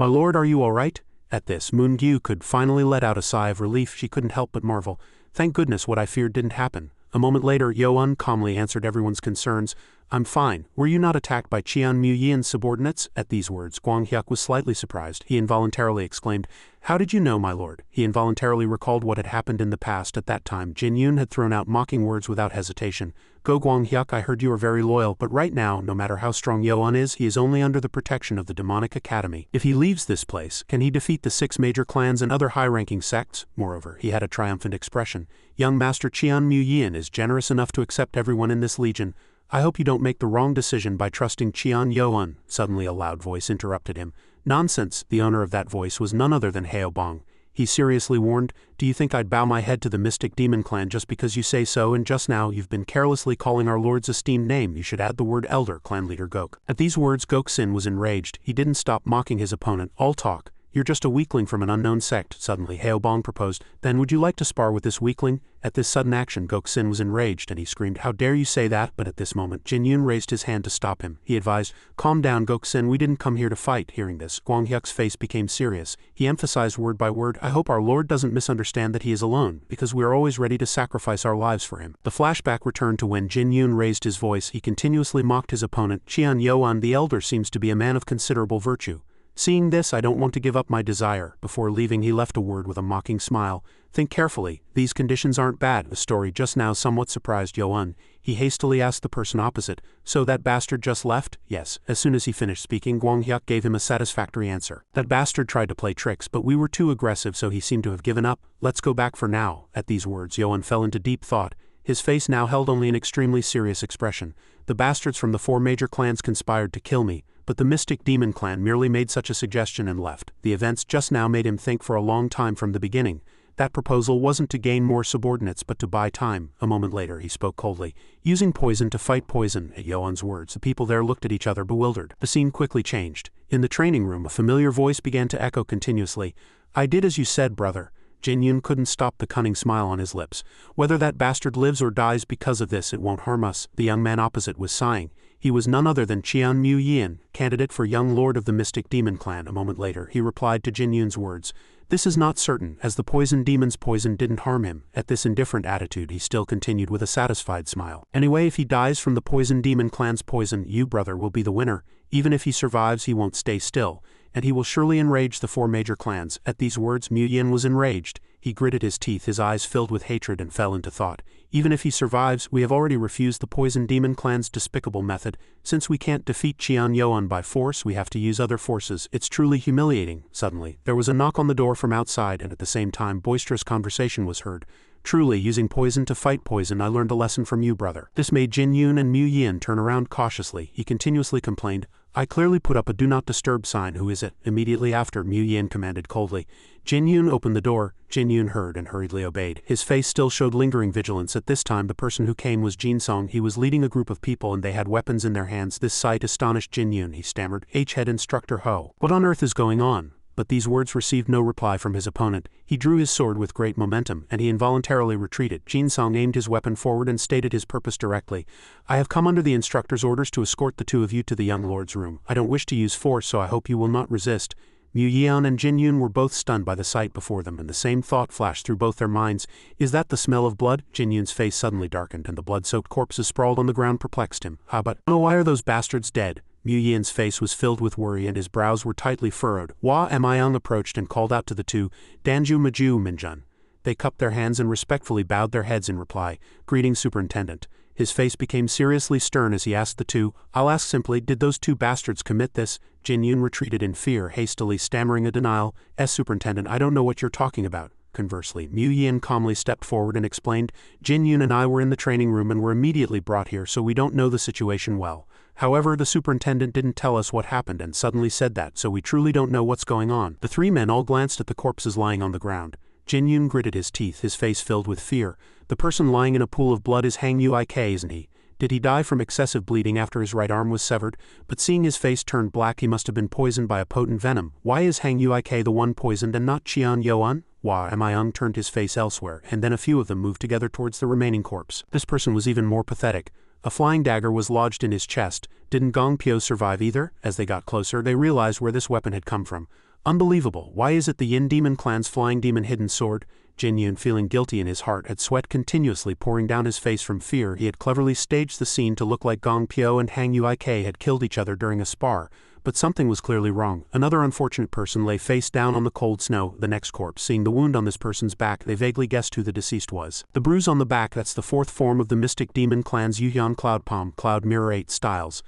"My lord, are you all right?" At this, Moon-gyu could finally let out a sigh of relief. She couldn't help but marvel. Thank goodness what I feared didn't happen. A moment later, Yo-un calmly answered everyone's concerns. "I'm fine. Were you not attacked by Cheon Mu-yian's subordinates?" At these words, Gwang-hyuk was slightly surprised. He involuntarily exclaimed, "How did you know, my lord?" He involuntarily recalled what had happened in the past. At that time, Jin-yoon had thrown out mocking words without hesitation. "Go Gwang-hyuk, I heard you are very loyal, but right now, no matter how strong Yo-un is, he is only under the protection of the demonic academy. If he leaves this place, can he defeat the 6 major clans and other high-ranking sects?" Moreover, he had a triumphant expression. "Young Master Cheon Mu-yian is generous enough to accept everyone in this legion. I hope you don't make the wrong decision by trusting Cheon Yo-un." Suddenly a loud voice interrupted him. "Nonsense." The owner of that voice was none other than Haobong. He seriously warned, "Do you think I'd bow my head to the Mystic Demon Clan just because you say so? And just now you've been carelessly calling our lord's esteemed name. You should add the word elder." Clan leader Gok. At these words, Gok-sin was enraged. He didn't stop mocking his opponent. "All talk. You're just a weakling from an unknown sect." Suddenly, Haobong proposed, "Then would you like to spar with this weakling?" At this sudden action, Gok-sin was enraged and he screamed, "How dare you say that?" But at this moment, Jin-yoon raised his hand to stop him. He advised, "Calm down, Gok-sin, we didn't come here to fight." Hearing this, Gwang-hyuk's face became serious. He emphasized word by word, "I hope our lord doesn't misunderstand that he is alone, because we are always ready to sacrifice our lives for him." The flashback returned to when Jin-yoon raised his voice. He continuously mocked his opponent. "Cheon Yo-un the elder seems to be a man of considerable virtue. Seeing this, I don't want to give up my desire." Before leaving, he left a word with a mocking smile. "Think carefully. These conditions aren't bad." The story just now somewhat surprised Yo-un. He hastily asked the person opposite, "So that bastard just left?" "Yes." As soon as he finished speaking, Gwang-hyuk gave him a satisfactory answer. "That bastard tried to play tricks, but we were too aggressive, so he seemed to have given up. Let's go back for now." At these words, Yo-un fell into deep thought. His face now held only an extremely serious expression. "The bastards from the 4 major clans conspired to kill me, but the Mystic Demon Clan merely made such a suggestion and left." The events just now made him think for a long time from the beginning. That proposal wasn't to gain more subordinates but to buy time. A moment later, he spoke coldly, "Using poison to fight poison." At Yo-un's words, the people there looked at each other bewildered. The scene quickly changed. In the training room, a familiar voice began to echo continuously, "I did as you said, brother." Jin-yoon couldn't stop the cunning smile on his lips. "Whether that bastard lives or dies because of this, it won't harm us." The young man opposite was sighing. He was none other than Cheon Mu-yian, candidate for young lord of the Mystic Demon Clan. A moment later, he replied to Jin-yoon's words, "This is not certain, as the poison demon's poison didn't harm him." At this indifferent attitude, he still continued with a satisfied smile. "Anyway, if he dies from the poison demon clan's poison, you, brother, will be the winner. Even if he survives, he won't stay still, and he will surely enrage the 4 major clans." At these words, Mu-yian was enraged. He gritted his teeth, his eyes filled with hatred, and fell into thought. "Even if he survives, we have already refused the Poison Demon Clan's despicable method. Since we can't defeat Cheon Yo-un by force, we have to use other forces. It's truly humiliating." Suddenly, there was a knock on the door from outside, and at the same time, boisterous conversation was heard. "Truly, using poison to fight poison, I learned a lesson from you, brother." This made Jin-yoon and Mu-yian turn around cautiously. He continuously complained, "I clearly put up a do not disturb sign. Who is it?" Immediately after, Mu-yian commanded coldly. Jin-yoon opened the door. Jin-yoon heard and hurriedly obeyed. His face still showed lingering vigilance. At this time, the person who came was Jin-song. He was leading a group of people and they had weapons in their hands. This sight astonished Jin-yoon. He stammered, "H-head instructor Ho. What on earth is going on?" But these words received no reply from his opponent. He drew his sword with great momentum, and he involuntarily retreated. Jin-song aimed his weapon forward and stated his purpose directly. "I have come under the instructor's orders to escort the 2 of you to the young lord's room. I don't wish to use force, so I hope you will not resist." Mu-yian and Jin-yoon were both stunned by the sight before them, and the same thought flashed through both their minds. "Is that the smell of blood?" Jin-yoon's face suddenly darkened, and the blood-soaked corpses sprawled on the ground perplexed him. But why are those bastards dead?" Mu-yian's face was filled with worry and his brows were tightly furrowed. Hua Mayang approached and called out to the 2, "Danju Maju Minjun." They cupped their hands and respectfully bowed their heads in reply. "Greetings, Superintendent." His face became seriously stern as he asked the 2, "I'll ask simply, did those 2 bastards commit this?" Jin-yoon retreated in fear, hastily stammering a denial. "Superintendent, I don't know what you're talking about." Conversely, Mu-yian calmly stepped forward and explained, "Jin-yoon and I were in the training room and were immediately brought here, so we don't know the situation well. However, the superintendent didn't tell us what happened and suddenly said that, so we truly don't know what's going on." The 3 men all glanced at the corpses lying on the ground. Jin-yoon gritted his teeth, his face filled with fear. "The person lying in a pool of blood is Hang Ui-k, isn't he? Did he die from excessive bleeding after his right arm was severed? But seeing his face turned black, he must have been poisoned by a potent venom. Why is Hang Ui-k the one poisoned and not Cheon Yo-un?" Hua Mayang turned his face elsewhere, and then a few of them moved together towards the remaining corpse. This person was even more pathetic. A flying dagger was lodged in his chest. Didn't Gong Pyo survive either? As they got closer, they realized where this weapon had come from. Unbelievable, why is it the Yin Demon clan's flying demon hidden sword? Jin Yun, feeling guilty in his heart, had sweat continuously pouring down his face from fear. He had cleverly staged the scene to look like Gong Pyo and Hang Uik had killed each other during a spar, but something was clearly wrong. Another unfortunate person lay face down on the cold snow, the next corpse. Seeing the wound on this person's back, they vaguely guessed who the deceased was. The bruise on the back, that's the fourth form of the Mystic Demon clan's Yuhyun Cloud Palm, Cloud Mirror 8 styles.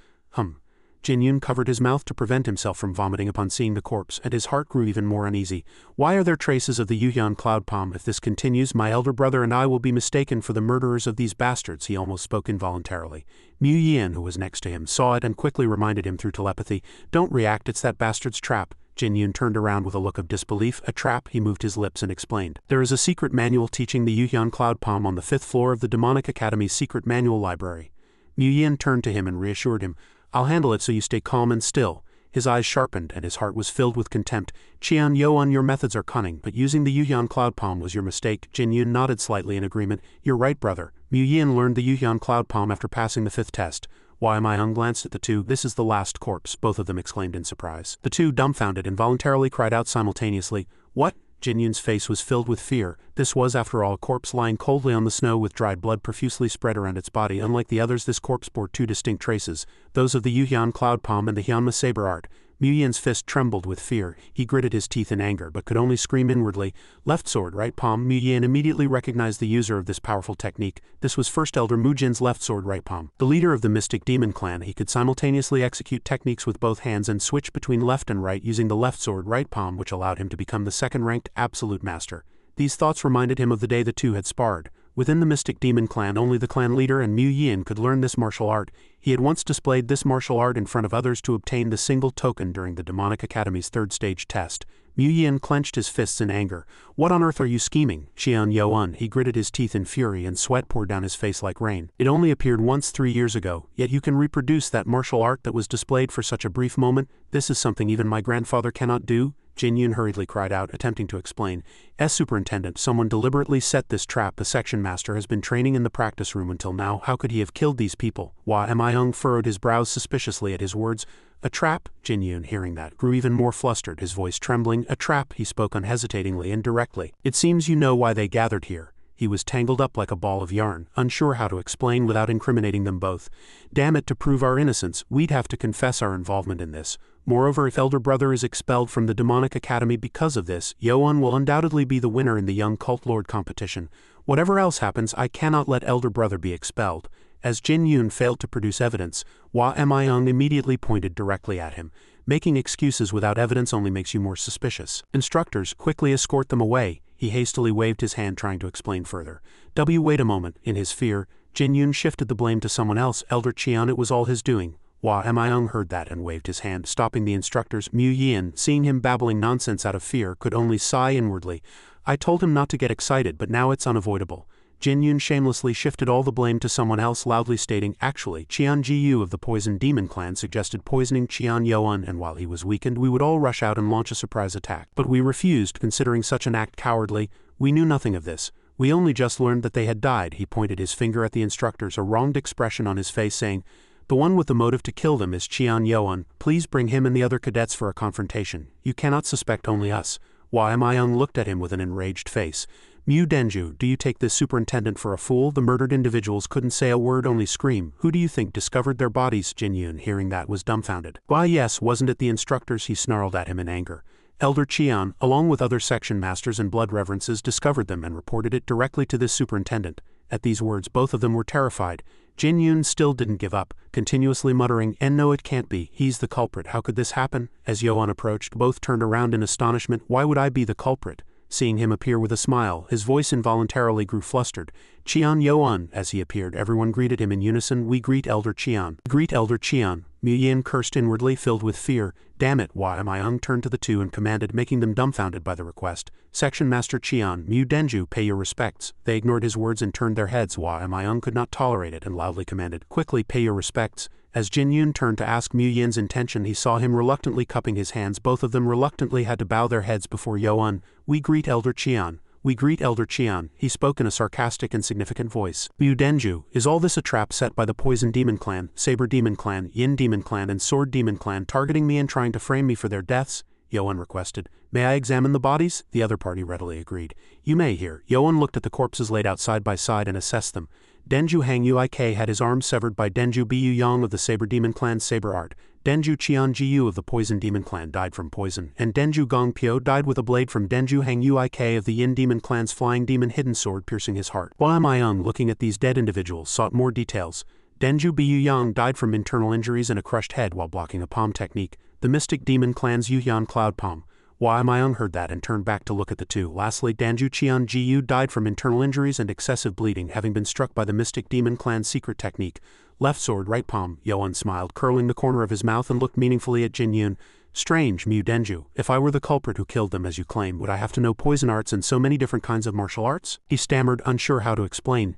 Jin Yun covered his mouth to prevent himself from vomiting upon seeing the corpse, and his heart grew even more uneasy. Why are there traces of the Yuhyun Cloud Palm? If this continues, my elder brother and I will be mistaken for the murderers of these bastards. He almost spoke involuntarily. Mu Yin, who was next to him, saw it and quickly reminded him through telepathy. Don't react, it's that bastard's trap. Jin Yun turned around with a look of disbelief. A trap? He moved his lips and explained. There is a secret manual teaching the Yuhyun Cloud Palm on the 5th floor of the Demonic Academy's secret manual library. Mu Yin turned to him and reassured him. I'll handle it so you stay calm and still. His eyes sharpened and his heart was filled with contempt. Qian Yuan, your methods are cunning, but using the Yuhyun Cloud Palm was your mistake. Jin Yun nodded slightly in agreement. You're right, brother. Mu Yin learned the Yuhyun Cloud Palm after passing the 5th test. Why am I glanced at the two? This is the last corpse, both of them exclaimed in surprise. The two, dumbfounded, involuntarily cried out simultaneously. What? Jin Yun's face was filled with fear. This was, after all, a corpse lying coldly on the snow with dried blood profusely spread around its body. Unlike the others, this corpse bore two distinct traces, those of the Yuhyun Cloud Palm and the Hyunma Saber Art. Mu Yin's fist trembled with fear. He gritted his teeth in anger, but could only scream inwardly. Left sword, right palm. Mu Yin immediately recognized the user of this powerful technique. This was First Elder Mu Jin's left sword, right palm. The leader of the Mystic Demon clan, he could simultaneously execute techniques with both hands and switch between left and right using the left sword, right palm, which allowed him to become the second-ranked absolute master. These thoughts reminded him of the day the two had sparred. Within the Mystic Demon clan, only the clan leader and Mu Yin could learn this martial art. He had once displayed this martial art in front of others to obtain the single token during the Demonic Academy's 3rd stage test. Mu Yin clenched his fists in anger. What on earth are you scheming? Xian Yuan, he gritted his teeth in fury and sweat poured down his face like rain. It only appeared once 3 years ago, yet you can reproduce that martial art that was displayed for such a brief moment? This is something even my grandfather cannot do? Jin Yun hurriedly cried out, attempting to explain. Superintendent, someone deliberately set this trap. The section master has been training in the practice room until now. How could he have killed these people? Why? Hung furrowed his brows suspiciously at his words. A trap? Jin Yun, hearing that, grew even more flustered, his voice trembling. A trap, he spoke unhesitatingly and directly. It seems you know why they gathered here. He was tangled up like a ball of yarn, unsure how to explain without incriminating them both. Damn it, to prove our innocence, we'd have to confess our involvement in this. Moreover, if elder brother is expelled from the Demonic Academy because of this, Yoan will undoubtedly be the winner in the young cult lord competition. Whatever else happens, I cannot let elder brother be expelled. As Jin Yun failed to produce evidence, Hua Emyong immediately pointed directly at him. Making excuses without evidence only makes you more suspicious. Instructors, quickly escort them away. He hastily waved his hand trying to explain further. Wait a moment. In his fear, Jin Yun shifted the blame to someone else. Elder Qian, it was all his doing. Hua Emyong heard that and waved his hand, stopping the instructors. Mu Yin, seeing him babbling nonsense out of fear, could only sigh inwardly. I told him not to get excited, but now it's unavoidable. Jin Yun shamelessly shifted all the blame to someone else, loudly stating, actually, Qian Jiyu of the Poison Demon clan suggested poisoning Qian Yuan, and while he was weakened, we would all rush out and launch a surprise attack. But we refused, considering such an act cowardly. We knew nothing of this. We only just learned that they had died. He pointed his finger at the instructors, a wronged expression on his face, saying, the one with the motive to kill them is Qian Yuan. Please bring him and the other cadets for a confrontation. You cannot suspect only us. Hua Emyong looked at him with an enraged face. Mu Denju, do you take this superintendent for a fool? The murdered individuals couldn't say a word, only scream. Who do you think discovered their bodies? Jin Yun, hearing that, was dumbfounded. Why yes, wasn't it the instructors? He snarled at him in anger. Elder Qian, along with other section masters and blood reverences, discovered them and reported it directly to this superintendent. At these words, both of them were terrified. Jin Yun still didn't give up, continuously muttering, and no, it can't be. He's the culprit. How could this happen? As Yoan approached, both turned around in astonishment. Why would I be the culprit? Seeing him appear with a smile, his voice involuntarily grew flustered. Qian Yuan, as he appeared, everyone greeted him in unison. We greet Elder Qian. Greet Elder Qian. Mu Yin cursed inwardly, filled with fear. Damn it, Hua Emyong turned to the two and commanded, making them dumbfounded by the request. Section Master Qian, Mu Denju, pay your respects. They ignored his words and turned their heads. Hua Emyong could not tolerate it and loudly commanded, quickly pay your respects. As Jin Yun turned to ask Mu Yin's intention, he saw him reluctantly cupping his hands. Both of them reluctantly had to bow their heads before Yoan. We greet Elder Qian. We greet Elder Qian, he spoke in a sarcastic and significant voice. Mu Denju, is all this a trap set by the Poison Demon clan, Saber Demon clan, Yin Demon clan, and Sword Demon clan, targeting me and trying to frame me for their deaths? Yoan requested. May I examine the bodies? The other party readily agreed. You may here. Yoan looked at the corpses laid out side by side and assessed them. Denju Hang Uik had his arms severed by Denju Bu Yang of the Saber Demon Clan's saber art. Denju Qian Jiu of the Poison Demon Clan died from poison, and Denju Gong Pyo died with a blade from Denju Hang Uik of the Yin Demon Clan's flying demon hidden sword piercing his heart. Hua Mayung, looking at these dead individuals, sought more details. Denju Bu Yang died from internal injuries and a crushed head while blocking a palm technique, the Mystic Demon Clan's Yuyan Cloud Palm. Hua Mayung heard that and turned back to look at the two. Lastly, Danju Qian Jiu died from internal injuries and excessive bleeding, having been struck by the Mystic Demon Clan's secret technique. Left sword, right palm. Yoan smiled, curling the corner of his mouth and looked meaningfully at Jin Yun. Strange, Mu Denju. If I were the culprit who killed them as you claim, would I have to know poison arts and so many different kinds of martial arts? He stammered, unsure how to explain.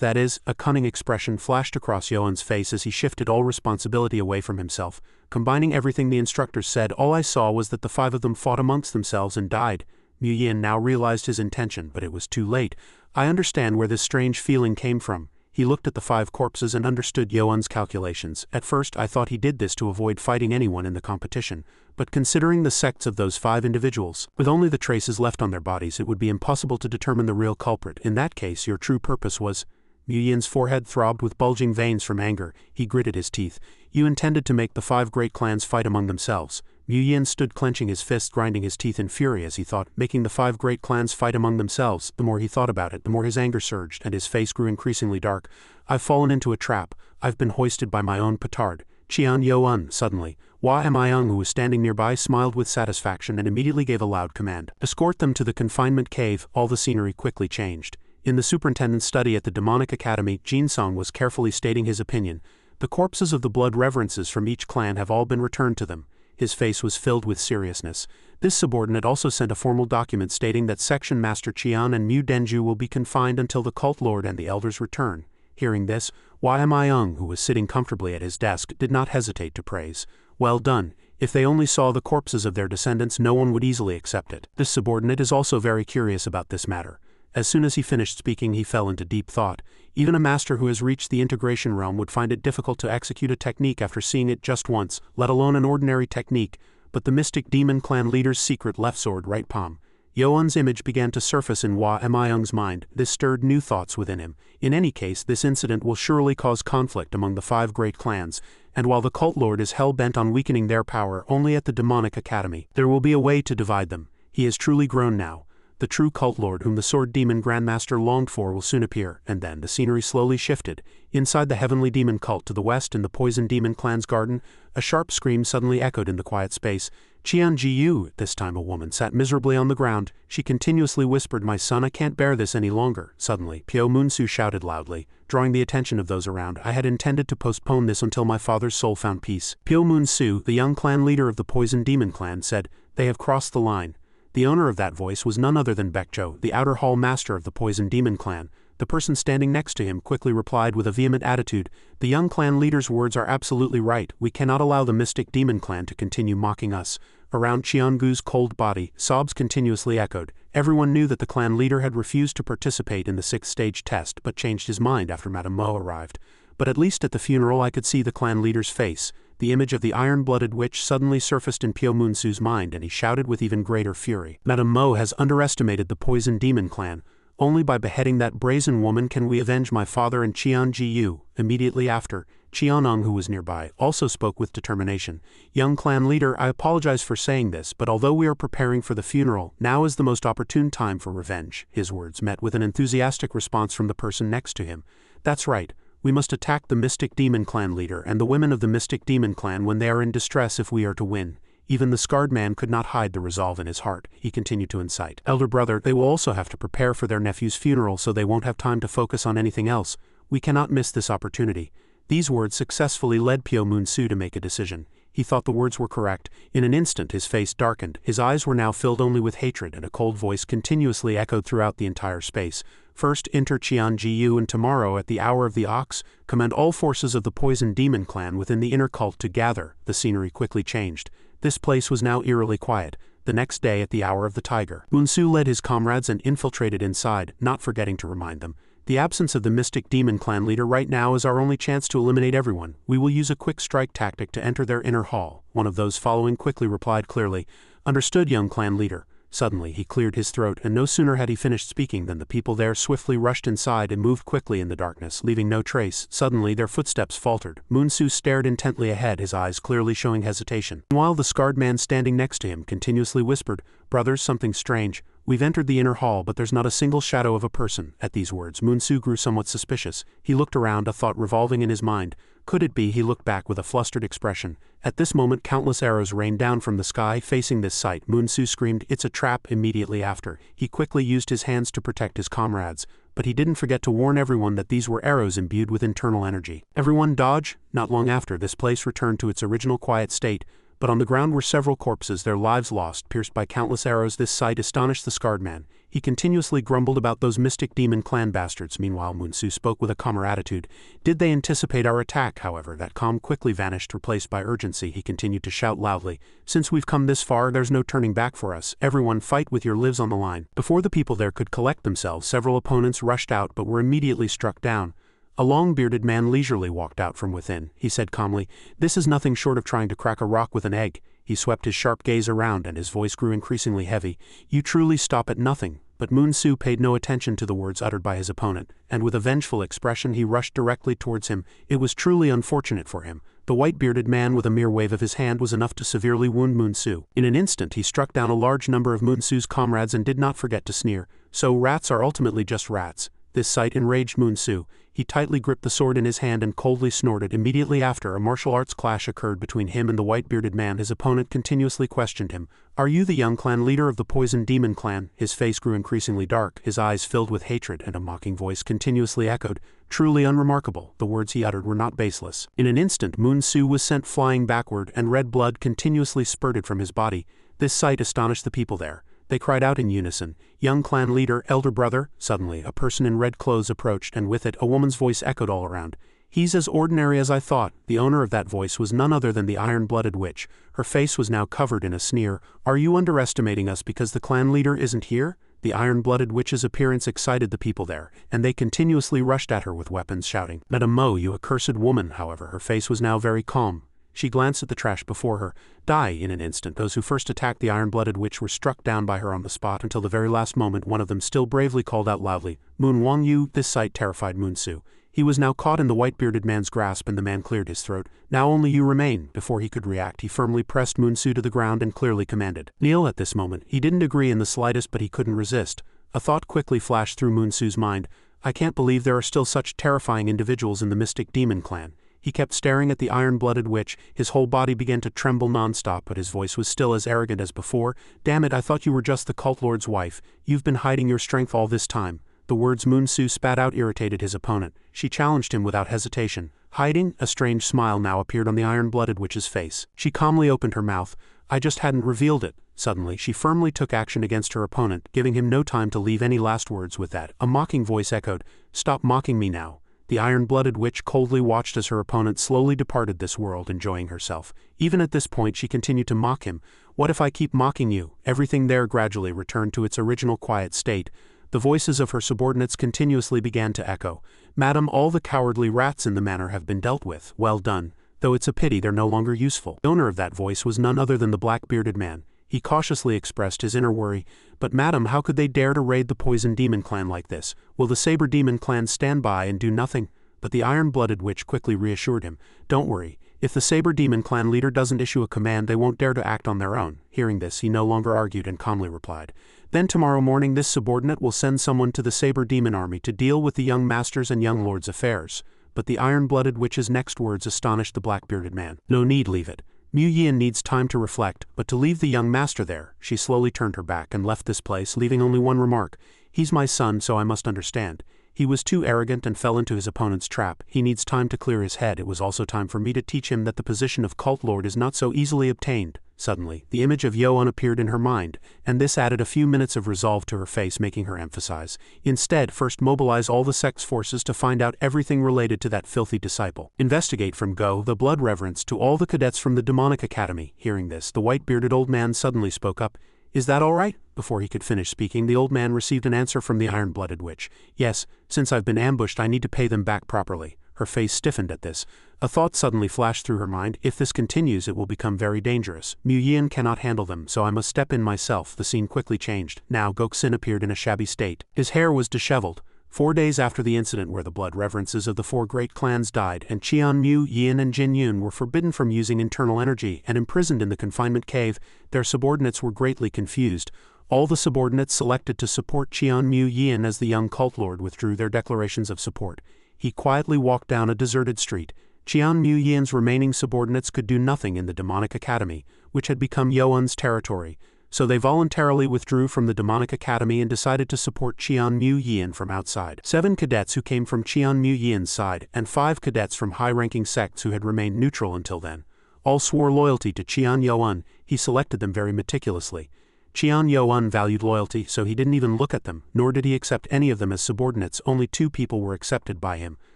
That is, a cunning expression flashed across Yoan's face as he shifted all responsibility away from himself. Combining everything the instructors said, all I saw was that the five of them fought amongst themselves and died. Mu Yin now realized his intention, but it was too late. I understand where this strange feeling came from. He looked at the five corpses and understood Yoan's calculations. At first I thought he did this to avoid fighting anyone in the competition, but considering the sects of those five individuals, with only the traces left on their bodies, it would be impossible to determine the real culprit. In that case, your true purpose was... Mu Yin's forehead throbbed with bulging veins from anger. He gritted his teeth. You intended to make the five great clans fight among themselves. Mu Yin stood clenching his fist, grinding his teeth in fury as he thought, making the five great clans fight among themselves. The more he thought about it, the more his anger surged, and his face grew increasingly dark. I've fallen into a trap. I've been hoisted by my own petard. Qian Yoan, suddenly. Hua Mayung, who was standing nearby, smiled with satisfaction and immediately gave a loud command. Escort them to the confinement cave. All the scenery quickly changed. In the superintendent's study at the Demonic Academy, Jin Song was carefully stating his opinion. The corpses of the blood reverences from each clan have all been returned to them. His face was filled with seriousness. This subordinate also sent a formal document stating that Section Master Qian and Mu Denju will be confined until the cult lord and the elders return. Hearing this, Hua Mayung, who was sitting comfortably at his desk, did not hesitate to praise. Well done. If they only saw the corpses of their descendants, no one would easily accept it. This subordinate is also very curious about this matter. As soon as he finished speaking, he fell into deep thought. Even a master who has reached the integration realm would find it difficult to execute a technique after seeing it just once, let alone an ordinary technique. But the Mystic Demon Clan leader's secret left sword, right palm. Yoan's image began to surface in Hua Mayung's mind. This stirred new thoughts within him. In any case, this incident will surely cause conflict among the five great clans, and while the cult lord is hell-bent on weakening their power only at the Demonic Academy, there will be a way to divide them. He has truly grown now. The true cult lord whom the Sword Demon Grandmaster longed for will soon appear, and then the scenery slowly shifted. Inside the Heavenly Demon cult to the west in the Poison Demon Clan's garden, a sharp scream suddenly echoed in the quiet space. Qian Jiu, this time a woman, sat miserably on the ground. She continuously whispered, "My son, I can't bear this any longer." Suddenly, Pyo Munsu shouted loudly, drawing the attention of those around. I had intended to postpone this until my father's soul found peace. Pyo Munsu, the young clan leader of the Poison Demon Clan, said, "They have crossed the line." The owner of that voice was none other than Baekjo, the outer hall master of the Poison Demon Clan. The person standing next to him quickly replied with a vehement attitude, "The young clan leader's words are absolutely right. We cannot allow the Mystic Demon Clan to continue mocking us." Around Qiangu's cold body, sobs continuously echoed. Everyone knew that the clan leader had refused to participate in the 6th stage test but changed his mind after Madame Mo arrived. But at least at the funeral I could see the clan leader's face. The image of the iron-blooded witch suddenly surfaced in Pyo Munsu's mind, and he shouted with even greater fury. Madame Mo has underestimated the Poison Demon Clan. Only by beheading that brazen woman can we avenge my father and Qian Jiu. Immediately after, Qianong, who was nearby, also spoke with determination. Young clan leader, I apologize for saying this, but although we are preparing for the funeral, now is the most opportune time for revenge. His words met with an enthusiastic response from the person next to him. That's right. We must attack the Mystic Demon Clan leader and the women of the Mystic Demon Clan when they are in distress if we are to win. Even the scarred man could not hide the resolve in his heart. He continued to incite. Elder brother, they will also have to prepare for their nephew's funeral, so they won't have time to focus on anything else. We cannot miss this opportunity. These words successfully led Pyo Munsu to make a decision. He thought the words were correct. In an instant his face darkened. His eyes were now filled only with hatred, and a cold voice continuously echoed throughout the entire space. First, enter Qian Jiu, and tomorrow at the hour of the ox, command all forces of the Poison Demon Clan within the inner cult to gather. The scenery quickly changed. This place was now eerily quiet. The next day at the hour of the tiger, Munsu led his comrades and infiltrated inside, not forgetting to remind them. The absence of the Mystic Demon Clan leader right now is our only chance to eliminate everyone. We will use a quick strike tactic to enter their inner hall. One of those following quickly replied clearly, Understood, young clan leader. Suddenly he cleared his throat, and no sooner had he finished speaking than the people there swiftly rushed inside and moved quickly in the darkness, leaving no trace. Suddenly their footsteps faltered. Moonsu stared intently ahead, his eyes clearly showing hesitation. While the scarred man standing next to him continuously whispered, "Brothers, something strange. We've entered the inner hall, but there's not a single shadow of a person." At these words, Moonsu grew somewhat suspicious. He looked around, a thought revolving in his mind. Could it be? He looked back with a flustered expression. At this moment countless arrows rained down from the sky. Facing this sight, Moonsu screamed, "It's a trap!" Immediately after, he quickly used his hands to protect his comrades, but he didn't forget to warn everyone that these were arrows imbued with internal energy. Everyone dodge! Not long after, this place returned to its original quiet state, but on the ground were several corpses, their lives lost, pierced by countless arrows. This sight astonished the scarred man. He continuously grumbled about those mystic demon clan bastards. Meanwhile, Moonsu spoke with a calmer attitude. Did they anticipate our attack? However, that calm quickly vanished, replaced by urgency. He continued to shout loudly, "Since we've come this far, there's no turning back for us. Everyone fight with your lives on the line." Before the people there could collect themselves, several opponents rushed out but were immediately struck down. A long-bearded man leisurely walked out from within. He said calmly, "This is nothing short of trying to crack a rock with an egg." He swept his sharp gaze around and his voice grew increasingly heavy. "You truly stop at nothing." But Moonsu paid no attention to the words uttered by his opponent, and with a vengeful expression he rushed directly towards him. It was truly unfortunate for him. The white-bearded man with a mere wave of his hand was enough to severely wound Moonsu. In an instant he struck down a large number of Moonsu's comrades and did not forget to sneer, "So rats are ultimately just rats." This sight enraged Moonsu. He tightly gripped the sword in his hand and coldly snorted. Immediately after, a martial arts clash occurred between him and the white-bearded man. His opponent continuously questioned him. "Are you the young clan leader of the Poison Demon clan?" His face grew increasingly dark, his eyes filled with hatred, and a mocking voice continuously echoed, "Truly unremarkable." The words he uttered were not baseless. In an instant, Moonsu was sent flying backward, and red blood continuously spurted from his body. This sight astonished the people there. They cried out in unison, "Young clan leader, elder brother." Suddenly, a person in red clothes approached, and with it, a woman's voice echoed all around. "He's as ordinary as I thought." The owner of that voice was none other than the iron-blooded witch. Her face was now covered in a sneer. "Are you underestimating us because the clan leader isn't here?" The iron-blooded witch's appearance excited the people there, and they continuously rushed at her with weapons, shouting, "Madame Mo, you accursed woman!" However, her face was now very calm. She glanced at the trash before her. Die! In an instant, those who first attacked the iron-blooded witch were struck down by her on the spot until the very last moment one of them still bravely called out loudly, "Moon Wang Yu!" This sight terrified Moonsu. He was now caught in the white-bearded man's grasp and the man cleared his throat. "Now only you remain." Before he could react, he firmly pressed Moonsu to the ground and clearly commanded, "Kneel." At this moment, he didn't agree in the slightest, but he couldn't resist. A thought quickly flashed through Moonsu's mind. "I can't believe there are still such terrifying individuals in the Mystic Demon clan." He kept staring at the iron-blooded witch. His whole body began to tremble non-stop, but his voice was still as arrogant as before. "Damn it, I thought you were just the cult lord's wife. You've been hiding your strength all this time." The words Moonsu spat out irritated his opponent. She challenged him without hesitation. "Hiding?" A strange smile now appeared on the iron-blooded witch's face. She calmly opened her mouth. "I just hadn't revealed it." Suddenly, she firmly took action against her opponent, giving him no time to leave any last words. With that, a mocking voice echoed, "Stop mocking me now." The iron-blooded witch coldly watched as her opponent slowly departed this world, enjoying herself. Even at this point she continued to mock him. "What if I keep mocking you?" Everything there gradually returned to its original quiet state. The voices of her subordinates continuously began to echo. "Madam, all the cowardly rats in the manor have been dealt with. Well done. Though it's a pity they're no longer useful." The owner of that voice was none other than the black-bearded man. He cautiously expressed his inner worry. "But madam, how could they dare to raid the Poison Demon clan like this? Will the Saber Demon clan stand by and do nothing?" But the iron-blooded witch quickly reassured him. "Don't worry. If the Saber Demon clan leader doesn't issue a command, they won't dare to act on their own." Hearing this, he no longer argued and calmly replied, "Then tomorrow morning this subordinate will send someone to the Saber Demon army to deal with the young master's and young lord's affairs." But the iron-blooded witch's next words astonished the black-bearded man. "No need, leave it. Mu Yin needs time to reflect, but to leave the young master there." She slowly turned her back and left this place, leaving only one remark. "He's my son, so I must understand. He was too arrogant and fell into his opponent's trap. He needs time to clear his head. It was also time for me to teach him that the position of cult lord is not so easily obtained." Suddenly, the image of Yoan appeared in her mind, and this added a few minutes of resolve to her face, making her emphasize, "Instead, first mobilize all the sect's forces to find out everything related to that filthy disciple. Investigate from Go, the blood reverence, to all the cadets from the demonic academy." Hearing this, the white-bearded old man suddenly spoke up. "Is that all right?" Before he could finish speaking, the old man received an answer from the iron-blooded witch. "Yes, since I've been ambushed I need to pay them back properly." Her face stiffened at this. A thought suddenly flashed through her mind. If this continues, it will become very dangerous. Mu Yin cannot handle them, so I must step in myself. The scene quickly changed. Now Goksin appeared in a shabby state. His hair was disheveled. 4 days after the incident where the blood reverences of the 4 great clans died and Qian, Mu, Yin and Jin Yun were forbidden from using internal energy and imprisoned in the confinement cave, their subordinates were greatly confused. All the subordinates selected to support Qian, Mu, Yin as the young cult lord withdrew their declarations of support. He quietly walked down a deserted street. Qian, Mu, Yin's remaining subordinates could do nothing in the demonic academy, which had become Yuan's territory. So they voluntarily withdrew from the demonic academy and decided to support Qian Mu Yin from outside. 7 cadets who came from Qian Mu Yin's side, and 5 cadets from high-ranking sects who had remained neutral until then. All swore loyalty to Qian Yuan. He selected them very meticulously. Qian Yuan valued loyalty, so he didn't even look at them, nor did he accept any of them as subordinates. Only 2 people were accepted by him.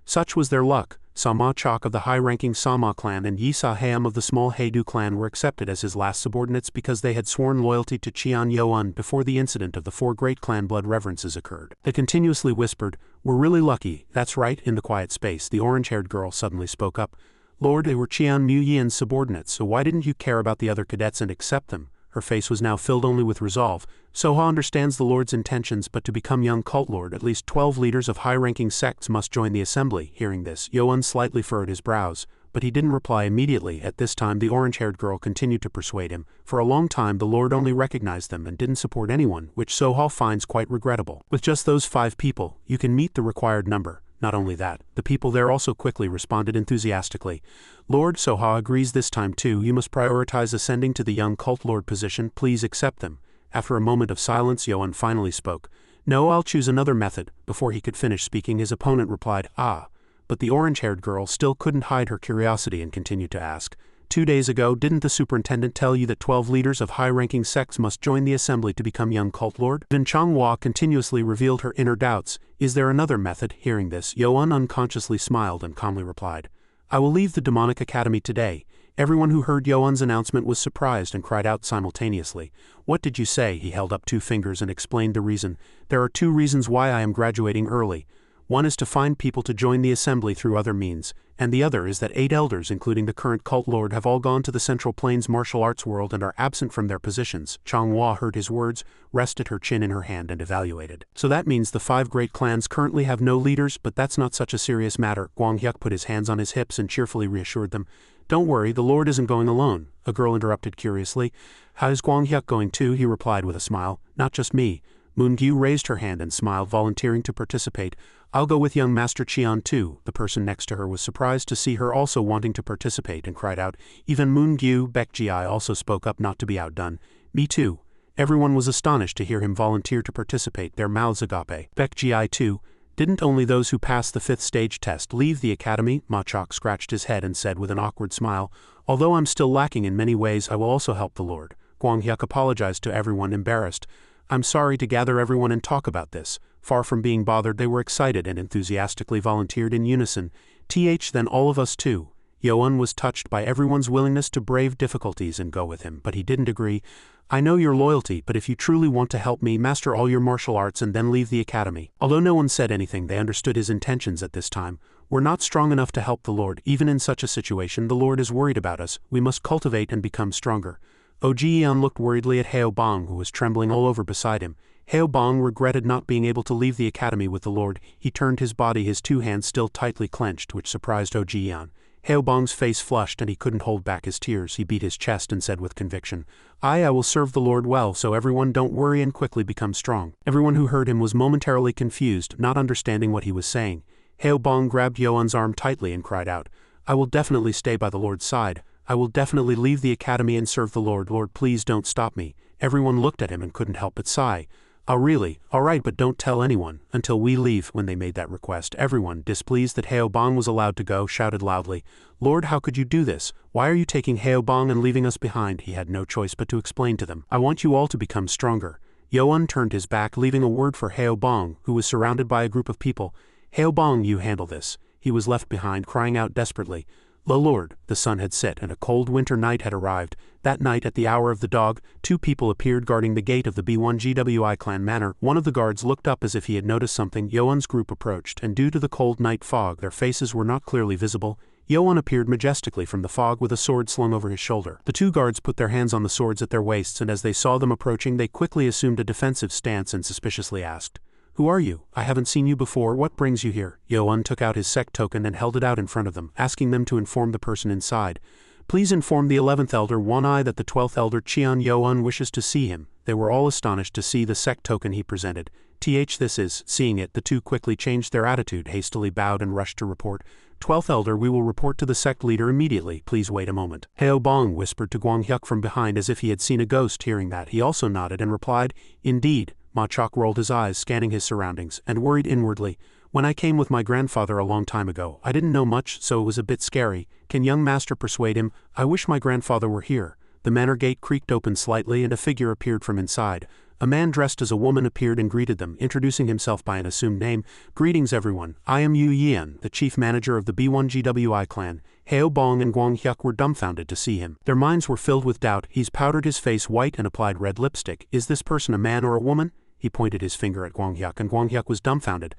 Such was their luck. Sama Chok of the high-ranking Sama clan and Yisa Haam of the small Heidu clan were accepted as his last subordinates because they had sworn loyalty to Qian Yuan before the incident of the 4 great clan blood reverences occurred. They continuously whispered, "We're really lucky." "That's right." In the quiet space, the orange-haired girl suddenly spoke up. "Lord, they were Qian Mu Yin's subordinates, so why didn't you care about the other cadets and accept them?" Her face was now filled only with resolve. Soha understands the Lord's intentions, but to become young cult lord, at least 12 leaders of high-ranking sects must join the assembly. Hearing this, Yuan slightly furrowed his brows, but he didn't reply immediately. At this time, the orange-haired girl continued to persuade him. For a long time, the Lord only recognized them and didn't support anyone, which Soha finds quite regrettable. With just those 5 people, you can meet the required number. Not only that, the people there also quickly responded enthusiastically. Lord, Soha agrees this time too. You must prioritize ascending to the young cult lord position. Please accept them. After a moment of silence, Yuan finally spoke. No, I'll choose another method. Before he could finish speaking, his opponent replied, "Ah." But the orange-haired girl still couldn't hide her curiosity and continued to ask. 2 days ago, didn't the superintendent tell you that 12 leaders of high-ranking sects must join the assembly to become young cult lord? Then Changhua continuously revealed her inner doubts. Is there another method? Hearing this, Yuan unconsciously smiled and calmly replied, "I will leave the demonic academy today." Everyone who heard Yuan's announcement was surprised and cried out simultaneously. "What did you say?" He held up 2 fingers and explained the reason. "There are 2 reasons why I am graduating early. One is to find people to join the assembly through other means, and the other is that 8 elders, including the current cult lord, have all gone to the Central Plains martial arts world and are absent from their positions." Changhua heard his words, rested her chin in her hand and evaluated. "So that means the 5 great clans currently have no leaders, but that's not such a serious matter." Guanghyuk put his hands on his hips and cheerfully reassured them. "Don't worry, the Lord isn't going alone." A girl interrupted curiously. "How is Guanghyuk going too?" He replied with a smile. "Not just me." Moongyu raised her hand and smiled, volunteering to participate. "I'll go with young Master Qian too." The person next to her was surprised to see her also wanting to participate and cried out. Even Moongyu Baekji also spoke up, not to be outdone. "Me too." Everyone was astonished to hear him volunteer to participate, their mouths agape. Baekji too. "Didn't only those who passed the 5th stage test leave the academy?" Ma Chok scratched his head and said with an awkward smile, "Although I'm still lacking in many ways, I will also help the Lord." Guanghyuk apologized to everyone, embarrassed. "I'm sorry to gather everyone and talk about this." Far from being bothered, they were excited and enthusiastically volunteered in unison. Then all of us too." Yuan was touched by everyone's willingness to brave difficulties and go with him, but he didn't agree. "I know your loyalty, but if you truly want to help me, master all your martial arts and then leave the academy." Although no one said anything, they understood his intentions at this time. "We're not strong enough to help the Lord. Even in such a situation, the Lord is worried about us. We must cultivate and become stronger." Ojian looked worriedly at Heo Bong, who was trembling all over beside him. Heo Bong regretted not being able to leave the academy with the Lord. He turned his body, his 2 hands still tightly clenched, which surprised Ojian. Heo Bong's face flushed and he couldn't hold back his tears. He beat his chest and said with conviction, I will serve the Lord well, so everyone don't worry and quickly become strong." Everyone who heard him was momentarily confused, not understanding what he was saying. Heo Bong grabbed Yuan's arm tightly and cried out, "I will definitely stay by the Lord's side. I will definitely leave the academy and serve the Lord. Lord, please don't stop me." Everyone looked at him and couldn't help but sigh. "Oh really? Alright, but don't tell anyone, until we leave." When they made that request, everyone, displeased that Heo Bong was allowed to go, shouted loudly, "Lord, how could you do this? Why are you taking Heo Bong and leaving us behind?" He had no choice but to explain to them. "I want you all to become stronger." Yuan turned his back, leaving a word for Heo Bong, who was surrounded by a group of people. "Heo Bong, you handle this." He was left behind, crying out desperately, "The Lord," the sun had set and a cold winter night had arrived. That night at the hour of the dog, 2 people appeared guarding the gate of the B1GWI clan manor. One of the guards looked up as if he had noticed something. Yoan's group approached, and due to the cold night fog their faces were not clearly visible. Yoan appeared majestically from the fog with a sword slung over his shoulder. The 2 guards put their hands on the swords at their waists, and as they saw them approaching they quickly assumed a defensive stance and suspiciously asked, "Who are you? I haven't seen you before. What brings you here?" Yoan took out his sect token and held it out in front of them, asking them to inform the person inside. "Please inform the 11th Elder One-Eye that the 12th Elder Cheon Yoan wishes to see him." They were all astonished to see the sect token he presented. This is, seeing it, the 2 quickly changed their attitude, hastily bowed and rushed to report. "12th Elder, we will report to the sect leader immediately. Please wait a moment." Heo Bong whispered to Gwanghyuk from behind as if he had seen a ghost. Hearing that, he also nodded and replied, "Indeed." Ma Chok rolled his eyes, scanning his surroundings, and worried inwardly. "When I came with my grandfather a long time ago, I didn't know much, so it was a bit scary. Can young master persuade him? I wish my grandfather were here." The manor gate creaked open slightly and a figure appeared from inside. A man dressed as a woman appeared and greeted them, introducing himself by an assumed name. "Greetings everyone, I am Yu Yian, the chief manager of the B1GWI clan." Heo Bong and Gwanghyuk were dumbfounded to see him. Their minds were filled with doubt. He's powdered his face white and applied red lipstick. Is this person a man or a woman? He pointed his finger at Gwanghyuk, and Gwanghyuk was dumbfounded.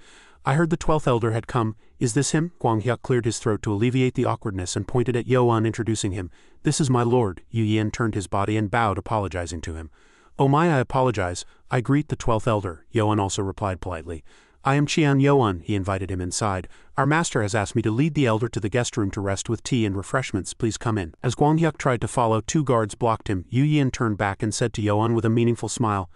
"I heard the 12th Elder had come. Is this him?" Gwanghyuk cleared his throat to alleviate the awkwardness and pointed at Yoan, introducing him. "This is my lord." Yu Yian turned his body and bowed, apologizing to him. "Oh my, I apologize. I greet the 12th Elder," Yoan also replied politely. "I am Cheon Yoan." He invited him inside. "Our master has asked me to lead the elder to the guest room to rest with tea and refreshments. Please come in." As Gwanghyuk tried to follow, 2 guards blocked him. Yu Yian turned back and said to Yoan with a meaningful smile,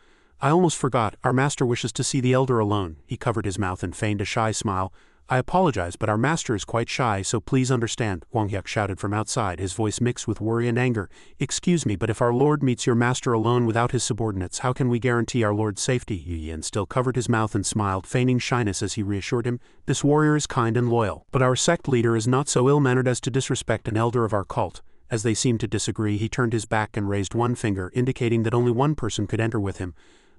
"I almost forgot, our master wishes to see the elder alone." He covered his mouth and feigned a shy smile. "I apologize, but our master is quite shy, so please understand," Gwanghyuk shouted from outside, his voice mixed with worry and anger. "Excuse me, but if our lord meets your master alone without his subordinates, how can we guarantee our lord's safety?" Yu Yian still covered his mouth and smiled, feigning shyness as he reassured him. "This warrior is kind and loyal, but our sect leader is not so ill-mannered as to disrespect an elder of our cult." As they seemed to disagree, he turned his back and raised one finger, indicating that only one person could enter with him.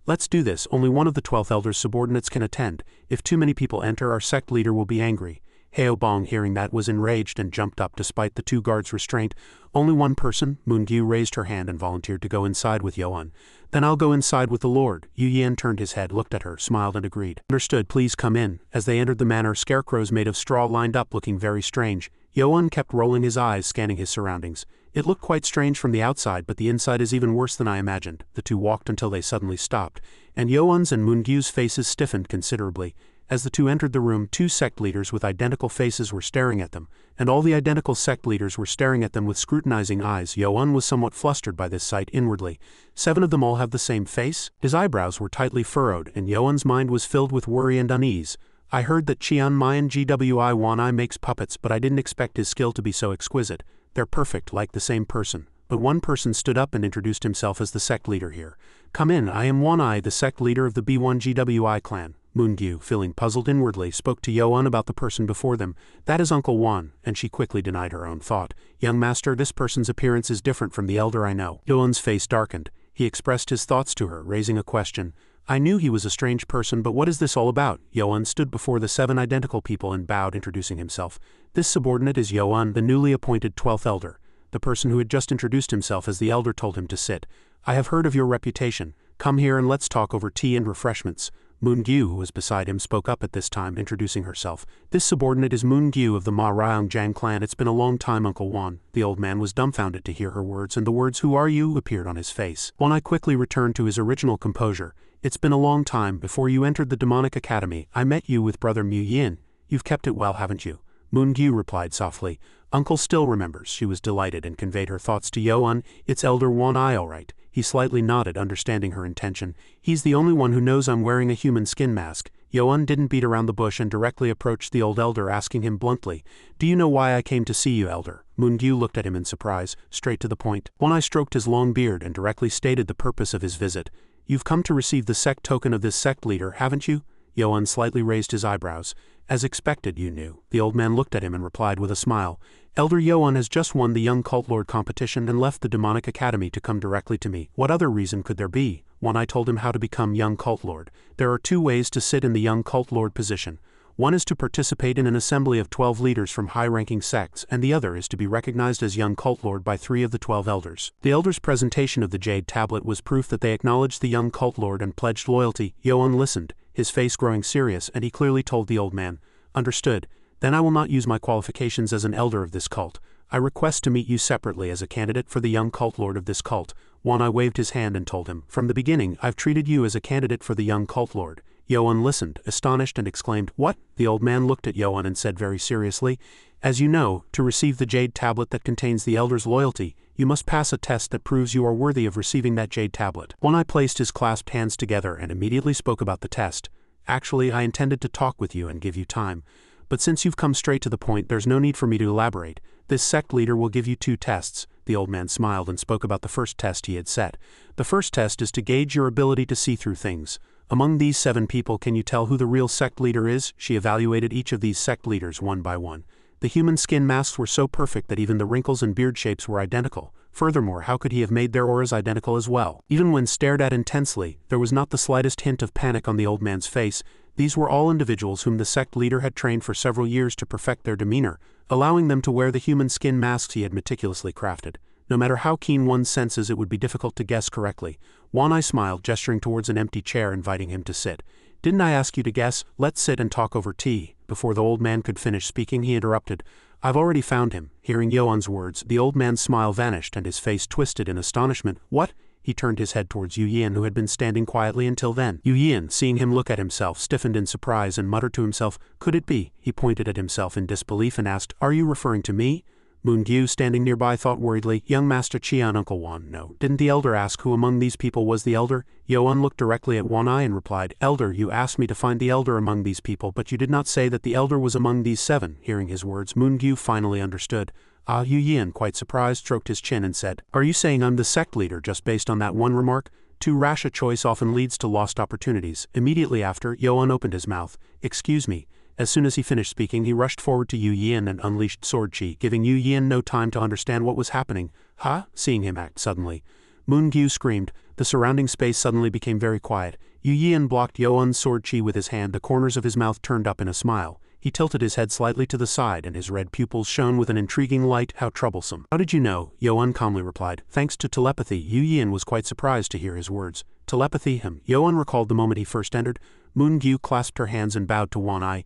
"Let's do this. Only one of the 12th Elder's subordinates can attend. If too many people enter, our sect leader will be angry." Heo Bong, hearing that, was enraged and jumped up despite the 2 guards' restraint. "Only one person?" Moon-gyu raised her hand and volunteered to go inside with Yoan. "Then I'll go inside with the lord." Yu Yian turned his head, looked at her, smiled and agreed. "Understood, please come in." As they entered the manor, scarecrows made of straw lined up, looking very strange. Yoan kept rolling his eyes, scanning his surroundings. "It looked quite strange from the outside, but the inside is even worse than I imagined." The 2 walked until they suddenly stopped, and Yoan's and Moon-gyu's faces stiffened considerably. As the 2 entered the room, 2 sect leaders with identical faces were staring at them, and all the identical sect leaders were staring at them with scrutinizing eyes. Yoan was somewhat flustered by this sight inwardly. 7 of them all have the same face? His eyebrows were tightly furrowed, and Yoan's mind was filled with worry and unease. "I heard that Cheon Mayan GWI One-Eye makes puppets, but I didn't expect his skill to be so exquisite. They're perfect, like the same person." But one person stood up and introduced himself as the sect leader here. "Come in, I am One-Eye, the sect leader of the B1GWI clan." Moon-gyu, feeling puzzled inwardly, spoke to Yoan about the person before them. "That is Uncle Wan," and she quickly denied her own thought. "Young master, this person's appearance is different from the elder I know." Yoan's face darkened. He expressed his thoughts to her, raising a question. "I knew he was a strange person, but what is this all about?" Yoan stood before the 7 identical people and bowed, introducing himself. "This subordinate is Yoan, the newly appointed 12th Elder." The person who had just introduced himself as the elder told him to sit. "I have heard of your reputation. Come here and let's talk over tea and refreshments." Moon-gyu, who was beside him, spoke up at this time, introducing herself. "This subordinate is Moon-gyu of the Ma Ryong-jang clan. It's been a long time, Uncle Wan." The old man was dumbfounded to hear her words, and the words "Who are you?" appeared on his face. Wan-Eye quickly returned to his original composure. "It's been a long time. Before you entered the demonic academy, I met you with brother Mu Yin. You've kept it well, haven't you?" Moon-gyu replied softly. "Uncle still remembers." She was delighted and conveyed her thoughts to Yoan. "It's Elder One-Eye, all right." He slightly nodded, understanding her intention. "He's the only one who knows I'm wearing a human skin mask." Yoan didn't beat around the bush and directly approached the old elder, asking him bluntly, "Do you know why I came to see you, elder?" Moon-gyu looked at him in surprise, straight to the point. One-Eye stroked his long beard and directly stated the purpose of his visit. "You've come to receive the sect token of this sect leader, haven't you?" Yoan slightly raised his eyebrows. "As expected, you knew." The old man looked at him and replied with a smile. "Elder Yoan has just won the Young Cult Lord competition and left the Demonic Academy to come directly to me. What other reason could there be?" One-Eye told him how to become Young Cult Lord. "There are 2 ways to sit in the Young Cult Lord position. One is to participate in an assembly of 12 leaders from high-ranking sects, and the other is to be recognized as young cult lord by 3 of the 12 elders. The elders' presentation of the jade tablet was proof that they acknowledged the young cult lord and pledged loyalty. Yoan listened, his face growing serious, and he clearly told the old man, "Understood. Then I will not use my qualifications as an elder of this cult. I request to meet you separately as a candidate for the young cult lord of this cult." Wanai waved his hand and told him, "From the beginning, I've treated you as a candidate for the young cult lord." Yoan listened, astonished, and exclaimed, "What?" The old man looked at Yoan and said very seriously, "As you know, to receive the jade tablet that contains the elder's loyalty, you must pass a test that proves you are worthy of receiving that jade tablet." Wanai placed his clasped hands together and immediately spoke about the test. "Actually, I intended to talk with you and give you time. But since you've come straight to the point, there's no need for me to elaborate. This sect leader will give you 2 tests." The old man smiled and spoke about the first test he had set. "The first test is to gauge your ability to see through things. Among these 7 people, can you tell who the real sect leader is?" She evaluated each of these sect leaders one by one. The human skin masks were so perfect that even the wrinkles and beard shapes were identical. Furthermore, how could he have made their auras identical as well? Even when stared at intensely, there was not the slightest hint of panic on the old man's face. These were all individuals whom the sect leader had trained for several years to perfect their demeanor, allowing them to wear the human skin masks he had meticulously crafted. No matter how keen one's senses, it would be difficult to guess correctly. Wanai smiled, gesturing towards an empty chair, inviting him to sit. "Didn't I ask you to guess? Let's sit and talk over tea." Before the old man could finish speaking, he interrupted, "I've already found him." Hearing Yoan's words, the old man's smile vanished and his face twisted in astonishment. "What?" He turned his head towards Yu Yian, who had been standing quietly until then. Yu Yian, seeing him look at himself, stiffened in surprise and muttered to himself, "Could it be?" He pointed at himself in disbelief and asked, "Are you referring to me?" Moon-gyu, standing nearby, thought worriedly, "Young Master Qian, Uncle Wan, no. Didn't the elder ask who among these people was the elder?" Yoan looked directly at Wanai and replied, "Elder, you asked me to find the elder among these people, but you did not say that the elder was among these 7. Hearing his words, Moon-gyu finally understood. Yu Yian, quite surprised, stroked his chin and said, "Are you saying I'm the sect leader just based on that one remark? Too rash a choice often leads to lost opportunities." Immediately after, Yoan opened his mouth. "Excuse me." As soon as he finished speaking, he rushed forward to Yu Yian and unleashed sword chi, giving Yu Yian no time to understand what was happening. "Huh?" Seeing him act suddenly, Moon-gyu screamed. The surrounding space suddenly became very quiet. Yu Yian blocked Yoan's sword chi with his hand, the corners of his mouth turned up in a smile. He tilted his head slightly to the side and his red pupils shone with an intriguing light. "How troublesome." "How did you know?" Yoan calmly replied. "Thanks to telepathy." Yu Yian was quite surprised to hear his words. "Telepathy?" Yoan recalled the moment he first entered. Moon-gyu clasped her hands and bowed to Wanai.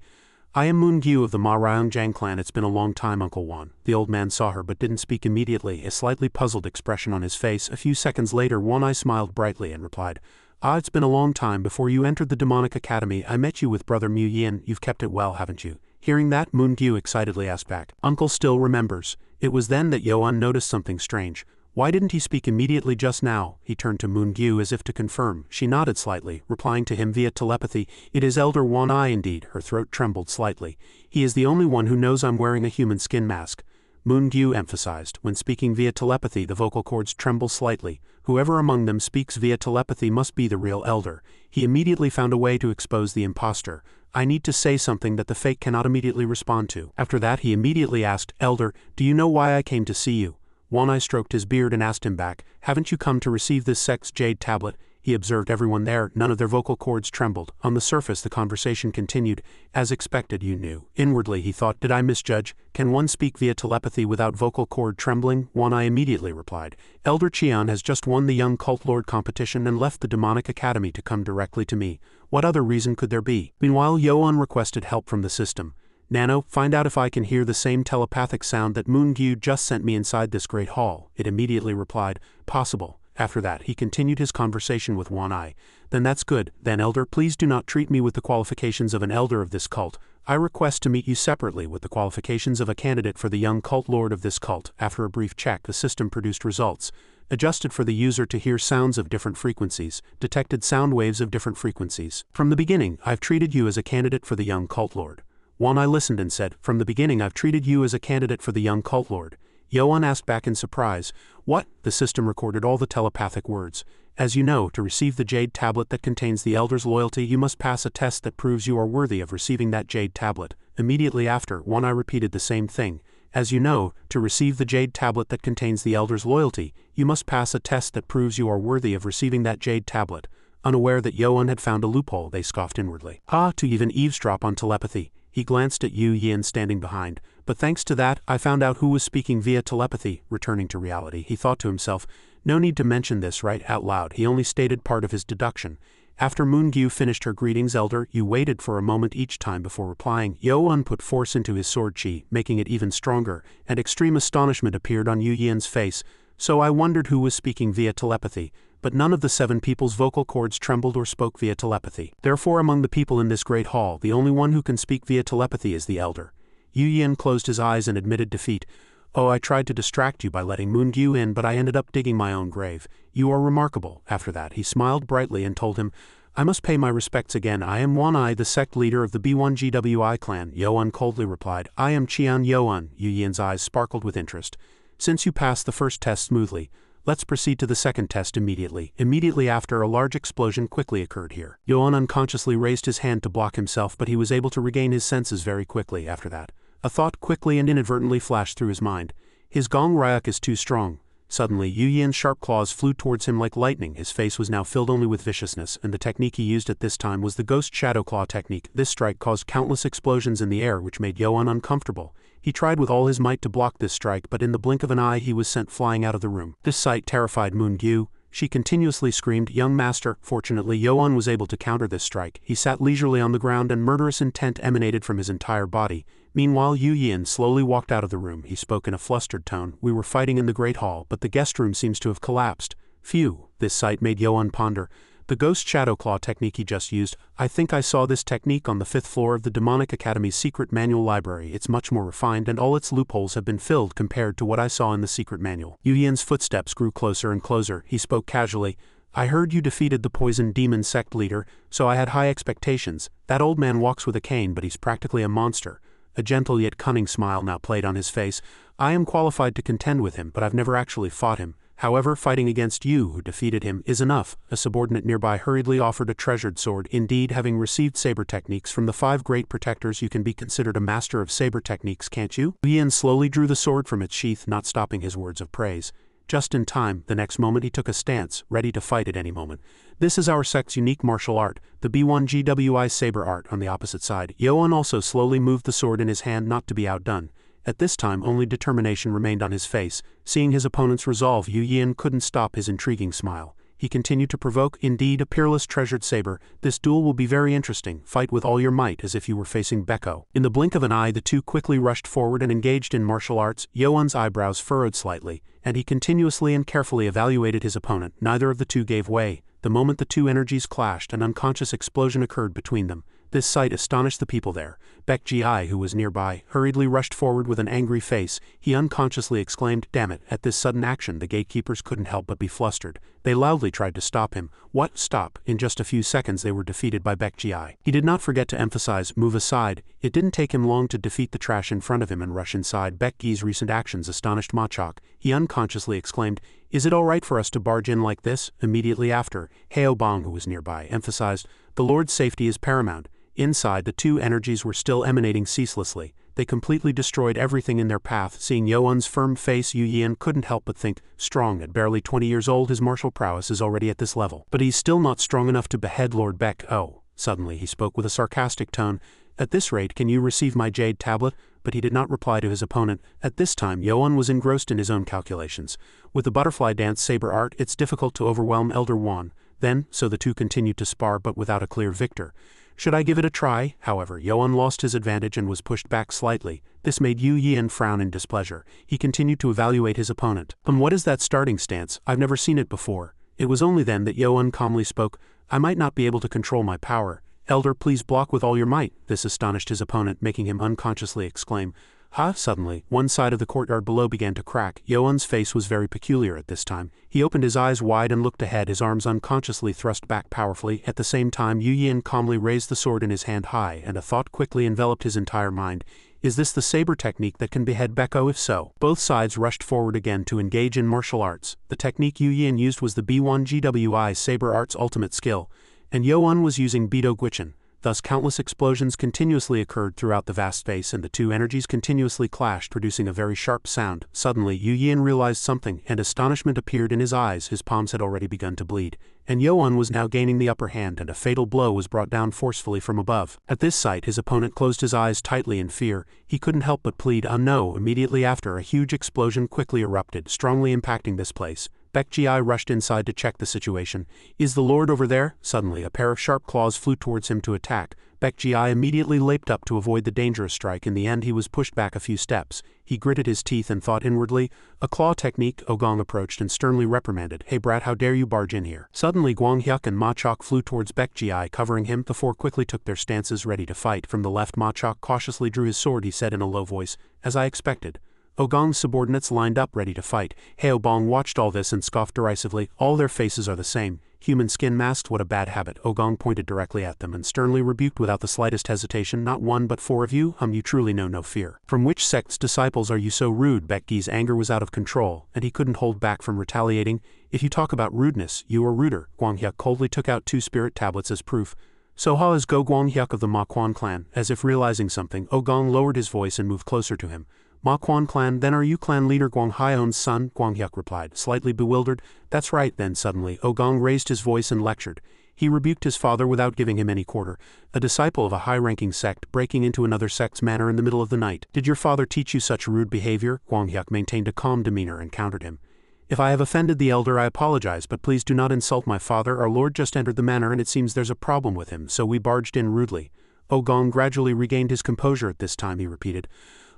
"I am Moon-gyu of the Ma Ryong-jang clan. It's been a long time, Uncle Wan." The old man saw her but didn't speak immediately, a slightly puzzled expression on his face. A few seconds later, Wanai smiled brightly and replied, "It's been a long time. Before you entered the demonic academy, I met you with Brother Mu Yin. You've kept it well, haven't you?" Hearing that, Moon-gyu excitedly asked back, "Uncle still remembers." It was then that Yoan noticed something strange. Why didn't he speak immediately just now? He turned to Moon-gyu as if to confirm. She nodded slightly, replying to him via telepathy, "It is Elder Wanai indeed." Her throat trembled slightly. "He is the only one who knows I'm wearing a human skin mask." Moon-gyu emphasized, "When speaking via telepathy, the vocal cords tremble slightly. Whoever among them speaks via telepathy must be the real elder." He immediately found a way to expose the imposter. "I need to say something that the fake cannot immediately respond to." After that, he immediately asked, "Elder, do you know why I came to see you?" Wanai stroked his beard and asked him back, "Haven't you come to receive this sect's jade tablet?" He observed everyone there. None of their vocal cords trembled. On the surface, the conversation continued. "As expected, you knew." Inwardly, he thought, "Did I misjudge? Can one speak via telepathy without vocal cord trembling?" Wanai immediately replied, "Elder Qian has just won the Young Cult Lord competition and left the Demonic Academy to come directly to me. What other reason could there be?" Meanwhile, Yoan requested help from the system. "Nano, find out if I can hear the same telepathic sound that Moon-gyu just sent me inside this great hall." It immediately replied, "Possible." After that, he continued his conversation with Wanai. "Then that's good. Then, Elder, please do not treat me with the qualifications of an elder of this cult. I request to meet you separately with the qualifications of a candidate for the young cult lord of this cult." After a brief check, the system produced results. Adjusted for the user to hear sounds of different frequencies, detected sound waves of different frequencies. "From the beginning, I've treated you as a candidate for the young cult lord." Wanai listened and said, "From the beginning I've treated you as a candidate for the young cult lord." Yoan asked back in surprise, "What?" The system recorded all the telepathic words. "As you know, to receive the jade tablet that contains the elder's loyalty, you must pass a test that proves you are worthy of receiving that jade tablet." Immediately after, Wanai repeated the same thing. "As you know, to receive the jade tablet that contains the elder's loyalty, you must pass a test that proves you are worthy of receiving that jade tablet." Unaware that Yoan had found a loophole, they scoffed inwardly. To even eavesdrop on telepathy. He glanced at Yu Yin standing behind. But thanks to that, I found out who was speaking via telepathy. Returning to reality, he thought to himself, no need to mention this right out loud. He only stated part of his deduction. After Moon-gyu finished her greetings, Elder, Yu waited for a moment each time before replying. Yo-un put force into his sword chi, making it even stronger, and extreme astonishment appeared on Yu Yin's face. So I wondered who was speaking via telepathy, but none of the 7 people's vocal cords trembled or spoke via telepathy. Therefore, among the people in this great hall, the only one who can speak via telepathy is the Elder. Yu Yin closed his eyes and admitted defeat. Oh, I tried to distract you by letting Moon-gyu in, but I ended up digging my own grave. You are remarkable. After that, he smiled brightly and told him, I must pay my respects again. I am Wan-I, the sect leader of the B1GWI clan. Yo-un coldly replied, I am Qian Yo-un. Yu Yin's eyes sparkled with interest. Since you passed the first test smoothly, let's proceed to the second test immediately. Immediately after, a large explosion quickly occurred here. Yo-un unconsciously raised his hand to block himself, but he was able to regain his senses very quickly after that. A thought quickly and inadvertently flashed through his mind. His gong ryuk is too strong. Suddenly, Yu Yin's sharp claws flew towards him like lightning. His face was now filled only with viciousness, and the technique he used at this time was the Ghost Shadow Claw technique. This strike caused countless explosions in the air, which made Yo-un uncomfortable. He tried with all his might to block this strike, but in the blink of an eye he was sent flying out of the room. This sight terrified Moon-gyu. She continuously screamed, Young master. Fortunately, Yo-un was able to counter this strike. He sat leisurely on the ground and murderous intent emanated from his entire body. Meanwhile, Yu Yin slowly walked out of the room. He spoke in a flustered tone. We were fighting in the Great Hall, but the guest room seems to have collapsed. Phew. This sight made Yo-un ponder. The Ghost Shadow Claw technique he just used, I think I saw this technique on the 5th floor of the Demonic Academy's secret manual library. It's much more refined and all its loopholes have been filled compared to what I saw in the secret manual. Yu Yin's footsteps grew closer and closer. He spoke casually. I heard you defeated the Poison Demon sect leader, so I had high expectations. That old man walks with a cane, but he's practically a monster. A gentle yet cunning smile now played on his face. I am qualified to contend with him, but I've never actually fought him. However, fighting against you, who defeated him, is enough. A subordinate nearby hurriedly offered a treasured sword. Indeed, having received saber techniques from the 5 great protectors, you can be considered a master of saber techniques, can't you? Yu Yin slowly drew the sword from its sheath, not stopping his words of praise. Just in time, the next moment he took a stance, ready to fight at any moment. This is our sect's unique martial art, the B1GWI saber art. On the opposite side, Yo-un also slowly moved the sword in his hand, not to be outdone. At this time, only determination remained on his face. Seeing his opponent's resolve, Yu Yin couldn't stop his intriguing smile. He continued to provoke, indeed, a peerless treasured saber. This duel will be very interesting. Fight with all your might, as if you were facing Beko. In the blink of an eye, the two quickly rushed forward and engaged in martial arts. Yo-un's eyebrows furrowed slightly, and he continuously and carefully evaluated his opponent. Neither of the two gave way. The moment the two energies clashed, an unconscious explosion occurred between them. This sight astonished the people there. Baek Ji-ai, who was nearby, hurriedly rushed forward with an angry face. He unconsciously exclaimed, Damn it. At this sudden action, the gatekeepers couldn't help but be flustered. They loudly tried to stop him. What? Stop. In just a few seconds they were defeated by Baek Ji-ai. He did not forget to emphasize, move aside. It didn't take him long to defeat the trash in front of him and rush inside. Baek Ji's recent actions astonished Ma Chok. He unconsciously exclaimed, Is it all right for us to barge in like this? Immediately after, Heo Bong, who was nearby, emphasized, The Lord's safety is paramount. Inside, the two energies were still emanating ceaselessly. They completely destroyed everything in their path. Seeing Yo-un's firm face, Yu Yin couldn't help but think, strong. At barely 20 years old, his martial prowess is already at this level. But he's still not strong enough to behead Lord Baek. Oh. Suddenly he spoke with a sarcastic tone. At this rate, can you receive my jade tablet? But he did not reply to his opponent. At this time, Yo-un was engrossed in his own calculations. With the butterfly dance saber art, it's difficult to overwhelm Elder Wan. Then, so the two continued to spar, but without a clear victor. Should I give it a try? However, Yo-un lost his advantage and was pushed back slightly. This made Yu Yin frown in displeasure. He continued to evaluate his opponent. What is that starting stance? I've never seen it before. It was only then that Yo-un calmly spoke. I might not be able to control my power. Elder, please block with all your might. This astonished his opponent, making him unconsciously exclaim, Ha! Suddenly, one side of the courtyard below began to crack. Yo-un's face was very peculiar at this time. He opened his eyes wide and looked ahead, his arms unconsciously thrust back powerfully. At the same time, Yu Yin calmly raised the sword in his hand high, and a thought quickly enveloped his entire mind. Is this the saber technique that can behead Beko? If so, both sides rushed forward again to engage in martial arts. The technique Yu Yin used was the B1GWI saber art's ultimate skill, and Yo-un was using Bido Guichin. Thus countless explosions continuously occurred throughout the vast space and the two energies continuously clashed, producing a very sharp sound. Suddenly, Yu Yin realized something, and astonishment appeared in his eyes. His palms had already begun to bleed, and Yoan was now gaining the upper hand and a fatal blow was brought down forcefully from above. At this sight his opponent closed his eyes tightly in fear. He couldn't help but plead, "Oh no." Immediately after, a huge explosion quickly erupted, strongly impacting this place. Baek Ji rushed inside to check the situation. "Is the Lord over there?" Suddenly a pair of sharp claws flew towards him to attack. Baek Ji immediately leaped up to avoid the dangerous strike. In the end he was pushed back a few steps. He gritted his teeth and thought inwardly, "A claw technique." Ogong approached and sternly reprimanded, "Hey brat, how dare you barge in here." Suddenly Gwang Hyuk and Ma Chok flew towards Baek Ji covering him. The four quickly took their stances ready to fight. From the left Ma Chok cautiously drew his sword. He said in a low voice, "As I expected." Ogong's subordinates lined up ready to fight. Haobong watched all this and scoffed derisively. "All their faces are the same. Human skin masks, what a bad habit." Ogong pointed directly at them and sternly rebuked without the slightest hesitation, "Not one but four of you? You truly know no fear. From which sect's disciples are you so rude?" Baek Ji's anger was out of control, and he couldn't hold back from retaliating. "If you talk about rudeness, you are ruder." Gwang Hyuk coldly took out 2 spirit tablets as proof. "So how is Go Gwang Hyuk of the Ma Quan clan?" As if realizing something, Ogong lowered his voice and moved closer to him. "Ma Quan clan, then are you clan leader Gwang Hyeon's son?" Gwang Hyuk replied, slightly bewildered. "That's right." Then suddenly, Ogong raised his voice and lectured. He rebuked his father without giving him any quarter. "A disciple of a high-ranking sect breaking into another sect's manor in the middle of the night. Did your father teach you such rude behavior?" Gwang Hyuk maintained a calm demeanor and countered him. "If I have offended the elder, I apologize, but please do not insult my father. Our lord just entered the manor and it seems there's a problem with him, so we barged in rudely." Ogong gradually regained his composure at this time. He repeated,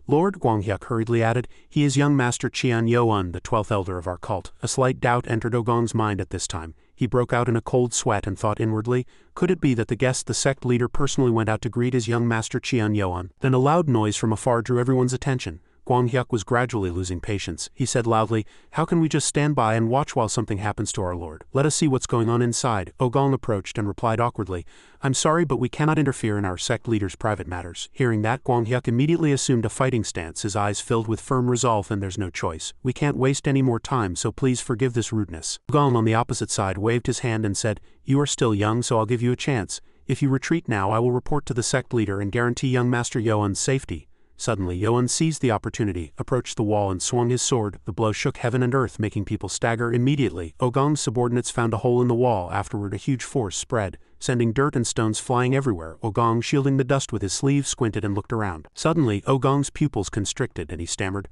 "Lord," Gwang Hyuk hurriedly added, "he is young Master Cheon Youn, the 12th elder of our cult." A slight doubt entered Ogong's mind at this time. He broke out in a cold sweat and thought inwardly, could it be that the sect leader personally went out to greet his young Master Cheon Youn? Then a loud noise from afar drew everyone's attention. Gwang Hyuk was gradually losing patience. He said loudly, "How can we just stand by and watch while something happens to our lord? Let us see what's going on inside." Ogong approached and replied awkwardly, "I'm sorry, but we cannot interfere in our sect leader's private matters." Hearing that, Gwang Hyuk immediately assumed a fighting stance, his eyes filled with firm resolve. "And there's no choice. We can't waste any more time, so please forgive this rudeness." Ogong on the opposite side waved his hand and said, "You are still young, so I'll give you a chance. If you retreat now, I will report to the sect leader and guarantee young Master Youn's safety." Suddenly, Youn seized the opportunity, approached the wall and swung his sword. The blow shook heaven and earth, making people stagger. Immediately, Ogong's subordinates found a hole in the wall. Afterward, a huge force spread, sending dirt and stones flying everywhere. Ogong, shielding the dust with his sleeve, squinted and looked around. Suddenly, Ogong's pupils constricted and he stammered,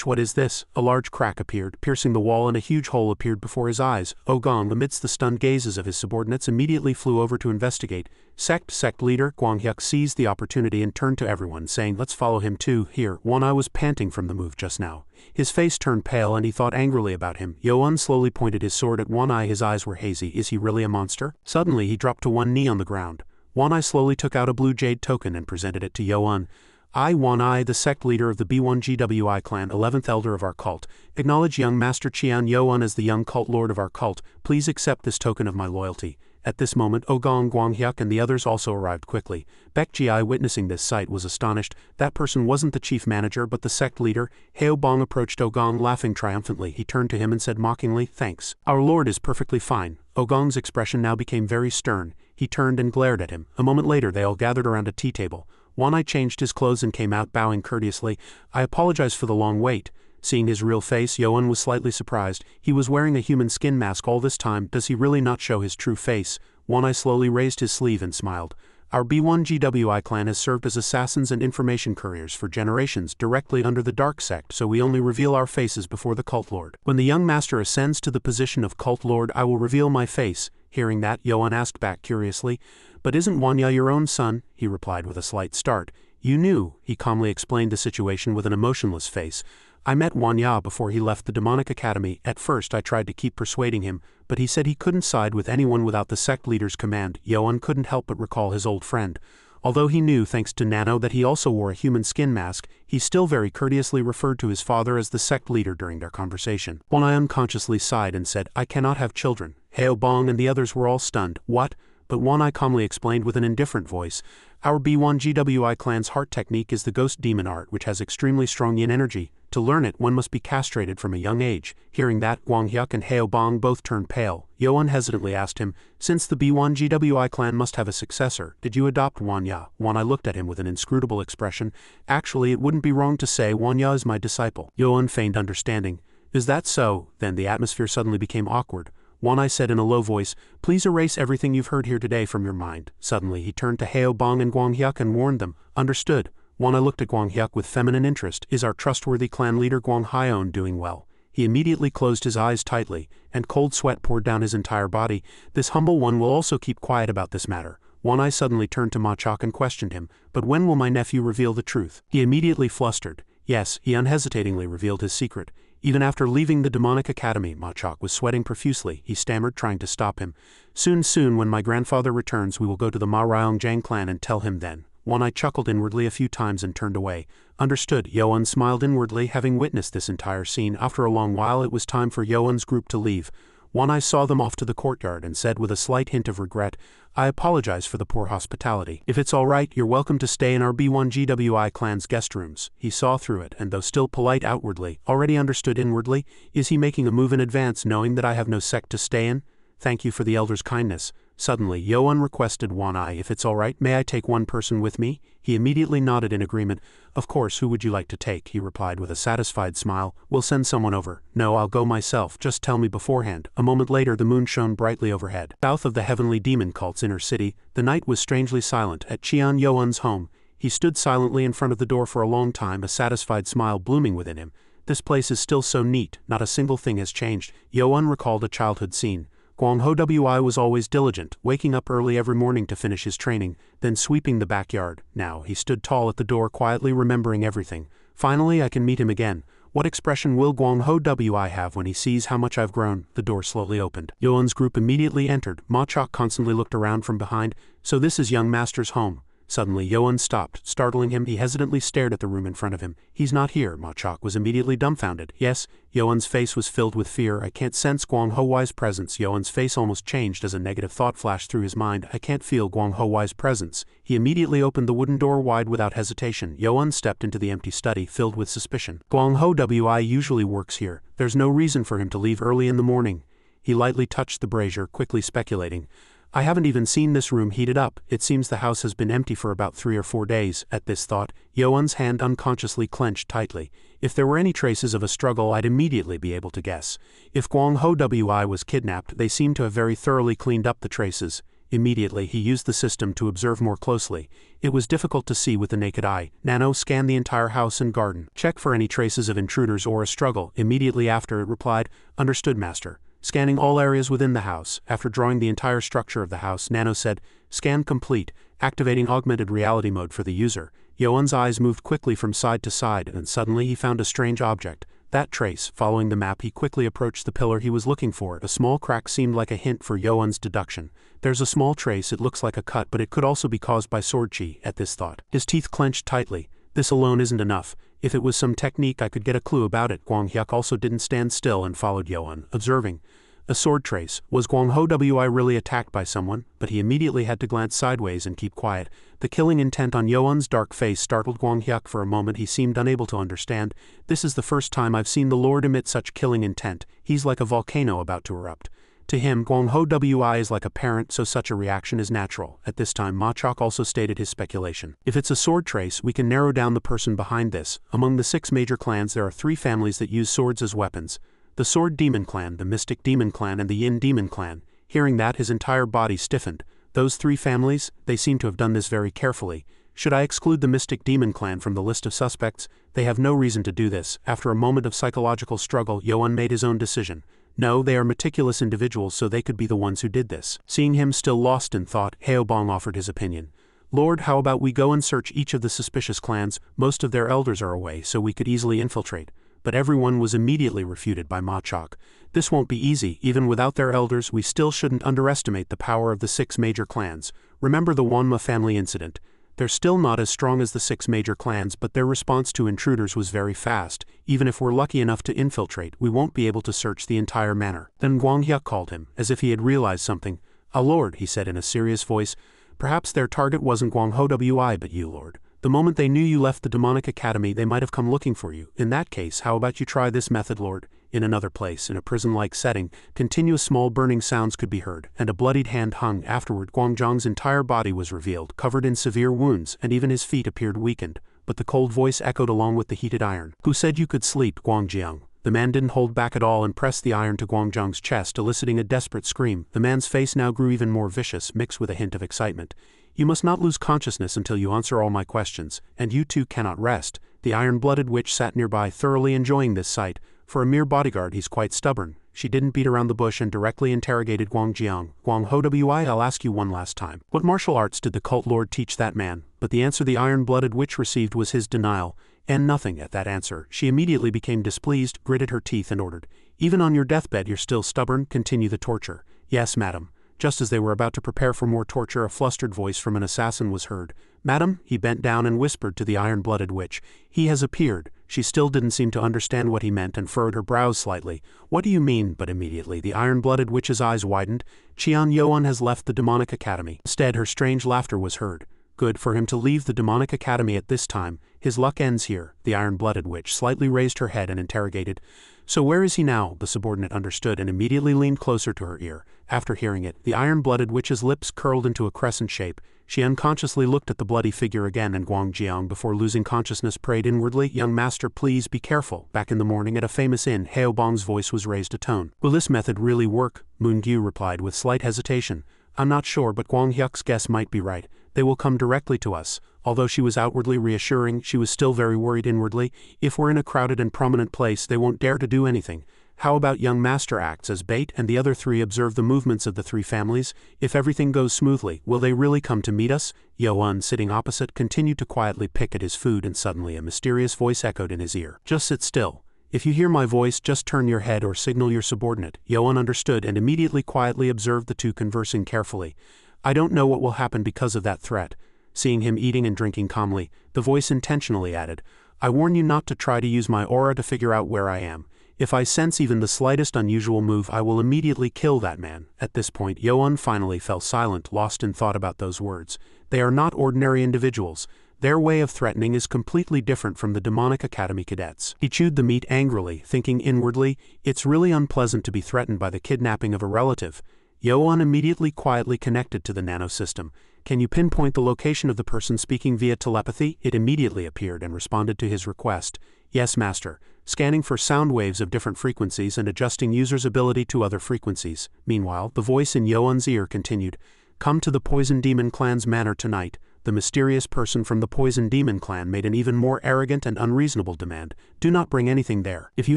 what is this?" A large crack appeared, piercing the wall, and a huge hole appeared before his eyes. Ogong, amidst the stunned gazes of his subordinates, immediately flew over to investigate. Sect leader Gwang Hyuk seized the opportunity and turned to everyone, saying, "Let's follow him too." Here, One Eye was panting from the move just now. His face turned pale and he thought angrily about him. Youn slowly pointed his sword at One Eye. His eyes were hazy. Is he really a monster? Suddenly he dropped to one knee on the ground. One Eye slowly took out a blue jade token and presented it to Youn. "I, One Eye, the sect leader of the B1GWI clan, 11th elder of our cult, acknowledge young Master Cheon Youn as the young cult lord of our cult. Please accept this token of my loyalty." At this moment, Ogong, Gwang Hyuk and the others also arrived quickly. Baek Ji, witnessing this sight, was astonished. That person wasn't the chief manager but the sect leader. Haobong approached Ogong, laughing triumphantly. He turned to him and said mockingly, "Thanks. Our lord is perfectly fine." Ogong's expression now became very stern. He turned and glared at him. A moment later they all gathered around a tea table. One Eye changed his clothes and came out, bowing courteously. "I apologize for the long wait." Seeing his real face, Youn was slightly surprised. He was wearing a human skin mask all this time. Does he really not show his true face? One Eye slowly raised his sleeve and smiled. "Our B1GWI clan has served as assassins and information couriers for generations directly under the dark sect, so we only reveal our faces before the cult lord. When the young master ascends to the position of cult lord, I will reveal my face." Hearing that, Youn asked back curiously, "But isn't Wanya your own son?" He replied with a slight start. "You knew." He calmly explained the situation with an emotionless face. "I met Wanya before he left the demonic academy. At first I tried to keep persuading him, but he said he couldn't side with anyone without the sect leader's command." Youn couldn't help but recall his old friend. Although he knew, thanks to Nano, that he also wore a human skin mask, he still very courteously referred to his father as the sect leader during their conversation. One Eye unconsciously sighed and said, "I cannot have children." Haobong and the others were all stunned. "What?" But One Eye calmly explained with an indifferent voice, "Our B1GWI clan's heart technique is the ghost demon art, which has extremely strong yin energy. To learn it, one must be castrated from a young age." Hearing that, Gwang Hyuk and Haobong both turned pale. Youn hesitantly asked him, "Since the B1GWI clan must have a successor, did you adopt Wanya?" One Eye looked at him with an inscrutable expression. "Actually, it wouldn't be wrong to say Wanya is my disciple." Youn feigned understanding. "Is that so?" Then the atmosphere suddenly became awkward. One Eye said in a low voice, "Please erase everything you've heard here today from your mind." Suddenly he turned to Heo Bong and Guang Hyuk and warned them, "Understood." One Eye looked at Guang Hyuk with feminine interest. "Is our trustworthy clan leader Guang Hyeon doing well?" He immediately closed his eyes tightly, and cold sweat poured down his entire body. "This humble one will also keep quiet about this matter." One Eye suddenly turned to Ma Chok and questioned him, "But when will my nephew reveal the truth?" He immediately flustered. Yes, he unhesitatingly revealed his secret. Even after leaving the demonic academy, Ma Chok was sweating profusely. He stammered, trying to stop him. Soon, when my grandfather returns, we will go to the Ma Ryong-jang clan and tell him then." One Eye chuckled inwardly a few times and turned away. "Understood." Yoan smiled inwardly, having witnessed this entire scene. After a long while it was time for Yoan's group to leave. One Eye saw them off to the courtyard and said with a slight hint of regret, "I apologize for the poor hospitality. If it's all right, you're welcome to stay in our B1GWI clan's guest rooms." He saw through it, and though still polite outwardly, already understood inwardly. Is he making a move in advance, knowing that I have no sect to stay in? Thank you for the elder's kindness. Suddenly, Yoan requested One Eye, "If it's all right, may I take one person with me?" He immediately nodded in agreement. "Of course, who would you like to take?" he replied with a satisfied smile. "We'll send someone over." "No, I'll go myself, just tell me beforehand." A moment later the moon shone brightly overhead. South of the heavenly demon cult's inner city, the night was strangely silent. At Cheon Yoan's home, he stood silently in front of the door for a long time, a satisfied smile blooming within him. This place is still so neat, not a single thing has changed. Yoan recalled a childhood scene. Guang Ho Wi was always diligent, waking up early every morning to finish his training, then sweeping the backyard. Now he stood tall at the door, quietly remembering everything. Finally I can meet him again. What expression will Guang Ho Wi have when he sees how much I've grown? The door slowly opened. Yoan's group immediately entered. Ma Chok constantly looked around from behind. "So this is young master's home." Suddenly Yoan stopped, startling him. He hesitantly stared at the room in front of him. "He's not here." Ma Chok was immediately dumbfounded. "Yes." Yoan's face was filled with fear. "I can't sense Guang Ho-Wai's presence." Yoan's face almost changed as a negative thought flashed through his mind. "I can't feel Guang Ho-Wai's presence." He immediately opened the wooden door wide without hesitation. Yoan stepped into the empty study, filled with suspicion. "Guang Ho Wi usually works here. There's no reason for him to leave early in the morning." He lightly touched the brazier, quickly speculating. "I haven't even seen this room heated up. It seems the house has been empty for about 3 or 4 days." At this thought, Yoan's hand unconsciously clenched tightly. If there were any traces of a struggle, I'd immediately be able to guess. If Guang Ho Wi was kidnapped, they seem to have very thoroughly cleaned up the traces. Immediately he used the system to observe more closely. It was difficult to see with the naked eye. "Nano, scan the entire house and garden. Check for any traces of intruders or a struggle." Immediately after it replied, "Understood, master." Scanning all areas within the house. After drawing the entire structure of the house, Nano said, "Scan complete," activating augmented reality mode for the user. Yoan's eyes moved quickly from side to side, and suddenly he found a strange object. That trace. Following the map, he quickly approached the pillar he was looking for. A small crack seemed like a hint for Yoan's deduction. "There's a small trace. It looks like a cut, but it could also be caused by sword chi." At this thought, his teeth clenched tightly. "This alone isn't enough. If it was some technique, I could get a clue about it." Guang Hyuk also didn't stand still and followed Yoan, observing. A sword trace. Was Guang Ho Wi really attacked by someone? But he immediately had to glance sideways and keep quiet. The killing intent on Yoan's dark face startled Guang Hyuk. For a moment he seemed unable to understand. "This is the first time I've seen the Lord emit such killing intent. He's like a volcano about to erupt." To him, Guang Ho Wi is like a parent, so such a reaction is natural. At this time, Ma Chok also stated his speculation. "If it's a sword trace, we can narrow down the person behind this. Among the 6 major clans, there are 3 families that use swords as weapons. The Sword Demon Clan, the Mystic Demon Clan, and the Yin Demon Clan." Hearing that, his entire body stiffened. Those 3 families, they seem to have done this very carefully. Should I exclude the Mystic Demon Clan from the list of suspects? They have no reason to do this. After a moment of psychological struggle, Yoan made his own decision. No, they are meticulous individuals, so they could be the ones who did this. Seeing him still lost in thought, Heobong offered his opinion. "Lord, how about we go and search each of the suspicious clans? Most of their elders are away, so we could easily infiltrate." But everyone was immediately refuted by Ma Chok. "This won't be easy. Even without their elders, we still shouldn't underestimate the power of the 6 major clans. Remember the Wanma family incident. They're still not as strong as the 6 major clans, but their response to intruders was very fast. Even if we're lucky enough to infiltrate, we won't be able to search the entire manor." Then Guang Hyuk called him, as if he had realized something. "Ah, Lord," he said in a serious voice, "perhaps their target wasn't Guang Ho Wi but you, Lord. The moment they knew you left the demonic academy, they might have come looking for you. In that case, how about you try this method, Lord?" In another place, in a prison-like setting, continuous small burning sounds could be heard, and a bloodied hand hung. Afterward, Guangzhang's entire body was revealed, covered in severe wounds, and even his feet appeared weakened. But the cold voice echoed along with the heated iron. "Who said you could sleep, Guangjiang?" The man didn't hold back at all and pressed the iron to Guangzhang's chest, eliciting a desperate scream. The man's face now grew even more vicious, mixed with a hint of excitement. You must not lose consciousness until you answer all my questions, and you too cannot rest. The iron-blooded witch sat nearby, thoroughly enjoying this sight. For a mere bodyguard, he's quite stubborn. She didn't beat around the bush and directly interrogated Guangjiang. I'll ask you one last time. What martial arts did the cult lord teach that man? But the answer the iron-blooded witch received was his denial. And nothing at that answer. She immediately became displeased, gritted her teeth and ordered, "Even on your deathbed you're still stubborn, continue the torture." "Yes, madam." Just as they were about to prepare for more torture, a flustered voice from an assassin was heard. "Madam," he bent down and whispered to the iron-blooded witch, "he has appeared." She still didn't seem to understand what he meant and furrowed her brows slightly. "What do you mean?" But immediately the iron-blooded witch's eyes widened. "Qian Yuan has left the demonic academy." Instead, her strange laughter was heard. "Good for him to leave the demonic academy at this time. His luck ends here." The iron-blooded witch slightly raised her head and interrogated, "So where is he now?" The subordinate understood and immediately leaned closer to her ear. After hearing it, the iron-blooded witch's lips curled into a crescent shape. She unconsciously looked at the bloody figure again, and Guangjiang, before losing consciousness, prayed inwardly, "Young master, please be careful." Back in the morning at a famous inn, Heobong's voice was raised a tone. "Will this method really work?" Moon-gyu replied with slight hesitation. "I'm not sure, but Guanghyuk's guess might be right. They will come directly to us." Although she was outwardly reassuring, she was still very worried inwardly. If we're in a crowded and prominent place, they won't dare to do anything. How about young master acts as bait and the other three observe the movements of the three families? If everything goes smoothly, will they really come to meet us? Yo-un, sitting opposite, continued to quietly pick at his food, and suddenly a mysterious voice echoed in his ear. "Just sit still. If you hear my voice, just turn your head or signal your subordinate." Yo-un understood and immediately quietly observed the two conversing carefully. "I don't know what will happen because of that threat." Seeing him eating and drinking calmly, the voice intentionally added, "I warn you not to try to use my aura to figure out where I am. If I sense even the slightest unusual move, I will immediately kill that man." At this point, Yo-un finally fell silent, lost in thought about those words. They are not ordinary individuals. Their way of threatening is completely different from the demonic academy cadets. He chewed the meat angrily, thinking inwardly, "It's really unpleasant to be threatened by the kidnapping of a relative." Yo-un immediately quietly connected to the nano system. "Can you pinpoint the location of the person speaking via telepathy?" It immediately appeared and responded to his request. "Yes, master." Scanning for sound waves of different frequencies and adjusting user's ability to other frequencies. Meanwhile, the voice in Yo-un's ear continued, "Come to the Poison Demon Clan's manor tonight." The mysterious person from the Poison Demon Clan made an even more arrogant and unreasonable demand. "Do not bring anything there. If you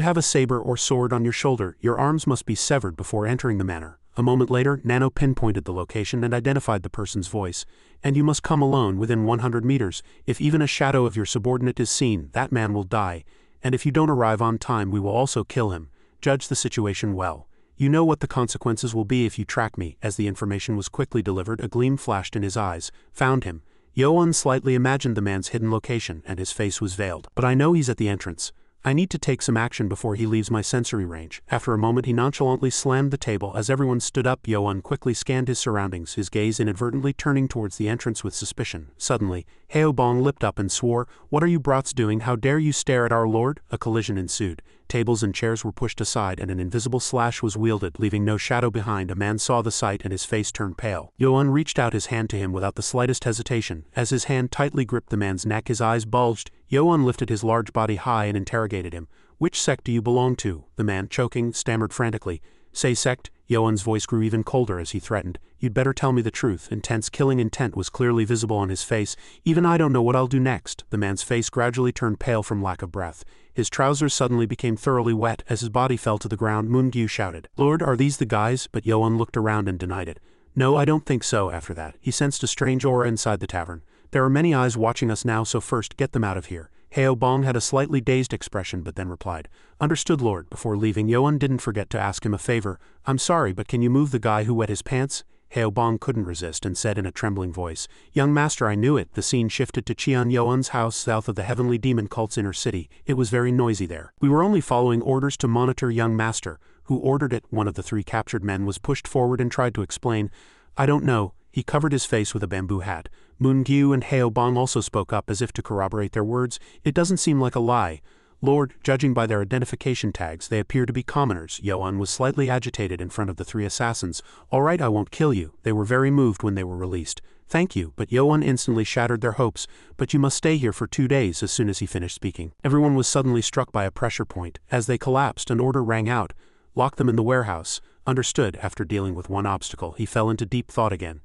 have a saber or sword on your shoulder, your arms must be severed before entering the manor." A moment later, Nano pinpointed the location and identified the person's voice. "And you must come alone within 100 meters. If even a shadow of your subordinate is seen, that man will die. And if you don't arrive on time, we will also kill him. Judge the situation well. You know what the consequences will be if you track me." As the information was quickly delivered, a gleam flashed in his eyes. "Found him." Yo-un slightly imagined the man's hidden location, and his face was veiled. "But I know he's at the entrance. I need to take some action before he leaves my sensory range." After a moment, he nonchalantly slammed the table. As everyone stood up, Yo-un quickly scanned his surroundings, his gaze inadvertently turning towards the entrance with suspicion. Suddenly, Heobong leapt up and swore, "What are you brats doing? How dare you stare at our lord?" A collision ensued. Tables and chairs were pushed aside and an invisible slash was wielded, leaving no shadow behind. A man saw the sight and his face turned pale. Yo-un reached out his hand to him without the slightest hesitation. As his hand tightly gripped the man's neck, his eyes bulged. Yo-un lifted his large body high and interrogated him. "Which sect do you belong to?" The man, choking, stammered frantically. "Say sect." Yo-un's voice grew even colder as he threatened. "You'd better tell me the truth." Intense killing intent was clearly visible on his face. "Even I don't know what I'll do next." The man's face gradually turned pale from lack of breath. His trousers suddenly became thoroughly wet. As his body fell to the ground, Moon-gyu shouted, "Lord, are these the guys?" But Yo-un looked around and denied it. "No, I don't think so." After that, he sensed a strange aura inside the tavern. "There are many eyes watching us now, so first get them out of here." Heobong had a slightly dazed expression but then replied, "Understood, Lord." Before leaving, Yo-un didn't forget to ask him a favor. "I'm sorry, but can you move the guy who wet his pants?" Heobong couldn't resist and said in a trembling voice, "Young master, I knew it." The scene shifted to Qian Yo-un's house south of the Heavenly Demon Cult's inner city. It was very noisy there. "We were only following orders to monitor young master." "Who ordered it?" One of the three captured men was pushed forward and tried to explain. "I don't know." He covered his face with a bamboo hat. Moon-gyu and Heobong also spoke up as if to corroborate their words. "It doesn't seem like a lie." Lord, judging by their identification tags, they appear to be commoners. Yoan was slightly agitated in front of the 3 assassins. All right, I won't kill you. They were very moved when they were released. Thank you, but Yoan instantly shattered their hopes. But you must stay here for 2 days. As soon as he finished speaking, everyone was suddenly struck by a pressure point. As they collapsed, an order rang out. Lock them in the warehouse. Understood. After dealing with one obstacle, he fell into deep thought again.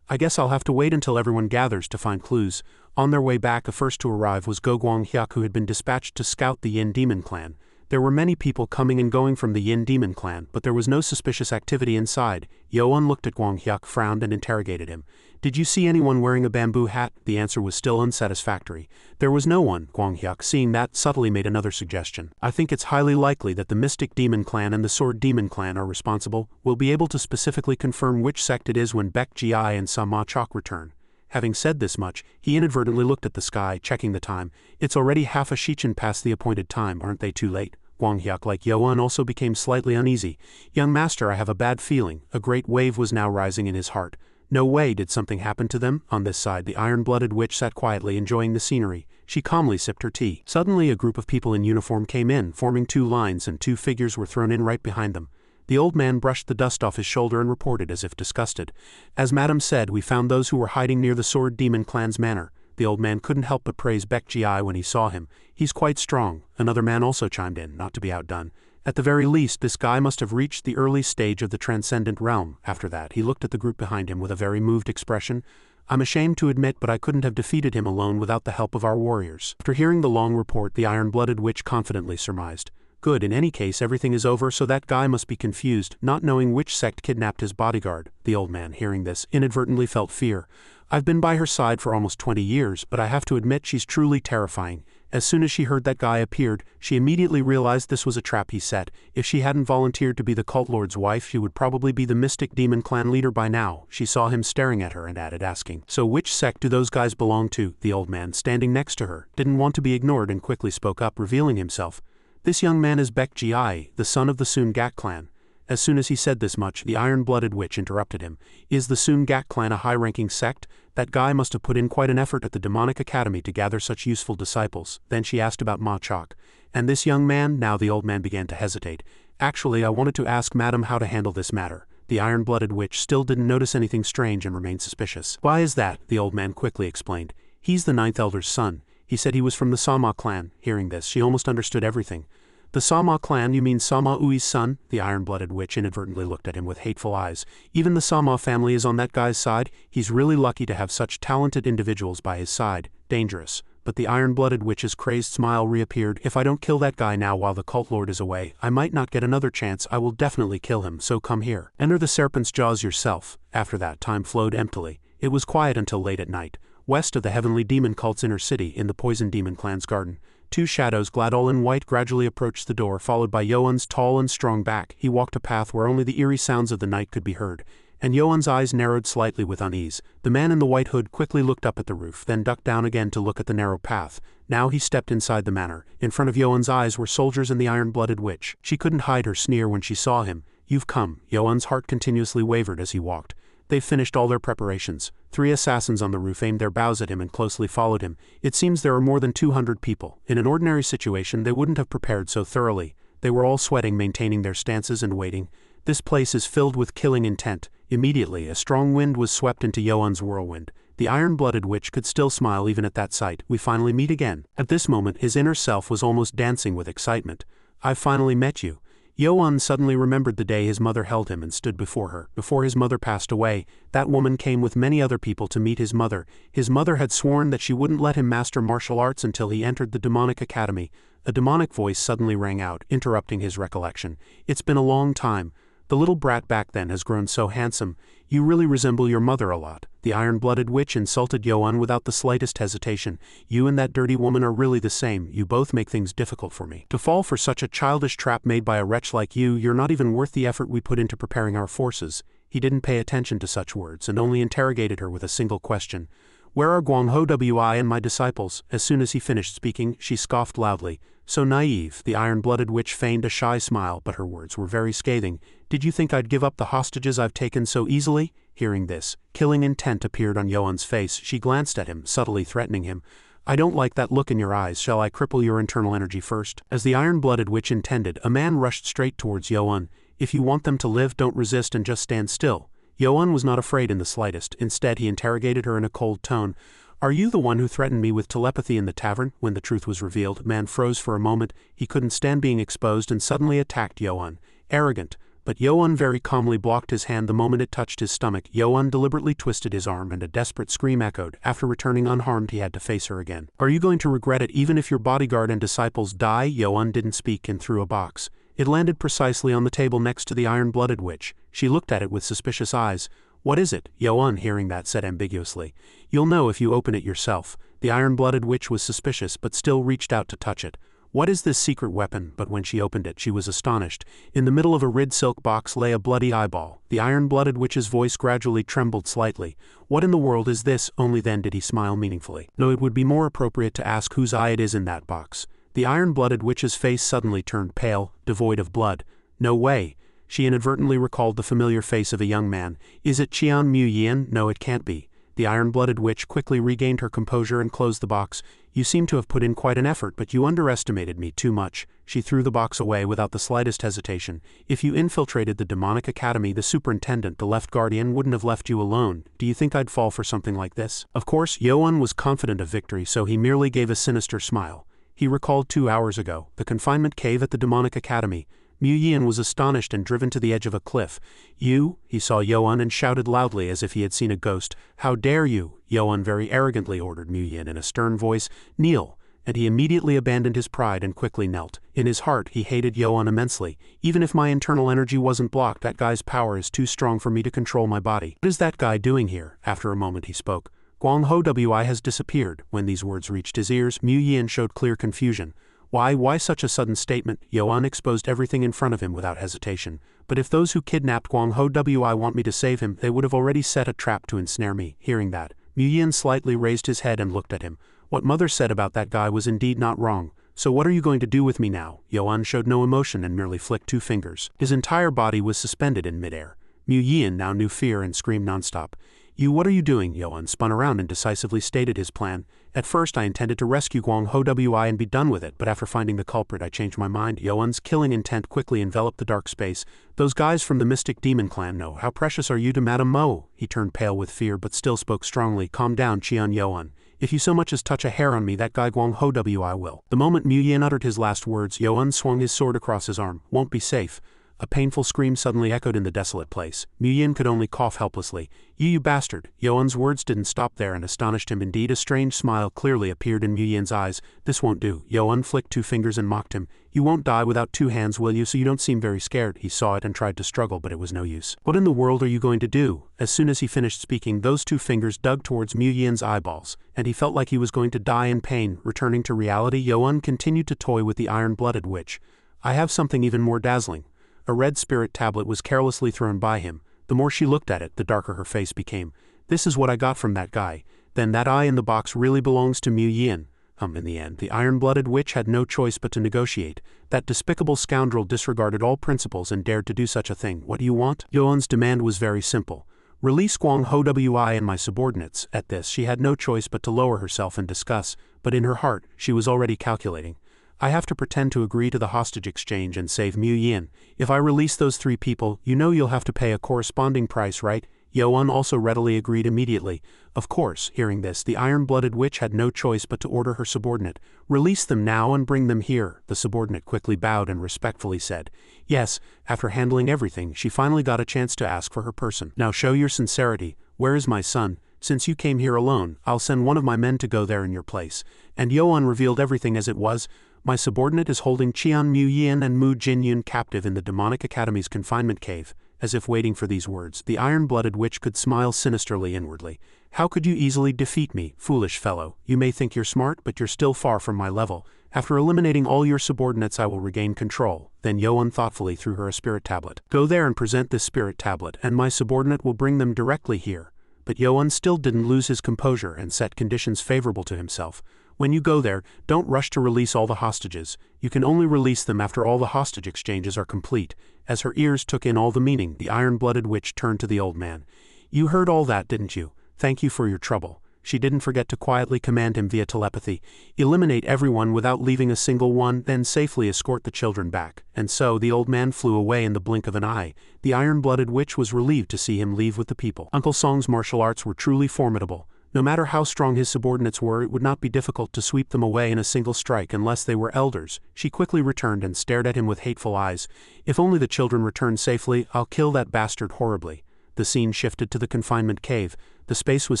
I guess I'll have to wait until everyone gathers to find clues. On their way back, the first to arrive was Go Guanghyuk, who had been dispatched to scout the Yin Demon clan. There were many people coming and going from the Yin Demon clan, but there was no suspicious activity inside. Yoan looked at Guanghyuk, frowned, and interrogated him. Did you see anyone wearing a bamboo hat? The answer was still unsatisfactory. There was no one. Guanghyuk, seeing that, subtly made another suggestion. I think it's highly likely that the Mystic Demon clan and the Sword Demon clan are responsible. We'll be able to specifically confirm which sect it is when Baek Ji and Sa Chok return. Having said this much, he inadvertently looked at the sky, checking the time. It's already half a shichen past the appointed time. Aren't they too late? Guanghyuk, like Yoan, also became slightly uneasy. Young master, I have a bad feeling. A great wave was now rising in his heart. No way. Did something happen to them? On this side, the iron-blooded witch sat quietly enjoying the scenery. She calmly sipped her tea. Suddenly, a group of people in uniform came in, forming 2 lines, and 2 figures were thrown in right behind them. The old man brushed the dust off his shoulder and reported as if disgusted. As Madam said, we found those who were hiding near the Sword Demon clan's manor. The old man couldn't help but praise Baek Ji when he saw him. He's quite strong. Another man also chimed in, not to be outdone. At the very least, this guy must have reached the early stage of the transcendent realm. After that, he looked at the group behind him with a very moved expression. I'm ashamed to admit, but I couldn't have defeated him alone without the help of our warriors. After hearing the long report, the iron-blooded witch confidently surmised. Good, in any case, everything is over, so that guy must be confused, not knowing which sect kidnapped his bodyguard. The old man, hearing this, inadvertently felt fear. I've been by her side for almost 20 years, but I have to admit she's truly terrifying. As soon as she heard that guy appeared, she immediately realized this was a trap he set. If she hadn't volunteered to be the cult lord's wife, she would probably be the Mystic Demon clan leader by now. She saw him staring at her and added, asking, So which sect do those guys belong to? The old man, standing next to her, didn't want to be ignored and quickly spoke up, revealing himself. This young man is Baek Ji, the son of the Soon Gak clan. As soon as he said this much, the iron-blooded witch interrupted him. Is the Soon Gak clan a high-ranking sect? That guy must have put in quite an effort at the demonic academy to gather such useful disciples. Then she asked about Ma Chok. And this young man? Now the old man began to hesitate. Actually, I wanted to ask Madam how to handle this matter. The iron-blooded witch still didn't notice anything strange and remained suspicious. Why is that? The old man quickly explained. He's the 9th elder's son. He said he was from the Sama clan. Hearing this, she almost understood everything. The Sama clan, you mean Sama Ui's son? The iron-blooded witch inadvertently looked at him with hateful eyes. Even the Sama family is on that guy's side. He's really lucky to have such talented individuals by his side. Dangerous. But the iron-blooded witch's crazed smile reappeared. If I don't kill that guy now while the cult lord is away, I might not get another chance. I will definitely kill him, so come here. Enter the serpent's jaws yourself. After that, time flowed emptily. It was quiet until late at night. West of the heavenly demon cult's inner city, in the poison demon clan's garden, 2 shadows, clad all in white, gradually approached the door, followed by Yoan's tall and strong back. He walked a path where only the eerie sounds of the night could be heard, and Yoan's eyes narrowed slightly with unease. The man in the white hood quickly looked up at the roof, then ducked down again to look at the narrow path. Now he stepped inside the manor. In front of Yoan's eyes were soldiers and the iron-blooded witch. She couldn't hide her sneer when she saw him. You've come. Yoan's heart continuously wavered as he walked. They've finished all their preparations. 3 assassins on the roof aimed their bows at him and closely followed him. It seems there are more than 200 people. In an ordinary situation, they wouldn't have prepared so thoroughly. They were all sweating, maintaining their stances and waiting. This place is filled with killing intent. Immediately, a strong wind was swept into Yoan's whirlwind. The iron-blooded witch could still smile even at that sight. We finally meet again. At this moment, his inner self was almost dancing with excitement. I've finally met you. Yoan suddenly remembered the day his mother held him and stood before her. Before his mother passed away, that woman came with many other people to meet his mother. His mother had sworn that she wouldn't let him master martial arts until he entered the demonic academy. A demonic voice suddenly rang out, interrupting his recollection. It's been a long time. The little brat back then has grown so handsome. You really resemble your mother a lot. The iron-blooded witch insulted Yoan without the slightest hesitation. You and that dirty woman are really the same. You both make things difficult for me. To fall for such a childish trap made by a wretch like you, you're not even worth the effort we put into preparing our forces. He didn't pay attention to such words and only interrogated her with a single question. Where are Guangho Wi and my disciples? As soon as he finished speaking, she scoffed loudly. So naive. The iron-blooded witch feigned a shy smile, but her words were very scathing. Did you think I'd give up the hostages I've taken so easily? Hearing this, killing intent appeared on Yoan's face. She glanced at him, subtly threatening him. I don't like that look in your eyes. Shall I cripple your internal energy first? As the iron-blooded witch intended, a man rushed straight towards Yo-un. If you want them to live, don't resist and just stand still. Yo-un was not afraid in the slightest. Instead, he interrogated her in a cold tone. Are you the one who threatened me with telepathy in the tavern? When the truth was revealed, man froze for a moment. He couldn't stand being exposed and suddenly attacked Yo-un. Arrogant. But Yo-un very calmly blocked his hand the moment it touched his stomach. Yo-un deliberately twisted his arm and a desperate scream echoed. After returning unharmed, he had to face her again. Are you going to regret it even if your bodyguard and disciples die? Yo-un didn't speak and threw a box. It landed precisely on the table next to the iron-blooded witch. She looked at it with suspicious eyes. What is it? Yo-un, hearing that, said ambiguously. You'll know if you open it yourself. The iron-blooded witch was suspicious but still reached out to touch it. What is this secret weapon? But when she opened it, she was astonished. In the middle of a red silk box lay a bloody eyeball. The iron-blooded witch's voice gradually trembled slightly. What in the world is this? Only then did he smile meaningfully. No, it would be more appropriate to ask whose eye it is in that box. The iron-blooded witch's face suddenly turned pale, devoid of blood. No way. She inadvertently recalled the familiar face of a young man. Is it Qian Mu-yin? No, it can't be. The iron-blooded witch quickly regained her composure and closed the box. You seem to have put in quite an effort, but you underestimated me too much. She threw the box away without the slightest hesitation. If you infiltrated the demonic academy, the superintendent, the left guardian, wouldn't have left you alone. Do you think I'd fall for something like this? Of course, Yo-un was confident of victory, so he merely gave a sinister smile. He recalled 2 hours ago, the confinement cave at the demonic academy. Mu-yin was astonished and driven to the edge of a cliff. You? He saw Yo-un and shouted loudly as if he had seen a ghost. How dare you? Yo-un very arrogantly ordered Mu-yin in a stern voice. Kneel. And he immediately abandoned his pride and quickly knelt. In his heart, he hated Yo-un immensely. Even if my internal energy wasn't blocked, that guy's power is too strong for me to control my body. What is that guy doing here? After a moment he spoke. Guangho Wi has disappeared. When these words reached his ears, Mu-yin showed clear confusion. Why such a sudden statement? Yo-un exposed everything in front of him without hesitation. But if those who kidnapped Guangho Wi want me to save him, they would have already set a trap to ensnare me. Hearing that, Mu-yin slightly raised his head and looked at him. What mother said about that guy was indeed not wrong. So what are you going to do with me now? Yo-un showed no emotion and merely flicked 2 fingers. His entire body was suspended in midair. Mu-yin now knew fear and screamed nonstop. What are you doing? Yo-un spun around and decisively stated his plan. At first I intended to rescue Guangho Wi and be done with it, but after finding the culprit I changed my mind. Yo-un's killing intent quickly enveloped the dark space. Those guys from the Mystic Demon Clan know. How precious are you to Madame Mo? He turned pale with fear but still spoke strongly. Calm down, Qian Yo-un. If you so much as touch a hair on me, that guy Guangho Wi will. The moment Mu-yin uttered his last words, Yo-un swung his sword across his arm. Won't be safe. A painful scream suddenly echoed in the desolate place. Mu-yin could only cough helplessly. You bastard! Yo-un's words didn't stop there and astonished him indeed. A strange smile clearly appeared in Mu-yin's eyes. This won't do. Yo-un flicked 2 fingers and mocked him. You won't die without 2 hands, will you? So you don't seem very scared. He saw it and tried to struggle, but it was no use. What in the world are you going to do? As soon as he finished speaking, those 2 fingers dug towards Mu-yin's eyeballs, and he felt like he was going to die in pain. Returning to reality, Yo-un continued to toy with the iron-blooded witch. I have something even more dazzling. A red spirit tablet was carelessly thrown by him. The more she looked at it, the darker her face became. This is what I got from that guy. Then that eye in the box really belongs to Mu-yin. In the end, the iron-blooded witch had no choice but to negotiate. That despicable scoundrel disregarded all principles and dared to do such a thing. What do you want? Yo-un's demand was very simple. Release Guangho Wi and my subordinates. At this, she had no choice but to lower herself and discuss, but in her heart, she was already calculating. I have to pretend to agree to the hostage exchange and save Mu-yin. If I release those 3 people, you'll have to pay a corresponding price, right? Yo-un also readily agreed immediately. Of course, hearing this, the iron-blooded witch had no choice but to order her subordinate. Release them now and bring them here. The subordinate quickly bowed and respectfully said. Yes, after handling everything, she finally got a chance to ask for her person. Now show your sincerity. Where is my son? Since you came here alone, I'll send one of my men to go there in your place. And Yo-un revealed everything as it was. My subordinate is holding Qian Mu-yin and Mu Jinyun captive in the demonic academy's confinement cave. As if waiting for these words, the iron-blooded witch could smile sinisterly inwardly. How could you easily defeat me, foolish fellow? You may think you're smart, but you're still far from my level. After eliminating all your subordinates, I will regain control. Then Yo-un thoughtfully threw her a spirit tablet. Go there and present this spirit tablet, and my subordinate will bring them directly here. But Yo-un still didn't lose his composure and set conditions favorable to himself. When you go there, don't rush to release all the hostages. You can only release them after all the hostage exchanges are complete. As her ears took in all the meaning, the iron-blooded witch turned to the old man. You heard all that, didn't you? Thank you for your trouble. she didn't forget to quietly command him via telepathy, eliminate everyone without leaving a single one, then safely escort the children back. And so the old man flew away in the blink of an eye. The iron-blooded witch was relieved to see him leave with the people. Uncle Song's martial arts were truly formidable. No matter how strong his subordinates were, it would not be difficult to sweep them away in a single strike unless they were elders. She quickly returned and stared at him with hateful eyes. If only the children returned safely, I'll kill that bastard horribly. The scene shifted to the confinement cave. The space was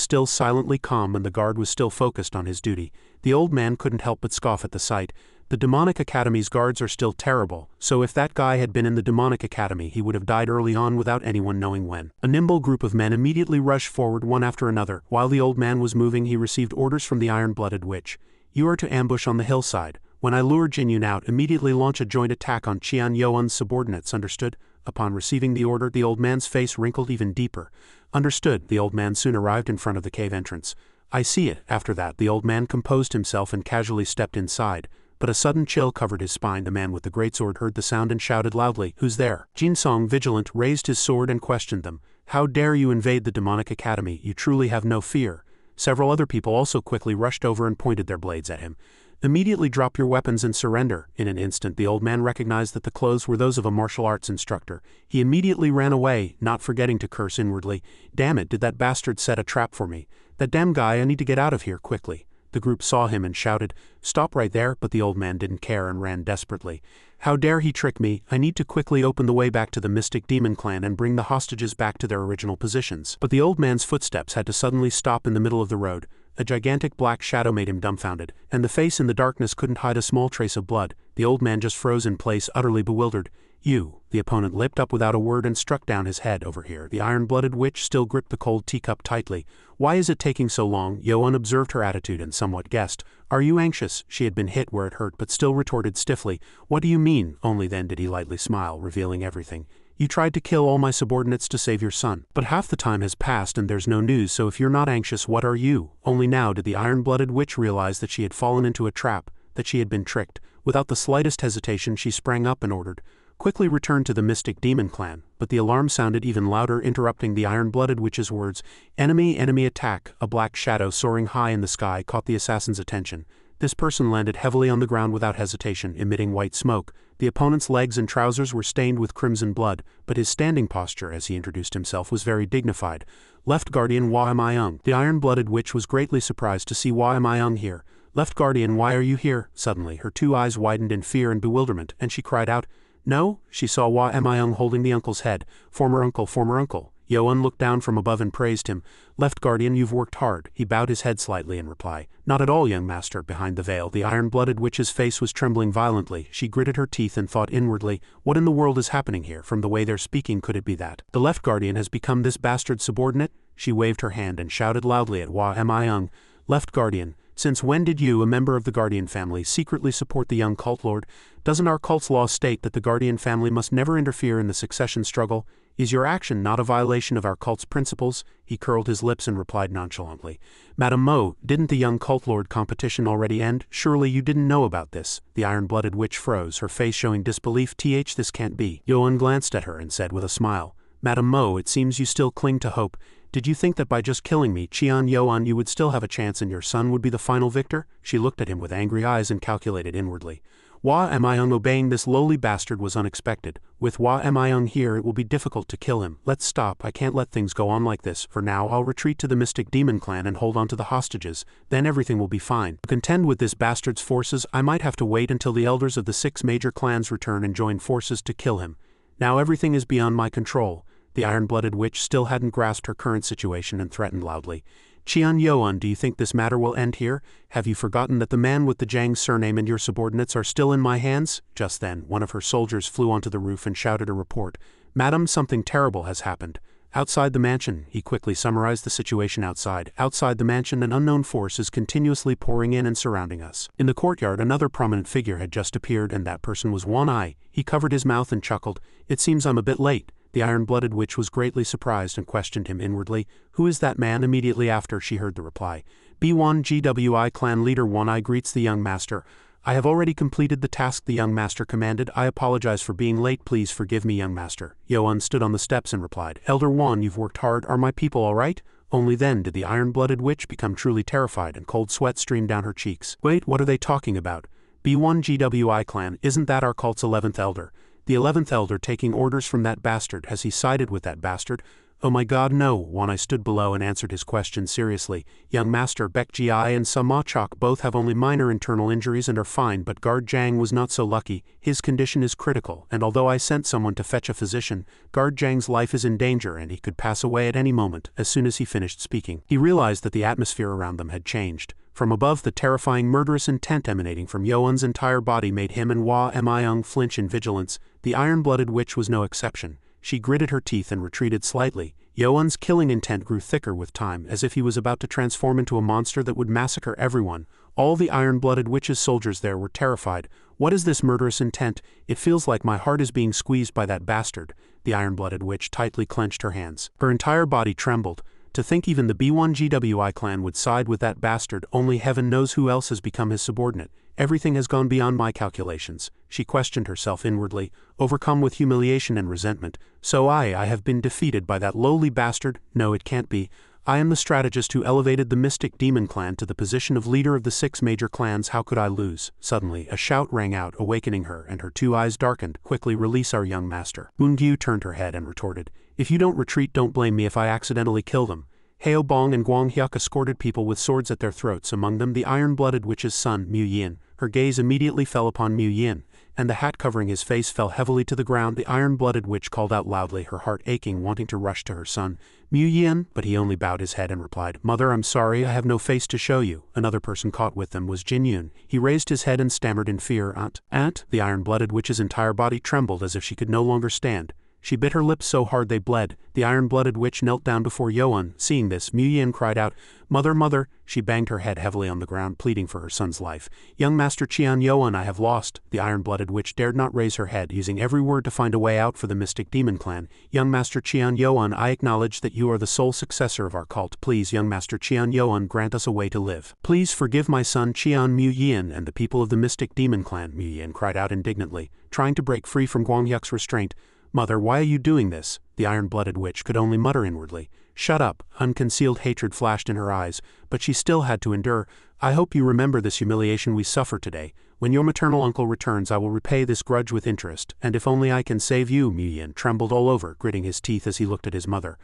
still silently calm and the guard was still focused on his duty. The old man couldn't help but scoff at the sight. The demonic academy's guards are still terrible, so if that guy had been in the demonic academy he would have died early on without anyone knowing when. A nimble group of men immediately rushed forward one after another. While the old man was moving, he received orders from the iron-blooded witch. You are to ambush on the hillside. When I lure Jinyun out, immediately launch a joint attack on Qian Yuan's subordinates, understood? Upon receiving the order, the old man's face wrinkled even deeper. Understood. The old man soon arrived in front of the cave entrance. I see it. After that, the old man composed himself and casually stepped inside. But a sudden chill covered his spine. The man with the greatsword heard the sound and shouted loudly, "Who's there?" Jin Song, vigilant, raised his sword and questioned them. How dare you invade the demonic academy? You truly have no fear. Several other people also quickly rushed over and pointed their blades at him. Immediately drop your weapons and surrender. In an instant, the old man recognized that the clothes were those of a martial arts instructor. He immediately ran away, not forgetting to curse inwardly. Damn it, did that bastard set a trap for me? That damn guy, I need to get out of here quickly. The group saw him and shouted, "Stop right there," but the old man didn't care and ran desperately. How dare he trick me? I need to quickly open the way back to the Mystic Demon Clan and bring the hostages back to their original positions. But the old man's footsteps had to suddenly stop in the middle of the road. A gigantic black shadow made him dumbfounded, and the face in the darkness couldn't hide a small trace of blood. The old man just froze in place, utterly bewildered. You. The opponent leapt up without a word and struck down his head. Over here, the iron-blooded witch still gripped the cold teacup tightly. Why is it taking so long? Yoan observed her attitude and somewhat guessed. Are you anxious? She had been hit where it hurt but still retorted stiffly. What do you mean? Only then did he lightly smile, revealing everything. You tried to kill all my subordinates to save your son. But half the time has passed and there's no news, so if you're not anxious, what are you? Only now did the iron-blooded witch realize that she had fallen into a trap, that she had been tricked. Without the slightest hesitation, she sprang up and ordered, "Quickly return to the Mystic Demon Clan." But the alarm sounded even louder, interrupting the iron-blooded witch's words. Enemy attack. A black shadow soaring high in the sky caught the assassin's attention. This person landed heavily on the ground without hesitation, emitting white smoke. The opponent's legs and trousers were stained with crimson blood, but his standing posture as he introduced himself was very dignified. Left Guardian Hua Mayung. The iron-blooded witch was greatly surprised to see Hua Mayung here. Left Guardian, why are you here? Suddenly, her two eyes widened in fear and bewilderment, and she cried out, "No?" She saw Hua Mayung holding the uncle's head. Former uncle, former uncle. Yoan looked down from above and praised him. Left Guardian, you've worked hard. He bowed his head slightly in reply. Not at all, young master. Behind the veil, the iron-blooded witch's face was trembling violently. She gritted her teeth and thought inwardly, what in the world is happening here? From the way they're speaking, could it be that the Left Guardian has become this bastard's subordinate? She waved her hand and shouted loudly at Hua Mayung. Left Guardian, since when did you, a member of the Guardian family, secretly support the young cult lord? Doesn't our cult's law state that the Guardian family must never interfere in the succession struggle? Is your action not a violation of our cult's principles? He curled his lips and replied nonchalantly. Madame Mo, didn't the young cult lord competition already end? Surely you didn't know about this. The iron-blooded witch froze, her face showing disbelief. This can't be. Yoan glanced at her and said with a smile, Madame Mo, it seems you still cling to hope. Did you think that by just killing me, Qian Yuan, you would still have a chance and your son would be the final victor? She looked at him with angry eyes and calculated inwardly. Hua Mayung obeying this lowly bastard was unexpected. With Hua Mayung here, it will be difficult to kill him. Let's stop. I can't let things go on like this. For now, I'll retreat to the Mystic Demon Clan and hold on to the hostages. Then everything will be fine. To contend with this bastard's forces, I might have to wait until the elders of the 6 major clans return and join forces to kill him. Now everything is beyond my control. The iron-blooded witch still hadn't grasped her current situation and threatened loudly. Qian Yuan, do you think this matter will end here? Have you forgotten that the man with the Zhang surname and your subordinates are still in my hands? Just then, one of her soldiers flew onto the roof and shouted a report. Madam, something terrible has happened. Outside the mansion, he quickly summarized the situation outside. Outside the mansion, an unknown force is continuously pouring in and surrounding us. In the courtyard, another prominent figure had just appeared, and that person was Wan Ai. He covered his mouth and chuckled. It seems I'm a bit late. The iron-blooded witch was greatly surprised and questioned him inwardly. Who is that man? Immediately after, she heard the reply. B1 GWI clan leader Wan Ai greets the young master. I have already completed the task the young master commanded. I apologize for being late. Please forgive me, young master. Yoan stood on the steps and replied. Elder Wan, you've worked hard. Are my people all right? Only then did the iron-blooded witch become truly terrified and cold sweat streamed down her cheeks. Wait, what are they talking about? B1GWI clan, isn't that our cult's 11th elder? The 11th elder taking orders from that bastard, has he sided with that bastard? Oh my god, no. Wanai stood below and answered his question seriously. Young Master Baekji and Samachok both have only minor internal injuries and are fine, but Guard Jang was not so lucky. His condition is critical, and although I sent someone to fetch a physician, Guard Jang's life is in danger and he could pass away at any moment. As soon as he finished speaking, he realized that the atmosphere around them had changed. From above, the terrifying murderous intent emanating from Yoan's entire body made him and Hua Myung flinch in vigilance. The iron-blooded witch was no exception. She gritted her teeth and retreated slightly. Yoan's killing intent grew thicker with time, as if he was about to transform into a monster that would massacre everyone. All the iron-blooded witch's soldiers there were terrified. What is this murderous intent? It feels like my heart is being squeezed by that bastard. The iron-blooded witch tightly clenched her hands. Her entire body trembled. To think even the B1GWI clan would side with that bastard, only heaven knows who else has become his subordinate. Everything has gone beyond my calculations. She questioned herself inwardly, overcome with humiliation and resentment. So I have been defeated by that lowly bastard? No, it can't be. I am the strategist who elevated the Mystic Demon clan to the position of leader of the 6 major clans. How could I lose? Suddenly, a shout rang out, awakening her, and her 2 eyes darkened. Quickly, release our young master. Moongyu turned her head and retorted, if you don't retreat, don't blame me if I accidentally kill them. Heo Bong and Guang Hyuk escorted people with swords at their throats, among them the iron-blooded witch's son, Mu Yin. Her gaze immediately fell upon Mu Yin, and the hat covering his face fell heavily to the ground. The iron-blooded witch called out loudly, her heart aching, wanting to rush to her son, Mu Yin, but he only bowed his head and replied, Mother, I'm sorry, I have no face to show you. Another person caught with them was Jin Yun. He raised his head and stammered in fear, Aunt. The iron-blooded witch's entire body trembled as if she could no longer stand. She bit her lips so hard they bled. The iron-blooded witch knelt down before Yoan. Seeing this, Mu Yin cried out, Mother, Mother! She banged her head heavily on the ground, pleading for her son's life. Young Master Qian Yoan, I have lost. The iron-blooded witch dared not raise her head, using every word to find a way out for the Mystic Demon clan. Young Master Qian Yoan, I acknowledge that you are the sole successor of our cult. Please, Young Master Qian Yoan, grant us a way to live. Please forgive my son Qian Mu Yin and the people of the Mystic Demon clan, Mu Yin cried out indignantly, trying to break free from Guang Hyuk's restraint. Mother, why are you doing this? The iron-blooded witch could only mutter inwardly. Shut up. Unconcealed hatred flashed in her eyes, but she still had to endure. I hope you remember this humiliation we suffer today. When your maternal uncle returns, I will repay this grudge with interest, and if only I can save you. Mu Yin trembled all over, gritting his teeth as he looked at his mother.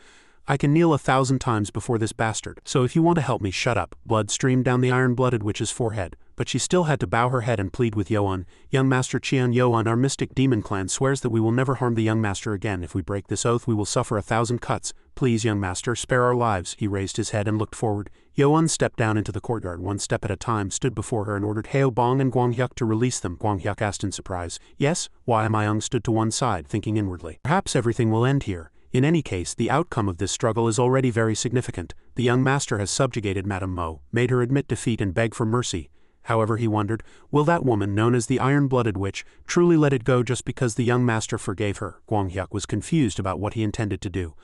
I can kneel 1,000 times before this bastard, so if you want to help me, shut up. Blood streamed down the iron-blooded witch's forehead, but she still had to bow her head and plead with Yoan. Young Master Qian Yoan, our Mystic Demon clan swears that we will never harm the young master again. If we break this oath, we will suffer 1,000 cuts. Please, young master, spare our lives. He raised his head and looked forward. Yoan stepped down into the courtyard, one step at a time, stood before her and ordered Heo Bong and Guang Hyuk to release them. Guang Hyuk asked in surprise. Yes? Hua Myung stood to one side, thinking inwardly. Perhaps everything will end here. In any case, the outcome of this struggle is already very significant. The young master has subjugated Madame Mo, made her admit defeat and beg for mercy. However, he wondered, will that woman, known as the iron-blooded witch, truly let it go just because the young master forgave her? Guang Hyuk was confused about what he intended to do.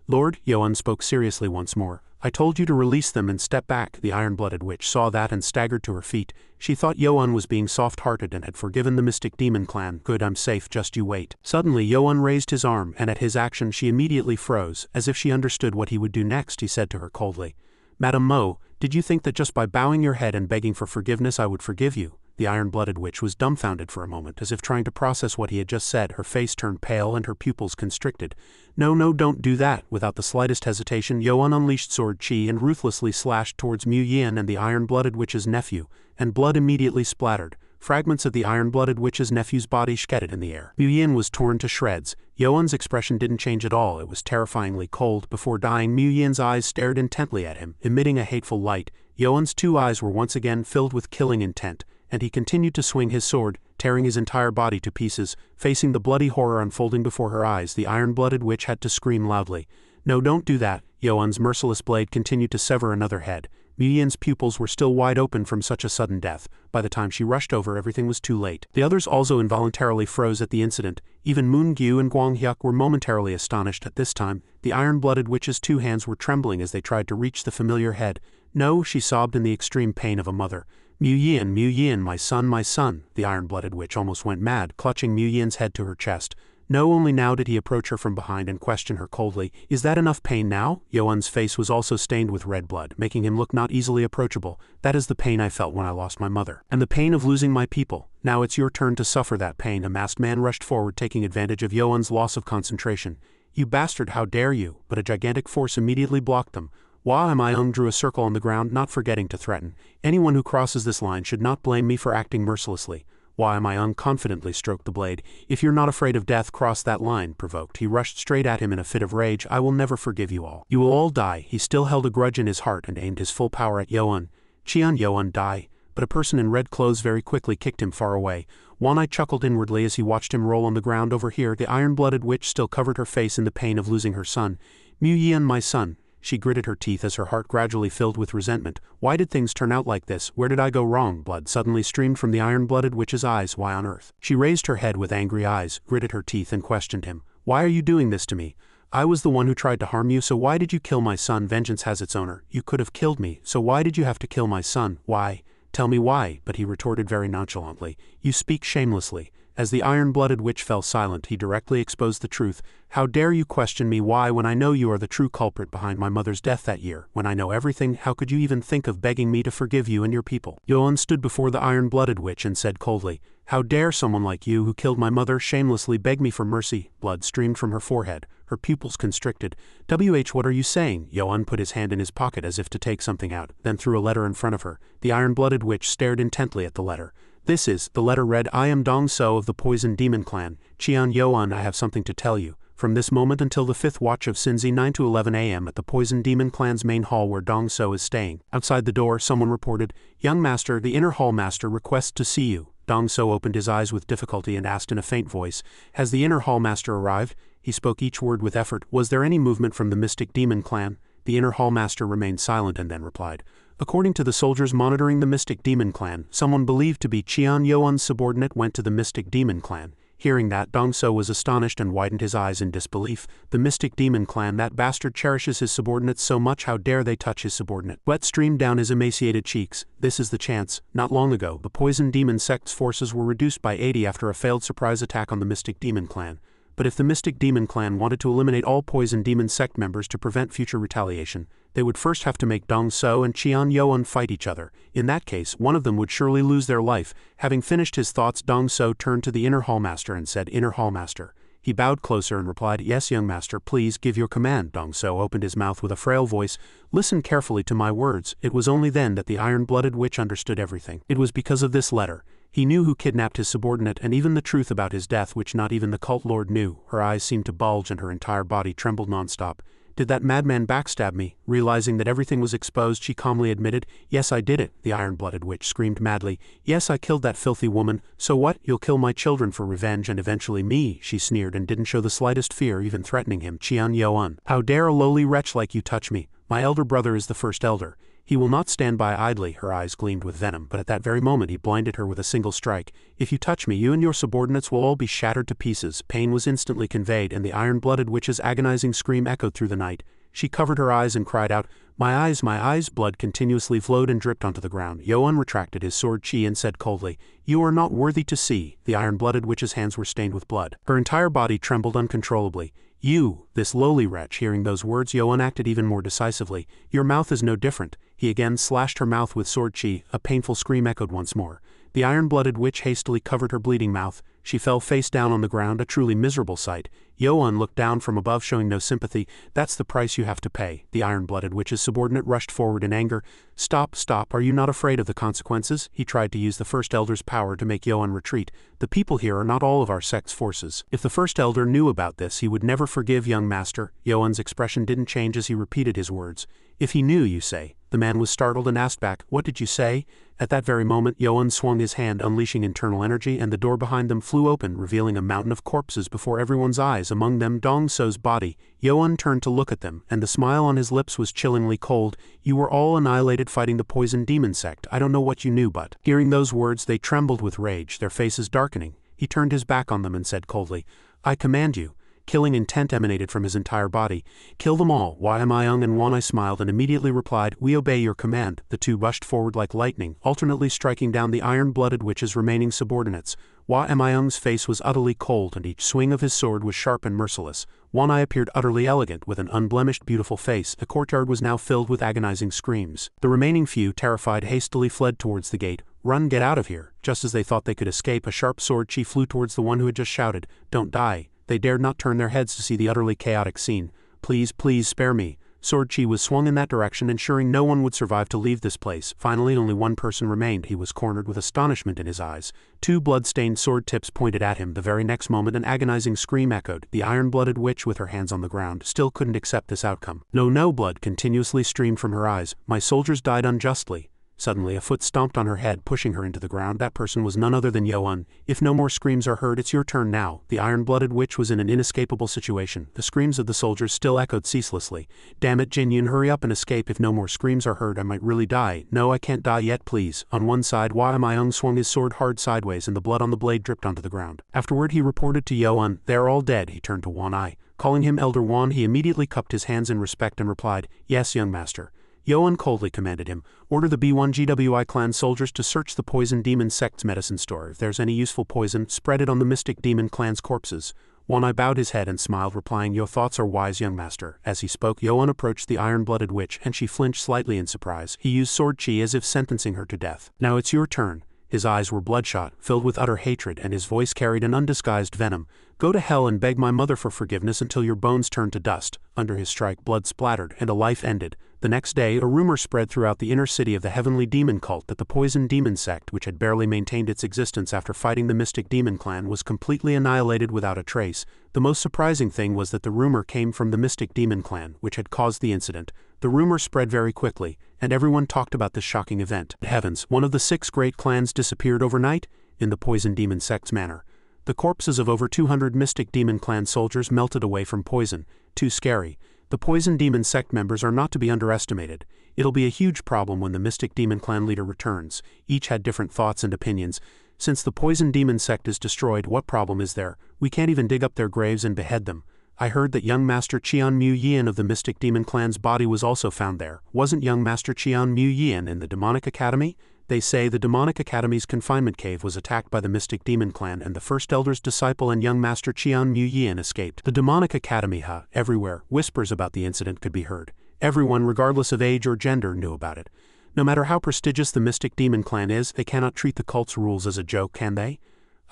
Lord, Yoan spoke seriously once more. I told you to release them and step back. The iron-blooded witch saw that and staggered to her feet. She thought Yoan was being soft-hearted and had forgiven the Mystic Demon clan. Good, I'm safe, just you wait. Suddenly, Yoan raised his arm, and at his action she immediately froze. As if she understood what he would do next, he said to her coldly, Madame Mo, did you think that just by bowing your head and begging for forgiveness I would forgive you? The iron-blooded witch was dumbfounded for a moment, as if trying to process what he had just said. Her face turned pale and her pupils constricted. No, don't do that. Without the slightest hesitation, Yoan unleashed sword chi and ruthlessly slashed towards Mu Yin and the iron-blooded witch's nephew, and blood immediately splattered. Fragments of the iron-blooded witch's nephew's body skedded in the air. Mu Yin was torn to shreds. Yoan's expression didn't change at all. It was terrifyingly cold. Before dying, Mu Yin's eyes stared intently at him, emitting a hateful light. Yoan's 2 eyes were once again filled with killing intent, and he continued to swing his sword, tearing his entire body to pieces. Facing the bloody horror unfolding before her eyes, the iron-blooded witch had to scream loudly. No, don't do that. Yoan's merciless blade continued to sever another head. Mu Yin's pupils were still wide open from such a sudden death. By the time she rushed over, everything was too late. The others also involuntarily froze at the incident. Even Moongyu and Guang Hyuk were momentarily astonished at this time. The iron-blooded witch's 2 hands were trembling as they tried to reach the familiar head. No, she sobbed in the extreme pain of a mother. Mu Yin, my son, my son. The iron-blooded witch almost went mad, clutching Mu Yin's head to her chest. No, only now did he approach her from behind and question her coldly. Is that enough pain now? Yoan's face was also stained with red blood, making him look not easily approachable. That is the pain I felt when I lost my mother. And the pain of losing my people. Now it's your turn to suffer that pain. A masked man rushed forward, taking advantage of Yoan's loss of concentration. You bastard, how dare you? But a gigantic force immediately blocked them. Wai drew a circle on the ground, not forgetting to threaten. Anyone who crosses this line should not blame me for acting mercilessly. Wai confidently stroked the blade. If you're not afraid of death, cross that line. Provoked, he rushed straight at him in a fit of rage. I will never forgive you all. You will all die. He still held a grudge in his heart and aimed his full power at Yoan. Yoan, die. But a person in red clothes very quickly kicked him far away. Wanai chuckled inwardly as he watched him roll on the ground. Over here, the iron-blooded witch still covered her face in the pain of losing her son. Mu Yian, my son. She gritted her teeth as her heart gradually filled with resentment. Why did things turn out like this? Where did I go wrong? Blood suddenly streamed from the iron-blooded witch's eyes. Why on earth? She raised her head with angry eyes, gritted her teeth and questioned him. Why are you doing this to me? I was the one who tried to harm you, so why did you kill my son? Vengeance has its owner. You could have killed me, so why did you have to kill my son? Why? Tell me why. But he retorted very nonchalantly. You speak shamelessly. As the iron-blooded witch fell silent, he directly exposed the truth. How dare you question me? Why, when I know you are the true culprit behind my mother's death that year? When I know everything, how could you even think of begging me to forgive you and your people? Yoan stood before the iron-blooded witch and said coldly, how dare someone like you who killed my mother shamelessly beg me for mercy? Blood streamed from her forehead. Her pupils constricted. What are you saying? Yoan put his hand in his pocket as if to take something out, then threw a letter in front of her. The iron-blooded witch stared intently at the letter. This is, the letter read, I am Dong So of the Poison Demon Clan. Yoan, I have something to tell you. From this moment until the 5th watch of Sinzi 9 to 11 a.m. at the Poison Demon Clan's main hall where Dong So is staying. Outside the door, someone reported, Young Master, the inner hall master requests to see you. Dong So opened his eyes with difficulty and asked in a faint voice, Has the inner hall master arrived? He spoke each word with effort. Was there any movement from the Mystic Demon Clan? The inner hall master remained silent and then replied, According to the soldiers monitoring the Mystic Demon Clan, someone believed to be Yoan's subordinate went to the Mystic Demon Clan. Hearing that, Dong So was astonished and widened his eyes in disbelief. The Mystic Demon Clan, that bastard cherishes his subordinates so much, how dare they touch his subordinate? Sweat streamed down his emaciated cheeks. This is the chance. Not long ago, the Poison Demon sect's forces were reduced by 80 after a failed surprise attack on the Mystic Demon Clan. But if the Mystic Demon Clan wanted to eliminate all Poison Demon sect members to prevent future retaliation, they would first have to make Dong So and Yoan fight each other. In that case, one of them would surely lose their life. Having finished his thoughts, Dong So turned to the inner hallmaster and said, Inner hallmaster. He bowed closer and replied, Yes, young master, please give your command. Dong So opened his mouth with a frail voice. Listen carefully to my words. It was only then that the iron-blooded witch understood everything. It was because of this letter. He knew who kidnapped his subordinate and even the truth about his death, which not even the cult lord knew. Her eyes seemed to bulge and her entire body trembled nonstop. Did that madman backstab me? Realizing that everything was exposed, she calmly admitted, Yes, I did it. The iron-blooded witch screamed madly. Yes, I killed that filthy woman. So what? You'll kill my children for revenge and eventually me, she sneered and didn't show the slightest fear, even threatening him. Yoan. How dare a lowly wretch like you touch me? My elder brother is the first elder. He will not stand by idly. Her eyes gleamed with venom, but at that very moment he blinded her with a single strike. If you touch me, you and your subordinates will all be shattered to pieces. Pain was instantly conveyed, and the iron-blooded witch's agonizing scream echoed through the night. She covered her eyes and cried out, My eyes, my eyes! Blood continuously flowed and dripped onto the ground. Yoan retracted his sword chi and said coldly, You are not worthy to see. The iron-blooded witch's hands were stained with blood. Her entire body trembled uncontrollably. You, this lowly wretch. Hearing those words, Yoan acted even more decisively. Your mouth is no different. He again slashed her mouth with sword chi. A painful scream echoed once more. The iron-blooded witch hastily covered her bleeding mouth. She fell face down on the ground, a truly miserable sight. Yoan looked down from above, showing no sympathy. That's the price you have to pay. The iron-blooded witch's subordinate rushed forward in anger. Stop, stop, are you not afraid of the consequences? He tried to use the First Elder's power to make Yoan retreat. The people here are not all of our sect's forces. If the First Elder knew about this, he would never forgive young master. Yoan's expression didn't change as he repeated his words. If he knew, you say? The man was startled and asked back, What did you say? At that very moment, Yoan swung his hand, unleashing internal energy, and the door behind them flew open, revealing a mountain of corpses before everyone's eyes, among them Dong So's body. Yoan turned to look at them, and the smile on his lips was chillingly cold. You were all annihilated fighting the Poison Demon sect. I don't know what you knew, but... Hearing those words, they trembled with rage, their faces darkening. He turned his back on them and said coldly, I command you. Killing intent emanated from his entire body. Kill them all. Why am I young? And Wan Ai smiled and immediately replied, we obey your command. The two rushed forward like lightning, alternately striking down the iron-blooded witch's remaining subordinates. Hua Mayung's face was utterly cold and each swing of his sword was sharp and merciless. Wan Ai appeared utterly elegant with an unblemished beautiful face. The courtyard was now filled with agonizing screams. The remaining few, terrified, hastily fled towards the gate. Run, get out of here. Just as they thought they could escape, a sharp sword chi flew towards the one who had just shouted, don't die. They dared not turn their heads to see the utterly chaotic scene. Please, please spare me. Sword chi was swung in that direction, ensuring no one would survive to leave this place. Finally, only one person remained. He was cornered with astonishment in his eyes. Two blood-stained sword tips pointed at him. The very next moment an agonizing scream echoed. The iron-blooded witch, with her hands on the ground, still couldn't accept this outcome. No, blood continuously streamed from her eyes. My soldiers died unjustly. Suddenly, a foot stomped on her head, pushing her into the ground. That person was none other than Yoan. If no more screams are heard, it's your turn now. The iron-blooded witch was in an inescapable situation. The screams of the soldiers still echoed ceaselessly. Damn it, Jin Yun, hurry up and escape. If no more screams are heard, I might really die. No, I can't die yet, please. On one side, Hua Mayung swung his sword hard sideways and the blood on the blade dripped onto the ground. Afterward, he reported to Yoan, they're all dead. He turned to Wan Ai. Calling him Elder Wan, he immediately cupped his hands in respect and replied, yes, young master. Yoan coldly commanded him, order the B1GWI clan soldiers to search the poison demon sect's medicine store. If there's any useful poison, spread it on the mystic demon clan's corpses. Wan Ai bowed his head and smiled, replying, your thoughts are wise, young master. As he spoke, Yoan approached the iron-blooded witch, and she flinched slightly in surprise. He used sword chi as if sentencing her to death. Now it's your turn. His eyes were bloodshot, filled with utter hatred, and his voice carried an undisguised venom. Go to hell and beg my mother for forgiveness until your bones turn to dust. Under his strike, blood splattered, and a life ended. The next day, a rumor spread throughout the inner city of the heavenly demon cult that the poison demon sect, which had barely maintained its existence after fighting the mystic demon clan, was completely annihilated without a trace. The most surprising thing was that the rumor came from the mystic demon clan, which had caused the incident. The rumor spread very quickly, and everyone talked about this shocking event. Heavens, one of the 6 great clans disappeared overnight? In the poison demon sect's manner. The corpses of over 200 mystic demon clan soldiers melted away from poison. Too scary. The poison demon sect members are not to be underestimated. It'll be a huge problem when the mystic demon clan leader returns. Each had different thoughts and opinions. Since the poison demon sect is destroyed, what problem is there? We can't even dig up their graves and behead them. I heard that young Master Qian Mu Yian of the Mystic Demon Clan's body was also found there. Wasn't young Master Qian Mu Yian in the Demonic Academy? They say the Demonic Academy's confinement cave was attacked by the Mystic Demon Clan and the First Elder's disciple and young Master Qian Mu Yian escaped. The Demonic Academy, everywhere, whispers about the incident could be heard. Everyone, regardless of age or gender, knew about it. No matter how prestigious the Mystic Demon Clan is, they cannot treat the cult's rules as a joke, can they?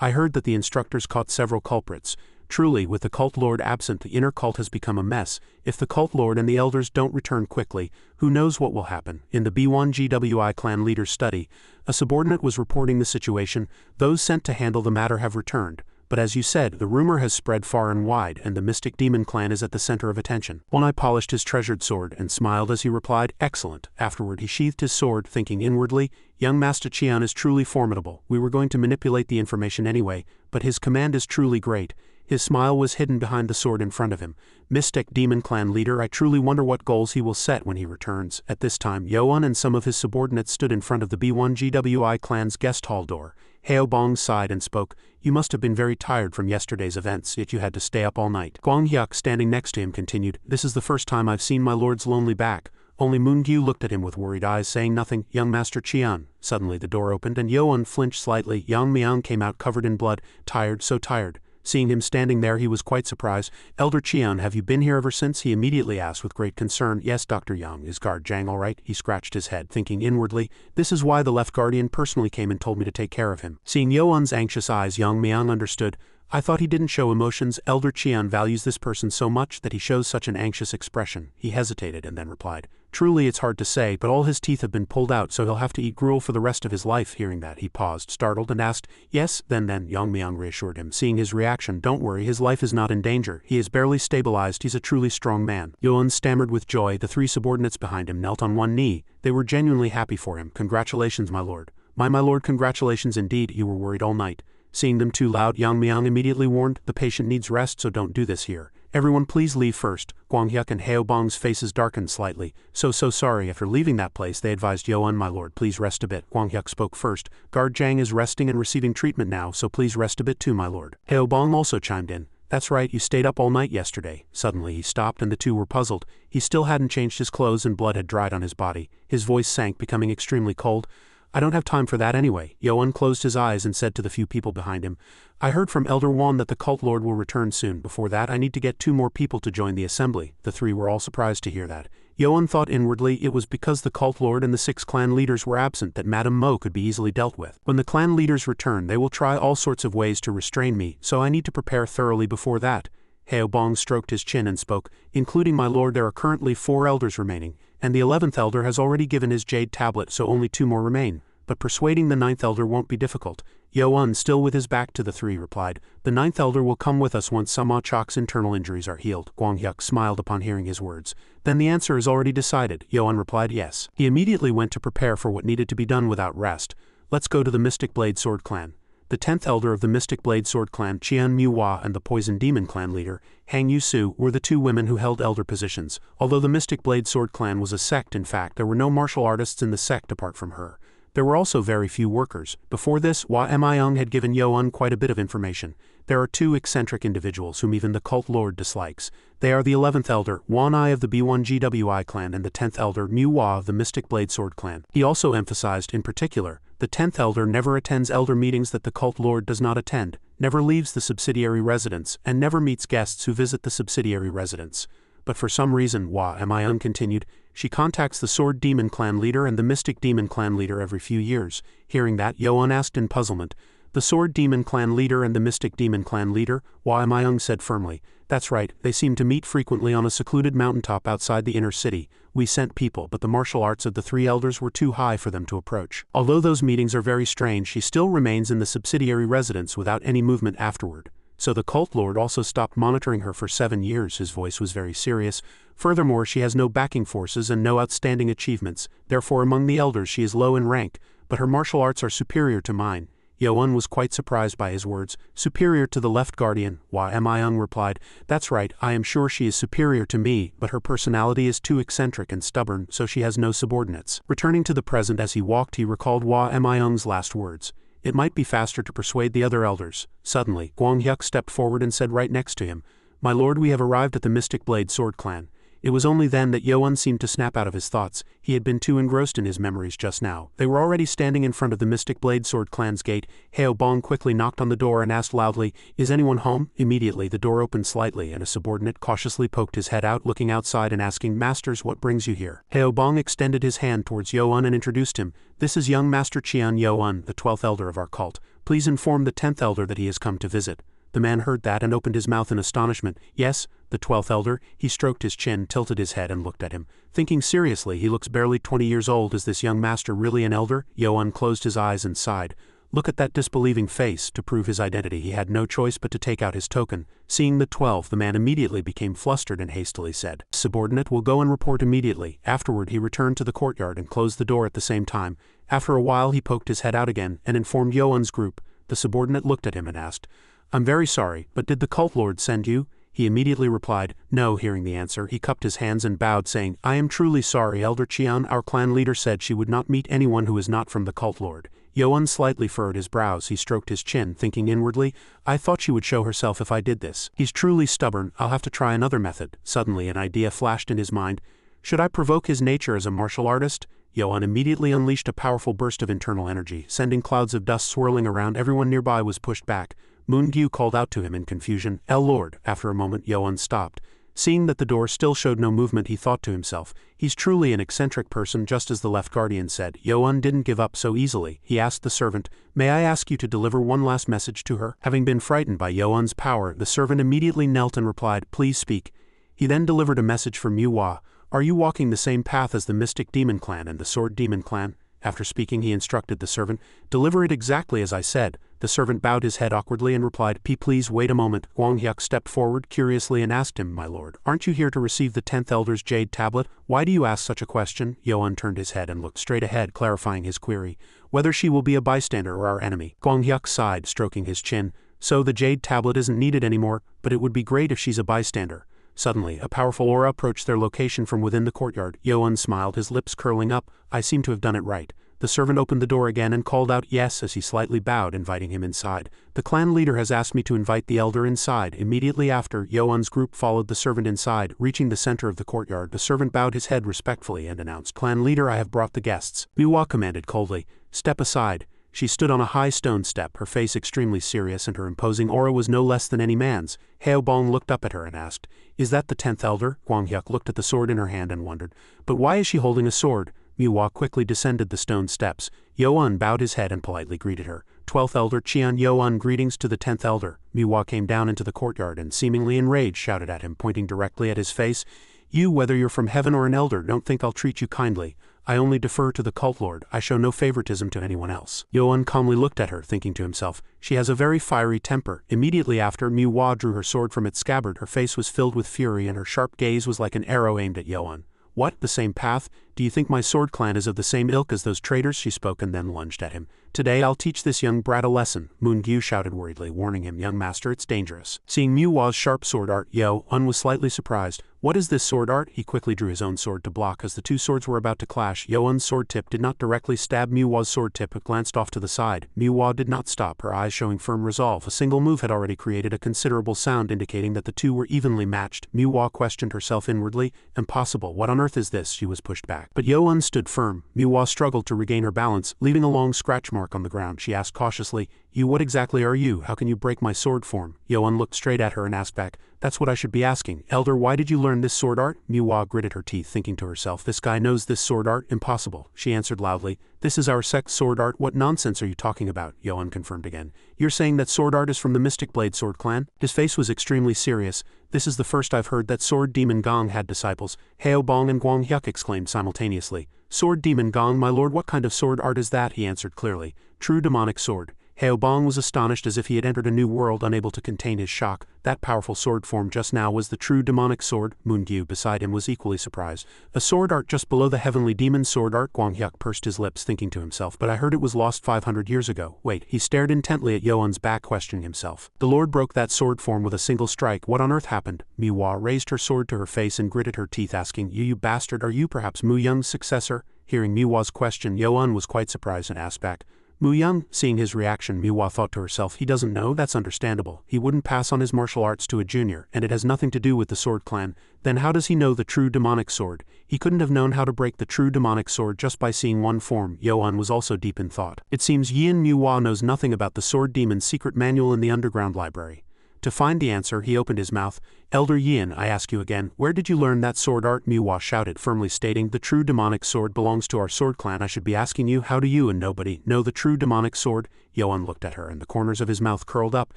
I heard that the instructors caught several culprits. Truly, with the cult lord absent, the inner cult has become a mess. If the cult lord and the elders don't return quickly, who knows what will happen? In the B1GWI clan leader's study, a subordinate was reporting the situation. Those sent to handle the matter have returned. But as you said, the rumor has spread far and wide, and the Mystic Demon Clan is at the center of attention. Wan Ai polished his treasured sword and smiled as he replied, excellent. Afterward he sheathed his sword, thinking inwardly, young Master Qian is truly formidable. We were going to manipulate the information anyway, but his command is truly great. His smile was hidden behind the sword in front of him. Mystic Demon Clan leader, I truly wonder what goals he will set when he returns. At this time, Yoan and some of his subordinates stood in front of the B1GWI clan's guest hall door. Heo Bong sighed and spoke, you must have been very tired from yesterday's events, yet you had to stay up all night. Guang Hyuk, standing next to him, continued, this is the first time I've seen my lord's lonely back. Only Moon Gyu looked at him with worried eyes, saying nothing. Young Master Qian. Suddenly the door opened and Yoan flinched slightly. Yang Miang came out covered in blood, tired, so tired. Seeing him standing there, he was quite surprised. Elder Qian, have you been here ever since? He immediately asked with great concern. Yes, Dr. Yang. Is guard Zhang all right? He scratched his head, thinking inwardly, this is why the left guardian personally came and told me to take care of him. Seeing Yoan's anxious eyes, Yang Miang understood. I thought he didn't show emotions. Elder Qian values this person so much that he shows such an anxious expression. He hesitated and then replied, truly it's hard to say, but all his teeth have been pulled out, so he'll have to eat gruel for the rest of his life. Hearing that, he paused, startled, and asked, yes, then, Yang Miang reassured him. Seeing his reaction, don't worry, his life is not in danger. He is barely stabilized, he's a truly strong man. Yoan stammered with joy. The 3 subordinates behind him knelt on one knee. They were genuinely happy for him. Congratulations, my lord. My lord, congratulations indeed. You were worried all night. Seeing them too loud, Yang Miang immediately warned, the patient needs rest, so don't do this here. Everyone please leave first. Guang Hyuk and Heo Bong's faces darkened slightly. So sorry. After leaving that place, they advised Yoan, my lord, please rest a bit. Guang Hyuk spoke first. Guard Zhang is resting and receiving treatment now, so please rest a bit too, my lord. Heo Bong also chimed in. That's right, you stayed up all night yesterday. Suddenly he stopped and the two were puzzled. He still hadn't changed his clothes and blood had dried on his body. His voice sank, becoming extremely cold. I don't have time for that anyway. Yoan closed his eyes and said to the few people behind him, I heard from Elder Wan that the cult lord will return soon. Before that, I need to get 2 more people to join the assembly. The 3 were all surprised to hear that. Yoan thought inwardly it was because the cult lord and the 6 clan leaders were absent that Madame Mo could be easily dealt with. When the clan leaders return, they will try all sorts of ways to restrain me, so I need to prepare thoroughly before that. Heobong stroked his chin and spoke, including my lord, there are currently 4 elders remaining, and the 11th elder has already given his jade tablet, so only 2 more remain. But persuading the 9th elder won't be difficult. Yoan, still with his back to the 3, replied, the 9th elder will come with us once Sama Chok's internal injuries are healed. Guanghyuk smiled upon hearing his words. Then the answer is already decided. Yoan replied yes. He immediately went to prepare for what needed to be done without rest. Let's go to the Mystic Blade Sword clan. The 10th elder of the Mystic Blade Sword clan, Qian Muhua, and the Poison Demon clan leader, Hang Yusu, were the 2 women who held elder positions. Although the Mystic Blade Sword clan was a sect, in fact, there were no martial artists in the sect apart from her. There were also very few workers. Before this, Hua Myung had given Yoan quite a bit of information. There are 2 eccentric individuals whom even the cult lord dislikes. They are the 11th elder, Wan I of the B1GWI clan, and the 10th elder, Mu Hua of the Mystic Blade Sword clan. He also emphasized, in particular, the 10th elder never attends elder meetings that the cult lord does not attend, never leaves the subsidiary residence, and never meets guests who visit the subsidiary residence. But for some reason, Hua Myung continued, she contacts the Sword Demon clan leader and the Mystic Demon clan leader every few years. Hearing that, Yoan asked in puzzlement, the Sword Demon clan leader and the Mystic Demon clan leader? Hua Myung said firmly, that's right, they seem to meet frequently on a secluded mountaintop outside the inner city. We sent people, but the martial arts of the 3 elders were too high for them to approach. Although those meetings are very strange, she still remains in the subsidiary residence without any movement afterward. So the cult lord also stopped monitoring her for 7 years. His voice was very serious. Furthermore, she has no backing forces and no outstanding achievements. Therefore, among the elders she is low in rank, but her martial arts are superior to mine. Yoan was quite surprised by his words. Superior to the left guardian? Hua Myung replied, that's right, I am sure she is superior to me, but her personality is too eccentric and stubborn, so she has no subordinates. Returning to the present as he walked, he recalled Hua Myung's last words. It might be faster to persuade the other elders. Suddenly, Guanghyuk stepped forward and said right next to him, my lord, we have arrived at the Mystic Blade Sword clan. It was only then that Yoan seemed to snap out of his thoughts. He had been too engrossed in his memories just now. They were already standing in front of the Mystic Blade Sword clan's gate. Heobong quickly knocked on the door and asked loudly, is anyone home? Immediately the door opened slightly and a subordinate cautiously poked his head out, looking outside and asking, masters, what brings you here? Heobong extended his hand towards Yoan and introduced him. This is young Master Qian Yoan, the 12th elder of our cult. Please inform the 10th elder that he has come to visit. The man heard that and opened his mouth in astonishment. Yes, the 12th elder. He stroked his chin, tilted his head and looked at him. Thinking seriously, he looks barely 20 years old. Is this young master really an elder? Yoan closed his eyes and sighed. Look at that disbelieving face. To prove his identity, he had no choice but to take out his token. Seeing the 12, the man immediately became flustered and hastily said, subordinate will go and report immediately. Afterward he returned to the courtyard and closed the door at the same time. After a while he poked his head out again and informed Yoan's group. The subordinate looked at him and asked, I'm very sorry, but did the cult lord send you? He immediately replied, no. Hearing the answer, he cupped his hands and bowed, saying, I am truly sorry, Elder Qian. Our clan leader said she would not meet anyone who is not from the cult lord. Yoan slightly furrowed his brows. He stroked his chin, thinking inwardly, I thought she would show herself if I did this. He's truly stubborn. I'll have to try another method. Suddenly an idea flashed in his mind. Should I provoke his nature as a martial artist? Yoan immediately unleashed a powerful burst of internal energy, sending clouds of dust swirling around. Everyone nearby was pushed back. Moon-gyu called out to him in confusion, El Lord. After a moment Yoan stopped. Seeing that the door still showed no movement, he thought to himself, he's truly an eccentric person, just as the left guardian said. Yoan didn't give up so easily. He asked the servant, may I ask you to deliver one last message to her? Having been frightened by Yoan's power, the servant immediately knelt and replied, please speak. He then delivered a message for Muhua. Are you walking the same path as the Mystic Demon clan and the Sword Demon clan? After speaking, he instructed the servant, deliver it exactly as I said. The servant bowed his head awkwardly and replied, please wait a moment. Guanghyuk stepped forward curiously and asked him, my lord, aren't you here to receive the 10th elder's jade tablet? Why do you ask such a question? Yoan turned his head and looked straight ahead, clarifying his query, whether she will be a bystander or our enemy. Guanghyuk sighed, stroking his chin. So the jade tablet isn't needed anymore, but it would be great if she's a bystander. Suddenly, a powerful aura approached their location from within the courtyard. Yoan smiled, his lips curling up. I seem to have done it right. The servant opened the door again and called out yes as he slightly bowed, inviting him inside. The clan leader has asked me to invite the elder inside. Immediately after, Yoan's group followed the servant inside. Reaching the center of the courtyard, the servant bowed his head respectfully and announced, "Clan leader, I have brought the guests." Manhwa commanded coldly, "Step aside." She stood on a high stone step, her face extremely serious and her imposing aura was no less than any man's. Haobong looked up at her and asked, "Is that the 10th elder?" Gwanghyuk looked at the sword in her hand and wondered, "But why is she holding a sword?" Manhwa quickly descended the stone steps. Yoan bowed his head and politely greeted her. 12th elder Qian Yoan, greetings to the 10th elder. Manhwa came down into the courtyard and seemingly enraged shouted at him, pointing directly at his face, "You, whether you're from heaven or an elder, don't think I'll treat you kindly. I only defer to the cult lord. I show no favoritism to anyone else." Yoan calmly looked at her, thinking to himself, "She has a very fiery temper." Immediately after, Manhwa drew her sword from its scabbard. Her face was filled with fury and her sharp gaze was like an arrow aimed at Yoan. "What, the same path? Do you think my sword clan is of the same ilk as those traitors?" she spoke and then lunged at him. "Today I'll teach this young brat a lesson," Moon-gyu shouted worriedly, warning him, "Young master, it's dangerous." Seeing Manhwa's sharp sword art, Yo-un was slightly surprised. "What is this sword art?" He quickly drew his own sword to block. As the two swords were about to clash, Yo-un's sword tip did not directly stab Manhwa's sword tip but glanced off to the side. Manhwa did not stop, her eyes showing firm resolve. A single move had already created a considerable sound indicating that the two were evenly matched. Manhwa questioned herself inwardly. "Impossible, what on earth is this?" She was pushed back. But Yo-un stood firm. Manhwa struggled to regain her balance, leaving a long scratch mark on the ground. She asked cautiously, "You, what exactly are you? How can you break my sword form?" Yo-un looked straight at her and asked back, "That's what I should be asking. Elder, why did you learn this sword art?" Manhwa gritted her teeth, thinking to herself, "This guy knows this sword art? Impossible." She answered loudly, "This is our sect's sword art. What nonsense are you talking about?" Yo-un confirmed again. "You're saying that sword art is from the Mystic Blade Sword Clan?" His face was extremely serious. "This is the first I've heard that Sword Demon Gong had disciples." Haobong and Gwanghyuk exclaimed simultaneously. "Sword Demon Gong, my lord, what kind of sword art is that?" He answered clearly, "True demonic sword." Haobong was astonished as if he had entered a new world, unable to contain his shock. That powerful sword form just now was the true demonic sword. Moon-gyu beside him was equally surprised. "A sword art just below the heavenly demon sword art?" Gwanghyuk pursed his lips, thinking to himself, "But I heard it was lost 500 years ago." Wait, he stared intently at Yoan's back, questioning himself. "The lord broke that sword form with a single strike. What on earth happened?" Manhwa raised her sword to her face and gritted her teeth, asking, "You bastard, are you perhaps Mu Young's successor?" Hearing Manhwa's question, Yoan was quite surprised and asked back, "Mu Young?" Seeing his reaction, Manhwa thought to herself, "He doesn't know? That's understandable. He wouldn't pass on his martial arts to a junior, and it has nothing to do with the sword clan. Then how does he know the true demonic sword? He couldn't have known how to break the true demonic sword just by seeing one form." Yoan was also deep in thought. It seems Yin Manhwa knows nothing about the sword demon's secret manual in the underground library. To find the answer, he opened his mouth. "Elder Yin, I ask you again, where did you learn that sword art?" Manhwa shouted, firmly stating, "The true demonic sword belongs to our sword clan. I should be asking you, how do you and nobody know the true demonic sword?" Yoan looked at her, and the corners of his mouth curled up.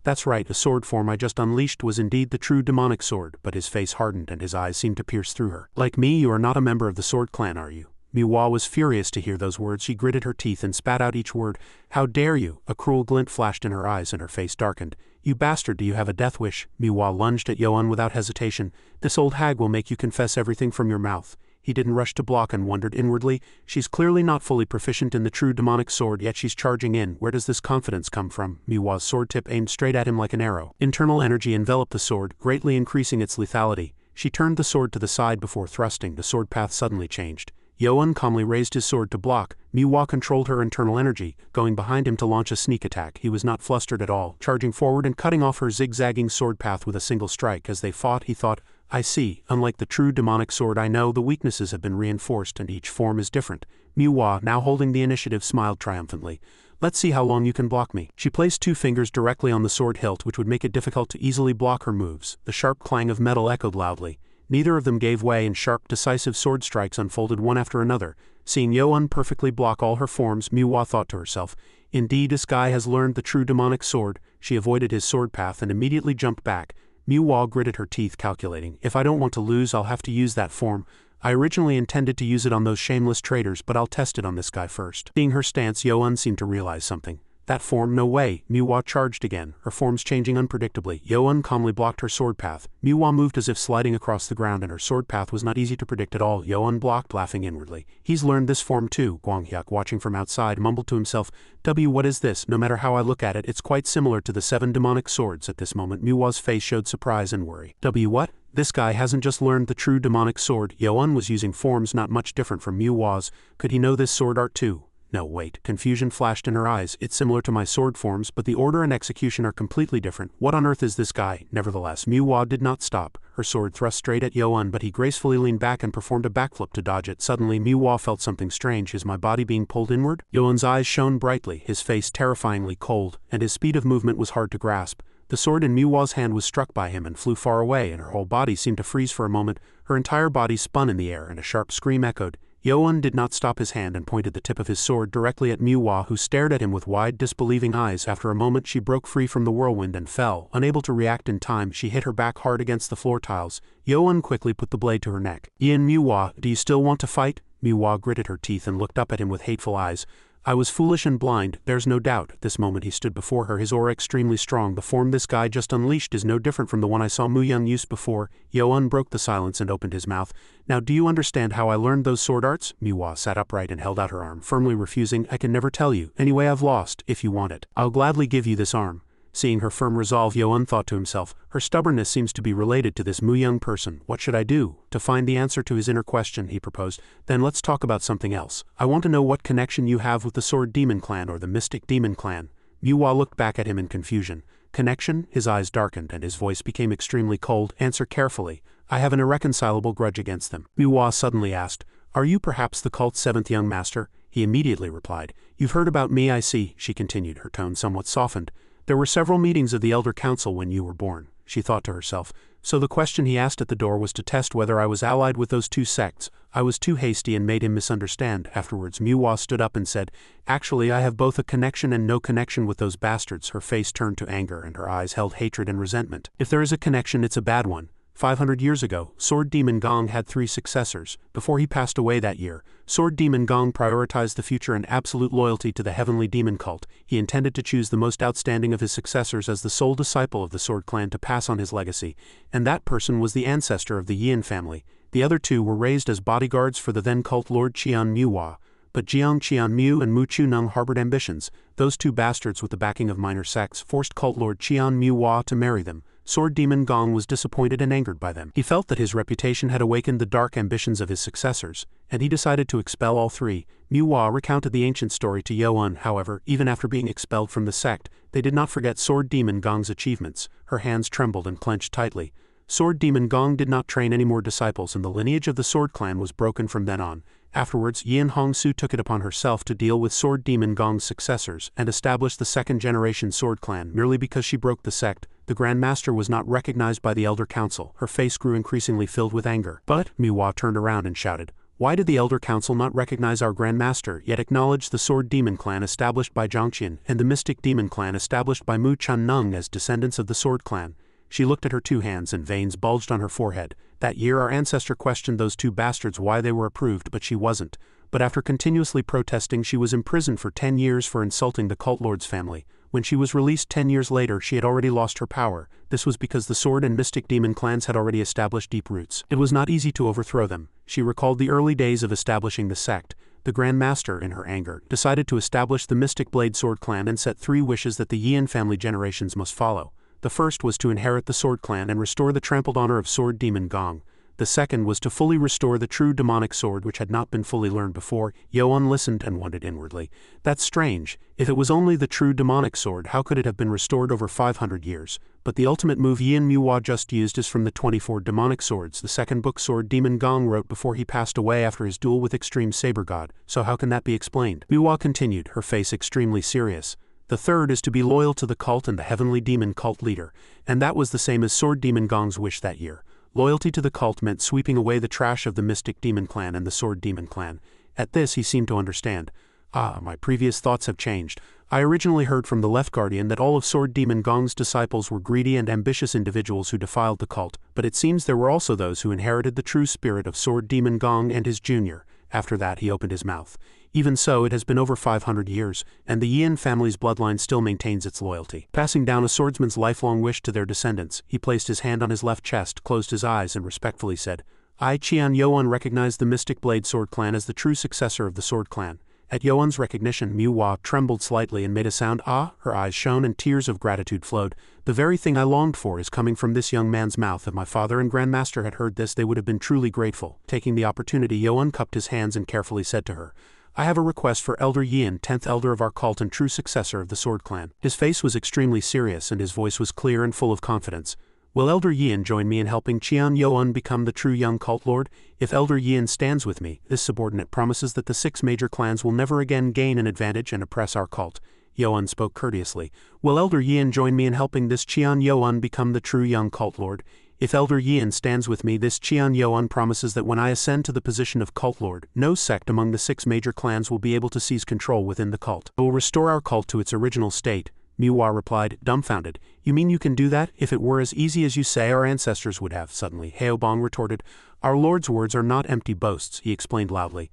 "That's right, the sword form I just unleashed was indeed the true demonic sword," but his face hardened and his eyes seemed to pierce through her. "Like me, you are not a member of the sword clan, are you?" Manhwa was furious to hear those words. She gritted her teeth and spat out each word. "How dare you?" A cruel glint flashed in her eyes and her face darkened. "You bastard, do you have a death wish?" Manhwa lunged at Yoan without hesitation. "This old hag will make you confess everything from your mouth." He didn't rush to block and wondered inwardly, "She's clearly not fully proficient in the true demonic sword, yet she's charging in. Where does this confidence come from?" Manhwa's sword tip aimed straight at him like an arrow. Internal energy enveloped the sword, greatly increasing its lethality. She turned the sword to the side before thrusting. The sword path suddenly changed. Yoan calmly raised his sword to block. Manhwa controlled her internal energy, going behind him to launch a sneak attack. He was not flustered at all, charging forward and cutting off her zigzagging sword path with a single strike. As they fought, he thought, "I see, unlike the true demonic sword I know, the weaknesses have been reinforced and each form is different." Manhwa, now holding the initiative, smiled triumphantly. "Let's see how long you can block me." She placed two fingers directly on the sword hilt, which would make it difficult to easily block her moves. The sharp clang of metal echoed loudly. Neither of them gave way and sharp, decisive sword strikes unfolded one after another. Seeing Yoan perfectly block all her forms, Manhwa thought to herself, "Indeed, this guy has learned the true demonic sword." She avoided his sword path and immediately jumped back. Manhwa gritted her teeth, calculating, "If I don't want to lose, I'll have to use that form. I originally intended to use it on those shameless traitors, but I'll test it on this guy first." Seeing her stance, Yoan seemed to realize something. "That form, no way." Manhwa charged again, her forms changing unpredictably. Yoan calmly blocked her sword path. Manhwa moved as if sliding across the ground, and her sword path was not easy to predict at all. Yoan blocked, laughing inwardly. "He's learned this form too." Gwanghyuk, watching from outside, mumbled to himself, What is this? No matter how I look at it, it's quite similar to the 7 demonic swords." At this moment, Manhwa's face showed surprise and worry. What? This guy hasn't just learned the true demonic sword. Yoan was using forms not much different from Manhwa's. Could he know this sword art too? No, wait, confusion flashed in her eyes. It's similar to my sword forms, but the order and execution are completely different. What on earth is this guy? Nevertheless, Manhwa did not stop, her sword thrust straight at Yo-un, but he gracefully leaned back and performed a backflip to dodge it. Suddenly, Manhwa felt something strange. Is my body being pulled inward? Yo-un's eyes shone brightly, his face terrifyingly cold, and his speed of movement was hard to grasp. The sword in Manhwa's hand was struck by him and flew far away, and her whole body seemed to freeze for a moment. Her entire body spun in the air, and a sharp scream echoed. Yo-un did not stop his hand and pointed the tip of his sword directly at Manhwa, who stared at him with wide, disbelieving eyes. After a moment, she broke free from the whirlwind and fell. Unable to react in time, she hit her back hard against the floor tiles. Yo-un quickly put the blade to her neck. Manhwa, do you still want to fight? Manhwa gritted her teeth and looked up at him with hateful eyes. I was foolish and blind, there's no doubt. This moment he stood before her, his aura extremely strong. The form this guy just unleashed is no different from the one I saw Mu-young use before. Yo-un broke the silence and opened his mouth. Now do you understand how I learned those sword arts? Manhwa sat upright and held out her arm, firmly refusing. I can never tell you. Anyway, I've lost. If you want it, I'll gladly give you this arm. Seeing her firm resolve, Yo-un thought to himself, her stubbornness seems to be related to this Mu-young person. What should I do? To find the answer to his inner question, he proposed, then let's talk about something else. I want to know what connection you have with the Sword Demon Clan or the Mystic Demon Clan. Manhwa looked back at him in confusion. Connection? His eyes darkened and his voice became extremely cold. Answer carefully. I have an irreconcilable grudge against them. Manhwa suddenly asked, are you perhaps the cult's seventh young master? He immediately replied, you've heard about me, I see, she continued, her tone somewhat softened. There were several meetings of the Elder Council when you were born, she thought to herself. So the question he asked at the door was to test whether I was allied with those two sects. I was too hasty and made him misunderstand. Afterwards, Manhwa stood up and said, actually, I have both a connection and no connection with those bastards. Her face turned to anger and her eyes held hatred and resentment. If there is a connection, it's a bad one. 500 years ago, Sword Demon Gong had 3 successors. Before he passed away that year, Sword Demon Gong prioritized the future and absolute loyalty to the heavenly demon cult. He intended to choose the most outstanding of his successors as the sole disciple of the Sword Clan to pass on his legacy, and that person was the ancestor of the Yin family. The other 2 were raised as bodyguards for the then cult Lord Qian Manhwa. But Jiang Qian Mu and Mu Chunung harbored ambitions. Those 2 bastards with the backing of minor sects forced cult Lord Qian Manhwa to marry them. Sword Demon Gong was disappointed and angered by them. He felt that his reputation had awakened the dark ambitions of his successors, and he decided to expel all 3. Manhwa recounted the ancient story to Yo-un. However, even after being expelled from the sect, they did not forget Sword Demon Gong's achievements. Her hands trembled and clenched tightly. Sword Demon Gong did not train any more disciples, and the lineage of the Sword Clan was broken from then on. Afterwards, Yin Hongsu took it upon herself to deal with Sword Demon Gong's successors and establish the second-generation Sword Clan. Merely because she broke the sect, the Grand Master was not recognized by the Elder Council. Her face grew increasingly filled with anger. But, Manhwa turned around and shouted, why did the Elder Council not recognize our Grand Master, yet acknowledge the Sword Demon Clan established by Zhangqian and the Mystic Demon Clan established by Mu Chunung as descendants of the Sword Clan? She looked at her 2 hands and veins bulged on her forehead. That year our ancestor questioned those 2 bastards why they were approved, but she wasn't. But after continuously protesting, she was imprisoned for 10 years for insulting the cult lord's family. When she was released 10 years later, she had already lost her power. This was because the Sword and Mystic Demon clans had already established deep roots. It was not easy to overthrow them. She recalled the early days of establishing the sect. The Grand Master, in her anger, decided to establish the Mystic Blade Sword Clan and set 3 wishes that the Yin family generations must follow. The first was to inherit the Sword Clan and restore the trampled honor of Sword Demon Gong. The second was to fully restore the true demonic sword which had not been fully learned before. Yo-un listened and wondered inwardly. That's strange. If it was only the true demonic sword, how could it have been restored over 500 years? But the ultimate move Yin Manhwa just used is from the 24 demonic swords the second book Sword Demon Gong wrote before he passed away after his duel with Extreme Saber God. So how can that be explained? Manhwa continued, her face extremely serious. The third is to be loyal to the cult and the heavenly demon cult leader, and that was the same as Sword Demon Gong's wish that year. Loyalty to the cult meant sweeping away the trash of the Mystic Demon Clan and the Sword Demon Clan. At this he seemed to understand. My previous thoughts have changed. I originally heard from the Left Guardian that all of Sword Demon Gong's disciples were greedy and ambitious individuals who defiled the cult, but it seems there were also those who inherited the true spirit of Sword Demon Gong and his junior. After that he opened his mouth. Even so, it has been over 500 years, and the Yin family's bloodline still maintains its loyalty. Passing down a swordsman's lifelong wish to their descendants, he placed his hand on his left chest, closed his eyes, and respectfully said, I, Qian Yo-un, recognize the Mystic Blade Sword Clan as the true successor of the Sword Clan. At Yo-un's recognition, Manhwa trembled slightly and made a sound, her eyes shone and tears of gratitude flowed. The very thing I longed for is coming from this young man's mouth. If my father and Grandmaster had heard this, they would have been truly grateful. Taking the opportunity, Yo-un cupped his hands and carefully said to her, I have a request for Elder Yin, 10th elder of our cult and true successor of the Sword Clan. His face was extremely serious and his voice was clear and full of confidence. Will Elder Yin join me in helping Qian Yuan become the true young cult lord? If Elder Yin stands with me, this subordinate promises that the 6 major clans will never again gain an advantage and oppress our cult. Yuan spoke courteously. Will Elder Yin join me in helping this Qian Yuan become the true young cult lord? If Elder Yin stands with me, this Qian Yuan promises that when I ascend to the position of cult lord, no sect among the 6 major clans will be able to seize control within the cult. I will restore our cult to its original state. Manhwa replied, dumbfounded. You mean you can do that? If it were as easy as you say, our ancestors would have. Suddenly, Heobong retorted. Our lord's words are not empty boasts, he explained loudly.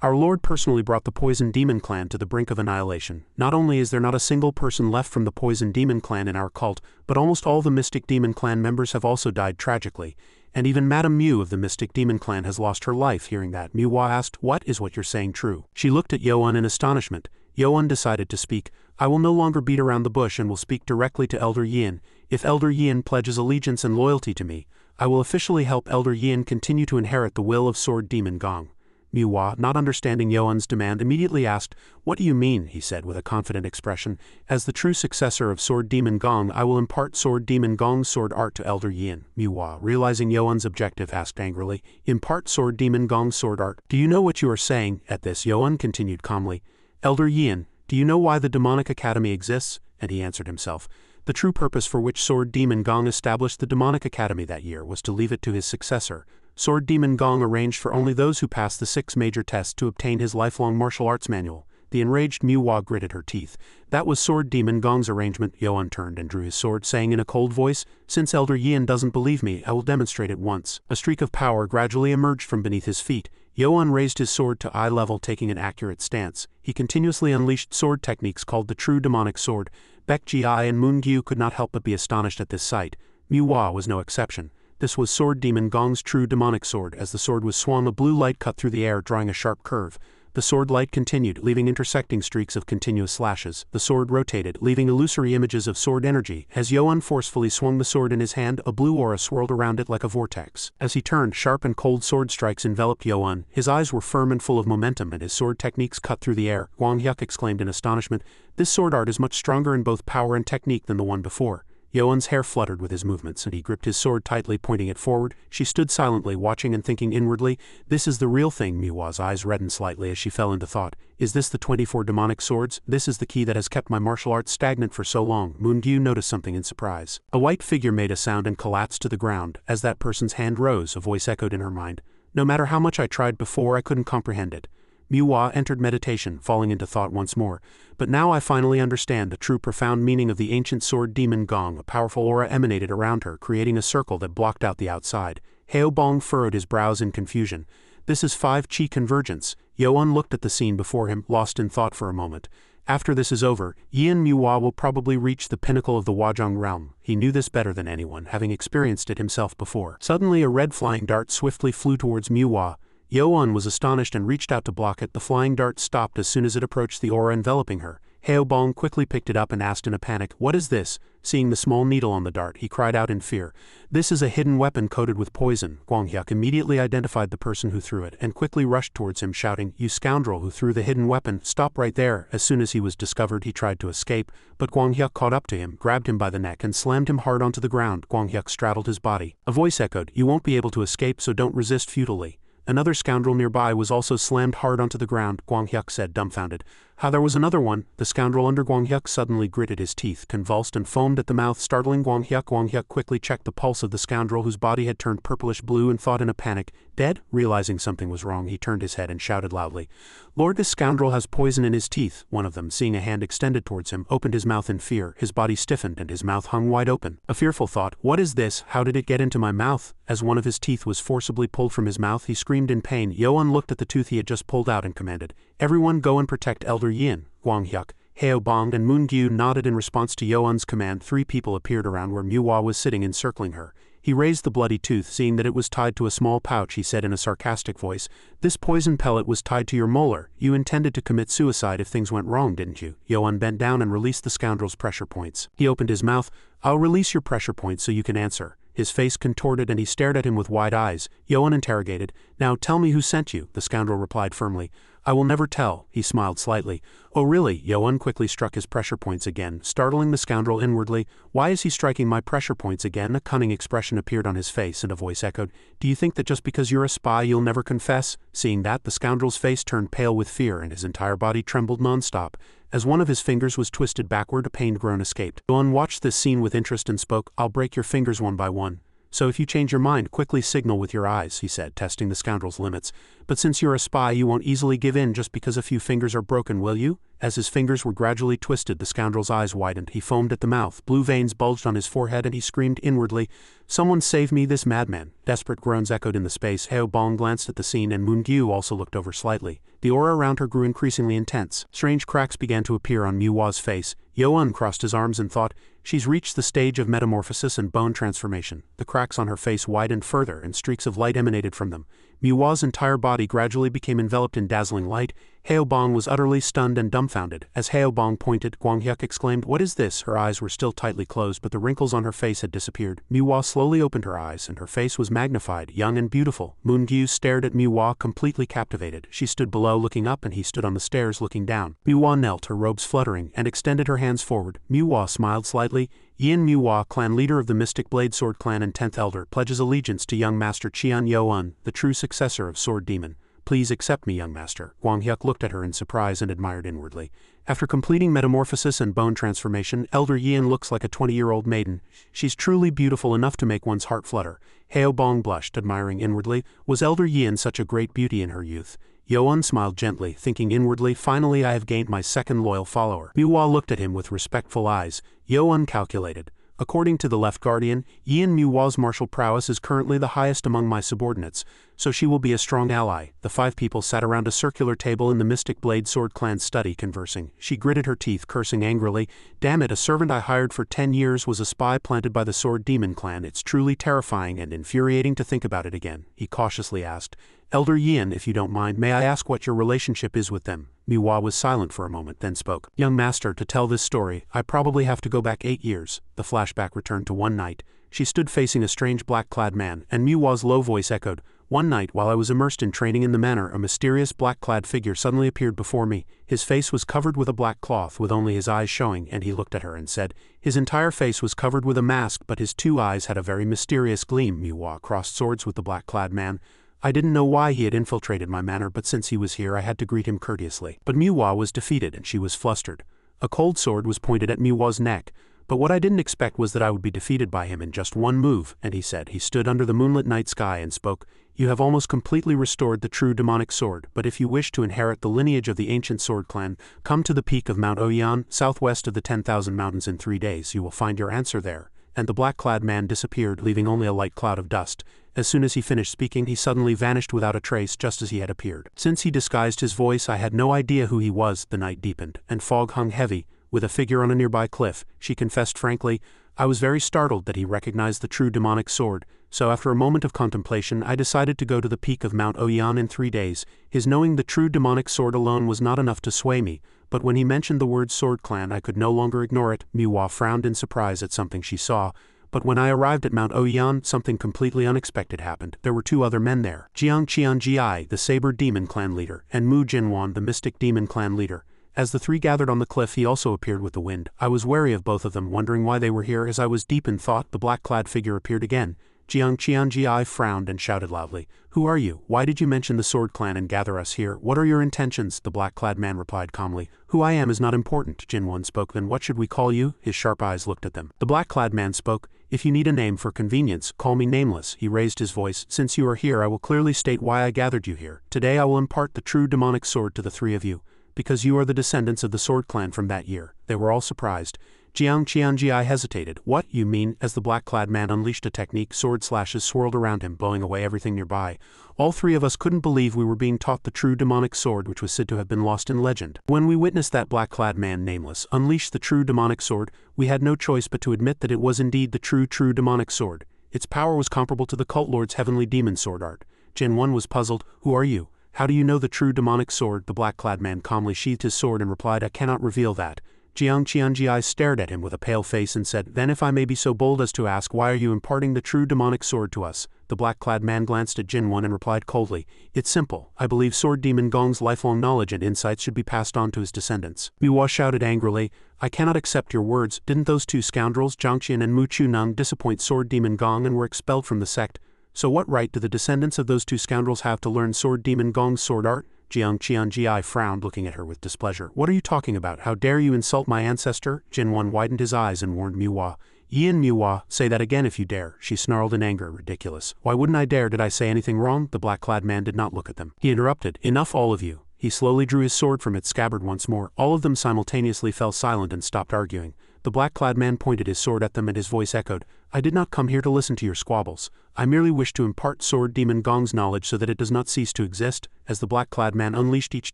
Our lord personally brought the Poison Demon Clan to the brink of annihilation. Not only is there not a single person left from the Poison Demon Clan in our cult, but almost all the Mystic Demon Clan members have also died tragically. And even Madame Mew of the Mystic Demon Clan has lost her life. Hearing that, Manhwa asked, what is what you're saying true? She looked at Yuan in astonishment. Yuan decided to speak. I will no longer beat around the bush and will speak directly to Elder Yin. If Elder Yin pledges allegiance and loyalty to me, I will officially help Elder Yin continue to inherit the will of Sword Demon Gong. Manhwa, not understanding Yuan's demand, immediately asked, what do you mean? He said with a confident expression. As the true successor of Sword Demon Gong, I will impart Sword Demon Gong's sword art to Elder Yin. Manhwa, realizing Yuan's objective, asked angrily, impart Sword Demon Gong's sword art? Do you know what you are saying? At this, Yuan continued calmly, Elder Yin, do you know why the Demonic Academy exists? And he answered himself. The true purpose for which Sword Demon Gong established the Demonic Academy that year was to leave it to his successor. Sword Demon Gong arranged for only those who passed the 6 major tests to obtain his lifelong martial arts manual. The enraged Manhwa gritted her teeth. That was Sword Demon Gong's arrangement. Yuan turned and drew his sword, saying in a cold voice, since Elder Yin doesn't believe me, I will demonstrate it once. A streak of power gradually emerged from beneath his feet. Yuan raised his sword to eye level, taking an accurate stance. He continuously unleashed sword techniques called the True Demonic Sword. Baek Ji-ai and Moon Gyu could not help but be astonished at this sight. Manhwa was no exception. This was Sword Demon Gong's true demonic sword. As the sword was swung, a blue light cut through the air, drawing a sharp curve. The sword light continued, leaving intersecting streaks of continuous slashes. The sword rotated, leaving illusory images of sword energy. As Yuan forcefully swung the sword in his hand, a blue aura swirled around it like a vortex. As he turned, sharp and cold sword strikes enveloped Yuan. His eyes were firm and full of momentum, and his sword techniques cut through the air. Guang Hyuk exclaimed in astonishment, this sword art is much stronger in both power and technique than the one before. Yuan's hair fluttered with his movements, and he gripped his sword tightly, pointing it forward. She stood silently, watching and thinking inwardly, this is the real thing. Manhwa's eyes reddened slightly as she fell into thought. Is this the 24 demonic swords? This is the key that has kept my martial arts stagnant for so long. Moon Gyu noticed something in surprise. A white figure made a sound and collapsed to the ground. As that person's hand rose, a voice echoed in her mind. No matter how much I tried before, I couldn't comprehend it. Manhwa entered meditation, falling into thought once more. But now I finally understand the true profound meaning of the ancient sword demon Gong. A powerful aura emanated around her, creating a circle that blocked out the outside. Heobong furrowed his brows in confusion. This is 5-chi convergence. Yuan looked at the scene before him, lost in thought for a moment. After this is over, Yin Manhwa will probably reach the pinnacle of the Wajong realm. He knew this better than anyone, having experienced it himself before. Suddenly a red flying dart swiftly flew towards Manhwa. Yuan was astonished and reached out to block it. The flying dart stopped as soon as it approached the aura enveloping her. Heobong quickly picked it up and asked in a panic, what is this? Seeing the small needle on the dart, he cried out in fear. This is a hidden weapon coated with poison. Guang Hyuk immediately identified the person who threw it and quickly rushed towards him, shouting, you scoundrel who threw the hidden weapon, stop right there. As soon as he was discovered, he tried to escape, but Guang Hyuk caught up to him, grabbed him by the neck and slammed him hard onto the ground. Guang Hyuk straddled his body. A voice echoed, you won't be able to escape, so don't resist futilely. Another scoundrel nearby was also slammed hard onto the ground. Guang Hyuk said, dumbfounded. How, there was another one? The scoundrel under Guang Hyuk suddenly gritted his teeth, convulsed and foamed at the mouth, startling Guang Hyuk. Guang Hyuk quickly checked the pulse of the scoundrel, whose body had turned purplish blue, and thought in a panic, dead? Realizing something was wrong, he turned his head and shouted loudly, Lord, this scoundrel has poison in his teeth. One of them, seeing a hand extended towards him, opened his mouth in fear. His body stiffened and his mouth hung wide open. A fearful thought, what is this? How did it get into my mouth? As one of his teeth was forcibly pulled from his mouth, he screamed in pain. Yuan looked at the tooth he had just pulled out and commanded, everyone go and protect Elder Yin. Guang Hyuk, Heobong and Moon Gyu nodded in response to Yuan's command. 3 people appeared around where Manhwa was sitting, encircling her. He raised the bloody tooth. Seeing that it was tied to a small pouch, he said in a sarcastic voice, this poison pellet was tied to your molar. You intended to commit suicide if things went wrong, didn't you? Yuan bent down and released the scoundrel's pressure points. He opened his mouth. I'll release your pressure points so you can answer. His face contorted and he stared at him with wide eyes. Yuan interrogated, now tell me who sent you. The scoundrel replied firmly, I will never tell, he smiled slightly. Oh really? Yoan quickly struck his pressure points again, startling the scoundrel inwardly. Why is he striking my pressure points again? A cunning expression appeared on his face and a voice echoed. Do you think that just because you're a spy you'll never confess? Seeing that, the scoundrel's face turned pale with fear and his entire body trembled non-stop. As one of his fingers was twisted backward, a pained groan escaped. Yoan watched this scene with interest and spoke. I'll break your fingers one by one. So if you change your mind, quickly signal with your eyes, he said, testing the scoundrel's limits. But since you're a spy, you won't easily give in just because a few fingers are broken, will you? As his fingers were gradually twisted, the scoundrel's eyes widened. He foamed at the mouth, blue veins bulged on his forehead, and he screamed inwardly, Someone save me, this madman. Desperate groans echoed in the space. Heo Bong glanced at the scene and Moon-gyu also looked over slightly. The aura around her grew increasingly intense. Strange cracks began to appear on Manhwa's face. Yoan crossed his arms and thought, she's reached the stage of metamorphosis and bone transformation. The cracks on her face widened further and streaks of light emanated from them. Manhwa's entire body gradually became enveloped in dazzling light. Heo Bong was utterly stunned and dumbfounded. As Heo Bong pointed, Gwanghyuk exclaimed, What is this? Her eyes were still tightly closed, but the wrinkles on her face had disappeared. Manhwa slowly opened her eyes, and her face was magnified, young and beautiful. Moon-gyu stared at Manhwa, completely captivated. She stood below looking up, and he stood on the stairs looking down. Manhwa knelt, her robes fluttering, and extended her hands forward. Manhwa smiled slightly. Yin Manhwa, clan leader of the Mystic Blade Sword clan and 10th elder, pledges allegiance to young master Qian Yoan, the true successor of Sword Demon. Please accept me, young master. Gwanghyuk looked at her in surprise and admired inwardly. After completing metamorphosis and bone transformation, Elder Yin looks like a 20-year-old maiden. She's truly beautiful enough to make one's heart flutter. Heo Bong blushed, admiring inwardly. Was Elder Yin such a great beauty in her youth? Yoan smiled gently, thinking inwardly, finally I have gained my second loyal follower. Manhwa looked at him with respectful eyes. Yoan calculated. According to the Left Guardian, Yin Manhwa's martial prowess is currently the highest among my subordinates, so she will be a strong ally. The 5 people sat around a circular table in the Mystic Blade Sword clan's study conversing. She gritted her teeth, cursing angrily. Damn it, a servant I hired for 10 years was a spy planted by the Sword Demon clan. It's truly terrifying and infuriating to think about it again. He cautiously asked, Elder Yin, if you don't mind, may I ask what your relationship is with them? Manhwa was silent for a moment, then spoke. Young master, to tell this story, I probably have to go back 8 years. The flashback returned to one night. She stood facing a strange black-clad man, and Manhwa's low voice echoed. One night, while I was immersed in training in the manor, a mysterious black-clad figure suddenly appeared before me. His face was covered with a black cloth, with only his eyes showing, and he looked at her and said, his entire face was covered with a mask, but his 2 eyes had a very mysterious gleam. Manhwa crossed swords with the black-clad man. I didn't know why he had infiltrated my manor, but since he was here I had to greet him courteously. But Manhwa was defeated and she was flustered. A cold sword was pointed at Manhwa's neck, but what I didn't expect was that I would be defeated by him in just one move, and he said, he stood under the moonlit night sky and spoke, You have almost completely restored the true demonic sword, but if you wish to inherit the lineage of the ancient sword clan, come to the peak of Mount Oyan, southwest of the 10,000 mountains in 3 days. You will find your answer there. And the black-clad man disappeared, leaving only a light cloud of dust. As soon as he finished speaking, he suddenly vanished without a trace, just as he had appeared. Since he disguised his voice, I had no idea who he was. The night deepened, and fog hung heavy, with a figure on a nearby cliff. She confessed frankly, I was very startled that he recognized the true demonic sword, so after a moment of contemplation I decided to go to the peak of Mount Oyan in 3 days. His knowing the true demonic sword alone was not enough to sway me, but when he mentioned the word sword clan I could no longer ignore it. Manhwa frowned in surprise at something she saw. But when I arrived at Mount Oyan, something completely unexpected happened. There were 2 other men there, Jiang Qianji, the Saber Demon clan leader, and Mu Jinwan, the Mystic Demon clan leader. As the 3 gathered on the cliff, he also appeared with the wind. I was wary of both of them, wondering why they were here. As I was deep in thought, the black-clad figure appeared again. Jiang Qianji frowned and shouted loudly, Who are you? Why did you mention the Sword Clan and gather us here? What are your intentions? The black-clad man replied calmly, Who I am is not important. Jinwan spoke. Then what should we call you? His sharp eyes looked at them. The black-clad man spoke, If you need a name for convenience, call me Nameless. He raised his voice, Since you are here, I will clearly state why I gathered you here. Today I will impart the true demonic sword to the 3 of you, because you are the descendants of the Sword Clan from that year. They were all surprised. Jiang Qianji hesitated. What, you mean? As the black-clad man unleashed a technique, sword slashes swirled around him, blowing away everything nearby. All 3 of us couldn't believe we were being taught the true demonic sword, which was said to have been lost in legend. When we witnessed that black-clad man, Nameless, unleash the true demonic sword, we had no choice but to admit that it was indeed the true demonic sword. Its power was comparable to the cult lord's heavenly demon sword art. Jinwan was puzzled. Who are you? How do you know the true demonic sword? The black-clad man calmly sheathed his sword and replied, I cannot reveal that. Jiang Qianji eyes stared at him with a pale face and said, "Then if I may be so bold as to ask, why are you imparting the true demonic sword to us?" The black-clad man glanced at Jinwon and replied coldly, "It's simple. I believe Sword Demon Gong's lifelong knowledge and insights should be passed on to his descendants." Manhua shouted angrily, "I cannot accept your words. Didn't those two scoundrels, Zhang Qian and Mu Chuneng, disappoint Sword Demon Gong and were expelled from the sect? So what right do the descendants of those two scoundrels have to learn Sword Demon Gong's sword art?" Jiang Qianji frowned, looking at her with displeasure. "What are you talking about? How dare you insult my ancestor?" Jinwon widened his eyes and warned Manhua. "Yin Manhua, say that again if you dare," she snarled in anger. "Ridiculous. Why wouldn't I dare? Did I say anything wrong?" The black-clad man did not look at them. He interrupted, "Enough all of you." He slowly drew his sword from its scabbard once more. All of them simultaneously fell silent and stopped arguing. The black-clad man pointed his sword at them and his voice echoed, "I did not come here to listen to your squabbles. I merely wish to impart Sword Demon Gong's knowledge so that it does not cease to exist." As the black-clad man unleashed each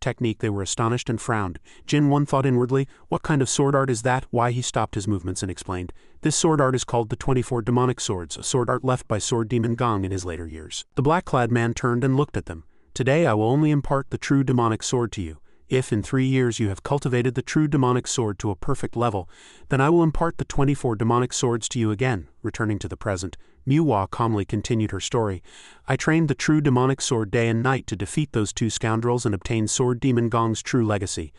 technique, they were astonished and frowned. Jinwon thought inwardly, "What kind of sword art is that?" Why, he stopped his movements and explained, "This sword art is called the 24 Demonic Swords, a sword art left by Sword Demon Gong in his later years." The black-clad man turned and looked at them. "Today I will only impart the true demonic sword to you. If in 3 years you have cultivated the true demonic sword to a perfect level, then I will impart the 24 demonic swords to you again." Returning to the present, Manhua calmly continued her story. "I trained the true demonic sword day and night to defeat those two scoundrels and obtain Sword Demon Gong's true legacy.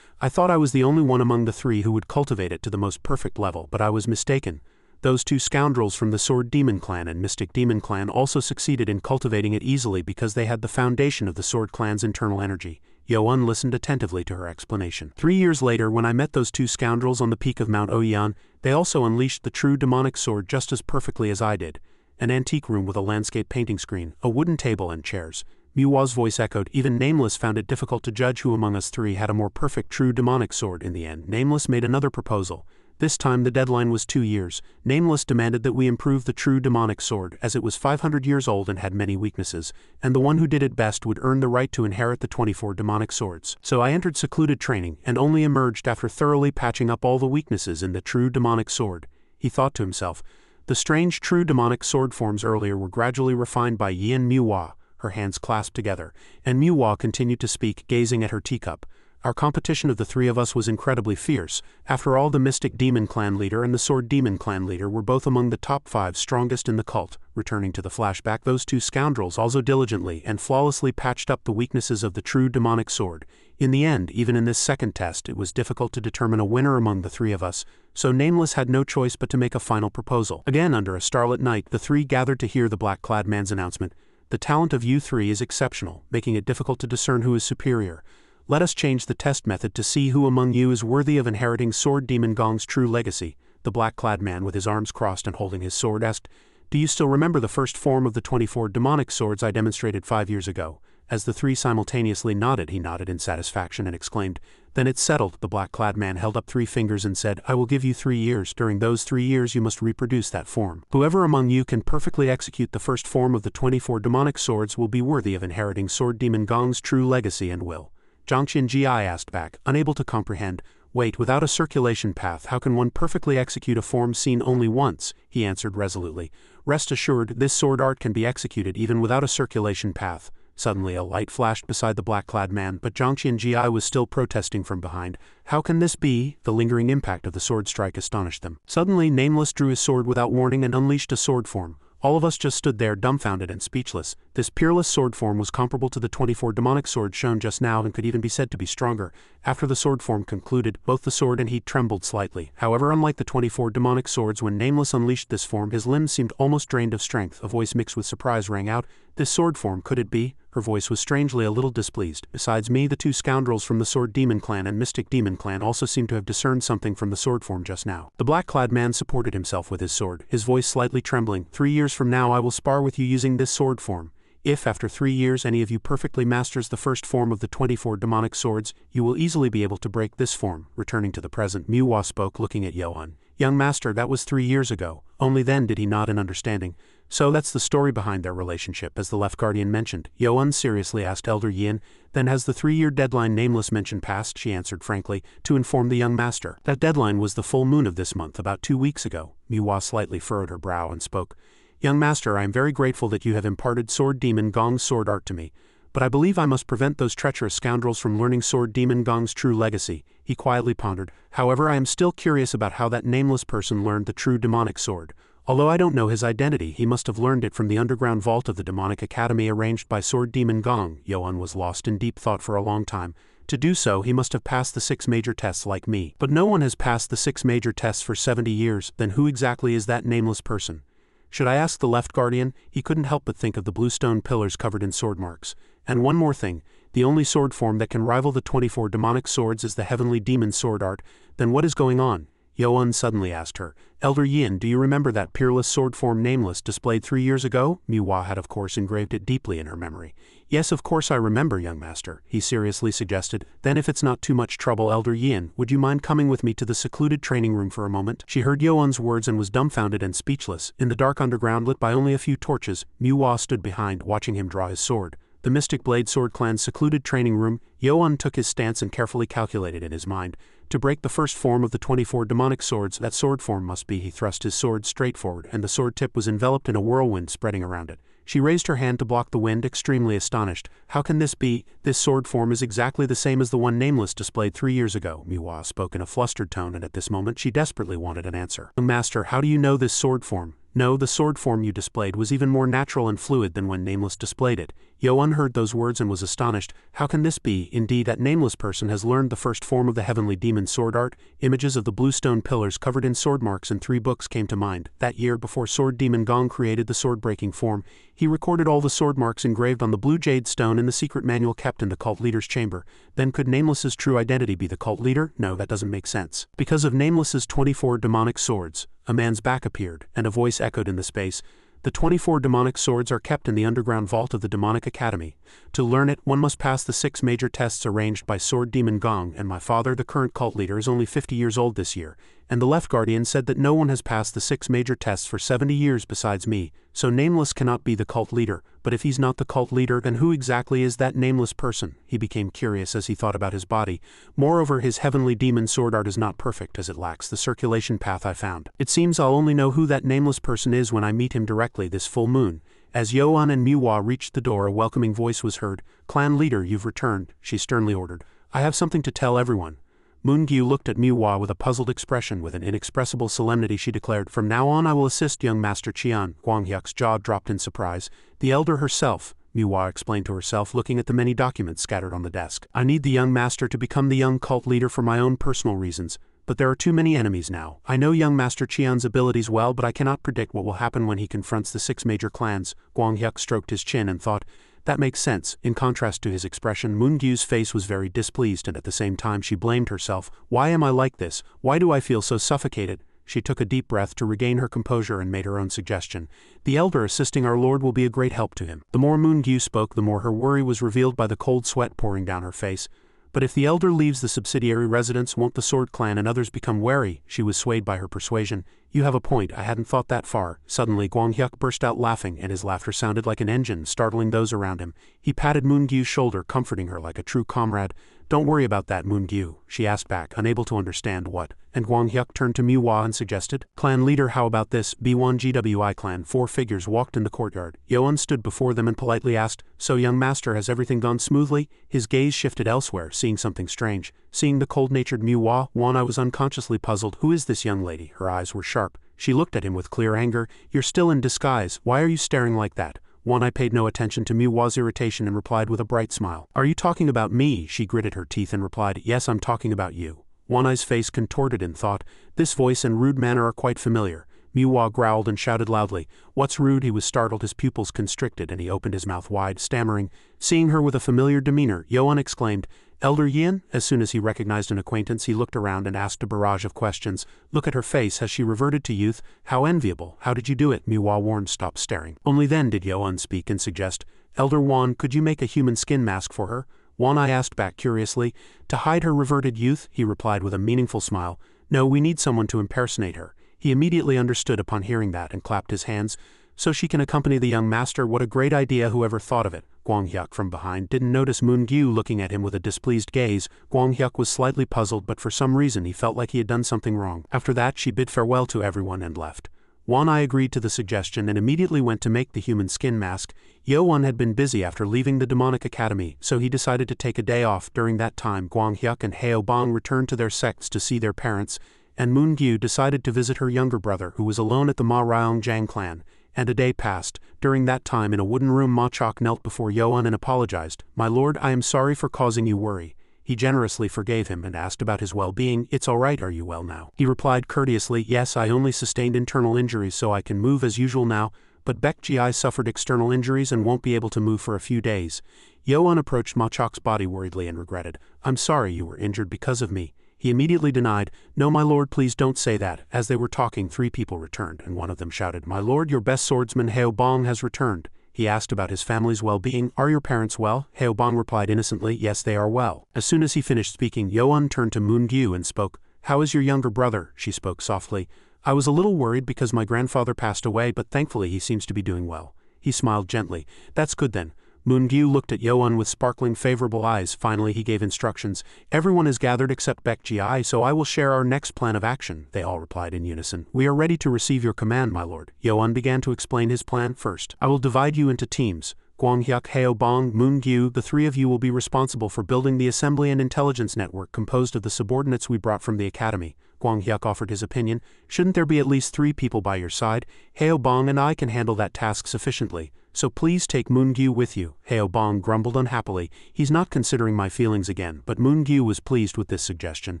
I thought I was the only one among the three who would cultivate it to the most perfect level, but I was mistaken. Those two scoundrels from the Sword Demon Clan and Mystic Demon Clan also succeeded in cultivating it easily because they had the foundation of the Sword Clan's internal energy." Yoan listened attentively to her explanation. 3 years later, when I met those two scoundrels on the peak of Mount Oyan, they also unleashed the true demonic sword just as perfectly as I did. An antique room with a landscape painting screen, a wooden table and chairs. Manhua's voice echoed, "Even Nameless found it difficult to judge who among us three had a more perfect true demonic sword." In the end, Nameless made another proposal. This time the deadline was 2 years. Nameless demanded that we improve the true demonic sword, as it was 500 years old and had many weaknesses, and the one who did it best would earn the right to inherit the 24 demonic swords. So I entered secluded training, and only emerged after thoroughly patching up all the weaknesses in the true demonic sword. He thought to himself, the strange true demonic sword forms earlier were gradually refined by Yin Manhua, her hands clasped together, and Manhua continued to speak, gazing at her teacup. "Our competition of the three of us was incredibly fierce. After all, the Mystic Demon Clan leader and the Sword Demon Clan leader were both among the top 5 strongest in the cult." Returning to the flashback, those two scoundrels also diligently and flawlessly patched up the weaknesses of the true demonic sword. In the end, even in this second test, it was difficult to determine a winner among the three of us, so Nameless had no choice but to make a final proposal. Again, under a starlit night, the three gathered to hear the black-clad man's announcement. "The talent of you three is exceptional, making it difficult to discern who is superior. Let us change the test method to see who among you is worthy of inheriting Sword Demon Gong's true legacy." The black-clad man, with his arms crossed and holding his sword, asked, "Do you still remember the first form of the 24 demonic swords I demonstrated 5 years ago?" As the three simultaneously nodded, he nodded in satisfaction and exclaimed, "Then it's settled." The black-clad man held up 3 fingers and said, "I will give you 3 years. During those 3 years you must reproduce that form. Whoever among you can perfectly execute the first form of the 24 demonic swords will be worthy of inheriting Sword Demon Gong's true legacy and will." Zhang Qianji asked back, unable to comprehend, "Wait, without a circulation path, how can one perfectly execute a form seen only once?" He answered resolutely, "Rest assured, this sword art can be executed even without a circulation path." Suddenly a light flashed beside the black-clad man, but Zhang Qianji was still protesting from behind. "How can this be?" The lingering impact of the sword strike astonished them. Suddenly Nameless drew his sword without warning and unleashed a sword form. All of us just stood there dumbfounded and speechless. This peerless sword form was comparable to the 24 demonic swords shown just now and could even be said to be stronger. After the sword form concluded, both the sword and he trembled slightly. However, unlike the 24 demonic swords, when Nameless unleashed this form, his limbs seemed almost drained of strength. A voice mixed with surprise rang out, "This sword form, could it be?" Her voice was strangely a little displeased. "Besides me, the two scoundrels from the Sword Demon Clan and Mystic Demon Clan also seemed to have discerned something from the sword form just now." The black-clad man supported himself with his sword, his voice slightly trembling. "3 years from now I will spar with you using this sword form. If, after 3 years, any of you perfectly masters the first form of the 24 demonic swords, you will easily be able to break this form." Returning to the present, Manhua spoke, looking at Yoan. "Young master, that was 3 years ago. Only then did he nod in understanding. So that's the story behind their relationship, as the Left Guardian mentioned." Yoan seriously asked Elder Yin. "Then has the 3-year deadline Nameless mentioned passed?" She answered frankly, to inform the young master. "That deadline was the full moon of this month, about 2 weeks ago." Manhua slightly furrowed her brow and spoke. "Young master, I am very grateful that you have imparted Sword Demon Gong's sword art to me. But I believe I must prevent those treacherous scoundrels from learning Sword Demon Gong's true legacy, he quietly pondered. However, I am still curious about how that nameless person learned the true demonic sword. Although I don't know his identity, he must have learned it from the underground vault of the demonic academy arranged by Sword Demon Gong. Yoan was lost in deep thought for a long time. To do so, he must have passed the 6 major tests like me. But no one has passed the 6 major tests for 70 years, then who exactly is that nameless person? Should I ask the left guardian? He couldn't help but think of the blue stone pillars covered in sword marks. And one more thing, the only sword form that can rival the 24 demonic swords is the heavenly demon sword art. Then what is going on? Yoan suddenly asked her. Elder Yin, do you remember that peerless sword form Nameless displayed 3 years ago? Manhwa had of course engraved it deeply in her memory. Yes, of course I remember, young master, he seriously suggested. Then if it's not too much trouble, Elder Yin, would you mind coming with me to the secluded training room for a moment? She heard Yoan's words and was dumbfounded and speechless. In the dark underground lit by only a few torches, Manhwa stood behind, watching him draw his sword. The Mystic Blade Sword Clan's secluded training room. Yoan took his stance and carefully calculated in his mind. To break the first form of the 24 demonic swords, that sword form must be. He thrust his sword straight forward, and the sword tip was enveloped in a whirlwind spreading around it. She raised her hand to block the wind, extremely astonished. How can this be? This sword form is exactly the same as the one Nameless displayed 3 years ago. Manhwa spoke in a flustered tone, and at this moment she desperately wanted an answer. Master, how do you know this sword form? No, the sword form you displayed was even more natural and fluid than when Nameless displayed it. Yoan heard those words and was astonished. How can this be? Indeed, that nameless person has learned the first form of the heavenly demon sword art. Images of the blue stone pillars covered in sword marks in 3 books came to mind. That year, before Sword Demon Gong created the sword-breaking form, he recorded all the sword marks engraved on the blue jade stone in the secret manual kept in the cult leader's chamber. Then could Nameless's true identity be the cult leader? No, that doesn't make sense. Because of Nameless's 24 demonic swords, a man's back appeared, and a voice echoed in the space. The 24 demonic swords are kept in the underground vault of the demonic academy. To learn it, one must pass the 6 major tests arranged by Sword Demon Gong, and my father, the current cult leader, is only 50 years old this year, and the left guardian said that no one has passed the 6 major tests for 70 years besides me, so Nameless cannot be the cult leader. But if he's not the cult leader, then who exactly is that nameless person? He became curious as he thought about his body. Moreover, his heavenly demon sword art is not perfect, as it lacks the circulation path I found. It seems I'll only know who that nameless person is when I meet him directly this full moon. As Yoan and Manhwa reached the door, a welcoming voice was heard. Clan leader, you've returned, she sternly ordered. I have something to tell everyone. Moongyu looked at Manhwa with a puzzled expression. With an inexpressible solemnity she declared, From now on I will assist young Master Qian. Guanghyuk's jaw dropped in surprise. The elder herself, Manhwa explained to herself, looking at the many documents scattered on the desk. I need the young master to become the young cult leader for my own personal reasons, but there are too many enemies now. I know young Master Qian's abilities well, but I cannot predict what will happen when he confronts the 6 major clans. Guanghyuk stroked his chin and thought, that makes sense. In contrast to his expression, Moongyu's face was very displeased, and at the same time she blamed herself. Why am I like this? Why do I feel so suffocated? She took a deep breath to regain her composure and made her own suggestion. The elder assisting our lord will be a great help to him. The more Moongyu spoke, the more her worry was revealed by the cold sweat pouring down her face. But if the elder leaves the subsidiary residence, won't the Sword Clan and others become wary? She was swayed by her persuasion. You have a point, I hadn't thought that far. Suddenly Guanghyuk burst out laughing, and his laughter sounded like an engine, startling those around him. He patted Moongyu's shoulder, comforting her like a true comrade. Don't worry about that, Moongyu, she asked back, unable to understand what. And Guanghyuk turned to Manhwa and suggested, Clan leader, how about this? B1GWI clan. 4 figures walked in the courtyard. Yoan stood before them and politely asked, So young master, has everything gone smoothly? His gaze shifted elsewhere, seeing something strange. Seeing the cold-natured Manhwa, I was unconsciously puzzled. Who is this young lady? Her eyes were sharp. She looked at him with clear anger. You're still in disguise. Why are you staring like that? I paid no attention to Manhwa's irritation and replied with a bright smile. Are you talking about me? She gritted her teeth and replied, Yes, I'm talking about you. Wanai's face contorted in thought. This voice and rude manner are quite familiar. Manhwa growled and shouted loudly. What's rude? He was startled, his pupils constricted, and he opened his mouth wide, stammering. Seeing her with a familiar demeanor, Yoan exclaimed, Elder Yin? As soon as he recognized an acquaintance, he looked around and asked a barrage of questions. Look at her face, has she reverted to youth? How enviable. How did you do it? Manhwa warned, stopped staring. Only then did Yoan speak and suggest, Elder Wan, could you make a human skin mask for her? Wanai asked back curiously. To hide her reverted youth, he replied with a meaningful smile. No, we need someone to impersonate her. He immediately understood upon hearing that and clapped his hands. So she can accompany the young master? What a great idea, whoever thought of it. Guanghyuk from behind didn't notice Moongyu looking at him with a displeased gaze. Guanghyuk was slightly puzzled, but for some reason he felt like he had done something wrong. After that she bid farewell to everyone and left. Wan-I agreed to the suggestion and immediately went to make the human skin mask. Yo-won had been busy after leaving the demonic academy, so he decided to take a day off. During that time, Gwang-hyuk and Heo-bong returned to their sects to see their parents, and Moon-gyu decided to visit her younger brother who was alone at the Ma-ryong-jang clan. And a day passed. During that time in a wooden room, Ma-chok knelt before Yo-won and apologized. "My lord, I am sorry for causing you worry." He generously forgave him and asked about his well-being. "It's all right, are you well now?" He replied courteously, "Yes, I only sustained internal injuries so I can move as usual now, but Baek-ji suffered external injuries and won't be able to move for a few days." Yo-won approached Ma-chok's body worriedly and regretted. "I'm sorry you were injured because of me." He immediately denied, "No, my lord, please don't say that." As they were talking, 3 people returned, and one of them shouted, "My lord, your best swordsman Heo-bong has returned." He asked about his family's well-being. "Are your parents well?" Heo-bong replied innocently, "Yes, they are well." As soon as he finished speaking, Yo-won turned to Moon-gyu and spoke. "How is your younger brother?" She spoke softly. "I was a little worried because my grandfather passed away, but thankfully he seems to be doing well." He smiled gently. "That's good then." Moon-gyu looked at Yo-won with sparkling favorable eyes. Finally he gave instructions. "Everyone is gathered except Baek-ji, so I will share our next plan of action." They all replied in unison. "We are ready to receive your command, my lord." Yo-won began to explain his plan. "First, I will divide you into teams. Gwang-hyuk, Heo-bong, Moon-gyu, the 3 of you will be responsible for building the assembly and intelligence network composed of the subordinates we brought from the academy." Gwang-hyuk offered his opinion. "Shouldn't there be at least 3 people by your side? Heo-bong and I can handle that task sufficiently. So please take Moon-gyu with you." Heo-bong grumbled unhappily. "He's not considering my feelings again," but Moon-gyu was pleased with this suggestion.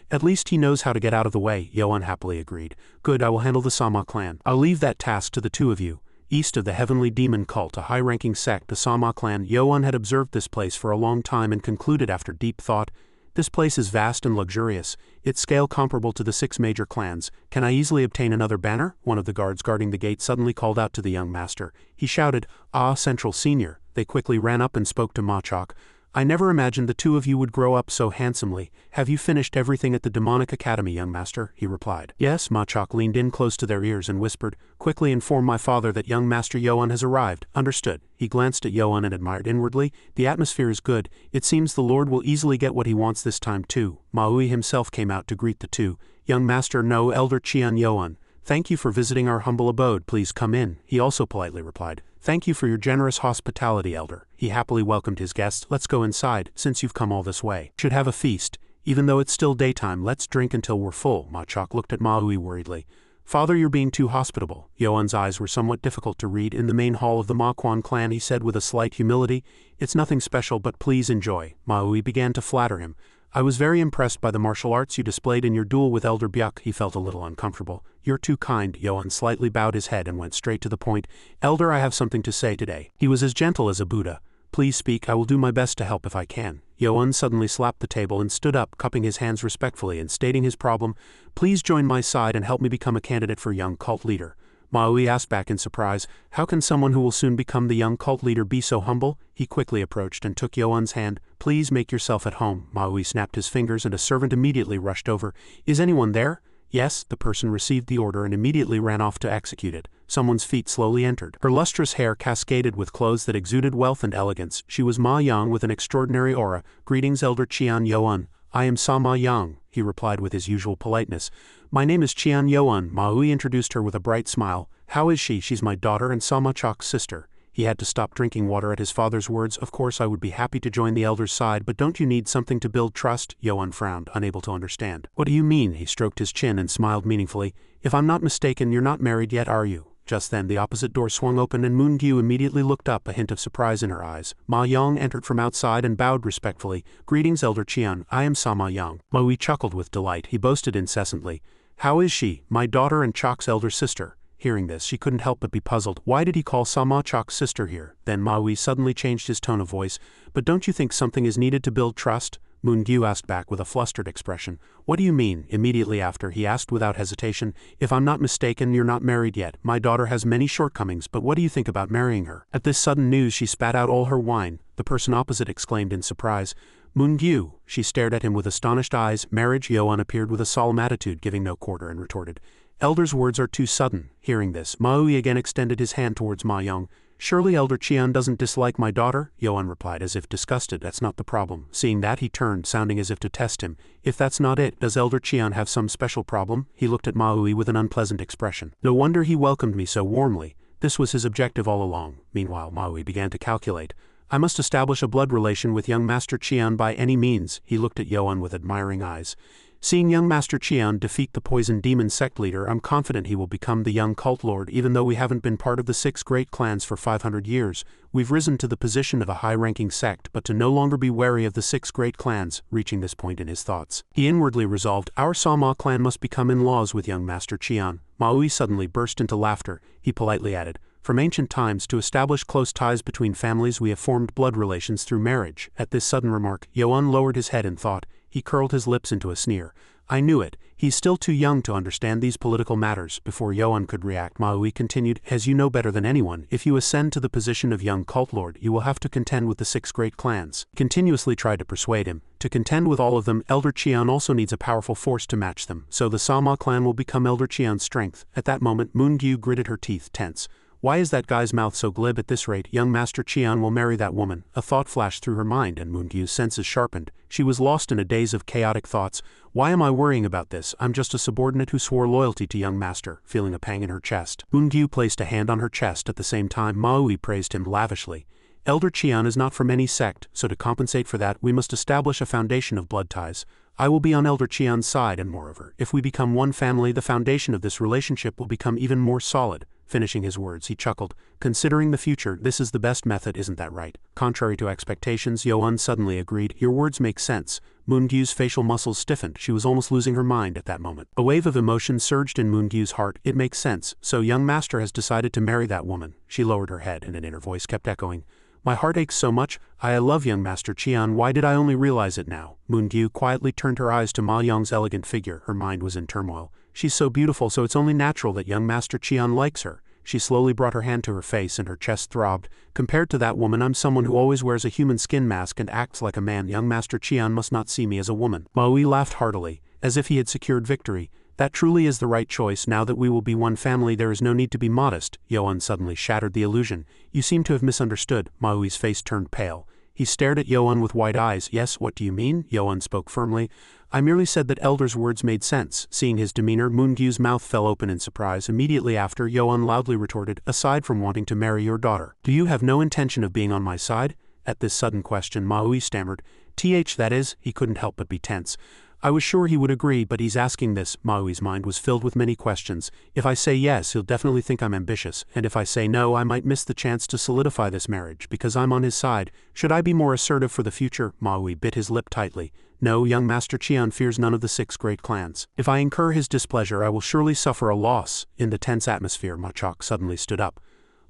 "At least he knows how to get out of the way," Yo-won happily agreed. "Good, I will handle the Sama clan. I'll leave that task to the 2 of you." East of the Heavenly Demon Cult, a high-ranking sect, the Sama clan, Yo-won had observed this place for a long time and concluded after deep thought, "This place is vast and luxurious, its scale comparable to the 6 major clans. Can I easily obtain another banner?" One of the guards guarding the gate suddenly called out to the young master. He shouted, "Ah, Central Senior." They quickly ran up and spoke to Ma-chok. "I never imagined the 2 of you would grow up so handsomely. Have you finished everything at the Demonic Academy, young master?" he replied. "Yes." Ma-chok leaned in close to their ears and whispered, "Quickly inform my father that young Master Yo-won has arrived." "Understood." He glanced at Yo-won and admired inwardly. "The atmosphere is good. It seems the Lord will easily get what he wants this time too." Maui himself came out to greet the 2. "Young Master No, Elder Cheon Yo-won. Thank you for visiting our humble abode. Please come in." He also politely replied, "Thank you for your generous hospitality, Elder." He happily welcomed his guests. "Let's go inside, since you've come all this way. Should have a feast. Even though it's still daytime, let's drink until we're full." Ma-chok looked at Maui worriedly. "Father, you're being too hospitable." Yo-won's eyes were somewhat difficult to read. "In the main hall of the Ma-kwan clan," he said with a slight humility. "It's nothing special, but please enjoy." Maui began to flatter him. "I was very impressed by the martial arts you displayed in your duel with Elder Byuk." He felt a little uncomfortable. "You're too kind." Yo-won slightly bowed his head and went straight to the point. "Elder, I have something to say today." He was as gentle as a Buddha. "Please speak, I will do my best to help if I can." Yo-won suddenly slapped the table and stood up, cupping his hands respectfully and stating his problem. "Please join my side and help me become a candidate for young cult leader." Maui asked back in surprise, "How can someone who will soon become the young cult leader be so humble?" He quickly approached and took Yo-won's hand. "Please make yourself at home." Maui snapped his fingers and a servant immediately rushed over. "Is anyone there?" "Yes." The person received the order and immediately ran off to execute it. Someone's feet slowly entered. Her lustrous hair cascaded with clothes that exuded wealth and elegance. She was Ma Yang with an extraordinary aura. "Greetings, Elder Cheon Yo-won." "I am Sa Ma Yang," he replied with his usual politeness. "My name is Cheon Yo-won." Maui introduced her with a bright smile. "How is she?" "She's my daughter and Sa Ma-chok's sister." He had to stop drinking water at his father's words. "Of course I would be happy to join the elder's side, but don't you need something to build trust?" Yo-won frowned, unable to understand. "What do you mean?" He stroked his chin and smiled meaningfully. "If I'm not mistaken, you're not married yet, are you?" Just then the opposite door swung open and Moon-gyu immediately looked up, a hint of surprise in her eyes. Ma Yang entered from outside and bowed respectfully. "Greetings, Elder Cheon. I am Sa Ma Yang." Maui chuckled with delight. He boasted incessantly. "How is she? My daughter and Chok's elder sister." Hearing this, she couldn't help but be puzzled. Why did he call Sa Ma-chok's sister here? Then Maui suddenly changed his tone of voice. "But don't you think something is needed to build trust?" Moon-gyu asked back with a flustered expression. "What do you mean?" Immediately after, he asked without hesitation, "If I'm not mistaken, you're not married yet. My daughter has many shortcomings, but what do you think about marrying her?" At this sudden news, she spat out all her wine. The person opposite exclaimed in surprise, "Moon-gyu." She stared at him with astonished eyes. "Marriage?" Yo-won appeared with a solemn attitude, giving no quarter, and retorted, "Elder's words are too sudden." Hearing this, Maui again extended his hand towards Ma Yang. Surely Elder Cheon doesn't dislike my daughter? Yoan replied as if disgusted. That's not the problem. Seeing that, he turned, sounding as if to test him. If that's not it, does Elder Cheon have some special problem? He looked at Maui with an unpleasant expression. No wonder he welcomed me so warmly. This was his objective all along. Meanwhile, Maui began to calculate. I must establish a blood relation with young Master Cheon by any means. He looked at Yoan with admiring eyes. Seeing young Master Cheon defeat the poison demon sect leader, I'm confident he will become the young cult lord. Even though we haven't been part of the 6 great clans for 500 years, we've risen to the position of a high-ranking sect, but to no longer be wary of the 6 great clans. Reaching this point in his thoughts, he inwardly resolved, our Sama clan must become in-laws with young Master Cheon. Maui suddenly burst into laughter. He politely added, from ancient times, to establish close ties between families, we have formed blood relations through marriage. At this sudden remark, Yoan lowered his head in thought. He curled his lips into a sneer. I knew it. He's still too young to understand these political matters. Before Yoan could react, Maui continued, as you know better than anyone, if you ascend to the position of young cult lord, you will have to contend with the 6 great clans. Continuously tried to persuade him. To contend with all of them, Elder Cheon also needs a powerful force to match them, so the Sama clan will become Elder Cheon's strength. At that moment, Moon-gyu gritted her teeth, tense. Why is that guy's mouth so glib? At this rate, young Master Cheon will marry that woman. A thought flashed through her mind, and Moon-gyu's senses sharpened. She was lost in a daze of chaotic thoughts. Why am I worrying about this? I'm just a subordinate who swore loyalty to young Master. Feeling a pang in her chest, Moon-gyu placed a hand on her chest. At the same time, Maui praised him lavishly. Elder Cheon is not from any sect, so to compensate for that, we must establish a foundation of blood ties. I will be on Elder Cheon's side, and moreover, if we become one family, the foundation of this relationship will become even more solid. Finishing his words, he chuckled. Considering the future, this is the best method, isn't that right? Contrary to expectations, Yoan suddenly agreed. Your words make sense. Moon-gyu's facial muscles stiffened. She was almost losing her mind at that moment. A wave of emotion surged in Moon-gyu's heart. It makes sense. So young Master has decided to marry that woman. She lowered her head, and an inner voice kept echoing. My heart aches so much. I love young Master Cheon. Why did I only realize it now? Moon-gyu quietly turned her eyes to Ma Young's elegant figure. Her mind was in turmoil. She's so beautiful, so it's only natural that young Master Cheon likes her. She slowly brought her hand to her face and her chest throbbed. Compared to that woman, I'm someone who always wears a human skin mask and acts like a man. Young Master Cheon must not see me as a woman. Maui laughed heartily, as if he had secured victory. That truly is the right choice. Now that we will be one family, there is no need to be modest. Yoan suddenly shattered the illusion. You seem to have misunderstood. Maui's face turned pale. He stared at Yoan with wide eyes. Yes, what do you mean? Yoan spoke firmly. I merely said that Elder's words made sense. Seeing his demeanor, Moon-gyu's mouth fell open in surprise. Immediately after, Yoan loudly retorted, aside from wanting to marry your daughter, do you have no intention of being on my side? At this sudden question, Maui stammered. That is, he couldn't help but be tense. I was sure he would agree, but he's asking this. Maui's mind was filled with many questions. If I say yes, he'll definitely think I'm ambitious, and if I say no, I might miss the chance to solidify this marriage, because I'm on his side. Should I be more assertive for the future? Maui bit his lip tightly. No, young Master Cheon fears none of the 6 great clans. If I incur his displeasure, I will surely suffer a loss. In the tense atmosphere, Machok suddenly stood up.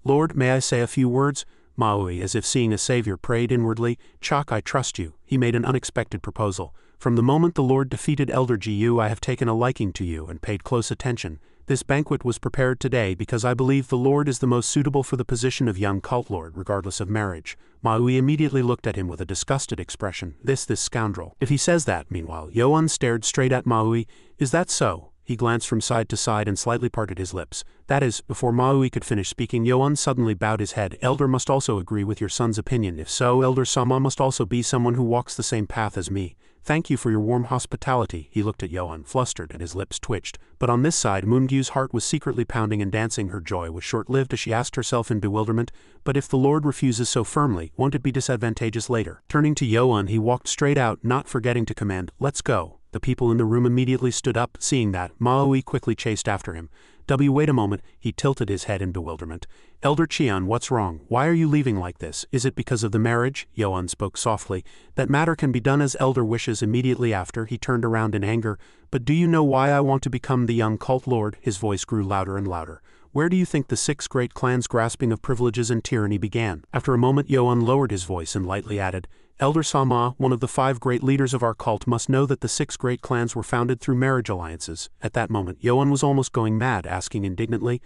Lord, may I say a few words? Maui, as if seeing a savior, prayed inwardly. Chok, I trust you. He made an unexpected proposal. From the moment the Lord defeated Elder Gu, I have taken a liking to you and paid close attention. This banquet was prepared today because I believe the Lord is the most suitable for the position of young cult lord, regardless of marriage. Maui immediately looked at him with a disgusted expression. This scoundrel. If he says that, meanwhile, Yoan stared straight at Maui. Is that so? He glanced from side to side and slightly parted his lips. That is, before Maui could finish speaking, Yoan suddenly bowed his head. Elder must also agree with your son's opinion. If so, Elder Sama must also be someone who walks the same path as me. Thank you for your warm hospitality. He looked at Yoan, flustered, and his lips twitched. But on this side, Moon-gyu's heart was secretly pounding and dancing. Her joy was short-lived as she asked herself in bewilderment, but if the Lord refuses so firmly, won't it be disadvantageous later? Turning to Yoan, he walked straight out, not forgetting to command, let's go. The people in the room immediately stood up. Seeing that, Maui quickly chased after him. Wait a moment. He tilted his head in bewilderment. Elder Cheon, what's wrong? Why are you leaving like this? Is it because of the marriage? Yoan spoke softly. That matter can be done as Elder wishes. Immediately after, he turned around in anger. But do you know why I want to become the young cult lord? His voice grew louder and louder. Where do you think the 6 great clans' grasping of privileges and tyranny began? After a moment, Yoan lowered his voice and lightly added, Elder Sama, one of the 5 great leaders of our cult, must know that the 6 great clans were founded through marriage alliances. At that moment, Yoan was almost going mad, asking indignantly,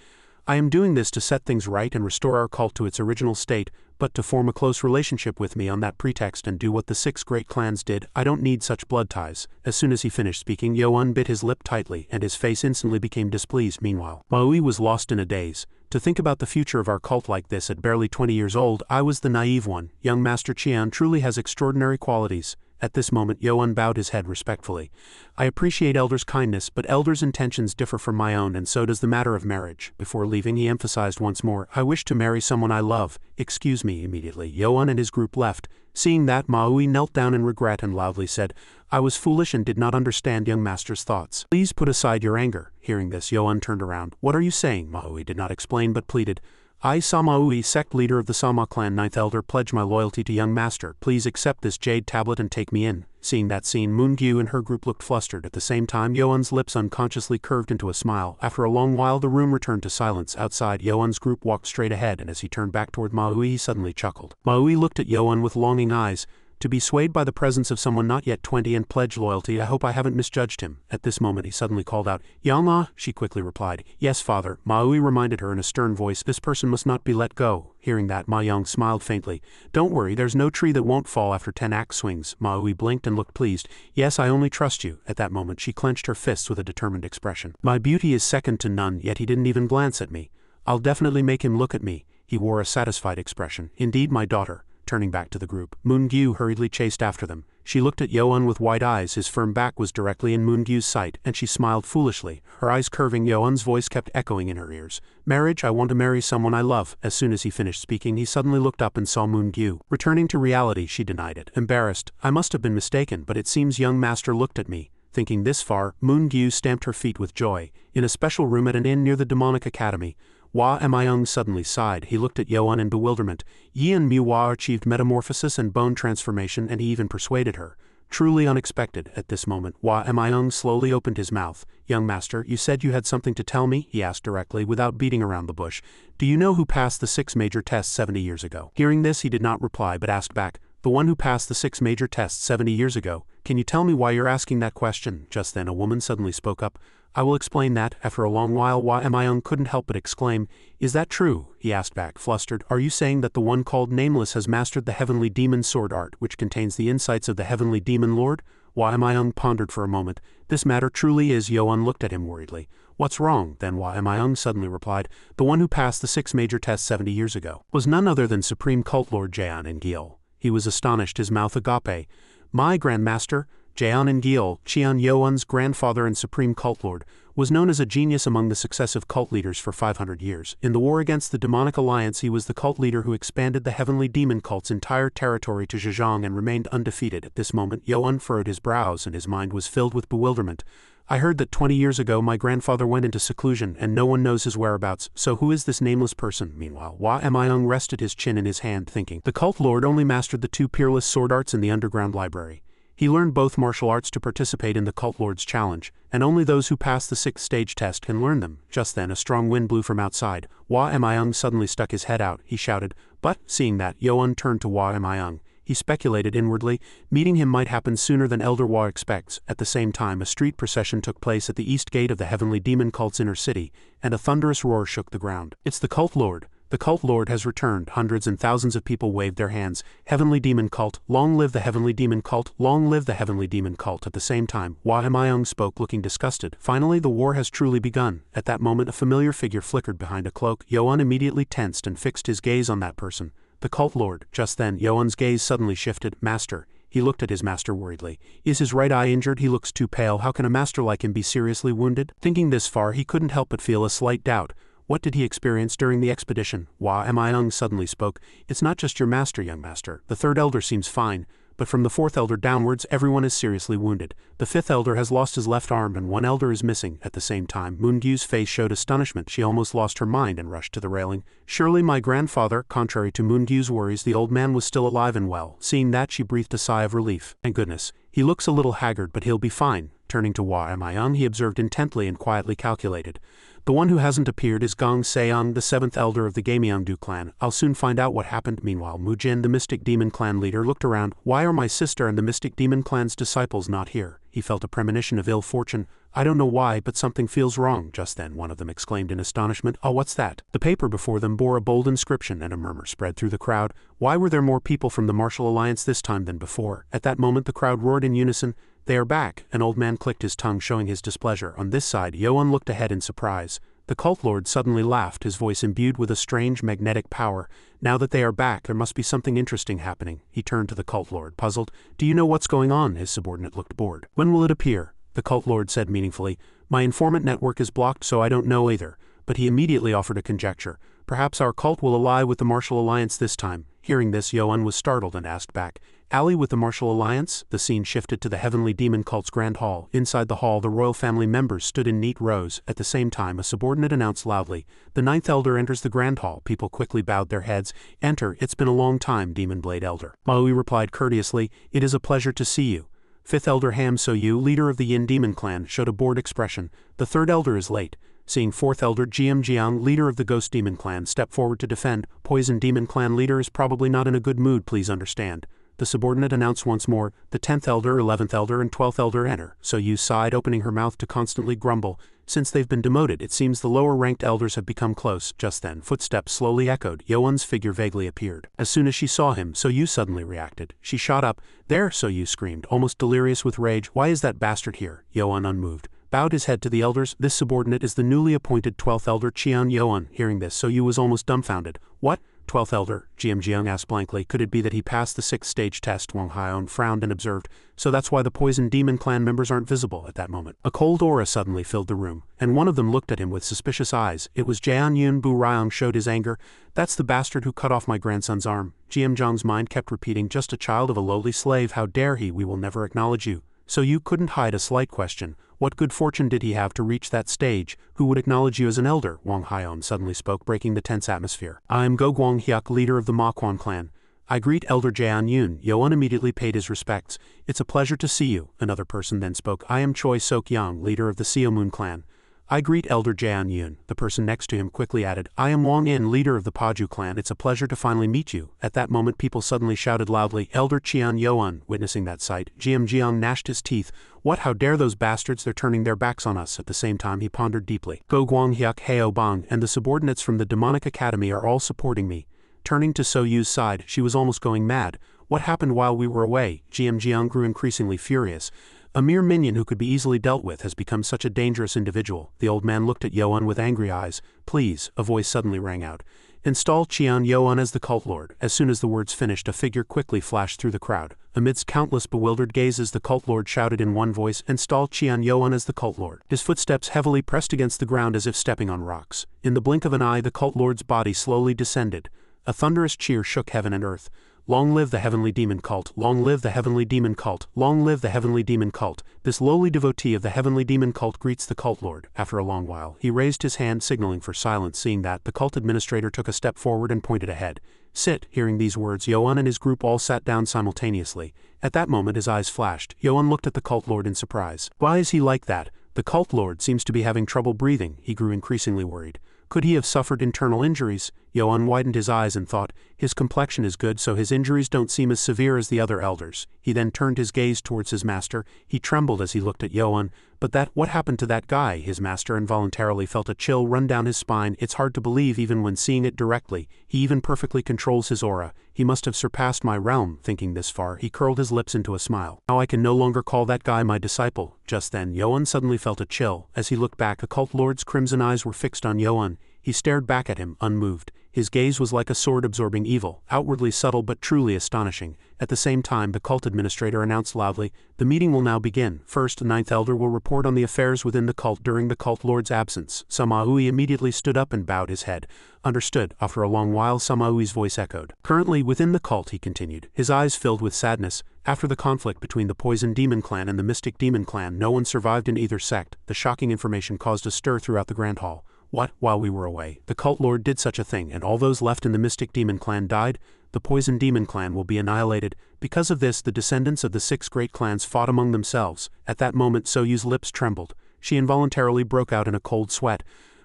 I am doing this to set things right and restore our cult to its original state, but to form a close relationship with me on that pretext and do what the 6 great clans did, I don't need such blood ties. As soon as he finished speaking, Yoan bit his lip tightly, and his face instantly became displeased. Meanwhile, Maui was lost in a daze. To think about the future of our cult like this at barely 20 years old, I was the naive one. Young Master Qian truly has extraordinary qualities. At this moment Yuan bowed his head respectfully. I appreciate elders' kindness, but elders' intentions differ from my own, and so does the matter of marriage. Before leaving he emphasized once more, I wish to marry someone I love. Excuse me. Immediately Yuan and his group left. Seeing that, Maui knelt down in regret and loudly said, I was foolish and did not understand young master's thoughts. Please put aside your anger. Hearing this, Yuan turned around. What are you saying? Maui did not explain but pleaded. I, Samaui, sect leader of the Sama clan, 9th elder, pledge my loyalty to young master. Please accept this jade tablet and take me in. Seeing that scene, Moon-gyu and her group looked flustered. At the same time, Yuan's lips unconsciously curved into a smile. After a long while, the room returned to silence. Outside, Yuan's group walked straight ahead, and as he turned back toward Maui, he suddenly chuckled. Maui looked at Yuan with longing eyes. To be swayed by the presence of someone not yet 20 and pledge loyalty, I hope I haven't misjudged him. At this moment he suddenly called out, Yang-ah, she quickly replied. Yes, father. Maui reminded her in a stern voice, this person must not be let go. Hearing that, Ma Young smiled faintly. Don't worry, there's no tree that won't fall after 10 axe swings. Maui blinked and looked pleased. Yes, I only trust you. At that moment she clenched her fists with a determined expression. My beauty is second to none, yet he didn't even glance at me. I'll definitely make him look at me. He wore a satisfied expression. Indeed, my daughter. Turning back to the group, Moon-gyu hurriedly chased after them. She looked at Yuan with wide eyes. His firm back was directly in Moon-gyu's sight, and she smiled foolishly. Her eyes curving, Yuan's voice kept echoing in her ears. Marriage, I want to marry someone I love. As soon as he finished speaking, he suddenly looked up and saw Moon-gyu. Returning to reality, she denied it. Embarrassed, I must have been mistaken, but it seems young master looked at me. Thinking this far, Moon-gyu stamped her feet with joy. In a special room at an inn near the demonic academy, Hua Mayung suddenly sighed. He looked at Yuan in bewilderment. Yi and Miwa achieved metamorphosis and bone transformation, and he even persuaded her. Truly unexpected. At this moment, Hua Mayung slowly opened his mouth. Young master, you said you had something to tell me? He asked directly, without beating around the bush. Do you know who passed the 6 major tests 70 years ago? Hearing this, he did not reply but asked back, the one who passed the 6 major tests 70 years ago. Can you tell me why you're asking that question? Just then a woman suddenly spoke up. I will explain that. After a long while, Hua Mayung couldn't help but exclaim, Is that true? He asked back, flustered. Are you saying that the one called Nameless has mastered the heavenly demon sword art, which contains the insights of the heavenly demon lord? Hua Mayung pondered for a moment. This matter truly is. Yuan looked at him worriedly. What's wrong? Then Hua Mayung suddenly replied, the one who passed the 6 major tests 70 years ago was none other than Supreme Cult Lord Jaeon in Gil. He was astonished, his mouth agape. My Grandmaster, Jaeon in Gil, Qian Yuan's grandfather and Supreme Cult Lord, was known as a genius among the successive cult leaders for 500 years. In the war against the demonic alliance, he was the cult leader who expanded the heavenly demon cult's entire territory to Zhejiang and remained undefeated. At this moment, Yuan furrowed his brows and his mind was filled with bewilderment. I heard that 20 years ago my grandfather went into seclusion and no one knows his whereabouts, so who is this nameless person? Meanwhile, Hua Mayung rested his chin in his hand, thinking. The cult lord only mastered the 2 peerless sword arts in the underground library. He learned both martial arts to participate in the cult lord's challenge, and only those who pass the 6th stage test can learn them. Just then a strong wind blew from outside. Hua Mayung suddenly stuck his head out. He shouted, but, seeing that, Yuan turned to Hua Mayung. He speculated inwardly, meeting him might happen sooner than Elder Hua expects. At the same time, a street procession took place at the east gate of the heavenly demon cult's inner city, and a thunderous roar shook the ground. It's the cult lord. The cult lord has returned. Hundreds and thousands of people waved their hands. Heavenly demon cult, long live the heavenly demon cult, long live the heavenly demon cult. At the same time, Hua Mayung spoke, looking disgusted. Finally, the war has truly begun. At that moment, a familiar figure flickered behind a cloak. Yuan immediately tensed and fixed his gaze on that person. The cult lord. Just then, Yuan's gaze suddenly shifted. Master. He looked at his master worriedly. Is his right eye injured? He looks too pale. How can a master like him be seriously wounded? Thinking this far, he couldn't help but feel a slight doubt. What did he experience during the expedition? Hua Mayung suddenly spoke. It's not just your master, young master. The 3rd elder seems fine, but from the 4th elder downwards everyone is seriously wounded. The 5th elder has lost his left arm and 1 elder is missing. At the same time, Moon-gyu's face showed astonishment. She almost lost her mind and rushed to the railing. Surely my grandfather. Contrary to Moon-gyu's worries, the old man was still alive and well. Seeing that, she breathed a sigh of relief. Thank goodness. He looks a little haggard, but he'll be fine. Turning to Hua Mayung, he observed intently and quietly calculated. The one who hasn't appeared is Gong Seong, the 7th elder of the Gamyeongdu clan. I'll soon find out what happened. Meanwhile, Mujin, the Mystic Demon clan leader, looked around. Why are my sister and the Mystic Demon clan's disciples not here? He felt a premonition of ill fortune. I don't know why, but something feels wrong. Just then, one of them exclaimed in astonishment, Oh, what's that? The paper before them bore a bold inscription, and a murmur spread through the crowd. Why were there more people from the Martial Alliance this time than before? At that moment, the crowd roared in unison, They are back. An old man clicked his tongue, showing his displeasure. On this side, Yuan looked ahead in surprise. The cult lord suddenly laughed, his voice imbued with a strange magnetic power. Now that they are back, there must be something interesting happening. He turned to the cult lord, puzzled. Do you know what's going on? His subordinate looked bored. When will it appear? The cult lord said meaningfully. My informant network is blocked, so I don't know either. But he immediately offered a conjecture. Perhaps our cult will ally with the Martial Alliance this time. Hearing this, Yoan was startled and asked back, Ally with the Martial Alliance? The scene shifted to the Heavenly Demon Cult's Grand Hall. Inside the hall, the royal family members stood in neat rows. At the same time, a subordinate announced loudly, The Ninth Elder enters the Grand Hall. People quickly bowed their heads. Enter, it's been a long time, Demon Blade Elder. Maui replied courteously, It is a pleasure to see you. Fifth Elder Ham So-yu, leader of the Yin Demon Clan, showed a bored expression. The third Elder is late. Seeing Fourth Elder GM Jiang, leader of the Ghost Demon Clan, step forward to defend, Poison Demon Clan leader is probably not in a good mood, please understand. The subordinate announced once more, the 10th Elder, 11th Elder, and 12th Elder enter. So-yu sighed, opening her mouth to constantly grumble. Since they've been demoted, it seems the lower-ranked elders have become close. Just then, footsteps slowly echoed. Yoan's figure vaguely appeared. As soon as she saw him, So-yu suddenly reacted. She shot up. There, So-yu screamed, almost delirious with rage. Why is that bastard here? Yoan, unmoved, bowed his head to the elders. This subordinate is the newly appointed 12th Elder Chian Yoan. Hearing this, So-yu was almost dumbfounded. What? 12th Elder, GM Jiang asked blankly. Could it be that he passed the 6th stage test? Wang Haion frowned and observed. So that's why the Poison Demon Clan members aren't visible at that moment. A cold aura suddenly filled the room, and one of them looked at him with suspicious eyes. It was Jian Yun. Bu Raiong showed his anger. That's the bastard who cut off my grandson's arm. GM Jiang's mind kept repeating, just a child of a lowly slave, how dare he, we will never acknowledge you. So you couldn't hide a slight question. What good fortune did he have to reach that stage? Who would acknowledge you as an elder? Wang Haion suddenly spoke, breaking the tense atmosphere. I am Go Guang Hyuk, leader of the Ma Quan clan. I greet Elder Jian Yun. Yoan immediately paid his respects. It's a pleasure to see you. Another person then spoke. I am Choi Sok Yang, leader of the Seo Moon clan. I greet Elder Jian Yun. The person next to him quickly added, I am Wang In, leader of the Paju clan. It's a pleasure to finally meet you. At that moment, people suddenly shouted loudly, Elder Qian Yoan. Witnessing that sight, GM Jiang gnashed his teeth. What? How dare those bastards? They're turning their backs on us. At the same time, he pondered deeply. Go Guang Hyuk, Heo Bang, and the subordinates from the Demonic Academy are all supporting me. Turning to So-yu's side, she was almost going mad. What happened while we were away? GM Jiang grew increasingly furious. A mere minion who could be easily dealt with has become such a dangerous individual. The old man looked at Yoan with angry eyes. Please, a voice suddenly rang out. Install Qian Yoan as the cult lord. As soon as the words finished, a figure quickly flashed through the crowd. Amidst countless bewildered gazes, the cult lord shouted in one voice, Install Qian Yoan as the cult lord. His footsteps heavily pressed against the ground as if stepping on rocks. In the blink of an eye, the cult lord's body slowly descended. A thunderous cheer shook heaven and earth. Long live the Heavenly Demon Cult! Long live the Heavenly Demon Cult! Long live the Heavenly Demon Cult! This lowly devotee of the Heavenly Demon Cult greets the cult lord. After a long while, he raised his hand, signaling for silence. Seeing that, the cult administrator took a step forward and pointed ahead. Sit. Hearing these words, Yoan and his group all sat down simultaneously. At that moment, his eyes flashed. Yoan looked at the cult lord in surprise. Why is he like that? The cult lord seems to be having trouble breathing. He grew increasingly worried. Could he have suffered internal injuries? Yoan widened his eyes and thought, his complexion is good, so his injuries don't seem as severe as the other elders. He then turned his gaze towards his master. He trembled as he looked at Yoan. But what happened to that guy? His master involuntarily felt a chill run down his spine. It's hard to believe even when seeing it directly. He even perfectly controls his aura. He must have surpassed my realm. Thinking this far, he curled his lips into a smile. Now I can no longer call that guy my disciple. Just then, Yoan suddenly felt a chill. As he looked back, the cult lord's crimson eyes were fixed on Yoan. He stared back at him, unmoved. His gaze was like a sword absorbing evil, outwardly subtle but truly astonishing. At the same time, the cult administrator announced loudly, the meeting will now begin. First, the ninth elder will report on the affairs within the cult during the cult lord's absence. Samaui immediately stood up and bowed his head. Understood. After a long while, Samaui's voice echoed. Currently, within the cult, he continued, his eyes filled with sadness. After the conflict between the Poison Demon Clan and the Mystic Demon Clan, no one survived in either sect. The shocking information caused a stir throughout the Grand Hall. What? While we were away, the cult lord did such a thing, and all those left in the Mystic Demon Clan died? The Poison Demon Clan will be annihilated. Because of this, the descendants of the 6 great clans fought among themselves. At that moment, So-yu's lips trembled. She involuntarily broke out in a cold sweat.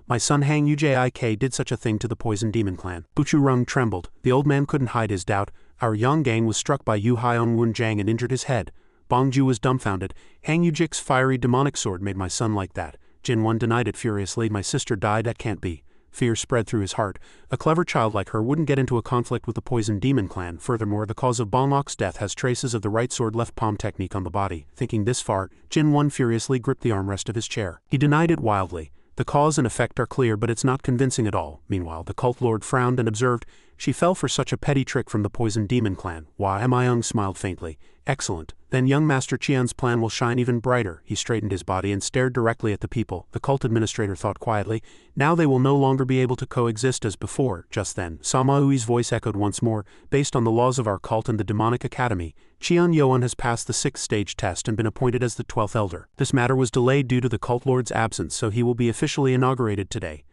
My son Hang Yujik did such a thing to the Poison Demon Clan. Buchu Rung trembled. The old man couldn't hide his doubt. Our Yonggang was struck by Yu Haion Wunjang and injured his head. Bongju was dumbfounded. Hang Yujik's fiery demonic sword made my son like that. Jinwon denied it furiously. My sister died, that can't be. Fear spread through his heart. A clever child like her wouldn't get into a conflict with the Poison Demon Clan. Furthermore, the cause of Bonlok's death has traces of the right sword left palm technique on the body. Thinking this far, Jinwon furiously gripped the armrest of his chair. He denied it wildly. The cause and effect are clear, but it's not convincing at all. Meanwhile, the cult lord frowned and observed, she fell for such a petty trick from the poison demon clan. Why, Myung smiled faintly. Excellent. Then young Master Qian's plan will shine even brighter. He straightened his body and stared directly at the people. The cult administrator thought quietly, now they will no longer be able to coexist as before. Just then, Samaui's voice echoed once more, based on the laws of our cult and the demonic academy, Qian Yuan has passed the 6th stage test and been appointed as the 12th elder. This matter was delayed due to the cult lord's absence, so he will be officially inaugurated today.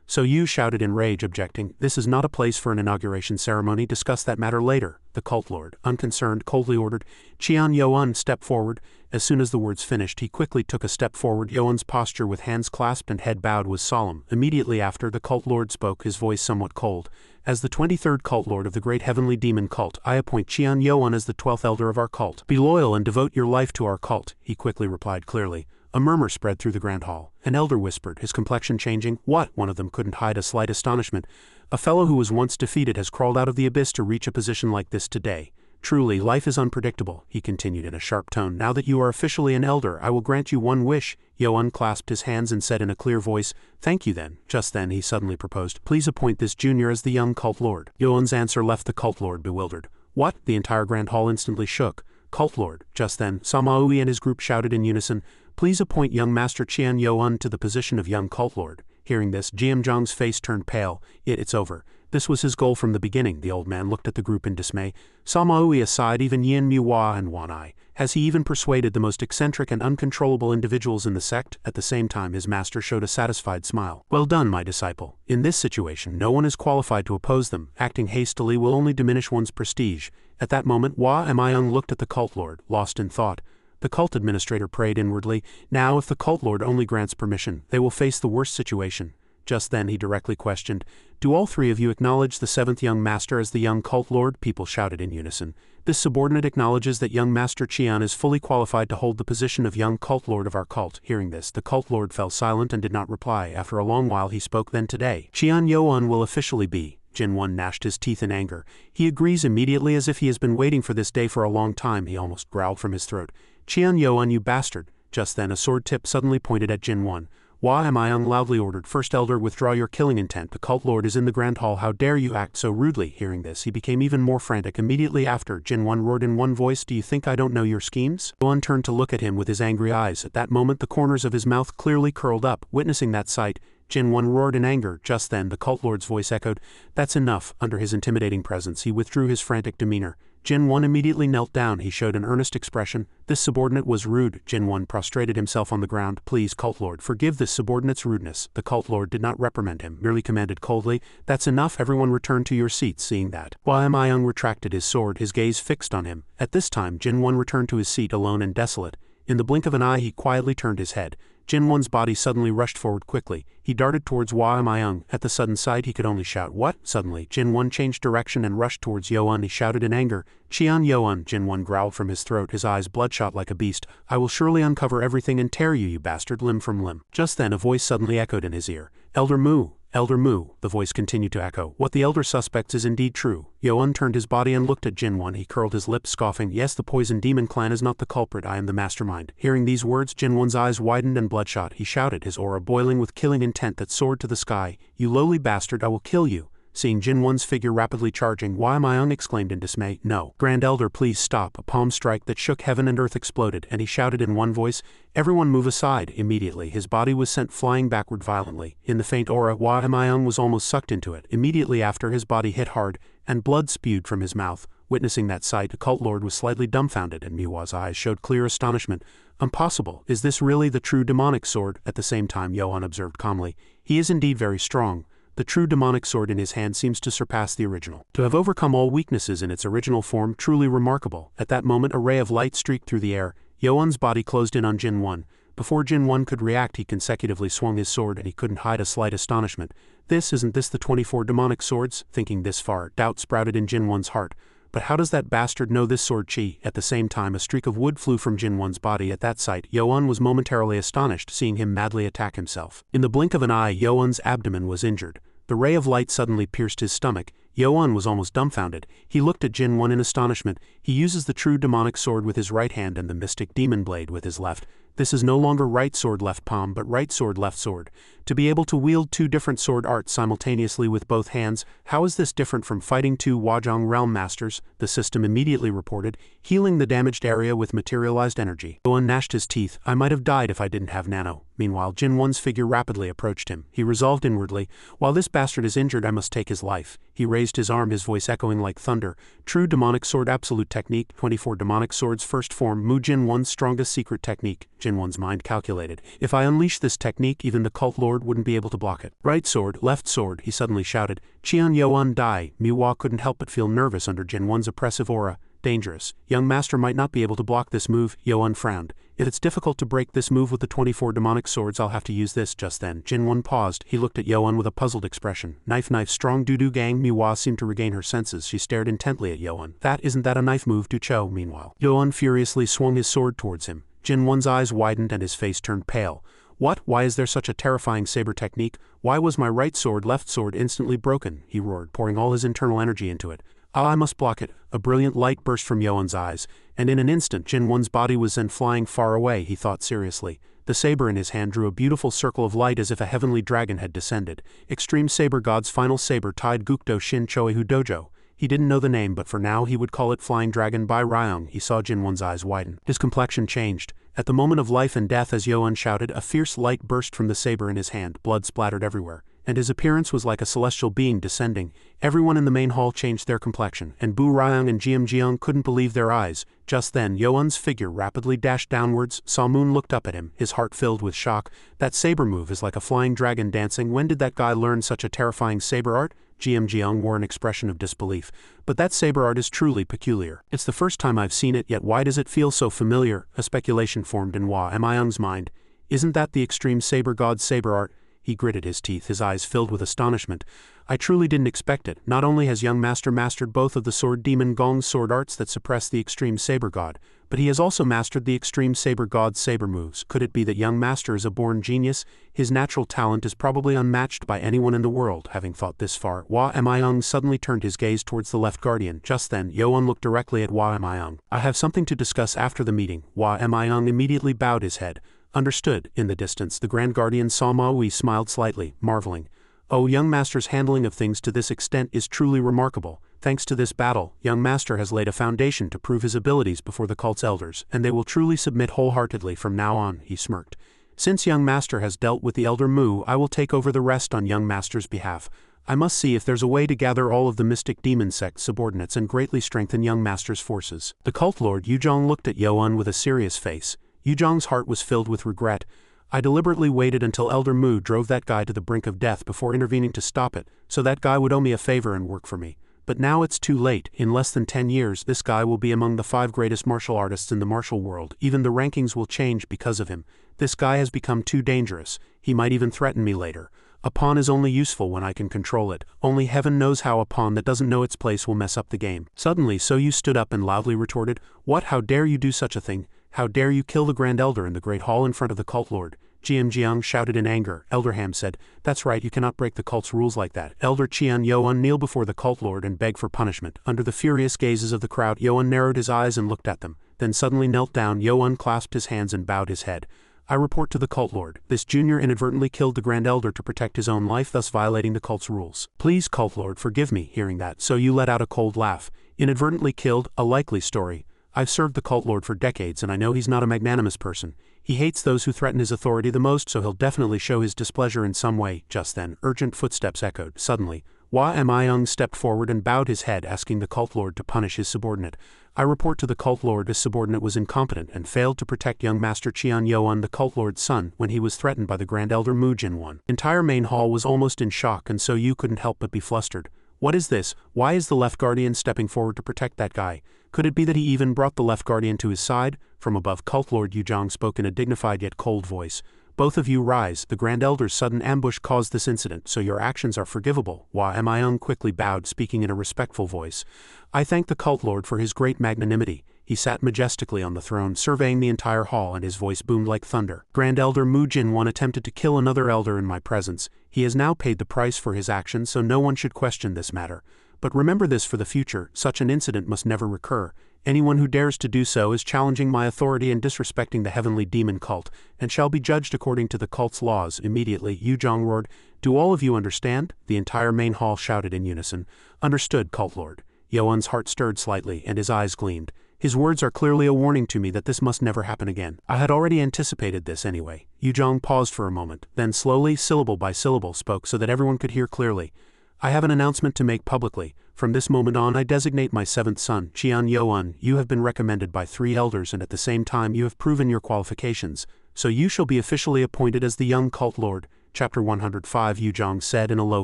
So Yu shouted in rage, objecting, this is not a place for an inauguration ceremony, discuss that matter later. The cult lord, unconcerned, coldly ordered, Qian Yuan, step forward. As soon as the words finished, he quickly took a step forward. Yuan's posture with hands clasped and head bowed was solemn. Immediately after, the cult lord spoke, his voice somewhat cold. As the 23rd cult lord of the great heavenly demon cult, I appoint Qian Yuan as the 12th elder of our cult. Be loyal and devote your life to our cult, he quickly replied clearly. A murmur spread through the grand hall. An elder whispered, his complexion changing. What? One of them couldn't hide a slight astonishment. A fellow who was once defeated has crawled out of the abyss to reach a position like this today. Truly, life is unpredictable, he continued in a sharp tone. Now that you are officially an elder, I will grant you one wish. Yuan clasped his hands and said in a clear voice, thank you then. Just then he suddenly proposed, please appoint this junior as the young cult lord. Yuan's answer left the cult lord bewildered. What? The entire grand hall instantly shook. Cult lord. Just then, Samaui and his group shouted in unison, please appoint young Master Qian Yuan to the position of young cult lord. Hearing this, Jiamzhang's face turned pale. It's over. This was his goal from the beginning. The old man looked at the group in dismay. Samaui aside, even Yin Muhua and Wanai. Has he even persuaded the most eccentric and uncontrollable individuals in the sect? At the same time, his master showed a satisfied smile. Well done, my disciple. In this situation, no one is qualified to oppose them. Acting hastily will only diminish one's prestige. At that moment, Hua Myung looked at the cult lord, lost in thought. The cult administrator prayed inwardly, now if the cult lord only grants permission, they will face the worst situation. Just then he directly questioned, do all three of you acknowledge the 7th young master as the young cult lord? People shouted in unison. This subordinate acknowledges that young Master Qian is fully qualified to hold the position of young cult lord of our cult. Hearing this, the cult lord fell silent and did not reply. After a long while he spoke, then today, Qian Yuan will officially be. Jinwon gnashed his teeth in anger. He agrees immediately, as if he has been waiting for this day for a long time. He almost growled from his throat. Qian Yuan, you bastard. Just then a sword tip suddenly pointed at Jinwon. Hua Myung loudly ordered, first elder, withdraw your killing intent. The cult lord is in the grand hall. How dare you act so rudely? Hearing this, he became even more frantic. Immediately after, Jinwon roared in one voice, do you think I don't know your schemes? Yuan turned to look at him with his angry eyes. At that moment the corners of his mouth clearly curled up. Witnessing that sight, Jinwon roared in anger. Just then the cult lord's voice echoed, that's enough. Under his intimidating presence he withdrew his frantic demeanor. Jinwon immediately knelt down. He showed an earnest expression. This subordinate was rude. Jinwon prostrated himself on the ground. Please, cult lord, forgive this subordinate's rudeness. The cult lord did not reprimand him, merely commanded coldly, that's enough, everyone return to your seats. Seeing that, Hua Myung retracted his sword, his gaze fixed on him. At this time Jinwon returned to his seat alone and desolate. In the blink of an eye he quietly turned his head. Jinwon's body suddenly rushed forward quickly. He darted towards Hua Myung. At the sudden sight he could only shout, what? Suddenly, Jinwon changed direction and rushed towards Yuan. He shouted in anger, Qian Yuan. Jinwon growled from his throat, his eyes bloodshot like a beast. I will surely uncover everything and tear you, you bastard, limb from limb. Just then a voice suddenly echoed in his ear. Elder Mu. Elder Mu, the voice continued to echo. What the elder suspects is indeed true. Yuan turned his body and looked at Jinwon. He curled his lips, scoffing. Yes, the poison demon clan is not the culprit. I am the mastermind. Hearing these words, Jinwon's eyes widened and bloodshot. He shouted, his aura boiling with killing intent that soared to the sky. You lowly bastard, I will kill you. Seeing Jinwon's figure rapidly charging, Hua Myung exclaimed in dismay, no. Grand Elder, please stop. A palm strike that shook heaven and earth exploded, and he shouted in one voice, everyone move aside. Immediately his body was sent flying backward violently. In the faint aura, Hua Myung was almost sucked into it. Immediately after, his body hit hard, and blood spewed from his mouth. Witnessing that sight, the cult lord was slightly dumbfounded, and Miwa's eyes showed clear astonishment. Impossible. Is this really the true demonic sword? At the same time, Yohan observed calmly, he is indeed very strong. The true demonic sword in his hand seems to surpass the original. To have overcome all weaknesses in its original form, truly remarkable. At that moment a ray of light streaked through the air. Yohan's body closed in on Jinwon. Before Jinwon could react, he consecutively swung his sword, and he couldn't hide a slight astonishment. Isn't this the 24 demonic swords? Thinking this far, doubt sprouted in Jinwon's heart. But how does that bastard know this sword chi? At the same time a streak of wood flew from Jinwon's body. At that sight, Yohan was momentarily astonished, seeing him madly attack himself. In the blink of an eye, Yohan's abdomen was injured. The ray of light suddenly pierced his stomach. Yohan was almost dumbfounded. He looked at Jinwon in astonishment. He uses the true demonic sword with his right hand and the mystic demon blade with his left. This is no longer right sword left palm but right sword left sword. To be able to wield two different sword arts simultaneously with both hands, how is this different from fighting two Wajong realm masters? The system immediately reported, healing the damaged area with materialized energy. Yoan gnashed his teeth. I might have died if I didn't have Nano. Meanwhile, Jinwon's figure rapidly approached him. He resolved inwardly, while this bastard is injured I must take his life. He raised his arm, his voice echoing like thunder. True demonic sword absolute technique, 24 demonic swords first form, Mu Jinwon's strongest secret technique. Jinwon's mind calculated. If I unleash this technique, even the cult lord wouldn't be able to block it. Right sword, left sword, he suddenly shouted. Qian Yoan Dai. Manhwa couldn't help but feel nervous under Jinwon's oppressive aura. Dangerous. Young master might not be able to block this move. Yoan frowned. If it's difficult to break this move with the 24 demonic swords, I'll have to use this. Just then, Jinwon paused. He looked at Yoan with a puzzled expression. Knife strong doo-doo gang. Manhwa seemed to regain her senses. She stared intently at Yoan. Isn't that a knife move, Ducho? Meanwhile, Yoan furiously swung his sword towards him. Jinwon's eyes widened and his face turned pale. What? Why is there such a terrifying saber technique? Why was my right sword, left sword instantly broken? He roared, pouring all his internal energy into it. I must block it. A brilliant light burst from Yoan's eyes, and in an instant Jinwon's body was then flying far away. He thought seriously. The saber in his hand drew a beautiful circle of light as if a heavenly dragon had descended. Extreme Saber God's final saber tied Gukdo Shin Choehu Dojo. He didn't know the name, but for now he would call it Flying Dragon by Ryong. He saw Jinwon's eyes widen. His complexion changed. At the moment of life and death, as Yoan shouted, a fierce light burst from the saber in his hand. Blood splattered everywhere, and his appearance was like a celestial being descending. Everyone in the main hall changed their complexion, and Bu Ryong and Jiang couldn't believe their eyes. Just then, Yoan's figure rapidly dashed downwards. Saw Moon looked up at him, his heart filled with shock. That saber move is like a flying dragon dancing. When did that guy learn such a terrifying saber art? Jiang wore an expression of disbelief. But that saber art is truly peculiar. It's the first time I've seen it, yet why does it feel so familiar? A speculation formed in Manhwa's mind. Isn't that the extreme saber god's saber art? He gritted his teeth, his eyes filled with astonishment. I truly didn't expect it. Not only has young master mastered both of the sword demon Gong's sword arts that suppress the extreme saber god, but he has also mastered the extreme saber god's saber moves. Could it be that young master is a born genius? His natural talent is probably unmatched by anyone in the world. Having thought this far, Manhwa suddenly turned his gaze towards the left guardian. Just then, Yoan looked directly at Manhwa. I have something to discuss after the meeting. Manhwa immediately bowed his head. Understood. In the distance, the Grand Guardian saw Maui smiled slightly, marveling. Oh, young master's handling of things to this extent is truly remarkable. Thanks to this battle, young master has laid a foundation to prove his abilities before the cult's elders, and they will truly submit wholeheartedly from now on, he smirked. Since young master has dealt with the elder Mu, I will take over the rest on young master's behalf. I must see if there's a way to gather all of the mystic demon sect subordinates and greatly strengthen young master's forces. The cult lord Yuzhong looked at Yoan with a serious face. Yuzhong's heart was filled with regret. I deliberately waited until Elder Mu drove that guy to the brink of death before intervening to stop it, so that guy would owe me a favor and work for me. But now it's too late. In less than 10 years, this guy will be among the 5 greatest martial artists in the martial world. Even the rankings will change because of him. This guy has become too dangerous. He might even threaten me later. A pawn is only useful when I can control it. Only heaven knows how a pawn that doesn't know its place will mess up the game. Suddenly, Soyu stood up and loudly retorted, What? How dare you do such a thing? How dare you kill the Grand Elder in the Great Hall in front of the cult lord? Jiang shouted in anger. Elder Ham said, That's right, you cannot break the cult's rules like that. Elder Qian Yoan kneeled before the cult lord and begged for punishment. Under the furious gazes of the crowd, Yoan narrowed his eyes and looked at them, then suddenly knelt down. Yoan clasped his hands and bowed his head. I report to the cult lord. This junior inadvertently killed the Grand Elder to protect his own life, thus violating the cult's rules. Please, cult lord, forgive me. Hearing that, so you let out a cold laugh. Inadvertently killed? A likely story. I've served the cult lord for decades and I know he's not a magnanimous person. He hates those who threaten his authority the most, so he'll definitely show his displeasure in some way. Just then, urgent footsteps echoed. Suddenly, Manhwa stepped forward and bowed his head, asking the cult lord to punish his subordinate. I report to the cult lord his subordinate was incompetent and failed to protect young master Qian Yoan, the cult lord's son, when he was threatened by the Grand Elder Mu Jinwon. Entire main hall was almost in shock, and so you couldn't help but be flustered. What is this? Why is the left guardian stepping forward to protect that guy? Could it be that he even brought the left guardian to his side? From above, cult lord Yuzhong spoke in a dignified yet cold voice. Both of you rise. The Grand Elder's sudden ambush caused this incident, so your actions are forgivable. Manhwa quickly bowed, speaking in a respectful voice. I thank the cult lord for his great magnanimity. He sat majestically on the throne, surveying the entire hall, and his voice boomed like thunder. Grand Elder Mu Jinwon attempted to kill another elder in my presence. He has now paid the price for his actions, so no one should question this matter. But remember this for the future, such an incident must never recur. Anyone who dares to do so is challenging my authority and disrespecting the heavenly demon cult, and shall be judged according to the cult's laws. Immediately, Yuzhong roared, "Do all of you understand?" The entire main hall shouted in unison. "Understood, cult lord." Yoan's heart stirred slightly, and his eyes gleamed. His words are clearly a warning to me that this must never happen again. I had already anticipated this anyway. Yuzhong paused for a moment, then slowly, syllable by syllable, spoke so that everyone could hear clearly. "I have an announcement to make publicly. From this moment on I designate my seventh son, Qian Yoan. You have been recommended by 3 elders and at the same time you have proven your qualifications, so you shall be officially appointed as the young cult lord." Chapter 105 Yuzhong said in a low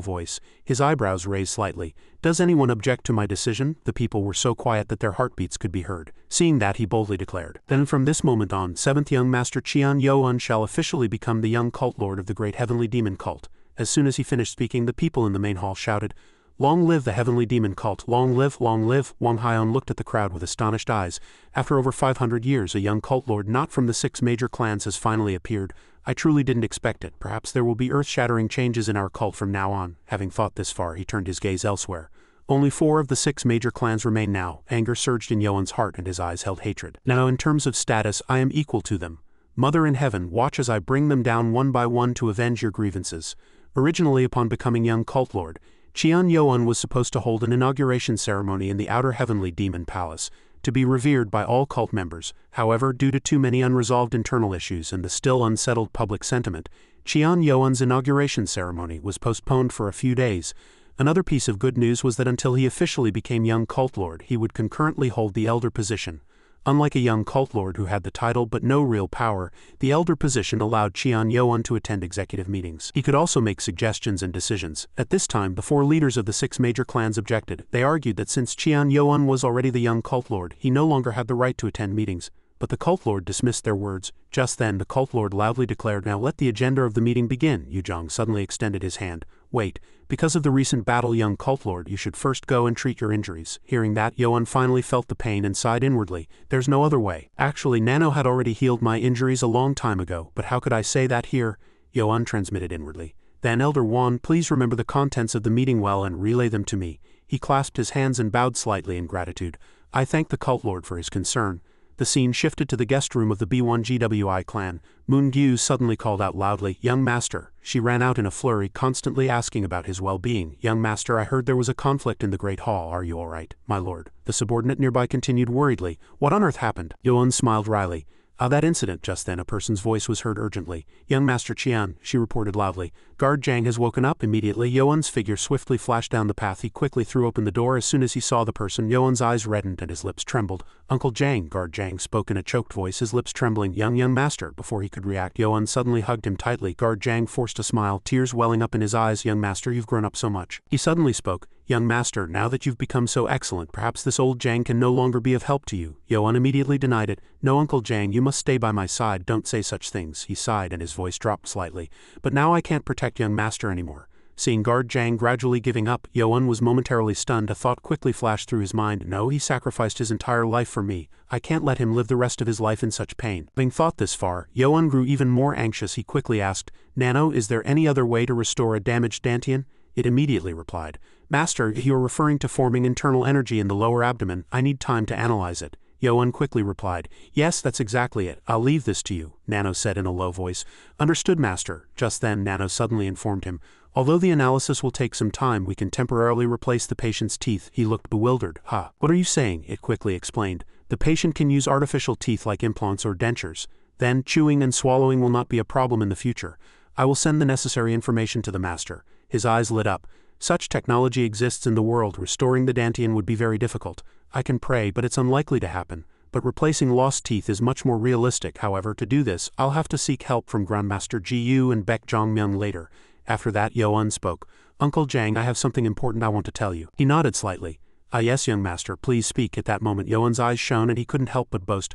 voice, his eyebrows raised slightly. "Does anyone object to my decision?" The people were so quiet that their heartbeats could be heard. Seeing that, he boldly declared, "Then from this moment on, 7th young master Qian Yoan shall officially become the young cult lord of the great heavenly demon cult." As soon as he finished speaking, the people in the main hall shouted, "Long live the heavenly demon cult! Long live, long live!" Wang Haiyan looked at the crowd with astonished eyes. After over 500 years, a young cult lord not from the 6 major clans has finally appeared. I truly didn't expect it. Perhaps there will be earth-shattering changes in our cult from now on. Having thought this far, he turned his gaze elsewhere. Only 4 of the 6 major clans remain now. Anger surged in Yoan's heart and his eyes held hatred. Now in terms of status, I am equal to them. Mother in heaven, watch as I bring them down one by one to avenge your grievances. Originally, upon becoming young cult lord, Qian Yoan was supposed to hold an inauguration ceremony in the outer heavenly demon palace, to be revered by all cult members. However, due to too many unresolved internal issues and the still unsettled public sentiment, Qian Yoan's inauguration ceremony was postponed for a few days. Another piece of good news was that until he officially became young cult lord, he would concurrently hold the elder position. Unlike a young cult lord who had the title but no real power, the elder position allowed Qian Yoan to attend executive meetings. He could also make suggestions and decisions. At this time, the 4 leaders of the 6 major clans objected. They argued that since Qian Yoan was already the young cult lord, he no longer had the right to attend meetings. But the cult lord dismissed their words. Just then, the cult lord loudly declared, "Now let the agenda of the meeting begin." Yuzhong suddenly extended his hand. "Wait, because of the recent battle, young cult lord, you should first go and treat your injuries." Hearing that, Yoan finally felt the pain and sighed inwardly. "There's no other way. Actually, Nano had already healed my injuries a long time ago, but how could I say that here?" Yoan transmitted inwardly. "Then Elder Wan, please remember the contents of the meeting well and relay them to me." He clasped his hands and bowed slightly in gratitude. "I thank the cult lord for his concern." The scene shifted to the guest room of the B1GWI clan. Moon Gyu suddenly called out loudly, "Young master." She ran out in a flurry, constantly asking about his well-being. "Young master, I heard there was a conflict in the Great Hall. Are you all right, my lord?" The subordinate nearby continued worriedly, "What on earth happened?" Yoan smiled wryly. That incident." Just then a person's voice was heard urgently. "Young Master Qian," she reported loudly. "Guard Zhang has woken up." Immediately, Yoan's figure swiftly flashed down the path. He quickly threw open the door. As soon as he saw the person, Yoan's eyes reddened and his lips trembled. "Uncle Zhang," Guard Zhang spoke in a choked voice, his lips trembling. Young master." Before he could react, Yoan suddenly hugged him tightly. Guard Zhang forced a smile, tears welling up in his eyes. "Young master, you've grown up so much." He suddenly spoke. "Young master, now that you've become so excellent, perhaps this old Zhang can no longer be of help to you." Yoan immediately denied it. "No, Uncle Zhang, you must stay by my side. Don't say such things." He sighed and his voice dropped slightly. "But now I can't protect young master anymore." Seeing Guard Zhang gradually giving up, Yoan was momentarily stunned. A thought quickly flashed through his mind. "No, he sacrificed his entire life for me. I can't let him live the rest of his life in such pain." Having thought this far, Yoan grew even more anxious. He quickly asked, "Nano, is there any other way to restore a damaged Dantian?" It immediately replied, "Master, you are referring to forming internal energy in the lower abdomen. I need time to analyze it." Yoan quickly replied, "Yes, that's exactly it. I'll leave this to you," Nano said in a low voice. "Understood, Master." Just then, Nano suddenly informed him, "Although the analysis will take some time, we can temporarily replace the patient's teeth." He looked bewildered. "Ha, what are you saying?" It quickly explained. "The patient can use artificial teeth like implants or dentures. Then, chewing and swallowing will not be a problem in the future. I will send the necessary information to the Master." His eyes lit up. "Such technology exists in the world. Restoring the Dantian would be very difficult. I can pray, but it's unlikely to happen. But replacing lost teeth is much more realistic. However, to do this, I'll have to seek help from Grandmaster Ji Yu and Baek Zhongmyung later." After that, Yoan spoke. "Uncle Zhang, I have something important I want to tell you." He nodded slightly. "Ah yes, young master, please speak." At that moment, Yoan's eyes shone and he couldn't help but boast.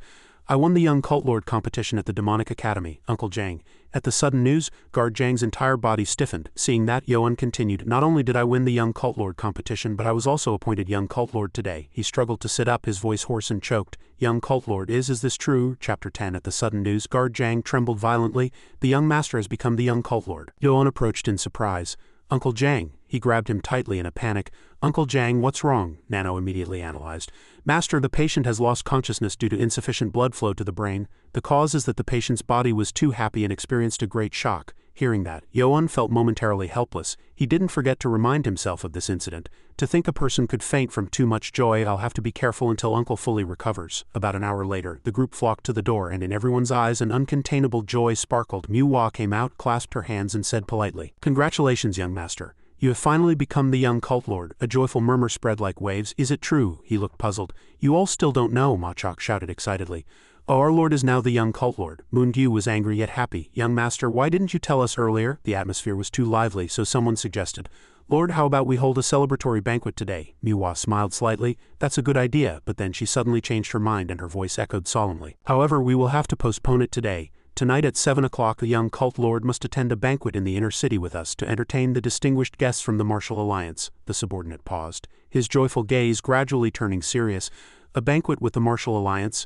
"I won the Young Cult Lord competition at the Demonic Academy, Uncle Zhang." At the sudden news, Guard Zhang's entire body stiffened. Seeing that, Yoan continued, "Not only did I win the Young Cult Lord competition, but I was also appointed Young Cult Lord today." He struggled to sit up, his voice hoarse and choked. "Young Cult Lord is this true?" Chapter 10. At the sudden news, Guard Zhang trembled violently. "The young master has become the Young Cult Lord." Yoan approached in surprise. Uncle Jang. He grabbed him tightly in a panic. Uncle Jang, what's wrong? Nano immediately analyzed. Master, the patient has lost consciousness due to insufficient blood flow to the brain. The cause is that the patient's body was too happy and experienced a great shock. Hearing that, Yoan felt momentarily helpless. He didn't forget to remind himself of this incident. To think a person could faint from too much joy. I'll have to be careful until Uncle fully recovers. About an hour later, the group flocked to the door, and in everyone's eyes an uncontainable joy sparkled. Manhwa came out, clasped her hands, and said politely, "Congratulations, young master. You have finally become the young cult lord." A joyful murmur spread like waves. Is it true? He looked puzzled. You all still don't know, Machok shouted excitedly. Oh, our lord is now the young cult lord. Moon-gyu was angry yet happy. Young master, why didn't you tell us earlier? The atmosphere was too lively, so someone suggested. Lord, how about we hold a celebratory banquet today? Manhwa smiled slightly. That's a good idea, but then she suddenly changed her mind and her voice echoed solemnly. However, we will have to postpone it today. Tonight at 7 o'clock the young cult lord must attend a banquet in the inner city with us to entertain the distinguished guests from the Martial Alliance. The subordinate paused, his joyful gaze gradually turning serious. A banquet with the Martial Alliance?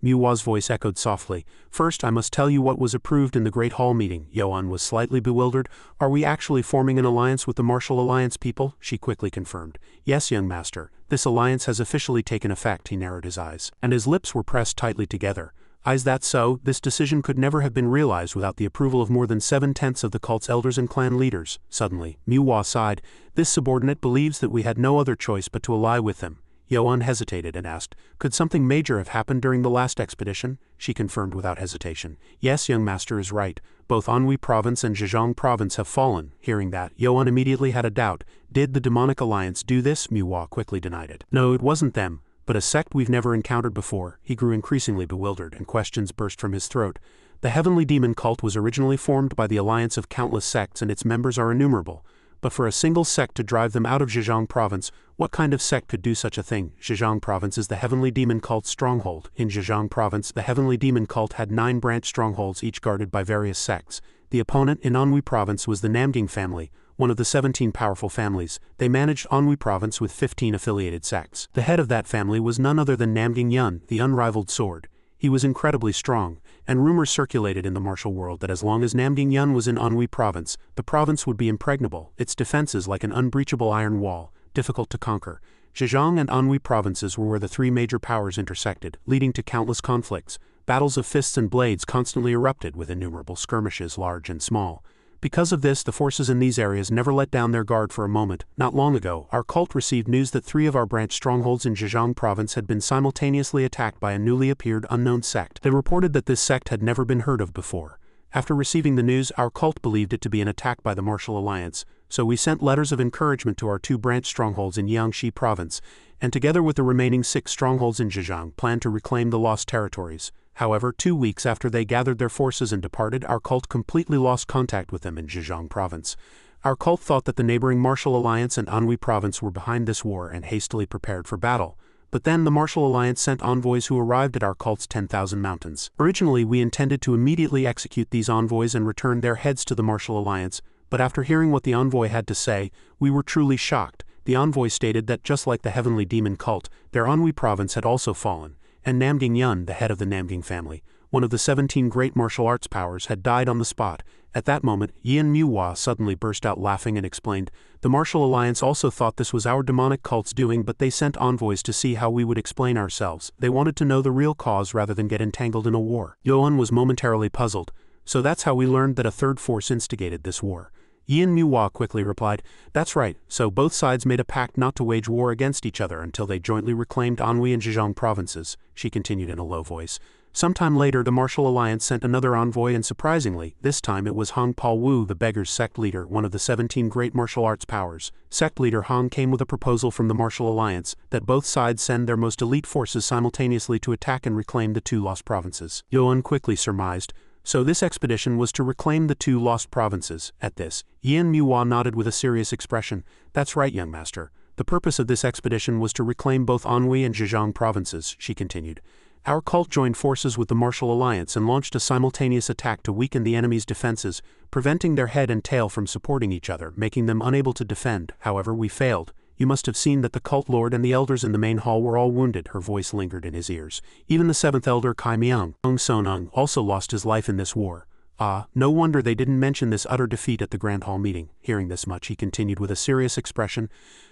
Manhwa's voice echoed softly. First, I must tell you what was approved in the Great Hall meeting. Yoan was slightly bewildered. Are we actually forming an alliance with the Martial Alliance people? She quickly confirmed. Yes, young master. This alliance has officially taken effect. He narrowed his eyes, and his lips were pressed tightly together. Is that so? This decision could never have been realized without the approval of more than 7/10 of the cult's elders and clan leaders. Suddenly, Manhwa sighed. This subordinate believes that we had no other choice but to ally with them. Yoan hesitated and asked, could something major have happened during the last expedition? She confirmed without hesitation. Yes, young master is right. Both Anhui province and Zhejiang province have fallen. Hearing that, Yoan immediately had a doubt. Did the demonic alliance do this? Manhwa quickly denied it. No, it wasn't them, but a sect we've never encountered before. He grew increasingly bewildered, and questions burst from his throat. The heavenly demon cult was originally formed by the alliance of countless sects, and its members are innumerable. But for a single sect to drive them out of Zhejiang province, what kind of sect could do such a thing? Zhejiang province is the heavenly demon cult's stronghold. In Zhejiang province, the heavenly demon cult had 9 branch strongholds, each guarded by various sects. The opponent in Anhui province was the Namgying family, one of the 17 powerful families. They managed Anhui province with 15 affiliated sects. The head of that family was none other than Namgying Yun, the unrivaled sword. He was incredibly strong, and rumors circulated in the martial world that as long as Namgying Yun was in Anhui province, the province would be impregnable, its defenses like an unbreachable iron wall, difficult to conquer. Zhejiang and Anhui provinces were where the 3 major powers intersected, leading to countless conflicts. Battles of fists and blades constantly erupted, with innumerable skirmishes large and small. Because of this, the forces in these areas never let down their guard for a moment. Not long ago, our cult received news that 3 of our branch strongholds in Zhejiang province had been simultaneously attacked by a newly appeared unknown sect. They reported that this sect had never been heard of before. After receiving the news, our cult believed it to be an attack by the Martial Alliance, so we sent letters of encouragement to our 2 branch strongholds in Jiangxi province, and together with the remaining 6 strongholds in Zhejiang, planned to reclaim the lost territories. However, 2 weeks after they gathered their forces and departed, our cult completely lost contact with them in Zhejiang province. Our cult thought that the neighboring Martial Alliance and Anhui province were behind this war and hastily prepared for battle. But then the Martial Alliance sent envoys who arrived at our cult's 10,000 mountains. Originally, we intended to immediately execute these envoys and return their heads to the Martial Alliance, but after hearing what the envoy had to say, we were truly shocked. The envoy stated that just like the heavenly demon cult, their Anhui province had also fallen, and Namgying Yun, the head of the Namgying family, one of the 17 great martial arts powers, had died on the spot. At that moment, Yi and Manhwa suddenly burst out laughing and explained, the Martial Alliance also thought this was our demonic cult's doing, but they sent envoys to see how we would explain ourselves. They wanted to know the real cause rather than get entangled in a war. Yoan was momentarily puzzled. So that's how we learned that a third force instigated this war. Yi and Manhwa quickly replied, that's right, so both sides made a pact not to wage war against each other until they jointly reclaimed Anhui and Zhejiang provinces, she continued in a low voice. Sometime later the Martial Alliance sent another envoy, and surprisingly, this time it was Hong Paul Wu, the Beggar's sect leader, one of the 17 great martial arts powers. Sect leader Hong came with a proposal from the Martial Alliance that both sides send their most elite forces simultaneously to attack and reclaim the 2 lost provinces. Yoan quickly surmised, so this expedition was to reclaim the 2 lost provinces. At this, Yi and Manhwa nodded with a serious expression. That's right, young master. The purpose of this expedition was to reclaim both Anhui and Zhejiang provinces, she continued. Our cult joined forces with the Martial Alliance and launched a simultaneous attack to weaken the enemy's defenses, preventing their head and tail from supporting each other, making them unable to defend. However, we failed. You must have seen that the cult lord and the elders in the main hall were all wounded. Her voice lingered in his ears. Even the 7th elder Kai Myung, Ung Sonung, also lost his life in this war. Ah, no wonder they didn't mention this utter defeat at the Grand Hall meeting. Hearing this much, he continued with a serious expression.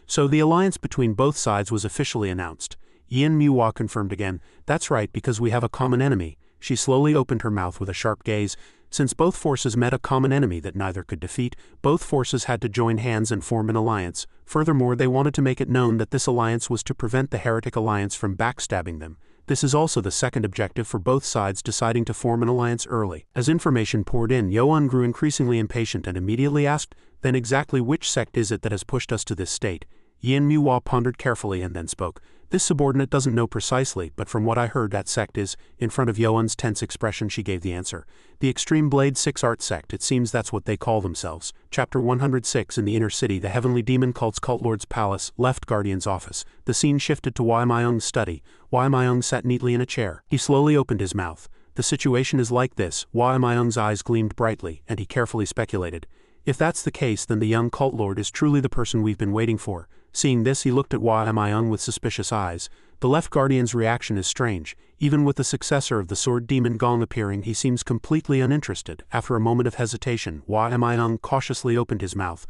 So the alliance between both sides was officially announced. Yin Muhua confirmed again. That's right, because we have a common enemy. She slowly opened her mouth with a sharp gaze. Since both forces met a common enemy that neither could defeat, both forces had to join hands and form an alliance. Furthermore, they wanted to make it known that this alliance was to prevent the Heretic Alliance from backstabbing them. This is also the second objective for both sides deciding to form an alliance early. As information poured in, Yoan grew increasingly impatient and immediately asked, then exactly which sect is it that has pushed us to this state? Yin Muhua pondered carefully and then spoke. This subordinate doesn't know precisely, but from what I heard that sect is. In front of Yoan's tense expression she gave the answer. The Extreme Blade 6 Art Sect, it seems that's what they call themselves. Chapter 106. In the inner city, the Heavenly Demon Cult's Cult Lord's palace, left Guardian's office. The scene shifted to Wai Myung's study. Wai Myung sat neatly in a chair. He slowly opened his mouth. The situation is like this. Wai Myung's eyes gleamed brightly, and he carefully speculated. If that's the case, then the young Cult Lord is truly the person we've been waiting for. Seeing this, he looked at Wai Myung with suspicious eyes. The left Guardian's reaction is strange. Even with the successor of the Sword Demon Gong appearing, he seems completely uninterested. After a moment of hesitation, Wai Myung cautiously opened his mouth.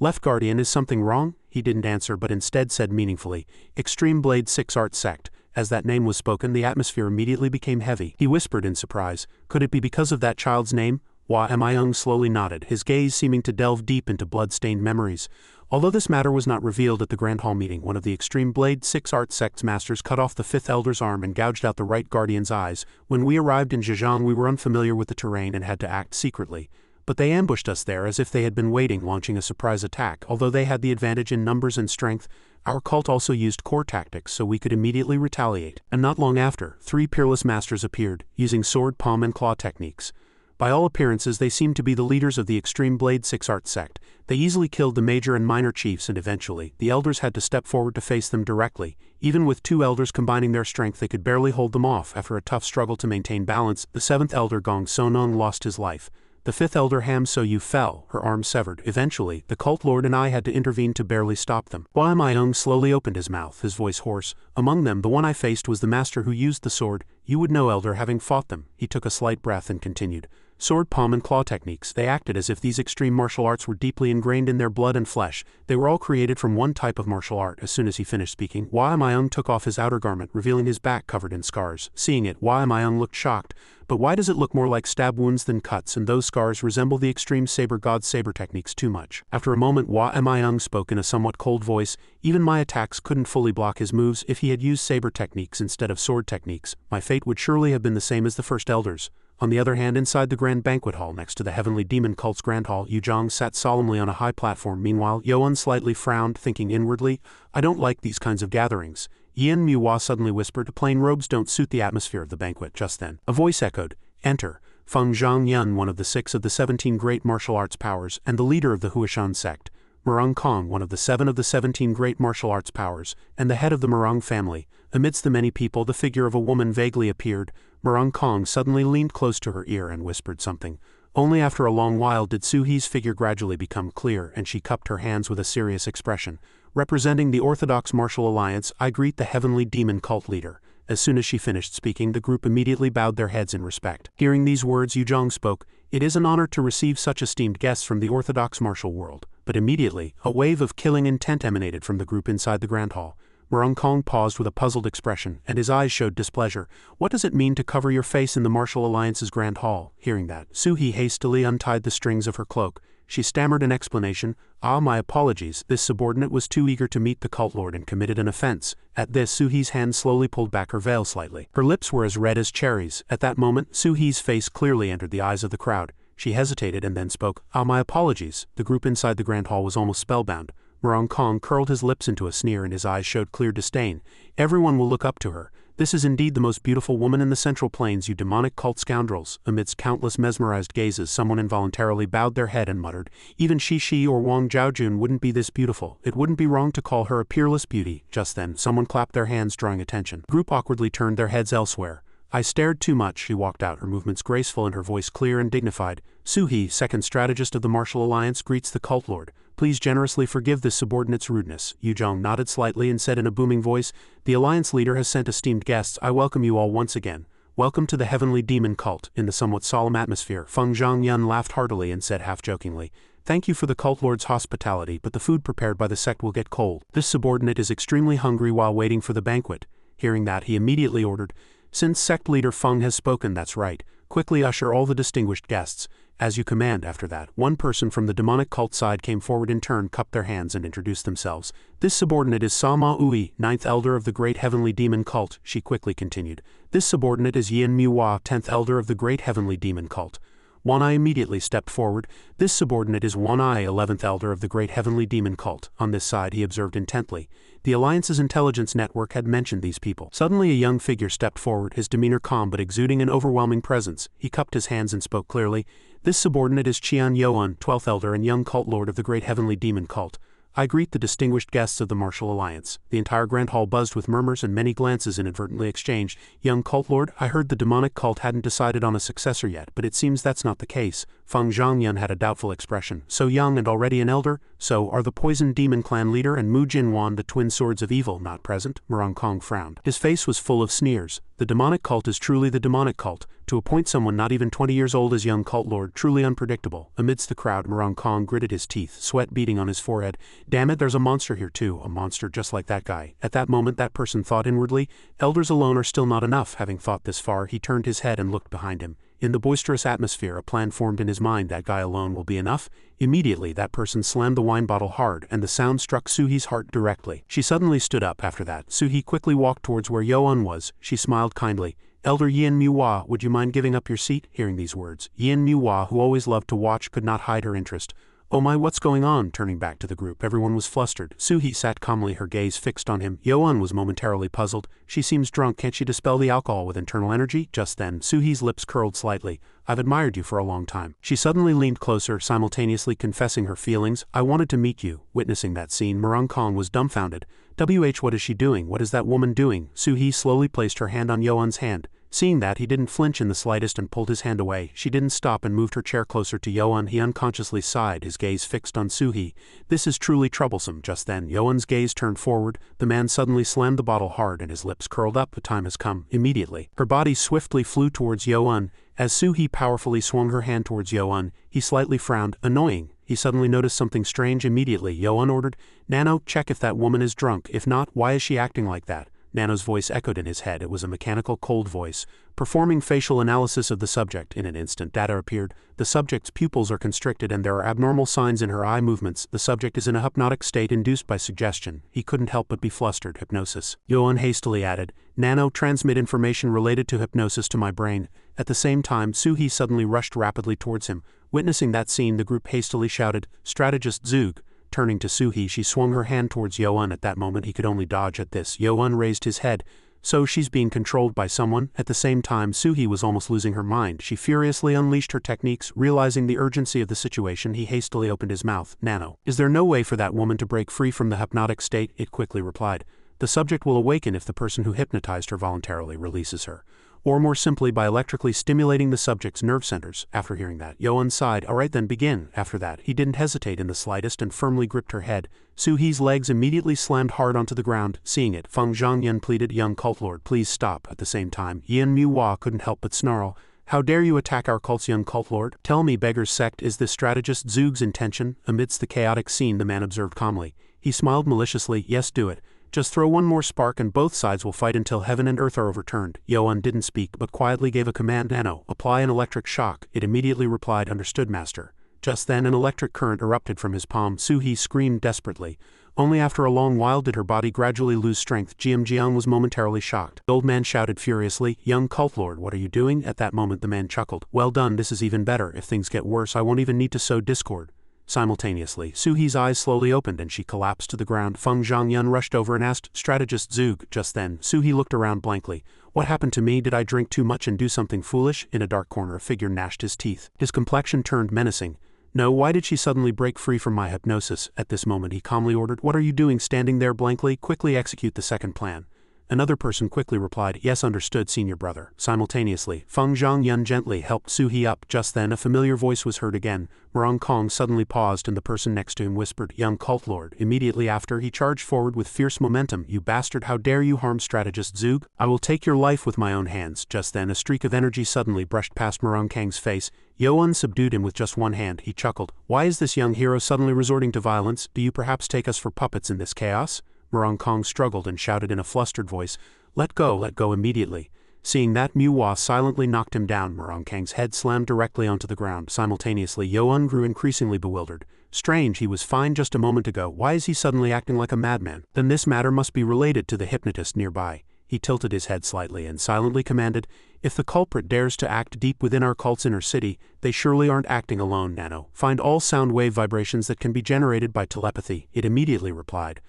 Left Guardian, is something wrong? He didn't answer but instead said meaningfully, Extreme Blade 6 Art Sect. As that name was spoken, the atmosphere immediately became heavy. He whispered in surprise, could it be because of that child's name? Wai Myung slowly nodded, his gaze seeming to delve deep into blood-stained memories. Although this matter was not revealed at the Grand Hall meeting, one of the Extreme Blade 6 Art Sect's masters cut off the fifth elder's arm and gouged out the right guardian's eyes. When we arrived in Zhejiang, we were unfamiliar with the terrain and had to act secretly. But they ambushed us there as if they had been waiting, launching a surprise attack. Although they had the advantage in numbers and strength, our cult also used core tactics so we could immediately retaliate. And not long after, 3 peerless masters appeared, using sword, palm and claw techniques. By all appearances, they seemed to be the leaders of the Extreme Blade 6 Art Sect. They easily killed the major and minor chiefs, and eventually, the elders had to step forward to face them directly. Even with 2 elders combining their strength, they could barely hold them off. After a tough struggle to maintain balance, the 7th elder Gong Sonong lost his life. The 5th elder Ham So-yu fell, her arm severed. Eventually, the cult lord and I had to intervene to barely stop them. Wai Myung slowly opened his mouth, his voice hoarse. Among them, the one I faced was the master who used the sword. You would know, elder, having fought them. He took a slight breath and continued. Sword, palm and claw techniques, they acted as if these extreme martial arts were deeply ingrained in their blood and flesh. They were all created from one type of martial art. As soon as he finished speaking, Wai Myung took off his outer garment, revealing his back covered in scars. Seeing it, Wai Myung looked shocked. But why does it look more like stab wounds than cuts, and those scars resemble the extreme saber god's saber techniques too much? After a moment, Wai Myung spoke in a somewhat cold voice. Even my attacks couldn't fully block his moves. If he had used saber techniques instead of sword techniques, my fate would surely have been the same as the first elders. On the other hand, inside the grand banquet hall next to the Heavenly Demon Cult's Grand Hall, Yu Zhang sat solemnly on a high platform. Meanwhile, Yoan slightly frowned, thinking inwardly, I don't like these kinds of gatherings. Yin Muhua suddenly whispered, plain robes don't suit the atmosphere of the banquet. Just then, a voice echoed, enter. Feng Zhang-yun, one of the 6 of the 17 great martial arts powers, and the leader of the Huishan sect. Murong Kong, one of the 7 of the 17 great martial arts powers, and the head of the Murong family. Amidst the many people, the figure of a woman vaguely appeared. Murong Kong suddenly leaned close to her ear and whispered something. Only after a long while did Su-hee's figure gradually become clear, and she cupped her hands with a serious expression. Representing the Orthodox Martial Alliance, I greet the Heavenly Demon Cult leader. As soon as she finished speaking, the group immediately bowed their heads in respect. Hearing these words, Yu Zhang spoke, it is an honor to receive such esteemed guests from the Orthodox martial world. But immediately, a wave of killing intent emanated from the group inside the Grand Hall. Murong Kong paused with a puzzled expression, and his eyes showed displeasure. What does it mean to cover your face in the Martial Alliance's Grand Hall? Hearing that, Su-hee hastily untied the strings of her cloak. She stammered an explanation. Ah, my apologies. This subordinate was too eager to meet the cult lord and committed an offense. At this, Su-hee's hand slowly pulled back her veil slightly. Her lips were as red as cherries. At that moment, Su-hee's face clearly entered the eyes of the crowd. She hesitated and then spoke. Ah, my apologies. The group inside the Grand Hall was almost spellbound. Murong Kong curled his lips into a sneer and his eyes showed clear disdain. Everyone will look up to her. This is indeed the most beautiful woman in the Central Plains, you demonic cult scoundrels. Amidst countless mesmerized gazes, someone involuntarily bowed their head and muttered, even Shi or Wang Zhaojun wouldn't be this beautiful. It wouldn't be wrong to call her a peerless beauty. Just then, someone clapped their hands, drawing attention. The group awkwardly turned their heads elsewhere. I stared too much. She walked out, her movements graceful and her voice clear and dignified. Su-hee, second strategist of the Martial Alliance, greets the cult lord. Please generously forgive this subordinate's rudeness. Yu Zhang nodded slightly and said in a booming voice, the Alliance leader has sent esteemed guests. I welcome you all once again. Welcome to the Heavenly Demon Cult. In the somewhat solemn atmosphere, Feng Zhongyun laughed heartily and said half-jokingly, "Thank you for the cult lord's hospitality, but the food prepared by the sect will get cold. This subordinate is extremely hungry while waiting for the banquet." Hearing that, he immediately ordered, "Since sect leader Feng has spoken, that's right. Quickly usher all the distinguished guests. As you command." After that, one person from the demonic cult side came forward in turn, cupped their hands and introduced themselves. "This subordinate is Sama Ui, 9th elder of the great heavenly demon cult," she quickly continued. "This subordinate is Yin Muhua, 10th elder of the great heavenly demon cult." One Eye immediately stepped forward. "This subordinate is One Eye, 11th elder of the great heavenly demon cult." On this side he observed intently. The Alliance's intelligence network had mentioned these people. Suddenly a young figure stepped forward, his demeanor calm but exuding an overwhelming presence. He cupped his hands and spoke clearly. "This subordinate is Qian Yuan, 12th elder and young cult lord of the great heavenly demon cult. I greet the distinguished guests of the Martial Alliance." The entire grand hall buzzed with murmurs and many glances inadvertently exchanged. "Young cult lord, I heard the demonic cult hadn't decided on a successor yet, but it seems that's not the case." Feng Zhongyun had a doubtful expression. "So young and already an elder? So, are the Poison Demon Clan leader and Mu Jinwan, the twin swords of evil, not present?" Murong Kong frowned. His face was full of sneers. The demonic cult is truly the demonic cult. To appoint someone not even 20 years old as young cult lord, truly unpredictable. Amidst the crowd, Murong Kong gritted his teeth, sweat beading on his forehead. "Damn it, there's a monster here too, a monster just like that guy." At that moment that person thought inwardly, "Elders alone are still not enough." Having thought this far, he turned his head and looked behind him. In the boisterous atmosphere, a plan formed in his mind. That guy alone will be enough. Immediately that person slammed the wine bottle hard, and the sound struck Suhi's heart directly. She suddenly stood up. After that, Suhi quickly walked towards where Yoan was. She smiled kindly. "Elder Yin Muhua, would you mind giving up your seat?" Hearing these words, Yin Muhua, who always loved to watch, could not hide her interest. "Oh my, what's going on?" Turning back to the group, everyone was flustered. Suhi sat calmly, her gaze fixed on him. Yoan was momentarily puzzled. "She seems drunk, can't she dispel the alcohol with internal energy?" Just then, Suhi's lips curled slightly. "I've admired you for a long time." She suddenly leaned closer, simultaneously confessing her feelings. "I wanted to meet you." Witnessing that scene, Murong Kong was dumbfounded. What is she doing? What is that woman doing?" Suhi slowly placed her hand on Yoan's hand. Seeing that, he didn't flinch in the slightest and pulled his hand away. She didn't stop and moved her chair closer to Yoan. He unconsciously sighed, his gaze fixed on Suhi. "This is truly troublesome." Just then, Yoan's gaze turned forward. The man suddenly slammed the bottle hard and his lips curled up. "The time has come." Immediately, her body swiftly flew towards Yoan. As Suhi powerfully swung her hand towards Yoan, he slightly frowned. Annoying. He suddenly noticed something strange. Immediately, Yoan ordered, "Nano, check if that woman is drunk. If not, why is she acting like that?" Nano's voice echoed in his head. It was a mechanical, cold voice. Performing facial analysis of the subject. In an instant, data appeared. The subject's pupils are constricted and there are abnormal signs in her eye movements. The subject is in a hypnotic state induced by suggestion. He couldn't help but be flustered. Hypnosis. Yoan hastily added, "Nano, transmit information related to hypnosis to my brain." At the same time, Suhi suddenly rushed rapidly towards him. Witnessing that scene, the group hastily shouted, "Strategist Zug." Turning to Suhi, she swung her hand towards Yoan. At that moment, he could only dodge at this. Yoan raised his head. "So she's being controlled by someone?" At the same time, Suhi was almost losing her mind. She furiously unleashed her techniques. Realizing the urgency of the situation, he hastily opened his mouth. "Nano, is there no way for that woman to break free from the hypnotic state?" It quickly replied. "The subject will awaken if the person who hypnotized her voluntarily releases her. Or more simply by electrically stimulating the subject's nerve centers." After hearing that, Yoan sighed. "All right then, begin." After that, he didn't hesitate in the slightest and firmly gripped her head. Suhi's legs immediately slammed hard onto the ground. Seeing it, Feng Zhongyun pleaded, "Young cult lord, please stop." At the same time, Yin Muhua couldn't help but snarl. "How dare you attack our cult's young cult lord? Tell me, beggar's sect, is this strategist Zug's intention?" Amidst the chaotic scene, the man observed calmly. He smiled maliciously. "Yes, do it. Just throw one more spark and both sides will fight until heaven and earth are overturned." Yoan didn't speak but quietly gave a command. "Nano, apply an electric shock." It immediately replied, "Understood, master." Just then an electric current erupted from his palm. Suhi screamed desperately. Only after a long while did her body gradually lose strength. Jiang was momentarily shocked. The old man shouted furiously, "Young cult lord, what are you doing?" At that moment the man chuckled. "Well done, this is even better. If things get worse I won't even need to sow discord." Simultaneously, Suhi's eyes slowly opened and she collapsed to the ground. Feng Zhongyun rushed over and asked, "Strategist Zug." Just then, Suhi looked around blankly. "What happened to me? Did I drink too much and do something foolish?" In a dark corner a figure gnashed his teeth. His complexion turned menacing. "No, why did she suddenly break free from my hypnosis?" At this moment he calmly ordered, "What are you doing standing there blankly? Quickly execute the second plan." Another person quickly replied, yes, understood, senior brother. Simultaneously, Feng Zhongyun gently helped Su-hee up. Just then a familiar voice was heard again. Murong Kong suddenly paused and the person next to him whispered, young cult lord. Immediately after, he charged forward with fierce momentum. You bastard, how dare you harm strategist Zug? I will take your life with my own hands. Just then a streak of energy suddenly brushed past Murong Kang's face. Yo-un subdued him with just one hand. He chuckled. Why is this young hero suddenly resorting to violence? Do you perhaps take us for puppets in this chaos? Murong Kong struggled and shouted in a flustered voice, let go immediately. Seeing that, Manhwa silently knocked him down. Murong Kang's head slammed directly onto the ground. Simultaneously, Yo-un grew increasingly bewildered. Strange, he was fine just a moment ago. Why is he suddenly acting like a madman? Then this matter must be related to the hypnotist nearby. He tilted his head slightly and silently commanded, if the culprit dares to act deep within our cult's inner city, they surely aren't acting alone, Nano. Find all sound wave vibrations that can be generated by telepathy. It immediately replied.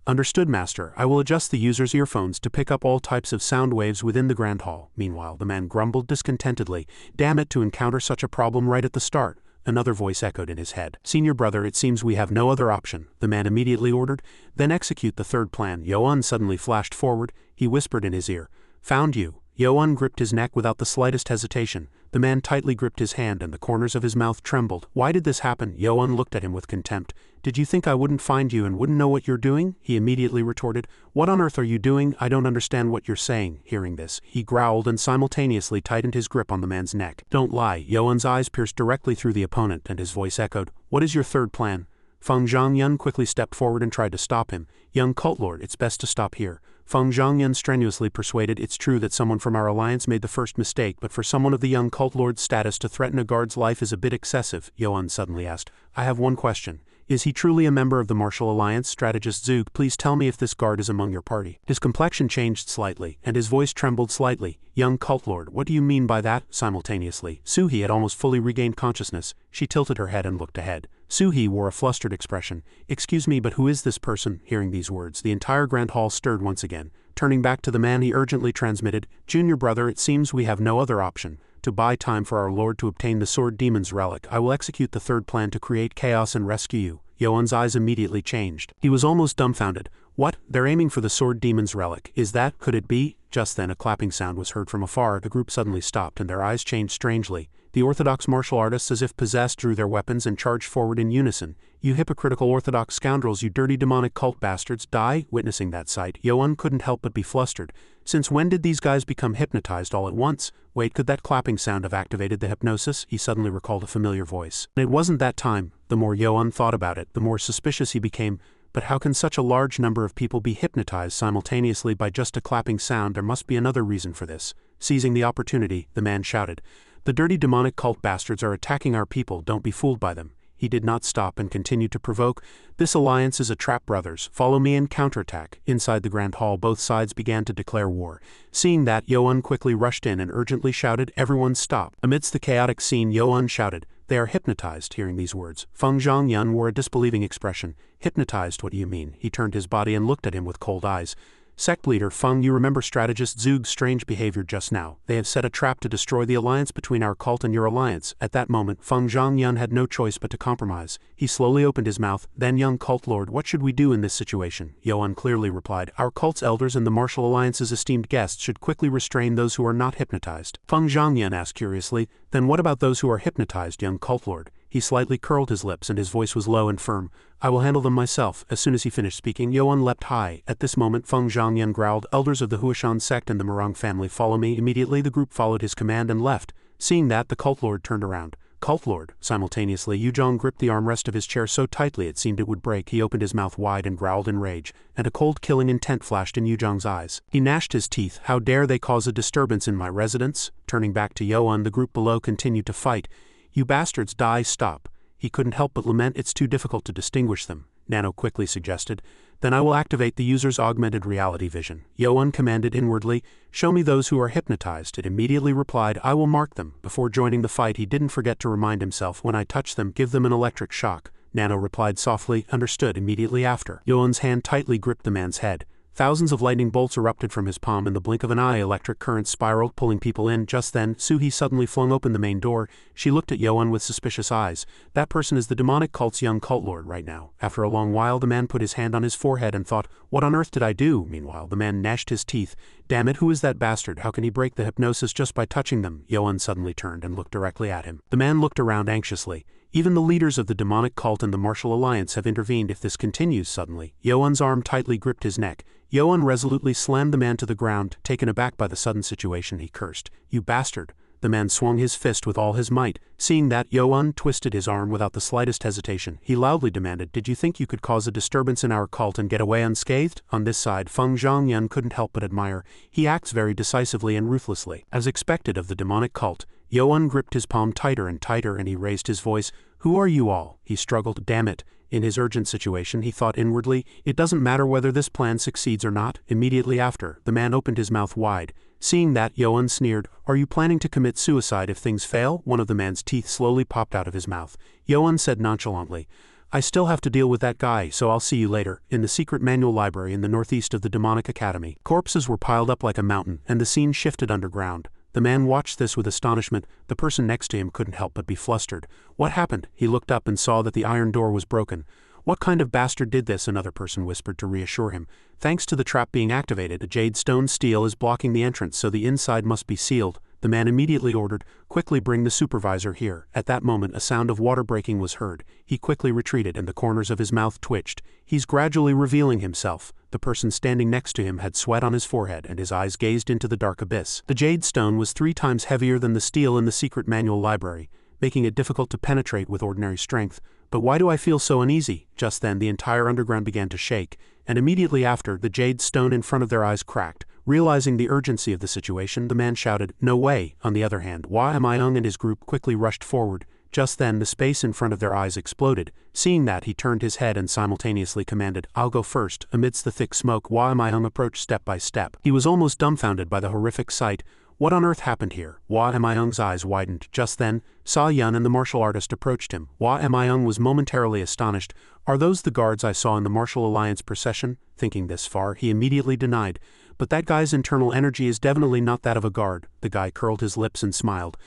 Understood, master. I will adjust the user's earphones to pick up all types of sound waves within the Grand Hall. Meanwhile, the man grumbled discontentedly. Damn it, to encounter such a problem right at the start. Another voice echoed in his head. Senior brother, it seems we have no other option, the man immediately ordered. Then execute the third plan. Yo-un suddenly flashed forward. He whispered in his ear. Found you. Yo-un gripped his neck without the slightest hesitation. The man tightly gripped his hand and the corners of his mouth trembled. Why did this happen? Yo-un looked at him with contempt. Did you think I wouldn't find you and wouldn't know what you're doing? He immediately retorted. What on earth are you doing? I don't understand what you're saying. Hearing this, he growled and simultaneously tightened his grip on the man's neck. Don't lie. Yo-un's eyes pierced directly through the opponent and his voice echoed. What is your third plan? Feng Zhongyun quickly stepped forward and tried to stop him. Young cult lord, it's best to stop here. Feng Zhongyun strenuously persuaded. It's true that someone from our alliance made the first mistake, but for someone of the young cult lord's status to threaten a guard's life is a bit excessive. Yo-un suddenly asked. I have one question. Is he truly a member of the martial alliance? Strategist Zug, please tell me if this guard is among your party. His complexion changed slightly, and his voice trembled slightly. Young cult lord, what do you mean by that? Simultaneously, Su-hee had almost fully regained consciousness. She tilted her head and looked ahead. Su-hee wore a flustered expression. Excuse me, but who is this person? Hearing these words, the entire Grand Hall stirred once again. Turning back to the man, he urgently transmitted, Junior brother, it seems we have no other option. To buy time for our lord to obtain the sword demon's relic, I will execute the third plan to create chaos and rescue you. Yo-un's eyes immediately changed. He was almost dumbfounded. What? They're aiming for the sword demon's relic. Is that? Could it be? Just then a clapping sound was heard from afar. The group suddenly stopped and their eyes changed strangely. The orthodox martial artists, as if possessed, drew their weapons and charged forward in unison. You hypocritical orthodox scoundrels, you dirty demonic cult bastards, die! Witnessing that sight, Yo-un couldn't help but be flustered. Since when did these guys become hypnotized all at once? Wait, could that clapping sound have activated the hypnosis? He suddenly recalled a familiar voice. It wasn't that time. The more Yo-un thought about it, the more suspicious he became. But how can such a large number of people be hypnotized simultaneously by just a clapping sound? There must be another reason for this. Seizing the opportunity, the man shouted. The dirty demonic cult bastards are attacking our people, don't be fooled by them. He did not stop and continued to provoke. This alliance is a trap, brothers. Follow me and counterattack. Inside the Grand Hall, both sides began to declare war. Seeing that, Yo-un quickly rushed in and urgently shouted, everyone stop. Amidst the chaotic scene, Yo-un shouted, they are hypnotized. Hearing these words, Feng Zhongyun wore a disbelieving expression. Hypnotized, what do you mean? He turned his body and looked at him with cold eyes. Sect leader Feng, you remember strategist Zug's strange behavior just now. They have set a trap to destroy the alliance between our cult and your alliance. At that moment, Feng Zhongyun had no choice but to compromise. He slowly opened his mouth. Then, young cult lord, what should we do in this situation? Yo-un clearly replied, our cult's elders and the martial alliance's esteemed guests should quickly restrain those who are not hypnotized. Feng Zhongyun asked curiously, then what about those who are hypnotized, young cult lord? He slightly curled his lips and his voice was low and firm. I will handle them myself. As soon as he finished speaking, Yo-un leapt high. At this moment, Feng Zhongyun growled, elders of the Huashan sect and the Murong family, follow me. Immediately the group followed his command and left. Seeing that, the cult lord turned around. Cult lord. Simultaneously, Yuzhong gripped the armrest of his chair so tightly it seemed it would break. He opened his mouth wide and growled in rage, and a cold killing intent flashed in Yuzhong's eyes. He gnashed his teeth. How dare they cause a disturbance in my residence? Turning back to Yo-un, the group below continued to fight. You bastards, die, stop. He couldn't help but lament, it's too difficult to distinguish them. Nano quickly suggested. Then I will activate the user's augmented reality vision. Yo-un commanded inwardly, show me those who are hypnotized. It immediately replied, I will mark them. Before joining the fight, he didn't forget to remind himself, when I touch them, give them an electric shock. Nano replied softly, understood. Immediately after, Yo-un's hand tightly gripped the man's head. Thousands of lightning bolts erupted from his palm. In the blink of an eye, electric currents spiraled, pulling people in. Just then, Suhi suddenly flung open the main door. She looked at Yoan with suspicious eyes. That person is the demonic cult's young cult lord right now. After a long while, the man put his hand on his forehead and thought, what on earth did I do? Meanwhile, the man gnashed his teeth. Damn it, who is that bastard? How can he break the hypnosis just by touching them? Yoan suddenly turned and looked directly at him. The man looked around anxiously. Even the leaders of the demonic cult and the martial alliance have intervened if this continues. Suddenly, Yoan's arm tightly gripped his neck. Yoan resolutely slammed the man to the ground. Taken aback by the sudden situation, he cursed. You bastard. The man swung his fist with all his might. Seeing that, Yoan twisted his arm without the slightest hesitation. He loudly demanded, did you think you could cause a disturbance in our cult and get away unscathed? On this side, Feng Zhongyun couldn't help but admire. He acts very decisively and ruthlessly. As expected of the demonic cult, Yoan gripped his palm tighter and he raised his voice. Who are you all? He struggled. Damn it. In his urgent situation, he thought inwardly, it doesn't matter whether this plan succeeds or not. Immediately after, the man opened his mouth wide. Seeing that, Yoan sneered, are you planning to commit suicide if things fail? One of the man's teeth slowly popped out of his mouth. Yoan said nonchalantly, I still have to deal with that guy, so I'll see you later. In the secret manual library in the northeast of the demonic academy, corpses were piled up like a mountain, and the scene shifted underground. The man watched this with astonishment. The person next to him couldn't help but be flustered. What happened? He looked up and saw that the iron door was broken. What kind of bastard did this? Another person whispered to reassure him. Thanks to the trap being activated, a jade stone steel is blocking the entrance, so the inside must be sealed. The man immediately ordered, quickly bring the supervisor here. At that moment, a sound of water breaking was heard. He quickly retreated and the corners of his mouth twitched. He's gradually revealing himself. The person standing next to him had sweat on his forehead and his eyes gazed into the dark abyss. The jade stone was 3 times heavier than the steel in the secret manual library, making it difficult to penetrate with ordinary strength. But why do I feel so uneasy? Just then, the entire underground began to shake, and immediately after, the jade stone in front of their eyes cracked. Realizing the urgency of the situation, the man shouted, no way. On the other hand, Hua Mayung and his group quickly rushed forward. Just then, the space in front of their eyes exploded. Seeing that, he turned his head and simultaneously commanded, I'll go first. Amidst the thick smoke, Hua Mayung approached step by step. He was almost dumbfounded by the horrific sight. What on earth happened here? Hua Mayung's eyes widened. Just then, Sa Yun and the martial artist approached him. Hua Mayung was momentarily astonished. Are those the guards I saw in the Martial Alliance procession? Thinking this far, he immediately denied. But that guy's internal energy is definitely not that of a guard. The guy curled his lips and smiled.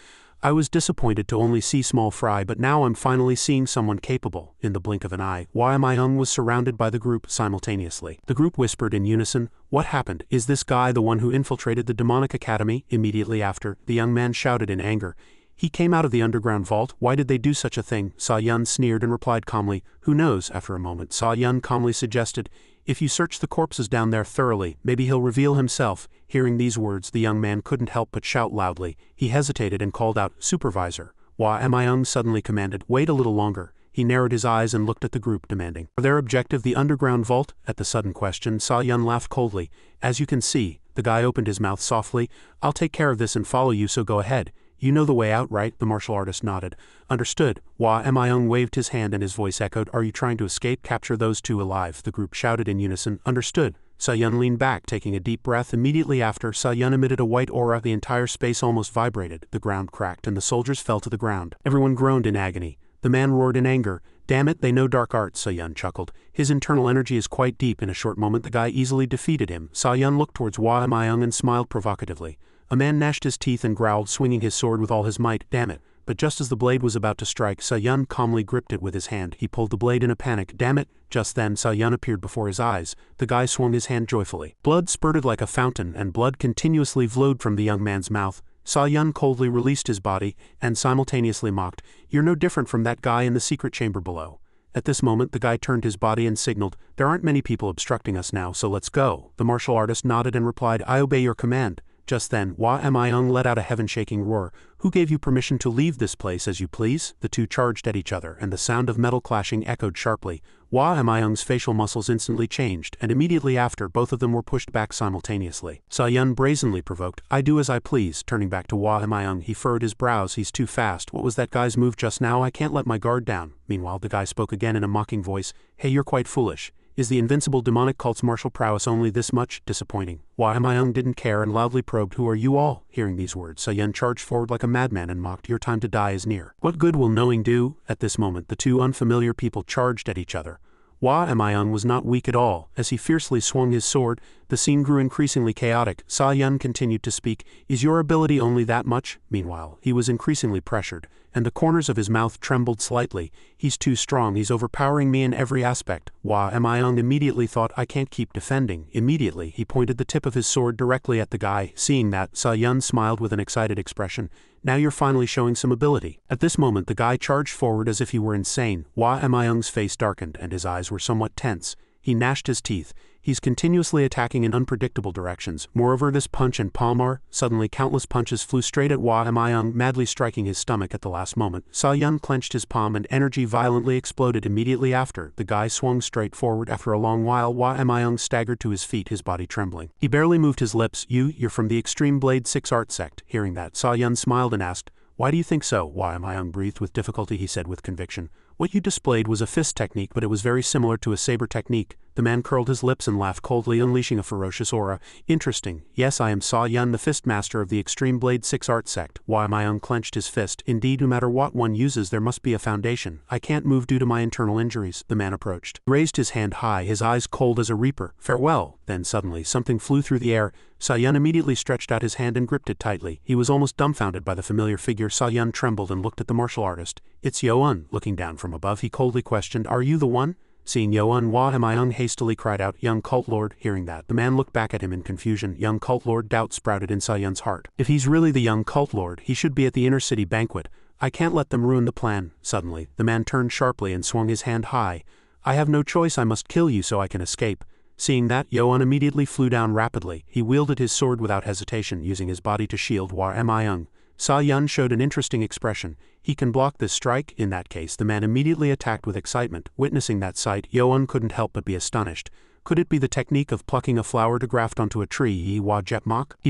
I was disappointed to only see small fry, but now I'm finally seeing someone capable. In the blink of an eye, Hua Mayung was surrounded by the group simultaneously. The group whispered in unison, what happened? Is this guy the one who infiltrated the demonic academy? Immediately after, the young man shouted in anger. He came out of the underground vault. Why did they do such a thing? Sa Yun sneered and replied calmly, who knows? After a moment, Sa Yun calmly suggested, if you search the corpses down there thoroughly, maybe he'll reveal himself. Hearing these words, the young man couldn't help but shout loudly. He hesitated and called out, Supervisor. Hua Mayung suddenly commanded, wait a little longer. He narrowed his eyes and looked at the group, demanding, are their objective the underground vault? At the sudden question, Sa Yun laughed coldly. As you can see, the guy opened his mouth softly. I'll take care of this and follow you, so go ahead. You know the way out, right? The martial artist nodded. Understood. Hua Mayung waved his hand and his voice echoed, are you trying to escape? Capture those two alive. The group shouted in unison, understood. Sa Yun leaned back, taking a deep breath. Immediately after, Sa Yun emitted a white aura. The entire space almost vibrated. The ground cracked and the soldiers fell to the ground. Everyone groaned in agony. The man roared in anger. Damn it, they know dark arts, Sa Yun chuckled. His internal energy is quite deep. In a short moment, the guy easily defeated him. Sa Yun looked towards Hua Mayung and smiled provocatively. A man gnashed his teeth and growled, swinging his sword with all his might. Damn it. But just as the blade was about to strike, Sa Yun calmly gripped it with his hand. He pulled the blade in a panic. Damn it. Just then, Sa Yun appeared before his eyes. The guy swung his hand joyfully. Blood spurted like a fountain, and blood continuously flowed from the young man's mouth. Sa Yun coldly released his body, and simultaneously mocked, you're no different from that guy in the secret chamber below. At this moment, the guy turned his body and signaled, there aren't many people obstructing us now, so let's go. The martial artist nodded and replied, I obey your command. Just then, Hua Mayung let out a heaven-shaking roar. Who gave you permission to leave this place as you please? The two charged at each other, and the sound of metal clashing echoed sharply. Hua Mayung's facial muscles instantly changed, and immediately after, both of them were pushed back simultaneously. Sa Yun brazenly provoked, I do as I please. Turning back to Hua Mayung, he furrowed his brows. He's too fast. What was that guy's move just now? I can't let my guard down. Meanwhile, the guy spoke again in a mocking voice. Hey, you're quite foolish. Is the invincible demonic cult's martial prowess only this much? Disappointing. Hua Mayung didn't care and loudly probed, who are you all? Hearing these words, Sa Yun charged forward like a madman and mocked, your time to die is near. What good will knowing do? At this moment, the two unfamiliar people charged at each other. Hua Mayung was not weak at all. As he fiercely swung his sword, the scene grew increasingly chaotic. Sa Yun continued to speak. Is your ability only that much? Meanwhile, he was increasingly pressured, and the corners of his mouth trembled slightly. He's too strong, he's overpowering me in every aspect. Hua Mayung immediately thought, I can't keep defending. Immediately, he pointed the tip of his sword directly at the guy. Seeing that, Sa Yun smiled with an excited expression. Now you're finally showing some ability. At this moment the guy charged forward as if he were insane. Hua Mayung's face darkened and his eyes were somewhat tense. He gnashed his teeth. He's continuously attacking in unpredictable directions. Moreover, this punch and palm are, suddenly countless punches flew straight at Hua Mayung, madly striking his stomach at the last moment. Sa Yun clenched his palm and energy violently exploded immediately after. The guy swung straight forward. After a long while, Hua Mayung staggered to his feet, his body trembling. He barely moved his lips. You're from the Extreme Blade 6 art sect. Hearing that, Sa Yun smiled and asked, why do you think so? Hua Mayung breathed with difficulty. He said with conviction, what you displayed was a fist technique, but it was very similar to a saber technique. The man curled his lips and laughed coldly, unleashing a ferocious aura. Interesting. Yes, I am Sa Yun, the fist master of the Extreme Blade 6 art sect. Hua Mayung clenched his fist. Indeed, no matter what one uses, there must be a foundation. I can't move due to my internal injuries. The man approached. He raised his hand high, his eyes cold as a reaper. Farewell. Then suddenly, something flew through the air. Sa Yun immediately stretched out his hand and gripped it tightly. He was almost dumbfounded by the familiar figure. Sa Yun trembled and looked at the martial artist. It's Yo-un. Looking down from above, he coldly questioned, are you the one? Seeing Yo-un, Hua Mayung hastily cried out, young cult lord. Hearing that, the man looked back at him in confusion. Young cult lord. Doubt sprouted in Sa Yun's heart. If he's really the young cult lord, he should be at the inner city banquet. I can't let them ruin the plan. Suddenly, the man turned sharply and swung his hand high. I have no choice, I must kill you so I can escape. Seeing that, Yo-un immediately flew down rapidly. He wielded his sword without hesitation, using his body to shield Hua Mayung. Sa Yun showed an interesting expression. He can block this strike. In that case, the man immediately attacked with excitement. Witnessing that sight, Yo-un couldn't help but be astonished. Could it be the technique of plucking a flower to graft onto a tree? He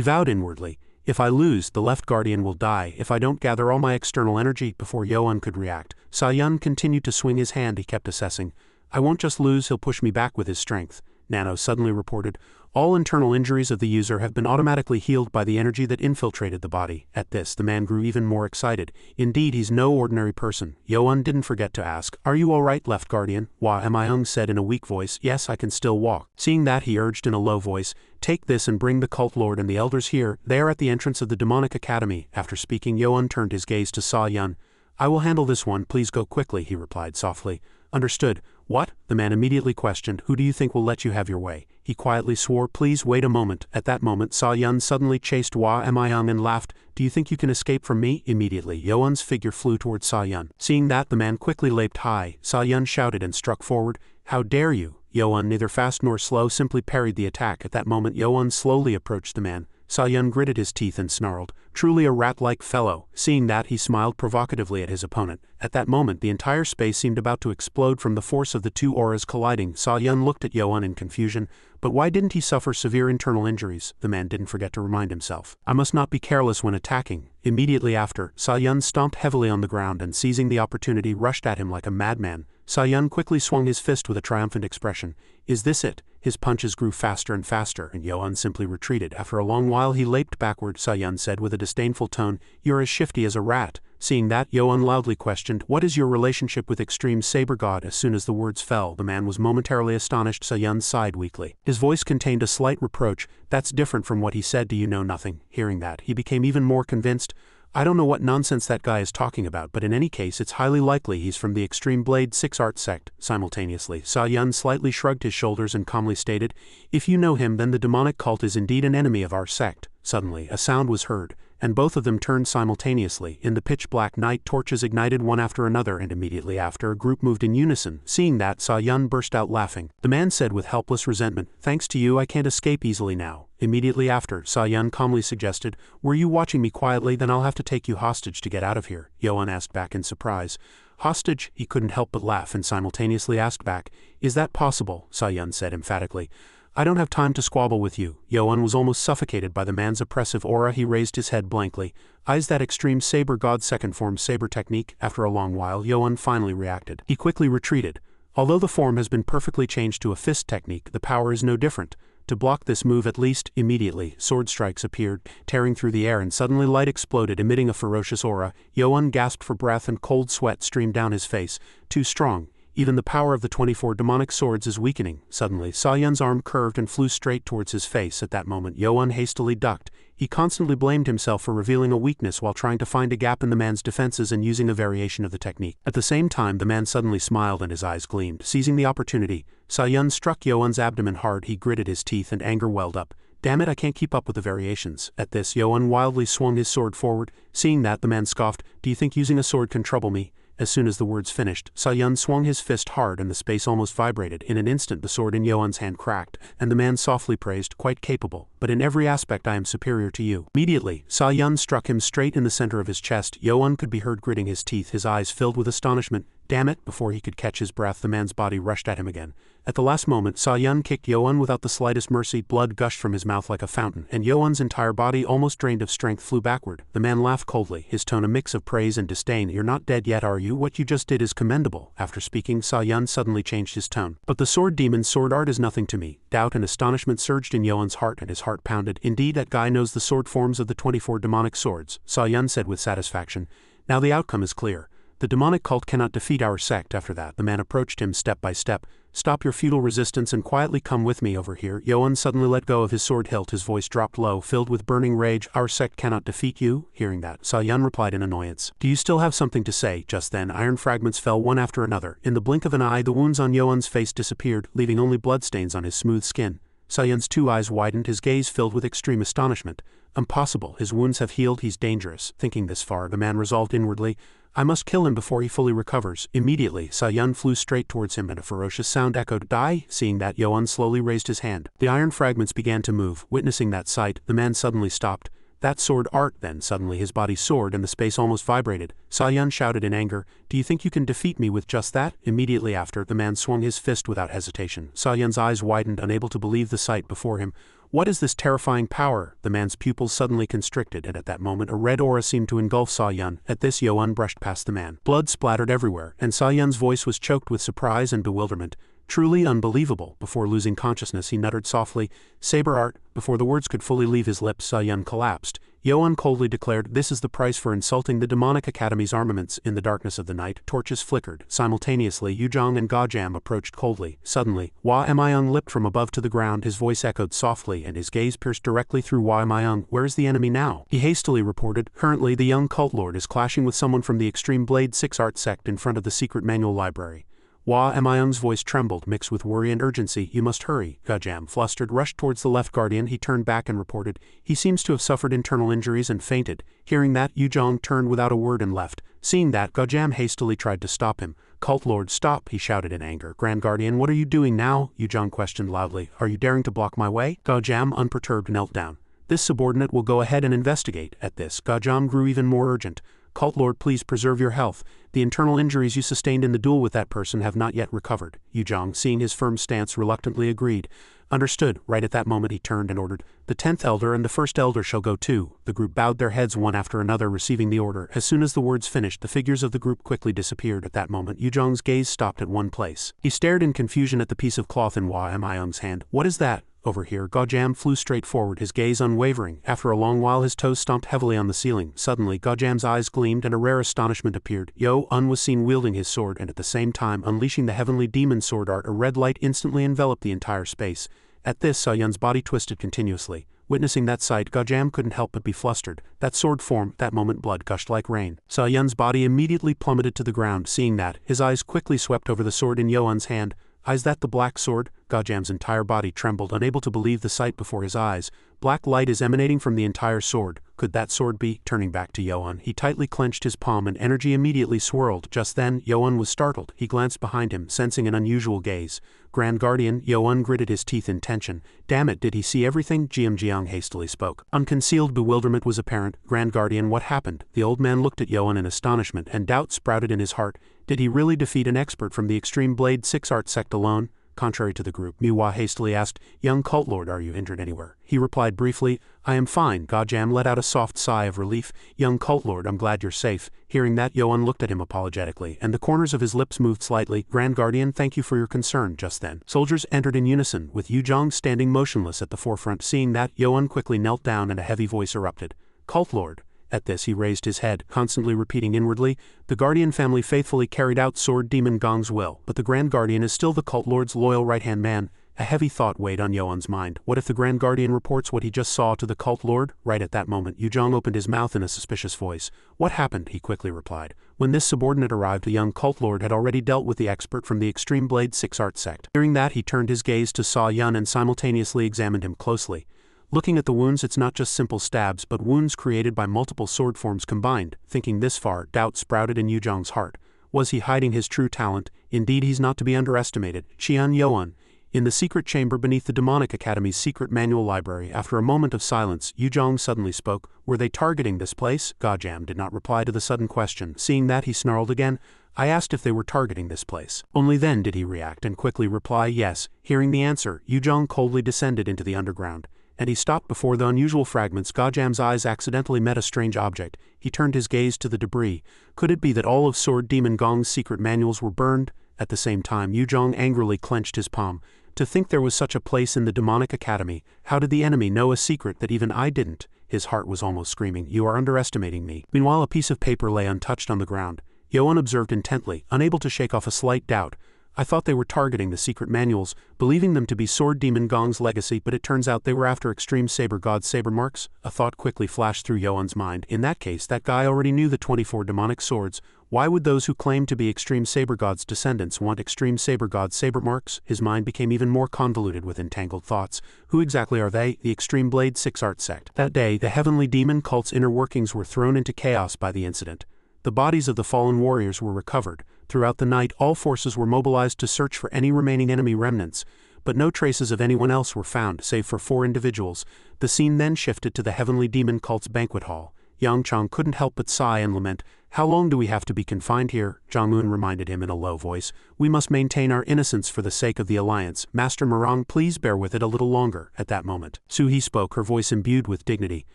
vowed inwardly. If I lose, the left guardian will die. If I don't gather all my external energy. Before Yo-un could react, Sa Yun continued to swing his hand. He kept assessing. I won't just lose, he'll push me back with his strength. Nano suddenly reported, all internal injuries of the user have been automatically healed by the energy that infiltrated the body. At this, the man grew even more excited. Indeed, he's no ordinary person. Yo-un didn't forget to ask, are you alright, left guardian? Hua Mayung said in a weak voice, yes, I can still walk. Seeing that, he urged in a low voice, take this and bring the cult lord and the elders here. They are at the entrance of the demonic academy. After speaking, Yo-un turned his gaze to Sa Yun. I will handle this one, please go quickly, he replied softly. Understood. What? The man immediately questioned, who do you think will let you have your way? He quietly swore, please wait a moment. At that moment, Sa Yun suddenly chased Hua Mayung and laughed, do you think you can escape from me? Immediately, Yo-un's figure flew towards Sa Yun. Seeing that, the man quickly leaped high. Sa Yun shouted and struck forward, how dare you? Yo-un, neither fast nor slow, simply parried the attack. At that moment, Yo-un slowly approached the man. Sa Yun gritted his teeth and snarled, truly a rat-like fellow. Seeing that, he smiled provocatively at his opponent. At that moment, the entire space seemed about to explode from the force of the two auras colliding. Sa Yun looked at Yo-un in confusion. But why didn't he suffer severe internal injuries? The man didn't forget to remind himself. I must not be careless when attacking. Immediately after, Sa Yun stomped heavily on the ground and seizing the opportunity rushed at him like a madman. Sa Yun quickly swung his fist with a triumphant expression. Is this it? His punches grew faster and faster, and Yo-un simply retreated. After a long while he leaped backward. Sa Yun said with a disdainful tone, you're as shifty as a rat. Seeing that, Yo-un loudly questioned, what is your relationship with Extreme Saber God? As soon as the words fell, the man was momentarily astonished. Sa Yun sighed weakly. His voice contained a slight reproach. That's different from what he said. Do you know nothing? Hearing that, he became even more convinced. I don't know what nonsense that guy is talking about, but in any case it's highly likely he's from the Extreme Blade 6 art sect. Simultaneously, Sa Yun slightly shrugged his shoulders and calmly stated, if you know him, then the demonic cult is indeed an enemy of our sect. Suddenly, a sound was heard, and both of them turned simultaneously. In the pitch-black night, torches ignited one after another, and immediately after, a group moved in unison. Seeing that, Sa Yun burst out laughing. The man said with helpless resentment, thanks to you, I can't escape easily now. Immediately after, Sa Yun calmly suggested, were you watching me quietly? Then I'll have to take you hostage to get out of here. Yo-un asked back in surprise. Hostage? He couldn't help but laugh and simultaneously asked back, is that possible? Sa Yun said emphatically. I don't have time to squabble with you. Yo-un was almost suffocated by the man's oppressive aura. He raised his head blankly. Is that Extreme Saber God's second form saber technique? After a long while, Yo-un finally reacted. He quickly retreated. Although the form has been perfectly changed to a fist technique, the power is no different. To block this move at least, immediately, sword strikes appeared, tearing through the air, and suddenly light exploded, emitting a ferocious aura. Yo-un gasped for breath and cold sweat streamed down his face. Too strong. Even the power of the 24 demonic swords is weakening. Suddenly, Sa-Yun's arm curved and flew straight towards his face. At that moment, Yo-Un hastily ducked. He constantly blamed himself for revealing a weakness while trying to find a gap in the man's defenses and using a variation of the technique. At the same time, the man suddenly smiled and his eyes gleamed. Seizing the opportunity, Sa-Yun struck Yo-Un's abdomen hard. He gritted his teeth and anger welled up. Damn it, I can't keep up with the variations. At this, Yo-Un wildly swung his sword forward. Seeing that, the man scoffed, "Do you think using a sword can trouble me?" As soon as the words finished, Sa-Yun swung his fist hard and the space almost vibrated. In an instant the sword in Yo-Un's hand cracked, and the man softly praised, "Quite capable, but in every aspect I am superior to you." Immediately, Sa-Yun struck him straight in the center of his chest. Yo-Un could be heard gritting his teeth, his eyes filled with astonishment. Damn it! Before he could catch his breath, the man's body rushed at him again. At the last moment, Sa-Yun kicked Yo-Un without the slightest mercy. Blood gushed from his mouth like a fountain, and Yo-Un's entire body, almost drained of strength, flew backward. The man laughed coldly, his tone a mix of praise and disdain. "You're not dead yet, are you? What you just did is commendable." After speaking, Sa-Yun suddenly changed his tone. "But the sword demon's sword art is nothing to me." Doubt and astonishment surged in Yo-Un's heart, and his heart pounded. "Indeed, that guy knows the sword forms of the 24 demonic swords," Sa-Yun said with satisfaction. "Now the outcome is clear. The demonic cult cannot defeat our sect." After that, the man approached him step by step. "Stop your futile resistance and quietly come with me over here." Yo-Un suddenly let go of his sword hilt. His voice dropped low, filled with burning rage. "Our sect cannot defeat you?" Hearing that, Sa-Yun replied in annoyance. "Do you still have something to say?" Just then, iron fragments fell one after another. In the blink of an eye, the wounds on Yo-Un's face disappeared, leaving only bloodstains on his smooth skin. Sa-Yun's two eyes widened, his gaze filled with extreme astonishment. "Impossible, his wounds have healed, he's dangerous." Thinking this far, the man resolved inwardly, "I must kill him before he fully recovers." Immediately, Sa-Yun flew straight towards him and a ferocious sound echoed, "Die!" Seeing that, Yo-Un slowly raised his hand. The iron fragments began to move. Witnessing that sight, the man suddenly stopped. "That sword art!" Then suddenly his body soared and the space almost vibrated. Sa-Yun shouted in anger, "Do you think you can defeat me with just that?" Immediately after, the man swung his fist without hesitation. Sa-Yun's eyes widened, unable to believe the sight before him. What is this terrifying power? The man's pupils suddenly constricted, and at that moment a red aura seemed to engulf Sa-Yun. At this, Yo-Un brushed past the man. Blood splattered everywhere, and Sa-Yun's voice was choked with surprise and bewilderment. "Truly unbelievable." Before losing consciousness, he muttered softly, "Saber art." Before the words could fully leave his lips, Sa-Yun collapsed. Yo-Un coldly declared, "This is the price for insulting the demonic academy's armaments." In the darkness of the night, torches flickered. Simultaneously, Yuzhong and Gajam approached coldly. Suddenly, Hua Mayung leapt from above to the ground, his voice echoed softly and his gaze pierced directly through Hua Mayung. "Where is the enemy now?" He hastily reported, "Currently, the young cult lord is clashing with someone from the Extreme Blade 6 art sect in front of the secret manual library." Hua Mayung's voice trembled, mixed with worry and urgency. "You must hurry." Gajam, flustered, rushed towards the left guardian. He turned back and reported, "He seems to have suffered internal injuries and fainted." Hearing that, Yuzhong turned without a word and left. Seeing that, Gajam hastily tried to stop him. "Cult Lord, stop!" he shouted in anger. "Grand Guardian, what are you doing now?" Yuzhong questioned loudly. "Are you daring to block my way?" Gajam, unperturbed, knelt down. "This subordinate will go ahead and investigate." At this, Gajam grew even more urgent. "Cult Lord, please preserve your health. The internal injuries you sustained in the duel with that person have not yet recovered." Yuzhong, seeing his firm stance, reluctantly agreed. "Understood." Right at that moment he turned and ordered, "The 10th elder and the 1st elder shall go too." The group bowed their heads one after another, receiving the order. As soon as the words finished, the figures of the group quickly disappeared. At that moment, Yuzhong's gaze stopped at one place. He stared in confusion at the piece of cloth in Hua Mayung's hand. "What is that?" Over here, Gajam flew straight forward, his gaze unwavering. After a long while, his toes stomped heavily on the ceiling. Suddenly, Gajam's eyes gleamed and a rare astonishment appeared. Yo-Un was seen wielding his sword and at the same time unleashing the heavenly demon sword art. A red light instantly enveloped the entire space. At this, Sa-Yun's body twisted continuously. Witnessing that sight, Gajam couldn't help but be flustered. That sword form, that moment blood gushed like rain. Sa-Yun's body immediately plummeted to the ground. Seeing that, his eyes quickly swept over the sword in Yo-Un's hand. "Is that the black sword?" Gajam's entire body trembled, unable to believe the sight before his eyes. "Black light is emanating from the entire sword. Could that sword be?" Turning back to Yo-Un, he tightly clenched his palm and energy immediately swirled. Just then, Yo-Un was startled. He glanced behind him, sensing an unusual gaze. "Grand Guardian," Yo-Un gritted his teeth in tension. "Damn it, did he see everything?" Jiang hastily spoke. Unconcealed bewilderment was apparent. "Grand Guardian, what happened?" The old man looked at Yo-Un in astonishment, and doubt sprouted in his heart. Did he really defeat an expert from the Extreme Blade 6 art sect alone? Contrary to the group, Miwa hastily asked, "Young cult lord, are you injured anywhere?" He replied briefly, "I am fine." Gajam let out a soft sigh of relief. "Young cult lord, I'm glad you're safe." Hearing that, Yo-Un looked at him apologetically, and the corners of his lips moved slightly. "Grand Guardian, thank you for your concern." Just then, soldiers entered in unison, with Yuzhong standing motionless at the forefront. Seeing that, Yo-Un quickly knelt down and a heavy voice erupted. "Cult lord, At this he raised his head, constantly repeating inwardly, the Guardian family faithfully carried out Sword Demon Gong's will, but the Grand Guardian is still the Cult Lord's loyal right-hand man. A heavy thought weighed on Yoan's mind. What if the Grand Guardian reports what he just saw to the Cult Lord? Right at that moment, Yuzhong opened his mouth in a suspicious voice. What happened? He quickly replied. When this subordinate arrived, a young Cult Lord had already dealt with the expert from the Extreme Blade 6 art sect. Hearing that, he turned his gaze to Sa Yun and simultaneously examined him closely. Looking at the wounds, it's not just simple stabs, but wounds created by multiple sword forms combined. Thinking this far, doubt sprouted in Yuzhong's heart. Was he hiding his true talent? Indeed, he's not to be underestimated. Qian Yuan. In the secret chamber beneath the Demonic Academy's secret manual library, after a moment of silence, Yuzhong suddenly spoke. Were they targeting this place? Gajam did not reply to the sudden question. Seeing that, he snarled again. I asked if they were targeting this place. Only then did he react and quickly reply yes. Hearing the answer, Yuzhong coldly descended into the underground. And he stopped before the unusual fragments. Gajam's eyes accidentally met a strange object. He turned his gaze to the debris. Could it be that all of Sword Demon Gong's secret manuals were burned? At the same time, Yuzhong angrily clenched his palm. To think there was such a place in the Demonic Academy. How did the enemy know a secret that even I didn't? His heart was almost screaming, you are underestimating me. Meanwhile, a piece of paper lay untouched on the ground. Yoan observed intently, unable to shake off a slight doubt. I thought they were targeting the secret manuals, believing them to be Sword Demon Gong's legacy, but it turns out they were after Extreme Saber God's saber marks. A thought quickly flashed through Yoan's mind. In that case, that guy already knew the 24 demonic swords. Why would those who claim to be Extreme Saber God's descendants want Extreme Saber God's saber marks? His mind became even more convoluted with entangled thoughts. Who exactly are they? The Extreme Blade 6 art sect. That day, the heavenly demon cult's inner workings were thrown into chaos by the incident. The bodies of the fallen warriors were recovered. Throughout the night, all forces were mobilized to search for any remaining enemy remnants, but no traces of anyone else were found, save for 4 individuals. The scene then shifted to the heavenly demon cult's banquet hall. Yang Chang couldn't help but sigh and lament. How long do we have to be confined here? Zhang Moon reminded him in a low voice. We must maintain our innocence for the sake of the alliance. Master Morang, please bear with it a little longer. At that moment, Su He spoke, her voice imbued with dignity.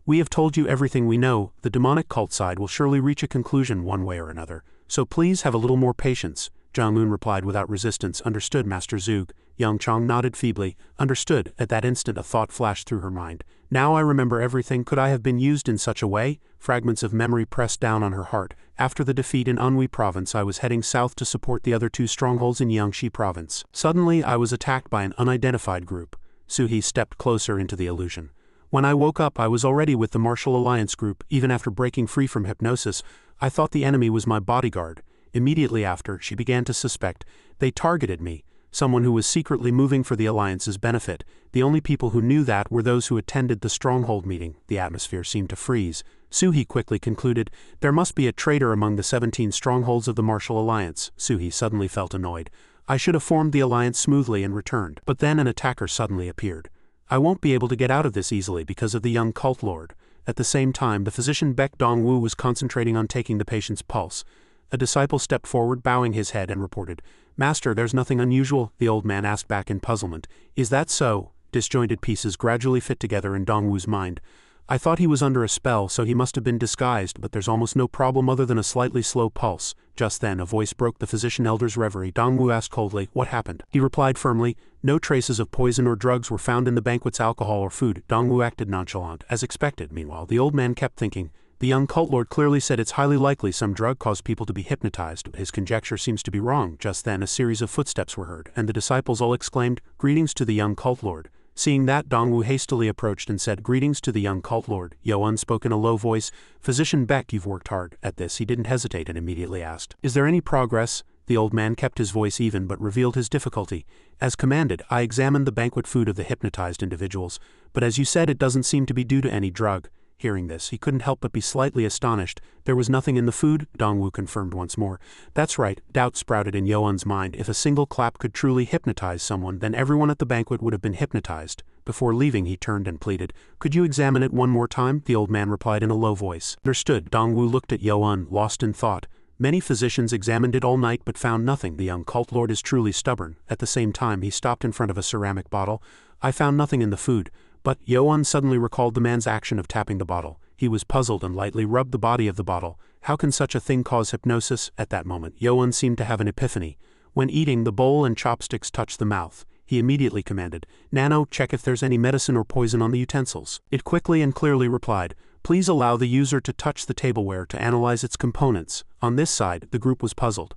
We have told you everything we know. The demonic cult side will surely reach a conclusion one way or another. So please have a little more patience. Zhang Moon replied without resistance. Understood, Master Zug. Yang Chang nodded feebly. Understood. At that instant a thought flashed through her mind. Now I remember everything. Could I have been used in such a way? Fragments of memory pressed down on her heart. After the defeat in Anhui province, I was heading south to support the other 2 strongholds in Yangshi province. Suddenly I was attacked by an unidentified group. Suhi stepped closer into the illusion. When I woke up, I was already with the Martial Alliance group. Even after breaking free from hypnosis, I thought the enemy was my bodyguard. Immediately after, she began to suspect. They targeted me, someone who was secretly moving for the Alliance's benefit. The only people who knew that were those who attended the stronghold meeting. The atmosphere seemed to freeze. Suhi quickly concluded, there must be a traitor among the 17 strongholds of the Martial Alliance. Suhi suddenly felt annoyed. I should have formed the alliance smoothly and returned. But then an attacker suddenly appeared. I won't be able to get out of this easily because of the young cult lord. At the same time, the physician Baek Dongwu was concentrating on taking the patient's pulse. A disciple stepped forward, bowing his head, and reported, Master, there's nothing unusual. The old man asked back in puzzlement. Is that so? Disjointed pieces gradually fit together in Dongwu's mind. I thought he was under a spell, so he must have been disguised, but there's almost no problem other than a slightly slow pulse. Just then, a voice broke the physician elder's reverie. Dongwu asked coldly, what happened? He replied firmly, no traces of poison or drugs were found in the banquet's alcohol or food. Dongwu acted nonchalant, as expected. Meanwhile, the old man kept thinking. The young cult lord clearly said it's highly likely some drug caused people to be hypnotized, but his conjecture seems to be wrong. Just then, a series of footsteps were heard, and the disciples all exclaimed, Greetings to the young cult lord. Seeing that, Dongwu hastily approached and said, Greetings to the young cult lord. Yoan spoke in a low voice, Physician Beck, you've worked hard. At this, he didn't hesitate and immediately asked, Is there any progress? The old man kept his voice even but revealed his difficulty. As commanded, I examined the banquet food of the hypnotized individuals, but as you said, it doesn't seem to be due to any drug. Hearing this, he couldn't help but be slightly astonished. There was nothing in the food, Dongwu confirmed once more. That's right, doubt sprouted in Yoan's mind. If a single clap could truly hypnotize someone, then everyone at the banquet would have been hypnotized. Before leaving, he turned and pleaded, Could you examine it one more time? The old man replied in a low voice. Understood. Dongwu looked at Yoan, lost in thought. Many physicians examined it all night but found nothing. The young cult lord is truly stubborn. At the same time, he stopped in front of a ceramic bottle. I found nothing in the food. But Yoan suddenly recalled the man's action of tapping the bottle. He was puzzled and lightly rubbed the body of the bottle. How can such a thing cause hypnosis? At that moment, Yoan seemed to have an epiphany. When eating, the bowl and chopsticks touched the mouth. He immediately commanded, Nano, check if there's any medicine or poison on the utensils. It quickly and clearly replied, Please allow the user to touch the tableware to analyze its components. On this side, the group was puzzled.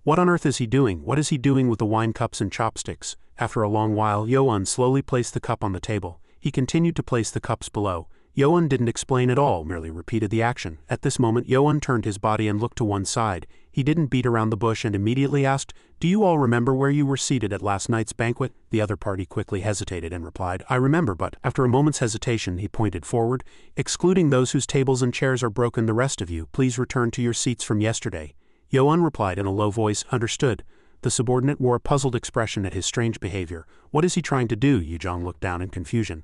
What on earth is he doing? What is he doing with the wine cups and chopsticks? After a long while, Yoan slowly placed the cup on the table. He continued to place the cups below. Yoan didn't explain at all, merely repeated the action. At this moment, Yoan turned his body and looked to one side. He didn't beat around the bush and immediately asked, "Do you all remember where you were seated at last night's banquet?" The other party quickly hesitated and replied, "I remember, but..." After a moment's hesitation, he pointed forward. "Excluding those whose tables and chairs are broken, the rest of you, please return to your seats from yesterday." Yoan replied in a low voice, "Understood." The subordinate wore a puzzled expression at his strange behavior. What is he trying to do? Yujong looked down in confusion.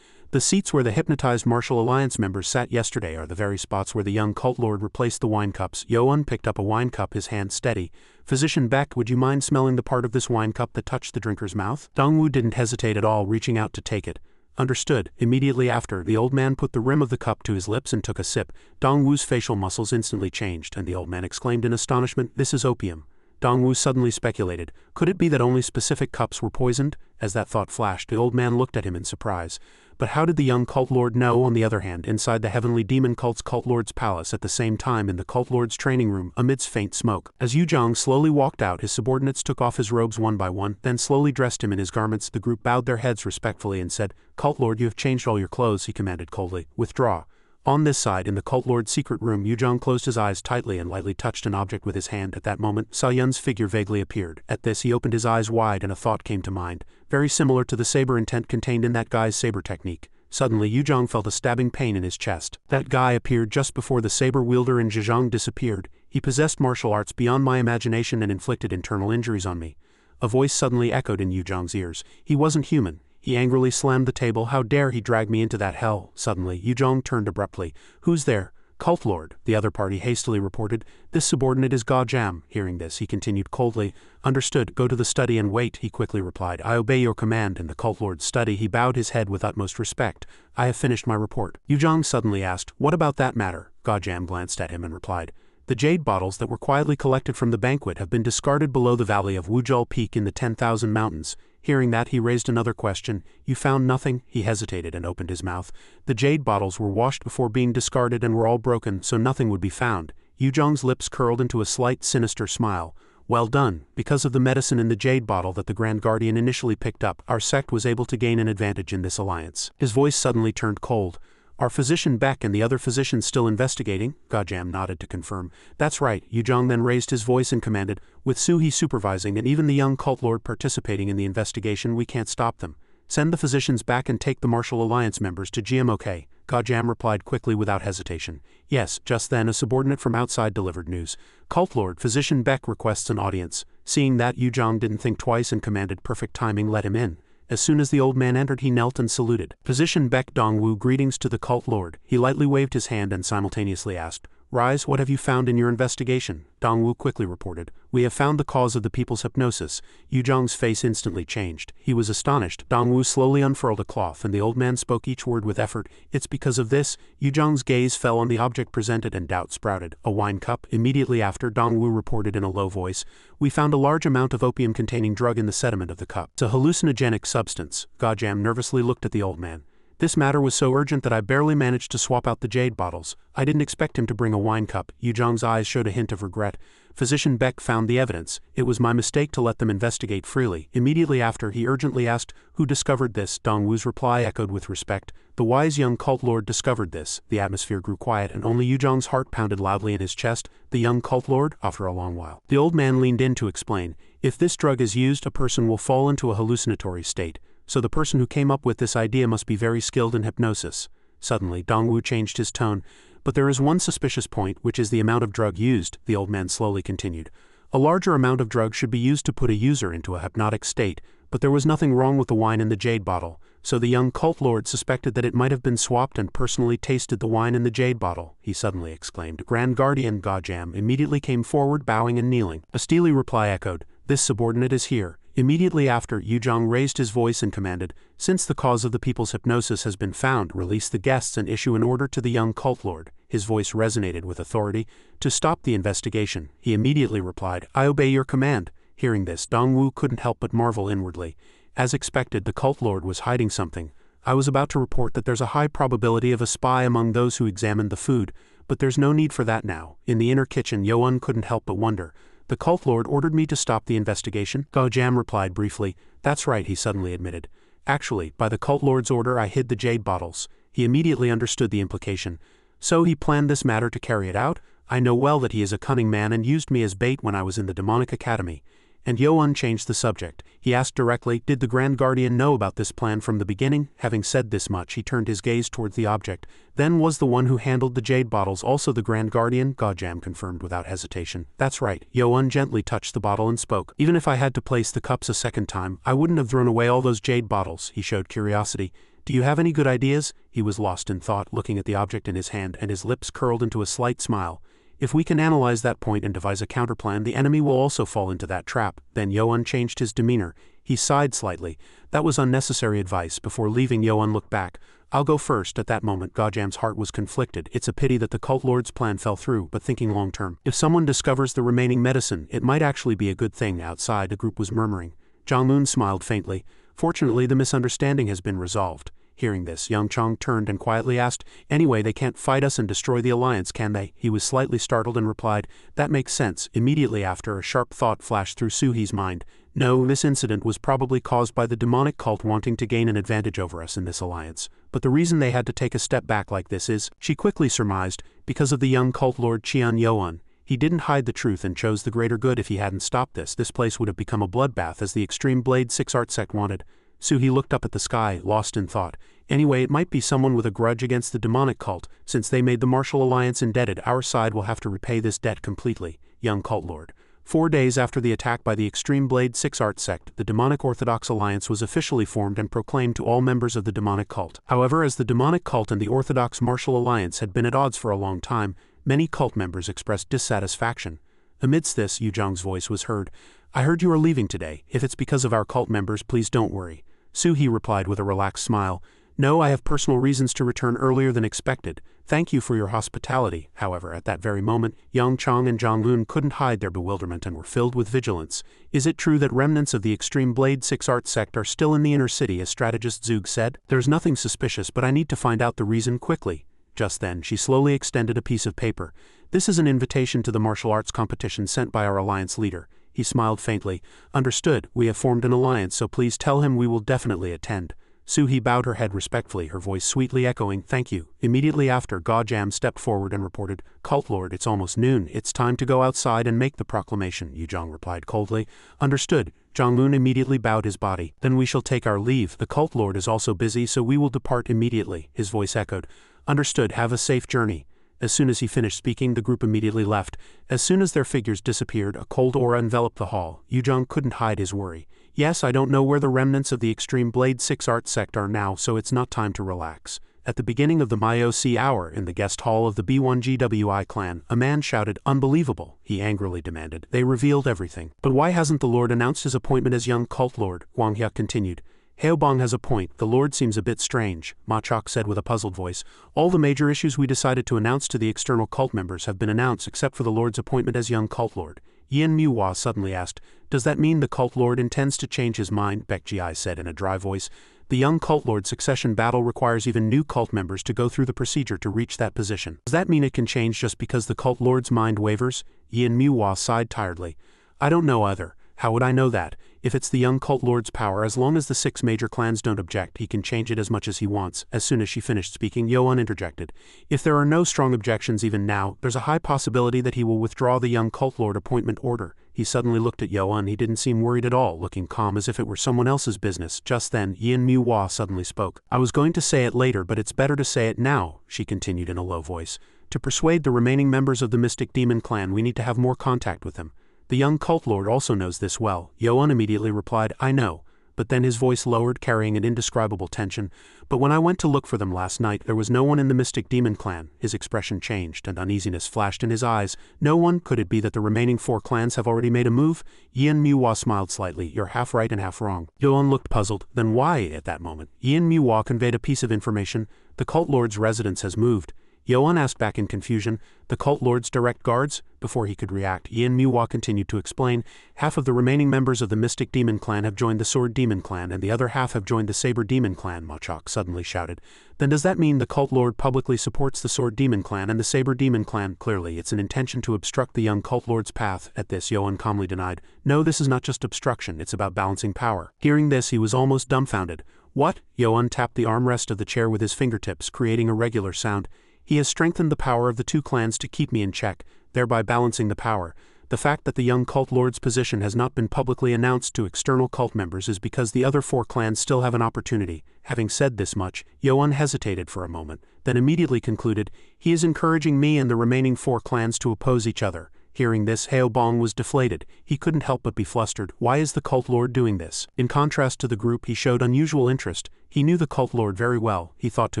The seats where the hypnotized Martial Alliance members sat yesterday are the very spots where the young cult lord replaced the wine cups. Yoan picked up a wine cup, his hand steady. "Physician Beck, would you mind smelling the part of this wine cup that touched the drinker's mouth?" Dongwu didn't hesitate at all, reaching out to take it. "Understood." Immediately after, the old man put the rim of the cup to his lips and took a sip. Dongwu's facial muscles instantly changed, and the old man exclaimed in astonishment, "This is opium." Dongwu suddenly speculated, could it be that only specific cups were poisoned? As that thought flashed, the old man looked at him in surprise. But how did the young cult lord know? On the other hand, inside the heavenly demon cult's cult lord's palace at the same time in the cult lord's training room, amidst faint smoke. As Yujong slowly walked out, his subordinates took off his robes one by one, then slowly dressed him in his garments. The group bowed their heads respectfully and said, "Cult lord, you have changed all your clothes," he commanded coldly. "Withdraw." On this side, in the cult lord's secret room, Yujong closed his eyes tightly and lightly touched an object with his hand. At that moment, Saoyun's figure vaguely appeared. At this, he opened his eyes wide and a thought came to mind, very similar to the saber intent contained in that guy's saber technique. Suddenly, Yujong felt a stabbing pain in his chest. That guy appeared just before the saber wielder in Zhejiang disappeared. He possessed martial arts beyond my imagination and inflicted internal injuries on me. A voice suddenly echoed in Yujong's ears. He wasn't human. He angrily slammed the table. How dare he drag me into that hell? Suddenly, Yujong turned abruptly. "Who's there?" "Cult Lord," the other party hastily reported. "This subordinate is Ga Jam." Hearing this, he continued coldly. "Understood. Go to the study and wait," he quickly replied. "I obey your command." In the Cult Lord's study, he bowed his head with utmost respect. "I have finished my report." Yujong suddenly asked, "What about that matter?" Ga Jam glanced at him and replied, "The jade bottles that were quietly collected from the banquet have been discarded below the valley of Wuzhou Peak in the 10,000 mountains." Hearing that, he raised another question. "You found nothing?" He hesitated and opened his mouth. "The jade bottles were washed before being discarded and were all broken, so nothing would be found." Yujong's lips curled into a slight, sinister smile. "Well done. Because of the medicine in the jade bottle that the Grand Guardian initially picked up, our sect was able to gain an advantage in this alliance." His voice suddenly turned cold. "Are Physician Beck and the other physicians still investigating?" Ga Jam nodded to confirm. "That's right." Yujong then raised his voice and commanded, "With Suhi supervising and even the young cult lord participating in the investigation, we can't stop them. Send the physicians back and take the Martial Alliance members to GMOK." Ga Jam replied quickly without hesitation. Yes. Just then, a subordinate from outside delivered news. "Cult Lord, Physician Beck requests an audience." Seeing that, Yujong didn't think twice and commanded, "Perfect timing, let him in." As soon as the old man entered, he knelt and saluted. "Physician Beck Dongwu, greetings to the cult lord." He lightly waved his hand and simultaneously asked, "Rise, what have you found in your investigation?" Dongwu quickly reported, "We have found the cause of the people's hypnosis." Yujong's face instantly changed. He was astonished. Dongwu slowly unfurled a cloth and the old man spoke each word with effort. "It's because of this." Yujong's gaze fell on the object presented and doubt sprouted. A wine cup. Immediately after, Dongwu reported in a low voice, "We found a large amount of opium-containing drug in the sediment of the cup. It's a hallucinogenic substance." Ga Jam nervously looked at the old man. "This matter was so urgent that I barely managed to swap out the jade bottles. I didn't expect him to bring a wine cup." Yujong's eyes showed a hint of regret. "Physician Beck found the evidence. It was my mistake to let them investigate freely." Immediately after, he urgently asked, "Who discovered this?" Dongwu's reply echoed with respect. "The wise young cult lord discovered this." The atmosphere grew quiet and only Yujong's heart pounded loudly in his chest. "The young cult lord?" After a long while, the old man leaned in to explain, "If this drug is used, a person will fall into a hallucinatory state. So the person who came up with this idea must be very skilled in hypnosis." Suddenly, Dongwu changed his tone. "But there is one suspicious point, which is the amount of drug used," the old man slowly continued. "A larger amount of drug should be used to put a user into a hypnotic state, but there was nothing wrong with the wine in the jade bottle, so the young cult lord suspected that it might have been swapped and personally tasted the wine in the jade bottle." He suddenly exclaimed. Grand Guardian Ga Jam immediately came forward, bowing and kneeling. A steely reply echoed, "This subordinate is here." Immediately after, Yujong raised his voice and commanded, "Since the cause of the people's hypnosis has been found, release the guests and issue an order to the young cult lord." His voice resonated with authority. "To stop the investigation." He immediately replied, "I obey your command." Hearing this, Dongwu couldn't help but marvel inwardly. As expected, the cult lord was hiding something. I was about to report that there's a high probability of a spy among those who examined the food, but there's no need for that now. In the inner kitchen, Yoan couldn't help but wonder. The cult lord ordered me to stop the investigation? Gojam replied briefly. That's right, he suddenly admitted. Actually, by the cult lord's order I hid the jade bottles. He immediately understood the implication. So he planned this matter to carry it out? I know well that he is a cunning man and used me as bait when I was in the demonic academy. And Yoan changed the subject. He asked directly, did the Grand Guardian know about this plan from the beginning? Having said this much, he turned his gaze towards the object. Then was the one who handled the jade bottles also the Grand Guardian? Gojam confirmed without hesitation. That's right. Yoan gently touched the bottle and spoke. Even if I had to place the cups a second time, I wouldn't have thrown away all those jade bottles. He showed curiosity. Do you have any good ideas? He was lost in thought, looking at the object in his hand, and his lips curled into a slight smile. If we can analyze that point and devise a counterplan, the enemy will also fall into that trap. Then Yoan changed his demeanor. He sighed slightly. That was unnecessary advice. Before leaving, Yoan looked back. I'll go first. At that moment, Gojam's heart was conflicted. It's a pity that the cult lord's plan fell through, but thinking long term. If someone discovers the remaining medicine, it might actually be a good thing. Outside, a group was murmuring. Jong-moon smiled faintly. Fortunately, the misunderstanding has been resolved. Hearing this, Young Chong turned and quietly asked, anyway, they can't fight us and destroy the alliance, can they? He was slightly startled and replied, that makes sense. Immediately after, a sharp thought flashed through Suhi's mind. No, this incident was probably caused by the demonic cult wanting to gain an advantage over us in this alliance. But the reason they had to take a step back like this is, she quickly surmised, because of the young cult lord Qian Yoan. He didn't hide the truth and chose the greater good. If he hadn't stopped this place would have become a bloodbath as the Extreme Blade 6 art sect wanted. Suhi looked up at the sky, lost in thought. Anyway, it might be someone with a grudge against the demonic cult. Since they made the martial alliance indebted, our side will have to repay this debt completely. Young cult lord. 4 days after the attack by the Extreme Blade 6 art sect, the demonic Orthodox alliance was officially formed and proclaimed to all members of the demonic cult. However, as the demonic cult and the Orthodox martial alliance had been at odds for a long time, many cult members expressed dissatisfaction. Amidst this, Yuzhong's voice was heard. I heard you are leaving today. If it's because of our cult members, please don't worry. Suhi replied with a relaxed smile. No, I have personal reasons to return earlier than expected. Thank you for your hospitality. However, at that very moment, Yang Chong and Zhang Lun couldn't hide their bewilderment and were filled with vigilance. Is it true that remnants of the Extreme Blade 6 art sect are still in the inner city, as strategist Zug said? There's nothing suspicious, but I need to find out the reason quickly. Just then, she slowly extended a piece of paper. This is an invitation to the martial arts competition sent by our alliance leader. He smiled faintly. Understood, we have formed an alliance, so please tell him we will definitely attend. Suhi bowed her head respectfully, her voice sweetly echoing, thank you. Immediately after, Gojam stepped forward and reported, Cult Lord, it's almost noon. It's time to go outside and make the proclamation, Yuzhong replied coldly. Understood. Zhonglun immediately bowed his body. Then we shall take our leave. The Cult Lord is also busy, so we will depart immediately. His voice echoed. Understood. Have a safe journey. As soon as he finished speaking, the group immediately left. As soon as their figures disappeared, a cold aura enveloped the hall. Yuzhong couldn't hide his worry. Yes, I don't know where the remnants of the Extreme Blade 6 art sect are now, so it's not time to relax. At the beginning of the Myo-C hour, in the guest hall of the B1GWI clan, a man shouted, Unbelievable, he angrily demanded. They revealed everything. But why hasn't the Lord announced his appointment as young cult lord? Wang Hya continued. Heobong has a point. The Lord seems a bit strange, Ma Chok said with a puzzled voice. All the major issues we decided to announce to the external cult members have been announced except for the Lord's appointment as young cult lord. Yin Muhua suddenly asked, Does that mean the cult lord intends to change his mind? Baek Ji said in a dry voice. The young cult lord's succession battle requires even new cult members to go through the procedure to reach that position. Does that mean it can change just because the cult lord's mind wavers? Yin Muhua sighed tiredly. I don't know either. How would I know that? If it's the young cult lord's power, as long as the 6 major clans don't object, he can change it as much as he wants. As soon as she finished speaking, Yoan interjected. If there are no strong objections even now, there's a high possibility that he will withdraw the young cult lord appointment order. He suddenly looked at Yoan. He didn't seem worried at all, looking calm as if it were someone else's business. Just then, Yin Muhua suddenly spoke. I was going to say it later, but it's better to say it now, she continued in a low voice. To persuade the remaining members of the Mystic Demon clan, we need to have more contact with them. The young cult lord also knows this well. Yoan immediately replied, I know. But then his voice lowered, carrying an indescribable tension. But when I went to look for them last night, there was no one in the Mystic Demon clan. His expression changed, and uneasiness flashed in his eyes. No one? Could it be that the remaining 4 clans have already made a move? Yin Muhua smiled slightly. You're half right and half wrong. Yoan looked puzzled. Then why, at that moment? Yin Muhua conveyed a piece of information. The cult lord's residence has moved. Yoan asked back in confusion. The cult lord's direct guards? Before he could react, Manhwa continued to explain. Half of the remaining members of the Mystic Demon Clan have joined the Sword Demon Clan and the other half have joined the Saber Demon Clan, Machok suddenly shouted. Then does that mean the cult lord publicly supports the Sword Demon Clan and the Saber Demon Clan? Clearly, it's an intention to obstruct the young cult lord's path. At this, Yoan calmly denied. No, this is not just obstruction, it's about balancing power. Hearing this, he was almost dumbfounded. What? Yoan tapped the armrest of the chair with his fingertips, creating a regular sound. He has strengthened the power of the two clans to keep me in check, thereby balancing the power. The fact that the young cult lord's position has not been publicly announced to external cult members is because the other four clans still have an opportunity. Having said this much, Yoan hesitated for a moment, then immediately concluded, he is encouraging me and the remaining four clans to oppose each other. Hearing this, Haobong was deflated. He couldn't help but be flustered. Why is the cult lord doing this? In contrast to the group, he showed unusual interest. He knew the cult lord very well, he thought to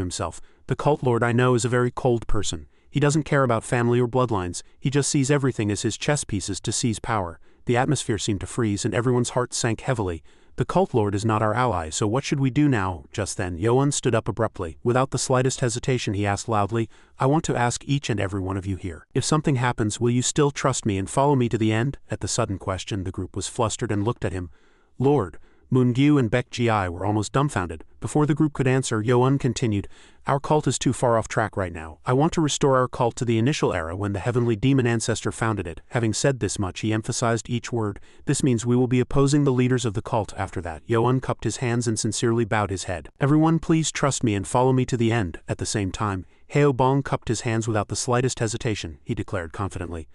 himself. The cult lord I know is a very cold person. He doesn't care about family or bloodlines, he just sees everything as his chess pieces to seize power. The atmosphere seemed to freeze and everyone's heart sank heavily. The cult lord is not our ally, so what should we do now? Just then, Yoan stood up abruptly. Without the slightest hesitation, he asked loudly, I want to ask each and every one of you here. If something happens, will you still trust me and follow me to the end? At the sudden question, the group was flustered and looked at him. Lord, Moon-gyu and Baek-ji were almost dumbfounded. Before the group could answer, Yoan continued, Our cult is too far off track right now. I want to restore our cult to the initial era when the heavenly demon ancestor founded it. Having said this much, he emphasized each word. This means we will be opposing the leaders of the cult. After that, Yoan cupped his hands and sincerely bowed his head. Everyone please trust me and follow me to the end. At the same time, Haobong cupped his hands without the slightest hesitation. He declared confidently,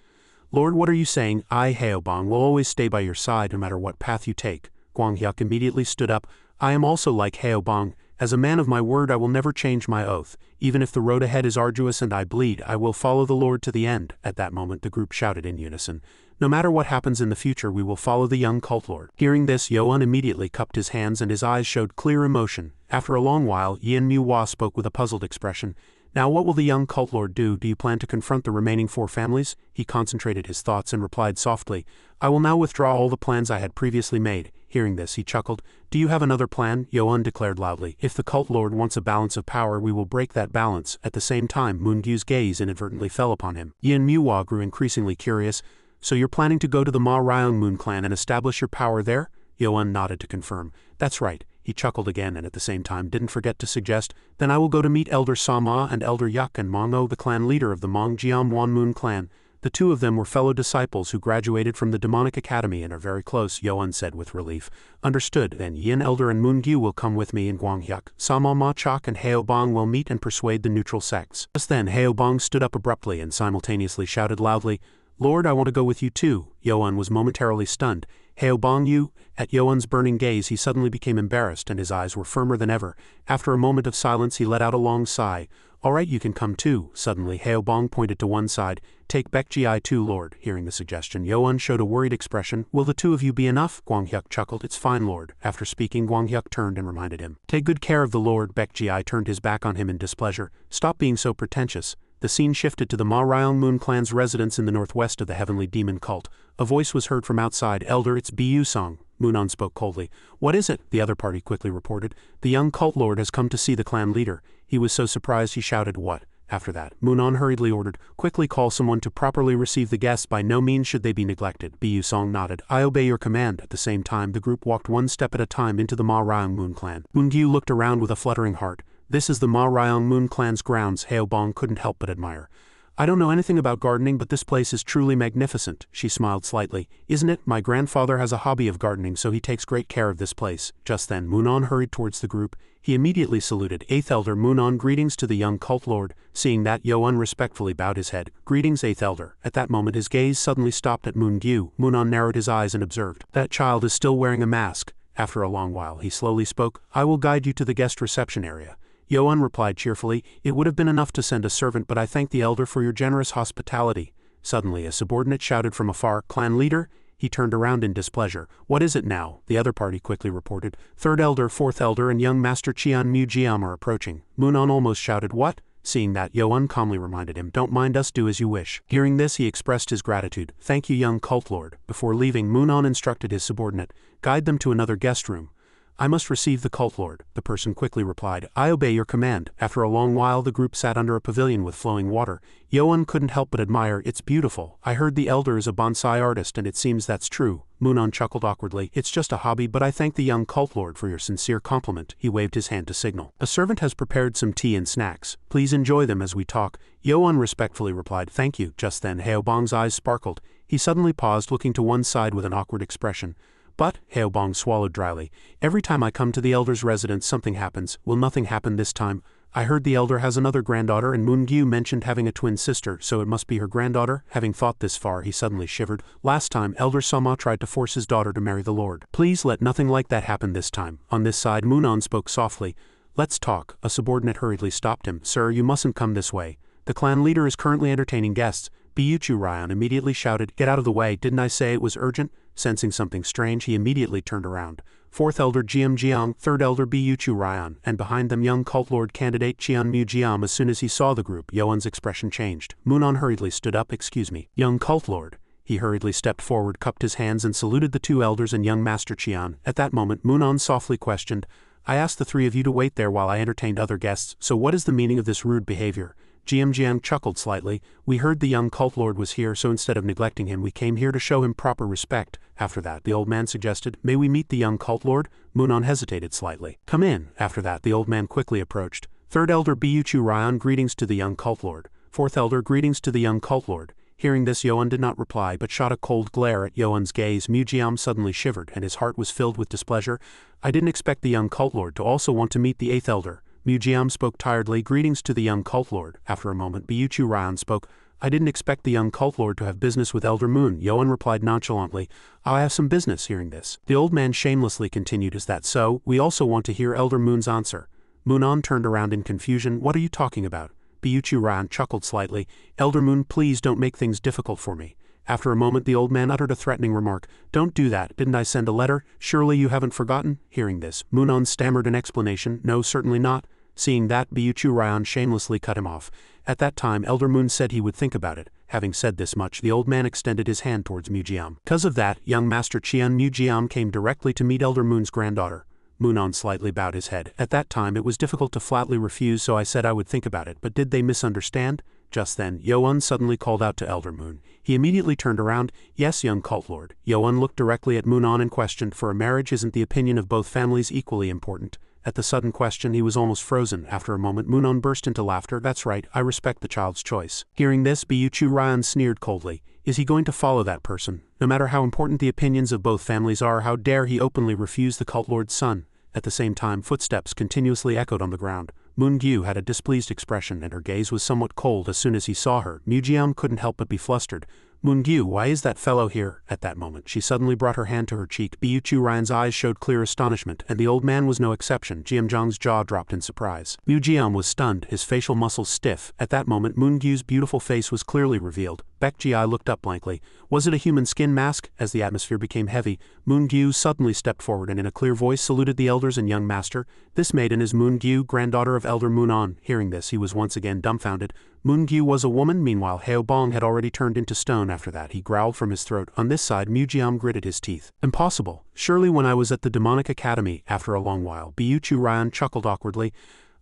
Lord, what are you saying? I, Haobong, will always stay by your side no matter what path you take. Gwang-hyuk immediately stood up. I am also like Haobong. As a man of my word, I will never change my oath. Even if the road ahead is arduous and I bleed, I will follow the Lord to the end. At that moment, the group shouted in unison. No matter what happens in the future, we will follow the young cult lord. Hearing this, Yoan immediately cupped his hands and his eyes showed clear emotion. After a long while, Manhwa spoke with a puzzled expression. Now what will the young cult lord do? Do you plan to confront the remaining four families? He concentrated his thoughts and replied softly, I will now withdraw all the plans I had previously made. Hearing this, he chuckled. Do you have another plan? Yoan declared loudly. If the cult lord wants a balance of power, we will break that balance. At the same time, Moon-gyu's gaze inadvertently fell upon him. Manhwa grew increasingly curious. So you're planning to go to the Ma Ryong Moon clan and establish your power there? Yoan nodded to confirm. That's right. He chuckled again and at the same time didn't forget to suggest, then I will go to meet Elder Sama and Elder Yak and Mong-o, the clan leader of the Mong-jiam Wan Moon clan. The two of them were fellow disciples who graduated from the demonic academy and are very close, Yoan said with relief. Understood, then Yin Elder and Moon-gyu will come with me and Gwang-hyuk. Sama Ma-chok and Haobong will meet and persuade the neutral sects. Just then Haobong stood up abruptly and simultaneously shouted loudly, Lord, I want to go with you too. Yoan was momentarily stunned. Haobong, you? At Yoan's burning gaze he suddenly became embarrassed and his eyes were firmer than ever. After a moment of silence he let out a long sigh. Alright, you can come too. Suddenly Haobong pointed to one side. Take Baek-ji too, Lord. Hearing the suggestion, Yoan showed a worried expression. Will the two of you be enough? Gwang-hyuk chuckled. It's fine, Lord. After speaking, Gwang-hyuk turned and reminded him. Take good care of the Lord. Baek-ji turned his back on him in displeasure. Stop being so pretentious. The scene shifted to the Ma Ryong Moon clan's residence in the northwest of the heavenly demon cult. A voice was heard from outside. Elder, it's Bu-song. Moonon spoke coldly. What is it? The other party quickly reported. The young cult lord has come to see the clan leader. He was so surprised he shouted, What? After that, Moonon hurriedly ordered, Quickly call someone to properly receive the guests. By no means should they be neglected. Bu-song nodded. I obey your command. At the same time, the group walked one step at a time into the Ma Ryong Moon clan. Moon-gyu looked around with a fluttering heart. This is the Ma Ryong Moon clan's grounds. Haobong couldn't help but admire. I don't know anything about gardening, but this place is truly magnificent. She smiled slightly. Isn't it? My grandfather has a hobby of gardening, so he takes great care of this place. Just then, Moonon hurried towards the group. He immediately saluted. 8th Elder Moonon, greetings to the young cult lord. Seeing that, Yoan respectfully bowed his head. Greetings, 8th Elder. At that moment his gaze suddenly stopped at Moon-gyu. Moonon narrowed his eyes and observed. That child is still wearing a mask. After a long while he slowly spoke. I will guide you to the guest reception area. Yoan replied cheerfully, It would have been enough to send a servant, but I thank the elder for your generous hospitality. Suddenly a subordinate shouted from afar, Clan leader? He turned around in displeasure. What is it now? The other party quickly reported. 3rd Elder, 4th Elder and young Master Cheon Mu-jiam are approaching. Moonon almost shouted, What? Seeing that, Yoan calmly reminded him, Don't mind us, do as you wish. Hearing this, he expressed his gratitude. Thank you, young cult lord. Before leaving, Moonon instructed his subordinate, Guide them to another guest room. I must receive the cult lord, the person quickly replied. I obey your command. After a long while the group sat under a pavilion with flowing water. Yoan couldn't help but admire. It's beautiful. I heard the elder is a bonsai artist and it seems that's true. Moonon chuckled awkwardly. It's just a hobby, but I thank the young cult lord for your sincere compliment. He waved his hand to signal. A servant has prepared some tea and snacks. Please enjoy them as we talk. Yoan respectfully replied. Thank you. Just then Haobong's eyes sparkled. He suddenly paused, looking to one side with an awkward expression. But, Haobong swallowed dryly, every time I come to the elder's residence something happens. Will nothing happen this time? I heard the elder has another granddaughter and Moon-gyu mentioned having a twin sister, so it must be her granddaughter. Having thought this far, he suddenly shivered. Last time, Elder Soma tried to force his daughter to marry the lord. Please let nothing like that happen this time. On this side, Moonon spoke softly. Let's talk. A subordinate hurriedly stopped him. Sir, you mustn't come this way. The clan leader is currently entertaining guests. Byuchu Ryan immediately shouted, Get out of the way, didn't I say it was urgent? Sensing something strange, he immediately turned around. Fourth elder Jiam Jiang, third elder Byuchu Ryan, and behind them young cult lord candidate Qian Mu Jiam. As soon as he saw the group, Yoan's expression changed. Moonon hurriedly stood up. Excuse me, young cult lord. He hurriedly stepped forward, cupped his hands and saluted the two elders and young master Qian. At that moment, Moonon softly questioned, I asked the three of you to wait there while I entertained other guests, so what is the meaning of this rude behavior? Jiam Jiang chuckled slightly. We heard the young cult lord was here, so instead of neglecting him we came here to show him proper respect. After that, the old man suggested, May we meet the young cult lord? Moonon hesitated slightly. Come in. After that, the old man quickly approached. Third elder Byuchu Ryan, greetings to the young cult lord. Fourth elder, greetings to the young cult lord. Hearing this, Yoan did not reply, but shot a cold glare at Yoan's gaze. Mujiam suddenly shivered, and his heart was filled with displeasure. I didn't expect the young cult lord to also want to meet the eighth elder. Mujiam spoke tiredly. Greetings to the young cult lord. After a moment, Byuchu Ryan spoke. I didn't expect the young cult lord to have business with Elder Moon. Yoan replied nonchalantly. I have some business. Hearing this, the old man shamelessly continued. Is that so? We also want to hear Elder Moon's answer. Moonon turned around in confusion. What are you talking about? Byuchu Ryan chuckled slightly. Elder Moon, please don't make things difficult for me. After a moment, the old man uttered a threatening remark. Don't do that. Didn't I send a letter? Surely you haven't forgotten? Hearing this, Moonon stammered an explanation. No, certainly not. Seeing that, Byuchu Ryan shamelessly cut him off. At that time, Elder Moon said he would think about it. Having said this much, the old man extended his hand towards Mujiam. Because of that, young Master Qian Mujiam came directly to meet Elder Moon's granddaughter. Moonon slightly bowed his head. At that time, it was difficult to flatly refuse, so I said I would think about it. But did they misunderstand? Just then, Yoan suddenly called out to Elder Moon. He immediately turned around. Yes, young cult lord. Yoan looked directly at Moonon and questioned, For a marriage, isn't the opinion of both families equally important? At the sudden question, he was almost frozen. After a moment, Moonon burst into laughter. That's right, I respect the child's choice. Hearing this, Byuchu Ryan sneered coldly. Is he going to follow that person? No matter how important the opinions of both families are, how dare he openly refuse the cult lord's son? At the same time, footsteps continuously echoed on the ground. Moon-gyu had a displeased expression, and her gaze was somewhat cold as soon as he saw her. Mujiam couldn't help but be flustered. Moon-gyu, why is that fellow here? At that moment, she suddenly brought her hand to her cheek. Byuchu Ryan's eyes showed clear astonishment, and the old man was no exception. Jiam Zhang's jaw dropped in surprise. Mujiam was stunned, his facial muscles stiff. At that moment, Moon-gyu's beautiful face was clearly revealed. Baek Ji-ai looked up blankly. Was it a human skin mask? As the atmosphere became heavy, Moon-gyu suddenly stepped forward and in a clear voice saluted the elders and young master. This maiden is Moon-gyu, granddaughter of Elder Moonon. Hearing this, he was once again dumbfounded. Moon-gyu was a woman. Meanwhile, Haobong had already turned into stone. After that, he growled from his throat. On this side, Mujiam gritted his teeth. Impossible. Surely when I was at the demonic academy, after a long while, Byuchu Ryan chuckled awkwardly.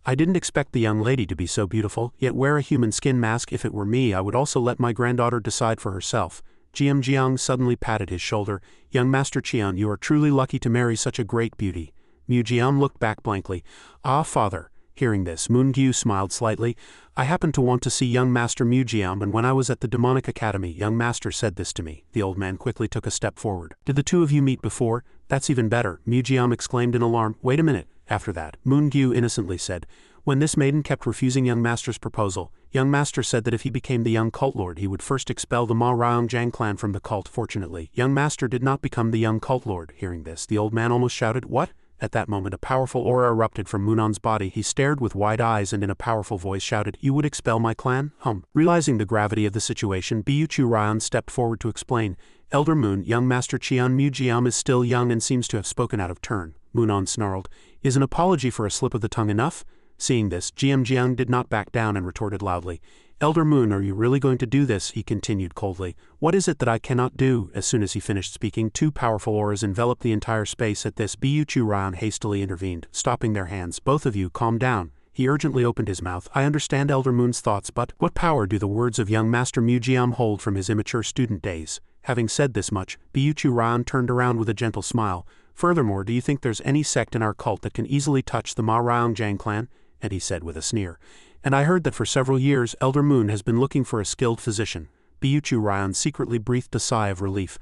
I didn't expect the young lady to be so beautiful, yet wear a human skin mask. If it were me, I would also let my granddaughter decide for herself. Jiam Jiang suddenly patted his shoulder. Young Master Qian, you are truly lucky to marry such a great beauty. Mujiam looked back blankly. Ah, father. Hearing this, Moon-gyu smiled slightly. I happened to want to see young Master Mujiam, and when I was at the demonic academy, young master said this to me. The old man quickly took a step forward. Did the two of you meet before? That's even better, Mujiam exclaimed in alarm. Wait a minute. After that, Moon-gyu innocently said, when this maiden kept refusing young master's proposal, young master said that if he became the young cult lord, he would first expel the Ma Raongjang clan from the cult. Fortunately, young master did not become the young cult lord. Hearing this, the old man almost shouted, What? At that moment, a powerful aura erupted from Moonon's body. He stared with wide eyes and in a powerful voice shouted, You would expel my clan? Realizing the gravity of the situation, Byuchu Ryan stepped forward to explain. Elder Moon, young Master Qian Mujiam is still young and seems to have spoken out of turn. Moonon snarled. Is an apology for a slip of the tongue enough? Seeing this, Jiang did not back down and retorted loudly. Elder Moon, are you really going to do this? He continued coldly. What is it that I cannot do? As soon as he finished speaking, two powerful auras enveloped the entire space. At this, Bu Churan hastily intervened, stopping their hands. Both of you, calm down. He urgently opened his mouth. I understand Elder Moon's thoughts, but what power do the words of young Master Mujiam hold from his immature student days? Having said this much, Bu Churan turned around with a gentle smile. Furthermore, do you think there's any sect in our cult that can easily touch the Ma Raojiang clan? And he said with a sneer. And I heard that for several years Elder Moon has been looking for a skilled physician. Bu Churan secretly breathed a sigh of relief.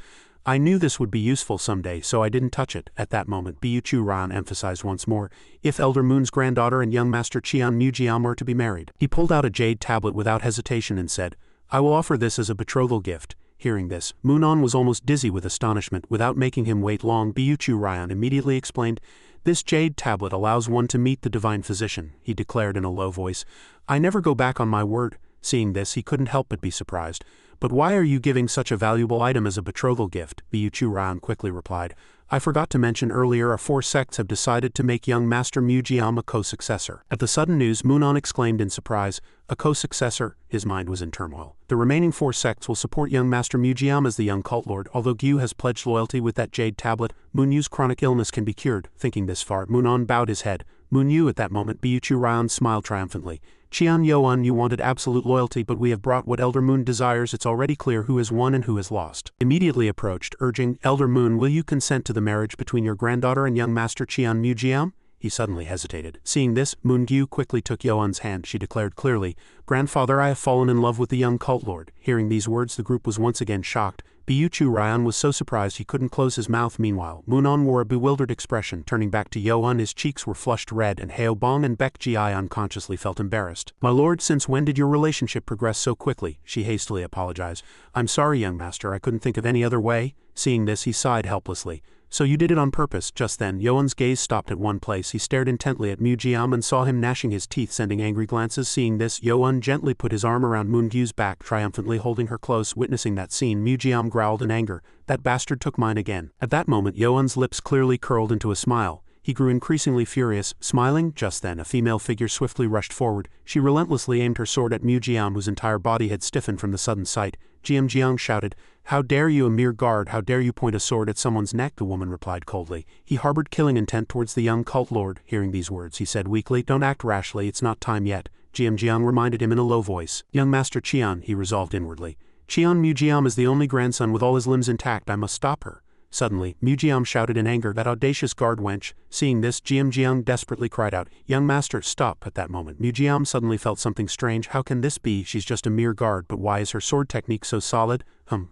I knew this would be useful someday, so I didn't touch it. At that moment, Bu Churan emphasized once more, if Elder Moon's granddaughter and young Master Qian Mujiam are to be married. He pulled out a jade tablet without hesitation and said, I will offer this as a betrothal gift. Hearing this, Moonon was almost dizzy with astonishment. Without making him wait long, Bu Churan immediately explained, this jade tablet allows one to meet the divine physician, he declared in a low voice. I never go back on my word. Seeing this, he couldn't help but be surprised. But why are you giving such a valuable item as a betrothal gift? Bu Churan quickly replied. I forgot to mention earlier, our 4 sects have decided to make young Master Mujiam a co-successor. At the sudden news, Moonon exclaimed in surprise, a co-successor? His mind was in turmoil. The remaining 4 sects will support young Master Mujiam as the young cult lord. Although Gyu has pledged loyalty with that jade tablet, Munyu's chronic illness can be cured. Thinking this far, Moonon bowed his head. Munyu at that moment, Bu Churan smiled triumphantly. Qian Yuan, you wanted absolute loyalty, but we have brought what Elder Moon desires. It's already clear who has won and who has lost. Immediately approached, urging, Elder Moon, will you consent to the marriage between your granddaughter and young Master Qian Mujiam? He suddenly hesitated. Seeing this, Moon Gyu quickly took Yuan's hand. She declared clearly, Grandfather, I have fallen in love with the young cult lord. Hearing these words, the group was once again shocked. Bu Churan was so surprised he couldn't close his mouth. Meanwhile, Moonon wore a bewildered expression. Turning back to Yuan, his cheeks were flushed red, and Heo Bong and Baek Ji unconsciously felt embarrassed. My lord, since when did your relationship progress so quickly? She hastily apologized. I'm sorry, young master, I couldn't think of any other way. Seeing this, he sighed helplessly. So you did it on purpose. Just then, Yuan's gaze stopped at one place. He stared intently at Mujiam and saw him gnashing his teeth, sending angry glances. Seeing this, Yuan gently put his arm around Moon Gyu's back, triumphantly holding her close. Witnessing that scene, Mujiam growled in anger. That bastard took mine again. At that moment, Yuan's lips clearly curled into a smile. He grew increasingly furious, smiling. Just then, a female figure swiftly rushed forward. She relentlessly aimed her sword at Mujiam, whose entire body had stiffened from the sudden sight. Jiang shouted, How dare you, a mere guard, how dare you point a sword at someone's neck? The woman replied coldly. He harbored killing intent towards the young cult lord. Hearing these words, he said weakly, Don't act rashly, it's not time yet. Jiang reminded him in a low voice. Young Master Qian, he resolved inwardly. Qian Mujiam is the only grandson with all his limbs intact. I must stop her. Suddenly, Mujiam shouted in anger, That audacious guard wench. Seeing this, Jiang desperately cried out, Young master, stop. At that moment, Mujiam suddenly felt something strange. How can this be? She's just a mere guard, but why is her sword technique so solid?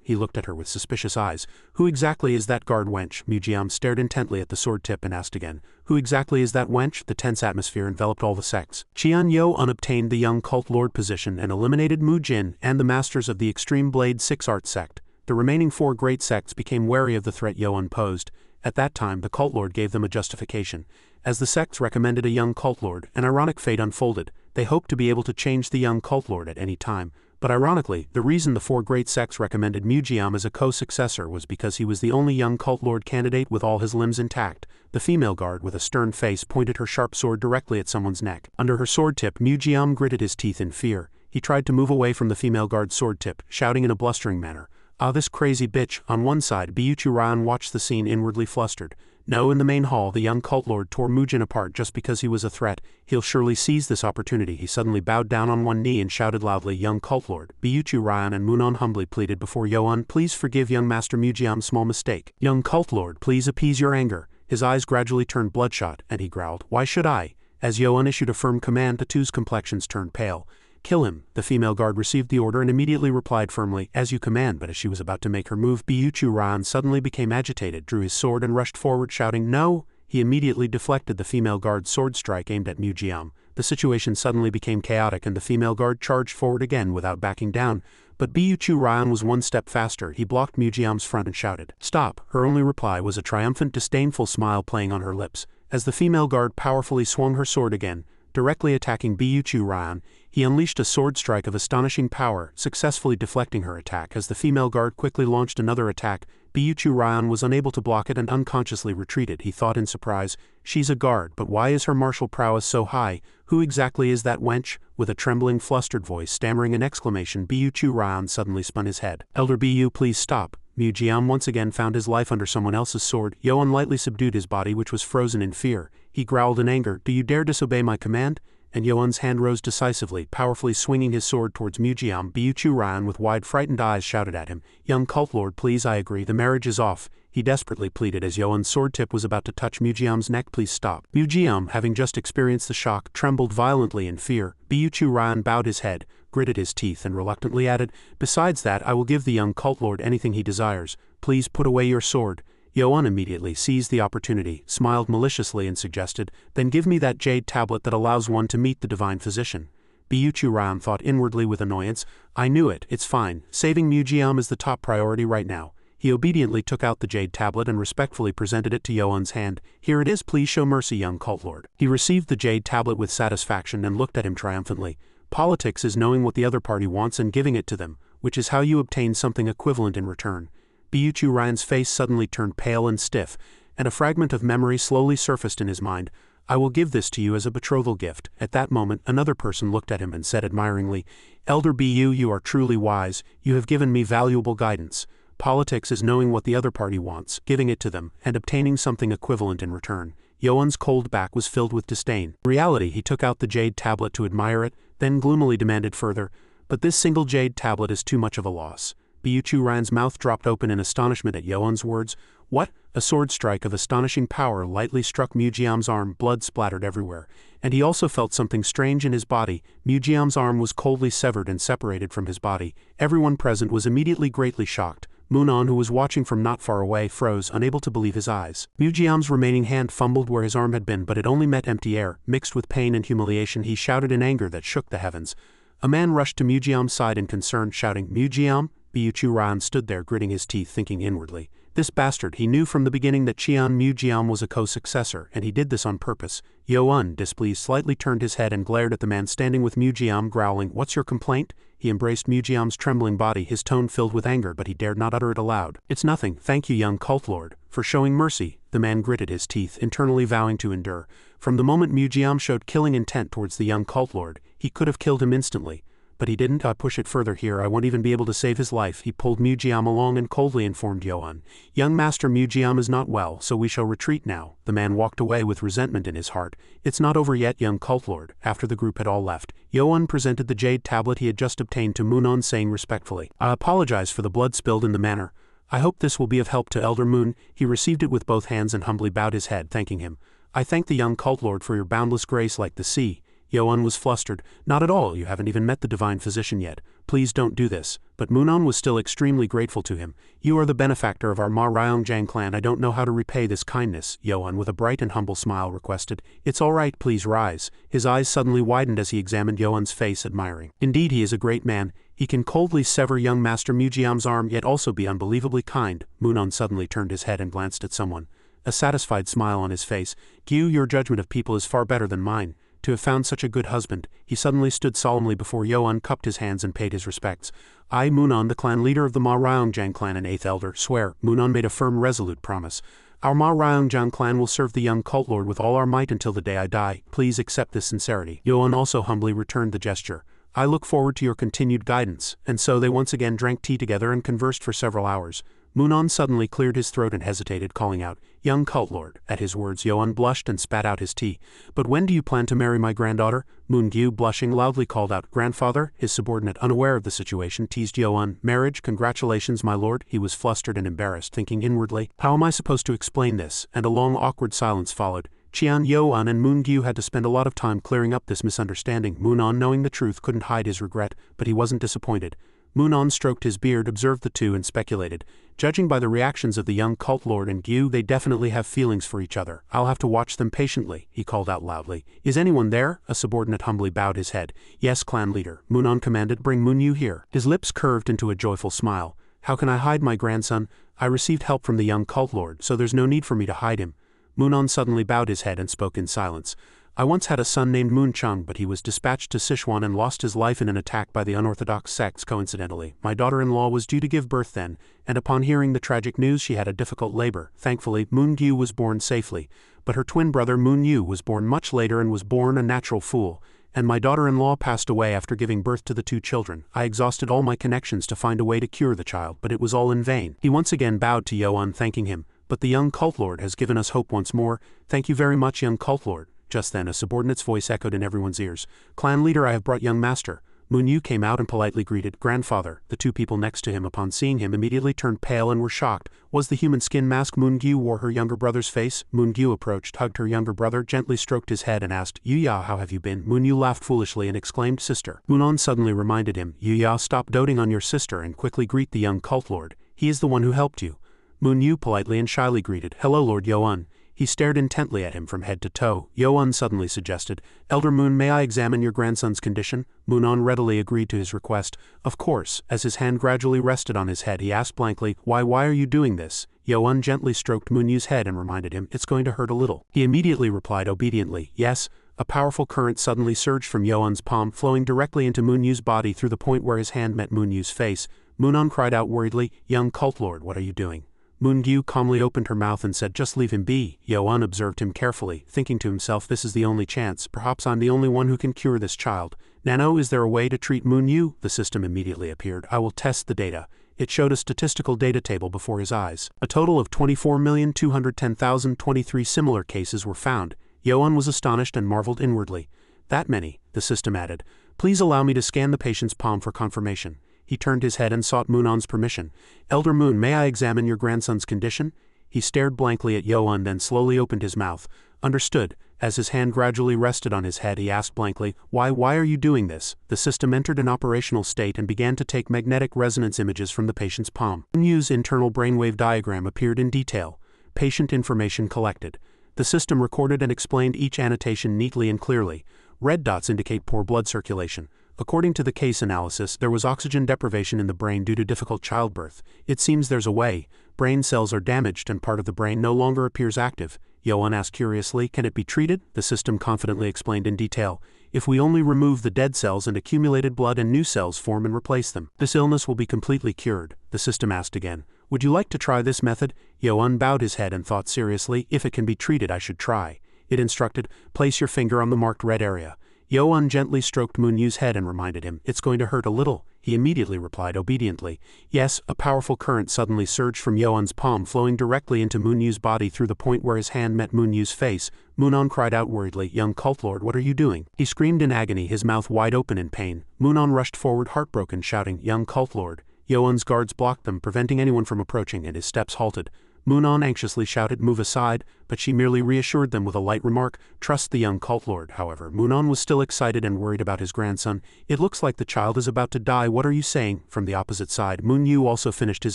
He looked at her with suspicious eyes. Who exactly is that guard wench? Mujiam stared intently at the sword tip and asked again, Who exactly is that wench? The tense atmosphere enveloped all the sects. Qian Yuan obtained the young cult lord position and eliminated Mu Jin and the masters of the Extreme Blade 6 Art sect. The remaining 4 great sects became wary of the threat Yuan posed. At that time, the cult lord gave them a justification. As the sects recommended a young cult lord, an ironic fate unfolded. They hoped to be able to change the young cult lord at any time. But ironically, the reason the 4 great sects recommended Mujiam as a co-successor was because he was the only young cult lord candidate with all his limbs intact. The female guard, with a stern face, pointed her sharp sword directly at someone's neck. Under her sword tip, Mujiam gritted his teeth in fear. He tried to move away from the female guard's sword tip, shouting in a blustering manner, Ah, this crazy bitch. On one side, Bu Churan watched the scene inwardly flustered. No, in the main hall, the young cult lord tore Mujin apart just because he was a threat. He'll surely seize this opportunity. He suddenly bowed down on one knee and shouted loudly, Young cult lord. Bu Churan and Moonon humbly pleaded before Yuan, Please forgive young Master Mujiam's small mistake. Young cult lord, please appease your anger. His eyes gradually turned bloodshot, and he growled, Why should I? As Yuan issued a firm command, the two's complexions turned pale. Kill him. The female guard received the order and immediately replied firmly, As you command. But as she was about to make her move, Bu Churan suddenly became agitated, drew his sword and rushed forward shouting, No! He immediately deflected the female guard's sword strike aimed at Mujiam. The situation suddenly became chaotic and the female guard charged forward again without backing down. But Bu Churan was one step faster. He blocked Mujiam's front and shouted, Stop! Her only reply was a triumphant, disdainful smile playing on her lips. As the female guard powerfully swung her sword again, directly attacking Bu Churan, he unleashed a sword strike of astonishing power, successfully deflecting her attack. As the female guard quickly launched another attack, Bu Byuchu Ryan was unable to block it and unconsciously retreated. He thought in surprise, she's a guard, but why is her martial prowess so high? Who exactly is that wench? With a trembling, flustered voice stammering an exclamation, Byuchu Ryan suddenly spun his head. Elder Bu, please stop. Mujiam once again found his life under someone else's sword. Yoan lightly subdued his body, which was frozen in fear. He growled in anger, do you dare disobey my command? And Yoan's hand rose decisively, powerfully swinging his sword towards Mujiam. Byuchu Ryan with wide frightened eyes shouted at him, young cult lord, please, I agree, the marriage is off. He desperately pleaded as Yoan's sword tip was about to touch Mujiam's neck. Please stop. Mujiam, having just experienced the shock, trembled violently in fear. Byuchu Ryan bowed his head, gritted his teeth and reluctantly added, besides that, I will give the young cult lord anything he desires. Please put away your sword. Yoan immediately seized the opportunity, smiled maliciously and suggested, then give me that jade tablet that allows one to meet the divine physician. Byuchu Ryan thought inwardly with annoyance, I knew it, it's fine, saving Mujiam is the top priority right now. He obediently took out the jade tablet and respectfully presented it to Yoan's hand. Here it is, please show mercy, young cult lord. He received the jade tablet with satisfaction and looked at him triumphantly. Politics is knowing what the other party wants and giving it to them, which is how you obtain something equivalent in return. Byuchu Ryan's face suddenly turned pale and stiff, and a fragment of memory slowly surfaced in his mind. I will give this to you as a betrothal gift. At that moment, another person looked at him and said admiringly, Elder Bu, you are truly wise, you have given me valuable guidance. Politics is knowing what the other party wants, giving it to them, and obtaining something equivalent in return. Yoan's cold back was filled with disdain. In reality, he took out the jade tablet to admire it, then gloomily demanded further, but this single jade tablet is too much of a loss. Byuchu Ryan's mouth dropped open in astonishment at Yoan's words. What? A sword strike of astonishing power lightly struck Mujiam's arm, blood splattered everywhere, and he also felt something strange in his body. Mujiam's arm was coldly severed and separated from his body. Everyone present was immediately greatly shocked. Moonon, who was watching from not far away, froze, unable to believe his eyes. Mujiam's remaining hand fumbled where his arm had been, but it only met empty air. Mixed with pain and humiliation, he shouted in anger that shook the heavens. A man rushed to Mujiam's side in concern, shouting, Mujiam? Byuchu Ryan stood there gritting his teeth, thinking inwardly. This bastard, he knew from the beginning that Qian Mujiam was a co-successor, and he did this on purpose. Yoan, displeased, slightly turned his head and glared at the man standing with Mujiam, growling, What's your complaint? He embraced Mujiam's trembling body, his tone filled with anger, but he dared not utter it aloud. It's nothing, thank you, young cult lord, for showing mercy. The man gritted his teeth, internally vowing to endure. From the moment Mujiam showed killing intent towards the young cult lord, he could have killed him instantly. But he didn't. I push it further here, I won't even be able to save his life. He pulled Mujiam along and coldly informed Yoan. Young Master Mujiam is not well, so we shall retreat now. The man walked away with resentment in his heart. It's not over yet, young cult lord. After the group had all left, Yoan presented the jade tablet he had just obtained to Moonon, saying respectfully, I apologize for the blood spilled in the manor. I hope this will be of help to Elder Moon. He received it with both hands and humbly bowed his head, thanking him. I thank the young cult lord for your boundless grace like the sea. Yoan was flustered. Not at all, you haven't even met the divine physician yet. Please don't do this. But Moonon was still extremely grateful to him. You are the benefactor of our Ma Ryongjiang clan. I don't know how to repay this kindness, Yoan with a bright and humble smile requested. It's all right, please rise. His eyes suddenly widened as he examined Yoan's face, admiring. Indeed, he is a great man. He can coldly sever young Master Mujiam's arm yet also be unbelievably kind. Moonon suddenly turned his head and glanced at someone. A satisfied smile on his face. Gyu, your judgment of people is far better than mine. To have found such a good husband, he suddenly stood solemnly before Yoan, cupped his hands and paid his respects. I, Moonon, the clan leader of the Ma Ryongjiang clan and 8th elder, swear. Moonon made a firm, resolute promise. Our Ma Ryongjiang clan will serve the young cult lord with all our might until the day I die. Please accept this sincerity. Yoan also humbly returned the gesture. I look forward to your continued guidance. And so they once again drank tea together and conversed for several hours. Moonon suddenly cleared his throat and hesitated, calling out, Young cult lord. At his words, Yoan blushed and spat out his tea. But when do you plan to marry my granddaughter? Moon-gyu, blushing, loudly called out, Grandfather? His subordinate, unaware of the situation, teased Yoan. Marriage? Congratulations, my lord. He was flustered and embarrassed, thinking inwardly, how am I supposed to explain this? And a long, awkward silence followed. Qian, Yoan and Moon-gyu had to spend a lot of time clearing up this misunderstanding. Moonon, knowing the truth, couldn't hide his regret, but he wasn't disappointed. Moonon stroked his beard, observed the two, and speculated. Judging by the reactions of the young cult lord and Gyu, they definitely have feelings for each other. I'll have to watch them patiently, he called out loudly. Is anyone there? A subordinate humbly bowed his head. Yes, clan leader. Moonon commanded, bring Moon-yu here. His lips curved into a joyful smile. How can I hide my grandson? I received help from the young cult lord, so there's no need for me to hide him. Moonon suddenly bowed his head and spoke in silence. I once had a son named Moon Chung, but he was dispatched to Sichuan and lost his life in an attack by the unorthodox sects coincidentally. My daughter-in-law was due to give birth then, and upon hearing the tragic news she had a difficult labor. Thankfully, Moon Gyu was born safely, but her twin brother Moon Yu was born much later and was born a natural fool, and my daughter-in-law passed away after giving birth to the 2 children. I exhausted all my connections to find a way to cure the child, but it was all in vain. He once again bowed to Yo-un, thanking him. But the young cult lord has given us hope once more. Thank you very much, young cult lord. Just then a subordinate's voice echoed in everyone's ears. Clan leader, I have brought young master. Moon Yu came out and politely greeted grandfather. The 2 people next to him upon seeing him immediately turned pale and were shocked. Was the human skin mask Moon Gyu wore her younger brother's face? Moon Gyu approached, hugged her younger brother, gently stroked his head and asked, Yuya, how have you been? Moon Yu laughed foolishly and exclaimed, sister. Moonon suddenly reminded him, Yuya, stop doting on your sister and quickly greet the young cult lord. He is the one who helped you. Moon Yu politely and shyly greeted, hello Lord Yo-un. He stared intently at him from head to toe. Yo-un suddenly suggested, Elder Moon, may I examine your grandson's condition? Moonon readily agreed to his request. Of course. As his hand gradually rested on his head, he asked blankly, why are you doing this? Yo-un gently stroked Moon Yu's head and reminded him, it's going to hurt a little. He immediately replied obediently, yes. A powerful current suddenly surged from Yo-un's palm, flowing directly into Moon Yu's body through the point where his hand met Moon Yu's face. Moonon cried out worriedly, young cult lord, what are you doing? Moon Gyu calmly opened her mouth and said, just leave him be. Yo-un observed him carefully, thinking to himself, this is the only chance. Perhaps I'm the only one who can cure this child. Nano, is there a way to treat Moon Yu? The system immediately appeared. I will test the data. It showed a statistical data table before his eyes. A total of 24,210,023 similar cases were found. Yo-un was astonished and marveled inwardly. That many, the system added. Please allow me to scan the patient's palm for confirmation. He turned his head and sought Moonon's permission. Elder Moon, may I examine your grandson's condition? He stared blankly at Yo-un, then slowly opened his mouth. Understood. As his hand gradually rested on his head, he asked blankly, why are you doing this? The system entered an operational state and began to take magnetic resonance images from the patient's palm. Moon Yu's internal brainwave diagram appeared in detail. Patient information collected. The system recorded and explained each annotation neatly and clearly. Red dots indicate poor blood circulation. According to the case analysis, there was oxygen deprivation in the brain due to difficult childbirth. It seems there's a way. Brain cells are damaged and part of the brain no longer appears active. Yo-un asked curiously, can it be treated? The system confidently explained in detail. If we only remove the dead cells and accumulated blood and new cells form and replace them, this illness will be completely cured. The system asked again, would you like to try this method? Yo-un bowed his head and thought seriously, if it can be treated I should try. It instructed, place your finger on the marked red area. Yo-un gently stroked Moon Yu's head and reminded him, it's going to hurt a little. He immediately replied obediently. Yes, a powerful current suddenly surged from Yo-un's palm, flowing directly into Moon Yu's body through the point where his hand met Moon Yu's face. Moonon cried out worriedly, young cult lord, what are you doing? He screamed in agony, his mouth wide open in pain. Moonon rushed forward heartbroken, shouting, young cult lord. Yo-un's guards blocked them, preventing anyone from approaching, and his steps halted. Moonon anxiously shouted, move aside, but she merely reassured them with a light remark, trust the young cult lord. However, Moonon was still excited and worried about his grandson. It looks like the child is about to die, what are you saying? From the opposite side, Moon Yu also finished his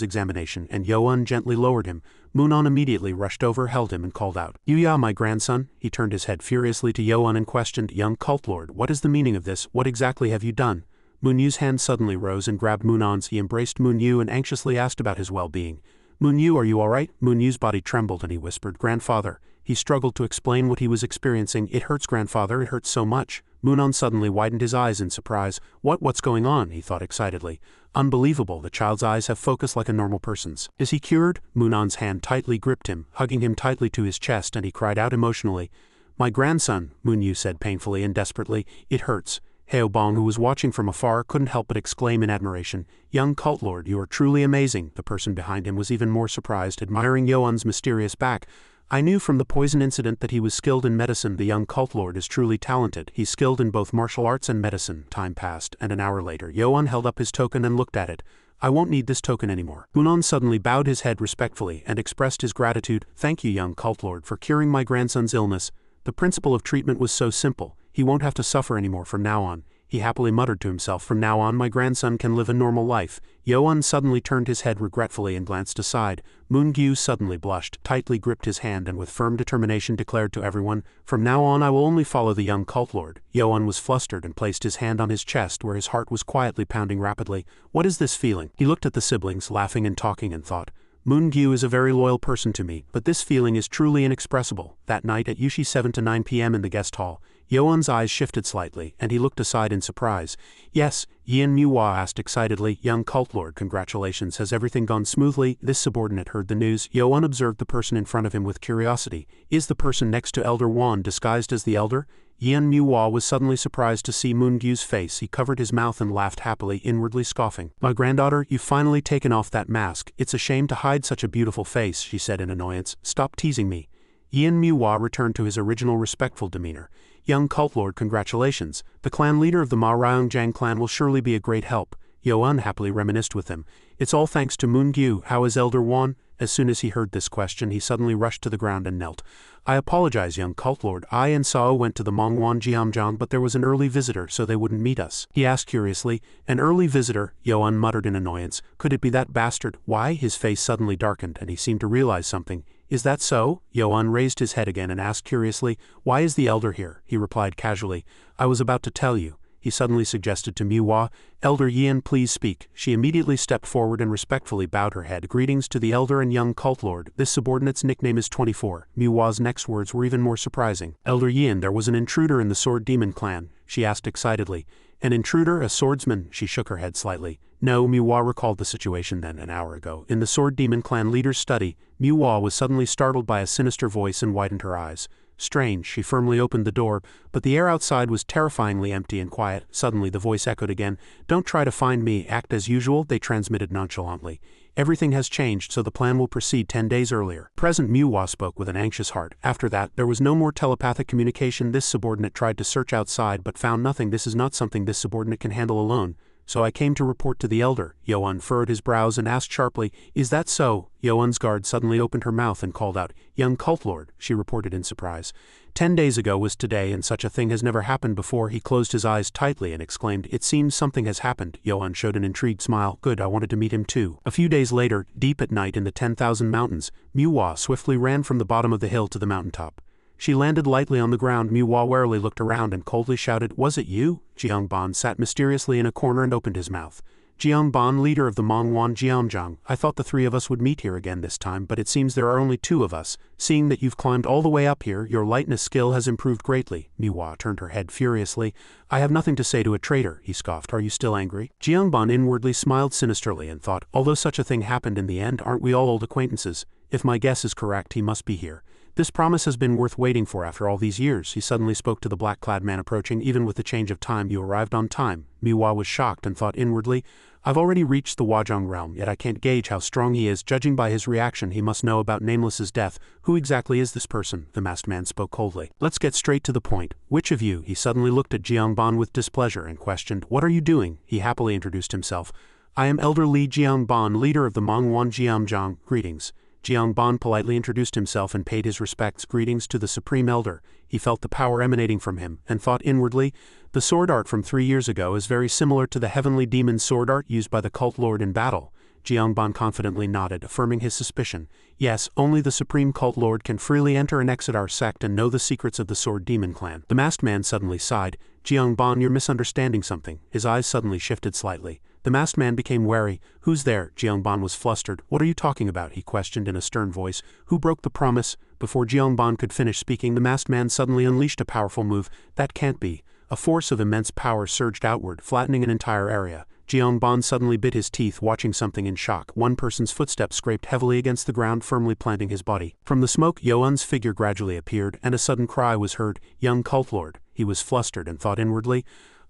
examination, and Yo-un gently lowered him. Moonon immediately rushed over, held him, and called out, Yuya, my grandson? He turned his head furiously to Yo-un and questioned, young cult lord, what is the meaning of this? What exactly have you done? Moon Yu's hand suddenly rose and grabbed Moonon's. He embraced Moon Yu and anxiously asked about his well-being. Moon Yu, are you all right? Moon Yu's body trembled and he whispered, grandfather. He struggled to explain what he was experiencing. It hurts, grandfather, it hurts so much. Moonon suddenly widened his eyes in surprise. What's going on? He thought excitedly. Unbelievable, the child's eyes have focus like a normal person's. Is he cured? Moonon's hand tightly gripped him, hugging him tightly to his chest, and he cried out emotionally. My grandson, Moon Yu said painfully and desperately, it hurts. Heobong, who was watching from afar, couldn't help but exclaim in admiration, young cult lord, you are truly amazing. The person behind him was even more surprised, admiring Yo-un's mysterious back. I knew from the poison incident that he was skilled in medicine. The young cult lord is truly talented. He's skilled in both martial arts and medicine. Time passed, and an hour later, Yo-un held up his token and looked at it. I won't need this token anymore. Moonon suddenly bowed his head respectfully and expressed his gratitude. Thank you, young cult lord, for curing my grandson's illness. The principle of treatment was so simple. He won't have to suffer anymore from now on. He happily muttered to himself, from now on my grandson can live a normal life. Yo-un suddenly turned his head regretfully and glanced aside. Moon Gyu suddenly blushed, tightly gripped his hand, and with firm determination declared to everyone, from now on I will only follow the young cult lord. Yo-un was flustered and placed his hand on his chest where his heart was quietly pounding rapidly. What is this feeling? He looked at the siblings, laughing and talking, and thought, Moon Gyu is a very loyal person to me, but this feeling is truly inexpressible. That night at Yushi 7 to 9 p.m. in the guest hall, Yoan's eyes shifted slightly, and he looked aside in surprise. Yes, Yin Manhwa asked excitedly. Young cult lord, congratulations, has everything gone smoothly? This subordinate heard the news. Yoan observed the person in front of him with curiosity. Is the person next to Elder Wan disguised as the elder? Yin Manhwa was suddenly surprised to see Moongyu's face. He covered his mouth and laughed happily, inwardly scoffing. My granddaughter, you've finally taken off that mask. It's a shame to hide such a beautiful face, she said in annoyance. Stop teasing me. Yin Manhwa returned to his original respectful demeanor. Young cult lord, congratulations. The clan leader of the Ma Ryongjiang clan will surely be a great help. Yoan happily reminisced with him. It's all thanks to Moongyu. How is Elder Wan? As soon as he heard this question, he suddenly rushed to the ground and knelt. I apologize, young cult lord. I and Sao went to the Mongwan Jiamjiang, but there was an early visitor, so they wouldn't meet us. He asked curiously. An early visitor? Yoan muttered in annoyance. Could it be that bastard? Why? His face suddenly darkened, and he seemed to realize something. Is that so? Yoan raised his head again and asked curiously. Why is the elder here? He replied casually. I was about to tell you. He suddenly suggested to Manhwa. Elder Yin, please speak. She immediately stepped forward and respectfully bowed her head. Greetings to the elder and young cult lord. This subordinate's nickname is 24. Manhwa's next words were even more surprising. Elder Yin, there was an intruder in the Sword Demon clan, she asked excitedly. An intruder, a swordsman? She shook her head slightly. No, Manhwa recalled the situation then, an hour ago. In the Sword Demon clan leader's study, Manhwa was suddenly startled by a sinister voice and widened her eyes. Strange, she firmly opened the door, but the air outside was terrifyingly empty and quiet. Suddenly the voice echoed again. Don't try to find me, act as usual, they transmitted nonchalantly. Everything has changed, so the plan will proceed 10 days earlier. Present Manhwa spoke with an anxious heart. After that, there was no more telepathic communication. This subordinate tried to search outside but found nothing. This is not something this subordinate can handle alone. So I came to report to the elder. Yoan furrowed his brows and asked sharply, Is that so? Yoan's guard suddenly opened her mouth and called out, Young cult lord, she reported in surprise. 10 days ago was today, and such a thing has never happened before. He closed his eyes tightly and exclaimed, It seems something has happened. Yoan showed an intrigued smile. Good, I wanted to meet him too. A few days later, deep at night in the 10,000 mountains, Manhwa swiftly ran from the bottom of the hill to the mountaintop. She landed lightly on the ground. Manhwa warily looked around and coldly shouted, Was it you? Jiangban sat mysteriously in a corner and opened his mouth. Jiangban, leader of the Mongwan Jiamjiang, I thought the three of us would meet here again this time, but it seems there are only two of us. Seeing that you've climbed all the way up here, your lightness skill has improved greatly. Manhwa turned her head furiously. I have nothing to say to a traitor, he scoffed. Are you still angry? Jiangban inwardly smiled sinisterly and thought, Although such a thing happened in the end, aren't we all old acquaintances? If my guess is correct, he must be here. This promise has been worth waiting for after all these years. He suddenly spoke to the black-clad man approaching. Even with the change of time, you arrived on time. Manhwa was shocked and thought inwardly, I've already reached the Wajong realm, yet I can't gauge how strong he is. Judging by his reaction, he must know about Nameless's death. Who exactly is this person? The masked man spoke coldly. Let's get straight to the point. Which of you? He suddenly looked at Jiangban with displeasure and questioned, What are you doing? He happily introduced himself. I am Elder Li Jiangban, leader of the Mongwan Jiamjiang. Greetings. Jiangban politely introduced himself and paid his respects. Greetings to the Supreme Elder. He felt the power emanating from him, and thought inwardly, the sword art from 3 years ago is very similar to the heavenly demon sword art used by the cult lord in battle. Jiangban confidently nodded, affirming his suspicion. Yes, only the Supreme Cult Lord can freely enter and exit our sect and know the secrets of the Sword Demon clan. The masked man suddenly sighed. Jiangban, you're misunderstanding something. His eyes suddenly shifted slightly. The masked man became wary. Who's there? Jiangban was flustered. What are you talking about? He questioned in a stern voice. Who broke the promise? Before Jiangban could finish speaking, the masked man suddenly unleashed a powerful move. That can't be. A force of immense power surged outward, flattening an entire area. Jiangban suddenly bit his teeth, watching something in shock. One person's footsteps scraped heavily against the ground, firmly planting his body. From the smoke, Yoan's figure gradually appeared, and a sudden cry was heard. Young cult lord. He was flustered and thought inwardly,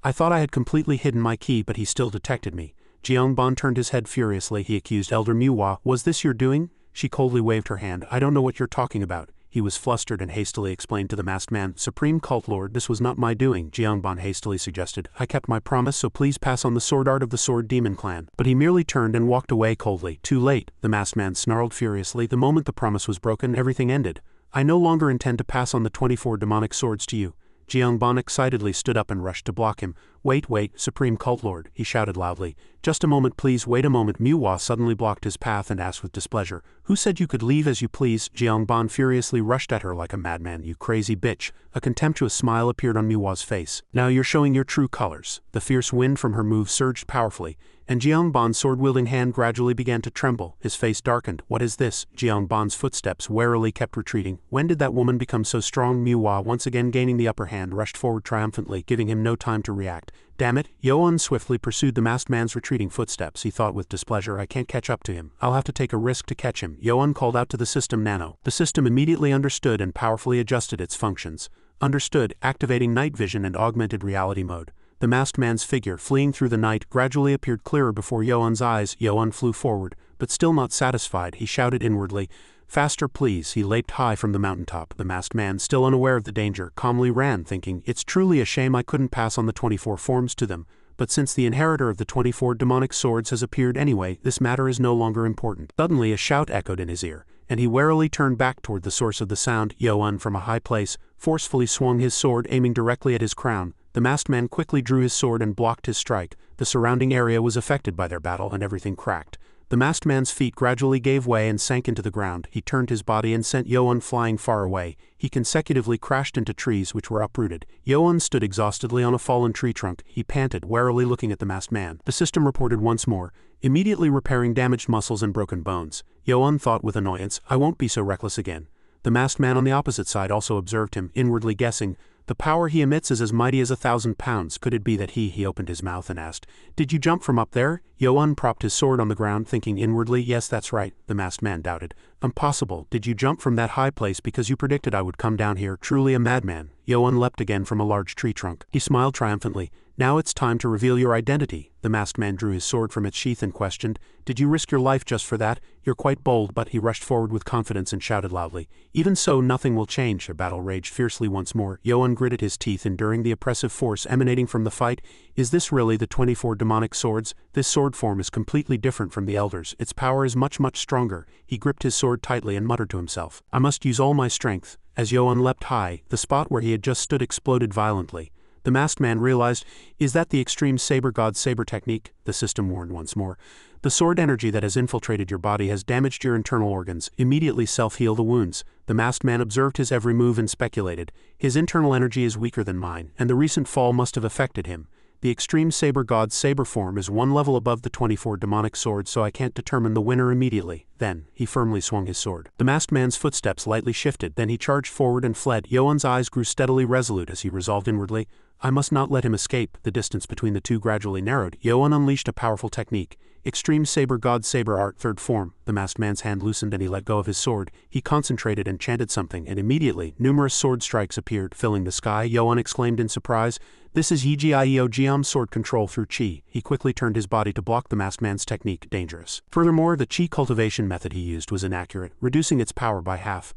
I thought I had completely hidden my key, but he still detected me. Jiangban turned his head furiously. He accused Elder Manhwa. Was this your doing? She coldly waved her hand. I don't know what you're talking about. He was flustered and hastily explained to the masked man. Supreme Cult Lord, this was not my doing, Jiangban hastily suggested. I kept my promise, so please pass on the sword art of the Sword Demon clan. But he merely turned and walked away coldly. Too late, the masked man snarled furiously. The moment the promise was broken, everything ended. I no longer intend to pass on the 24 demonic swords to you. Jiangban excitedly stood up and rushed to block him. Wait, Supreme Cult Lord, he shouted loudly. Just a moment please, wait a moment. Manhwa suddenly blocked his path and asked with displeasure. Who said you could leave as you please? Jeongban furiously rushed at her like a madman. You crazy bitch. A contemptuous smile appeared on Manhwa's face. Now you're showing your true colors. The fierce wind from her move surged powerfully, and Jeongban's sword-wielding hand gradually began to tremble. His face darkened. What is this? Jeongban's footsteps warily kept retreating. When did that woman become so strong? Manhwa, once again gaining the upper hand, rushed forward triumphantly, giving him no time to react. Damn it, Yoan swiftly pursued the masked man's retreating footsteps. He thought with displeasure, I can't catch up to him. I'll have to take a risk to catch him. Yoan called out to the system Nano. The system immediately understood and powerfully adjusted its functions. Understood, activating night vision and augmented reality mode. The masked man's figure, fleeing through the night, gradually appeared clearer before Yoan's eyes. Yoan flew forward, but still not satisfied, he shouted inwardly, Faster please. He leaped high from the mountaintop. The masked man, still unaware of the danger, calmly ran, thinking, it's truly a shame I couldn't pass on the 24 forms to them, but since the inheritor of the 24 demonic swords has appeared anyway, this matter is no longer important. Suddenly a shout echoed in his ear, and he warily turned back toward the source of the sound. Yoan, from a high place, forcefully swung his sword, aiming directly at his crown. The masked man quickly drew his sword and blocked his strike. The surrounding area was affected by their battle, and everything cracked. The masked man's feet gradually gave way and sank into the ground. He turned his body and sent Yoan flying far away. He consecutively crashed into trees which were uprooted. Yoan stood exhaustedly on a fallen tree trunk. He panted, warily looking at the masked man. The system reported once more, immediately repairing damaged muscles and broken bones. Yoan thought with annoyance, I won't be so reckless again. The masked man on the opposite side also observed him, inwardly guessing, the power he emits is as mighty as 1,000 pounds. Could it be that he opened his mouth and asked, Did you jump from up there? Yoan propped his sword on the ground, thinking inwardly, Yes, that's right. The masked man doubted. Impossible. Did you jump from that high place because you predicted I would come down here? Truly a madman. Yoan leapt again from a large tree trunk. He smiled triumphantly. Now it's time to reveal your identity. The masked man drew his sword from its sheath and questioned, Did you risk your life just for that? You're quite bold, but he rushed forward with confidence and shouted loudly. Even so, nothing will change. A battle raged fiercely once more. Yoan gritted his teeth, enduring the oppressive force emanating from the fight. Is this really the 24 demonic swords? This sword form is completely different from the elders. Its power is much stronger. He gripped his sword tightly and muttered to himself, I must use all my strength. As Yoan leapt high, the spot where he had just stood exploded violently. The masked man realized, Is that the extreme saber god saber technique? The system warned once more. The sword energy that has infiltrated your body has damaged your internal organs. Immediately self-heal the wounds. The masked man observed his every move and speculated, His internal energy is weaker than mine, and the recent fall must have affected him. The extreme saber god's saber form is one level above the 24 demonic swords, so I can't determine the winner immediately. Then, he firmly swung his sword. The masked man's footsteps lightly shifted, then he charged forward and fled. Yoan's eyes grew steadily resolute as he resolved inwardly, I must not let him escape. The distance between the two gradually narrowed. Yoan unleashed a powerful technique. Extreme Saber God Saber Art Third Form. The masked man's hand loosened and he let go of his sword. He concentrated and chanted something, and immediately, numerous sword strikes appeared, filling the sky. Yoan exclaimed in surprise, This is Yijiao sword control through Qi. He quickly turned his body to block the masked man's technique. Dangerous. Furthermore, the Qi cultivation method he used was inaccurate, reducing its power by half.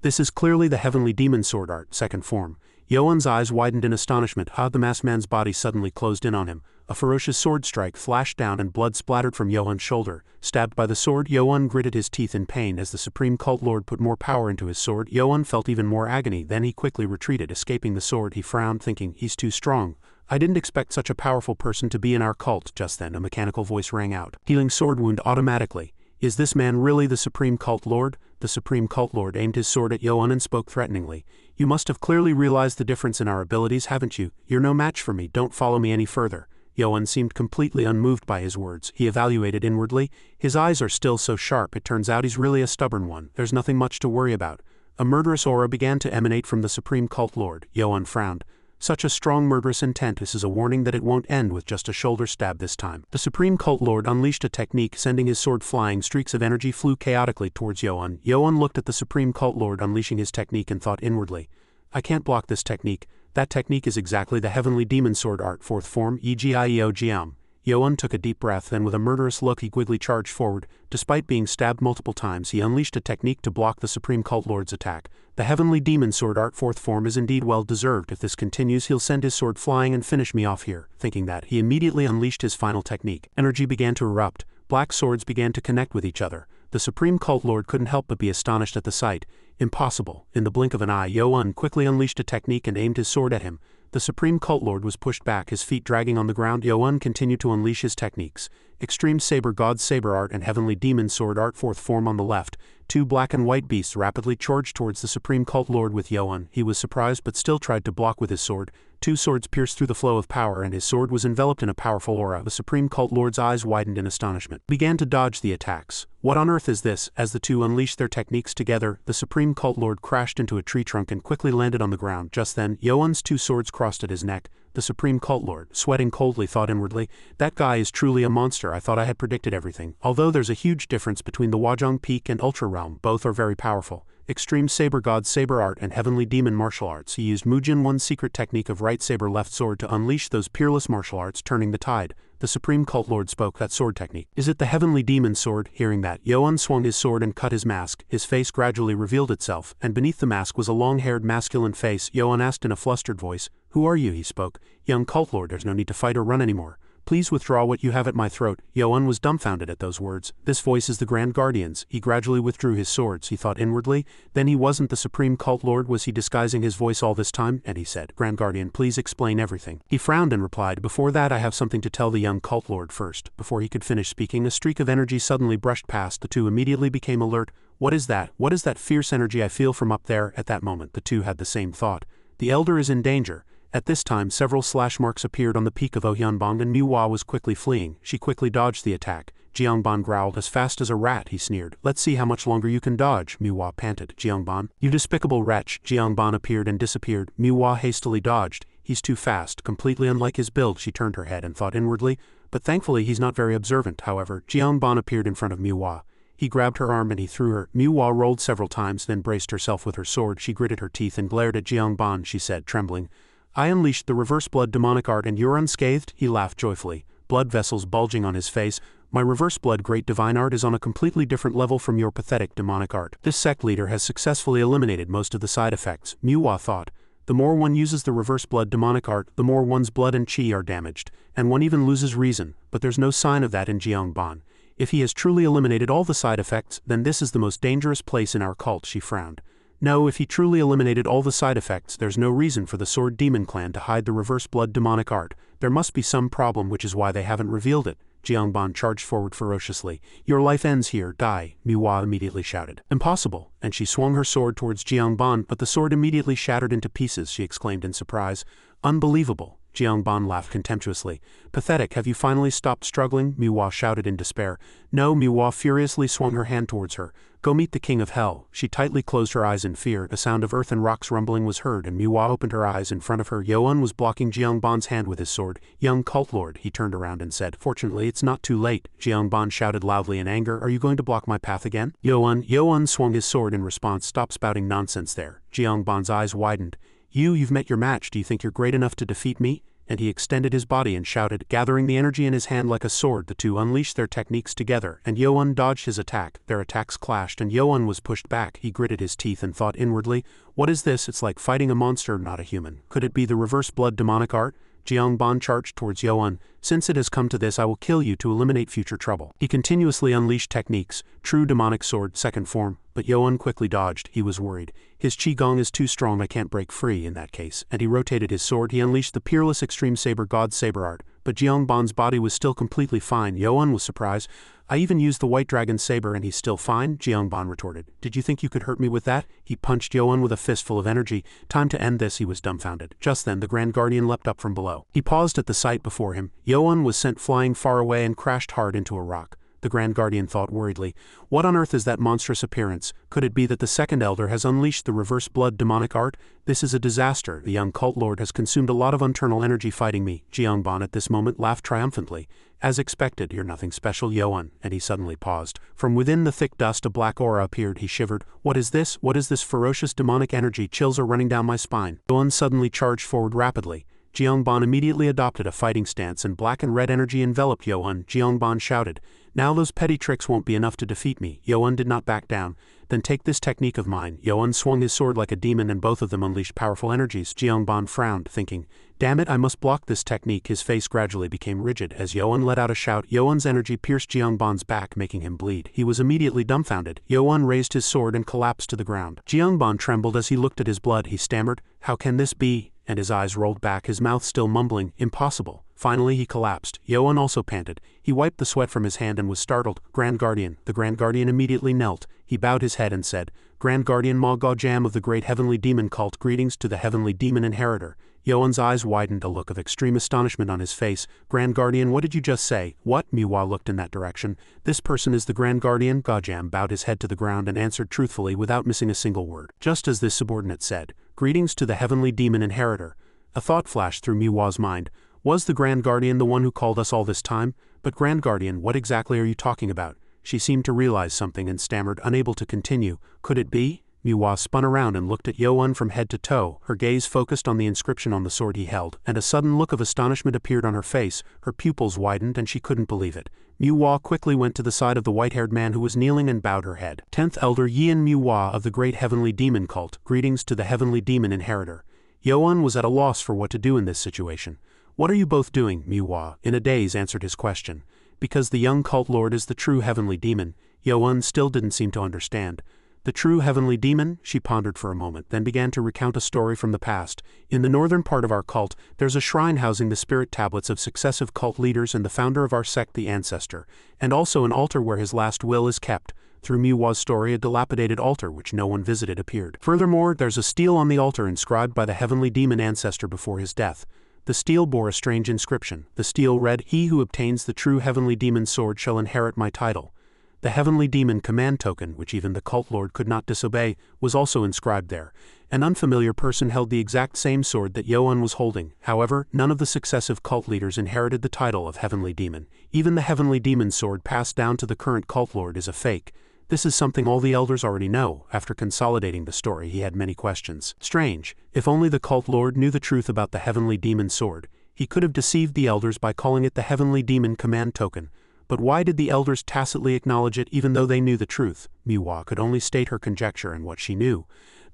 This is clearly the Heavenly Demon Sword Art, Second Form. Yoan's eyes widened in astonishment. How the masked man's body suddenly closed in on him. A ferocious sword strike flashed down and blood splattered from Yoan's shoulder. Stabbed by the sword, Yoan gritted his teeth in pain as the Supreme Cult Lord put more power into his sword. Yoan felt even more agony. Then he quickly retreated, escaping the sword. He frowned, thinking, He's too strong. I didn't expect such a powerful person to be in our cult. Just then, a mechanical voice rang out, healing sword wound automatically. Is this man really the Supreme Cult Lord? The Supreme Cult Lord aimed his sword at Yoan and spoke threateningly. You must have clearly realized the difference in our abilities, haven't you? You're no match for me. Don't follow me any further. Yoan seemed completely unmoved by his words. He evaluated inwardly. His eyes are still so sharp. It turns out he's really a stubborn one. There's nothing much to worry about. A murderous aura began to emanate from the Supreme Cult Lord. Yoan frowned. Such a strong murderous intent. This is a warning that it won't end with just a shoulder stab this time. The Supreme Cult Lord unleashed a technique, sending his sword flying. Streaks of energy flew chaotically towards Yoan. Yoan looked at the Supreme Cult Lord unleashing his technique and thought inwardly, I can't block this technique. That technique is exactly the Heavenly Demon Sword Art Fourth Form, Yijiao. Yoan took a deep breath, then with a murderous look he quickly charged forward. Despite being stabbed multiple times, he unleashed a technique to block the Supreme Cult Lord's attack. The Heavenly Demon Sword Art Fourth Form is indeed well deserved. If this continues, he'll send his sword flying and finish me off here. Thinking that, he immediately unleashed his final technique. Energy began to erupt. Black swords began to connect with each other. The Supreme Cult Lord couldn't help but be astonished at the sight. Impossible. In the blink of an eye, Yoan quickly unleashed a technique and aimed his sword at him. The Supreme Cult Lord was pushed back, his feet dragging on the ground. Yo-un continued to unleash his techniques. Extreme Saber God Saber Art and Heavenly Demon Sword Art. Fourth form on the left. Two black and white beasts rapidly charged towards the Supreme Cult Lord with Yo-un. He was surprised but still tried to block with his sword. Two swords pierced through the flow of power and his sword was enveloped in a powerful aura. The Supreme Cult Lord's eyes widened in astonishment. He began to dodge the attacks. What on earth is this? As the two unleashed their techniques together, the Supreme Cult Lord crashed into a tree trunk and quickly landed on the ground. Just then, Yo-un's two swords crossed at his neck. The Supreme Cult Lord, sweating coldly, thought inwardly, "That guy is truly a monster. I thought I had predicted everything. Although there's a huge difference between the Wajong Peak and Ultra Realm, both are very powerful. Extreme Saber God Saber Art and Heavenly Demon Martial Arts." He used Mujin One's secret technique of right saber left sword to unleash those peerless martial arts, turning the tide. The Supreme Cult Lord spoke. "That sword technique. Is it the Heavenly Demon Sword?" Hearing that, Yo-un swung his sword and cut his mask. His face gradually revealed itself, and beneath the mask was a long-haired masculine face. Yo-un asked in a flustered voice, "Who are you?" He spoke. "Young Cult Lord, there's no need to fight or run anymore. Please withdraw what you have at my throat." Yo-un was dumbfounded at those words. This voice is the Grand Guardian's. He gradually withdrew his swords, he thought inwardly. Then he wasn't the Supreme Cult Lord. Was he disguising his voice all this time? And he said, "Grand Guardian, please explain everything." He frowned and replied, "Before that I have something to tell the young Cult Lord first." Before he could finish speaking, a streak of energy suddenly brushed past. The two immediately became alert. "What is that? What is that fierce energy I feel from up there?" At that moment, the two had the same thought. The elder is in danger. At this time, several slash marks appeared on the peak of Ohyunbong and Manhwa was quickly fleeing. She quickly dodged the attack. Jeongban growled. "As fast as a rat," he sneered. "Let's see how much longer you can dodge," Manhwa panted. "Jeongban, you despicable wretch." Jeongban appeared and disappeared. Manhwa hastily dodged. "He's too fast, completely unlike his build." She turned her head and thought inwardly, but thankfully he's not very observant. However, Jeongban appeared in front of Manhwa. He grabbed her arm and he threw her. Manhwa rolled several times, then braced herself with her sword. She gritted her teeth and glared at Jeongban. She said, trembling, "I unleashed the reverse blood demonic art and you're unscathed?" He laughed joyfully, blood vessels bulging on his face. "My reverse blood great divine art is on a completely different level from your pathetic demonic art. This sect leader has successfully eliminated most of the side effects." Manhwa thought. The more one uses the reverse blood demonic art, the more one's blood and chi are damaged, and one even loses reason, but there's no sign of that in Jeongban. If he has truly eliminated all the side effects, then this is the most dangerous place in our cult. She frowned. No, if he truly eliminated all the side effects, there's no reason for the Sword Demon Clan to hide the reverse blood demonic art. There must be some problem, which is why they haven't revealed it. Jeongban charged forward ferociously. "Your life ends here, die," Manhwa immediately shouted. "Impossible," and she swung her sword towards Jeongban, but the sword immediately shattered into pieces. She exclaimed in surprise. "Unbelievable." Jeongban laughed contemptuously. "Pathetic, have you finally stopped struggling?" Manhwa shouted in despair. "No." Manhwa furiously swung her hand towards her. "Go meet the King of Hell." She tightly closed her eyes in fear. The sound of earth and rocks rumbling was heard, and Manhwa opened her eyes. In front of her, Yo-un was blocking Jeongban's hand with his sword. "Young Cult Lord," he turned around and said, "Fortunately, it's not too late." Jeongban shouted loudly in anger, "Are you going to block my path again?" Yo-un swung his sword in response. "Stop spouting nonsense there." Jeongban's eyes widened. You've met your match. Do you think you're great enough to defeat me?" And he extended his body and shouted, gathering the energy in his hand like a sword. The two unleashed their techniques together, and Yo-un dodged his attack. Their attacks clashed, and Yo-un was pushed back. He gritted his teeth and thought inwardly, "What is this? It's like fighting a monster, not a human. Could it be the reverse blood demonic art?" Jeongban charged towards Yo-un. "Since it has come to this, I will kill you to eliminate future trouble." He continuously unleashed techniques. True demonic sword, second form, but Yo-un quickly dodged. He was worried. His qigong is too strong, I can't break free in that case. And he rotated his sword. He unleashed the peerless extreme saber god saber art. But Jeongban's body was still completely fine. Yo-un was surprised. "I even used the white dragon saber and he's still fine?" Jeongban retorted. "Did you think you could hurt me with that?" He punched Yo-un with a fistful of energy. "Time to end this." He was dumbfounded. Just then the Grand Guardian leapt up from below. He paused at the sight before him. Yo-un was sent flying far away and crashed hard into a rock. The Grand Guardian thought worriedly, "What on earth is that monstrous appearance? Could it be that the second elder has unleashed the reverse blood demonic art? This is a disaster. The young cult lord has consumed a lot of internal energy fighting me." Jeongban at this moment laughed triumphantly. "As expected, you're nothing special, Yo-un," and he suddenly paused. From within the thick dust a black aura appeared. He shivered. "What is this? What is this ferocious demonic energy? Chills are running down my spine." Yo-un suddenly charged forward rapidly. Jeongban immediately adopted a fighting stance and black and red energy enveloped Yo-un. Jeongban shouted, "Now those petty tricks won't be enough to defeat me." Yo-un did not back down. "Then take this technique of mine." Yo-un swung his sword like a demon and both of them unleashed powerful energies. Jeongban frowned, thinking, "Damn it, I must block this technique." His face gradually became rigid. As Yo-un let out a shout, Yo-un's energy pierced Jeongban's back, making him bleed. He was immediately dumbfounded. Yo-un raised his sword and collapsed to the ground. Jeongban trembled as he looked at his blood. He stammered, "How can this be?" and his eyes rolled back, his mouth still mumbling, impossible. Finally he collapsed. Yoan also panted. He wiped the sweat from his hand and was startled. Grand Guardian. The Grand Guardian immediately knelt. He bowed his head and said, Grand Guardian Ma Gajam of the great heavenly demon cult, greetings to the heavenly demon inheritor. Yoan's eyes widened, a look of extreme astonishment on his face. Grand Guardian, what did you just say? What? Miwa looked in that direction. This person is the Grand Guardian. Gajam bowed his head to the ground and answered truthfully without missing a single word. Just as this subordinate said, greetings to the heavenly demon inheritor. A thought flashed through Miwa's mind. Was the Grand Guardian the one who called us all this time? But Grand Guardian, what exactly are you talking about? She seemed to realize something and stammered, unable to continue. Could it be? Miwa spun around and looked at Yoan from head to toe, her gaze focused on the inscription on the sword he held, and a sudden look of astonishment appeared on her face. Her pupils widened and she couldn't believe it. Miwa quickly went to the side of the white-haired man who was kneeling and bowed her head. 10th Elder Yian Miwa of the great heavenly demon cult, greetings to the heavenly demon inheritor. Yoan was at a loss for what to do in this situation. What are you both doing? Miwa, in a daze, answered his question. Because the young cult lord is the true heavenly demon. Yoan still didn't seem to understand. The true heavenly demon? She pondered for a moment, then began to recount a story from the past. In the northern part of our cult, there's a shrine housing the spirit tablets of successive cult leaders and the founder of our sect, the Ancestor, and also an altar where his last will is kept. Through Miwa's story, a dilapidated altar which no one visited appeared. Furthermore, there's a stele on the altar inscribed by the heavenly demon Ancestor before his death. The stele bore a strange inscription. The stele read, He who obtains the true heavenly demon sword shall inherit my title. The heavenly demon command token, which even the cult lord could not disobey, was also inscribed there. An unfamiliar person held the exact same sword that Yoan was holding. However, none of the successive cult leaders inherited the title of heavenly demon. Even the heavenly demon sword passed down to the current cult lord is a fake. This is something all the elders already know. After consolidating the story, he had many questions. Strange. If only the cult lord knew the truth about the heavenly demon sword, he could have deceived the elders by calling it the heavenly demon command token. But why did the elders tacitly acknowledge it even though they knew the truth? Miwa could only state her conjecture and what she knew.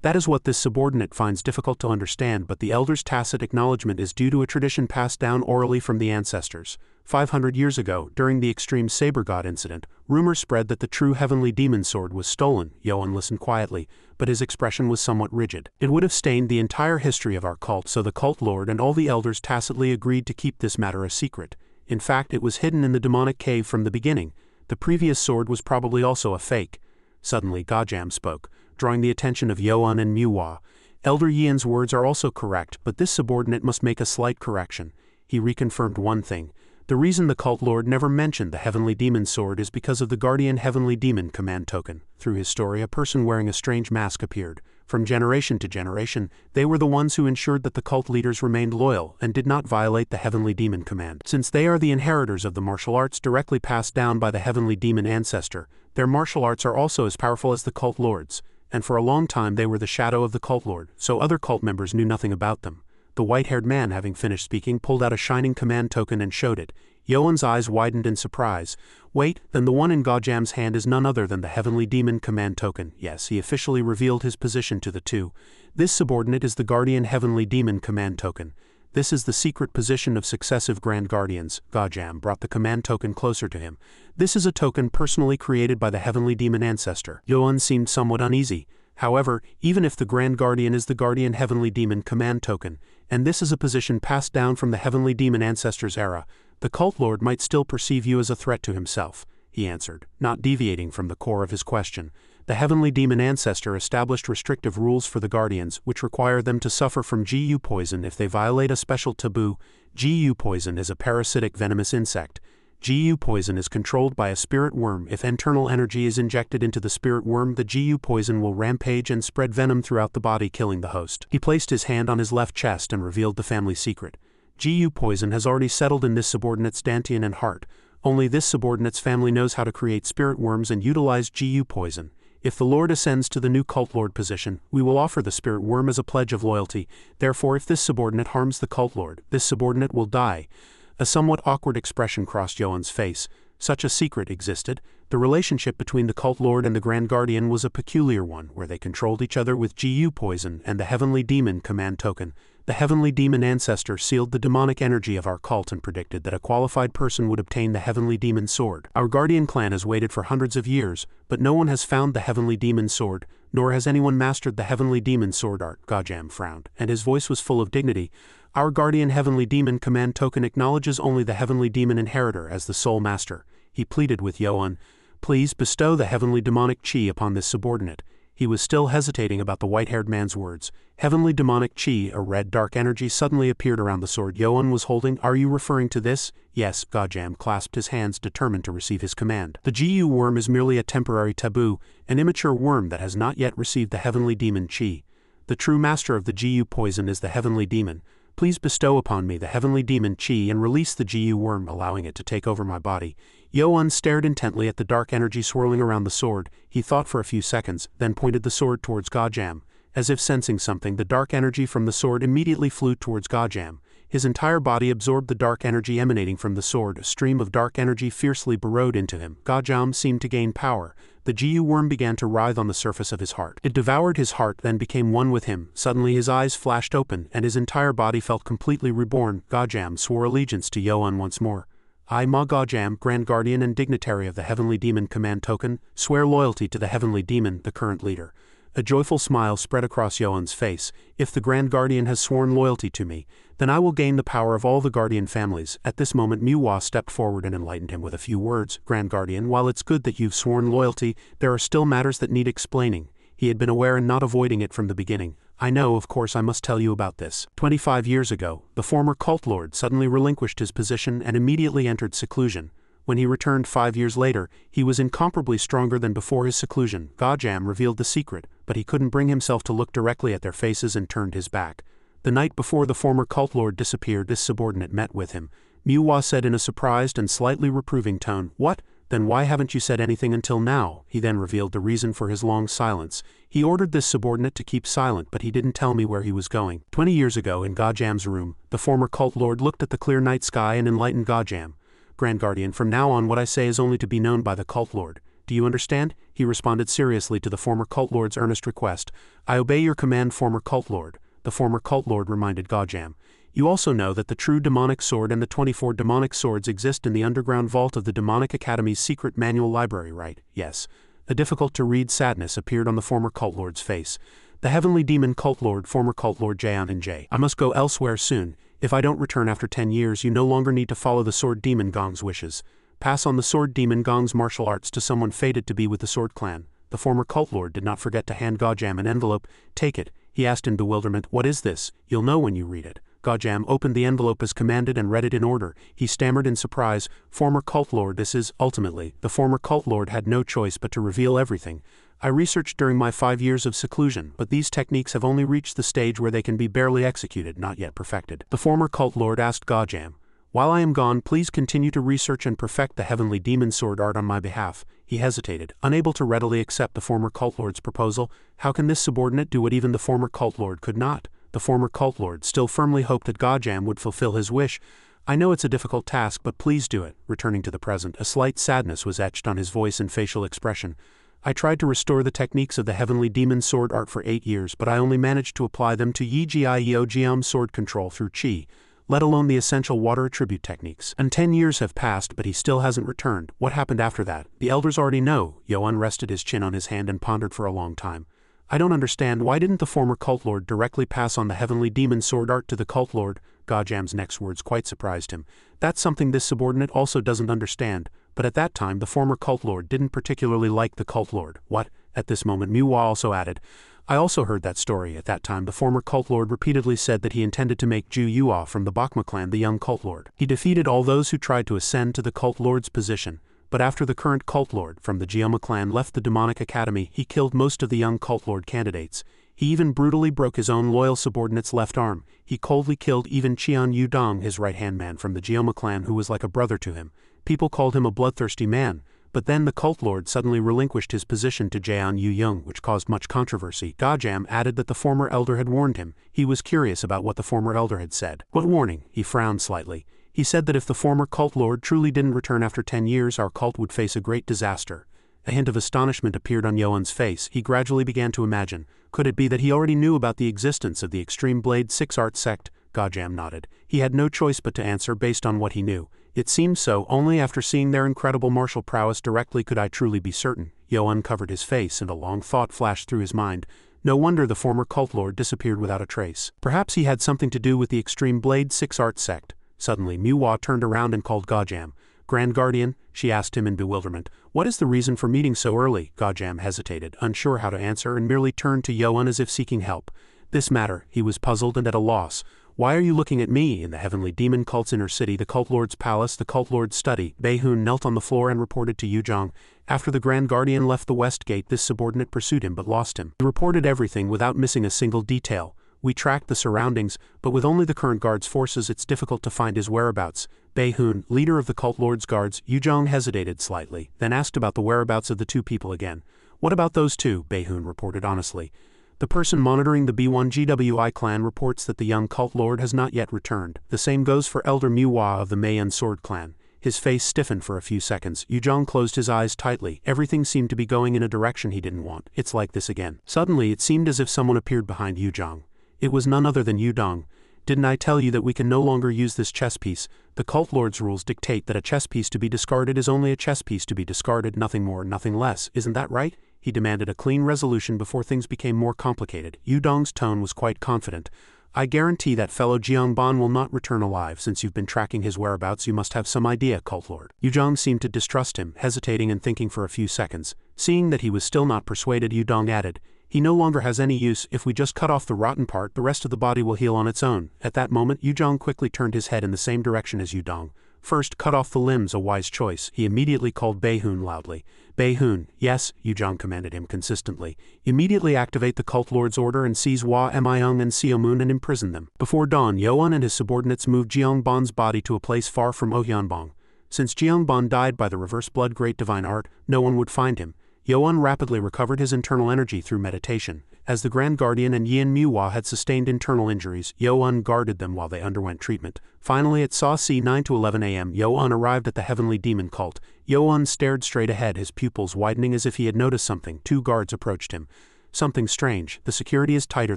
That is what this subordinate finds difficult to understand, but the elders' tacit acknowledgement is due to a tradition passed down orally from the ancestors. 500 years ago, during the extreme saber god incident, rumor spread that the true heavenly demon sword was stolen. Yoan listened quietly, but his expression was somewhat rigid. It would have stained the entire history of our cult, so the cult lord and all the elders tacitly agreed to keep this matter a secret. In fact, it was hidden in the demonic cave from the beginning. The previous sword was probably also a fake. Suddenly, Gajam spoke, drawing the attention of Yoan and Miwa. Elder Yian's words are also correct, but this subordinate must make a slight correction. He reconfirmed one thing. The reason the cult lord never mentioned the heavenly demon sword is because of the guardian heavenly demon command token. Through his story, a person wearing a strange mask appeared. From generation to generation, they were the ones who ensured that the cult leaders remained loyal and did not violate the heavenly demon command. Since they are the inheritors of the martial arts directly passed down by the heavenly demon ancestor, their martial arts are also as powerful as the cult lord's, and for a long time they were the shadow of the cult lord, so other cult members knew nothing about them. The white-haired man, having finished speaking, pulled out a shining command token and showed it. Yoan's eyes widened in surprise. Wait, then the one in Gajam's hand is none other than the heavenly demon command token. Yes, he officially revealed his position to the two. This subordinate is the guardian heavenly demon command token. This is the secret position of successive Grand Guardians. Gajam brought the command token closer to him. This is a token personally created by the heavenly demon ancestor. Yoan seemed somewhat uneasy. However, even if the Grand Guardian is the guardian heavenly demon command token, and this is a position passed down from the heavenly demon ancestor's era, the cult lord might still perceive you as a threat to himself, he answered, not deviating from the core of his question. The heavenly demon ancestor established restrictive rules for the guardians, which require them to suffer from GU poison if they violate a special taboo. GU poison is a parasitic venomous insect. GU poison is controlled by a spirit worm. If internal energy is injected into the spirit worm, the GU poison will rampage and spread venom throughout the body, killing the host. He placed his hand on his left chest and revealed the family secret. GU poison has already settled in this subordinate's dantian and heart. Only this subordinate's family knows how to create spirit worms and utilize GU poison. If the Lord ascends to the new cult lord position, we will offer the spirit worm as a pledge of loyalty. Therefore, if this subordinate harms the cult lord, this subordinate will die. A somewhat awkward expression crossed Yoan's face. Such a secret existed. The relationship between the cult lord and the Grand Guardian was a peculiar one, where they controlled each other with GU poison and the heavenly demon command token. The heavenly demon ancestor sealed the demonic energy of our cult and predicted that a qualified person would obtain the heavenly demon sword. Our guardian clan has waited for hundreds of years, but no one has found the heavenly demon sword. Nor has anyone mastered the heavenly demon sword art. Gajam frowned, and his voice was full of dignity. Our guardian heavenly demon command token acknowledges only the heavenly demon inheritor as the sole master. He pleaded with Yoan, please bestow the heavenly demonic chi upon this subordinate. He was still hesitating about the white-haired man's words. Heavenly demonic chi, a red dark energy, suddenly appeared around the sword Yoan was holding. Are you referring to this? Yes. Gajam clasped his hands, determined to receive his command. The Gu worm is merely a temporary taboo, an immature worm that has not yet received the heavenly demon chi. The true master of the Gu poison is the heavenly demon. Please bestow upon me the heavenly demon chi and release the Gu worm, allowing it to take over my body. Yoan stared intently at the dark energy swirling around the sword. He thought for a few seconds, then pointed the sword towards Gajam. As if sensing something, the dark energy from the sword immediately flew towards Gajam. His entire body absorbed the dark energy emanating from the sword. A stream of dark energy fiercely burrowed into him. Gajam seemed to gain power. The Gu worm began to writhe on the surface of his heart. It devoured his heart, then became one with him. Suddenly his eyes flashed open, and his entire body felt completely reborn. Gajam swore allegiance to Yoan once more. I, Ma Gajam, Grand Guardian and Dignitary of the Heavenly Demon Command Token, swear loyalty to the Heavenly Demon, the current leader. A joyful smile spread across Yoan's face. If the Grand Guardian has sworn loyalty to me, then I will gain the power of all the Guardian families. At this moment Manhwa stepped forward and enlightened him with a few words. Grand Guardian, while it's good that you've sworn loyalty, there are still matters that need explaining. He had been aware and not avoiding it from the beginning. I know, of course I must tell you about this. 25 years ago, the former cult lord suddenly relinquished his position and immediately entered seclusion. When he returned 5 years later, he was incomparably stronger than before his seclusion. Gajam revealed the secret, but he couldn't bring himself to look directly at their faces and turned his back. The night before the former cult lord disappeared, this subordinate met with him. Manhwa said in a surprised and slightly reproving tone, "What? Then why haven't you said anything until now?" He then revealed the reason for his long silence. He ordered this subordinate to keep silent, but he didn't tell me where he was going. 20 years ago, in Gajam's room, the former cult lord looked at the clear night sky and enlightened Gajam. Grand Guardian, from now on what I say is only to be known by the cult lord. Do you understand? He responded seriously to the former cult lord's earnest request. I obey your command, former cult lord. The former cult lord reminded Gajam. You also know that the true demonic sword and the 24 demonic swords exist in the underground vault of the Demonic Academy's secret manual library, right? Yes. A difficult-to-read sadness appeared on the former cult lord's face. The heavenly demon cult lord, former cult lord Jaeon and Jae. I must go elsewhere soon. If I don't return after 10 years, you no longer need to follow the sword demon Gong's wishes. Pass on the sword demon Gong's martial arts to someone fated to be with the sword clan. The former cult lord did not forget to hand Gajam an envelope. Take it, he asked in bewilderment. What is this? You'll know when you read it. Gajam opened the envelope as commanded and read it in order. He stammered in surprise. Former cult lord, this is, ultimately, the former cult lord had no choice but to reveal everything. I researched during my 5 years of seclusion, but these techniques have only reached the stage where they can be barely executed, not yet perfected. The former cult lord asked Gajam, while I am gone, please continue to research and perfect the heavenly demon sword art on my behalf. He hesitated, unable to readily accept the former cult lord's proposal. How can this subordinate do what even the former cult lord could not? The former cult lord still firmly hoped that Gajam would fulfill his wish. I know it's a difficult task, but please do it. Returning to the present, a slight sadness was etched on his voice and facial expression. I tried to restore the techniques of the heavenly demon sword art for 8 years, but I only managed to apply them to Yi-Gi-Yeojiam sword control through Qi, let alone the essential water attribute techniques. And 10 years have passed, but he still hasn't returned. What happened after that? The elders already know. Yoan rested his chin on his hand and pondered for a long time. I don't understand, why didn't the former cult lord directly pass on the heavenly demon sword art to the cult lord? Gajam's next words quite surprised him. That's something this subordinate also doesn't understand, but at that time the former cult lord didn't particularly like the cult lord. What? At this moment Manhwa also added, I also heard that story. At that time the former cult lord repeatedly said that he intended to make Ju Yua from the Bakma clan the young cult lord. He defeated all those who tried to ascend to the cult lord's position. But after the current cult lord from the Geoma clan left the Demonic Academy, he killed most of the young cult lord candidates. He even brutally broke his own loyal subordinate's left arm. He coldly killed even Qian Yudong, his right-hand man from the Geoma clan who was like a brother to him. People called him a bloodthirsty man. But then the cult lord suddenly relinquished his position to Jaeon Yu-young, which caused much controversy. Gajam added that the former elder had warned him. He was curious about what the former elder had said. What warning? He frowned slightly. He said that if the former cult lord truly didn't return after 10 years, our cult would face a great disaster. A hint of astonishment appeared on Yoan's face. He gradually began to imagine. Could it be that he already knew about the existence of the Extreme Blade 6 art sect? Gajam nodded. He had no choice but to answer based on what he knew. It seemed so. Only after seeing their incredible martial prowess directly could I truly be certain. Yo uncovered his face and a long thought flashed through his mind. No wonder the former cult lord disappeared without a trace. Perhaps he had something to do with the Extreme Blade 6 art sect. Suddenly, Manhwa turned around and called Gojam. Grand Guardian, she asked him in bewilderment. What is the reason for meeting so early? Gojam hesitated, unsure how to answer, and merely turned to Yo-un as if seeking help. This matter, he was puzzled and at a loss. Why are you looking at me? In the heavenly demon cult's inner city, the cult lord's palace, the cult lord's study, Bae-hoon knelt on the floor and reported to Yu-jong. After the Grand Guardian left the west gate, this subordinate pursued him but lost him. He reported everything without missing a single detail. We tracked the surroundings, but with only the current guard's forces it's difficult to find his whereabouts. Bae-hoon, leader of the cult lord's guards, Yu-jong hesitated slightly, then asked about the whereabouts of the two people again. What about those two? Bae-hoon reported honestly. The person monitoring the B1GWI clan reports that the young cult lord has not yet returned. The same goes for Elder Manhwa of the Mayan Sword clan. His face stiffened for a few seconds. Yu-jong closed his eyes tightly. Everything seemed to be going in a direction he didn't want. It's like this again. Suddenly, it seemed as if someone appeared behind Yu-jong. It was none other than Yu-dong. Didn't I tell you that we can no longer use this chess piece? The cult lord's rules dictate that a chess piece to be discarded is only a chess piece to be discarded, nothing more, nothing less. Isn't that right? He demanded a clean resolution before things became more complicated. Yu-dong's tone was quite confident. I guarantee that fellow Jeongban will not return alive. Since you've been tracking his whereabouts, you must have some idea, cult lord. Yu-jong seemed to distrust him, hesitating and thinking for a few seconds. Seeing that he was still not persuaded, Yu-dong added, he no longer has any use. If we just cut off the rotten part, the rest of the body will heal on its own. At that moment, Yu-jong quickly turned his head in the same direction as Yu-dong. First, cut off the limbs, a wise choice. He immediately called Bae-hoon loudly. Bae-hoon, yes, Yu-jong commanded him consistently. Immediately activate the cult lord's order and seize Hwa Myung and Seo-moon and imprison them. Before dawn, Yo-un and his subordinates moved Jeongban's body to a place far from Ohyeonbong. Since Jeongban died by the reverse blood great divine art, no one would find him. Yo-un rapidly recovered his internal energy through meditation. As the Grand Guardian and Yin Manhwa had sustained internal injuries, Yo-un guarded them while they underwent treatment. Finally, at C 9 to 11 a.m., Yo-un arrived at the heavenly demon cult. Yo-un stared straight ahead, his pupils widening as if he had noticed something. Two guards approached him. Something strange. The security is tighter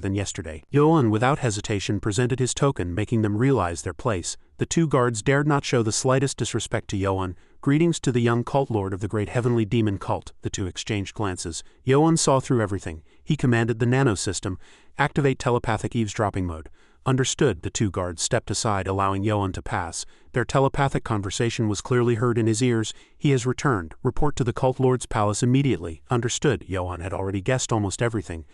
than yesterday. Yo-un without hesitation presented his token, making them realize their place. The two guards dared not show the slightest disrespect to Yo-un. Greetings to the young cult lord of the great heavenly demon cult. The two exchanged glances. Yo-un saw through everything. He commanded the nano system, activate telepathic eavesdropping mode. Understood. The two guards stepped aside, allowing Yo-un to pass. Their telepathic conversation was clearly heard in his ears. He has returned. Report to the cult lord's palace immediately. Understood. Yo-un had already guessed almost everything.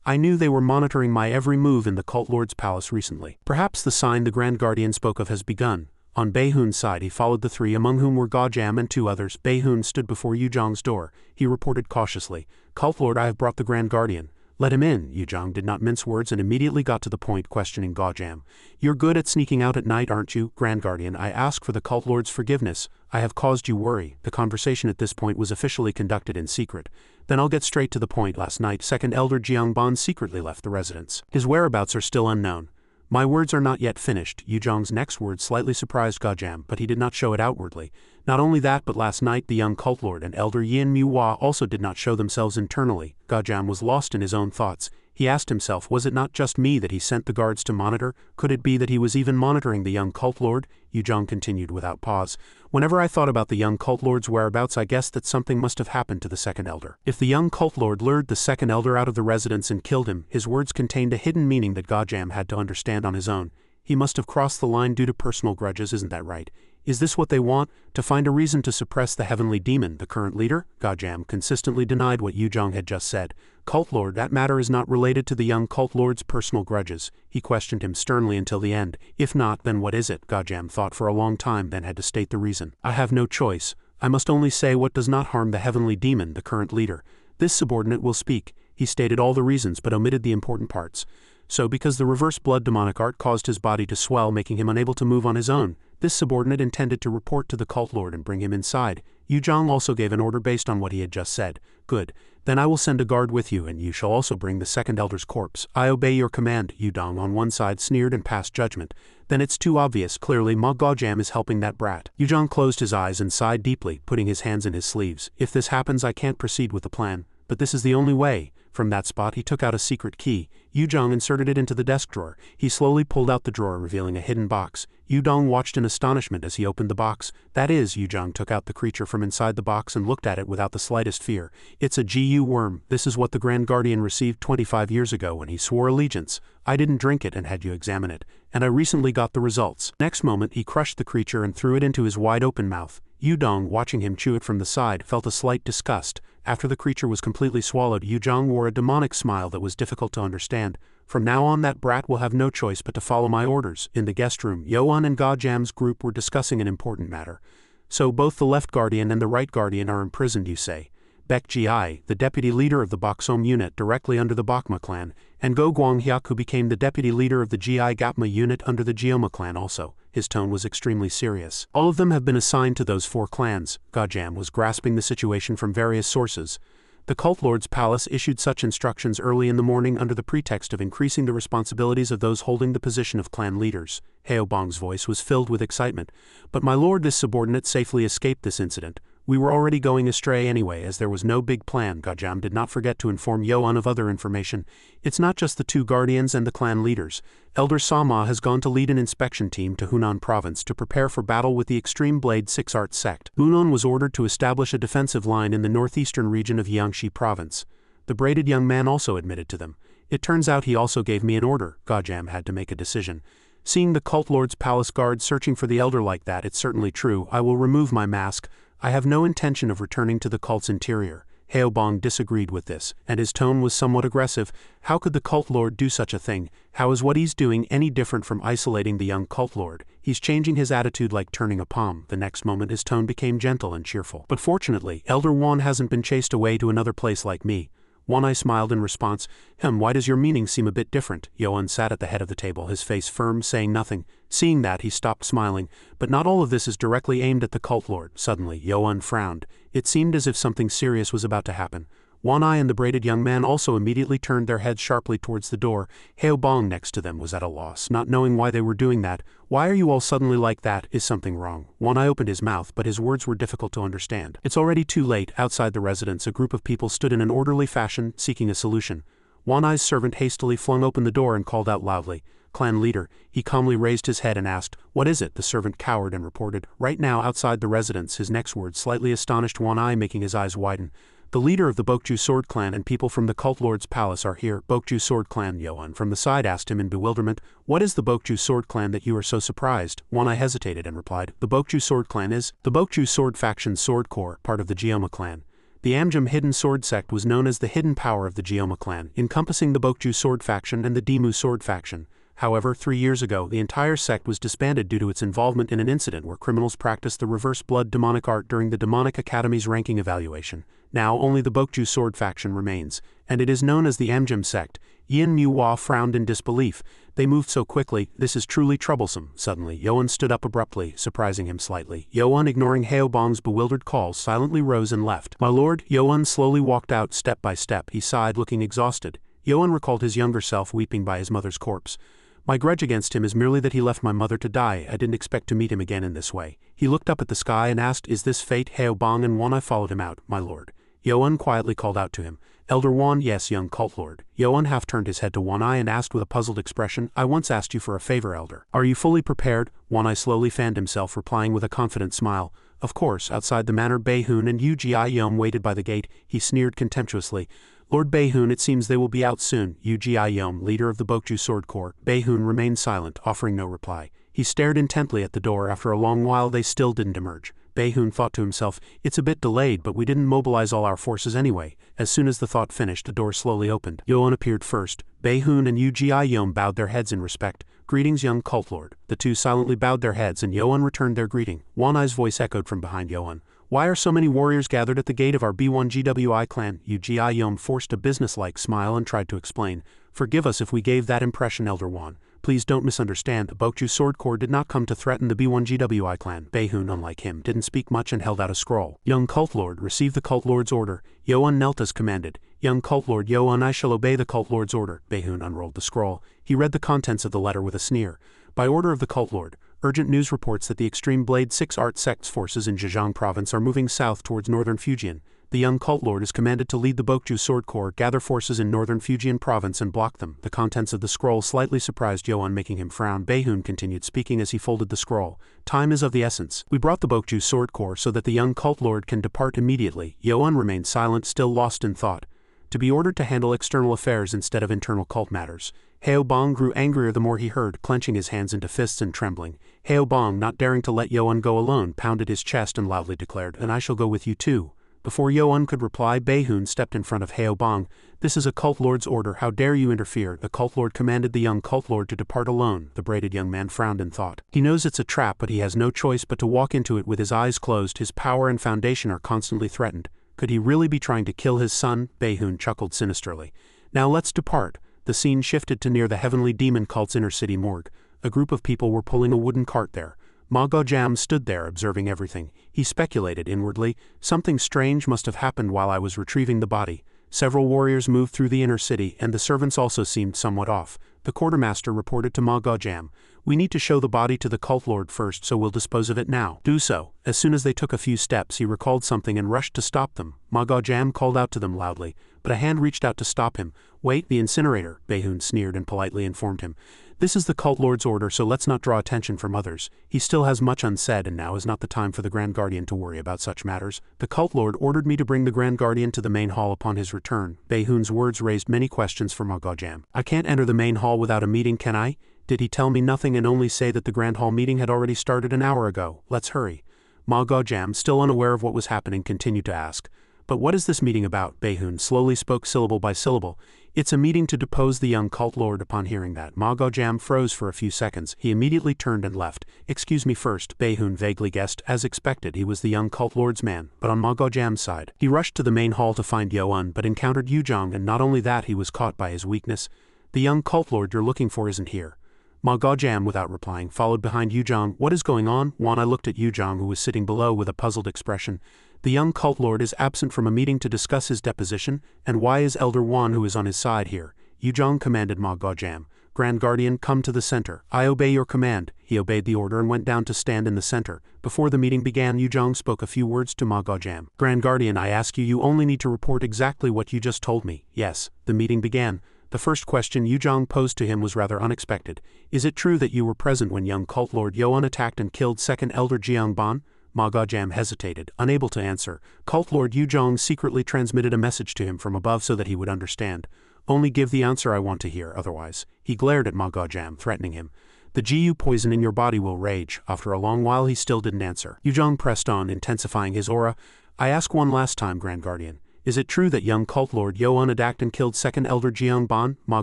I knew they were monitoring my every move in the cult lord's palace recently. Perhaps the sign the Grand Guardian spoke of has begun. On Bae-hoon's side, he followed the three, among whom were Gojam and two others. Bae-hoon stood before Yu-jong's door. He reported cautiously, Cult Lord, I have brought the Grand Guardian. Let him in. Yu-jong did not mince words and immediately got to the point, questioning Gojam. You're good at sneaking out at night, aren't you? Grand Guardian, I ask for the Cult Lord's forgiveness. I have caused you worry. The conversation at this point was officially conducted in secret. Then I'll get straight to the point. Last night, Second Elder Jeongban secretly left the residence. His whereabouts are still unknown. My words are not yet finished. Yu-jong's next words slightly surprised Gojam, but he did not show it outwardly. Not only that, but last night the young cult lord and Elder Yin Manhwa also did not show themselves internally. Gojam was lost in his own thoughts. He asked himself, was it not just me that he sent the guards to monitor? Could it be that he was even monitoring the young cult lord? Yu-jong continued without pause. Whenever I thought about the young cult lord's whereabouts, I guessed that something must have happened to the second elder. If the young cult lord lured the second elder out of the residence and killed him, his words contained a hidden meaning that Gojam had to understand on his own. He must have crossed the line due to personal grudges, isn't that right? Is this what they want? To find a reason to suppress the heavenly demon, the current leader? Gojam consistently denied what Yu-jong had just said. Cult Lord, that matter is not related to the young cult lord's personal grudges. He questioned him sternly until the end. If not, then what is it? Gojam thought for a long time, then had to state the reason. I have no choice. I must only say what does not harm the heavenly demon, the current leader. This subordinate will speak. He stated all the reasons but omitted the important parts. So because the reverse blood demonic art caused his body to swell, making him unable to move on his own, this subordinate intended to report to the cult lord and bring him inside. Yu-jong also gave an order based on what he had just said. Good. Then I will send a guard with you, and you shall also bring the second elder's corpse. I obey your command. Yu-dong on one side sneered and passed judgment. Then it's too obvious. Clearly Ma Gojam is helping that brat. Yu-jong closed his eyes and sighed deeply, putting his hands in his sleeves. If this happens, I can't proceed with the plan. But this is the only way. From that spot he took out a secret key. Yuzhong inserted it into the desk drawer. He slowly pulled out the drawer, revealing a hidden box. Yudong watched in astonishment as he opened the box. That is, Yuzhong took out the creature from inside the box and looked at it without the slightest fear. It's a GU worm. This is what the Grand Guardian received 25 years ago when he swore allegiance. I didn't drink it and had you examine it, and I recently got the results. Next moment he crushed the creature and threw it into his wide-open mouth. Yudong, watching him chew it from the side, felt a slight disgust. After the creature was completely swallowed, Yuzhong wore a demonic smile that was difficult to understand. From now on that brat will have no choice but to follow my orders. In the guest room, Yoan and Gajam's group were discussing an important matter. So both the left guardian and the right guardian are imprisoned, you say? Baek Ji, the deputy leader of the Boksom unit directly under the Bokma clan, and Go Guanghyuk, who became the deputy leader of the Gi Gapma unit under the Geoma clan also. His tone was extremely serious. All of them have been assigned to those 4 clans. Gajam was grasping the situation from various sources. The Cult Lord's palace issued such instructions early in the morning under the pretext of increasing the responsibilities of those holding the position of clan leaders. Heobong's voice was filled with excitement. But my lord, this subordinate safely escaped this incident. We were already going astray anyway, as there was no big plan. Gajam did not forget to inform Yoan of other information. It's not just the 2 guardians and the clan leaders. Elder Sama has gone to lead an inspection team to Hunan province to prepare for battle with the Extreme Blade 6 Art sect. Hunan was ordered to establish a defensive line in the northeastern region of Jiangxi province. The braided young man also admitted to them. It turns out he also gave me an order. Gajam had to make a decision. Seeing the Cult Lord's palace guard searching for the elder like that, it's certainly true. I will remove my mask. I have no intention of returning to the cult's interior. Heobong disagreed with this, and his tone was somewhat aggressive. How could the Cult Lord do such a thing? How is what he's doing any different from isolating the young Cult Lord? He's changing his attitude like turning a palm. The next moment his tone became gentle and cheerful. But fortunately, Elder Wan hasn't been chased away to another place like me. One-Eye smiled in response. Why does your meaning seem a bit different? Yoan sat at the head of the table, his face firm, saying nothing. Seeing that, he stopped smiling. But not all of this is directly aimed at the Cult Lord. Suddenly, Yoan frowned. It seemed as if something serious was about to happen. One-Eye and the braided young man also immediately turned their heads sharply towards the door. Heobong next to them was at a loss, not knowing why they were doing that. Why are you all suddenly like that? Is something wrong? One-Eye opened his mouth, but his words were difficult to understand. It's already too late. Outside the residence, a group of people stood in an orderly fashion, seeking a solution. One-Eye's servant hastily flung open the door and called out loudly. Clan leader. He calmly raised his head and asked, "What is it?" The servant cowered and reported, "Right now outside the residence." His next words slightly astonished One-Eye, making his eyes widen. "The leader of the Bokju Sword Clan and people from the Cult Lord's palace are here." Bokju Sword Clan, Yoan from the side asked him in bewilderment. "What is the Bokju Sword Clan that you are so surprised?" One-Eye hesitated and replied, "The Bokju Sword Clan is the Bokju Sword Faction's Sword Corps, part of the Geoma clan. The Amjam Hidden Sword Sect was known as the Hidden Power of the Geoma clan, encompassing the Bokju Sword Faction and the Dimu Sword Faction. However, 3 years ago, the entire sect was disbanded due to its involvement in an incident where criminals practiced the reverse blood demonic art during the Demonic Academy's ranking evaluation. Now only the Bokju Sword Faction remains, and it is known as the Amjam sect. Yin Muhua frowned in disbelief. They moved so quickly. This is truly troublesome. Suddenly, Yoan stood up abruptly, surprising him slightly. Yoan, ignoring Heobong's bewildered call, silently rose and left. "My lord." Yoan slowly walked out step by step. He sighed, looking exhausted. Yoan recalled his younger self weeping by his mother's corpse. "My grudge against him is merely that he left my mother to die. I didn't expect to meet him again in this way." He looked up at the sky and asked, "Is this fate?" Heobong and One-Eye followed him out. "My lord." Yoan quietly called out to him. "Elder Wan." "Yes, young Cult Lord." Yoan half turned his head to One-Eye and asked with a puzzled expression, "I once asked you for a favor, Elder. Are you fully prepared?" One-Eye slowly fanned himself, replying with a confident smile, "Of course." Outside the manor, Beihun and Ugi Yom waited by the gate. He sneered contemptuously. "Lord Beihun, it seems they will be out soon." Ugi Yom, leader of the Bokju Sword Corps. Beihun remained silent, offering no reply. He stared intently at the door. After a long while they still didn't emerge. Beihun thought to himself, "It's a bit delayed, but we didn't mobilize all our forces anyway." As soon as the thought finished, the door slowly opened. Yoan appeared first. Beihun and Ugi Yom bowed their heads in respect. "Greetings, young Cult Lord." The two silently bowed their heads and Yoan returned their greeting. One-Eye's voice echoed from behind Yoan. "Why are so many warriors gathered at the gate of our B1GWI clan?" Ugi Yom forced a businesslike smile and tried to explain. "Forgive us if we gave that impression, Elder Wan. Please don't misunderstand. The Bokju Sword Corps did not come to threaten the B1GWI clan." Beihun, unlike him, didn't speak much and held out a scroll. "Young Cult Lord, receive the Cult Lord's order." Yoan knelt as commanded. "Young Cult Lord Yoan, I shall obey the Cult Lord's order." Beihun unrolled the scroll. He read the contents of the letter with a sneer. "By order of the Cult Lord, urgent news reports that the Extreme Blade 6 Art sect's forces in Zhejiang province are moving south towards northern Fujian. The young cult lord is commanded to lead the Bokju Sword Corps, gather forces in northern Fujian province and block them. The contents of the scroll slightly surprised Yoan, making him frown. Baehoon continued speaking as he folded the scroll. Time is of the essence. We brought the Bokju Sword Corps so that the young cult lord can depart immediately. Yoan remained silent, still lost in thought. To be ordered to handle external affairs instead of internal cult matters. Heo Bong grew angrier the more he heard, clenching his hands into fists and trembling. Heo Bong, not daring to let Yoan go alone, pounded his chest and loudly declared, "And I shall go with you too." Before Yoan could reply, Baehoon stepped in front of Heo Bong. "This is a cult lord's order. How dare you interfere?" The cult lord commanded the young cult lord to depart alone. The braided young man frowned in thought. He knows it's a trap, but he has no choice but to walk into it with his eyes closed. His power and foundation are constantly threatened. Could he really be trying to kill his son? Baehoon chuckled sinisterly. "Now let's depart." The scene shifted to near the heavenly demon cult's inner city morgue. A group of people were pulling a wooden cart there. Ma Gao-jam stood there observing everything. He speculated inwardly, something strange must have happened while I was retrieving the body. Several warriors moved through the inner city, and the servants also seemed somewhat off. The quartermaster reported to Ma Gao-jam, "We need to show the body to the cult lord first, so we'll dispose of it now." "Do so." As soon as they took a few steps, he recalled something and rushed to stop them. Ma Gao-jam called out to them loudly, but a hand reached out to stop him. "Wait, the incinerator," Baehoon sneered and politely informed him. "This is the cult lord's order, so let's not draw attention from others. He still has much unsaid, and now is not the time for the Grand Guardian to worry about such matters. The cult lord ordered me to bring the Grand Guardian to the main hall upon his return." Baehoon's words raised many questions for Ma Gao-jam. "I can't enter the main hall without a meeting, can I? Did he tell me nothing and only say that the Grand Hall meeting had already started an hour ago? Let's hurry." Ma Gao-jam, still unaware of what was happening, continued to ask. "But what is this meeting about?" Baehoon slowly spoke syllable by syllable. "It's a meeting to depose the young cult lord." Upon hearing that, Ma Gao-jam froze for a few seconds. He immediately turned and left. "Excuse me first," Baehoon vaguely guessed. As expected, he was the young cult lord's man, but on Ma Gao-jam's side. He rushed to the main hall to find Yoan, but encountered Yuzhong, and not only that, he was caught by his weakness. "The young cult lord you're looking for isn't here." Ma Gao-jam, without replying, followed behind Yuzhong. "What is going on?" I looked at Yuzhong, who was sitting below with a puzzled expression. "The young cult lord is absent from a meeting to discuss his deposition, and why is Elder Wan, who is on his side, here?" Yuzhong commanded Ma Gao-jam. "Grand Guardian, come to the center." "I obey your command." He obeyed the order and went down to stand in the center. Before the meeting began, Yuzhong spoke a few words to Ma Gao-jam. "Grand Guardian, I ask you, you only need to report exactly what you just told me." "Yes." The meeting began. The first question Yuzhong posed to him was rather unexpected. "Is it true that you were present when young cult lord Yoan attacked and killed second elder Jiangban?" Ma Gao-jam hesitated, unable to answer. Cult lord Yuzhong secretly transmitted a message to him from above so that he would understand. "Only give the answer I want to hear, otherwise." He glared at Ma Gao-jam, threatening him. "The GU poison in your body will rage." After a long while he still didn't answer. Yuzhong pressed on, intensifying his aura. "I ask one last time, Grand Guardian. Is it true that young cult lord Yoan attacked and killed second elder Jiangban?" Ma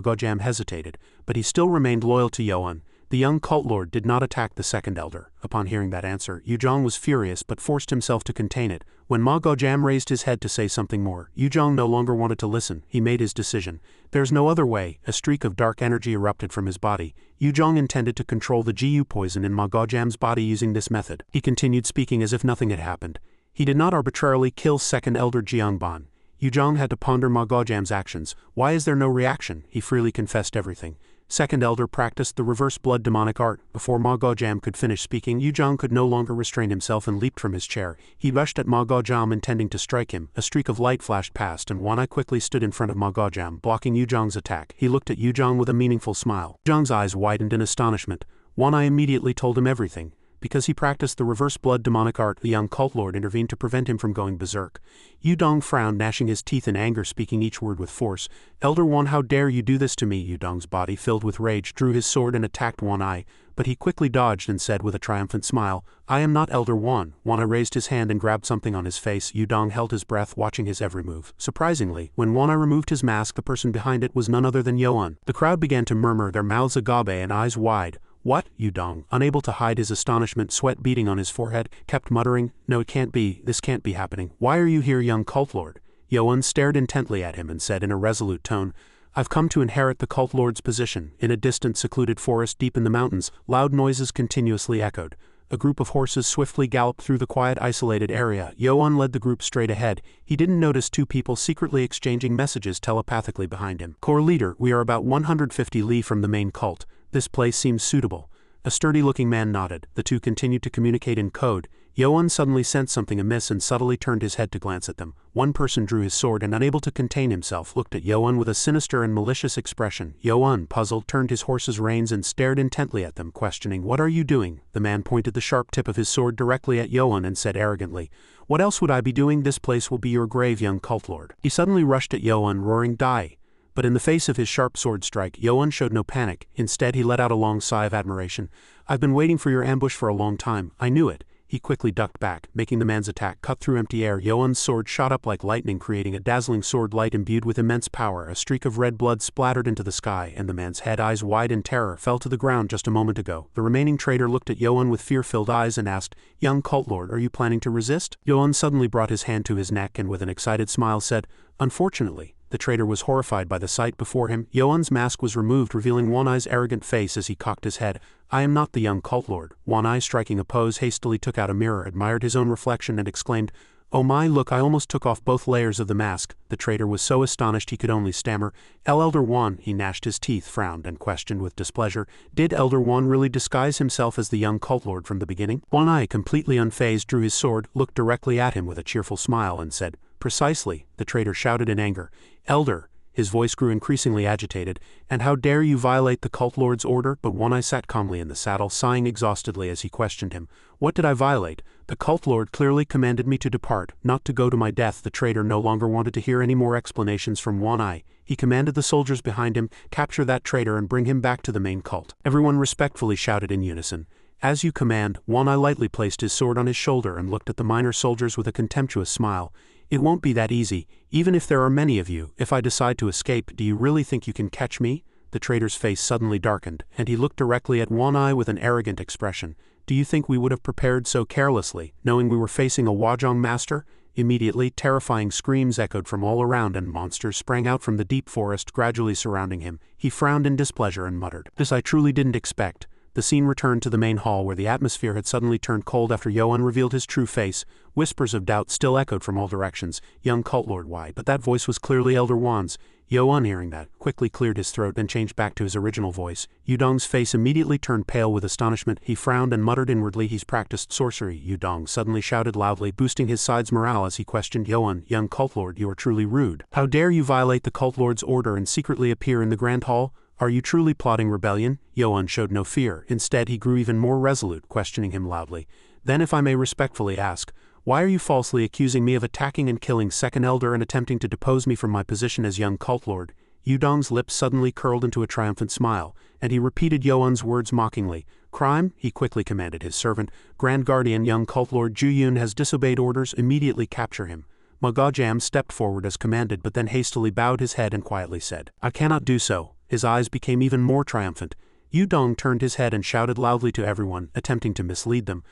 Gao-jam hesitated, but he still remained loyal to Yoan. The young cult lord did not attack the second elder. Upon hearing that answer, Yuzhong was furious but forced himself to contain it. When Ma Gao-jam raised his head to say something more, Yuzhong no longer wanted to listen. He made his decision. There's no other way. A streak of dark energy erupted from his body. Yuzhong intended to control the GU poison in Ma Gao-jam's body using this method. He continued speaking as if nothing had happened. He did not arbitrarily kill second elder Jiangban. Yuzhong had to ponder Ma Gao-jam's actions. Why is there no reaction? He freely confessed everything. Second elder practiced the reverse blood demonic art. Before Ma Gao-jam could finish speaking, Yuzhong could no longer restrain himself and leaped from his chair. He rushed at Ma Gao-jam intending to strike him. A streak of light flashed past and Wan-I quickly stood in front of Ma Gao-jam, blocking Yuzhong's attack. He looked at Yuzhong with a meaningful smile. Yuzhong's eyes widened in astonishment. Wan-I immediately told him everything. Because he practiced the reverse blood demonic art, the young cult lord intervened to prevent him from going berserk. Yuzhong frowned, gnashing his teeth in anger, speaking each word with force. "Elder Wan, how dare you do this to me?" Yuzhong's body, filled with rage, drew his sword and attacked Wan-I, but he quickly dodged and said with a triumphant smile, "I am not Elder Wan." Wan-I raised his hand and grabbed something on his face. Yuzhong held his breath, watching his every move. Surprisingly, when Wan-I removed his mask, the person behind it was none other than Yoan. The crowd began to murmur, their mouths agape and eyes wide. "What?" Yuzhong, unable to hide his astonishment, sweat beading on his forehead, kept muttering, "No, it can't be, this can't be happening. Why are you here, young cult lord?" Yoan stared intently at him and said in a resolute tone, "I've come to inherit the cult lord's position." In a distant, secluded forest deep in the mountains, loud noises continuously echoed. A group of horses swiftly galloped through the quiet, isolated area. Yoan led the group straight ahead. He didn't notice two people secretly exchanging messages telepathically behind him. "Core leader, we are about 150 li from the main cult. This place seems suitable." A sturdy-looking man nodded. The two continued to communicate in code. Yoan suddenly sensed something amiss and subtly turned his head to glance at them. One person drew his sword and, unable to contain himself, looked at Yoan with a sinister and malicious expression. Yoan, puzzled, turned his horse's reins and stared intently at them, questioning, "What are you doing?" The man pointed the sharp tip of his sword directly at Yoan and said arrogantly, "What else would I be doing? This place will be your grave, young cult lord." He suddenly rushed at Yoan, roaring, "Die!" But in the face of his sharp sword strike, Yoan showed no panic. Instead, he let out a long sigh of admiration. "I've been waiting for your ambush for a long time. I knew it." He quickly ducked back, making the man's attack cut through empty air. Yoan's sword shot up like lightning, creating a dazzling sword light imbued with immense power. A streak of red blood splattered into the sky, and the man's head, eyes wide in terror, fell to the ground just a moment ago. The remaining traitor looked at Yoan with fear-filled eyes and asked, "Young cult lord, are you planning to resist?" Yoan suddenly brought his hand to his neck and with an excited smile said, "Unfortunately." The traitor was horrified by the sight before him. Yoan's mask was removed, revealing Wanai's arrogant face as he cocked his head. "I am not the young cult lord." Wanai, striking a pose, hastily took out a mirror, admired his own reflection, and exclaimed, "Oh my, look, I almost took off both layers of the mask." The traitor was so astonished he could only stammer, Elder Wan." He gnashed his teeth, frowned, and questioned with displeasure, "Did Elder Wan really disguise himself as the young cult lord from the beginning?" Wanai, completely unfazed, drew his sword, looked directly at him with a cheerful smile, and said, "Precisely." The traitor shouted in anger, "Elder!" His voice grew increasingly agitated. "And how dare you violate the cult lord's order?" But Wanai sat calmly in the saddle, sighing exhaustedly as he questioned him. "What did I violate? The cult lord clearly commanded me to depart, not to go to my death." The traitor no longer wanted to hear any more explanations from Wanai. He commanded the soldiers behind him, "Capture that traitor and bring him back to the main cult." Everyone respectfully shouted in unison, "As you command." Wanai lightly placed his sword on his shoulder and looked at the minor soldiers with a contemptuous smile. "It won't be that easy, even if there are many of you. If I decide to escape, do you really think you can catch me?" The traitor's face suddenly darkened, and he looked directly at Wanai with an arrogant expression. "Do you think we would have prepared so carelessly, knowing we were facing a Wajong master?" Immediately, terrifying screams echoed from all around and monsters sprang out from the deep forest gradually surrounding him. He frowned in displeasure and muttered, "This I truly didn't expect." The scene returned to the main hall where the atmosphere had suddenly turned cold after Yoan revealed his true face. Whispers of doubt still echoed from all directions. "Young cult lord, why?" But that voice was clearly Elder Wan's. Yoan, hearing that, quickly cleared his throat and changed back to his original voice. Yudong's face immediately turned pale with astonishment. He frowned and muttered inwardly, "He's practiced sorcery." Yudong suddenly shouted loudly, boosting his side's morale as he questioned Yoan, "Young cult lord, you are truly rude. How dare you violate the cult lord's order and secretly appear in the Grand Hall? Are you truly plotting rebellion?" Yoan showed no fear. Instead, he grew even more resolute, questioning him loudly. "Then if I may respectfully ask, why are you falsely accusing me of attacking and killing Second Elder and attempting to depose me from my position as young cult lord?" Yudong's lips suddenly curled into a triumphant smile, and he repeated Yoan's words mockingly. "Crime?" he quickly commanded his servant. "Grand Guardian, young cult lord Juyun has disobeyed orders. Immediately capture him." Magajam stepped forward as commanded, but then hastily bowed his head and quietly said, "I cannot do so." His eyes became even more triumphant. Yudong turned his head and shouted loudly to everyone, attempting to mislead them.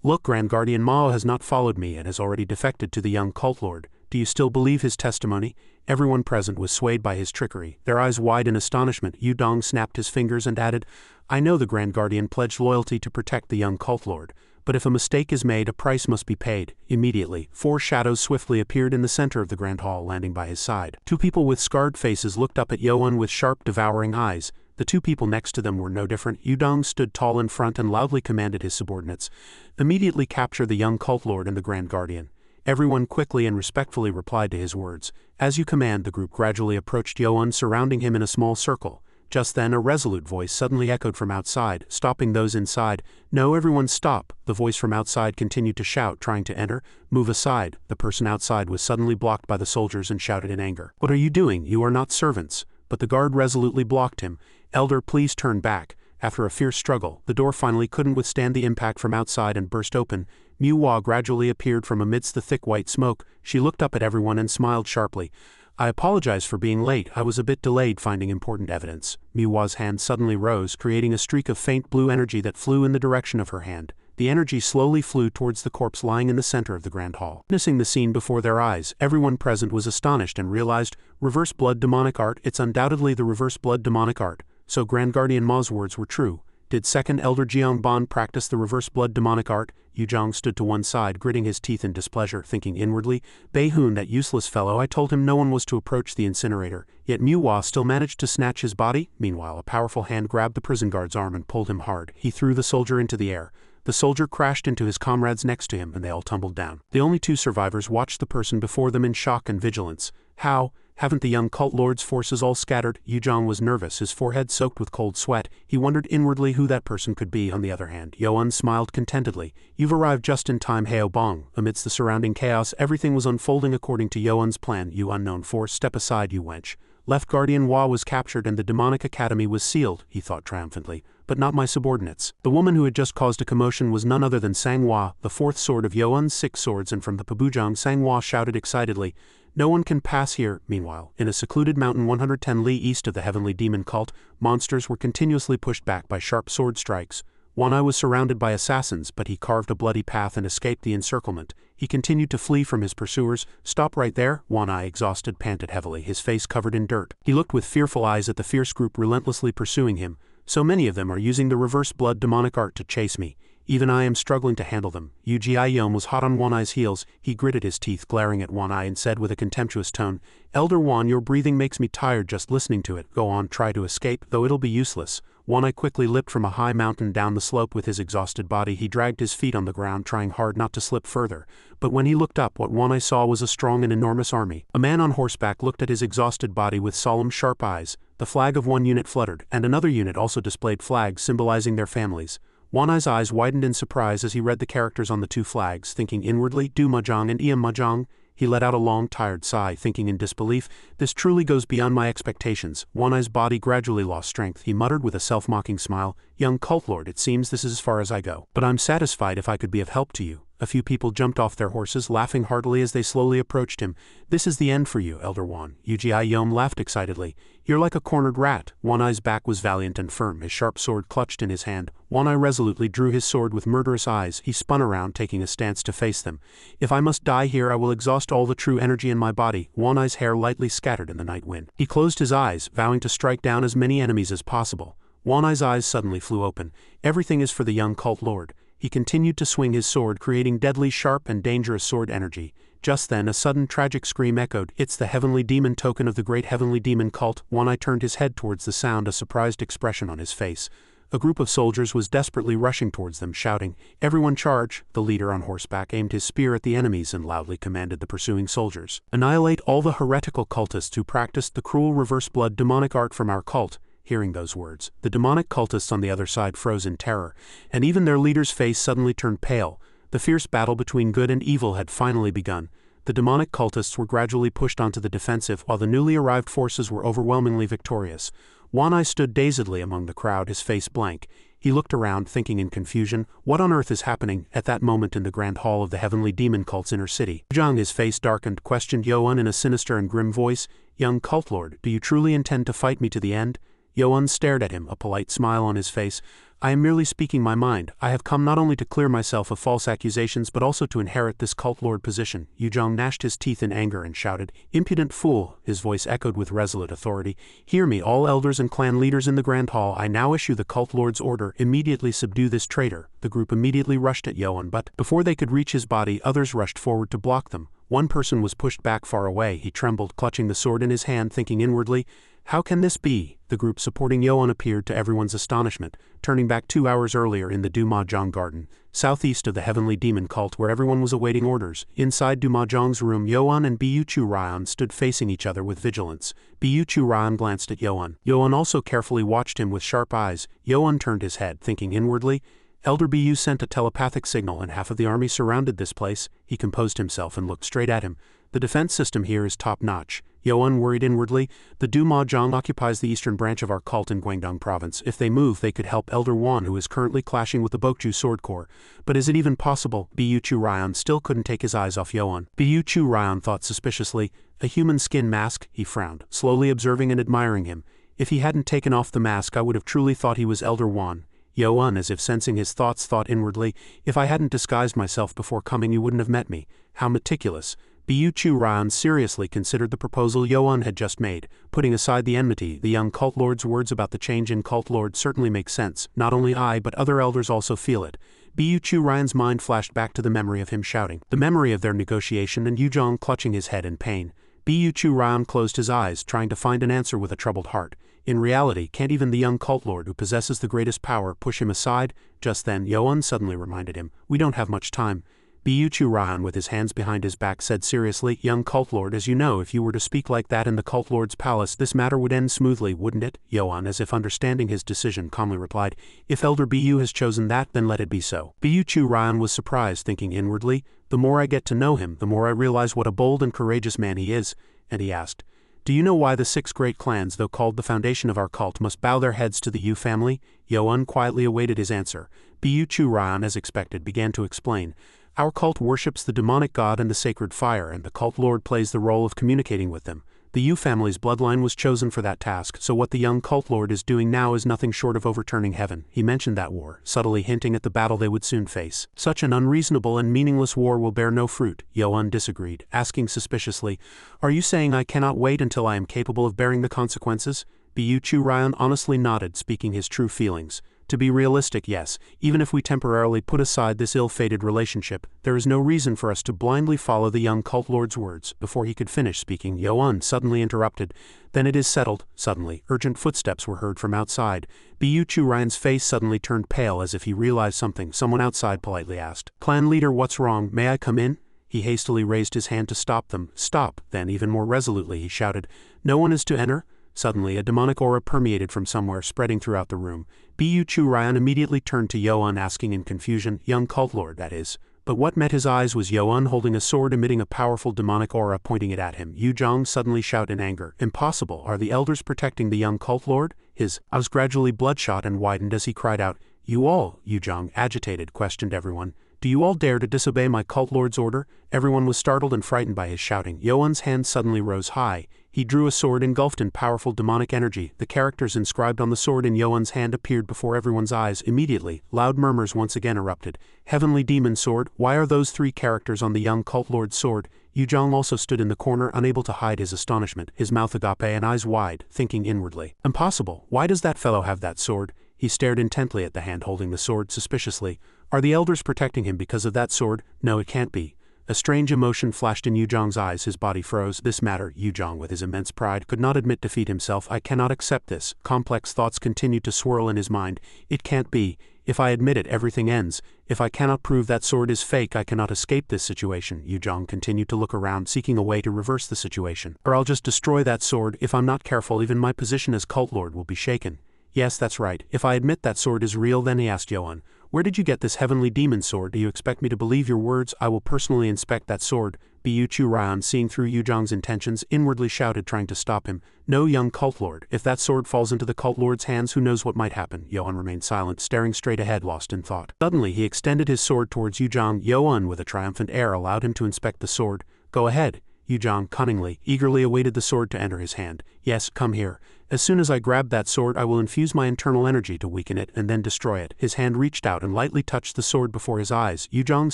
"Look, Grand Guardian Mao has not followed me and has already defected to the young cult lord. Do you still believe his testimony?" Everyone present was swayed by his trickery, their eyes wide in astonishment. Yudong snapped his fingers and added, "I know the Grand Guardian pledged loyalty to protect the young cult lord, but if a mistake is made, a price must be paid." Immediately, 4 shadows swiftly appeared in the center of the Grand Hall, landing by his side. 2 people with scarred faces looked up at Yoan with sharp, devouring eyes. The 2 people next to them were no different. Yudong stood tall in front and loudly commanded his subordinates, "Immediately capture the young cult lord and the Grand Guardian." Everyone quickly and respectfully replied to his words. "As you command." The group gradually approached Yoan, surrounding him in a small circle. Just then a resolute voice suddenly echoed from outside, stopping those inside. "No, everyone stop." The voice from outside continued to shout, trying to enter. "Move aside." The person outside was suddenly blocked by the soldiers and shouted in anger, "What are you doing? You are not servants." But the guard resolutely blocked him. "Elder, please turn back." After a fierce struggle, the door finally couldn't withstand the impact from outside and burst open. Manhwa gradually appeared from amidst the thick white smoke. She looked up at everyone and smiled sharply. "I apologize for being late. I was a bit delayed finding important evidence." Manhwa's hand suddenly rose, creating a streak of faint blue energy that flew in the direction of her hand. The energy slowly flew towards the corpse lying in the center of the Grand Hall. Witnessing the scene before their eyes, everyone present was astonished and realized, reverse blood demonic art. It's undoubtedly the reverse blood demonic art. So Grand Guardian Ma's words were true. Did Second Elder Jiangban practice the reverse blood demonic art? Yuzhong stood to one side, gritting his teeth in displeasure, thinking inwardly, "Beihun, that useless fellow, I told him no one was to approach the incinerator, yet Manhwa still managed to snatch his body." Meanwhile, a powerful hand grabbed the prison guard's arm and pulled him hard. He threw the soldier into the air. The soldier crashed into his comrades next to him and they all tumbled down. The only two survivors watched the person before them in shock and vigilance. How? Haven't the young cult lord's forces all scattered? Yujong was nervous, his forehead soaked with cold sweat. He wondered inwardly who that person could be. On the other hand, Yoan smiled contentedly. You've arrived just in time, Heo Bong. Amidst the surrounding chaos, everything was unfolding according to Yoan's plan. You unknown force, step aside, you wench. Left Guardian Hua was captured and the demonic academy was sealed, he thought triumphantly. But not my subordinates. The woman who had just caused a commotion was none other than Sanghua, the fourth sword of Yoan's 6 swords, and from the Pabujang, Sanghua shouted excitedly, "No one can pass here." Meanwhile, in a secluded mountain 110 li east of the heavenly demon cult, monsters were continuously pushed back by sharp sword strikes. One Eye was surrounded by assassins, but he carved a bloody path and escaped the encirclement. He continued to flee from his pursuers. "Stop right there," One Eye, exhausted, panted heavily, his face covered in dirt. He looked with fearful eyes at the fierce group relentlessly pursuing him. "So many of them are using the reverse blood demonic art to chase me. Even I am struggling to handle them." Ugi Yom was hot on One Eye's heels. He gritted his teeth, glaring at One Eye, and said with a contemptuous tone, "Elder One, your breathing makes me tired just listening to it. Go on, try to escape, though it'll be useless." One Eye quickly leapt from a high mountain down the slope with his exhausted body. He dragged his feet on the ground, trying hard not to slip further. But when he looked up, what One Eye saw was a strong and enormous army. A man on horseback looked at his exhausted body with solemn, sharp eyes. The flag of one unit fluttered, and another unit also displayed flags symbolizing their families. One Eye's eyes widened in surprise as he read the characters on the 2 flags, thinking inwardly, "Du Mahjong and Iam Mahjong." He let out a long, tired sigh, thinking in disbelief, "This truly goes beyond my expectations." One Eye's body gradually lost strength. He muttered with a self-mocking smile, "Young cult lord, it seems this is as far as I go. But I'm satisfied if I could be of help to you." A few people jumped off their horses, laughing heartily as they slowly approached him. "This is the end for you, Elder One." Ugi Yom laughed excitedly. "You're like a cornered rat." One Eye's back was valiant and firm, his sharp sword clutched in his hand. One Eye resolutely drew his sword with murderous eyes. He spun around, taking a stance to face them. "If I must die here, I will exhaust all the true energy in my body." One Eye's hair lightly scattered in the night wind. He closed his eyes, vowing to strike down as many enemies as possible. One Eye's eyes suddenly flew open. "Everything is for the young cult lord." He continued to swing his sword, creating deadly, sharp, and dangerous sword energy. Just then, a sudden tragic scream echoed. "It's the heavenly demon token of the great heavenly demon cult." One Eye turned his head towards the sound, a surprised expression on his face. A group of soldiers was desperately rushing towards them, shouting, "Everyone charge!" The leader on horseback aimed his spear at the enemies and loudly commanded the pursuing soldiers, "Annihilate all the heretical cultists who practiced the cruel reverse blood demonic art from our cult." Hearing those words, the demonic cultists on the other side froze in terror, and even their leader's face suddenly turned pale. The fierce battle between good and evil had finally begun. The demonic cultists were gradually pushed onto the defensive, while the newly arrived forces were overwhelmingly victorious. One Eye stood dazedly among the crowd, his face blank. He looked around, thinking in confusion, what on earth is happening? At that moment in the grand hall of the heavenly demon cult's inner city, Zhang, his face darkened, questioned Yoan in a sinister and grim voice, "Young cult lord, do you truly intend to fight me to the end?" Yoan stared at him, a polite smile on his face. "I am merely speaking my mind. I have come not only to clear myself of false accusations but also to inherit this cult lord position." Yuzhong gnashed his teeth in anger and shouted, "Impudent fool!" His voice echoed with resolute authority. "Hear me, all elders and clan leaders in the Grand Hall. I now issue the cult lord's order. Immediately subdue this traitor." The group immediately rushed at Yoan, but before they could reach his body, others rushed forward to block them. One person was pushed back far away. He trembled, clutching the sword in his hand, thinking inwardly, "How can this be?" The group supporting Yoan appeared to everyone's astonishment, turning back 2 hours earlier in the Dumahjong garden, southeast of the heavenly demon cult where everyone was awaiting orders. Inside Dumahjong's room, Yoan and Biuchu Ryan stood facing each other with vigilance. Biuchu Ryan glanced at Yoan. Yoan also carefully watched him with sharp eyes. Yoan turned his head, thinking inwardly, Elder Bu sent a telepathic signal and half of the army surrounded this place. He composed himself and looked straight at him. The defense system here is top-notch. Yoan worried inwardly. The Dumahjong occupies the eastern branch of our cult in Guangdong province. If they move, they could help Elder Wan, who is currently clashing with the Bokju Sword Corps. But is it even possible? Biuchu Ryan still couldn't take his eyes off Yoan. Biuchu Ryan thought suspiciously. A human skin mask? He frowned, slowly observing and admiring him. If he hadn't taken off the mask, I would have truly thought he was Elder Wan. Yoan, as if sensing his thoughts, thought inwardly, if I hadn't disguised myself before coming, you wouldn't have met me. How meticulous. Biuchu Ryan seriously considered the proposal Yoan had just made. Putting aside the enmity, the young cult lord's words about the change in cult lord certainly make sense. Not only I, but other elders also feel it. Biuchu Ryan's mind flashed back to the memory of him shouting, the memory of their negotiation and Yuzhong clutching his head in pain. Biuchu Ryan closed his eyes, trying to find an answer with a troubled heart. In reality, can't even the young cult lord who possesses the greatest power push him aside? Just then, Yoan suddenly reminded him, "We don't have much time." Bu Chu-ran with his hands behind his back said seriously, "Young cult lord, as you know, if you were to speak like that in the cult lord's palace, this matter would end smoothly, wouldn't it?" Yoan, as if understanding his decision, calmly replied, "If Elder Bu has chosen that, then let it be so." Bu Chu-ran was surprised, thinking inwardly, "The more I get to know him, the more I realize what a bold and courageous man he is," and he asked, "Do you know why the 6 great clans, though called the foundation of our cult, must bow their heads to the Yu family?" Yoan quietly awaited his answer. Bu Chu-ran, as expected, began to explain. "Our cult worships the demonic god and the sacred fire, and the cult lord plays the role of communicating with them. The Yu family's bloodline was chosen for that task, so what the young cult lord is doing now is nothing short of overturning heaven." He mentioned that war, subtly hinting at the battle they would soon face. "Such an unreasonable and meaningless war will bear no fruit." Yoan disagreed, asking suspiciously, "Are you saying I cannot wait until I am capable of bearing the consequences?" Bu Chu-ran honestly nodded, speaking his true feelings. "To be realistic, yes, even if we temporarily put aside this ill-fated relationship, there is no reason for us to blindly follow the young cult lord's words." Before he could finish speaking, Yoan suddenly interrupted. "Then it is settled." Suddenly, urgent footsteps were heard from outside. Bu Chu-ran's face suddenly turned pale as if he realized something. Someone outside politely asked, "Clan leader, what's wrong? May I come in?" He hastily raised his hand to stop them. "Stop!" Then, even more resolutely, he shouted, "No one is to enter?" Suddenly, a demonic aura permeated from somewhere, spreading throughout the room. Bu Chu-ran immediately turned to Yoan, asking in confusion, "Young cult lord, that is." But what met his eyes was Yoan holding a sword emitting a powerful demonic aura, pointing it at him. Yu Zhang suddenly shouted in anger, "Impossible! Are the elders protecting the young cult lord?" His eyes gradually bloodshot and widened as he cried out, "You all," Yu Zhang, agitated, questioned everyone. "Do you all dare to disobey my cult lord's order?" Everyone was startled and frightened by his shouting. Yoan's hand suddenly rose high. He drew a sword engulfed in powerful demonic energy. The characters inscribed on the sword in Yoan's hand appeared before everyone's eyes. Immediately, loud murmurs once again erupted. "Heavenly Demon Sword, why are those 3 characters on the young cult lord's sword?" Yu Zhang also stood in the corner, unable to hide his astonishment, his mouth agape and eyes wide, thinking inwardly, "Impossible! Why does that fellow have that sword?" He stared intently at the hand holding the sword, suspiciously. "Are the elders protecting him because of that sword? No, it can't be." A strange emotion flashed in Yu Zhang's eyes. His body froze. This matter, Yu Zhang with his immense pride could not admit defeat himself. "I cannot accept this." Complex thoughts continued to swirl in his mind. "It can't be. If I admit it, everything ends. If I cannot prove that sword is fake, I cannot escape this situation." Yu Zhang continued to look around, seeking a way to reverse the situation. "Or I'll just destroy that sword. If I'm not careful, even my position as cult lord will be shaken." "Yes, that's right. If I admit that sword is real," then he asked Yoan, "Where did you get this heavenly demon sword? Do you expect me to believe your words? I will personally inspect that sword." Bu Chu-ran, seeing through Yu Zhang's intentions, inwardly shouted, trying to stop him, "No, young cult lord. If that sword falls into the cult lord's hands, who knows what might happen?" Yoan remained silent, staring straight ahead, lost in thought. Suddenly, he extended his sword towards Yu Zhang. Yoan, with a triumphant air, allowed him to inspect the sword. "Go ahead." Yu Zhang, cunningly, eagerly awaited the sword to enter his hand. "Yes, come here. As soon as I grab that sword, I will infuse my internal energy to weaken it and then destroy it." His hand reached out and lightly touched the sword before his eyes. Yu Zhang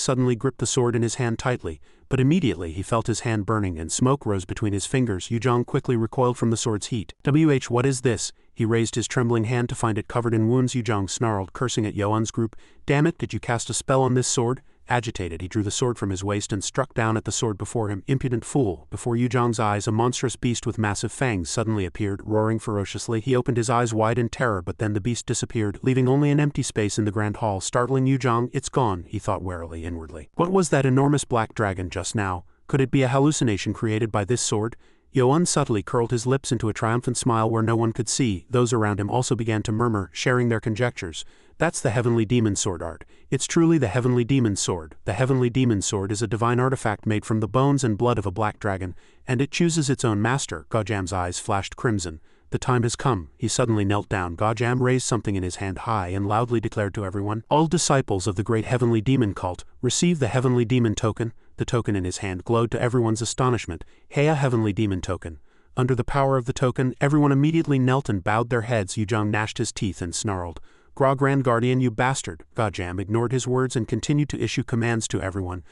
suddenly gripped the sword in his hand tightly, but immediately he felt his hand burning and smoke rose between his fingers. Yu Zhang quickly recoiled from the sword's heat. What is this?" He raised his trembling hand to find it covered in wounds. Yu Zhang snarled, cursing at Yoan's group. "Damn it, did you cast a spell on this sword?" Agitated, he drew the sword from his waist and struck down at the sword before him. "Impudent fool!" Before Yu Zhang's eyes, a monstrous beast with massive fangs suddenly appeared, roaring ferociously. He opened his eyes wide in terror, but then the beast disappeared, leaving only an empty space in the grand hall. Startling Yu Zhang, "It's gone," he thought warily, inwardly. What was that enormous black dragon just now? Could it be a hallucination created by this sword? Yoan subtly curled his lips into a triumphant smile where no one could see. Those around him also began to murmur, sharing their conjectures. "That's the heavenly demon sword art. It's truly the heavenly demon sword. The heavenly demon sword is a divine artifact made from the bones and blood of a black dragon, and it chooses its own master." Gojam's eyes flashed crimson. "The time has come." He suddenly knelt down. Gojam raised something in his hand high and loudly declared to everyone, "All disciples of the great heavenly demon cult, receive the heavenly demon token." The token in his hand glowed to everyone's astonishment. "Heya heavenly demon token." Under the power of the token, everyone immediately knelt and bowed their heads. Yu Zhang gnashed his teeth and snarled, "Grand Guardian, you bastard!" Gojam ignored his words and continued to issue commands to everyone.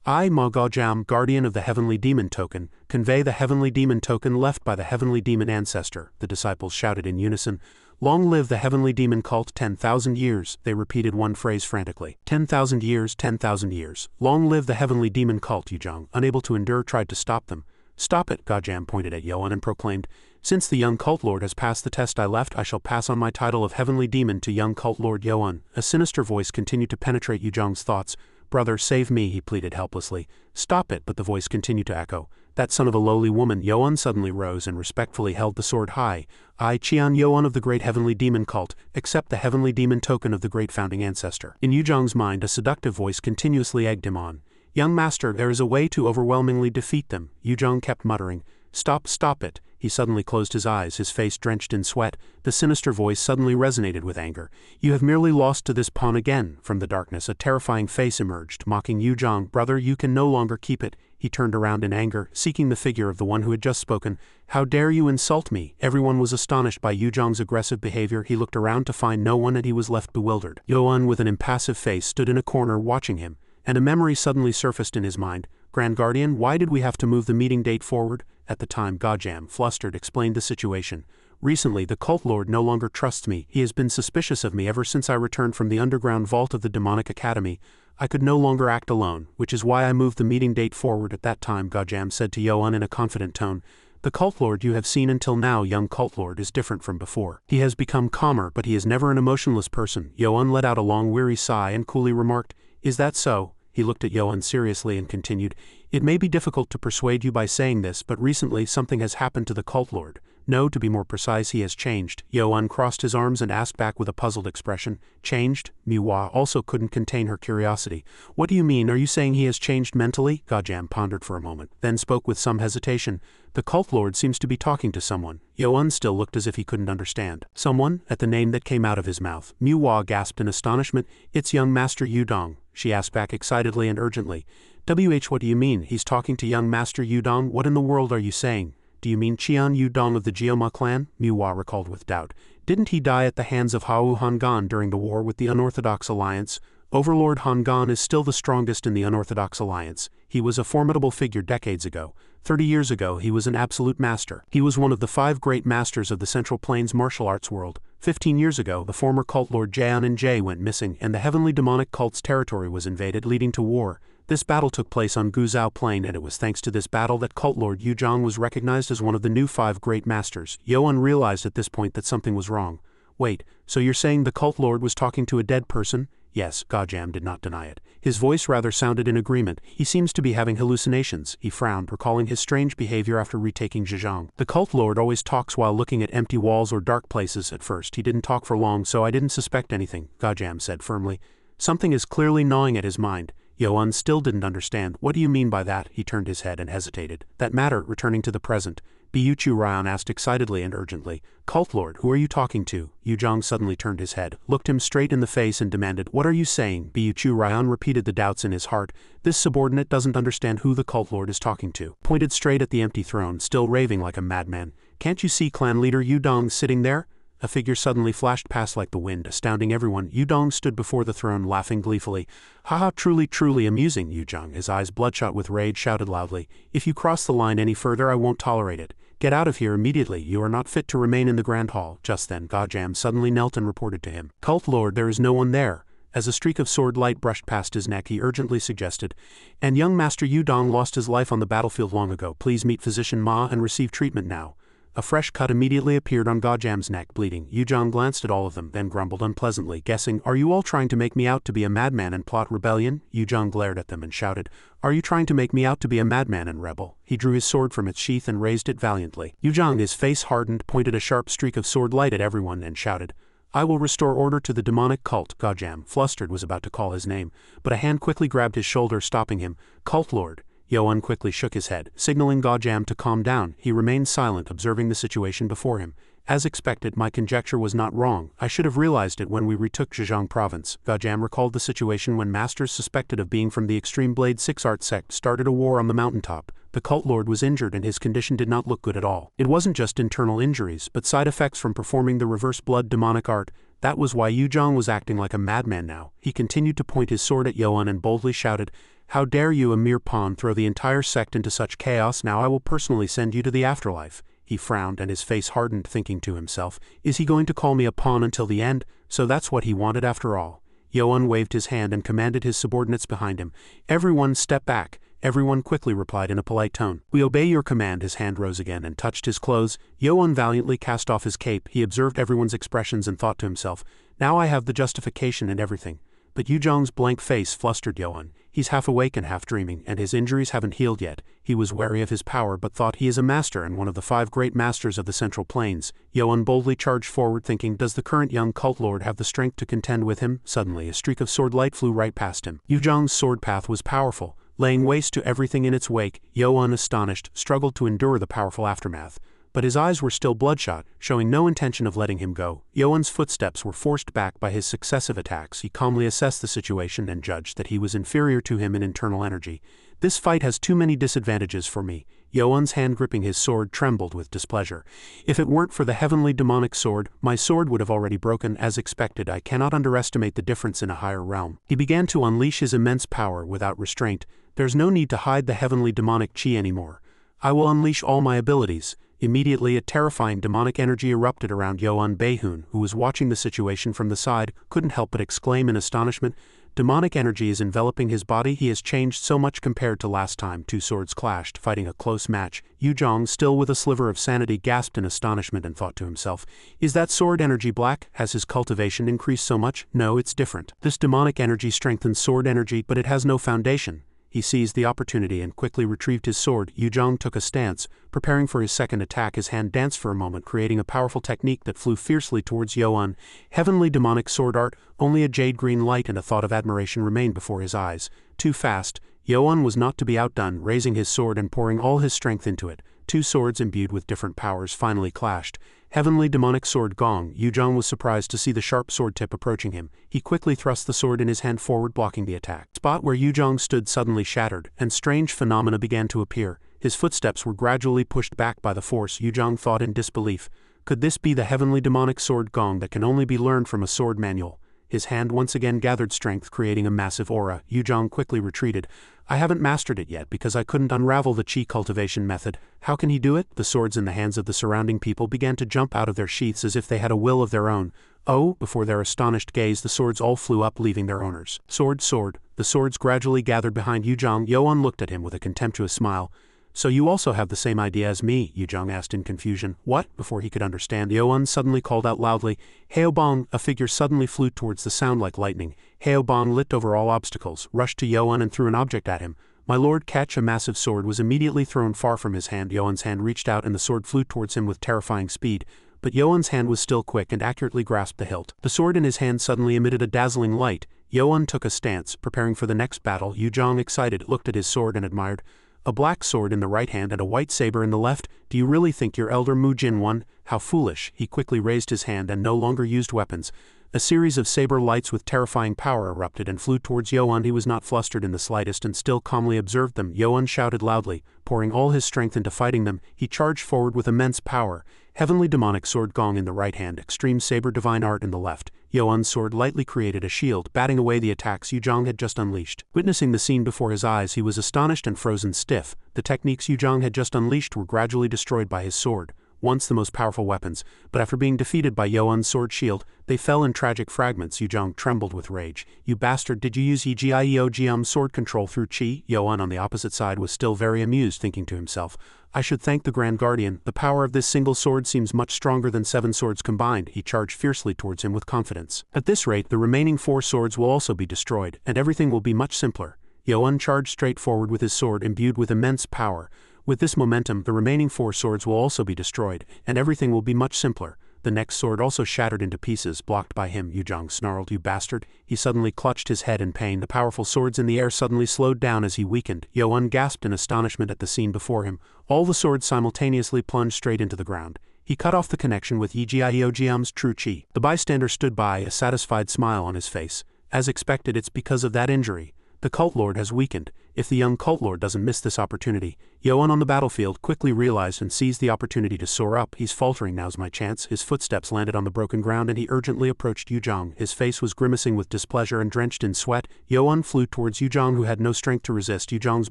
"I, Ma Gojam, guardian of the heavenly demon token, convey the heavenly demon token left by the heavenly demon ancestor," the disciples shouted in unison. "Long live the heavenly demon cult, 10,000 years, they repeated one phrase frantically. 10,000 years, 10,000 years. Long live the heavenly demon cult. Yu Zhang, unable to endure, tried to stop them. Stop it, Gajam pointed at Yoan and proclaimed. Since the young cult lord has passed the test I left, I shall pass on my title of Heavenly Demon to young cult lord Yoan. A sinister voice continued to penetrate Yuzhong's thoughts. Brother, save me, he pleaded helplessly. Stop it, but the voice continued to echo. That son of a lowly woman. Yoan suddenly rose and respectfully held the sword high. I, Qian Yoan of the great heavenly demon cult, accept the heavenly demon token of the great founding ancestor. In Yuzhong's mind, a seductive voice continuously egged him on. Young master, there is a way to overwhelmingly defeat them, Yuzhong kept muttering. Stop it. He suddenly closed his eyes, his face drenched in sweat. The sinister voice suddenly resonated with anger. You have merely lost to this pawn again. From the darkness, a terrifying face emerged, mocking Yuzhong. Brother, you can no longer keep it. He turned around in anger, seeking the figure of the one who had just spoken. How dare you insult me? Everyone was astonished by Yuzhong's aggressive behavior. He looked around to find no one and he was left bewildered. Yoan, with an impassive face, stood in a corner watching him, and a memory suddenly surfaced in his mind. Grand Guardian, why did we have to move the meeting date forward? At the time, Gajam, flustered, explained the situation. Recently, the cult lord no longer trusts me. He has been suspicious of me ever since I returned from the underground vault of the demonic academy. I could no longer act alone, which is why I moved the meeting date forward. At that time, Gajam said to Yoan in a confident tone. The cult lord you have seen until now, young cult lord, is different from before. He has become calmer, but he is never an emotionless person. Yoan let out a long weary sigh and coolly remarked, Is that so? He looked at Yoan seriously and continued, It may be difficult to persuade you by saying this, but recently something has happened to the cult lord. No, to be more precise, he has changed. Yoan crossed his arms and asked back with a puzzled expression. Changed? Manhwa also couldn't contain her curiosity. What do you mean? Are you saying he has changed mentally? Gajam pondered for a moment, then spoke with some hesitation. The cult lord seems to be talking to someone. Yoan still looked as if he couldn't understand. Someone? At the name that came out of his mouth, Manhwa gasped in astonishment. It's young Master Yudong, she asked back excitedly and urgently. What do you mean? He's talking to young Master Yudong? What in the world are you saying? Do you mean Qian Yudong of the Jioma clan? Manhwa recalled with doubt. Didn't he die at the hands of Hao Hangan during the war with the Unorthodox Alliance? Overlord Hangan is still the strongest in the Unorthodox Alliance. He was a formidable figure decades ago. 30 years ago, he was an absolute master. He was one of the 5 great masters of the Central Plains martial arts world. 15 years ago, the former cult lord Jaeon and Jae went missing, and the heavenly demonic cult's territory was invaded, leading to war. This battle took place on Guzhou Plain, and it was thanks to this battle that cult lord Yuzhong was recognized as one of the new 5 great masters. Yoan realized at this point that something was wrong. Wait, so you're saying the cult lord was talking to a dead person? Yes, Gajam did not deny it. His voice rather sounded in agreement. He seems to be having hallucinations. He frowned, recalling his strange behavior after retaking Zhejiang. The cult lord always talks while looking at empty walls or dark places. At first, he didn't talk for long, so I didn't suspect anything, Gajam said firmly. Something is clearly gnawing at his mind. Yoan still didn't understand. What do you mean by that? He turned his head and hesitated. That matter, returning to the present. Biyuchu Ryan asked excitedly and urgently. Cult lord, who are you talking to? Yuzhong suddenly turned his head, looked him straight in the face and demanded, What are you saying? Biyuchu Ryan repeated the doubts in his heart. This subordinate doesn't understand who the cult lord is talking to. Pointed straight at the empty throne, still raving like a madman. Can't you see clan leader Yudong sitting there? A figure suddenly flashed past like the wind, astounding everyone. Yudong stood before the throne, laughing gleefully. Haha, truly amusing, Yuzhong, his eyes bloodshot with rage, shouted loudly. If you cross the line any further, I won't tolerate it. Get out of here immediately. You are not fit to remain in the Grand Hall. Just then, Gajam suddenly knelt and reported to him. Cult lord, there is no one there. As a streak of sword light brushed past his neck, he urgently suggested, And young Master Yudong lost his life on the battlefield long ago. Please meet Physician Ma and receive treatment now. A fresh cut immediately appeared on Gajam's neck, bleeding. Yuzhong glanced at all of them, then grumbled unpleasantly, guessing, Are you all trying to make me out to be a madman and plot rebellion? Yuzhong glared at them and shouted, Are you trying to make me out to be a madman and rebel? He drew his sword from its sheath and raised it valiantly. Yuzhong, his face hardened, pointed a sharp streak of sword light at everyone and shouted, I will restore order to the demonic cult. Gajam, flustered, was about to call his name, but a hand quickly grabbed his shoulder, stopping him. Cult lord. Yoan quickly shook his head, signaling Gajam to calm down. He remained silent, observing the situation before him. As expected, my conjecture was not wrong. I should have realized it when we retook Zhejiang province. Gajam recalled the situation when masters suspected of being from the Extreme Blade 6 art sect started a war on the mountaintop. The cult lord was injured and his condition did not look good at all. It wasn't just internal injuries, but side effects from performing the reverse blood demonic art. That was why Yuzhong was acting like a madman now. He continued to point his sword at Yoan and boldly shouted, How dare you, a mere pawn, throw the entire sect into such chaos? Now I will personally send you to the afterlife. He frowned and his face hardened, thinking to himself, Is he going to call me a pawn until the end? So that's what he wanted after all. Yoan waved his hand and commanded his subordinates behind him, Everyone step back. Everyone quickly replied in a polite tone. We obey your command. His hand rose again and touched his clothes. Yo-un valiantly cast off his cape. He observed everyone's expressions and thought to himself, now I have the justification and everything. But Yu-jong's blank face flustered Yo-un. He's half awake and half dreaming, and his injuries haven't healed yet. He was wary of his power but thought he is a master and one of the 5 great masters of the Central Plains. Yo-un boldly charged forward thinking, does the current young cult lord have the strength to contend with him? Suddenly a streak of sword light flew right past him. Yu-jong's sword path was powerful, laying waste to everything in its wake. Yo-un, astonished, struggled to endure the powerful aftermath. But his eyes were still bloodshot, showing no intention of letting him go. Yo-un's footsteps were forced back by his successive attacks. He calmly assessed the situation and judged that he was inferior to him in internal energy. This fight has too many disadvantages for me. Yo-un's hand gripping his sword trembled with displeasure. If it weren't for the heavenly demonic sword, my sword would have already broken. As expected, I cannot underestimate the difference in a higher realm. He began to unleash his immense power without restraint. There's no need to hide the heavenly demonic chi anymore. I will unleash all my abilities. Immediately a terrifying demonic energy erupted around Yo-un. Bae-hoon, who was watching the situation from the side, couldn't help but exclaim in astonishment. Demonic energy is enveloping his body. He has changed so much compared to last time 2 swords clashed, fighting a close match. Yu-jong, still with a sliver of sanity, gasped in astonishment and thought to himself, is that sword energy black? Has his cultivation increased so much? No, it's different. This demonic energy strengthens sword energy, but it has no foundation. He seized the opportunity and quickly retrieved his sword. Yu-jong took a stance, preparing for his second attack. His hand danced for a moment, creating a powerful technique that flew fiercely towards Yo-un. Heavenly demonic sword art, only a jade-green light and a thought of admiration remained before his eyes. Too fast, Yo-un was not to be outdone, raising his sword and pouring all his strength into it. 2 swords imbued with different powers finally clashed. Heavenly demonic sword gong. Yu-jong was surprised to see the sharp sword tip approaching him. He quickly thrust the sword in his hand forward, blocking the attack. The spot where Yu-jong stood suddenly shattered, and strange phenomena began to appear. His footsteps were gradually pushed back by the force. Yu-jong thought in disbelief. Could this be the heavenly demonic sword gong that can only be learned from a sword manual? His hand once again gathered strength, creating a massive aura. Yu-jong quickly retreated. I haven't mastered it yet because I couldn't unravel the chi cultivation method. How can he do it? The swords in the hands of the surrounding people began to jump out of their sheaths as if they had a will of their own. Oh, before their astonished gaze the swords all flew up, leaving their owners. Sword, sword. The swords gradually gathered behind Yu-jong. Yo-un looked at him with a contemptuous smile. So you also have the same idea as me? Yu-jong asked in confusion. What? Before he could understand, Yo-un suddenly called out loudly, Haobong! A figure suddenly flew towards the sound like lightning. Haobong leapt over all obstacles, rushed to Yo-un and threw an object at him. My lord, catch! A massive sword was immediately thrown far from his hand. Yo-un's hand reached out and the sword flew towards him with terrifying speed. But Yo-un's hand was still quick and accurately grasped the hilt. The sword in his hand suddenly emitted a dazzling light. Yo-un took a stance, preparing for the next battle. Yu-jong, excited, looked at his sword and admired. A black sword in the right hand and a white saber in the left. Do you really think your elder Mu-jin won? How foolish. He quickly raised his hand and no longer used weapons. A series of saber lights with terrifying power erupted and flew towards Yo-un. He was not flustered in the slightest and still calmly observed them. Yo-un shouted loudly, pouring all his strength into fighting them. He charged forward with immense power. Heavenly demonic sword gong in the right hand, extreme saber divine art in the left. Yo-un's sword lightly created a shield, batting away the attacks Yu-jong had just unleashed. Witnessing the scene before his eyes, he was astonished and frozen stiff. The techniques Yu-jong had just unleashed were gradually destroyed by his sword, once the most powerful weapons, but after being defeated by Yo-un's sword shield, they fell in tragic fragments. Yu-jong trembled with rage. You bastard, did you use Yijiaeojium's sword control through chi? Yo-un on the opposite side was still very amused, thinking to himself, I should thank the Grand Guardian. The power of this single sword seems much stronger than 7 swords combined. He charged fiercely towards him with confidence. At this rate, the remaining 4 swords will also be destroyed, and everything will be much simpler. Yo-un charged straight forward with his sword imbued with immense power. With this momentum, the remaining 4 swords will also be destroyed, and everything will be much simpler. The next sword also shattered into pieces, blocked by him. Yu-jong snarled, you bastard. He suddenly clutched his head in pain. The powerful swords in the air suddenly slowed down as he weakened. Yo-un gasped in astonishment at the scene before him. All the swords simultaneously plunged straight into the ground. He cut off the connection with Yijiaeojium's true chi. The bystander stood by, a satisfied smile on his face. As expected, it's because of that injury. The cult lord has weakened. If the young cult lord doesn't miss this opportunity. Yo-un on the battlefield quickly realized and seized the opportunity to soar up. He's faltering, now's my chance. His footsteps landed on the broken ground and he urgently approached Yu-jong. His face was grimacing with displeasure and drenched in sweat. Yo-un flew towards Yu-jong, who had no strength to resist. Yu-jong's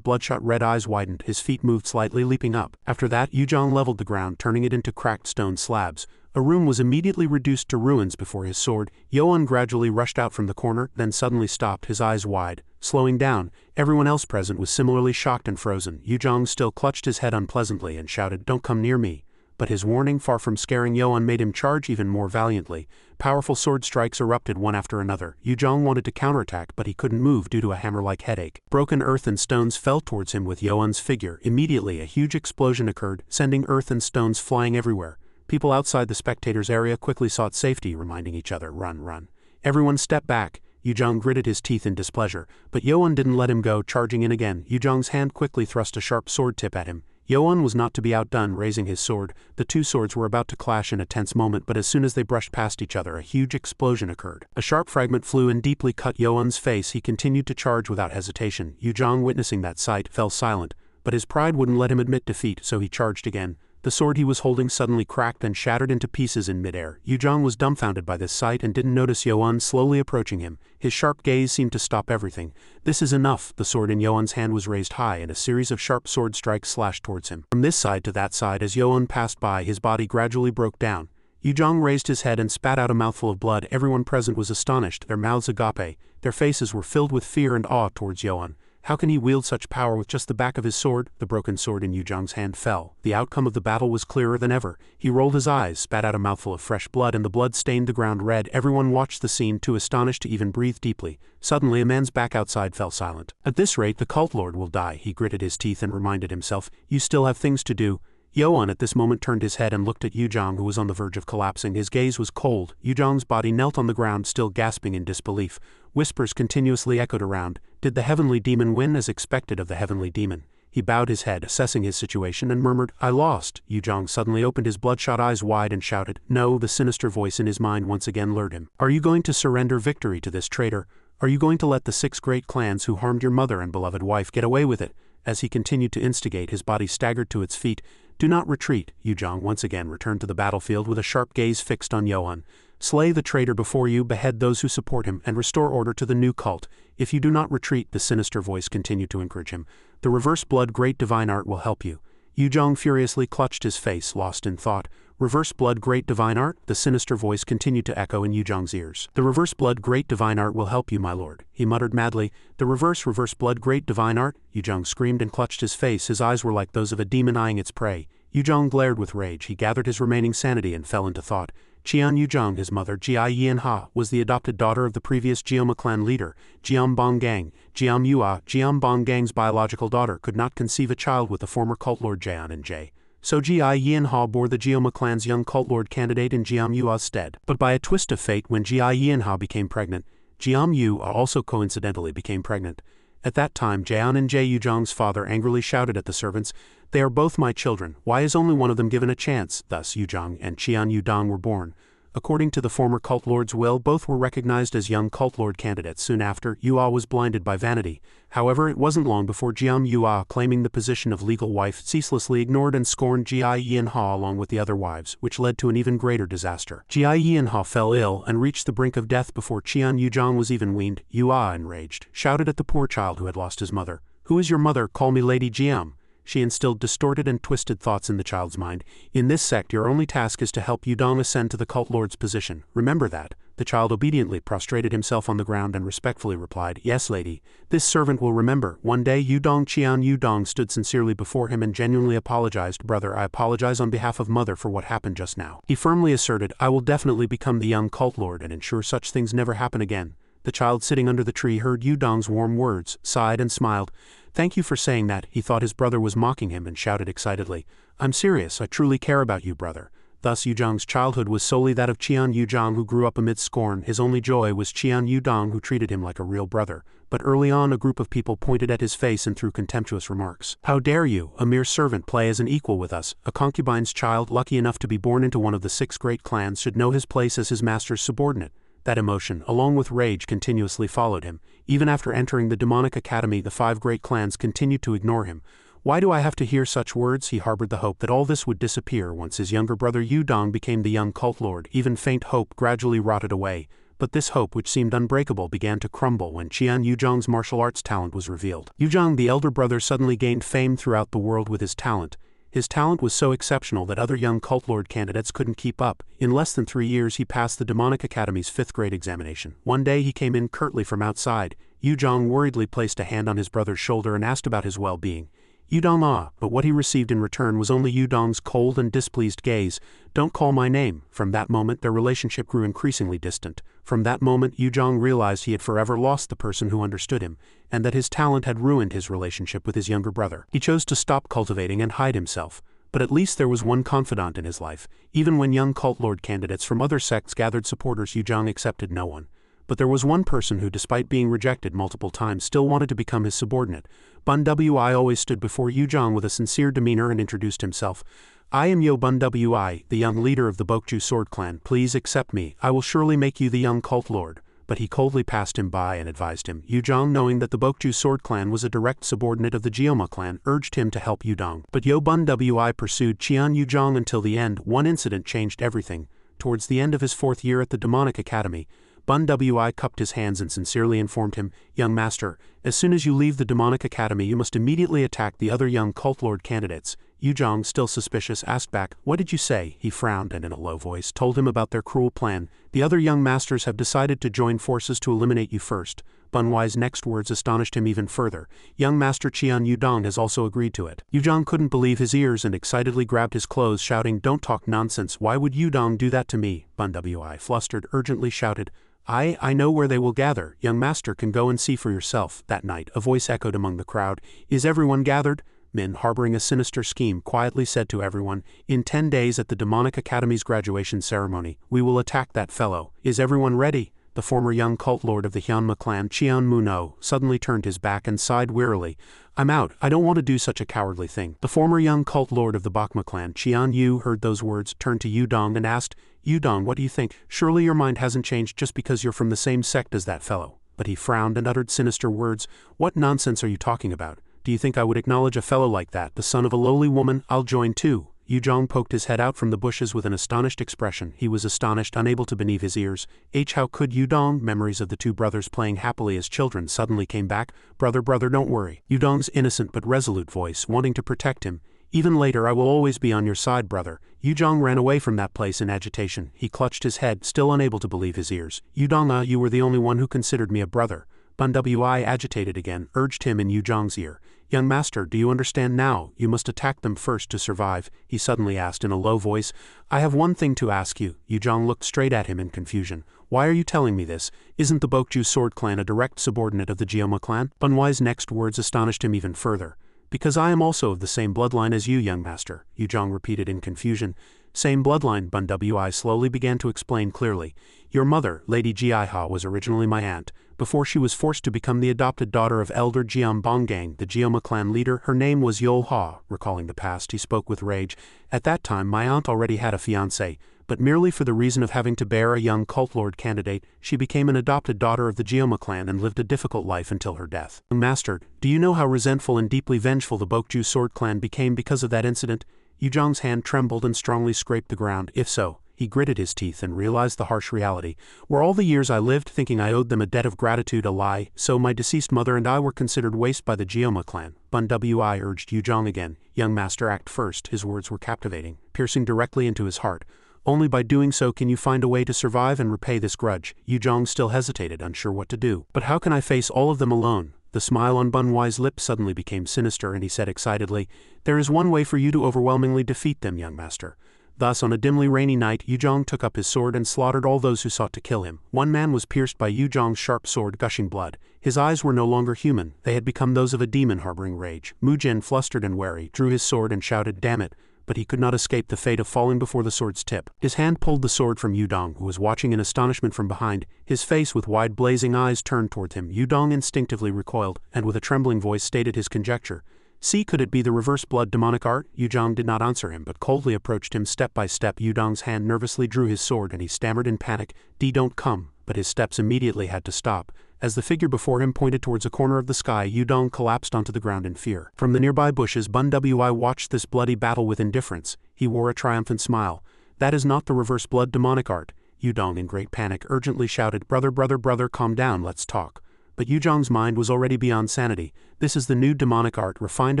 bloodshot red eyes widened. His feet moved slightly, leaping up. After that, Yu-jong leveled the ground, turning it into cracked stone slabs. A room was immediately reduced to ruins before his sword. Yoan gradually rushed out from the corner, then suddenly stopped, his eyes wide, slowing down. Everyone else present was similarly shocked and frozen. Yuzhong still clutched his head unpleasantly and shouted, "Don't come near me." But his warning, far from scaring Yoan, made him charge even more valiantly. Powerful sword strikes erupted one after another. Yuzhong wanted to counterattack, but he couldn't move due to a hammer-like headache. Broken earth and stones fell towards him with Yoan's figure. Immediately, a huge explosion occurred, sending earth and stones flying everywhere. People outside the spectators' area quickly sought safety, reminding each other, "Run, run." Everyone stepped back. Yuzhong gritted his teeth in displeasure, but Yoan didn't let him go, charging in again. Yuzhong's hand quickly thrust a sharp sword tip at him. Yoan was not to be outdone, raising his sword. The two swords were about to clash in a tense moment, but as soon as they brushed past each other, a huge explosion occurred. A sharp fragment flew and deeply cut Yoan's face. He continued to charge without hesitation. Yuzhong, witnessing that sight, fell silent, but his pride wouldn't let him admit defeat, so he charged again. The sword he was holding suddenly cracked and shattered into pieces in midair. Yuzhong was dumbfounded by this sight and didn't notice Yoan slowly approaching him. His sharp gaze seemed to stop everything. "This is enough." The sword in Yoan's hand was raised high, and a series of sharp sword strikes slashed towards him. From this side to that side, as Yoan passed by, his body gradually broke down. Yuzhong raised his head and spat out a mouthful of blood. Everyone present was astonished, their mouths agape. Their faces were filled with fear and awe towards Yoan. How can he wield such power with just the back of his sword? The broken sword in Yuzhong's hand fell. The outcome of the battle was clearer than ever. He rolled his eyes, spat out a mouthful of fresh blood, and the blood stained the ground red. Everyone watched the scene, too astonished to even breathe deeply. Suddenly, a man's back outside fell silent. "At this rate, the cult lord will die." He gritted his teeth and reminded himself, "You still have things to do." Yoan at this moment turned his head and looked at Yuzhong, who was on the verge of collapsing. His gaze was cold. Yuzhong's body knelt on the ground, still gasping in disbelief. Whispers continuously echoed around. Did the heavenly demon win, as expected of the heavenly demon? He bowed his head, assessing his situation, and murmured, "I lost." Yuzhong suddenly opened his bloodshot eyes wide and shouted, "No." The sinister voice in his mind once again lured him. "Are you going to surrender victory to this traitor? Are you going to let the 6 great clans who harmed your mother and beloved wife get away with it?" As he continued to instigate, his body staggered to its feet. "Do not retreat." Yuzhong once again returned to the battlefield with a sharp gaze fixed on Yoan. "Slay the traitor before you, behead those who support him, and restore order to the new cult. If you do not retreat," the sinister voice continued to encourage him, "the reverse blood great divine art will help you." Yuzhong furiously clutched his face, lost in thought. "Reverse blood great divine art?" The sinister voice continued to echo in Yuzhong's ears. "The reverse blood great divine art will help you, my lord," he muttered madly. "The reverse blood great divine art?" Yuzhong screamed and clutched his face. His eyes were like those of a demon eyeing its prey. Yuzhong glared with rage. He gathered his remaining sanity and fell into thought. Qian Yuzhong, his mother, Jia Yianha, was the adopted daughter of the previous Jioma clan leader, Jiam Bonggang. Jiam Yua, Jiam Bonggang's biological daughter, could not conceive a child with the former cult lord Jian and Jie. So Jia Yianha bore the Jioma clan's young cult lord candidate in Jiam Yua's stead. But by a twist of fate, when Jia Yianha became pregnant, Jiam Yu also coincidentally became pregnant. At that time, Jian and Jie, Yuzhong's father, angrily shouted at the servants, "They are both my children. Why is only one of them given a chance?" Thus Yuzhong and Qian Yudong were born. According to the former cult lord's will, both were recognized as young cult lord candidates. Soon after, Yua was blinded by vanity. However, it wasn't long before Jiam Yua, claiming the position of legal wife, ceaselessly ignored and scorned Jia Yianha along with the other wives, which led to an even greater disaster. Jia Yianha fell ill and reached the brink of death before Qian Yuzhong was even weaned. Yua, enraged, shouted at the poor child who had lost his mother, "Who is your mother? Call me Lady Jiam." She instilled distorted and twisted thoughts in the child's mind. "In this sect, your only task is to help Yudong ascend to the cult lord's position. Remember that." The child obediently prostrated himself on the ground and respectfully replied, "Yes, lady. This servant will remember." One day, Qian Yudong stood sincerely before him and genuinely apologized. "Brother, I apologize on behalf of mother for what happened just now." He firmly asserted, "I will definitely become the young cult lord and ensure such things never happen again." The child sitting under the tree heard Yudong's warm words, sighed and smiled. "Thank you for saying that." He thought his brother was mocking him and shouted excitedly, "I'm serious. I truly care about you, brother." Thus Yuzhong's childhood was solely that of Qian Yuzhong, who grew up amid scorn. His only joy was Qian Yudong, who treated him like a real brother. But early on, a group of people pointed at his face and threw contemptuous remarks. "How dare you, a mere servant, play as an equal with us? A concubine's child, lucky enough to be born into one of the 6 great clans, should know his place as his master's subordinate." That emotion, along with rage, continuously followed him. Even after entering the demonic academy, the 5 great clans continued to ignore him. "Why do I have to hear such words?" He harbored the hope that all this would disappear once his younger brother Yudong became the young cult lord. Even faint hope gradually rotted away. But this hope, which seemed unbreakable, began to crumble when Qian Yuzhong's martial arts talent was revealed. Yuzhong, the elder brother, suddenly gained fame throughout the world with his talent. His talent was so exceptional that other young cult lord candidates couldn't keep up. In less than 3 years he passed the Demonic Academy's 5th grade examination. One day he came in curtly from outside. Yudong worriedly placed a hand on his brother's shoulder and asked about his well-being. Yudong but what he received in return was only Yudong's cold and displeased gaze. "Don't call my name." From that moment their relationship grew increasingly distant. From that moment Yudong realized he had forever lost the person who understood him, and that his talent had ruined his relationship with his younger brother. He chose to stop cultivating and hide himself. But at least there was one confidant in his life. Even when young cult lord candidates from other sects gathered supporters, Yudong accepted no one. But there was one person who, despite being rejected multiple times, still wanted to become his subordinate. Bun-Wi always stood before Yudong with a sincere demeanor and introduced himself. "I am Yo Bun-Wi, the young leader of the Bokju sword clan. Please accept me. I will surely make you the young cult lord." But he coldly passed him by and advised him. Yudong, knowing that the Bokju sword clan was a direct subordinate of the Geoma clan, urged him to help Yudong. But Yo Bun-Wi pursued Qian Yudong until the end. One incident changed everything. Towards the end of his 4th year at the Demonic Academy, Bun-Wi cupped his hands and sincerely informed him, "Young master, as soon as you leave the Demonic Academy you must immediately attack the other young cult lord candidates." Yudong, still suspicious, asked back, "What did you say?" He frowned and in a low voice told him about their cruel plan. "The other young masters have decided to join forces to eliminate you first." Bunwai's next words astonished him even further. "Young Master Qian Yudong has also agreed to it." Yudong couldn't believe his ears and excitedly grabbed his clothes, shouting, "Don't talk nonsense. Why would Yudong do that to me?" Bun-Wi, flustered, urgently shouted, I know where they will gather. Young master can go and see for yourself." That night, a voice echoed among the crowd. "Is everyone gathered?" Min, harboring a sinister scheme, quietly said to everyone, "In 10 days at the Demonic Academy's graduation ceremony, we will attack that fellow. Is everyone ready?" The former young cult lord of the Hyunma clan, Qian Muno, suddenly turned his back and sighed wearily. "I'm out. I don't want to do such a cowardly thing." The former young cult lord of the Bakma clan, Qian Yu, heard those words, turned to Yudong and asked, "Yudong, what do you think? Surely your mind hasn't changed just because you're from the same sect as that fellow." But he frowned and uttered sinister words. "What nonsense are you talking about? Do you think I would acknowledge a fellow like that, the son of a lowly woman? I'll join too." Yudong poked his head out from the bushes with an astonished expression. He was astonished, unable to believe his ears. How could Yudong? Memories of the two brothers playing happily as children suddenly came back. Brother, don't worry." Yudong's innocent but resolute voice, wanting to protect him. "Even later I will always be on your side, brother." Yudong ran away from that place in agitation. He clutched his head, still unable to believe his ears. "Yudong, you were the only one who considered me a brother." Bun-Wi, agitated again, urged him in Yudong's ear. "Young master, do you understand now? You must attack them first to survive." He suddenly asked in a low voice, "I have one thing to ask you." Yudong looked straight at him in confusion. "Why are you telling me this? Isn't the Bokju sword clan a direct subordinate of the Geoma clan?" Bunwai's next words astonished him even further. "Because I am also of the same bloodline as you, young master," Yudong repeated in confusion. "Same bloodline," Bun-Wi slowly began to explain clearly. "Your mother, Lady Jiaiha, was originally my aunt. Before she was forced to become the adopted daughter of Elder Jiam Bongang, the Geoma clan leader, her name was Yol-Ha." Recalling the past, he spoke with rage. "At that time, my aunt already had a fiancé, but merely for the reason of having to bear a young cult lord candidate, she became an adopted daughter of the Geoma clan and lived a difficult life until her death. Master, do you know how resentful and deeply vengeful the Bokju sword clan became because of that incident?" Yudong's hand trembled and strongly scraped the ground. "If so," he gritted his teeth and realized the harsh reality. "Were all the years I lived thinking I owed them a debt of gratitude a lie, so my deceased mother and I were considered waste by the Geoma clan?" Bun-Wi urged Yudong again. "Young master, act first." His words were captivating, piercing directly into his heart. "Only by doing so can you find a way to survive and repay this grudge." Yudong still hesitated, unsure what to do. "But how can I face all of them alone?" The smile on Bunwai's lips suddenly became sinister and he said excitedly, "There is one way for you to overwhelmingly defeat them, young master." Thus, on a dimly rainy night, Yudong took up his sword and slaughtered all those who sought to kill him. One man was pierced by Yudong's sharp sword, gushing blood. His eyes were no longer human, they had become those of a demon harboring rage. Mujin, flustered and wary, drew his sword and shouted, "Damn it!" But he could not escape the fate of falling before the sword's tip. His hand pulled the sword from Yudong, who was watching in astonishment from behind, his face with wide blazing eyes turned toward him. Yudong instinctively recoiled, and with a trembling voice stated his conjecture. "See, could it be the reverse blood demonic art?" Yudong did not answer him, but coldly approached him step by step. Yudong's hand nervously drew his sword and he stammered in panic, Don't come," but his steps immediately had to stop. As the figure before him pointed towards a corner of the sky, Yudong collapsed onto the ground in fear. From the nearby bushes, Bun-Wi watched this bloody battle with indifference. He wore a triumphant smile. "That is not the reverse blood demonic art." Yudong, in great panic, urgently shouted, Brother, calm down, let's talk." but Yuzhong's mind was already beyond sanity. This is the new demonic art refined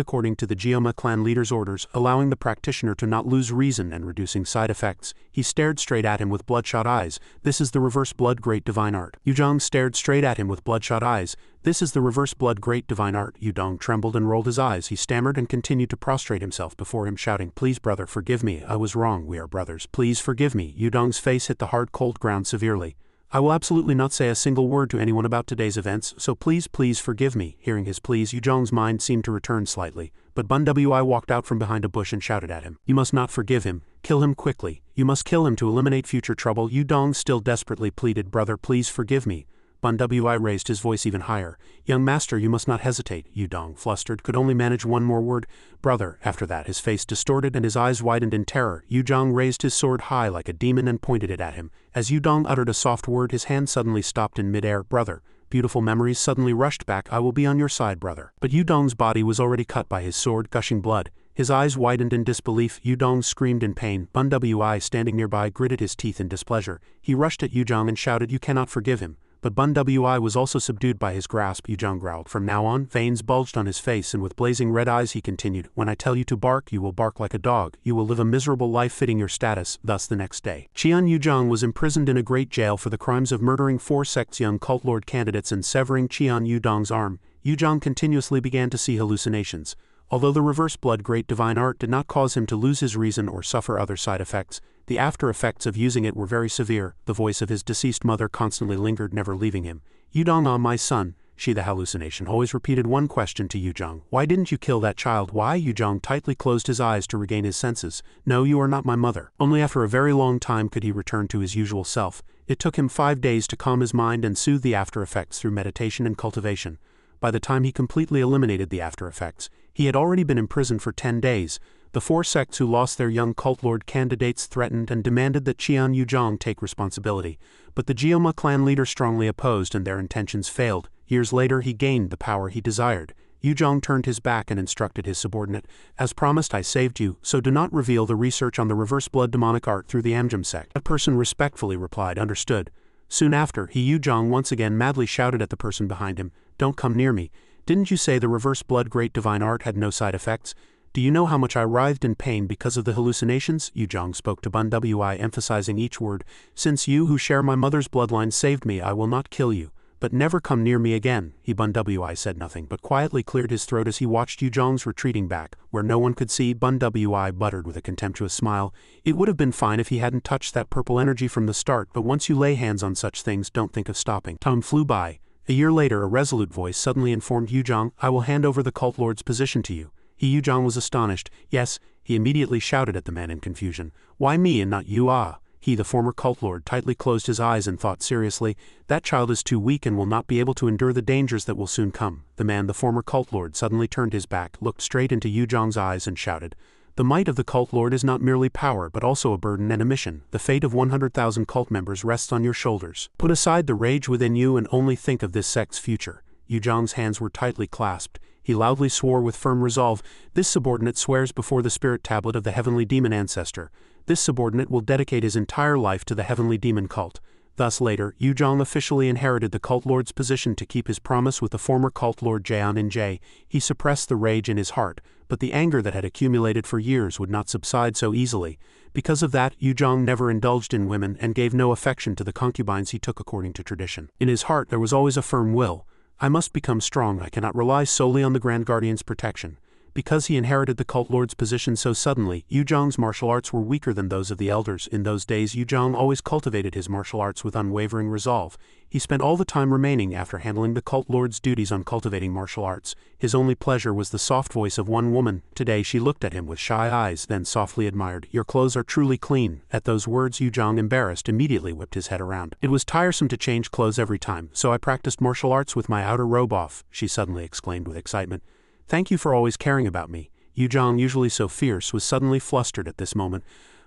according to the Geoma clan leader's orders, allowing the practitioner to not lose reason and reducing side effects. He stared straight at him with bloodshot eyes. This is the reverse blood great divine art. Yuzhong stared straight at him with bloodshot eyes. This is the reverse blood great divine art. Yuzhong trembled and rolled his eyes. He stammered and continued to prostrate himself before him, shouting, "Please, brother, forgive me. I was wrong. We are brothers. Please forgive me." Yuzhong's face hit the hard, cold ground severely. "I will absolutely not say a single word to anyone about today's events, so please forgive me." Hearing his pleas, Yuzhong's mind seemed to return slightly, but Manhwa walked out from behind a bush and shouted at him. "You must not forgive him. Kill him quickly. You must kill him to eliminate future trouble." Yuzhong still desperately pleaded, "Brother, please forgive me." Manhwa raised his voice even higher. "Young master, you must not hesitate." Yuzhong, flustered, could only manage one more word, "Brother." After that, his face distorted and his eyes widened in terror. Yuzhong raised his sword high like a demon and pointed it at him. As Yuzhong uttered a soft word, his hand suddenly stopped in midair. "Brother." Beautiful memories suddenly rushed back. "I will be on your side, brother." But Yuzhong's body was already cut by his sword, gushing blood. His eyes widened in disbelief. Yuzhong screamed in pain. Manhwa, standing nearby, gritted his teeth in displeasure. He rushed at Yuzhong and shouted, "You cannot forgive him." But Manhwa was also subdued by his grasp. Yuzhong growled. From now on, veins bulged on his face, and with blazing red eyes he continued, "When I tell you to bark, you will bark like a dog. You will live a miserable life fitting your status." Thus the next day, Qian Yuzhong was imprisoned in a great jail for the crimes of murdering 4 sect's young cult lord candidates and severing Qian Yudong's arm. Yuzhong continuously began to see hallucinations. Although the reverse blood great divine art did not cause him to lose his reason or suffer other side effects, the after effects of using it were very severe. The voice of his deceased mother constantly lingered, never leaving him. "Yudong, ah, my son." She, the hallucination, always repeated one question to Yuzhong. "Why didn't you kill that child? Why?" Yuzhong tightly closed his eyes to regain his senses. "No, you are not my mother." Only after a very long time could he return to his usual self. It took him 5 days to calm his mind and soothe the after effects through meditation and cultivation. By the time he completely eliminated the after effects, he had already been imprisoned for 10 days. The 4 sects who lost their young cult lord candidates threatened and demanded that Qian Yuzhong take responsibility, but the Geoma clan leader strongly opposed and their intentions failed. Years later he gained the power he desired. Yuzhong turned his back and instructed his subordinate, "As promised, I saved you, so do not reveal the research on the reverse blood demonic art through the Amjam sect." That person respectfully replied, "Understood." Soon after, Yuzhong once again madly shouted at the person behind him, "Don't come near me. Didn't you say the reverse blood great divine art had no side effects? Do you know how much I writhed in pain because of the hallucinations?" Yuzhong spoke to Manhwa, emphasizing each word. "Since you who share my mother's bloodline saved me, I will not kill you. But never come near me again." Manhwa said nothing, but quietly cleared his throat as he watched Yuzhong's retreating back, where no one could see. Manhwa muttered with a contemptuous smile, "It would have been fine if he hadn't touched that purple energy from the start, but once you lay hands on such things, don't think of stopping." Time flew by. A year later, a resolute voice suddenly informed Yuzhong, "I will hand over the cult lord's position to you." Yuzhong was astonished. "Yes," he immediately shouted at the man in confusion. "Why me and not you? Ah." He, the former cult lord, tightly closed his eyes and thought seriously, "That child is too weak and will not be able to endure the dangers that will soon come." The man, the former cult lord, suddenly turned his back, looked straight into Yuzhong's eyes and shouted, "The might of the cult lord is not merely power but also a burden and a mission. The fate of 100,000 cult members rests on your shoulders. Put aside the rage within you and only think of this sect's future." Yuzhong's hands were tightly clasped. He loudly swore with firm resolve, "This subordinate swears before the spirit tablet of the heavenly demon ancestor. This subordinate will dedicate his entire life to the heavenly demon cult." Thus later, Yuzhong officially inherited the cult lord's position to keep his promise with the former cult lord Jaeon in Jae. He suppressed the rage in his heart, but the anger that had accumulated for years would not subside so easily. Because of that, Yuzhong never indulged in women and gave no affection to the concubines he took according to tradition. In his heart there was always a firm will. "I must become strong. I cannot rely solely on the Grand Guardian's protection." Because he inherited the cult lord's position so suddenly, Yuzhong's martial arts were weaker than those of the elders. In those days, Yuzhong always cultivated his martial arts with unwavering resolve. He spent all the time remaining after handling the cult lord's duties on cultivating martial arts. His only pleasure was the soft voice of one woman. Today she looked at him with shy eyes, then softly admired, "Your clothes are truly clean." At those words, Yuzhong, embarrassed, immediately whipped his head around. "It was tiresome to change clothes every time, so I practiced martial arts with my outer robe off," she suddenly exclaimed with excitement. "Thank you for always caring about me." Yuzhong, usually so fierce, was suddenly flustered at this moment.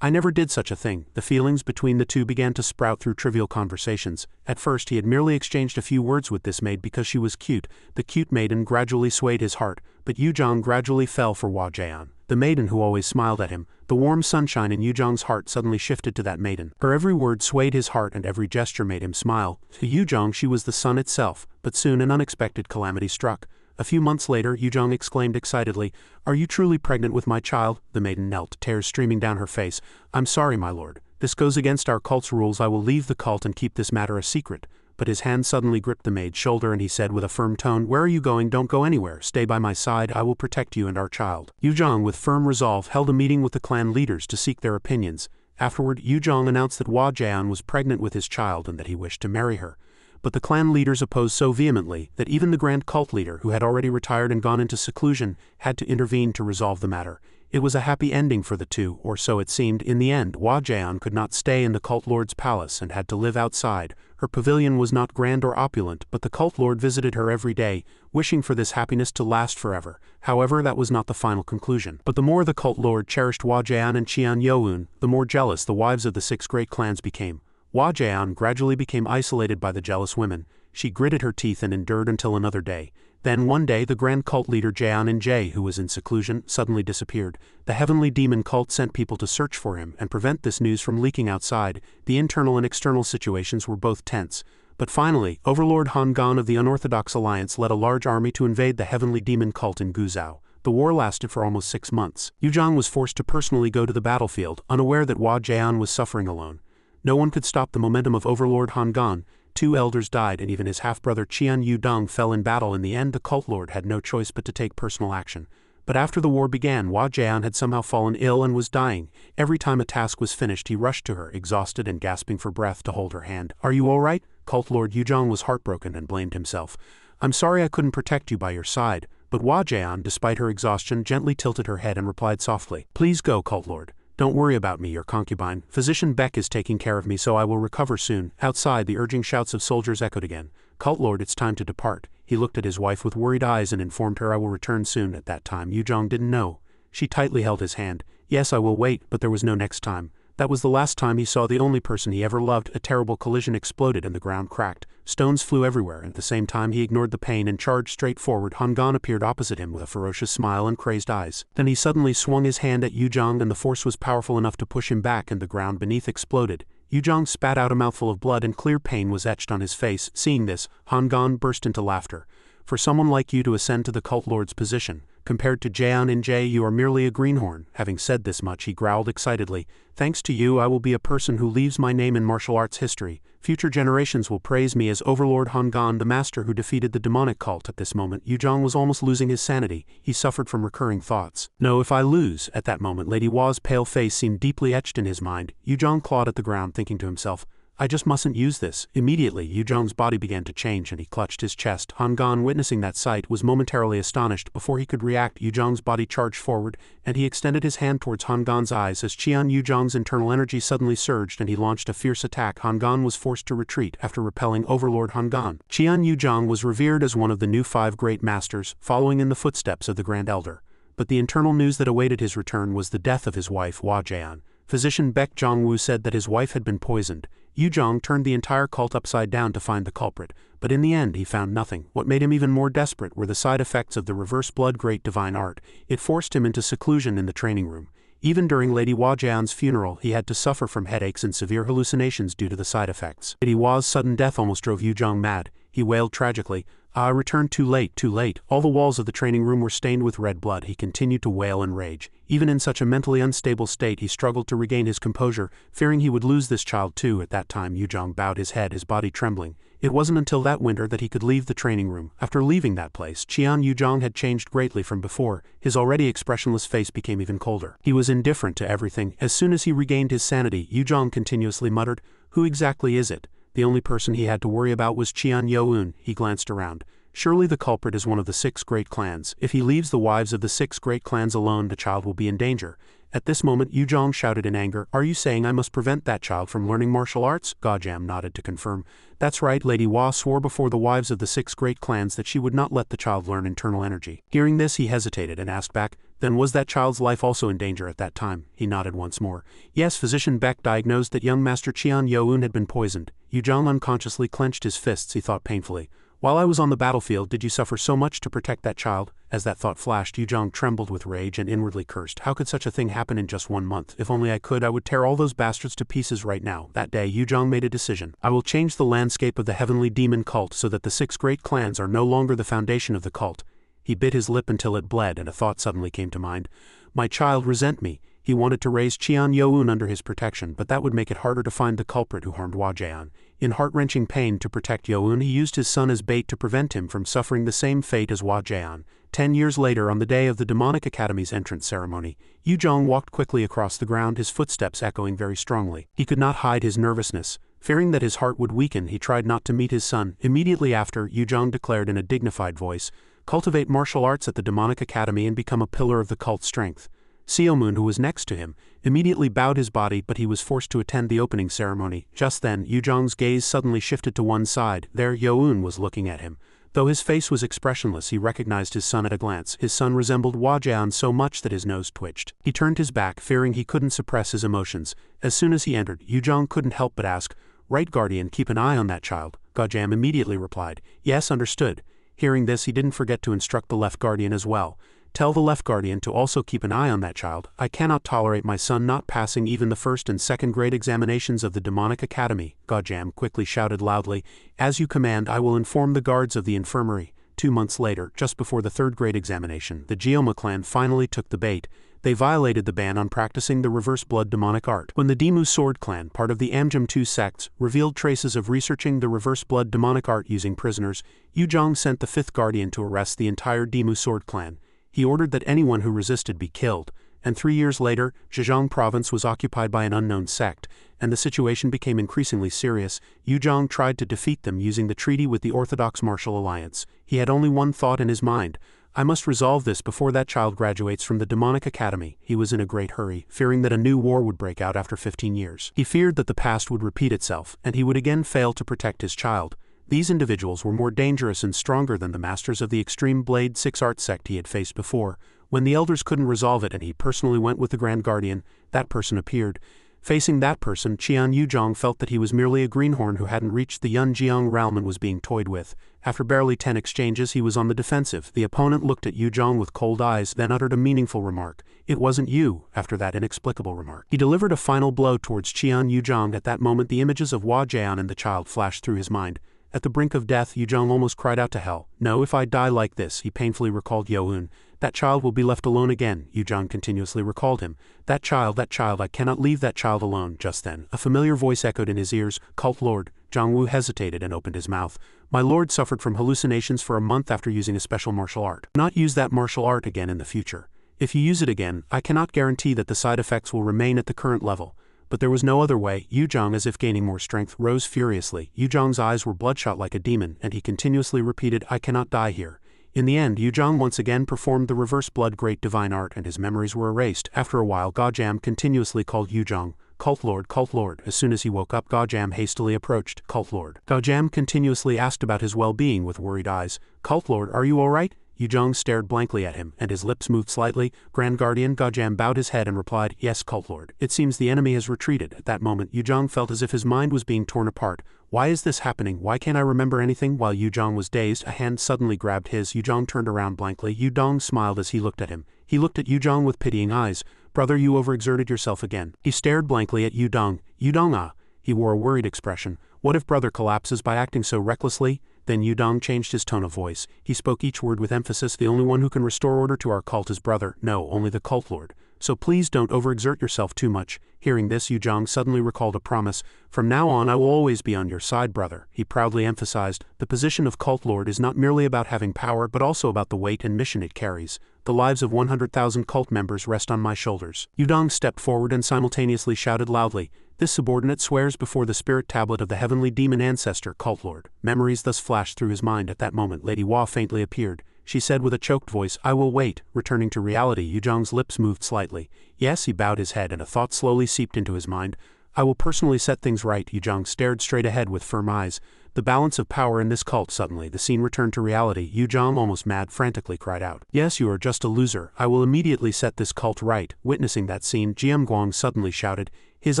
"I never did such a thing." The feelings between the two began to sprout through trivial conversations. At first he had merely exchanged a few words with this maid because she was cute. The cute maiden gradually swayed his heart, but Yuzhong gradually fell for Hua Jian. the maiden who always smiled at him. The warm sunshine in Yuzhong's heart suddenly shifted to that maiden. Her every word swayed his heart and every gesture made him smile. To Yuzhong she was the sun itself, but soon an unexpected calamity struck. A few months later, Yuzhong exclaimed excitedly, "Are you truly pregnant with my child?" The maiden knelt, tears streaming down her face. "I'm sorry, my lord. This goes against our cult's rules. I will leave the cult and keep this matter a secret." But his hand suddenly gripped the maid's shoulder and he said with a firm tone, "Where are you going? Don't go anywhere. Stay by my side. I will protect you and our child." Yuzhong, with firm resolve, held a meeting with the clan leaders to seek their opinions. Afterward, Yuzhong announced that Hua Jian was pregnant with his child and that he wished to marry her. But the clan leaders opposed so vehemently that even the grand cult leader, who had already retired and gone into seclusion, had to intervene to resolve the matter. It was a happy ending for the two, or so it seemed. In the end, Hua Jian could not stay in the cult lord's palace and had to live outside. Her pavilion was not grand or opulent, but the cult lord visited her every day, wishing for this happiness to last forever. However, that was not the final conclusion. But the more the cult lord cherished Hua Jian and Qian Youun, the more jealous the wives of the 6 great clans became. Hua Jian gradually became isolated by the jealous women. She gritted her teeth and endured until another day. Then one day the grand cult leader Jian, who was in seclusion, suddenly disappeared. The heavenly demon cult sent people to search for him and prevent this news from leaking outside. The internal and external situations were both tense. But finally, Overlord Han Gan of the Unorthodox Alliance led a large army to invade the heavenly demon cult in Guzhou. The war lasted for almost 6 months. Yuzhong was forced to personally go to the battlefield, unaware that Hua Jian was suffering alone. No one could stop the momentum of Overlord Han Gan. 2 elders died and even his half-brother Qian Yudong fell in battle. In the end, the cult lord had no choice but to take personal action. But after the war began, Hua Jian had somehow fallen ill and was dying. Every time a task was finished, he rushed to her, exhausted and gasping for breath, to hold her hand. "Are you all right?" Cult lord Yuzhong was heartbroken and blamed himself. "I'm sorry I couldn't protect you by your side." But Hua Jian, despite her exhaustion, gently tilted her head and replied softly, "Please go, cult lord. Don't worry about me, your concubine. Physician Beck is taking care of me, so I will recover soon." Outside, the urging shouts of soldiers echoed again. "Cult lord, it's time to depart." He looked at his wife with worried eyes and informed her, "I will return soon." At that time, Yuzhong didn't know. She tightly held his hand. "Yes, I will wait," but there was no next time. That was the last time he saw the only person he ever loved. A terrible collision exploded and the ground cracked. Stones flew everywhere, and at the same time he ignored the pain and charged straight forward. Han Gan appeared opposite him with a ferocious smile and crazed eyes. Then he suddenly swung his hand at Yuzhong and the force was powerful enough to push him back and the ground beneath exploded. Yuzhong spat out a mouthful of blood and clear pain was etched on his face. Seeing this, Han Gan burst into laughter. "For someone like you to ascend to the cult lord's position, compared to Jian, you are merely a greenhorn." Having said this much, he growled excitedly, "Thanks to you, I will be a person who leaves my name in martial arts history. Future generations will praise me as Overlord Han Gan, the master who defeated the demonic cult." At this moment, Yuzhong was almost losing his sanity. He suffered from recurring thoughts. "No, if I lose." At that moment, Lady Hua's pale face seemed deeply etched in his mind. Yuzhong clawed at the ground, thinking to himself, "I just mustn't use this." Immediately, Yuzhong's body began to change and he clutched his chest. Han Gan, witnessing that sight, was momentarily astonished. Before he could react, Yuzhong's body charged forward, and he extended his hand towards Han Gan's eyes. As Qian Yuzhong's internal energy suddenly surged and he launched a fierce attack, Han Gan was forced to retreat after repelling Overlord Han Gan. Qian Yuzhong was revered as one of the new 5 great masters, following in the footsteps of the Grand Elder. But the internal news that awaited his return was the death of his wife, Hua Jian. Physician Beck Zhongwu said that his wife had been poisoned. Yuzhong turned the entire cult upside down to find the culprit, but in the end he found nothing. What made him even more desperate were the side effects of the reverse blood great divine art. It forced him into seclusion in the training room. Even during Lady Hua Jian's funeral, he had to suffer from headaches and severe hallucinations due to the side effects. Lady Hua's sudden death almost drove Yuzhong mad. He wailed tragically, "I returned too late, too late." All the walls of the training room were stained with red blood. He continued to wail and rage. Even in such a mentally unstable state, he struggled to regain his composure, fearing he would lose this child too. At that time, Yuzhong bowed his head, his body trembling. It wasn't until that winter that he could leave the training room. After leaving that place, Qian Yuzhong had changed greatly from before. His already expressionless face became even colder. He was indifferent to everything. As soon as he regained his sanity, Yuzhong continuously muttered, "Who exactly is it?" The only person he had to worry about was Qian Youun. He glanced around. Surely the culprit is one of the 6 great clans. If he leaves the wives of the 6 great clans alone, the child will be in danger. At this moment, Yuzhong shouted in anger, "Are you saying I must prevent that child from learning martial arts?" Gajam nodded to confirm. "That's right." Lady Hua swore before the wives of the 6 great clans that she would not let the child learn internal energy. Hearing this, he hesitated and asked back, "Then was that child's life also in danger at that time?" He nodded once more. "Yes." Physician Beck diagnosed that young Master Qian Youun had been poisoned. Yuzhong unconsciously clenched his fists. He thought painfully, While I was on the battlefield, did you suffer so much to protect that child? As that thought flashed, Yuzhong trembled with rage and inwardly cursed. How could such a thing happen in just 1 month? If only I could, I would tear all those bastards to pieces right now. That day, Yuzhong made a decision. I will change the landscape of the heavenly demon cult so that the 6 great clans are no longer the foundation of the cult. He bit his lip until it bled, and a thought suddenly came to mind. My child resent me. He wanted to raise Qian Youun under his protection, but that would make it harder to find the culprit who harmed Hua Jian. In heart-wrenching pain to protect Youun, he used his son as bait to prevent him from suffering the same fate as Hua Jian. 10 years later, on the day of the Demonic Academy's entrance ceremony, Yuzhong walked quickly across the ground, his footsteps echoing very strongly. He could not hide his nervousness. Fearing that his heart would weaken, he tried not to meet his son. Immediately after, Yuzhong declared in a dignified voice, "Cultivate martial arts at the Demonic Academy and become a pillar of the cult's strength." Xiaomun, who was next to him, immediately bowed his body, but he was forced to attend the opening ceremony. Just then, Yuzhong's gaze suddenly shifted to one side. There, Youun was looking at him. Though his face was expressionless, he recognized his son at a glance. His son resembled Hua Jian so much that his nose twitched. He turned his back, fearing he couldn't suppress his emotions. As soon as he entered, Yuzhong couldn't help but ask, "Right, guardian, keep an eye on that child." Gajam immediately replied, "Yes, understood." Hearing this, he didn't forget to instruct the left guardian as well. "Tell the left guardian to also keep an eye on that child. I cannot tolerate my son not passing even the 1st and 2nd grade examinations of the Demonic Academy." Gajam quickly shouted loudly, "As you command, I will inform the guards of the infirmary." 2 months later, just before the 3rd grade examination, the Geoma clan finally took the bait. They violated the ban on practicing the reverse blood demonic art. When the Demu Sword clan, part of the Amjam 2 sects, revealed traces of researching the reverse blood demonic art using prisoners, Yuzhong sent the 5th guardian to arrest the entire Demu Sword clan. He ordered that anyone who resisted be killed, and 3 years later, Zhejiang province was occupied by an unknown sect, and the situation became increasingly serious. Yuzhong tried to defeat them using the treaty with the Orthodox Martial Alliance. He had only one thought in his mind: I must resolve this before that child graduates from the Demonic Academy. He was in a great hurry, fearing that a new war would break out after 15 years. He feared that the past would repeat itself, and he would again fail to protect his child. These individuals were more dangerous and stronger than the masters of the Extreme Blade 6 art sect he had faced before. When the elders couldn't resolve it and he personally went with the Grand Guardian, that person appeared. Facing that person, Qian Yuzhong felt that he was merely a greenhorn who hadn't reached the Yunjiang realm and was being toyed with. After barely 10 exchanges, he was on the defensive. The opponent looked at Yuzhong with cold eyes, then uttered a meaningful remark. "It wasn't you," after that inexplicable remark. He delivered a final blow towards Qian Yuzhong. At that moment, the images of Hua Jian and the child flashed through his mind. At the brink of death, Yuzhong almost cried out to hell. "No, if I die like this," he painfully recalled Youun. "That child will be left alone again." Yuzhong continuously recalled him. That child, I cannot leave that child alone." Just then, a familiar voice echoed in his ears, "Cult Lord." Zhang Wu hesitated and opened his mouth. "My lord suffered from hallucinations for a month after using a special martial art. Do not use that martial art again in the future. If you use it again, I cannot guarantee that the side effects will remain at the current level." But there was no other way. Yuzhong, as if gaining more strength, rose furiously. Yuzhong's eyes were bloodshot like a demon, and he continuously repeated, "I cannot die here." In the end, Yuzhong once again performed the reverse blood great divine art, and his memories were erased. After a while, Gajam continuously called Yuzhong, "Cult Lord, Cult Lord." As soon as he woke up, Gajam hastily approached. "Cult Lord." Gajam continuously asked about his well-being with worried eyes. "Cult Lord, are you all right?" Yuzhong stared blankly at him, and his lips moved slightly. "Grand Guardian." Gajam bowed his head and replied, "Yes, Cult Lord. It seems the enemy has retreated." At that moment, Yuzhong felt as if his mind was being torn apart. Why is this happening? Why can't I remember anything? While Yuzhong was dazed, a hand suddenly grabbed his. Yuzhong turned around blankly. Yuzhong smiled as he looked at him. He looked at Yuzhong with pitying eyes. "Brother, you overexerted yourself again." He stared blankly at Yuzhong. "Yuzhong, ah." He wore a worried expression. "What if brother collapses by acting so recklessly?" Then Yuzhong changed his tone of voice. He spoke each word with emphasis. "The only one who can restore order to our cult is brother. No, only the Cult Lord. So please don't overexert yourself too much." Hearing this, Yuzhong suddenly recalled a promise. "From now on, I will always be on your side, brother." He proudly emphasized, "The position of Cult Lord is not merely about having power, but also about the weight and mission it carries. The lives of 100,000 cult members rest on my shoulders." Yuzhong stepped forward and simultaneously shouted loudly, "This subordinate swears before the spirit tablet of the heavenly demon ancestor, Cult Lord." Memories thus flashed through his mind. At that moment, Lady Hua faintly appeared. She said with a choked voice, "I will wait." Returning to reality, Yuzhong's lips moved slightly. Yes, he bowed his head, and a thought slowly seeped into his mind. "I will personally set things right." Yuzhong stared straight ahead with firm eyes. The balance of power in this cult. Suddenly, the scene returned to reality. Yuzhong, almost mad, frantically cried out, "Yes, you are just a loser. I will immediately set this cult right." Witnessing that scene, Jiamguang suddenly shouted, "His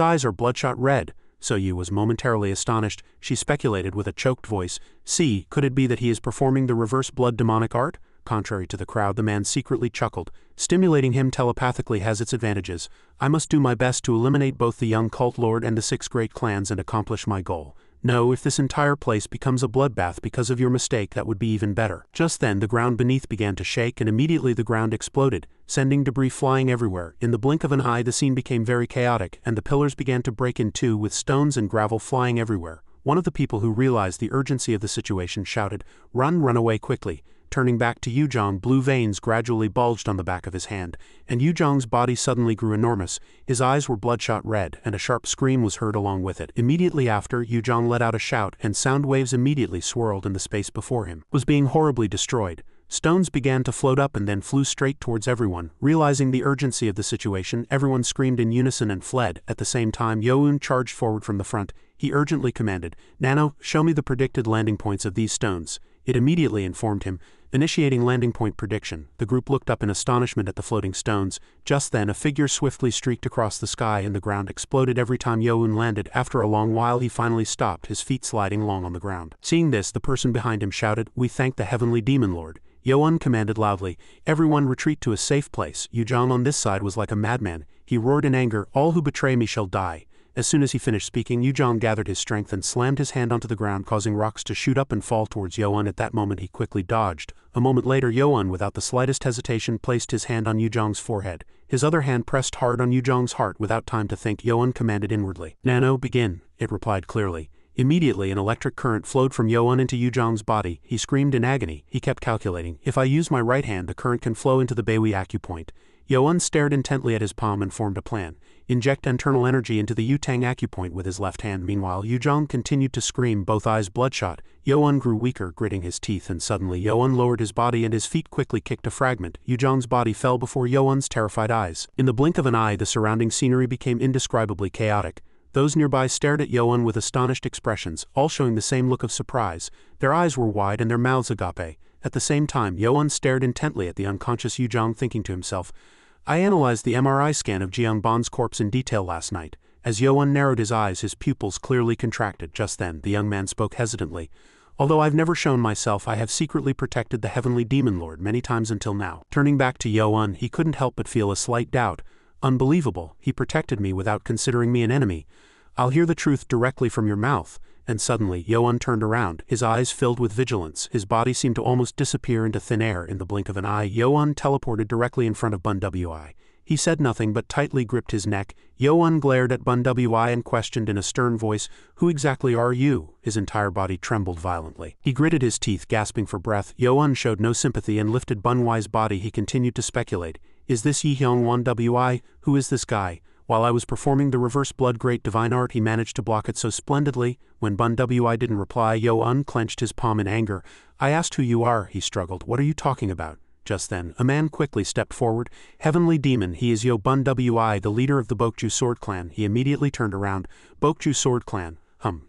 eyes are bloodshot red." So Yu was momentarily astonished. She speculated with a choked voice, "See, could it be that he is performing the reverse blood demonic art?" Contrary to the crowd, the man secretly chuckled. "Stimulating him telepathically has its advantages. I must do my best to eliminate both the young cult lord and the 6 great clans and accomplish my goal. No, if this entire place becomes a bloodbath because of your mistake, that would be even better." Just then the ground beneath began to shake and immediately the ground exploded, sending debris flying everywhere. In the blink of an eye the scene became very chaotic and the pillars began to break in two with stones and gravel flying everywhere. One of the people who realized the urgency of the situation shouted, run away quickly." Turning back to Yuzhong, blue veins gradually bulged on the back of his hand, and Yuzhong's body suddenly grew enormous. His eyes were bloodshot red, and a sharp scream was heard along with it. Immediately after, Yuzhong let out a shout, and sound waves immediately swirled in the space before him. Was being horribly destroyed. Stones began to float up and then flew straight towards everyone. Realizing the urgency of the situation, everyone screamed in unison and fled. At the same time, Youn charged forward from the front. He urgently commanded, "Nano, show me the predicted landing points of these stones." It immediately informed him, initiating landing point prediction. The group looked up in astonishment at the floating stones. Just then a figure swiftly streaked across the sky and the ground exploded every time Youn landed. After a long while he finally stopped, his feet sliding along on the ground. Seeing this, the person behind him shouted, "We thank the heavenly demon lord." Youn commanded loudly, "Everyone retreat to a safe place." Yuzhong on this side was like a madman. He roared in anger, "All who betray me shall die." As soon as he finished speaking, Yuzhong gathered his strength and slammed his hand onto the ground, causing rocks to shoot up and fall towards Youn. At that moment he quickly dodged. A moment later Youn, without the slightest hesitation, placed his hand on Yuzhong's forehead. His other hand pressed hard on Yuzhong's heart. Without time to think, Youn commanded inwardly, "Nano, begin." It replied clearly. Immediately an electric current flowed from Youn into Yuzhong's body. He screamed in agony. He kept calculating, "If I use my right hand, the current can flow into the Beihui acupoint." Youn stared intently at his palm and formed a plan. Inject internal energy into the Yutang acupoint with his left hand. Meanwhile, Yuzhong continued to scream, both eyes bloodshot. Youn grew weaker, gritting his teeth, and suddenly Youn lowered his body and his feet quickly kicked a fragment. Yuzhong's body fell before Youn's terrified eyes. In the blink of an eye, the surrounding scenery became indescribably chaotic. Those nearby stared at Youn with astonished expressions, all showing the same look of surprise. Their eyes were wide and their mouths agape. At the same time, Youn stared intently at the unconscious Yuzhong, thinking to himself, "I analyzed the MRI scan of Jiangban's corpse in detail last night." As Youn narrowed his eyes, his pupils clearly contracted. Just then, the young man spoke hesitantly. "Although I've never shown myself, I have secretly protected the heavenly demon lord many times until now." Turning back to Youn, he couldn't help but feel a slight doubt. "Unbelievable, he protected me without considering me an enemy. I'll hear the truth directly from your mouth." And suddenly, Youn turned around, his eyes filled with vigilance. His body seemed to almost disappear into thin air. In the blink of an eye, Youn teleported directly in front of Bun Wi. He said nothing but tightly gripped his neck. Youn glared at Bun Wi and questioned in a stern voice, "Who exactly are you?" His entire body trembled violently. He gritted his teeth, gasping for breath. Youn showed no sympathy and lifted Bun Wi's body. He continued to speculate, "Is this Yi Hyung Wan Wi? Who is this guy? While I was performing the reverse blood great divine art, he managed to block it so splendidly." When Bun Wi didn't reply, Youn clenched his palm in anger. "I asked who you are," he struggled. "What are you talking about?" Just then, a man quickly stepped forward. "Heavenly demon, he is Yo Bun Wi, the leader of the Bokju sword clan." He immediately turned around. "Bokju sword clan?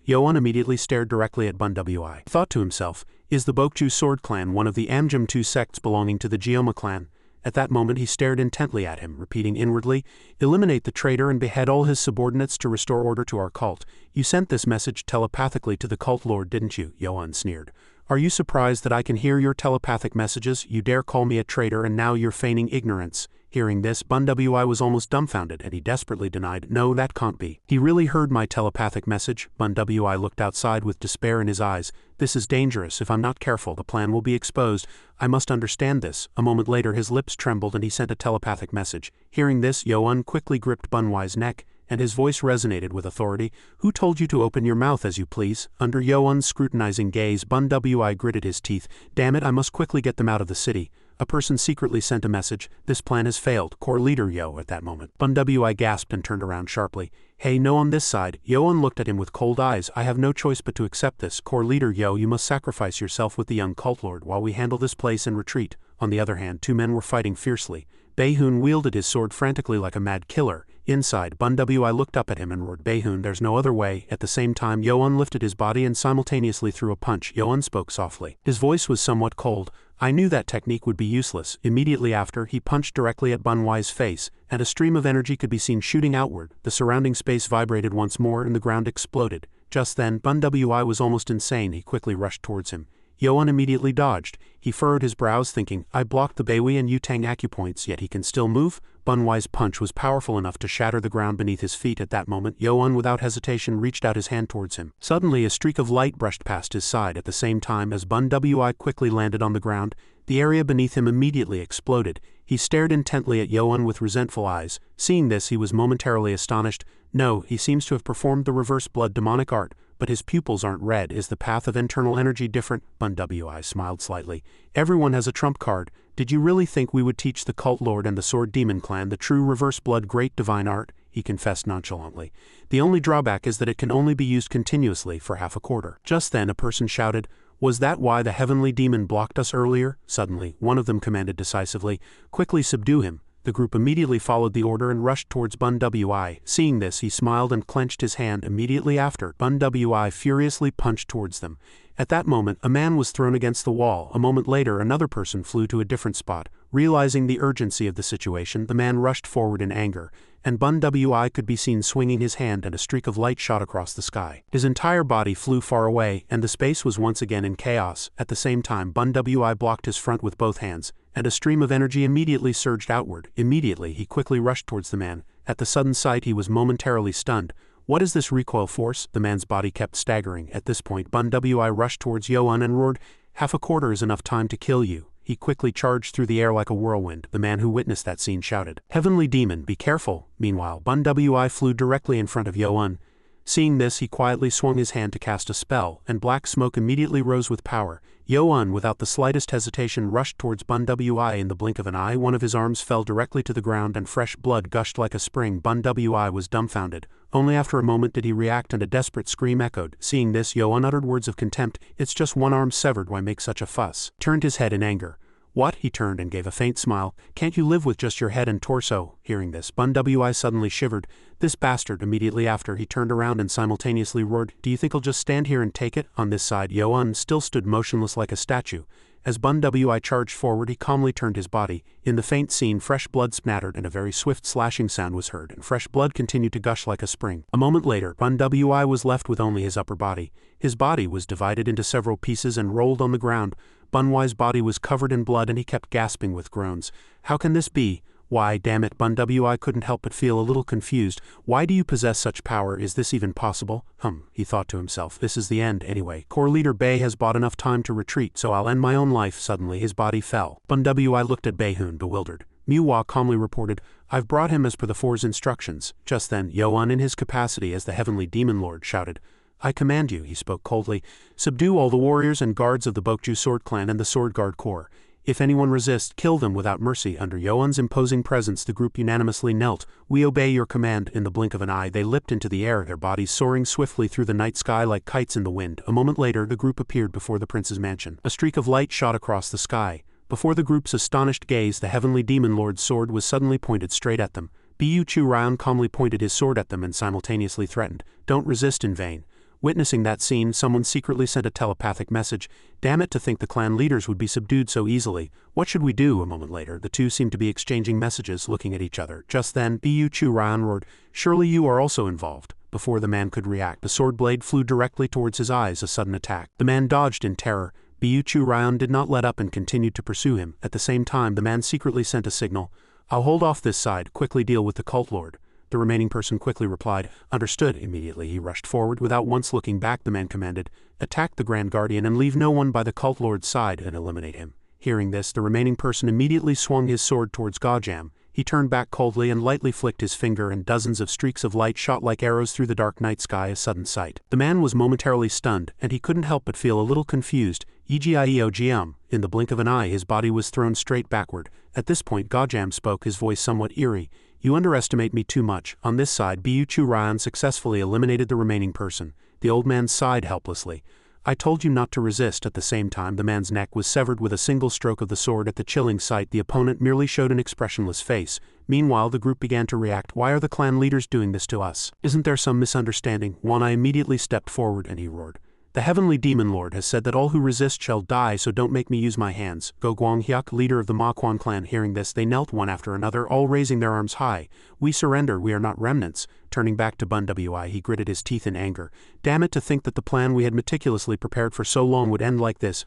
Youn immediately stared directly at Bun Wi. Thought to himself, "Is the Bokju sword clan one of the Amjum-2 sects belonging to the Jioma clan?" At that moment he stared intently at him, repeating inwardly, "Eliminate the traitor and behead all his subordinates to restore order to our cult." "You sent this message telepathically to the cult lord, didn't you?" Youn sneered. "Are you surprised that I can hear your telepathic messages? You dare call me a traitor and now you're feigning ignorance." Hearing this, Bun Wi was almost dumbfounded and he desperately denied, "No, that can't be. He really heard my telepathic message." Bun Wi looked outside with despair in his eyes. "This is dangerous. If I'm not careful, the plan will be exposed. I must understand this." A moment later his lips trembled and he sent a telepathic message. Hearing this, Youn quickly gripped Bun Wi's neck, and his voice resonated with authority. "Who told you to open your mouth as you please?" Under Youn's scrutinizing gaze, Bun Wi gritted his teeth. "Damn it, I must quickly get them out of the city. A person secretly sent a message. This plan has failed. Core leader Yo." At that moment, Bun Wi gasped and turned around sharply. "Hey, no, on this side." Youn looked at him with cold eyes. "I have no choice but to accept this. Core leader Yo, you must sacrifice yourself with the young cult lord while we handle this place and retreat." On the other hand, two men were fighting fiercely. Beihun wielded his sword frantically like a mad killer. Inside, Bun Wi looked up at him and roared, "Baehoon, there's no other way." At the same time, Yoan lifted his body and simultaneously threw a punch. Yoan spoke softly. His voice was somewhat cold. "I knew that technique would be useless." Immediately after, he punched directly at Bun Wi's face, and a stream of energy could be seen shooting outward. The surrounding space vibrated once more and the ground exploded. Just then, Bun Wi was almost insane. He quickly rushed towards him. Yoan immediately dodged. He furrowed his brows thinking, "I blocked the Baiwi and Yutang acupoints, yet he can still move?" Bun Wi's punch was powerful enough to shatter the ground beneath his feet. At that moment, Yoan without hesitation reached out his hand towards him. Suddenly a streak of light brushed past his side. At the same time as Bun Wi quickly landed on the ground, the area beneath him immediately exploded. He stared intently at Yoan with resentful eyes. Seeing this, he was momentarily astonished. "No, he seems to have performed the reverse blood demonic art, but his pupils aren't red. Is the path of internal energy different?" Bun Wi smiled slightly. "Everyone has a trump card. Did you really think we would teach the Cult Lord and the Sword Demon clan the true reverse blood great divine art?" he confessed nonchalantly. "The only drawback is that it can only be used continuously for half a quarter." Just then a person shouted, "Was that why the heavenly demon blocked us earlier?" Suddenly, one of them commanded decisively, "Quickly subdue him." The group immediately followed the order and rushed towards Bun Wi. Seeing this, he smiled and clenched his hand. Immediately after, Bun Wi furiously punched towards them. At that moment, a man was thrown against the wall. A moment later, another person flew to a different spot. Realizing the urgency of the situation, the man rushed forward in anger, and Bun Wi could be seen swinging his hand and a streak of light shot across the sky. His entire body flew far away, and the space was once again in chaos. At the same time, Bun Wi blocked his front with both hands, and a stream of energy immediately surged outward. Immediately, he quickly rushed towards the man. At the sudden sight, he was momentarily stunned. "What is this recoil force?" The man's body kept staggering. At this point, Bun Wi rushed towards Yoan and roared, "Half a quarter is enough time to kill you." He quickly charged through the air like a whirlwind. The man who witnessed that scene shouted, "Heavenly demon, be careful." Meanwhile, Bun Wi flew directly in front of Yoan. Seeing this, he quietly swung his hand to cast a spell, and black smoke immediately rose with power. Yoan, without the slightest hesitation, rushed towards Bun Wi. In the blink of an eye, one of his arms fell directly to the ground and fresh blood gushed like a spring. Bun Wi was dumbfounded. Only after a moment did he react and a desperate scream echoed. Seeing this, Yoan uttered words of contempt. "It's just one arm severed, why make such a fuss?" Turned his head in anger. "What?" He turned and gave a faint smile. "Can't you live with just your head and torso?" Hearing this, Bun Wi suddenly shivered. "This bastard!" Immediately after, he turned around and simultaneously roared, "Do you think I'll just stand here and take it?" On this side, Yoan still stood motionless like a statue. As Bun Wi charged forward, he calmly turned his body. In the faint scene, fresh blood spattered and a very swift slashing sound was heard, and fresh blood continued to gush like a spring. A moment later, Bun Wi was left with only his upper body. His body was divided into several pieces and rolled on the ground. Bun Wi's body was covered in blood and he kept gasping with groans. "How can this be? Why, damn it," Bun Wi couldn't help but feel a little confused. "Why do you possess such power? Is this even possible?" He thought to himself, "This is the end, anyway. Core leader Bei has bought enough time to retreat, so I'll end my own life." Suddenly, his body fell. Bun Wi looked at Baehoon, bewildered. Manhwa calmly reported, "I've brought him as per the Four's instructions." Just then, Yoan, in his capacity as the Heavenly Demon Lord, shouted, "I command you," he spoke coldly, "subdue all the warriors and guards of the Bokju Sword Clan and the Sword Guard Corps. If anyone resists, kill them without mercy." Under Yoan's imposing presence, the group unanimously knelt. "We obey your command." In the blink of an eye, they leapt into the air, their bodies soaring swiftly through the night sky like kites in the wind. A moment later, the group appeared before the prince's mansion. A streak of light shot across the sky. Before the group's astonished gaze, the Heavenly Demon Lord's sword was suddenly pointed straight at them. Bu Chu Ryan calmly pointed his sword at them and simultaneously threatened, "Don't resist in vain." Witnessing that scene, someone secretly sent a telepathic message. "Damn it, to think the clan leaders would be subdued so easily. What should we do?" A moment later, the two seemed to be exchanging messages, looking at each other. Just then, Bu Chu Ryan roared, "Surely you are also involved." Before the man could react, the sword blade flew directly towards his eyes, a sudden attack. The man dodged in terror. Bu Chu Ryan did not let up and continued to pursue him. At the same time, the man secretly sent a signal. "I'll hold off this side, quickly deal with the Cult Lord." The remaining person quickly replied, "Understood." Immediately he rushed forward. Without once looking back, the man commanded, "Attack the Grand Guardian and leave no one by the Cult Lord's side and eliminate him." Hearing this, the remaining person immediately swung his sword towards Gajam. He turned back coldly and lightly flicked his finger, and dozens of streaks of light shot like arrows through the dark night sky, a sudden sight. The man was momentarily stunned, and he couldn't help but feel a little confused. "Egiogm." In the blink of an eye, his body was thrown straight backward. At this point, Gajam spoke, his voice somewhat eerie. "You underestimate me too much." On this side, Bu Chu Ryan successfully eliminated the remaining person. The old man sighed helplessly. "I told you not to resist." At the same time, the man's neck was severed with a single stroke of the sword. At the chilling sight, the opponent merely showed an expressionless face. Meanwhile, the group began to react. Why are the clan leaders doing this to us? Isn't there some misunderstanding? Wanai immediately stepped forward and he roared. The heavenly demon lord has said that all who resist shall die, so don't make me use my hands. Go Guanghyuk, leader of the Ma Quan clan, hearing this, they knelt one after another, all raising their arms high. We surrender, we are not remnants. Turning back to Bun Wi, he gritted his teeth in anger. Damn it, to think that the plan we had meticulously prepared for so long would end like this.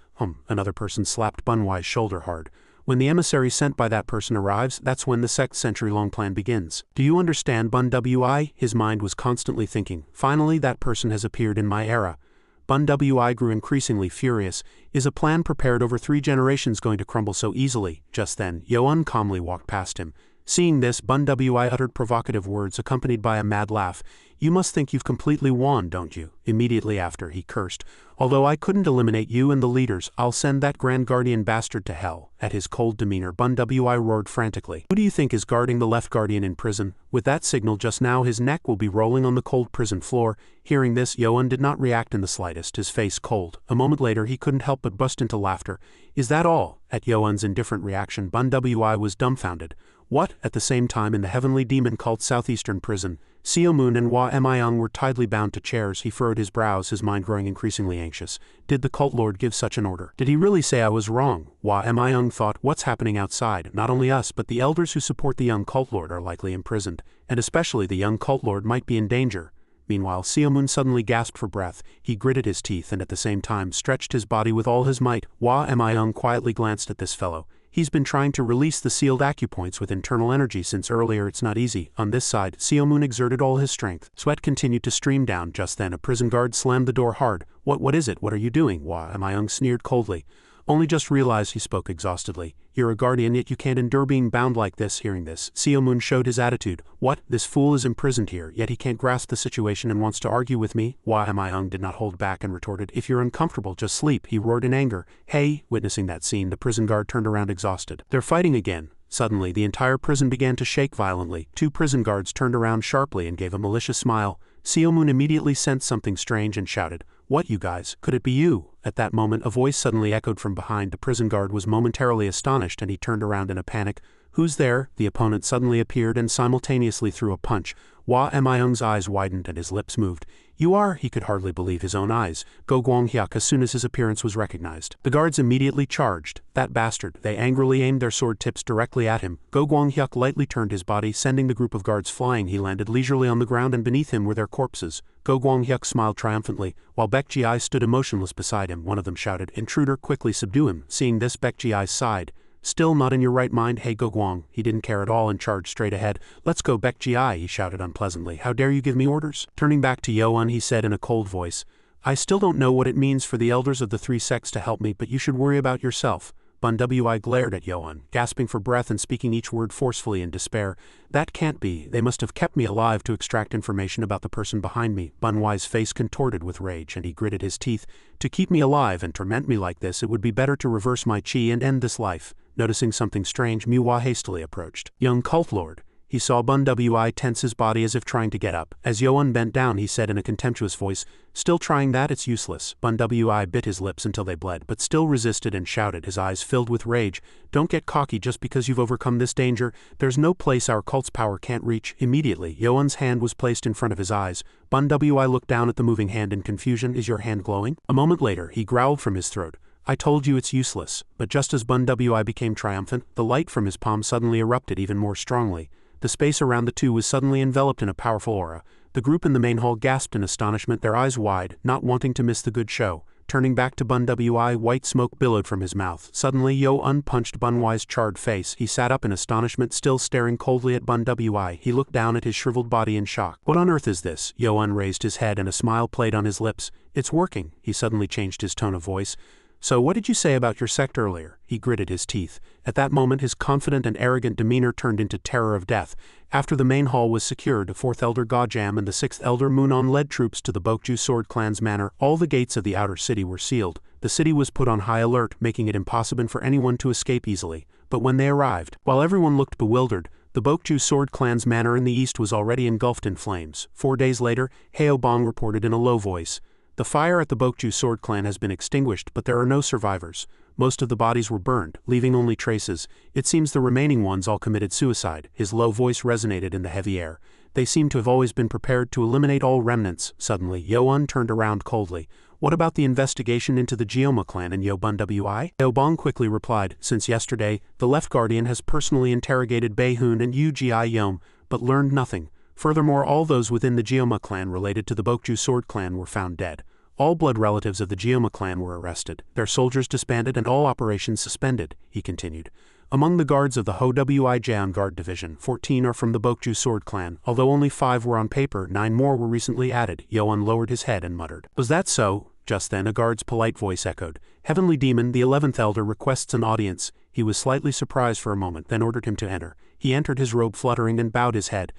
Another person slapped Bun Wi's shoulder hard. When the emissary sent by that person arrives, that's when the sect's century-long plan begins. Do you understand, Bun Wi? His mind was constantly thinking. Finally, that person has appeared in my era. Bun Wi grew increasingly furious. Is a plan prepared over 3 generations going to crumble so easily? Just then, Yoan calmly walked past him. Seeing this, Bun Wi uttered provocative words accompanied by a mad laugh. You must think you've completely won, don't you? Immediately after, he cursed. Although I couldn't eliminate you and the leaders, I'll send that Grand Guardian bastard to hell. At his cold demeanor, Bun Wi roared frantically. Who do you think is guarding the left guardian in prison? With that signal just now, his neck will be rolling on the cold prison floor. Hearing this, Yoan did not react in the slightest, his face cold. A moment later, he couldn't help but burst into laughter. Is that all? At Yoan's indifferent reaction, Bun Wi was dumbfounded. What? At the same time, in the heavenly demon cult southeastern prison, Seo Moon and Hua Myung were tightly bound to chairs. He furrowed his brows, his mind growing increasingly anxious. Did the cult lord give such an order? Did he really say I was wrong? Hua Myung thought, what's happening outside? Not only us, but the elders who support the young cult lord are likely imprisoned, and especially the young cult lord might be in danger. Meanwhile, Seo Moon suddenly gasped for breath. He gritted his teeth and at the same time stretched his body with all his might. Hua Myung quietly glanced at this fellow. He's been trying to release the sealed acupoints with internal energy since earlier. It's not easy. On this side, Seo Moon exerted all his strength. Sweat continued to stream down. Just then, a prison guard slammed the door hard. What is it? What are you doing? Hua Myung sneered coldly. Only just realized, he spoke exhaustedly. You're a guardian, yet you can't endure being bound like this. Hearing this, Seo Moon showed his attitude. What? This fool is imprisoned here, yet he can't grasp the situation and wants to argue with me? Hua Myung did not hold back and retorted. If you're uncomfortable, just sleep. He roared in anger. Hey! Witnessing that scene, the prison guard turned around exhausted. They're fighting again. Suddenly, the entire prison began to shake violently. 2 prison guards turned around sharply and gave a malicious smile. Seo Moon immediately sensed something strange and shouted, What, you guys? Could it be you? At that moment, a voice suddenly echoed from behind. The prison guard was momentarily astonished and he turned around in a panic. Who's there? The opponent suddenly appeared and simultaneously threw a punch. Hua Myung's eyes widened and his lips moved. You are? He could hardly believe his own eyes. Go Guanghyuk as soon as his appearance was recognized. The guards immediately charged. That bastard. They angrily aimed their sword tips directly at him. Go Guanghyuk lightly turned his body, sending the group of guards flying. He landed leisurely on the ground and beneath him were their corpses. Go Guanghyuk smiled triumphantly, while Baek Ji-ai stood emotionless beside him. One of them shouted, Intruder, quickly subdue him. Seeing this, Baek Ji-ai sighed. Still not in your right mind? Hey Go Guang. He didn't care at all and charged straight ahead. Let's go Baek Ji-ai, he shouted unpleasantly. How dare you give me orders? Turning back to Yoan, he said in a cold voice. I still don't know what it means for the elders of the 3 sects to help me, but you should worry about yourself. Bun Wi glared at Yoan, gasping for breath and speaking each word forcefully in despair. That can't be. They must have kept me alive to extract information about the person behind me. Bun Wi's face contorted with rage and he gritted his teeth. To keep me alive and torment me like this, it would be better to reverse my chi and end this life. Noticing something strange, Manhwa hastily approached. Young cult lord. He saw Bun Wi tense his body as if trying to get up. As Yoan bent down, he said in a contemptuous voice, Still trying that? It's useless. Bun Wi bit his lips until they bled, but still resisted and shouted, his eyes filled with rage. Don't get cocky just because you've overcome this danger. There's no place our cult's power can't reach. Immediately, Yoan's hand was placed in front of his eyes. Bun Wi looked down at the moving hand in confusion. Is your hand glowing? A moment later, he growled from his throat. I told you it's useless. But just as Bun Wi became triumphant, the light from his palm suddenly erupted even more strongly. The space around the two was suddenly enveloped in a powerful aura. The group in the main hall gasped in astonishment, their eyes wide, not wanting to miss the good show. Turning back to Bun Wi, white smoke billowed from his mouth. Suddenly Yoan punched Bun Wi's charred face. He sat up in astonishment, still staring coldly at Bun Wi. He looked down at his shriveled body in shock. What on earth is this? Yoan raised his head and a smile played on his lips. It's working. He suddenly changed his tone of voice. So what did you say about your sect earlier? He gritted his teeth. At that moment his confident and arrogant demeanor turned into terror of death. After the main hall was secured, the 4th Elder Gojam and the 6th Elder Moonon led troops to the Bokju Sword Clan's manor. All the gates of the outer city were sealed. The city was put on high alert, making it impossible for anyone to escape easily. But when they arrived, while everyone looked bewildered, the Bokju Sword Clan's manor in the east was already engulfed in flames. 4 days later, Heo Bong reported in a low voice. The fire at the Bokju Sword Clan has been extinguished, but there are no survivors. Most of the bodies were burned, leaving only traces. It seems the remaining ones all committed suicide. His low voice resonated in the heavy air. They seem to have always been prepared to eliminate all remnants. Suddenly, Yo-un turned around coldly. What about the investigation into the Geoma clan in Yobun Wi? Yobong quickly replied, since yesterday, the Left Guardian has personally interrogated Beihun and Ugi Yom, but learned nothing. Furthermore, all those within the Geoma clan related to the Bokju sword clan were found dead. All blood relatives of the Geoma clan were arrested, their soldiers disbanded and all operations suspended, he continued. Among the guards of the Ho Wi Jaeon Guard Division, 14 are from the Bokju sword clan. Although only 5 were on paper, 9 more were recently added. Yo-un lowered his head and muttered. Was that so? Just then a guard's polite voice echoed. Heavenly Demon, the 11th Elder, requests an audience. He was slightly surprised for a moment, then ordered him to enter. He entered, his robe fluttering, and bowed his head.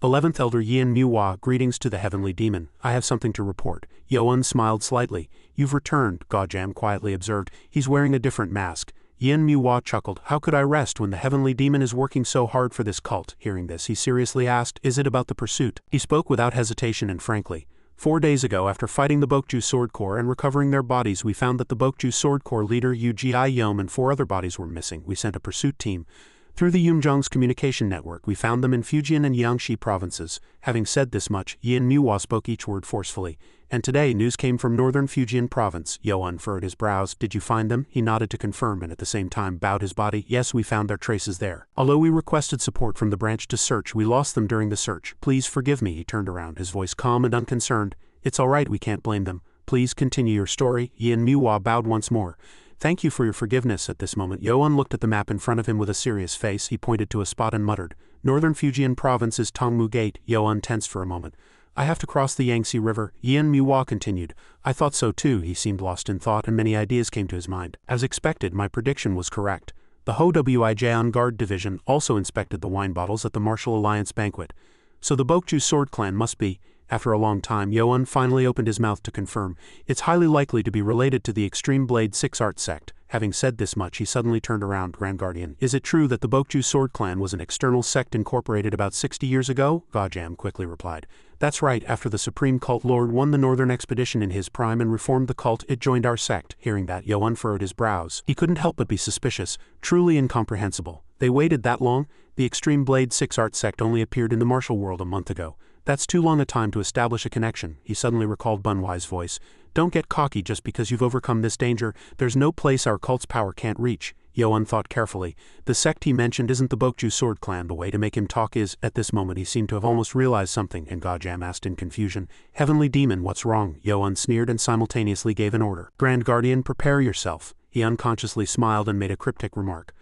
11th Elder Yin Muwa, greetings to the Heavenly Demon. I have something to report. Yo-un smiled slightly. You've returned, Gojam quietly observed. He's wearing a different mask. Yin Muwa chuckled. How could I rest when the Heavenly Demon is working so hard for this cult? Hearing this, he seriously asked, is it about the pursuit? He spoke without hesitation and frankly. 4 days ago, after fighting the Bokju Sword Corps and recovering their bodies, we found that the Bokju Sword Corps leader Ugi Yom and 4 other bodies were missing. We sent a pursuit team. Through the Yumjong's communication network, we found them in Fujian and Jiangxi provinces. Having said this much, Yin Muwa spoke each word forcefully. And today, news came from northern Fujian province. Yo-un furrowed his brows. Did you find them? He nodded to confirm and at the same time bowed his body. Yes, we found their traces there. Although we requested support from the branch to search, we lost them during the search. Please forgive me, he turned around, his voice calm and unconcerned. It's all right, we can't blame them. Please continue your story. Yin Muwa bowed once more. Thank you for your forgiveness. At this moment, Yo-un looked at the map in front of him with a serious face. He pointed to a spot and muttered. Northern Fujian province is Tongmu Gate. Yo-un tensed for a moment. I have to cross the Yangtze River. Yin Muwa continued. I thought so too. He seemed lost in thought and many ideas came to his mind. As expected, my prediction was correct. The Ho Wi Jaeon Guard Division also inspected the wine bottles at the Martial Alliance banquet. So the Bokju Sword Clan must be. After a long time, Yo-un finally opened his mouth to confirm. It's highly likely to be related to the Extreme Blade 6 art sect. Having said this much, he suddenly turned around. Grand Guardian, is it true that the Bokju Sword Clan was an external sect incorporated about 60 years ago? Gojam quickly replied. That's right, after the Supreme Cult Lord won the Northern Expedition in his prime and reformed the cult, it joined our sect. Hearing that, Yo-un furrowed his brows. He couldn't help but be suspicious. Truly incomprehensible. They waited that long? The Extreme Blade 6 art sect only appeared in the martial world a month ago. That's too long a time to establish a connection. He suddenly recalled Bunwai's voice. Don't get cocky just because you've overcome this danger. There's no place our cult's power can't reach. Yo-un thought carefully. The sect he mentioned isn't the Bokju Sword Clan. The way to make him talk is. At this moment he seemed to have almost realized something, and Gojam asked in confusion. Heavenly Demon, what's wrong? Yo-un sneered and simultaneously gave an order. Grand Guardian, prepare yourself. He unconsciously smiled and made a cryptic remark.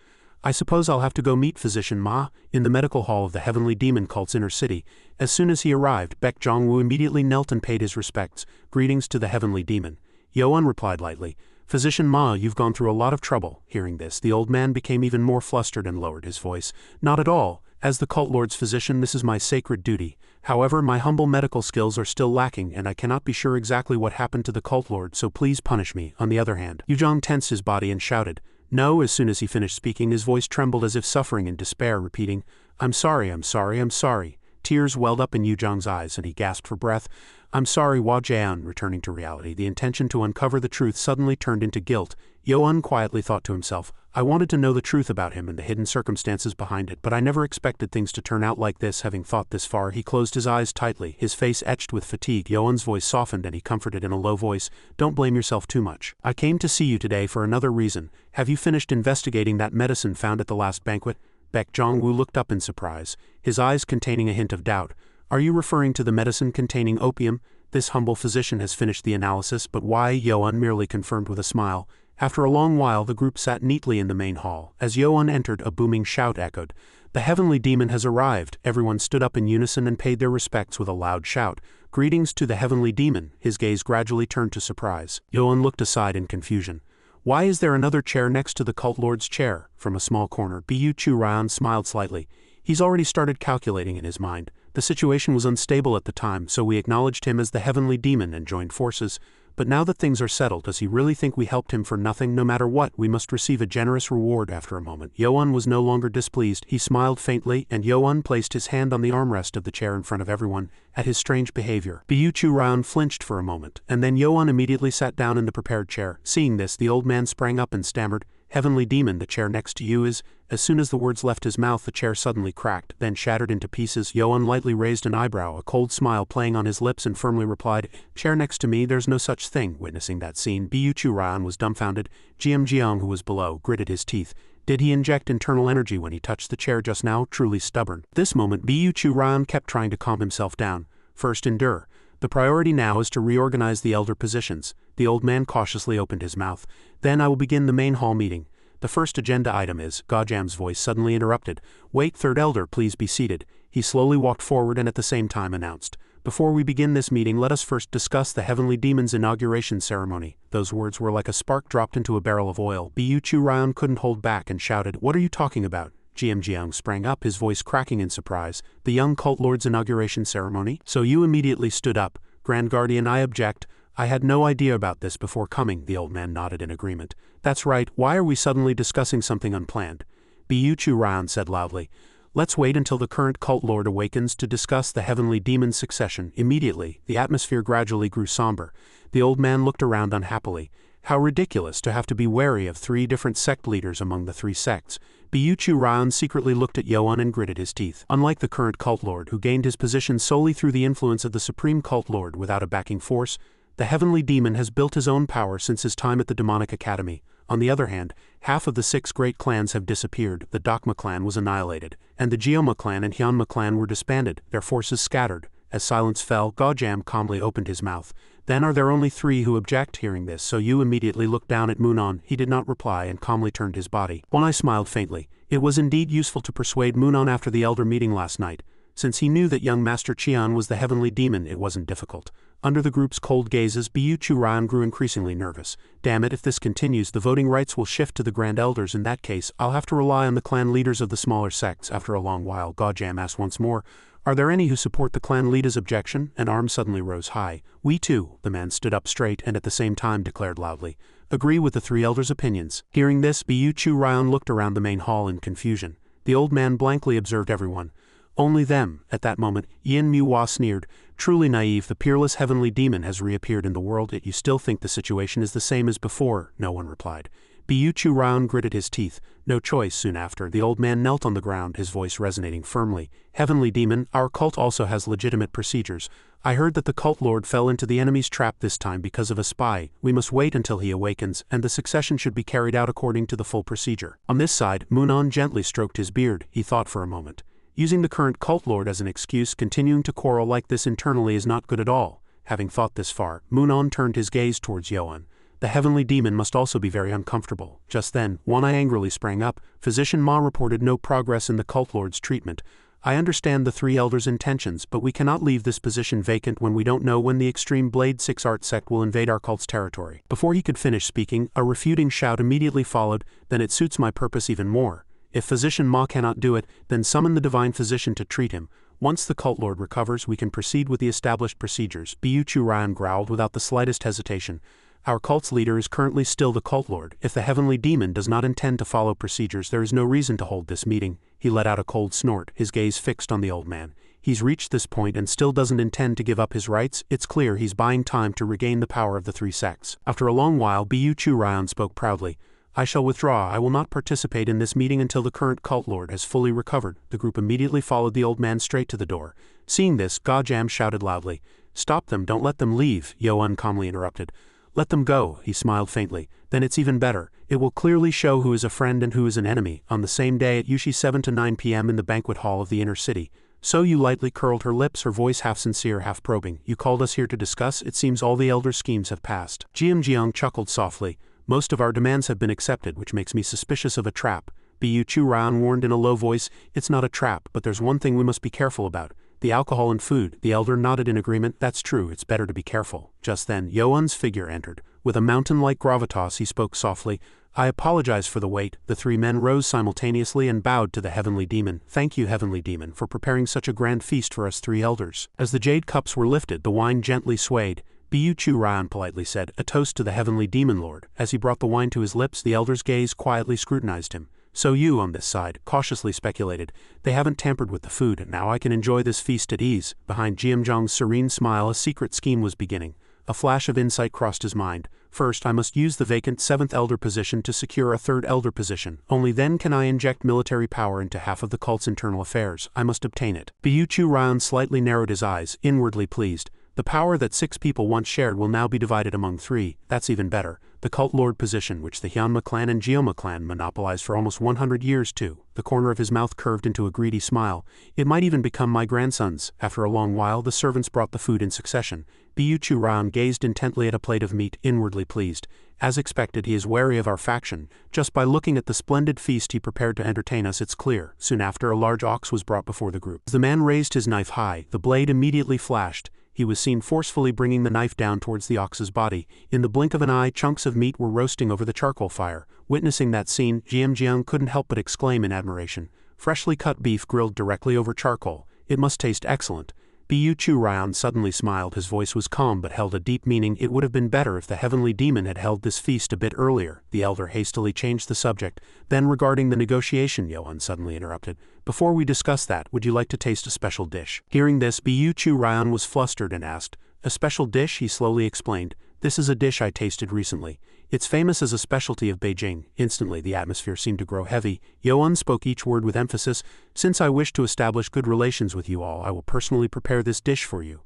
I suppose I'll have to go meet Physician Ma in the medical hall of the Heavenly Demon cult's inner city. As soon as he arrived, Baek Jongwoo immediately knelt and paid his respects. Greetings to the Heavenly Demon. Yo-un replied lightly. Physician Ma, you've gone through a lot of trouble. Hearing this, the old man became even more flustered and lowered his voice. Not at all. As the cult lord's physician, this is my sacred duty. However, my humble medical skills are still lacking, and I cannot be sure exactly what happened to the cult lord, so please punish me. On the other hand, Yujong tensed his body and shouted. No, as soon as he finished speaking, his voice trembled as if suffering in despair, repeating, I'm sorry, I'm sorry, I'm sorry. Tears welled up in Yujong's eyes, and he gasped for breath. I'm sorry, Hua Jian. Returning to reality, the intention to uncover the truth suddenly turned into guilt. Yo-un quietly thought to himself, I wanted to know the truth about him and the hidden circumstances behind it, but I never expected things to turn out like this. Having thought this far, he closed his eyes tightly, his face etched with fatigue. Yo-un's voice softened and he comforted in a low voice, Don't blame yourself too much. I came to see you today for another reason. Have you finished investigating that medicine found at the last banquet? Baek Jongwoo looked up in surprise, his eyes containing a hint of doubt. Are you referring to the medicine containing opium? This humble physician has finished the analysis, but why? Yo-un merely confirmed with a smile. After a long while, the group sat neatly in the main hall. As Yo-un entered, a booming shout echoed. The Heavenly Demon has arrived. Everyone stood up in unison and paid their respects with a loud shout. Greetings to the Heavenly Demon. His gaze gradually turned to surprise. Yo-un looked aside in confusion. Why is there another chair next to the cult lord's chair? From a small corner, Bu Chu-ryan smiled slightly. He's already started calculating in his mind. The situation was unstable at the time, so we acknowledged him as the Heavenly Demon and joined forces. But now that things are settled, does he really think we helped him for nothing? No matter what, we must receive a generous reward. After a moment, Yoan was no longer displeased. He smiled faintly, and Yoan placed his hand on the armrest of the chair in front of everyone. At his strange behavior, Biuchu Raun flinched for a moment, and then Yoan immediately sat down in the prepared chair. Seeing this, the old man sprang up and stammered, "Heavenly demon, the chair next to you is—" As soon as the words left his mouth, the chair suddenly cracked, then shattered into pieces. Yoan lightly raised an eyebrow, a cold smile playing on his lips, and firmly replied, "Chair next to me, there's no such thing." Witnessing that scene, Biuchu Raun was dumbfounded. Jiang, who was below, gritted his teeth. Did he inject internal energy when he touched the chair just now? Truly stubborn. At this moment, Biuchu Raun kept trying to calm himself down. First, endure. The priority now is to reorganize the elder positions. The old man cautiously opened his mouth. Then I will begin the main hall meeting. The first agenda item is— Gojam's voice suddenly interrupted. "Wait, third elder, please be seated." He slowly walked forward and at the same time announced, "Before we begin this meeting, let us first discuss the Heavenly Demon's inauguration ceremony." Those words were like a spark dropped into a barrel of oil. Biuchu Raun couldn't hold back and shouted, "What are you talking about?" Jiang sprang up, his voice cracking in surprise. "The young cult lord's inauguration ceremony? So you immediately stood up. Grand Guardian, I object. I had no idea about this before coming." The old man nodded in agreement. "That's right, why are we suddenly discussing something unplanned?" Biuchu Raun said loudly. "Let's wait until the current cult lord awakens to discuss the heavenly demon's succession." Immediately, the atmosphere gradually grew somber. The old man looked around unhappily. How ridiculous to have to be wary of 3 different sect leaders among the 3 sects. Biuchu Raun secretly looked at Yoan and gritted his teeth. Unlike the current cult lord, who gained his position solely through the influence of the supreme cult lord without a backing force, the heavenly demon has built his own power since his time at the demonic academy. On the other hand, half of the 6 great clans have disappeared. The Dokma clan was annihilated, and the Geoma clan and Hyunma clan were disbanded, their forces scattered. As silence fell, Gojam calmly opened his mouth. "Then are there only 3 who object?" Hearing this, So Yu immediately looked down at Moonon. He did not reply and calmly turned his body. One eye smiled faintly. It was indeed useful to persuade Moonon after the elder meeting last night. Since he knew that young Master Qian was the heavenly demon, it wasn't difficult. Under the group's cold gazes, Biuchu Raun grew increasingly nervous. Damn it, if this continues, the voting rights will shift to the Grand Elders. In that case, I'll have to rely on the clan leaders of the smaller sects. After a long while, Gojam asked once more, "Are there any who support the clan leader's objection?" An arm suddenly rose high. "We too." The man stood up straight and at the same time declared loudly, "Agree with the 3 elders' opinions." Hearing this, Biuchu Raun looked around the main hall in confusion. The old man blankly observed everyone. "Only them." At that moment, Yin Muhua sneered. "Truly naive, the peerless heavenly demon has reappeared in the world, yet you still think the situation is the same as before." No one replied. Biuchu Raun gritted his teeth. No choice. Soon after, the old man knelt on the ground, his voice resonating firmly. "Heavenly demon, our cult also has legitimate procedures. I heard that the cult lord fell into the enemy's trap this time because of a spy. We must wait until he awakens, and the succession should be carried out according to the full procedure." On this side, Moonon gently stroked his beard. He thought for a moment. Using the current cult lord as an excuse, continuing to quarrel like this internally is not good at all. Having thought this far, Moonon turned his gaze towards Yoan. The heavenly demon must also be very uncomfortable. Just then, One Eye angrily sprang up. Physician Ma reported no progress in the cult lord's treatment. "I understand the 3 elders' intentions, but we cannot leave this position vacant when we don't know when the extreme Blade 6 art sect will invade our cult's territory." Before he could finish speaking, a refuting shout immediately followed. "Then it suits my purpose even more. If Physician Ma cannot do it, then summon the divine physician to treat him. Once the cult lord recovers, we can proceed with the established procedures." Biuchu Raun growled without the slightest hesitation. "Our cult's leader is currently still the cult lord. If the heavenly demon does not intend to follow procedures, there is no reason to hold this meeting." He let out a cold snort, his gaze fixed on the old man. "He's reached this point and still doesn't intend to give up his rights. It's clear he's buying time to regain the power of the 3 sects." After a long while, Biuchu Raun spoke proudly. "I shall withdraw. I will not participate in this meeting until the current cult lord has fully recovered." The group immediately followed the old man straight to the door. Seeing this, Gojam shouted loudly, "Stop them, don't let them leave." Yoan calmly interrupted. "Let them go." He smiled faintly. "Then it's even better. It will clearly show who is a friend and who is an enemy." On the same day at Yushi 7 to 9 p.m. in the banquet hall of the inner city, So Yu lightly curled her lips, her voice half sincere, half probing. "You called us here to discuss. It seems all the elder schemes have passed." Jiang chuckled softly. "Most of our demands have been accepted, which makes me suspicious of a trap." Biuchu Raun warned in a low voice, "It's not a trap, but there's one thing we must be careful about. The alcohol and food." The elder nodded in agreement. "That's true, it's better to be careful." Just then, Yoan's figure entered. With a mountain-like gravitas, he spoke softly, "I apologize for the wait." The 3 men rose simultaneously and bowed to the heavenly demon. "Thank you, heavenly demon, for preparing such a grand feast for us 3 elders." As the jade cups were lifted, the wine gently swayed. Bu Chu Ryan politely said, a toast to the heavenly demon lord. As he brought the wine to his lips, the elder's gaze quietly scrutinized him. So you, on this side, cautiously speculated. They haven't tampered with the food, now I can enjoy this feast at ease. Behind Jiamzhong's serene smile, a secret scheme was beginning. A flash of insight crossed his mind. First, I must use the vacant 7th elder position to secure a 3rd elder position. Only then can I inject military power into half of the cult's internal affairs. I must obtain it. Bu Chu Ryan slightly narrowed his eyes, inwardly pleased. The power that 6 people once shared will now be divided among 3. That's even better. The cult lord position, which the Hyunma clan and Jeoma clan monopolized for almost 100 years too. The corner of his mouth curved into a greedy smile. It might even become my grandson's. After a long while, the servants brought the food in succession. Bu Chu Ryan gazed intently at a plate of meat, inwardly pleased. As expected, he is wary of our faction. Just by looking at the splendid feast he prepared to entertain us, it's clear. Soon after, a large ox was brought before the group. As the man raised his knife high, the blade immediately flashed. He was seen forcefully bringing the knife down towards the ox's body. In the blink of an eye, chunks of meat were roasting over the charcoal fire. Witnessing that scene, Jiamjiang couldn't help but exclaim in admiration. Freshly cut beef grilled directly over charcoal. It must taste excellent. Bu Chu Ryan suddenly smiled. His voice was calm but held a deep meaning. It would have been better if the heavenly demon had held this feast a bit earlier. The elder hastily changed the subject. Then regarding the negotiation, Yohan suddenly interrupted. Before we discuss that, would you like to taste a special dish? Hearing this, Bu Chu Ryan was flustered and asked. A special dish, he slowly explained. This is a dish I tasted recently. It's famous as a specialty of Beijing. Instantly, the atmosphere seemed to grow heavy. Yohan spoke each word with emphasis. Since I wish to establish good relations with you all, I will personally prepare this dish for you.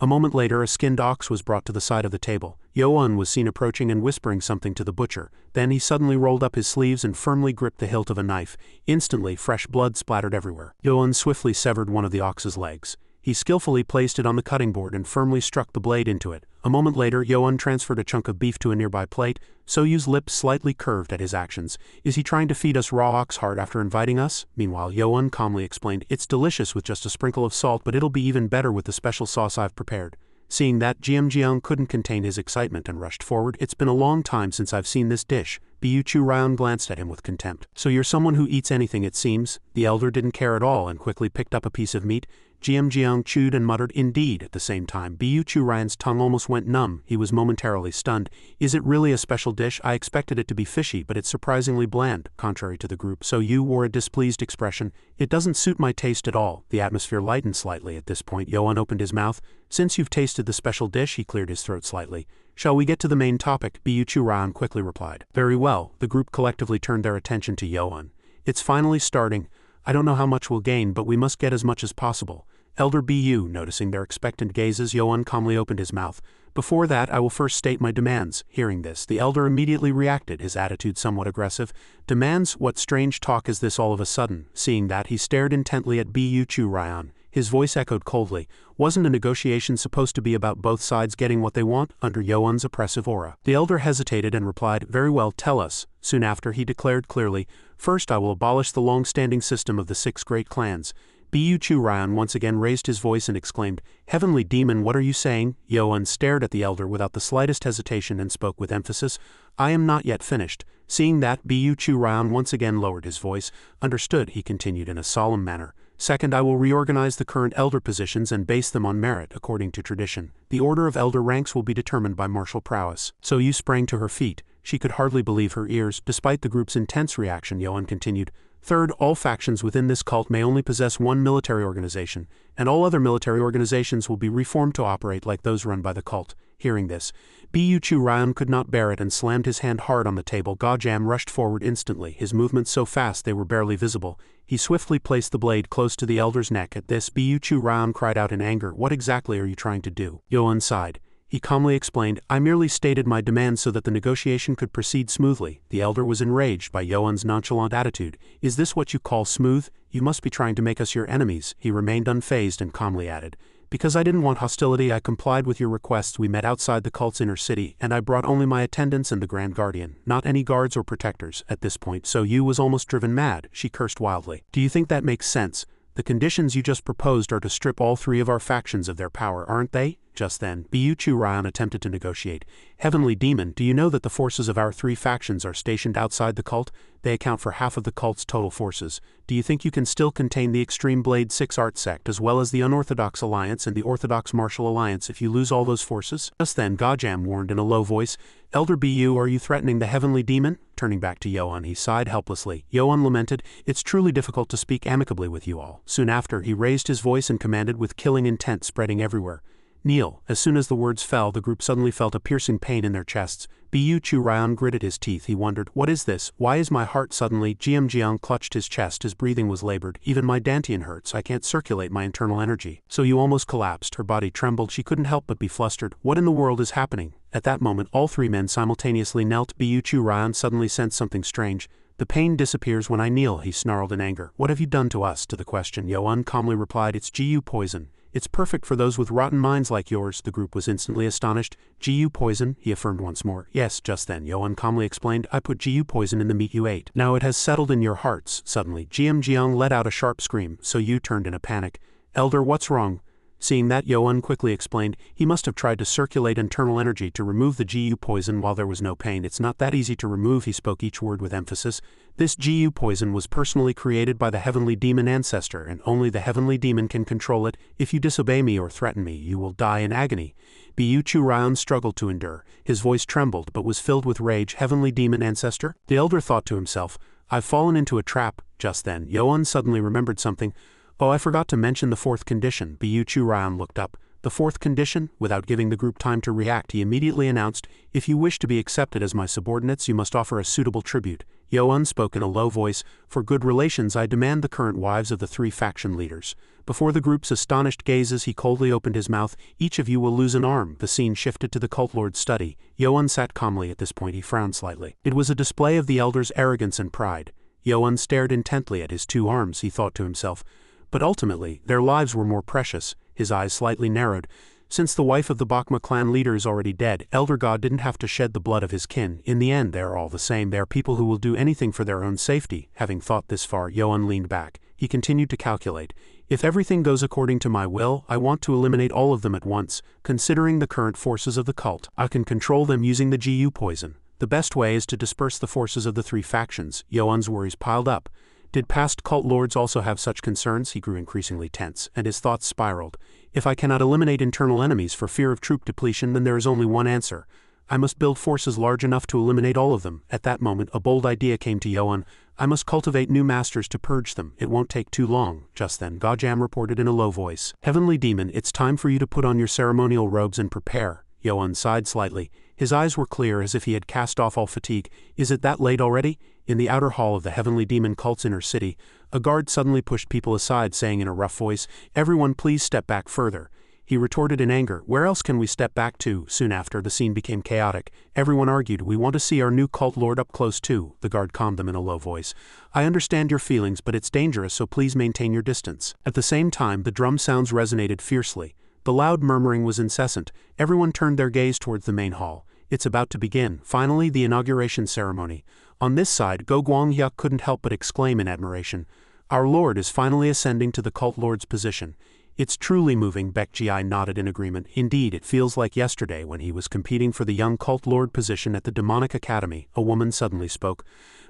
A moment later, a skinned ox was brought to the side of the table. Yohan was seen approaching and whispering something to the butcher. Then he suddenly rolled up his sleeves and firmly gripped the hilt of a knife. Instantly, fresh blood splattered everywhere. Yohan swiftly severed one of the ox's legs. He skillfully placed it on the cutting board and firmly struck the blade into it. A moment later, Yohan transferred a chunk of beef to a nearby plate. Soyu's lips slightly curved at his actions. Is he trying to feed us raw ox heart after inviting us? Meanwhile, Yohan calmly explained, it's delicious with just a sprinkle of salt, but it'll be even better with the special sauce I've prepared. Seeing that, Jiamjiang couldn't contain his excitement and rushed forward. It's been a long time since I've seen this dish. Bu Chu Ryan glanced at him with contempt. So you're someone who eats anything, it seems? The elder didn't care at all and quickly picked up a piece of meat. Jiamjiang chewed and muttered, indeed. At the same time, Bu Chu Ryan's tongue almost went numb. He was momentarily stunned. Is it really a special dish? I expected it to be fishy, but it's surprisingly bland, contrary to the group. So you wore a displeased expression. It doesn't suit my taste at all. The atmosphere lightened slightly. At this point, Yohan opened his mouth. Since you've tasted the special dish, he cleared his throat slightly. Shall we get to the main topic? Bu Chu Ryan quickly replied. Very well. The group collectively turned their attention to Yohan. It's finally starting. I don't know how much we'll gain, but we must get as much as possible. Elder Bu, noticing their expectant gazes, Yohan calmly opened his mouth. Before that, I will first state my demands. Hearing this, the elder immediately reacted, his attitude somewhat aggressive. Demands? What strange talk is this all of a sudden? Seeing that, he stared intently at Bu Chu Ryan. His voice echoed coldly. Wasn't a negotiation supposed to be about both sides getting what they want, under Yohan's oppressive aura? The elder hesitated and replied, very well, tell us. Soon after, he declared clearly, first I will abolish the long-standing system of the 6 great clans. Bu Chu Ryan once again raised his voice and exclaimed, Heavenly Demon, what are you saying? Yohan stared at the elder without the slightest hesitation and spoke with emphasis, I am not yet finished. Seeing that, Bu Chu Ryan once again lowered his voice. Understood, he continued in a solemn manner. Second, I will reorganize the current elder positions and base them on merit, according to tradition. The order of elder ranks will be determined by martial prowess. Soyu sprang to her feet. She could hardly believe her ears. Despite the group's intense reaction, Yohan continued, Third, all factions within this cult may only possess one military organization, and all other military organizations will be reformed to operate like those run by the cult. Hearing this, Bu Chu Ryan could not bear it and slammed his hand hard on the table. Gojam rushed forward instantly, his movements so fast they were barely visible. He swiftly placed the blade close to the elder's neck. At this, Bu Chu Ryan cried out in anger, What exactly are you trying to do? Yohan sighed. He calmly explained, I merely stated my demands so that the negotiation could proceed smoothly. The elder was enraged by Yohan's nonchalant attitude. Is this what you call smooth? You must be trying to make us your enemies. He remained unfazed and calmly added, Because I didn't want hostility, I complied with your requests. We met outside the cult's inner city, and I brought only my attendants and the Grand Guardian, not any guards or protectors. At this point, Soyu was almost driven mad. She cursed wildly. Do you think that makes sense? The conditions you just proposed are to strip all three of our factions of their power, aren't they? Just then, Bu Chu Ryan attempted to negotiate. Heavenly Demon, do you know that the forces of our three factions are stationed outside the cult? They account for half of the cult's total forces. Do you think you can still contain the Extreme Blade 6 Art Sect as well as the Unorthodox Alliance and the Orthodox Martial Alliance if you lose all those forces? Just then, Gajam warned in a low voice, Elder Bu, are you threatening the Heavenly Demon? Turning back to Yoan, he sighed helplessly. Yoan lamented, it's truly difficult to speak amicably with you all. Soon after, he raised his voice and commanded with killing intent spreading everywhere. Kneel. As soon as the words fell, the group suddenly felt a piercing pain in their chests. Bu Chu Ryan gritted his teeth. He wondered, what is this? Why is my heart suddenly? Jiang clutched his chest. His breathing was labored. Even my dantian hurts. I can't circulate my internal energy. So you almost collapsed. Her body trembled. She couldn't help but be flustered. What in the world is happening? At that moment, all three men simultaneously knelt. Bu Chu Ryan suddenly sensed something strange. The pain disappears when I kneel, he snarled in anger. What have you done to us? To the question, Yoan calmly replied, it's GU poison. It's perfect for those with rotten minds like yours. The group was instantly astonished. GU poison, he affirmed once more. Yes, just then, Yoan calmly explained, I put GU poison in the meat you ate. Now it has settled in your hearts. Suddenly, Jiang let out a sharp scream, so Yu turned in a panic. Elder, what's wrong? Seeing that, Yoan quickly explained, he must have tried to circulate internal energy to remove the GU poison while there was no pain. It's not that easy to remove, he spoke each word with emphasis. This GU poison was personally created by the Heavenly Demon ancestor, and only the Heavenly Demon can control it. If you disobey me or threaten me, you will die in agony. Bu Chu Ryan struggled to endure. His voice trembled, but was filled with rage. Heavenly Demon ancestor? The elder thought to himself, I've fallen into a trap. Just then, Yoan suddenly remembered something. Oh, I forgot to mention the fourth condition. Bu Chu Ryan looked up. The fourth condition? Without giving the group time to react, he immediately announced, if you wish to be accepted as my subordinates, you must offer a suitable tribute. Yoan spoke in a low voice, for good relations I demand the current wives of the three faction leaders. Before the group's astonished gazes, he coldly opened his mouth. Each of you will lose an arm. The scene shifted to the cult lord's study. Yoan sat calmly. At this point he frowned slightly. It was a display of the elder's arrogance and pride. Yoan stared intently at his two arms, he thought to himself. But ultimately, their lives were more precious. His eyes slightly narrowed. Since the wife of the Bakma clan leader is already dead, Elder God didn't have to shed the blood of his kin. In the end, they are all the same. They are people who will do anything for their own safety. Having thought this far, Yoan leaned back. He continued to calculate. If everything goes according to my will, I want to eliminate all of them at once. Considering the current forces of the cult, I can control them using the GU poison. The best way is to disperse the forces of the three factions. Yoan's worries piled up. Did past cult lords also have such concerns? He grew increasingly tense, and his thoughts spiraled. If I cannot eliminate internal enemies for fear of troop depletion, then there is only one answer. I must build forces large enough to eliminate all of them. At that moment, a bold idea came to Yoan. I must cultivate new masters to purge them. It won't take too long. Just then, Gajam reported in a low voice. Heavenly Demon, it's time for you to put on your ceremonial robes and prepare. Yoan sighed slightly. His eyes were clear as if he had cast off all fatigue. Is it that late already? In the outer hall of the Heavenly Demon cult's inner city, a guard suddenly pushed people aside, saying in a rough voice, everyone please step back further. He retorted in anger, where else can we step back to? Soon after, the scene became chaotic. Everyone argued, we want to see our new cult lord up close too. The guard calmed them in a low voice. I understand your feelings, but it's dangerous, so please maintain your distance. At the same time, the drum sounds resonated fiercely. The loud murmuring was incessant. Everyone turned their gaze towards the main hall. It's about to begin. Finally, the inauguration ceremony. On this side, Go Guanghyuk couldn't help but exclaim in admiration. Our lord is finally ascending to the cult lord's position. It's truly moving, Baekji nodded in agreement. Indeed, it feels like yesterday when he was competing for the young cult lord position at the demonic academy. A woman suddenly spoke.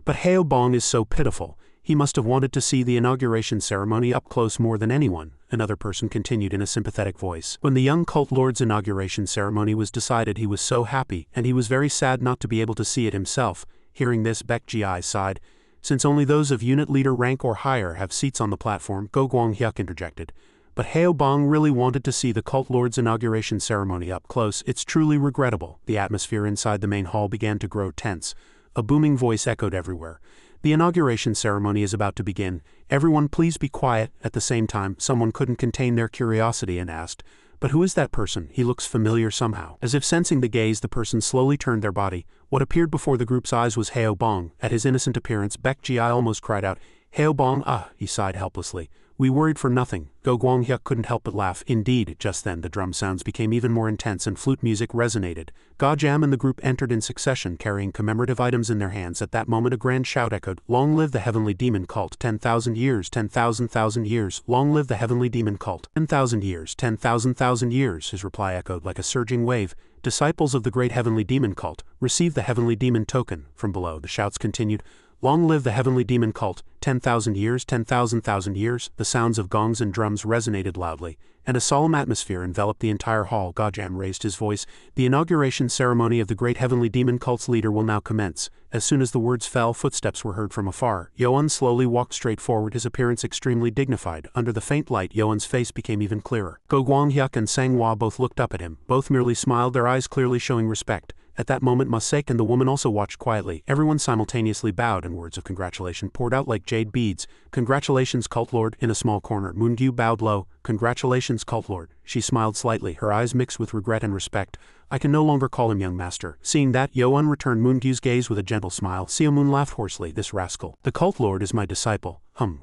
But Heo Bong is so pitiful. He must have wanted to see the inauguration ceremony up close more than anyone, another person continued in a sympathetic voice. When the young cult lord's inauguration ceremony was decided, he was so happy, and he was very sad not to be able to see it himself. Hearing this, Baekji sighed. Since only those of unit leader rank or higher have seats on the platform, Go Guanghyuk interjected. But Heo Bong really wanted to see the cult lord's inauguration ceremony up close. It's truly regrettable. The atmosphere inside the main hall began to grow tense. A booming voice echoed everywhere. The inauguration ceremony is about to begin. Everyone please be quiet. At the same time, someone couldn't contain their curiosity and asked, but who is that person? He looks familiar somehow. As if sensing the gaze, the person slowly turned their body. What appeared before the group's eyes was Heo Bong. At his innocent appearance, Baekji almost cried out, Heo Bong, he sighed helplessly. We worried for nothing. Go Guanghyuk couldn't help but laugh. Indeed, just then the drum sounds became even more intense and flute music resonated. Ga Jam and the group entered in succession, carrying commemorative items in their hands. At that moment a grand shout echoed, "Long live the heavenly demon cult! 10,000 years, 10,000 years! Long live the heavenly demon cult! 10,000 years, 10,000 years!" His reply echoed like a surging wave. "Disciples of the great heavenly demon cult, receive the heavenly demon token." From below, the shouts continued, "Long live the heavenly demon cult, 10,000 years, 10,000 years." The sounds of gongs and drums resonated loudly, and a solemn atmosphere enveloped the entire hall. Gajam raised his voice. "The inauguration ceremony of the great heavenly demon cult's leader will now commence." As soon as the words fell, footsteps were heard from afar. Yoan slowly walked straight forward, his appearance extremely dignified. Under the faint light, Yoan's face became even clearer. Go Guanghyuk and Sanghua both looked up at him. Both merely smiled, their eyes clearly showing respect. At that moment Masek and the woman also watched quietly. Everyone simultaneously bowed, and words of congratulation poured out like jade beads. "Congratulations, Cult Lord." In a small corner, Moongyu bowed low. "Congratulations, Cult Lord." She smiled slightly, her eyes mixed with regret and respect. "I can no longer call him young master." Seeing that, Yoan returned Moongyu's gaze with a gentle smile. Xiaomoon laughed hoarsely. "This rascal. The Cult Lord is my disciple."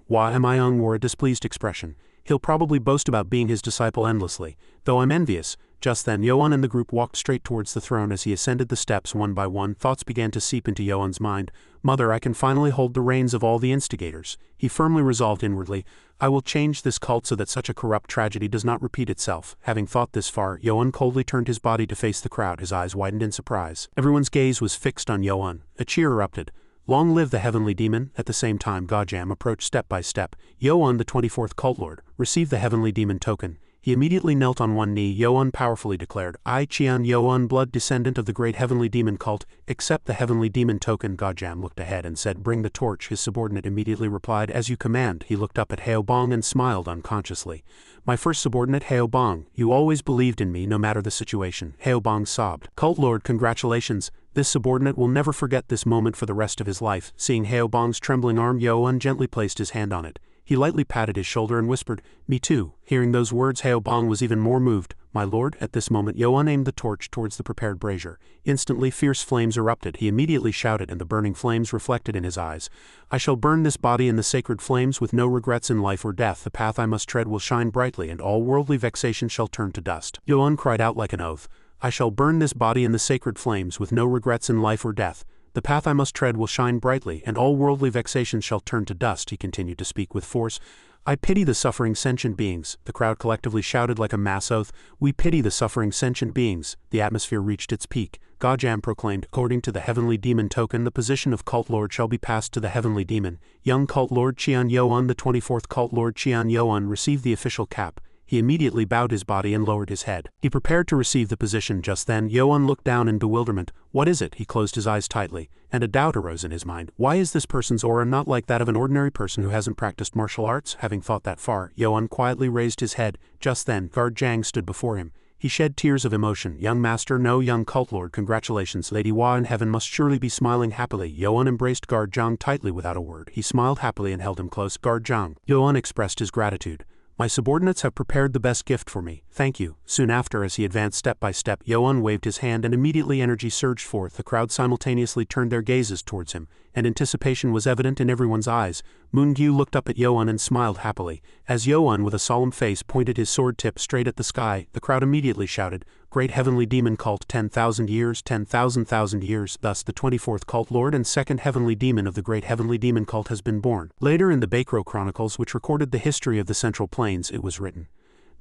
Why am I wore a displeased expression. "He'll probably boast about being his disciple endlessly, though I'm envious." Just then Yoan and the group walked straight towards the throne. As he ascended the steps one by one, thoughts began to seep into Yoan's mind. "Mother, I can finally hold the reins of all the instigators." He firmly resolved inwardly, "I will change this cult so that such a corrupt tragedy does not repeat itself." Having thought this far, Yoan coldly turned his body to face the crowd. His eyes widened in surprise. Everyone's gaze was fixed on Yoan. A cheer erupted. "Long live the heavenly demon." At the same time, Gajam approached step by step. "Yoan, the 24th Cult Lord, receive the heavenly demon token." He immediately knelt on one knee. Yoan powerfully declared, "I, Qian Yoan, blood descendant of the great heavenly demon cult, accept the heavenly demon token." Gajam looked ahead and said, "Bring the torch." His subordinate immediately replied, "As you command." He looked up at Haobong and smiled unconsciously. "My first subordinate, Haobong, you always believed in me no matter the situation." Haobong sobbed. "Cult Lord, congratulations." This subordinate will never forget this moment for the rest of his life. Seeing Haobong's trembling arm, Yoan gently placed his hand on it. He lightly patted his shoulder and whispered, "Me too." Hearing those words, Haobong was even more moved. "My lord." At this moment, Yoan aimed the torch towards the prepared brazier. Instantly, fierce flames erupted. He immediately shouted, and the burning flames reflected in his eyes. "I shall burn this body in the sacred flames with no regrets in life or death. The path I must tread will shine brightly, and all worldly vexation shall turn to dust." Yoan cried out like an oath. "I shall burn this body in the sacred flames with no regrets in life or death. The path I must tread will shine brightly, and all worldly vexations shall turn to dust." He continued to speak with force. "I pity the suffering sentient beings." The crowd collectively shouted like a mass oath, "We pity the suffering sentient beings." The atmosphere reached its peak. Gajam proclaimed, "According to the heavenly demon token, the position of Cult Lord shall be passed to the heavenly demon. Young Cult Lord Qian Yoan, the 24th Cult Lord Qian Yoan, receive the official cap." He immediately bowed his body and lowered his head. He prepared to receive the position. Just then, Yoan looked down in bewilderment. "What is it?" He closed his eyes tightly, and a doubt arose in his mind. Why is this person's aura not like that of an ordinary person who hasn't practiced martial arts? Having thought that far, Yoan quietly raised his head. Just then, Guard Zhang stood before him. He shed tears of emotion. "Young master, no, young Cult Lord, congratulations. Lady Hua in heaven must surely be smiling happily." Yoan embraced Guard Zhang tightly without a word. He smiled happily and held him close. "Guard Zhang." Yoan expressed his gratitude. "My subordinates have prepared the best gift for me. Thank you." Soon after, as he advanced step by step, Yoan waved his hand and immediately energy surged forth. The crowd simultaneously turned their gazes towards him, and anticipation was evident in everyone's eyes. Moongyu looked up at Yoan and smiled happily. As Yoan, with a solemn face, pointed his sword tip straight at the sky, the crowd immediately shouted, "Great heavenly demon cult, 10,000 years, 10,000 years." Thus the 24th Cult Lord and second heavenly demon of the great heavenly demon cult has been born. Later in the Bakro Chronicles, which recorded the history of the Central Plains, it was written,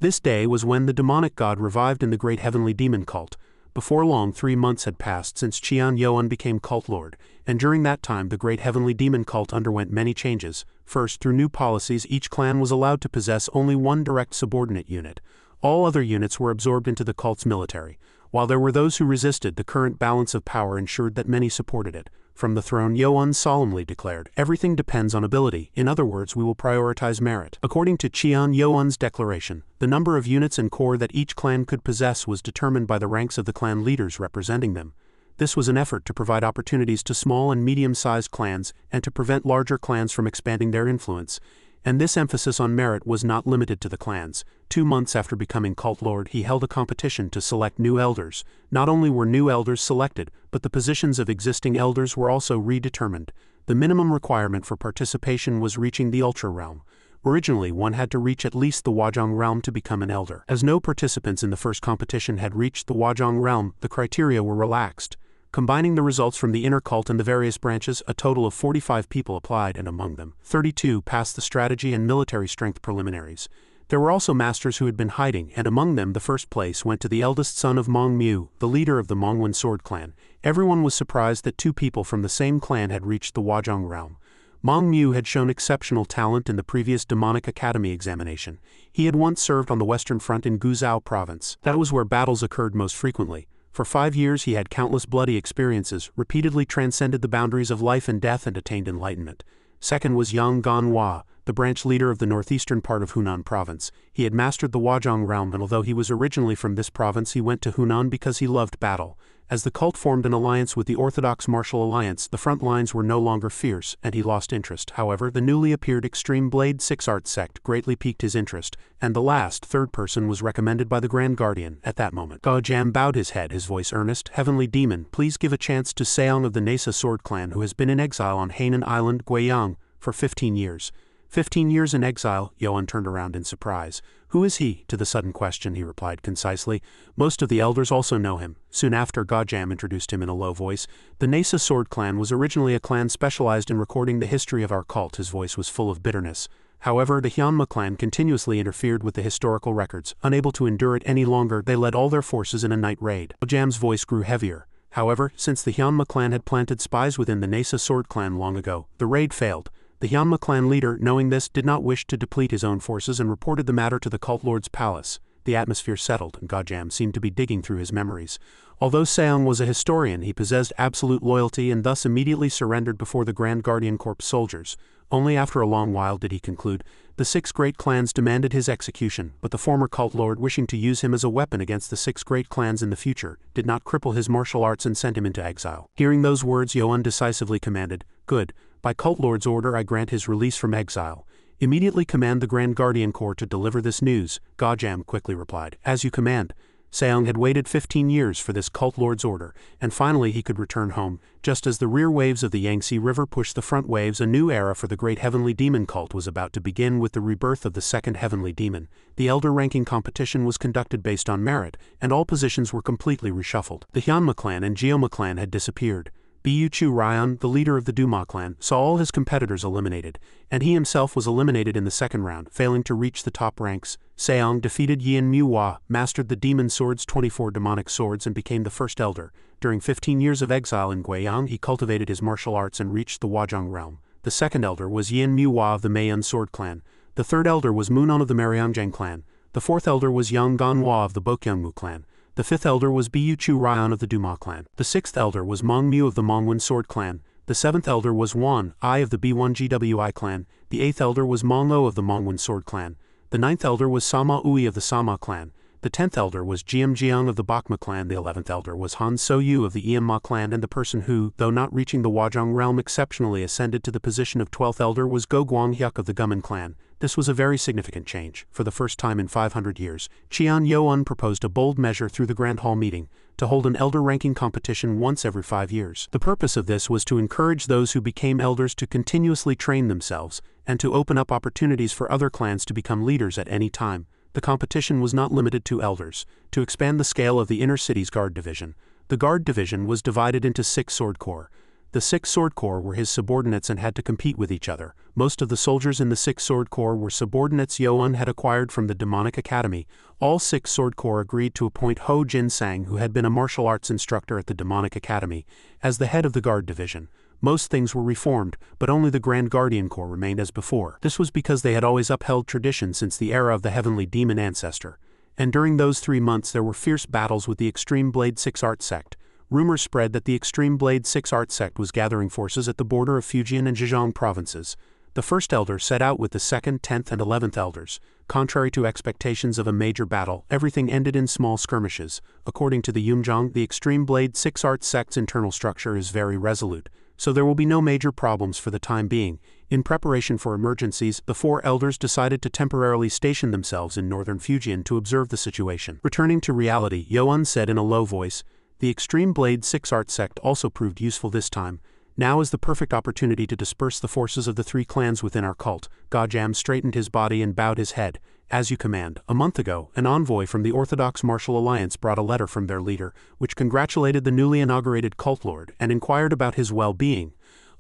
"This day was when the demonic god revived in the great heavenly demon cult. Before long, 3 months had passed since Qian Yoan became Cult Lord, and during that time the great heavenly demon cult underwent many changes. First, through new policies, each clan was allowed to possess only one direct subordinate unit. All other units were absorbed into the cult's military. While there were those who resisted, the current balance of power ensured that many supported it. From the throne, Yoan solemnly declared, "Everything depends on ability. In other words, we will prioritize merit." According to Qian Yoan's declaration, the number of units and corps that each clan could possess was determined by the ranks of the clan leaders representing them. This was an effort to provide opportunities to small and medium-sized clans and to prevent larger clans from expanding their influence. And this emphasis on merit was not limited to the clans. 2 months after becoming Cult Lord, he held a competition to select new elders. Not only were new elders selected, but the positions of existing elders were also redetermined. The minimum requirement for participation was reaching the Ultra Realm. Originally, one had to reach at least the Wajong realm to become an elder. As no participants in the first competition had reached the Wajong realm, the criteria were relaxed. Combining the results from the inner cult and the various branches, a total of 45 people applied, and among them, 32 passed the strategy and military strength preliminaries. There were also masters who had been hiding, and among them the first place went to the eldest son of Mong Mu, the leader of the Mongwen sword clan. Everyone was surprised that 2 people from the same clan had reached the Wajong realm. Mong Mu had shown exceptional talent in the previous Demonic Academy examination. He had once served on the Western Front in Guizhou province. That was where battles occurred most frequently. For 5 years he had countless bloody experiences, repeatedly transcended the boundaries of life and death and attained enlightenment. Second was Yang Ganhua, the branch leader of the northeastern part of Hunan province. He had mastered the Wajong realm, and although he was originally from this province, he went to Hunan because he loved battle. As the cult formed an alliance with the Orthodox Martial Alliance, the front lines were no longer fierce, and he lost interest. However, the newly appeared Extreme Blade 6 Art sect greatly piqued his interest, and the last, third person was recommended by the Grand Guardian. At that moment, Gao-Jam bowed his head, his voice earnest. Heavenly Demon, please give a chance to Seong of the Nasa Sword Clan, who has been in exile on Hainan Island, Guiyang, for 15 years. 15 years in exile. Yuan turned around in surprise. Who is he? To the sudden question, he replied concisely. Most of the elders also know him. Soon after, Gao-Jam introduced him in a low voice. The Nasa Sword Clan was originally a clan specialized in recording the history of our cult. His voice was full of bitterness. However, the Hyunma clan continuously interfered with the historical records. Unable to endure it any longer, they led all their forces in a night raid. Gao-Jam's voice grew heavier. However, since the Hyunma clan had planted spies within the Nasa Sword Clan long ago, the raid failed. The Hyunma clan leader, knowing this, did not wish to deplete his own forces and reported the matter to the cult lord's palace. The atmosphere settled, and Gao-Jam seemed to be digging through his memories. Although Seong was a historian, he possessed absolute loyalty and thus immediately surrendered before the Grand Guardian Corps soldiers. Only after a long while did he conclude. The 6 great clans demanded his execution, but the former cult lord, wishing to use him as a weapon against the 6 great clans in the future, did not cripple his martial arts and sent him into exile. Hearing those words, Yuan decisively commanded, "Good. By cult lord's order I grant his release from exile. Immediately command the Grand Guardian Corps to deliver this news," Gao-Jam quickly replied. "As you command." Seong had waited 15 years for this cult lord's order, and finally he could return home. Just as the rear waves of the Yangtze River pushed the front waves, a new era for the great Heavenly Demon cult was about to begin with the rebirth of the second Heavenly Demon. The elder ranking competition was conducted based on merit, and all positions were completely reshuffled. The Hyunma clan and Jeoma clan had disappeared. Bu Chu Ryan, the leader of the Duma clan, saw all his competitors eliminated, and he himself was eliminated in the second round, failing to reach the top ranks. Seong defeated Yin Muhua, mastered the Demon Sword's 24 demonic swords and became the first elder. During 15 years of exile in Guiyang, he cultivated his martial arts and reached the Wajong realm. The second elder was Yin Muhua of the Mayan Sword clan. The third elder was Munon of the Mariangjang clan. The fourth elder was Yang Ganhua of the Bokyungmu clan. The fifth elder was Bu Chu Ryan of the Duma clan. The sixth elder was Mong Mu of the Mongwen sword clan. The seventh elder was Wan I of the B1GWI clan. The eighth elder was Mong O of the Mongwen sword clan. The ninth elder was Sama Ui of the Sama clan. The 10th elder was Jiam Jiang of the Bakma clan. The 11th elder was Han So-yu of the Iamma clan, and the person who, though not reaching the Wajong realm, exceptionally ascended to the position of 12th elder was Go Guanghyuk of the Guman clan. This was a very significant change. For the first time in 500 years, Qian Yuan proposed a bold measure through the Grand Hall meeting, to hold an elder ranking competition once every 5 years. The purpose of this was to encourage those who became elders to continuously train themselves, and to open up opportunities for other clans to become leaders at any time. The competition was not limited to elders. To expand the scale of the inner city's guard division, the guard division was divided into 6 sword corps. The 6 sword corps were his subordinates and had to compete with each other. Most of the soldiers in the 6 sword corps were subordinates Yuan had acquired from the Demonic Academy. All 6 sword corps agreed to appoint Ho Jin-sang, who had been a martial arts instructor at the Demonic Academy, as the head of the guard division. Most things were reformed, but only the Grand Guardian Corps remained as before. This was because they had always upheld tradition since the era of the Heavenly Demon ancestor. And during those 3 months there were fierce battles with the Extreme Blade 6 Art sect. Rumors spread that the Extreme Blade 6 Art sect was gathering forces at the border of Fujian and Zhejiang provinces. The first elder set out with the 2nd, 10th, and 11th elders. Contrary to expectations of a major battle, everything ended in small skirmishes. According to the Yumjang, the Extreme Blade 6 Art sect's internal structure is very resolute, so there will be no major problems for the time being. In preparation for emergencies, the 4 elders decided to temporarily station themselves in northern Fujian to observe the situation. Returning to reality, Yuan said in a low voice, "The Extreme Blade 6 Art sect also proved useful this time. Now is the perfect opportunity to disperse the forces of the three clans within our cult. Gojam straightened his body and bowed his head. As you command. A month ago, an envoy from the Orthodox Martial Alliance brought a letter from their leader, which congratulated the newly inaugurated cult lord and inquired about his well-being.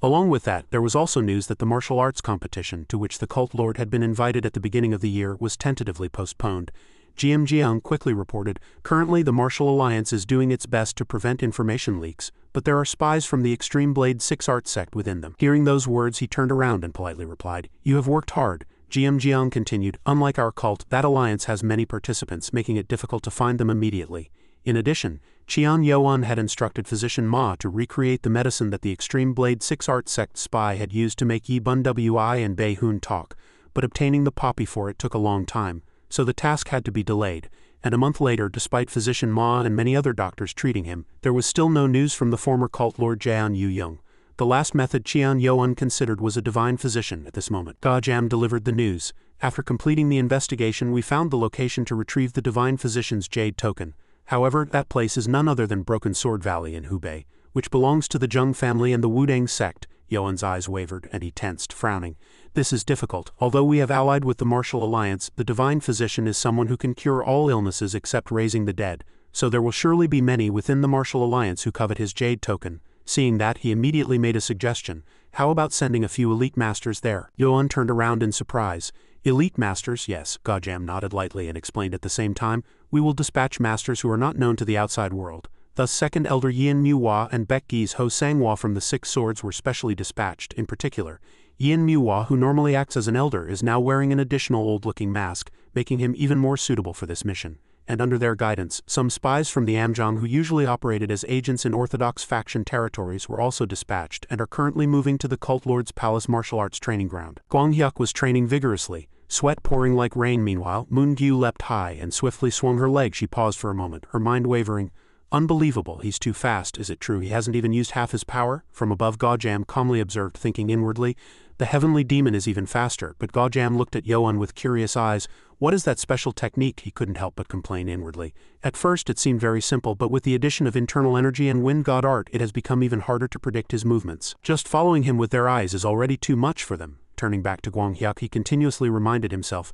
Along with that, there was also news that the martial arts competition, to which the cult lord had been invited at the beginning of the year, was tentatively postponed. GM Jiang quickly reported, currently the Martial Alliance is doing its best to prevent information leaks, but there are spies from the Extreme Blade 6 art sect within them. Hearing those words, he turned around and politely replied, "You have worked hard." GM Jiang continued, "Unlike our cult, that alliance has many participants, making it difficult to find them immediately." In addition, Qian Yuan had instructed Physician Ma to recreate the medicine that the Extreme Blade 6 art sect spy had used to make Yi Bun Wi and Bei Hun talk, but obtaining the poppy for it took a long time, so the task had to be delayed, and a month later, despite Physician Ma and many other doctors treating him, there was still no news from the former cult lord Jian Yu Yong. The last method Qian Yuan considered was a divine physician at this moment. Gojam delivered the news. After completing the investigation, we found the location to retrieve the divine physician's jade token. However, that place is none other than Broken Sword Valley in Hubei, which belongs to the Zheng family and the Wudang sect. Yuan's eyes wavered, and he tensed, frowning. This is difficult. Although we have allied with the Martial Alliance, the divine physician is someone who can cure all illnesses except raising the dead, so there will surely be many within the Martial Alliance who covet his jade token. Seeing that, he immediately made a suggestion. How about sending a few elite masters there? Yuan turned around in surprise. Elite masters, yes, Gojam nodded lightly and explained at the same time, we will dispatch masters who are not known to the outside world. Thus Second Elder Yin Muhua and Baekgi's Ho Sanghua from the Six Swords were specially dispatched. In particular, Yin Muhua, who normally acts as an elder, is now wearing an additional old-looking mask, making him even more suitable for this mission. And under their guidance, some spies from the Amjong who usually operated as agents in Orthodox faction territories were also dispatched and are currently moving to the Cult Lord's Palace martial arts training ground. Guang Hyuk was training vigorously, sweat pouring like rain. Meanwhile, Moon Gyu leapt high and swiftly swung her leg. She paused for a moment, her mind wavering. Unbelievable, he's too fast. Is it true he hasn't even used half his power? From above, Gojam calmly observed, thinking inwardly, the heavenly demon is even faster. But Gojam looked at Yuan with curious eyes. What is that special technique? He couldn't help but complain inwardly. At first it seemed very simple, but with the addition of internal energy and wind god art, it has become even harder to predict his movements. Just following him with their eyes is already too much for them. Turning back to Guang Hyuk, he continuously reminded himself,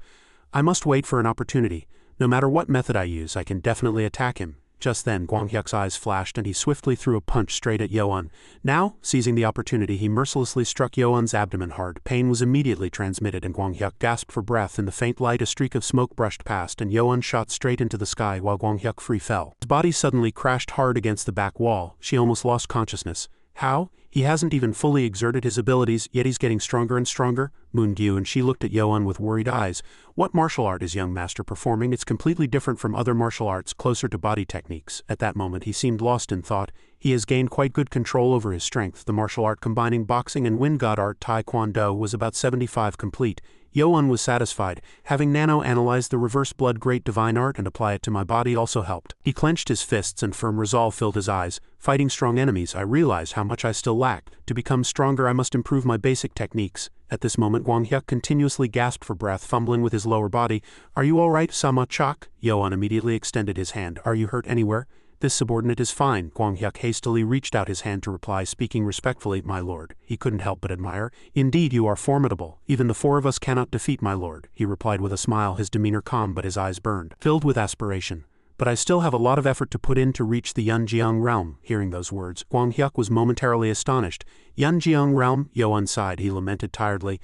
I must wait for an opportunity. No matter what method I use, I can definitely attack him. Just then, Guang Hyuk's eyes flashed and he swiftly threw a punch straight at Yuan. Now, seizing the opportunity, he mercilessly struck Yuan's abdomen hard. Pain was immediately transmitted and Guang Hyuk gasped for breath. In the faint light, a streak of smoke brushed past and Yuan shot straight into the sky while Guang Hyuk free fell. His body suddenly crashed hard against the back wall. She almost lost consciousness. How? He hasn't even fully exerted his abilities, yet he's getting stronger and stronger? Moon Gyu and she looked at Yuan with worried eyes. What martial art is young master performing? It's completely different from other martial arts, closer to body techniques. At that moment he seemed lost in thought. He has gained quite good control over his strength. The martial art combining boxing and wind god art Taekwondo was about 75 complete. Yuan was satisfied. Having nano-analyze the reverse blood great divine art and apply it to my body also helped. He clenched his fists and firm resolve filled his eyes. Fighting strong enemies, I realized how much I still lacked. To become stronger, I must improve my basic techniques. At this moment, Guang Hyuk continuously gasped for breath, fumbling with his lower body. Are you all right, Sama Chok? Yuan immediately extended his hand. Are you hurt anywhere? This subordinate is fine. Guang Hyuk hastily reached out his hand to reply, speaking respectfully, my lord. He couldn't help but admire. Indeed, you are formidable. Even the four of us cannot defeat my lord, he replied with a smile, his demeanor calm but his eyes burned, filled with aspiration. But I still have a lot of effort to put in to reach the Yunjiang realm. Hearing those words, Guang Hyuk was momentarily astonished. Yunjiang realm? Yuan sighed, he lamented tiredly.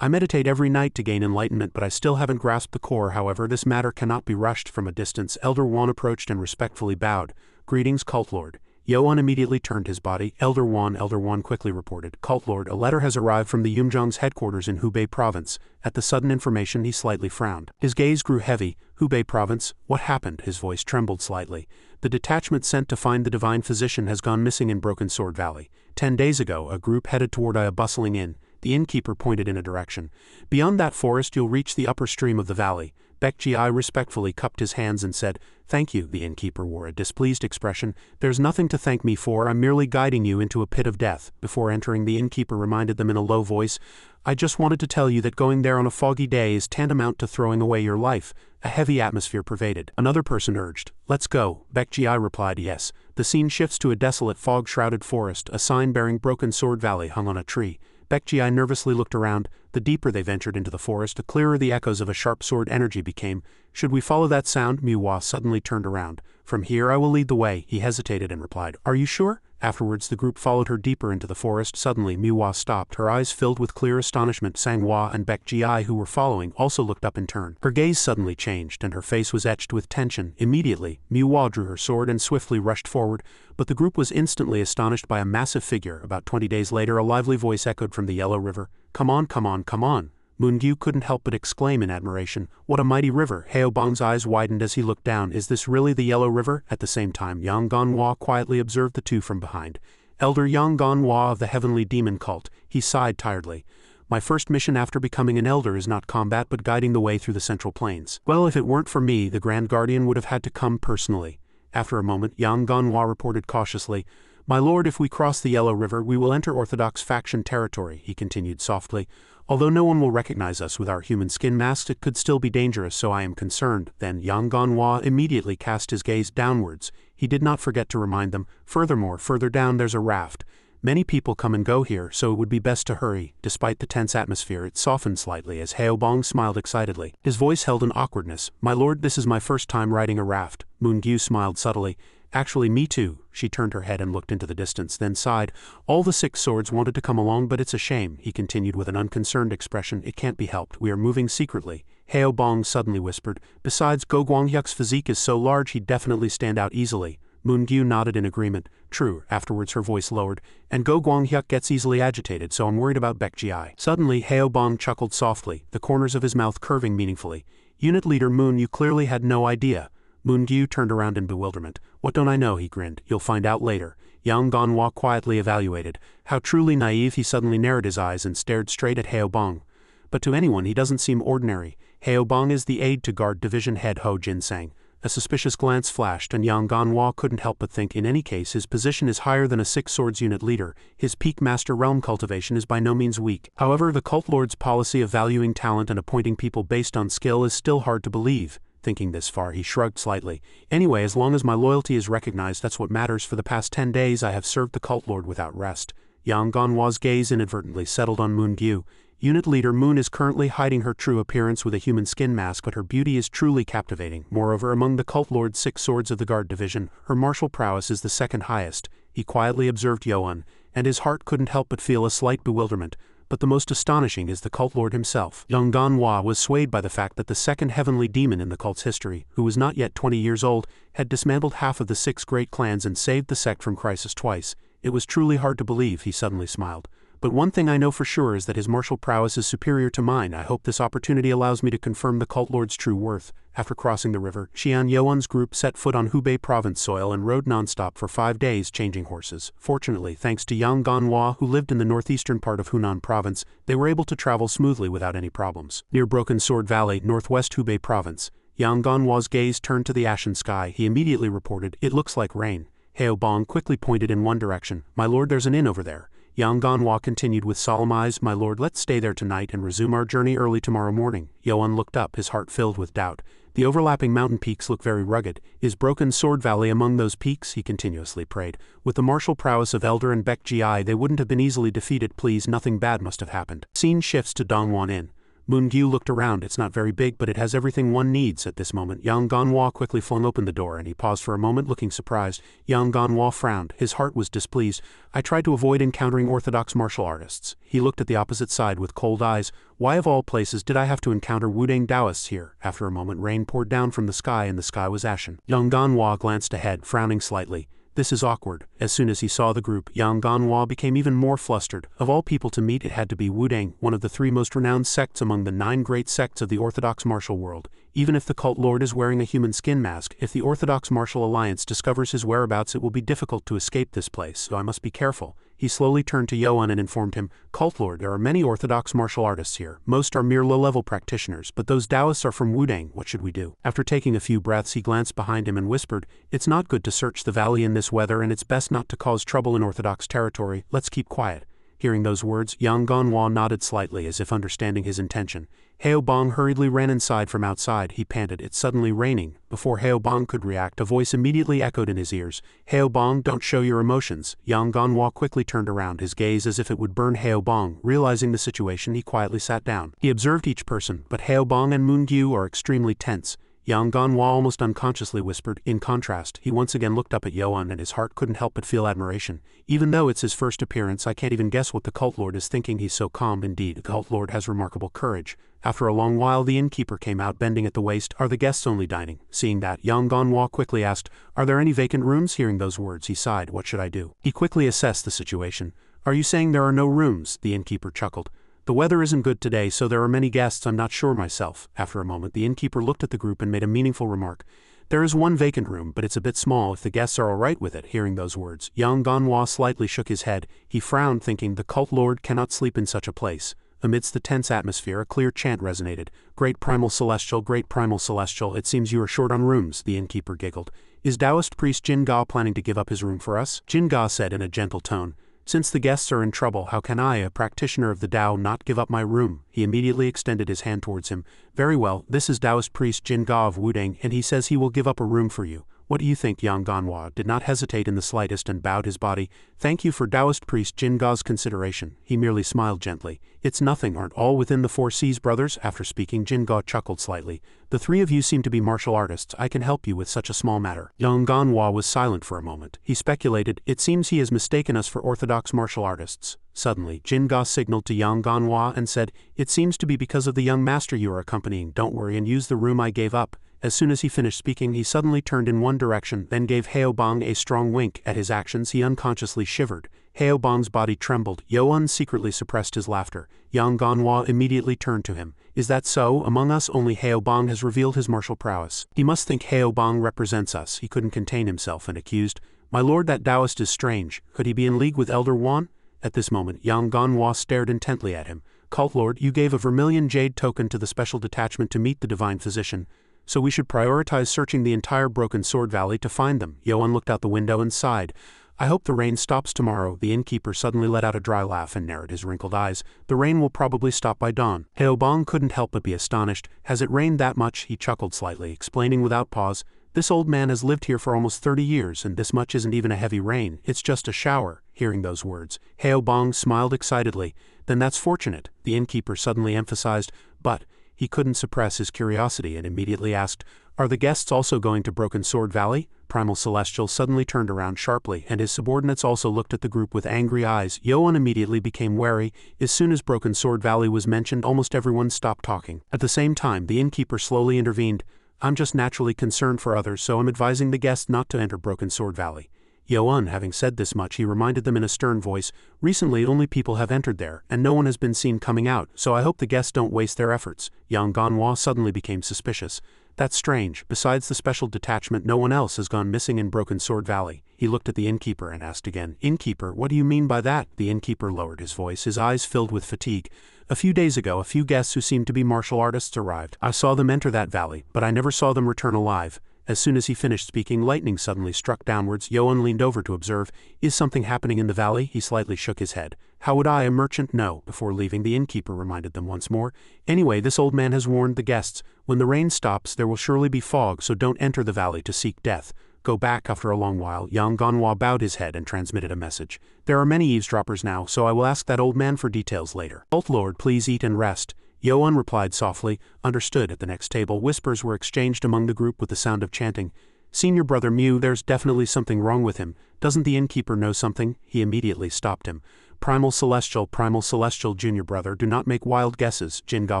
I meditate every night to gain enlightenment, but I still haven't grasped the core. However, this matter cannot be rushed. From a distance, Elder Wan approached and respectfully bowed. Greetings, Cult Lord. Yuan immediately turned his body. Elder Wan quickly reported. Cult Lord, a letter has arrived from the Yumjong's headquarters in Hubei province. At the sudden information, he slightly frowned. His gaze grew heavy. Hubei province? What happened? His voice trembled slightly. The detachment sent to find the divine physician has gone missing in Broken Sword Valley. 10 days ago, a group headed toward a bustling inn. The innkeeper pointed in a direction. Beyond that forest you'll reach the upper stream of the valley. Baekgi respectfully cupped his hands and said, Thank you. The innkeeper wore a displeased expression. There's nothing to thank me for. I'm merely guiding you into a pit of death. Before entering, the innkeeper reminded them in a low voice, I just wanted to tell you that going there on a foggy day is tantamount to throwing away your life. A heavy atmosphere pervaded. Another person urged, "Let's go." Baek Ji replied yes. The scene shifts to a desolate fog-shrouded forest. A sign bearing Broken Sword Valley hung on a tree. Baek Ji nervously looked around. The deeper they ventured into the forest, the clearer the echoes of a sharp sword energy became. Should we follow that sound? Manhwa suddenly turned around. From here I will lead the way. He hesitated and replied, "Are you sure?" Afterwards the group followed her deeper into the forest. Suddenly Manhwa stopped, her eyes filled with clear astonishment. Manhwa and Baek Ji, who were following, also looked up in turn. Her gaze suddenly changed, and her face was etched with tension. Immediately, Manhwa drew her sword and swiftly rushed forward, but the group was instantly astonished by a massive figure. About 20 days later a lively voice echoed from the Yellow River, "Come on, come on, come on." Moon-gyu couldn't help but exclaim in admiration, "What a mighty river!" Haobong's eyes widened as he looked down. "Is this really the Yellow River?" At the same time, Yang Ganhwa quietly observed the two from behind. Elder Yang Ganhwa of the Heavenly Demon Cult. He sighed tiredly. "My first mission after becoming an elder is not combat but guiding the way through the Central Plains. Well, if it weren't for me, the Grand Guardian would have had to come personally." After a moment, Yang Ganhwa reported cautiously, "My lord, if we cross the Yellow River, we will enter Orthodox faction territory," he continued softly. "Although no one will recognize us with our human skin masks, it could still be dangerous, so I am concerned." Then Yang Ganhwa immediately cast his gaze downwards. He did not forget to remind them, "Furthermore, further down there's a raft. Many people come and go here, so it would be best to hurry." Despite the tense atmosphere, it softened slightly as Haobong smiled excitedly. His voice held an awkwardness. "My lord, this is my first time riding a raft." Moon-gyu smiled subtly. "Actually, me too." She turned her head and looked into the distance, then sighed. "All the 6 swords wanted to come along, but it's a shame," he continued with an unconcerned expression. "It can't be helped. We are moving secretly." Haobong suddenly whispered, "Besides, Go Guanghyuk's physique is so large he'd definitely stand out easily." Moon-gyu nodded in agreement. "True." Afterwards her voice lowered. "And Go Guanghyuk gets easily agitated, so I'm worried about Baek Ji." Suddenly Haobong chuckled softly, the corners of his mouth curving meaningfully. "Unit Leader Moon, you clearly had no idea." Moon-gyu turned around in bewilderment. "What don't I know?" he grinned. "You'll find out later." Yang Ganhwa quietly evaluated. How truly naive. He suddenly narrowed his eyes and stared straight at Haobong. "But to anyone he doesn't seem ordinary. Haobong is the aide to Guard Division Head Ho Jin-sang." A suspicious glance flashed, and Yang Ganhwa couldn't help but think, in any case his position is higher than a 6 swords unit leader. His peak master realm cultivation is by no means weak. However, the cult lord's policy of valuing talent and appointing people based on skill is still hard to believe. Thinking this far, he shrugged slightly. "Anyway, as long as my loyalty is recognized, that's what matters. For the past 10 days I have served the cult lord without rest." Yang Ganhwa's gaze inadvertently settled on Moon-gyu. Unit Leader Moon is currently hiding her true appearance with a human skin mask, but her beauty is truly captivating. Moreover, among the cult lord's 6 swords of the Guard Division, her martial prowess is the second highest. He quietly observed Yoan, and his heart couldn't help but feel a slight bewilderment. But the most astonishing is the cult lord himself. Yang Ganhwa was swayed by the fact that the second heavenly demon in the cult's history, who was not yet 20 years old, had dismantled half of the 6 great clans and saved the sect from crisis twice. It was truly hard to believe. He suddenly smiled. "But one thing I know for sure is that his martial prowess is superior to mine. I hope this opportunity allows me to confirm the cult lord's true worth." After crossing the river, Xian Yoan's group set foot on Hubei province soil and rode nonstop for 5 days, changing horses. Fortunately, thanks to Yang Ganhwa, who lived in the northeastern part of Hunan province, they were able to travel smoothly without any problems. Near Broken Sword Valley, northwest Hubei province, Yang Ganhwa's gaze turned to the ashen sky. He immediately reported, "It looks like rain." Haobong quickly pointed in one direction. "My lord, there's an inn over there." Yang Ganhwa continued with solemn eyes, "My lord, let's stay there tonight and resume our journey early tomorrow morning." Yoan looked up, his heart filled with doubt. The overlapping mountain peaks look very rugged. "Is Broken Sword Valley among those peaks?" he continuously prayed. "With the martial prowess of Elder and Baek Ji, they wouldn't have been easily defeated. Please, nothing bad must have happened." Scene shifts to Dongwon Inn. Moon-gyu looked around. "It's not very big, but it has everything one needs." At this moment, Yang Ganhwa quickly flung open the door, and he paused for a moment, looking surprised. Yang Ganhwa frowned. His heart was displeased. "I tried to avoid encountering orthodox martial artists." He looked at the opposite side with cold eyes. "Why of all places did I have to encounter Wudang Taoists here?" After a moment, rain poured down from the sky, and the sky was ashen. Yang Ganhwa glanced ahead, frowning slightly. "This is awkward." As soon as he saw the group, Yang Ganhwa became even more flustered. Of all people to meet, it had to be Wudang, one of the 3 most renowned sects among the 9 great sects of the Orthodox martial world. Even if the cult lord is wearing a human skin mask, if the Orthodox Martial Alliance discovers his whereabouts, it will be difficult to escape this place, so I must be careful. He slowly turned to Yoan and informed him, "Cult lord, there are many Orthodox martial artists here. Most are mere low-level practitioners, but those Taoists are from Wudang. What should we do?" After taking a few breaths, he glanced behind him and whispered, "It's not good to search the valley in this weather, and it's best not to cause trouble in Orthodox territory. Let's keep quiet." Hearing those words, Yang Ganhwa nodded slightly as if understanding his intention. Heo Bong hurriedly ran inside from outside. He panted, "It's suddenly raining." Before Heo Bong could react, a voice immediately echoed in his ears. "Heo Bong, don't show your emotions." Yang Ganhwa quickly turned around, his gaze as if it would burn Heo Bong. Realizing the situation, he quietly sat down. He observed each person, but Heo Bong and Moon-gyu are extremely tense. Yang Ganhwa almost unconsciously whispered. In contrast, he once again looked up at Yoan and his heart couldn't help but feel admiration. Even though it's his first appearance, I can't even guess what the cult lord is thinking. He's so calm. Indeed, the cult lord has remarkable courage. After a long while, the innkeeper came out, bending at the waist. "Are the guests only dining?" Seeing that, Yang Ganhwa quickly asked, "Are there any vacant rooms?" Hearing those words, he sighed. "What should I do?" He quickly assessed the situation. "Are you saying there are no rooms?" The innkeeper chuckled. "The weather isn't good today, so there are many guests. I'm not sure myself." After a moment, the innkeeper looked at the group and made a meaningful remark. "There is one vacant room, but it's a bit small if the guests are all right with it." Hearing those words, Yang Ganhwa slightly shook his head. He frowned, thinking the cult lord cannot sleep in such a place. Amidst the tense atmosphere, a clear chant resonated. "Great Primal Celestial, Great Primal Celestial, it seems you are short on rooms." The innkeeper giggled. "Is Taoist priest Jin Ga planning to give up his room for us?" Jin Ga said in a gentle tone. "Since the guests are in trouble, how can I, a practitioner of the Tao, not give up my room?" He immediately extended his hand towards him. "Very well, this is Taoist priest Jin Ga of Wudang, and he says he will give up a room for you. What do you think?" Yang Ganhwa did not hesitate in the slightest and bowed his body. "Thank you for Taoist priest Jin Ga's consideration." He merely smiled gently. "It's nothing, aren't all within the four seas, brothers?" After speaking, Jin Ga chuckled slightly. "The three of you seem to be martial artists. I can help you with such a small matter." Yang Ganhwa was silent for a moment. He speculated, "It seems he has mistaken us for orthodox martial artists." Suddenly, Jin Ga signaled to Yang Ganhwa and said, "It seems to be because of the young master you are accompanying. Don't worry and use the room I gave up." As soon as he finished speaking, he suddenly turned in one direction, then gave Heo Bong a strong wink. At his actions, he unconsciously shivered. Heo Bong's body trembled. Yoan secretly suppressed his laughter. Yang Ganhwa immediately turned to him. "Is that so? Among us, only Heo Bong has revealed his martial prowess. He must think Heo Bong represents us." He couldn't contain himself and accused, "My lord, that Taoist is strange. Could he be in league with Elder Wan?" At this moment, Yang Ganhwa stared intently at him. "Cult lord, you gave a vermilion jade token to the special detachment to meet the divine physician. So we should prioritize searching the entire Broken Sword Valley to find them." Yoan looked out the window and sighed. "I hope the rain stops tomorrow." The innkeeper suddenly let out a dry laugh and narrowed his wrinkled eyes. "The rain will probably stop by dawn." Heo Bong couldn't help but be astonished. "Has it rained that much?" He chuckled slightly, explaining without pause. "This old man has lived here for almost 30 years, and this much isn't even a heavy rain. It's just a shower." Hearing those words, Heo Bong smiled excitedly. "Then that's fortunate," the innkeeper suddenly emphasized, but he couldn't suppress his curiosity and immediately asked, "Are the guests also going to Broken Sword Valley?" Primal Celestial suddenly turned around sharply, and his subordinates also looked at the group with angry eyes. Yoan immediately became wary. As soon as Broken Sword Valley was mentioned, almost everyone stopped talking. At the same time, the innkeeper slowly intervened. "I'm just naturally concerned for others, so I'm advising the guests not to enter Broken Sword Valley." Yoan, having said this much, he reminded them in a stern voice, "Recently only people have entered there, and no one has been seen coming out, so I hope the guests don't waste their efforts." Yang Ganhwa suddenly became suspicious. "That's strange. Besides the special detachment, no one else has gone missing in Broken Sword Valley." He looked at the innkeeper and asked again, "Innkeeper, what do you mean by that?" The innkeeper lowered his voice, his eyes filled with fatigue. "A few days ago, a few guests who seemed to be martial artists arrived. I saw them enter that valley, but I never saw them return alive." As soon as he finished speaking, lightning suddenly struck downwards. Yoan leaned over to observe. "Is something happening in the valley?" He slightly shook his head. "How would I, a merchant, know?" Before leaving, the innkeeper reminded them once more. "Anyway, this old man has warned the guests. When the rain stops, there will surely be fog, so don't enter the valley to seek death. Go back." After a long while, Yang Ganhwa bowed his head and transmitted a message. "There are many eavesdroppers now, so I will ask that old man for details later. Cult Lord, please eat and rest." Yoan replied softly. "Understood." At the next table, whispers were exchanged among the group with the sound of chanting. "Senior brother Mew, there's definitely something wrong with him. Doesn't the innkeeper know something?" He immediately stopped him. Primal Celestial, junior brother, do not make wild guesses," Jin Ga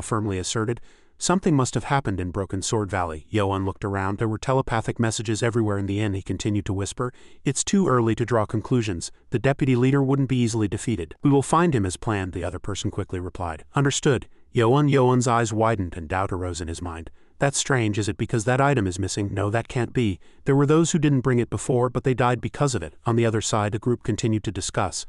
firmly asserted. "Something must have happened in Broken Sword Valley." Yoan looked around. There were telepathic messages everywhere in the inn. He continued to whisper, "It's too early to draw conclusions. The deputy leader wouldn't be easily defeated." "We will find him as planned," the other person quickly replied. "Understood." Yoan's eyes widened and doubt arose in his mind. "That's strange. Is it because that item is missing? No, that can't be. There were those who didn't bring it before, but they died because of it." On the other side, a group continued to discuss.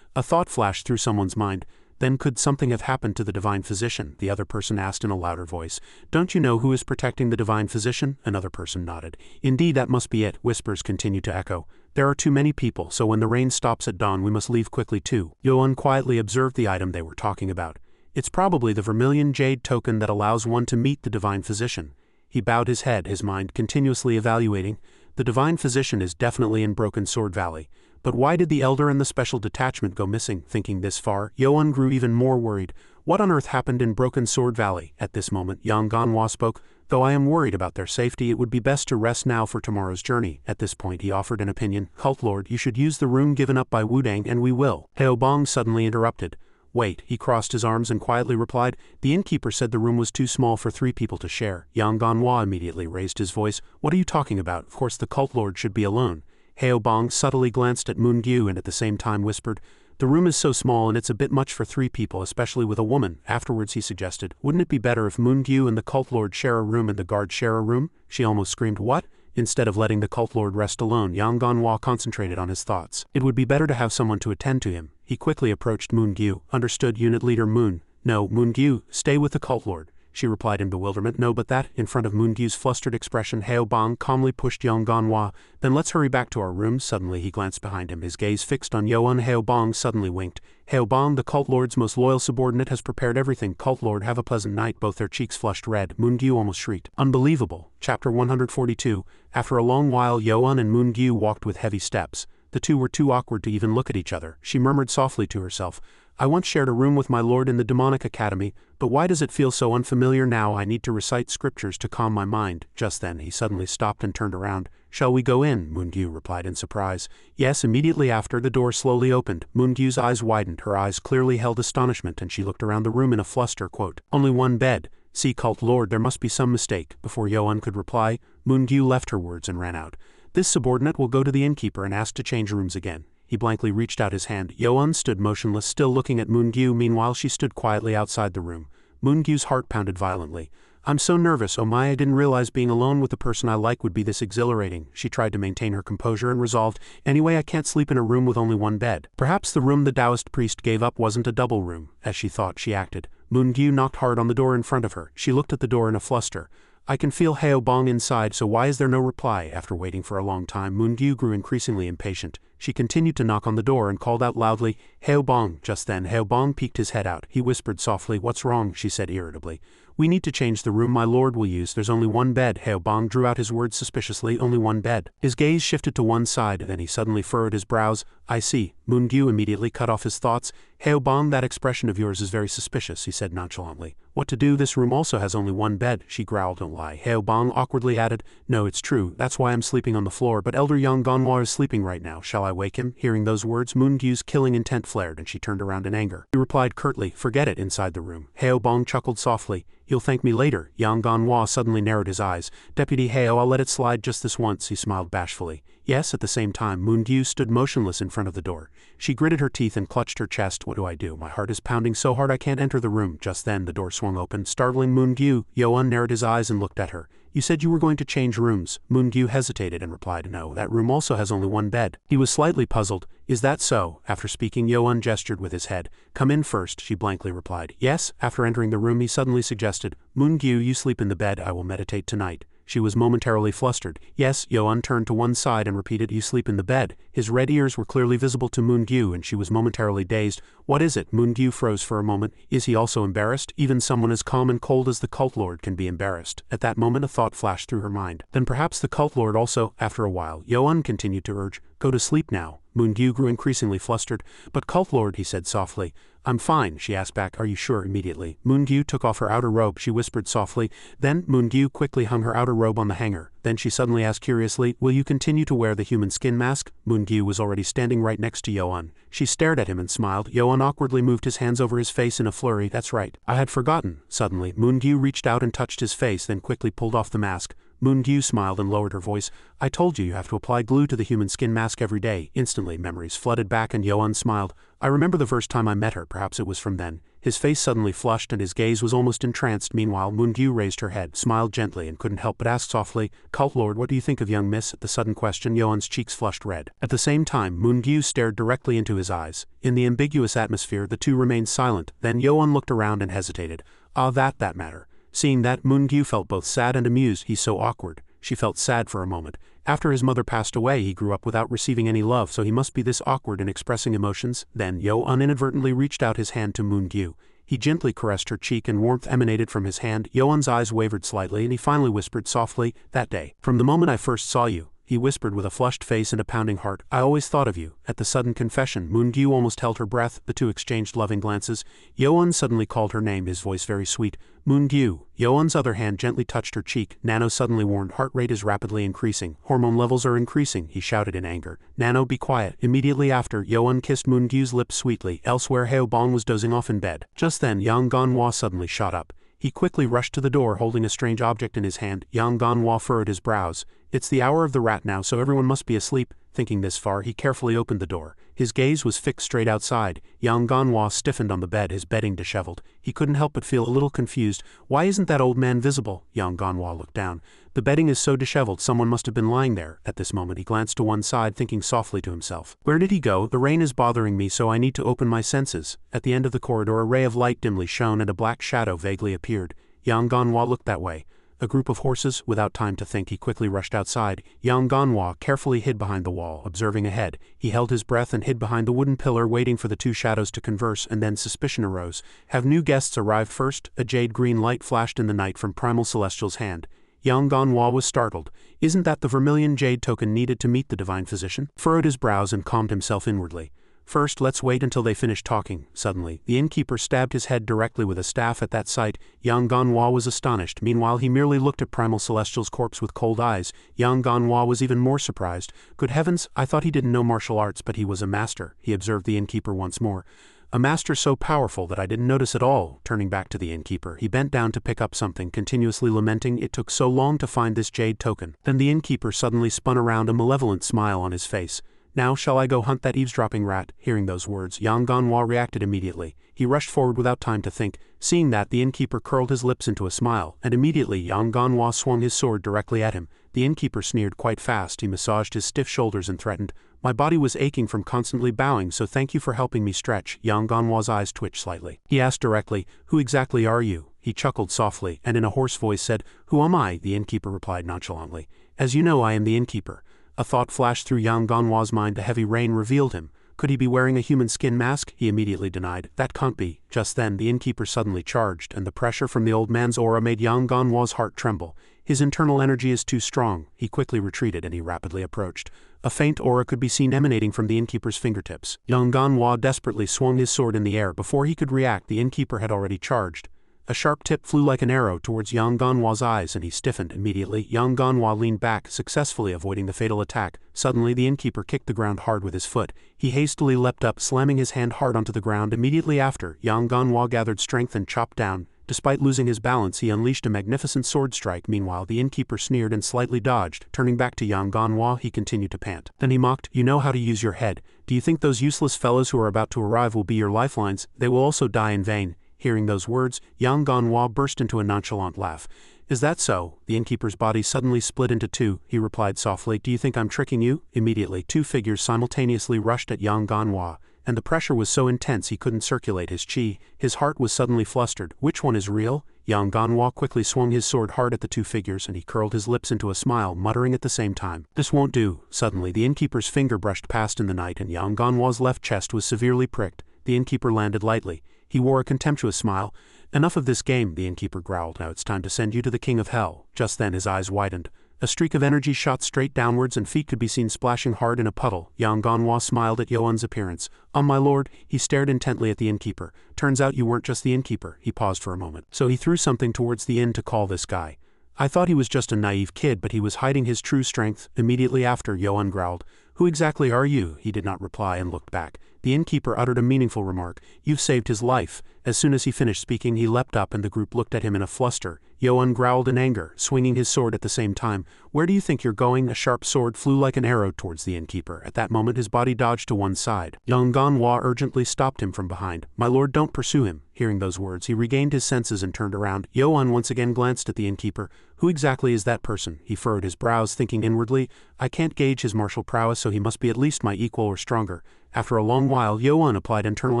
A thought flashed through someone's mind. "Then could something have happened to the divine physician?" The other person asked in a louder voice. "Don't you know who is protecting the divine physician?" Another person nodded. "Indeed, that must be it." Whispers continued to echo. There are too many people, so when the rain stops at dawn we must leave quickly too. Yoan quietly observed the item they were talking about. It's probably the vermilion jade token that allows one to meet the divine physician. He bowed his head, his mind continuously evaluating. The divine physician is definitely in Broken Sword Valley. But why did the elder and the special detachment go missing? Thinking this far, Yoan grew even more worried. What on earth happened in Broken Sword Valley? At this moment, Yang Ganhwa spoke. Though I am worried about their safety, it would be best to rest now for tomorrow's journey. At this point he offered an opinion. Cult Lord, you should use the room given up by Wudang and we will. Heobong suddenly interrupted. Wait, he crossed his arms and quietly replied. The innkeeper said the room was too small for 3 people to share. Yang Ganhwa immediately raised his voice. What are you talking about? Of course the Cult Lord should be alone. Heobong subtly glanced at Moon-gyu and at the same time whispered, the room is so small and it's a bit much for 3 people, especially with a woman. Afterwards he suggested, wouldn't it be better if Moon-gyu and the Cult Lord share a room and the guard share a room? She almost screamed, what? Instead of letting the Cult Lord rest alone, Yang Ganhwa concentrated on his thoughts. It would be better to have someone to attend to him. He quickly approached Moon-gyu. Understood, unit leader Moon. No, Moon-gyu, stay with the Cult Lord. She replied in bewilderment. No, but that, in front of Moon-gyu's flustered expression, Heobong calmly pushed Yang Ganhwa. Then let's hurry back to our rooms. Suddenly he glanced behind him, his gaze fixed on Yoan. Heobong suddenly winked. Heobong, the Cult Lord's most loyal subordinate, has prepared everything. Cult Lord, have a pleasant night. Both their cheeks flushed red. Moon-gyu almost shrieked. Unbelievable. Chapter 142. After a long while, Yoan and Moon-gyu walked with heavy steps. The two were too awkward to even look at each other. She murmured softly to herself, I once shared a room with my lord in the demonic academy, but why does it feel so unfamiliar now? I need to recite scriptures to calm my mind. Just then he suddenly stopped and turned around. Shall we go in? Moon-gyu replied in surprise. Yes. Immediately after, the door slowly opened. Moon-gyu's eyes widened. Her eyes clearly held astonishment, and she looked around the room in a fluster. Quote, only one bed. See, Cult Lord, there must be some mistake. Before Yoan could reply, Moon-gyu left her words and ran out. This subordinate will go to the innkeeper and ask to change rooms again. He blankly reached out his hand. Yoan stood motionless, still looking at Moon-gyu. Meanwhile she stood quietly outside the room. Moon-gyu's heart pounded violently. I'm so nervous, oh my, I didn't realize being alone with the person I like would be this exhilarating. She tried to maintain her composure and resolved, anyway I can't sleep in a room with only one bed. Perhaps the room the Taoist priest gave up wasn't a double room. As she thought, she acted. Moon-gyu knocked hard on the door in front of her. She looked at the door in a fluster. I can feel Heobong inside, so why is there no reply? After waiting for a long time, Moon-gyu grew increasingly impatient. She continued to knock on the door and called out loudly, Heobong. Just then Heobong peeked his head out. He whispered softly, what's wrong? She said irritably. We need to change the room my lord will use. There's only one bed. Heobong drew out his words suspiciously. Only one bed. His gaze shifted to one side, then he suddenly furrowed his brows. I see. Moon-gyu immediately cut off his thoughts. Heobong, that expression of yours is very suspicious, he said nonchalantly. What to do? This room also has only one bed. She growled. Don't lie. Heobong awkwardly added, no, it's true. That's why I'm sleeping on the floor, but Elder Yang Ganhwa is sleeping right now. Shall I wake him? Hearing those words, Moon-gyu's killing intent flared, and she turned around in anger. He replied curtly, forget it, inside the room. Heobong chuckled softly. You'll thank me later. Yang Ganhwa suddenly narrowed his eyes. Deputy Heo, I'll let it slide just this once, he smiled bashfully. Yes. At the same time, Moon-gyu stood motionless in front of the door. She gritted her teeth and clutched her chest. What do I do? My heart is pounding so hard I can't enter the room. Just then the door swung open, startling Moon-gyu. Yoan narrowed his eyes and looked at her. You said you were going to change rooms. Moon-gyu hesitated and replied, no, that room also has only one bed. He was slightly puzzled. Is that so? After speaking, Yoan gestured with his head. Come in first, she blankly replied. Yes. After entering the room he suddenly suggested, Moon-gyu, you sleep in the bed, I will meditate tonight. She was momentarily flustered. Yes. Yoan turned to one side and repeated, you sleep in the bed. His red ears were clearly visible to Moon-gyu and she was momentarily dazed. What is it? Moon-gyu froze for a moment. Is he also embarrassed? Even someone as calm and cold as the Cult Lord can be embarrassed. At that moment a thought flashed through her mind. Then perhaps the Cult Lord also. After a while, Yoan continued to urge, go to sleep now. Moon-gyu grew increasingly flustered. But Cult Lord, he said softly. I'm fine, she asked back. Are you sure? Immediately. Moon-gyu took off her outer robe, she whispered softly. Then Moon-gyu quickly hung her outer robe on the hanger. Then she suddenly asked curiously, will you continue to wear the human skin mask? Moon-gyu was already standing right next to Yoan. She stared at him and smiled. Yoan awkwardly moved his hands over his face in a flurry. That's right. I had forgotten. Suddenly, Moon-gyu reached out and touched his face, then quickly pulled off the mask. Moon-gyu smiled and lowered her voice. I told you have to apply glue to the human skin mask every day. Instantly, memories flooded back and Yoan smiled. I remember the first time I met her, perhaps it was from then. His face suddenly flushed and his gaze was almost entranced. Meanwhile, Moon-gyu raised her head, smiled gently and couldn't help but ask softly, Cult Lord, what do you think of young miss? At the sudden question, Yoan's cheeks flushed red. At the same time, Moon-gyu stared directly into his eyes. In the ambiguous atmosphere, the two remained silent. Then Yoan looked around and hesitated. That matter. Seeing that, Moon-gyu felt both sad and amused. He's so awkward. She felt sad for a moment. After his mother passed away, he grew up without receiving any love, so he must be this awkward in expressing emotions. Then Yo-un inadvertently reached out his hand to Moon-gyu. He gently caressed her cheek and warmth emanated from his hand. Yo-un's eyes wavered slightly and he finally whispered softly, "That day. From the moment I first saw you," he whispered with a flushed face and a pounding heart, "I always thought of you." At the sudden confession, Moon-gyu almost held her breath. The two exchanged loving glances. Yo-un suddenly called her name, his voice very sweet. "Moon-gyu." Yo-un's other hand gently touched her cheek. Nano suddenly warned, "Heart rate is rapidly increasing. Hormone levels are increasing," he shouted in anger. "Nano, be quiet." Immediately after, Yo-un kissed Moon-gyu's lips sweetly. Elsewhere, Heo-bong was dozing off in bed. Just then, Yang Ganhwa suddenly shot up. He quickly rushed to the door holding a strange object in his hand. Yang Ganhwa furrowed his brows. It's the hour of the rat now, so everyone must be asleep. Thinking this far, he carefully opened the door. His gaze was fixed straight outside. Yang Ganhwa stiffened on the bed, his bedding disheveled. He couldn't help but feel a little confused. Why isn't that old man visible? Yang Ganhwa looked down. The bedding is so disheveled, someone must have been lying there. At this moment he glanced to one side, thinking softly to himself. Where did he go? The rain is bothering me, so I need to open my senses. At the end of the corridor a ray of light dimly shone and a black shadow vaguely appeared. Yang Ganhwa looked that way. A group of horses. Without time to think, he quickly rushed outside. Yang Ganhwa carefully hid behind the wall, observing ahead. He held his breath and hid behind the wooden pillar, waiting for the two shadows to converse, and then suspicion arose. Have new guests arrived first? A jade-green light flashed in the night from Primal Celestial's hand. Yang Ganhwa was startled. Isn't that the vermilion jade token needed to meet the divine physician? Furrowed his brows and calmed himself inwardly. First, let's wait until they finish talking. Suddenly, the innkeeper stabbed his head directly with a staff. At that sight, Yang Ganhwa was astonished. Meanwhile, he merely looked at Primal Celestial's corpse with cold eyes. Yang Ganhwa was even more surprised. Good heavens, I thought he didn't know martial arts, but he was a master, he observed the innkeeper once more. A master so powerful that I didn't notice at all. Turning back to the innkeeper, he bent down to pick up something, continuously lamenting, it took so long to find this jade token. Then the innkeeper suddenly spun around, a malevolent smile on his face. Now shall I go hunt that eavesdropping rat? Hearing those words, Yang Ganhwa reacted immediately. He rushed forward without time to think. Seeing that, the innkeeper curled his lips into a smile, and immediately Yang Ganhwa swung his sword directly at him. The innkeeper sneered quite fast. He massaged his stiff shoulders and threatened, "My body was aching from constantly bowing, so thank you for helping me stretch." Yang Ganhwa's eyes twitched slightly. He asked directly, "Who exactly are you?" He chuckled softly, and in a hoarse voice said, "Who am I?" The innkeeper replied nonchalantly, "As you know, I am the innkeeper." A thought flashed through Yang Ganhwa's mind. The heavy rain revealed him. Could he be wearing a human skin mask? He immediately denied. That can't be. Just then, the innkeeper suddenly charged, and the pressure from the old man's aura made Yang Ganhwa's heart tremble. His internal energy is too strong. He quickly retreated and he rapidly approached. A faint aura could be seen emanating from the innkeeper's fingertips. Yang Ganhwa desperately swung his sword in the air. Before he could react, the innkeeper had already charged. A sharp tip flew like an arrow towards Yang Ganhwa's eyes, and he stiffened. Immediately, Yang Ganhwa leaned back, successfully avoiding the fatal attack. Suddenly, the innkeeper kicked the ground hard with his foot. He hastily leapt up, slamming his hand hard onto the ground. Immediately after, Yang Ganhwa gathered strength and chopped down. Despite losing his balance, he unleashed a magnificent sword strike. Meanwhile, the innkeeper sneered and slightly dodged. Turning back to Yang Ganhwa, he continued to pant. Then he mocked, "You know how to use your head. Do you think those useless fellows who are about to arrive will be your lifelines? They will also die in vain." Hearing those words, Yang Ganhwa burst into a nonchalant laugh. "Is that so?" The innkeeper's body suddenly split into two. He replied softly, "Do you think I'm tricking you?" Immediately, two figures simultaneously rushed at Yang Ganhwa, and the pressure was so intense he couldn't circulate his chi. His heart was suddenly flustered. Which one is real? Yang Ganhwa quickly swung his sword hard at the two figures, and he curled his lips into a smile, muttering at the same time, "This won't do." Suddenly, the innkeeper's finger brushed past in the night, and Yang Ganhwa's left chest was severely pricked. The innkeeper landed lightly. He wore a contemptuous smile. "Enough of this game," the innkeeper growled. "Now it's time to send you to the king of hell." Just then his eyes widened. A streak of energy shot straight downwards and feet could be seen splashing hard in a puddle. Yang Ganhwa smiled at Yoan's appearance. My lord," he stared intently at the innkeeper. "Turns out you weren't just the innkeeper." He paused for a moment. So he threw something towards the inn to call this guy. "I thought he was just a naive kid, but he was hiding his true strength." Immediately after, Yoan growled, "Who exactly are you?" He did not reply and looked back. The innkeeper uttered a meaningful remark. "You've saved his life." As soon as he finished speaking, he leapt up and the group looked at him in a fluster. Yoan growled in anger, swinging his sword at the same time. "Where do you think you're going?" A sharp sword flew like an arrow towards the innkeeper. At that moment his body dodged to one side. Yang Ganhwa urgently stopped him from behind. "My lord, don't pursue him." Hearing those words, he regained his senses and turned around. Yoan once again glanced at the innkeeper. "Who exactly is that person?" He furrowed his brows, thinking inwardly, "I can't gauge his martial prowess, so he must be at least my equal or stronger." After a long while, Yo-un applied internal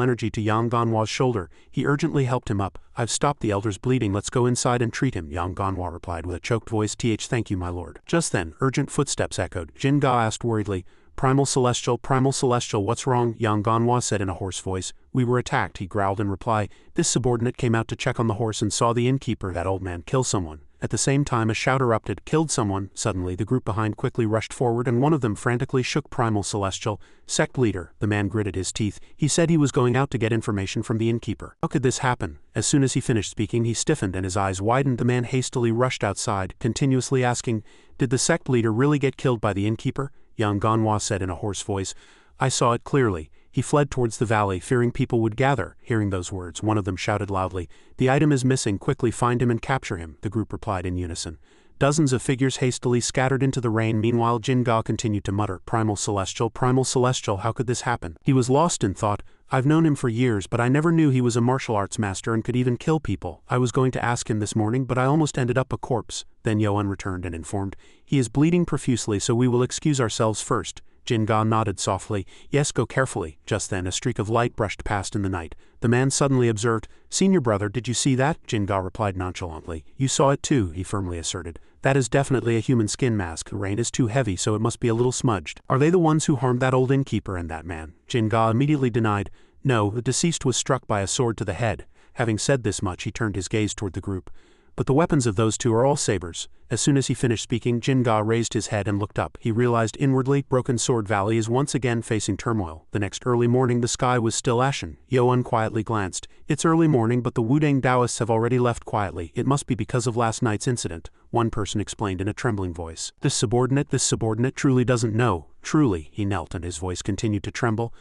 energy to Yang Ganwa's shoulder. He urgently helped him up. I've stopped the elder's bleeding, let's go inside and treat him, Yang Ganwa replied with a choked voice. Thank you, my lord. Just then, urgent footsteps echoed. Jin-ga asked worriedly, Primal Celestial, what's wrong? Yang Ganwa said in a hoarse voice. We were attacked, he growled in reply. This subordinate came out to check on the horse and saw the innkeeper, that old man, kill someone. At the same time, a shout erupted, killed someone. Suddenly, the group behind quickly rushed forward and one of them frantically shook Primal Celestial. Sect leader, the man gritted his teeth. He said he was going out to get information from the innkeeper. How could this happen? As soon as he finished speaking, he stiffened and his eyes widened. The man hastily rushed outside, continuously asking, Did the sect leader really get killed by the innkeeper? Yang Ganwa said in a hoarse voice. I saw it clearly. He fled towards the valley, fearing people would gather. Hearing those words, one of them shouted loudly, The item is missing, quickly find him and capture him, the group replied in unison. Dozens of figures hastily scattered into the rain. Meanwhile, Jin-ga continued to mutter, Primal Celestial, how could this happen? He was lost in thought. I've known him for years, but I never knew he was a martial arts master and could even kill people. I was going to ask him this morning, but I almost ended up a corpse. Then Yo-un returned and informed, He is bleeding profusely, so we will excuse ourselves first. Jin-ga nodded softly. Yes, go carefully. Just then, a streak of light brushed past in the night. The man suddenly observed, Senior brother, did you see that? Jin-ga replied nonchalantly. You saw it too, he firmly asserted. That is definitely a human skin mask. The rain is too heavy, so it must be a little smudged. Are they the ones who harmed that old innkeeper and that man? Jin-ga immediately denied. No, the deceased was struck by a sword to the head. Having said this much, he turned his gaze toward the group. But the weapons of those two are all sabers. As soon as he finished speaking, Jin-ga raised his head and looked up. He realized inwardly, Broken Sword Valley is once again facing turmoil. The next early morning, the sky was still ashen. Yo-un quietly glanced. It's early morning, but the Wudang Taoists have already left quietly. It must be because of last night's incident, one person explained in a trembling voice. This subordinate truly doesn't know. Truly, he knelt and his voice continued to tremble.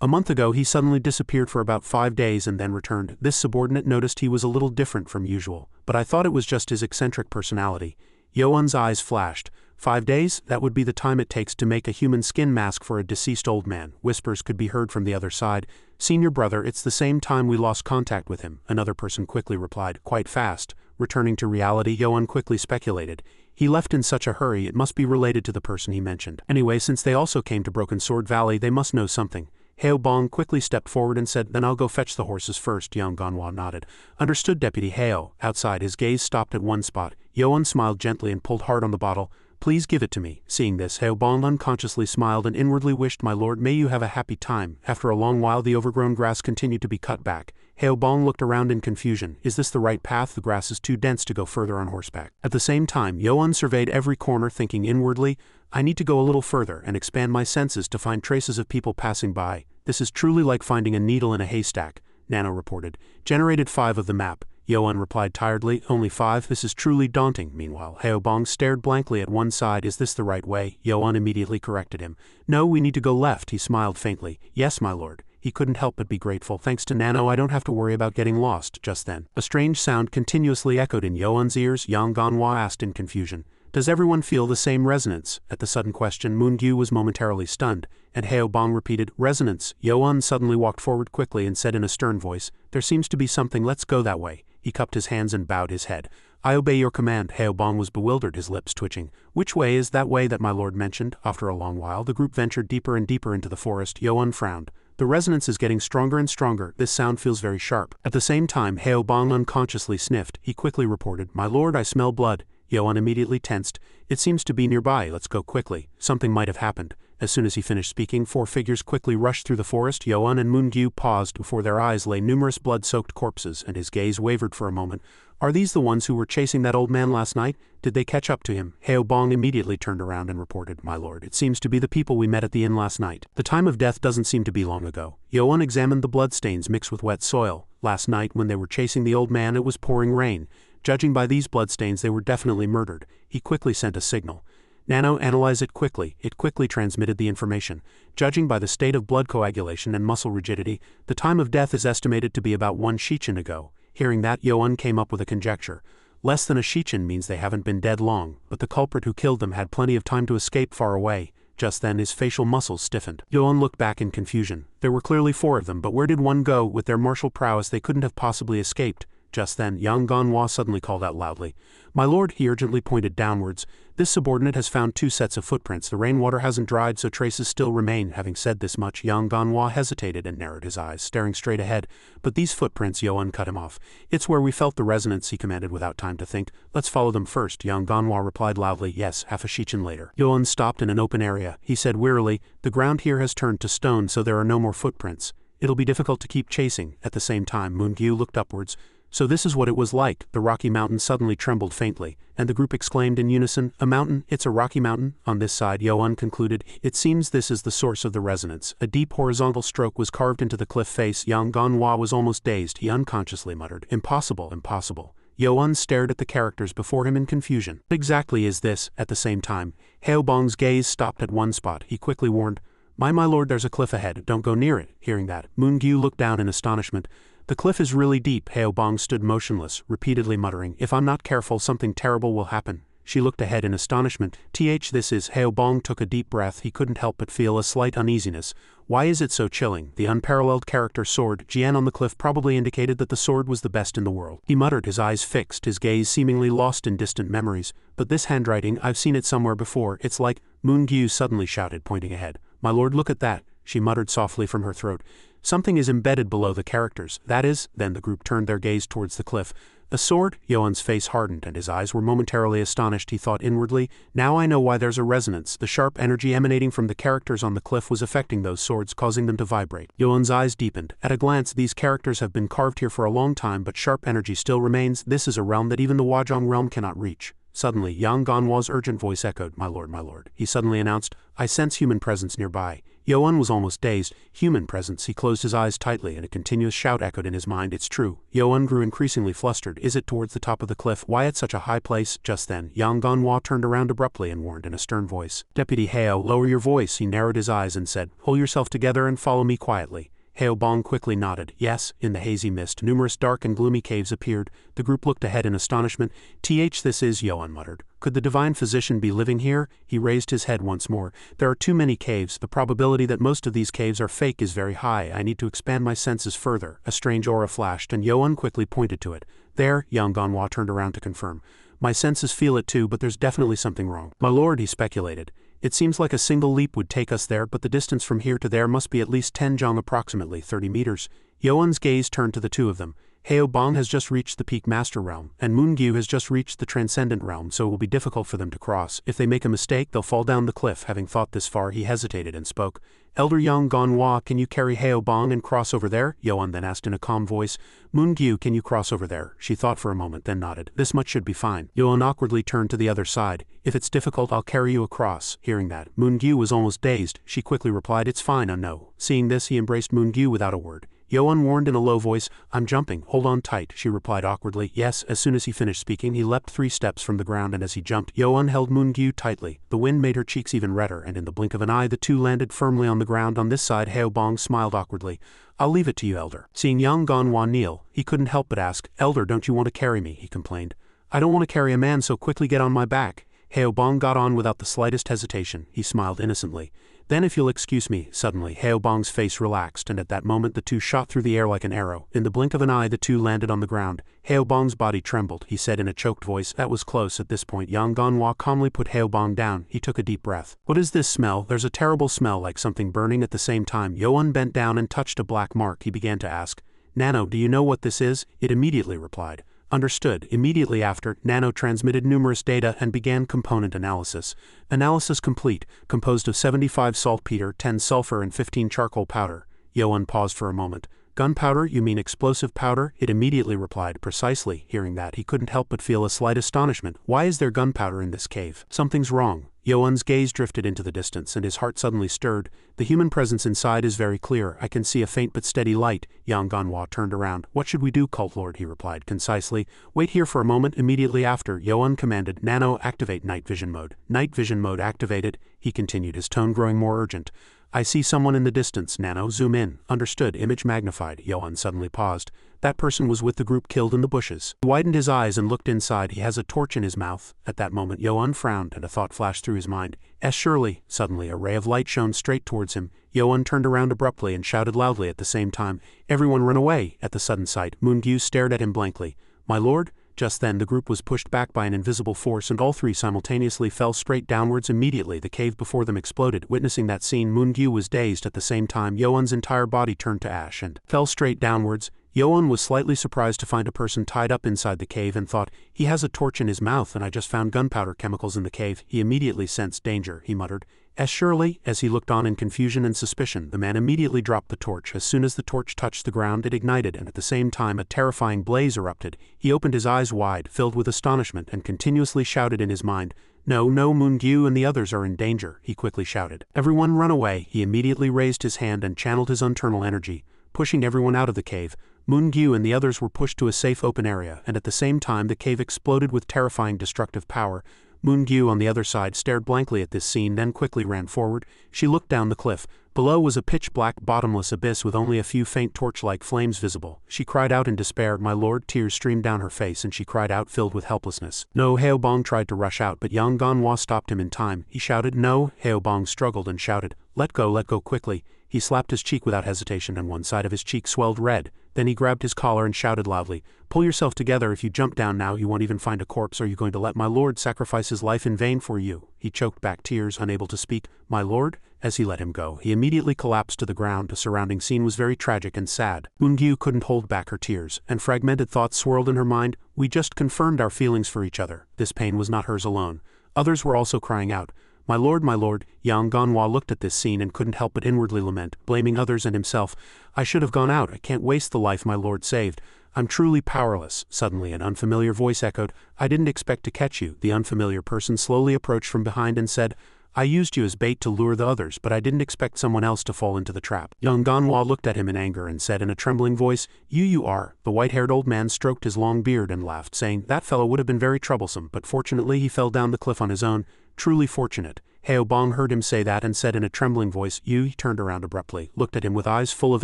A month ago he suddenly disappeared for about 5 days and then returned. This subordinate noticed he was a little different from usual, but I thought it was just his eccentric personality. Yo-un's eyes flashed. 5 days? That would be the time it takes to make a human skin mask for a deceased old man. Whispers could be heard from the other side. Senior brother, it's the same time we lost contact with him, another person quickly replied, quite fast. Returning to reality, Yo-un quickly speculated. He left in such a hurry, it must be related to the person he mentioned. Anyway, since they also came to Broken Sword Valley, they must know something. Heo Bong quickly stepped forward and said, Then I'll go fetch the horses first. Yang Ganwa nodded. Understood, Deputy Heo. Outside, his gaze stopped at one spot. Yo-un smiled gently and pulled hard on the bottle. Please give it to me. Seeing this, Heo Bong unconsciously smiled and inwardly wished, My lord, may you have a happy time. After a long while, the overgrown grass continued to be cut back. Heo Bong looked around in confusion. Is this the right path? The grass is too dense to go further on horseback. At the same time, Yo-un surveyed every corner, thinking inwardly, I need to go a little further and expand my senses to find traces of people passing by. This is truly like finding a needle in a haystack, Nano reported. Generated 5 of the map. Yo-un replied tiredly, Only 5? This is truly daunting. Meanwhile, Heo Bong stared blankly at one side. Is this the right way? Yo-un immediately corrected him. No, we need to go left. He smiled faintly. Yes, my lord. He couldn't help but be grateful. Thanks to Nano, I don't have to worry about getting lost. Just then, a strange sound continuously echoed in Yo-un's ears. Yang Ganwa asked in confusion. Does everyone feel the same resonance? At the sudden question, Moon-gyu was momentarily stunned, and Heo Bong repeated, Resonance. Yo-un suddenly walked forward quickly and said in a stern voice, There seems to be something, let's go that way. He cupped his hands and bowed his head. I obey your command. Heo Bong was bewildered, his lips twitching. Which way is that way that my lord mentioned? After a long while, the group ventured deeper and deeper into the forest. Yo-un frowned. The resonance is getting stronger and stronger. This sound feels very sharp. At the same time, Heo Bong unconsciously sniffed. He quickly reported, My lord, I smell blood. Yo-un immediately tensed. It seems to be nearby. Let's go quickly. Something might have happened. As soon as he finished speaking, 4 figures quickly rushed through the forest. Yo-un and Moon-gyu paused. Before their eyes lay numerous blood-soaked corpses, and his gaze wavered for a moment. Are these the ones who were chasing that old man last night? Did they catch up to him? Heo Bong immediately turned around and reported, My lord, it seems to be the people we met at the inn last night. The time of death doesn't seem to be long ago. Yo-un examined the bloodstains mixed with wet soil. Last night, when they were chasing the old man, it was pouring rain. Judging by these bloodstains, they were definitely murdered. He quickly sent a signal. Nano, analyze it quickly. It quickly transmitted the information. Judging by the state of blood coagulation and muscle rigidity, the time of death is estimated to be about 1 Shichin ago. Hearing that, Yo-un came up with a conjecture. Less than a Shichin means they haven't been dead long, but the culprit who killed them had plenty of time to escape far away. Just then his facial muscles stiffened. Yo-un looked back in confusion. There were clearly 4 of them, but where did one go? With their martial prowess they couldn't have possibly escaped. Just then, young Ganhwa suddenly called out loudly. My lord, he urgently pointed downwards. This subordinate has found 2 sets of footprints. The rainwater hasn't dried, so traces still remain. Having said this much, young Ganhwa hesitated and narrowed his eyes, staring straight ahead. But these footprints, Yoan cut him off. It's where we felt the resonance, he commanded without time to think. Let's follow them first. Young Ganhwa replied loudly. Yes, half a shichen later. Yoan stopped in an open area. He said wearily, the ground here has turned to stone, so there are no more footprints. It'll be difficult to keep chasing. At the same time, Moon-gyu looked upwards. So this is what it was like. The rocky mountain suddenly trembled faintly, and the group exclaimed in unison, a mountain, it's a rocky mountain. On this side, Yoan concluded, it seems this is the source of the resonance. A deep horizontal stroke was carved into the cliff face. Young Ganhwa was almost dazed. He unconsciously muttered, impossible, impossible. Yoan stared at the characters before him in confusion. What exactly is this? At the same time, Haobong's gaze stopped at one spot. He quickly warned, my lord, there's a cliff ahead, don't go near it. Hearing that, Moon-gyu looked down in astonishment. The cliff is really deep. Haobong stood motionless, repeatedly muttering, if I'm not careful, something terrible will happen. She looked ahead in astonishment. This is. Haobong took a deep breath. He couldn't help but feel a slight uneasiness. Why is it so chilling? The unparalleled character sword, Jian on the cliff, probably indicated that the sword was the best in the world. He muttered, his eyes fixed, his gaze seemingly lost in distant memories. But this handwriting, I've seen it somewhere before. It's like, Moon-gyu suddenly shouted, pointing ahead. My lord, look at that, she muttered softly from her throat. Something is embedded below the characters. That is, then the group turned their gaze towards the cliff. A sword? Yoan's face hardened and his eyes were momentarily astonished. He thought inwardly, now I know why there's a resonance. The sharp energy emanating from the characters on the cliff was affecting those swords, causing them to vibrate. Yoan's eyes deepened. At a glance, these characters have been carved here for a long time, but sharp energy still remains. This is a realm that even the Wajong realm cannot reach. Suddenly, young Ganhwa's urgent voice echoed, my lord, he suddenly announced, I sense human presence nearby. Yoan was almost dazed. Human presence. He closed his eyes tightly and a continuous shout echoed in his mind, it's true. Yoan grew increasingly flustered. Is it towards the top of the cliff? Why at such a high place? Just then, young Ganhwa turned around abruptly and warned in a stern voice. Deputy Hao, lower your voice. He narrowed his eyes and said, pull yourself together and follow me quietly. Haobong quickly nodded. Yes, in the hazy mist, numerous dark and gloomy caves appeared. The group looked ahead in astonishment. This is, Yoan muttered. Could the divine physician be living here? He raised his head once more. There are too many caves. The probability that most of these caves are fake is very high. I need to expand my senses further. A strange aura flashed, and Yoan quickly pointed to it. There, young Ganhwa turned around to confirm. My senses feel it too, but there's definitely something wrong. My lord, he speculated. It seems like a single leap would take us there, but the distance from here to there must be at least 10 jong, approximately 30 meters. Yoan's gaze turned to the two of them. Haobong has just reached the peak master realm, and Moon-gyu has just reached the transcendent realm, so it will be difficult for them to cross. If they make a mistake, they'll fall down the cliff. Having thought this far, he hesitated and spoke. Elder young Ganhwa, can you carry Haobong and cross over there? Yoan then asked in a calm voice. Moon-gyu, can you cross over there? She thought for a moment, then nodded. This much should be fine. Yoan awkwardly turned to the other side. If it's difficult, I'll carry you across. Hearing that, Moon-gyu was almost dazed. She quickly replied, it's fine, no. Seeing this, he embraced Moon-gyu without a word. Yoan warned in a low voice, I'm jumping, hold on tight, she replied awkwardly. Yes, as soon as he finished speaking, he leapt 3 steps from the ground, and as he jumped, Yoan held Moon-gyu tightly. The wind made her cheeks even redder, and in the blink of an eye, the two landed firmly on the ground. On this side, Haobong smiled awkwardly. I'll leave it to you, Elder. Seeing young Ganhwa kneel, he couldn't help but ask, Elder, don't you want to carry me? He complained. I don't want to carry a man, so quickly get on my back. Haobong got on without the slightest hesitation. He smiled innocently. Then if you'll excuse me, suddenly Haobong's face relaxed, and at that moment the two shot through the air like an arrow. In the blink of an eye, the two landed on the ground. Haobong's body trembled. He said in a choked voice, that was close. At this point, young Ganhwa calmly put Haobong down. He took a deep breath. What is this smell? There's a terrible smell, like something burning. At the same time, Yoan bent down and touched a black mark. He began to ask, Nano, do you know what this is? It immediately replied. Understood. Immediately after, Nano transmitted numerous data and began component analysis. Analysis complete, composed of 75 saltpeter, 10 sulfur and 15 charcoal powder. Yoan paused for a moment. Gunpowder, you mean explosive powder? It immediately replied. Precisely. Hearing that, he couldn't help but feel a slight astonishment. Why is there gunpowder in this cave? Something's wrong. Yoan's gaze drifted into the distance, and his heart suddenly stirred. The human presence inside is very clear. I can see a faint but steady light. Young Ganhwa turned around. What should we do, Cult Lord? He replied concisely. Wait here for a moment. Immediately after, Yoan commanded, Nano, activate night vision mode. Night vision mode activated, he continued, his tone growing more urgent. I see someone in the distance. Nano, zoom in. Understood. Image magnified. Yoan suddenly paused. That person was with the group killed in the bushes. He widened his eyes and looked inside. He has a torch in his mouth. At that moment, Yoan frowned, and a thought flashed through his mind. Surely. Suddenly, a ray of light shone straight towards him. Yoan turned around abruptly and shouted loudly at the same time, Everyone run away! At the sudden sight, Moon-gyu stared at him blankly. My lord? Just then the group was pushed back by an invisible force and all three simultaneously fell straight downwards. Immediately the cave before them exploded. Witnessing that scene, Moon-gyu was dazed. At the same time, Youn's entire body turned to ash and fell straight downwards. Youn was slightly surprised to find a person tied up inside the cave and thought, he has a torch in his mouth and I just found gunpowder chemicals in the cave. He immediately sensed danger, he muttered. As surely, as he looked on in confusion and suspicion, the man immediately dropped the torch. As soon as the torch touched the ground, it ignited, and at the same time a terrifying blaze erupted. He opened his eyes wide, filled with astonishment, and continuously shouted in his mind, "No, no, Moon-gyu and the others are in danger," he quickly shouted. "Everyone run away." He immediately raised his hand and channeled his internal energy, pushing everyone out of the cave. Moon-gyu and the others were pushed to a safe open area, and at the same time the cave exploded with terrifying destructive power. Moon-gyu on the other side stared blankly at this scene, then quickly ran forward. She looked down the cliff. Below was a pitch-black, bottomless abyss with only a few faint torch-like flames visible. She cried out in despair, "My lord!" Tears streamed down her face and she cried out, filled with helplessness. No, Haobong tried to rush out, but Yang Ganhwa stopped him in time. He shouted, "No!" Haobong struggled and shouted, let go quickly." He slapped his cheek without hesitation and one side of his cheek swelled red. Then he grabbed his collar and shouted loudly, "Pull yourself together. If you jump down now you won't even find a corpse. Are you going to let my lord sacrifice his life in vain for you?" He choked back tears, unable to speak. "My lord?" As he let him go, he immediately collapsed to the ground. The surrounding scene was very tragic and sad. Moon-gyu couldn't hold back her tears, and fragmented thoughts swirled in her mind. We just confirmed our feelings for each other. This pain was not hers alone. Others were also crying out, my lord, my lord." Yang Ganhwa looked at this scene and couldn't help but inwardly lament, blaming others and himself. "I should have gone out. I can't waste the life my lord saved. I'm truly powerless." Suddenly an unfamiliar voice echoed, "I didn't expect to catch you." The unfamiliar person slowly approached from behind and said, "I used you as bait to lure the others, but I didn't expect someone else to fall into the trap." Yang Ganhwa looked at him in anger and said in a trembling voice, You are." The white-haired old man stroked his long beard and laughed, saying, "That fellow would have been very troublesome, but fortunately he fell down the cliff on his own. Truly fortunate." Haobong heard him say that and said in a trembling voice, "You." He turned around abruptly, looked at him with eyes full of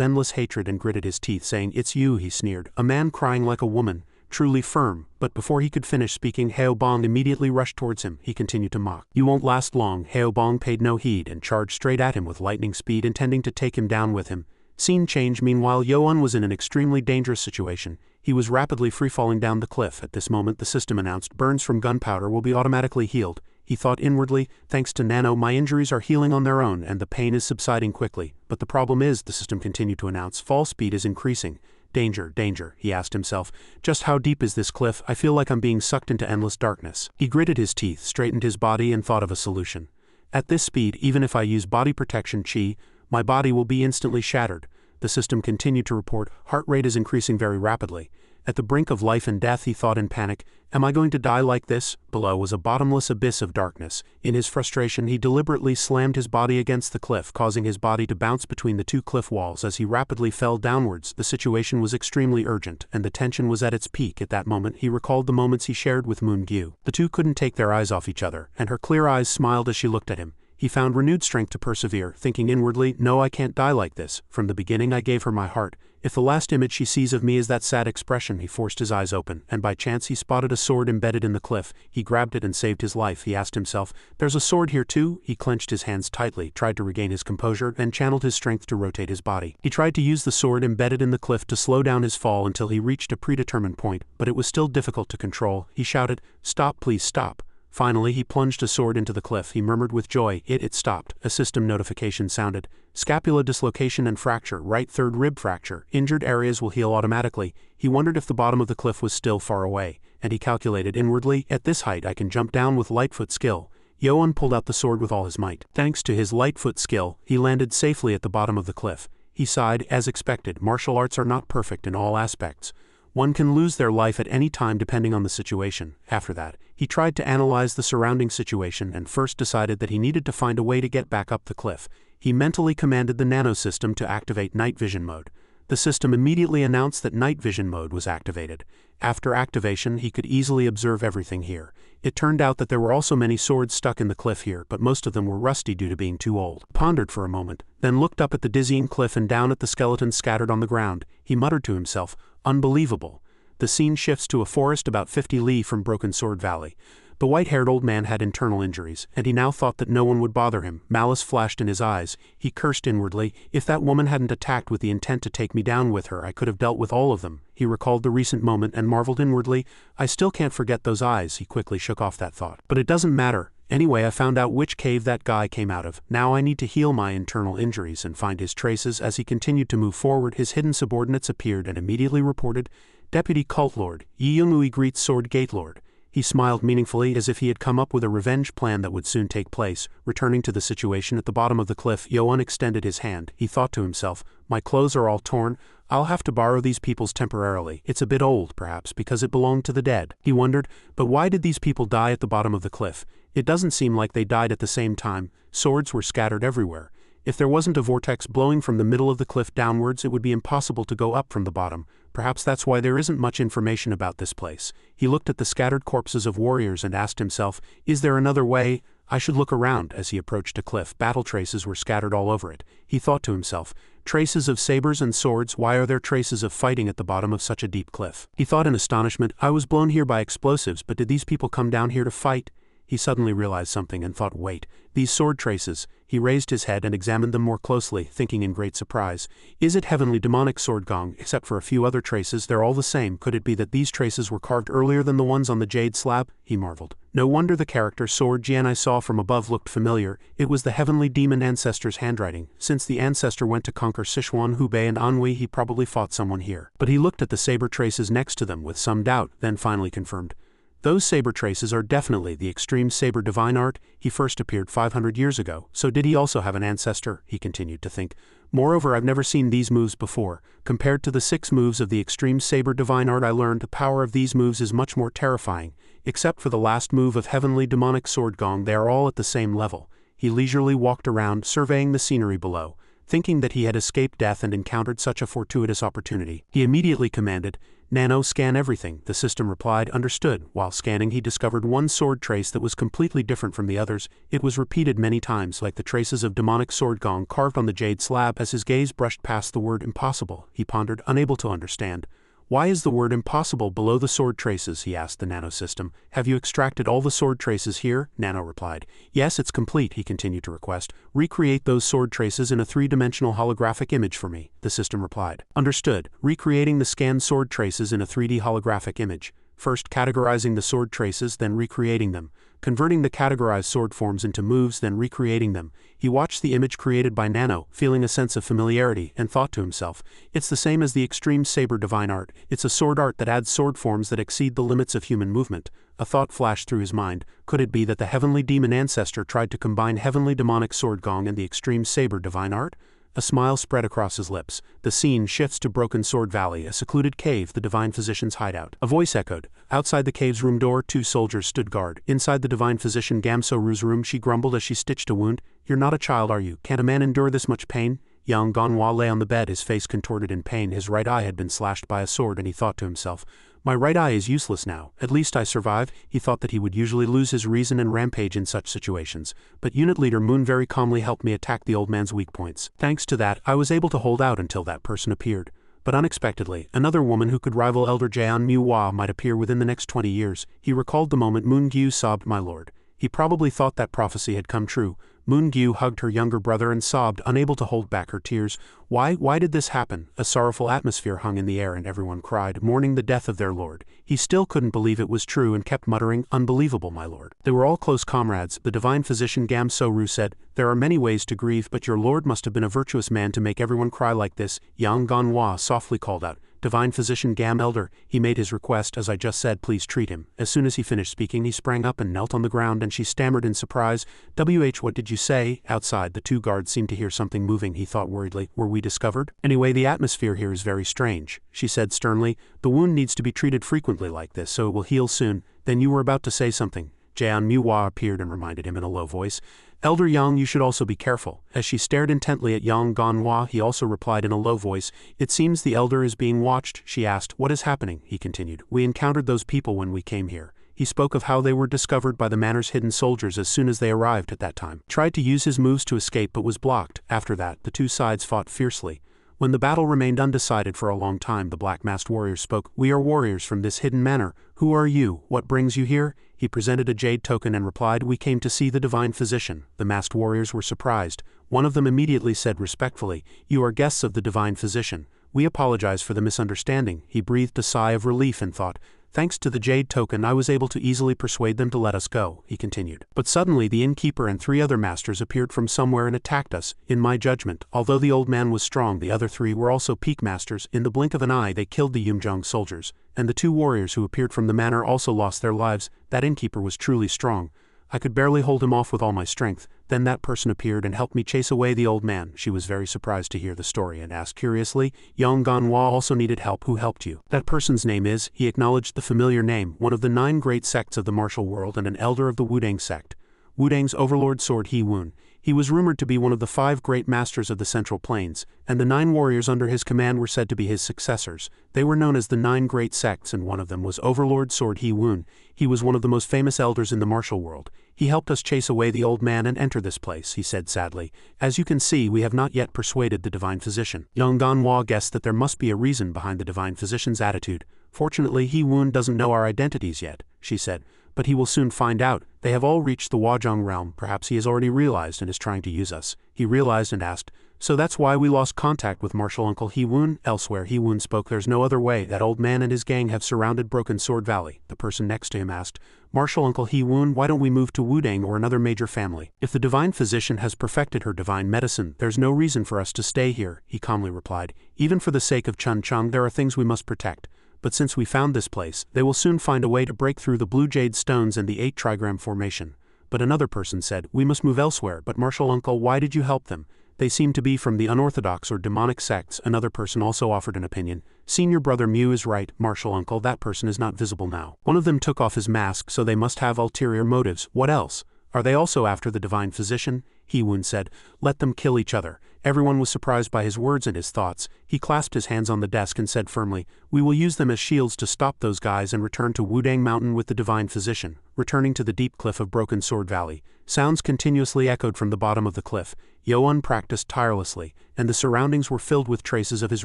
endless hatred and gritted his teeth, saying, "It's you," he sneered. "A man crying like a woman. Truly firm." But before he could finish speaking, Haobong immediately rushed towards him. He continued to mock. "You won't last long." Haobong paid no heed and charged straight at him with lightning speed, intending to take him down with him. Scene change. Meanwhile, Youn was in an extremely dangerous situation. He was rapidly free-falling down the cliff. At this moment the system announced, "Burns from gunpowder will be automatically healed." He thought inwardly, "Thanks to Nano, my injuries are healing on their own and the pain is subsiding quickly. But the problem is," the system continued to announce, "fall speed is increasing." Danger, danger, he asked himself. Just how deep is this cliff? I feel like I'm being sucked into endless darkness. He gritted his teeth, straightened his body and thought of a solution. At this speed, even if I use body protection chi, my body will be instantly shattered. The system continued to report, heart rate is increasing very rapidly. At the brink of life and death, he thought in panic, "Am I going to die like this?" Below was a bottomless abyss of darkness. In his frustration, he deliberately slammed his body against the cliff, causing his body to bounce between the two cliff walls as he rapidly fell downwards. The situation was extremely urgent, and the tension was at its peak. At that moment, he recalled the moments he shared with Moon-gyu. The two couldn't take their eyes off each other, and her clear eyes smiled as she looked at him. He found renewed strength to persevere, thinking inwardly, "No, I can't die like this. From the beginning I gave her my heart. If the last image she sees of me is that sad expression." He forced his eyes open, and by chance he spotted a sword embedded in the cliff. He grabbed it and saved his life. He asked himself, "There's a sword here too?" He clenched his hands tightly, tried to regain his composure, and channeled his strength to rotate his body. He tried to use the sword embedded in the cliff to slow down his fall until he reached a predetermined point, but it was still difficult to control. He shouted, "Stop, please stop." Finally, he plunged a sword into the cliff. He murmured with joy, It stopped." A system notification sounded. "Scapula dislocation and fracture, right third rib fracture. Injured areas will heal automatically." He wondered if the bottom of the cliff was still far away, and he calculated inwardly, "At this height I can jump down with Lightfoot skill." Youn pulled out the sword with all his might. Thanks to his Lightfoot skill, he landed safely at the bottom of the cliff. He sighed, as expected. Martial arts are not perfect in all aspects. One can lose their life at any time depending on the situation. After that, he tried to analyze the surrounding situation and first decided that he needed to find a way to get back up the cliff. He mentally commanded the nano system to activate night vision mode. The system immediately announced that night vision mode was activated. After activation, he could easily observe everything here. It turned out that there were also many swords stuck in the cliff here, but most of them were rusty due to being too old. He pondered for a moment, then looked up at the dizzying cliff and down at the skeletons scattered on the ground. He muttered to himself, "Unbelievable." The scene shifts to a forest about 50 li from Broken Sword Valley. The white-haired old man had internal injuries, and he now thought that no one would bother him. Malice flashed in his eyes. He cursed inwardly. If that woman hadn't attacked with the intent to take me down with her, I could have dealt with all of them. He recalled the recent moment and marveled inwardly. I still can't forget those eyes. He quickly shook off that thought. But it doesn't matter. Anyway, I found out which cave that guy came out of. Now I need to heal my internal injuries and find his traces. As he continued to move forward, his hidden subordinates appeared and immediately reported, Deputy Cult Lord, Yi Youngui greets Sword Gate Lord. He smiled meaningfully as if he had come up with a revenge plan that would soon take place. Returning to the situation at the bottom of the cliff, Yoan extended his hand. He thought to himself, my clothes are all torn. I'll have to borrow these people's temporarily. It's a bit old, perhaps, because it belonged to the dead. He wondered, but why did these people die at the bottom of the cliff? It doesn't seem like they died at the same time. Swords were scattered everywhere. If there wasn't a vortex blowing from the middle of the cliff downwards, it would be impossible to go up from the bottom. Perhaps that's why there isn't much information about this place. He looked at the scattered corpses of warriors and asked himself, is there another way? I should look around. As he approached a cliff, battle traces were scattered all over it. He thought to himself, traces of sabers and swords, why are there traces of fighting at the bottom of such a deep cliff? He thought in astonishment, I was blown here by explosives, but did these people come down here to fight? He suddenly realized something and thought, wait, these sword traces. He raised his head and examined them more closely, thinking in great surprise. Is it heavenly demonic sword gong? Except for a few other traces, they're all the same. Could it be that these traces were carved earlier than the ones on the jade slab? He marveled. No wonder the character Sword Jian I saw from above looked familiar. It was the heavenly demon ancestor's handwriting. Since the ancestor went to conquer Sichuan, Hubei and Anhui, he probably fought someone here. But he looked at the saber traces next to them with some doubt, then finally confirmed. Those saber traces are definitely the extreme saber divine art. He first appeared 500 years ago, so did he also have an ancestor? He continued to think. Moreover, I've never seen these moves before. Compared to the 6 moves of the extreme saber divine art I learned, the power of these moves is much more terrifying. Except for the last move of heavenly demonic sword gong, they are all at the same level. He leisurely walked around, surveying the scenery below. Thinking that he had escaped death and encountered such a fortuitous opportunity, he immediately commanded, Nano, scan everything. The system replied, understood. While scanning, he discovered one sword trace that was completely different from the others. It was repeated many times, like the traces of demonic sword gong carved on the jade slab. As his gaze brushed past the word impossible, he pondered, unable to understand. Why is the word impossible below the sword traces? He asked the Nano system. Have you extracted all the sword traces here? Nano replied. Yes, it's complete, he continued to request. Recreate those sword traces in a 3-dimensional holographic image for me, the system replied. Understood. Recreating the scanned sword traces in a 3D holographic image. First categorizing the sword traces, then recreating them. Converting the categorized sword forms into moves, then recreating them. He watched the image created by Nano, feeling a sense of familiarity, and thought to himself, it's the same as the extreme saber divine art. It's a sword art that adds sword forms that exceed the limits of human movement. A thought flashed through his mind. Could it be that the heavenly demon ancestor tried to combine heavenly demonic sword gong and the extreme saber divine art? A smile spread across his lips. The scene shifts to Broken Sword Valley, a secluded cave, the Divine Physician's hideout. A voice echoed. Outside the cave's room door, 2 soldiers stood guard. Inside the Divine Physician Gamso-ru's room, she grumbled as she stitched a wound. You're not a child, are you? Can't a man endure this much pain? Yang Ganhua lay on the bed, his face contorted in pain. His right eye had been slashed by a sword, and he thought to himself, my right eye is useless now. At least I survive. He thought that he would usually lose his reason and rampage in such situations. But Unit Leader Moon very calmly helped me attack the old man's weak points. Thanks to that, I was able to hold out until that person appeared. But unexpectedly, another woman who could rival Elder Jian Muhua might appear within the next 20 years. He recalled the moment Moon Gyu sobbed, my lord. He probably thought that prophecy had come true. Moon Gyu hugged her younger brother and sobbed, unable to hold back her tears. Why did this happen? A sorrowful atmosphere hung in the air and everyone cried, mourning the death of their lord. He still couldn't believe it was true and kept muttering, unbelievable, my lord. They were all close comrades. The divine physician Gamso-ru said, there are many ways to grieve, but your lord must have been a virtuous man to make everyone cry like this. Yang Ganhua softly called out, Divine Physician Gam Elder, he made his request, as I just said, please treat him. As soon as he finished speaking, he sprang up and knelt on the ground, and she stammered in surprise, what did you say? Outside, the 2 guards seemed to hear something moving. He thought worriedly, were we discovered? Anyway, the atmosphere here is very strange, she said sternly. The wound needs to be treated frequently like this, so it will heal soon. Then you were about to say something. Jian Muhua appeared and reminded him in a low voice. Elder Yang, you should also be careful. As she stared intently at Yang Ganhua, he also replied in a low voice, it seems the elder is being watched. She asked, what is happening? He continued, we encountered those people when we came here. He spoke of how they were discovered by the manor's hidden soldiers as soon as they arrived at that time. Tried to use his moves to escape but was blocked. After that, the 2 sides fought fiercely. When the battle remained undecided for a long time, the black-masked warrior spoke. "We are warriors from this hidden manor. Who are you? What brings you here?" He presented a jade token and replied, "We came to see the divine physician." The masked warriors were surprised. One of them immediately said respectfully, "You are guests of the divine physician. We apologize for the misunderstanding." He breathed a sigh of relief and thought, "Thanks to the jade token I was able to easily persuade them to let us go," he continued. But suddenly the innkeeper and 3 other masters appeared from somewhere and attacked us. In my judgment, although the old man was strong, the other 3 were also peak masters. In the blink of an eye they killed the Yumjong soldiers, and the 2 warriors who appeared from the manor also lost their lives. That innkeeper was truly strong. I could barely hold him off with all my strength. Then that person appeared and helped me chase away the old man." She was very surprised to hear the story and asked curiously, "Yongganhua also needed help. Who helped you?" "That person's name is," he acknowledged the familiar name, "one of the 9 great sects of the martial world and an elder of the Wudang sect. Wudang's overlord Sword He-Woon. He was rumored to be one of the 5 great masters of the Central Plains, and the 9 warriors under his command were said to be his successors. They were known as the 9 great sects, and one of them was Overlord Sword He-Woon. He was one of the most famous elders in the martial world. He helped us chase away the old man and enter this place," he said sadly. "As you can see, we have not yet persuaded the divine physician." Yongganhua guessed that there must be a reason behind the divine physician's attitude. "Fortunately, He-Woon doesn't know our identities yet," she said. "But he will soon find out. They have all reached the Wajong realm. Perhaps he has already realized and is trying to use us." He realized and asked, "So that's why we lost contact with martial uncle He-Woon?" Elsewhere, He-Woon spoke, "There's no other way. That old man and his gang have surrounded Broken Sword Valley." The person next to him asked, "Martial uncle He-Woon, why don't we move to Wudang or another major family? If the divine physician has perfected her divine medicine, there's no reason for us to stay here," he calmly replied. "Even for the sake of Chun Chung, there are things we must protect. But since we found this place, they will soon find a way to break through the blue jade stones and the 8 trigram formation." But another person said, "We must move elsewhere." "But martial uncle, why did you help them? They seem to be from the unorthodox or demonic sects." Another person also offered an opinion. "Senior brother Mew is right, martial uncle, that person is not visible now." One of them took off his mask, so they must have ulterior motives. "What else? Are they also after the divine physician?" He-Woon said, "Let them kill each other." Everyone was surprised by his words and his thoughts. He clasped his hands on the desk and said firmly, "We will use them as shields to stop those guys and return to Wudang Mountain with the divine physician." Returning to the deep cliff of Broken Sword Valley, sounds continuously echoed from the bottom of the cliff. Yo-Un practiced tirelessly, and the surroundings were filled with traces of his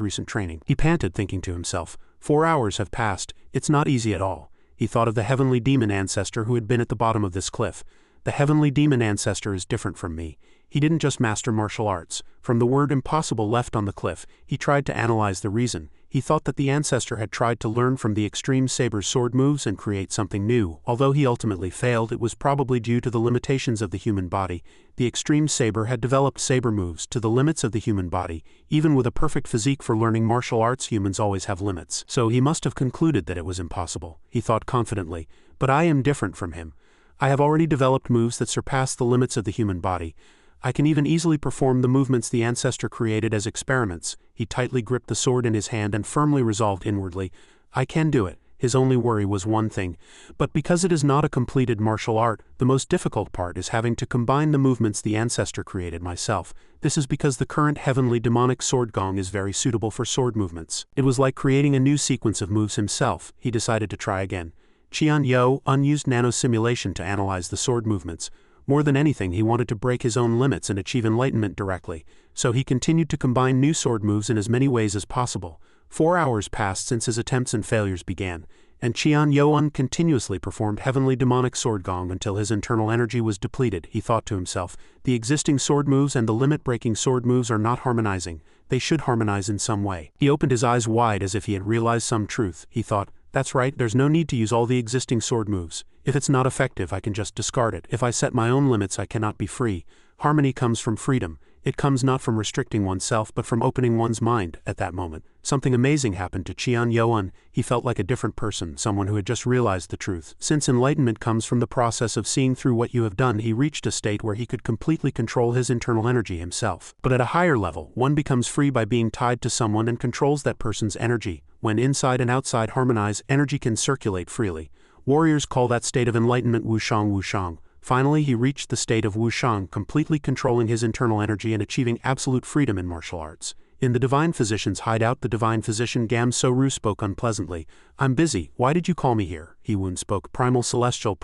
recent training. He panted, thinking to himself, 4 hours have passed. It's not easy at all. He thought of the heavenly demon ancestor who had been at the bottom of this cliff. The heavenly demon ancestor is different from me. He didn't just master martial arts. From the word impossible left on the cliff, he tried to analyze the reason. He thought that the ancestor had tried to learn from the extreme saber's sword moves and create something new. Although he ultimately failed, it was probably due to the limitations of the human body. The extreme saber had developed saber moves to the limits of the human body. Even with a perfect physique for learning martial arts, humans always have limits. So he must have concluded that it was impossible. He thought confidently, "But I am different from him. I have already developed moves that surpass the limits of the human body. I can even easily perform the movements the ancestor created as experiments." He tightly gripped the sword in his hand and firmly resolved inwardly, "I can do it." His only worry was one thing. But because it is not a completed martial art, the most difficult part is having to combine the movements the ancestor created myself. This is because the current heavenly demonic sword gong is very suitable for sword movements. It was like creating a new sequence of moves himself. He decided to try again. Qian Yo-Un used nano-simulation to analyze the sword movements. More than anything, he wanted to break his own limits and achieve enlightenment directly, so he continued to combine new sword moves in as many ways as possible. 4 hours passed since his attempts and failures began, and Qian Yo-Un continuously performed heavenly demonic sword gong until his internal energy was depleted. He thought to himself, "The existing sword moves and the limit-breaking sword moves are not harmonizing. They should harmonize in some way." He opened his eyes wide as if he had realized some truth. He thought, "That's right, there's no need to use all the existing sword moves. If it's not effective, I can just discard it. If I set my own limits, I cannot be free. Harmony comes from freedom. It comes not from restricting oneself but from opening one's mind." At that moment, something amazing happened to Qian Yo-Un. He felt like a different person, someone who had just realized the truth. Since enlightenment comes from the process of seeing through what you have done, he reached a state where he could completely control his internal energy himself. But at a higher level, one becomes free by being tied to someone and controls that person's energy. When inside and outside harmonize, energy can circulate freely. Warriors call that state of enlightenment wushang wushang. Finally, he reached the state of wushang, completely controlling his internal energy and achieving absolute freedom in martial arts. In the divine physician's hideout, the divine physician Gam So-Ru spoke unpleasantly. "I'm busy. Why did you call me here?" He-Woon spoke. Primal Celestial,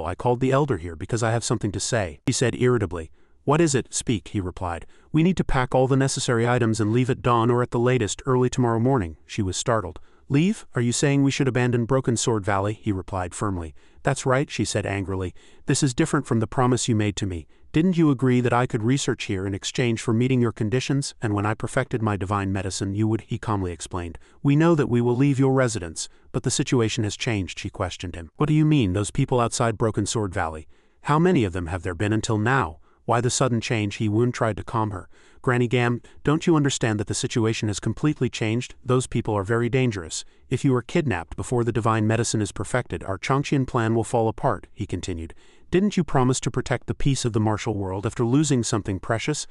I called the elder here because I have something to say," he said irritably. What is it? Speak, he replied. We need to pack all the necessary items and leave at dawn or at the latest early tomorrow morning. She was startled. Leave? Are you saying we should abandon Broken Sword Valley? He replied firmly. That's right, she said angrily. This is different from the promise you made to me. Didn't you agree that I could research here in exchange for meeting your conditions, and when I perfected my divine medicine you would, he calmly explained. We know that we will leave your residence, but the situation has changed, she questioned him. What do you mean, those people outside Broken Sword Valley? How many of them have there been until now? Why the sudden change? He Woon tried to calm her. Granny Gam, don't you understand that the situation has completely changed? Those people are very dangerous. If you are kidnapped before the divine medicine is perfected, our Chongqian plan will fall apart, he continued. Didn't you promise to protect the peace of the martial world after losing something precious?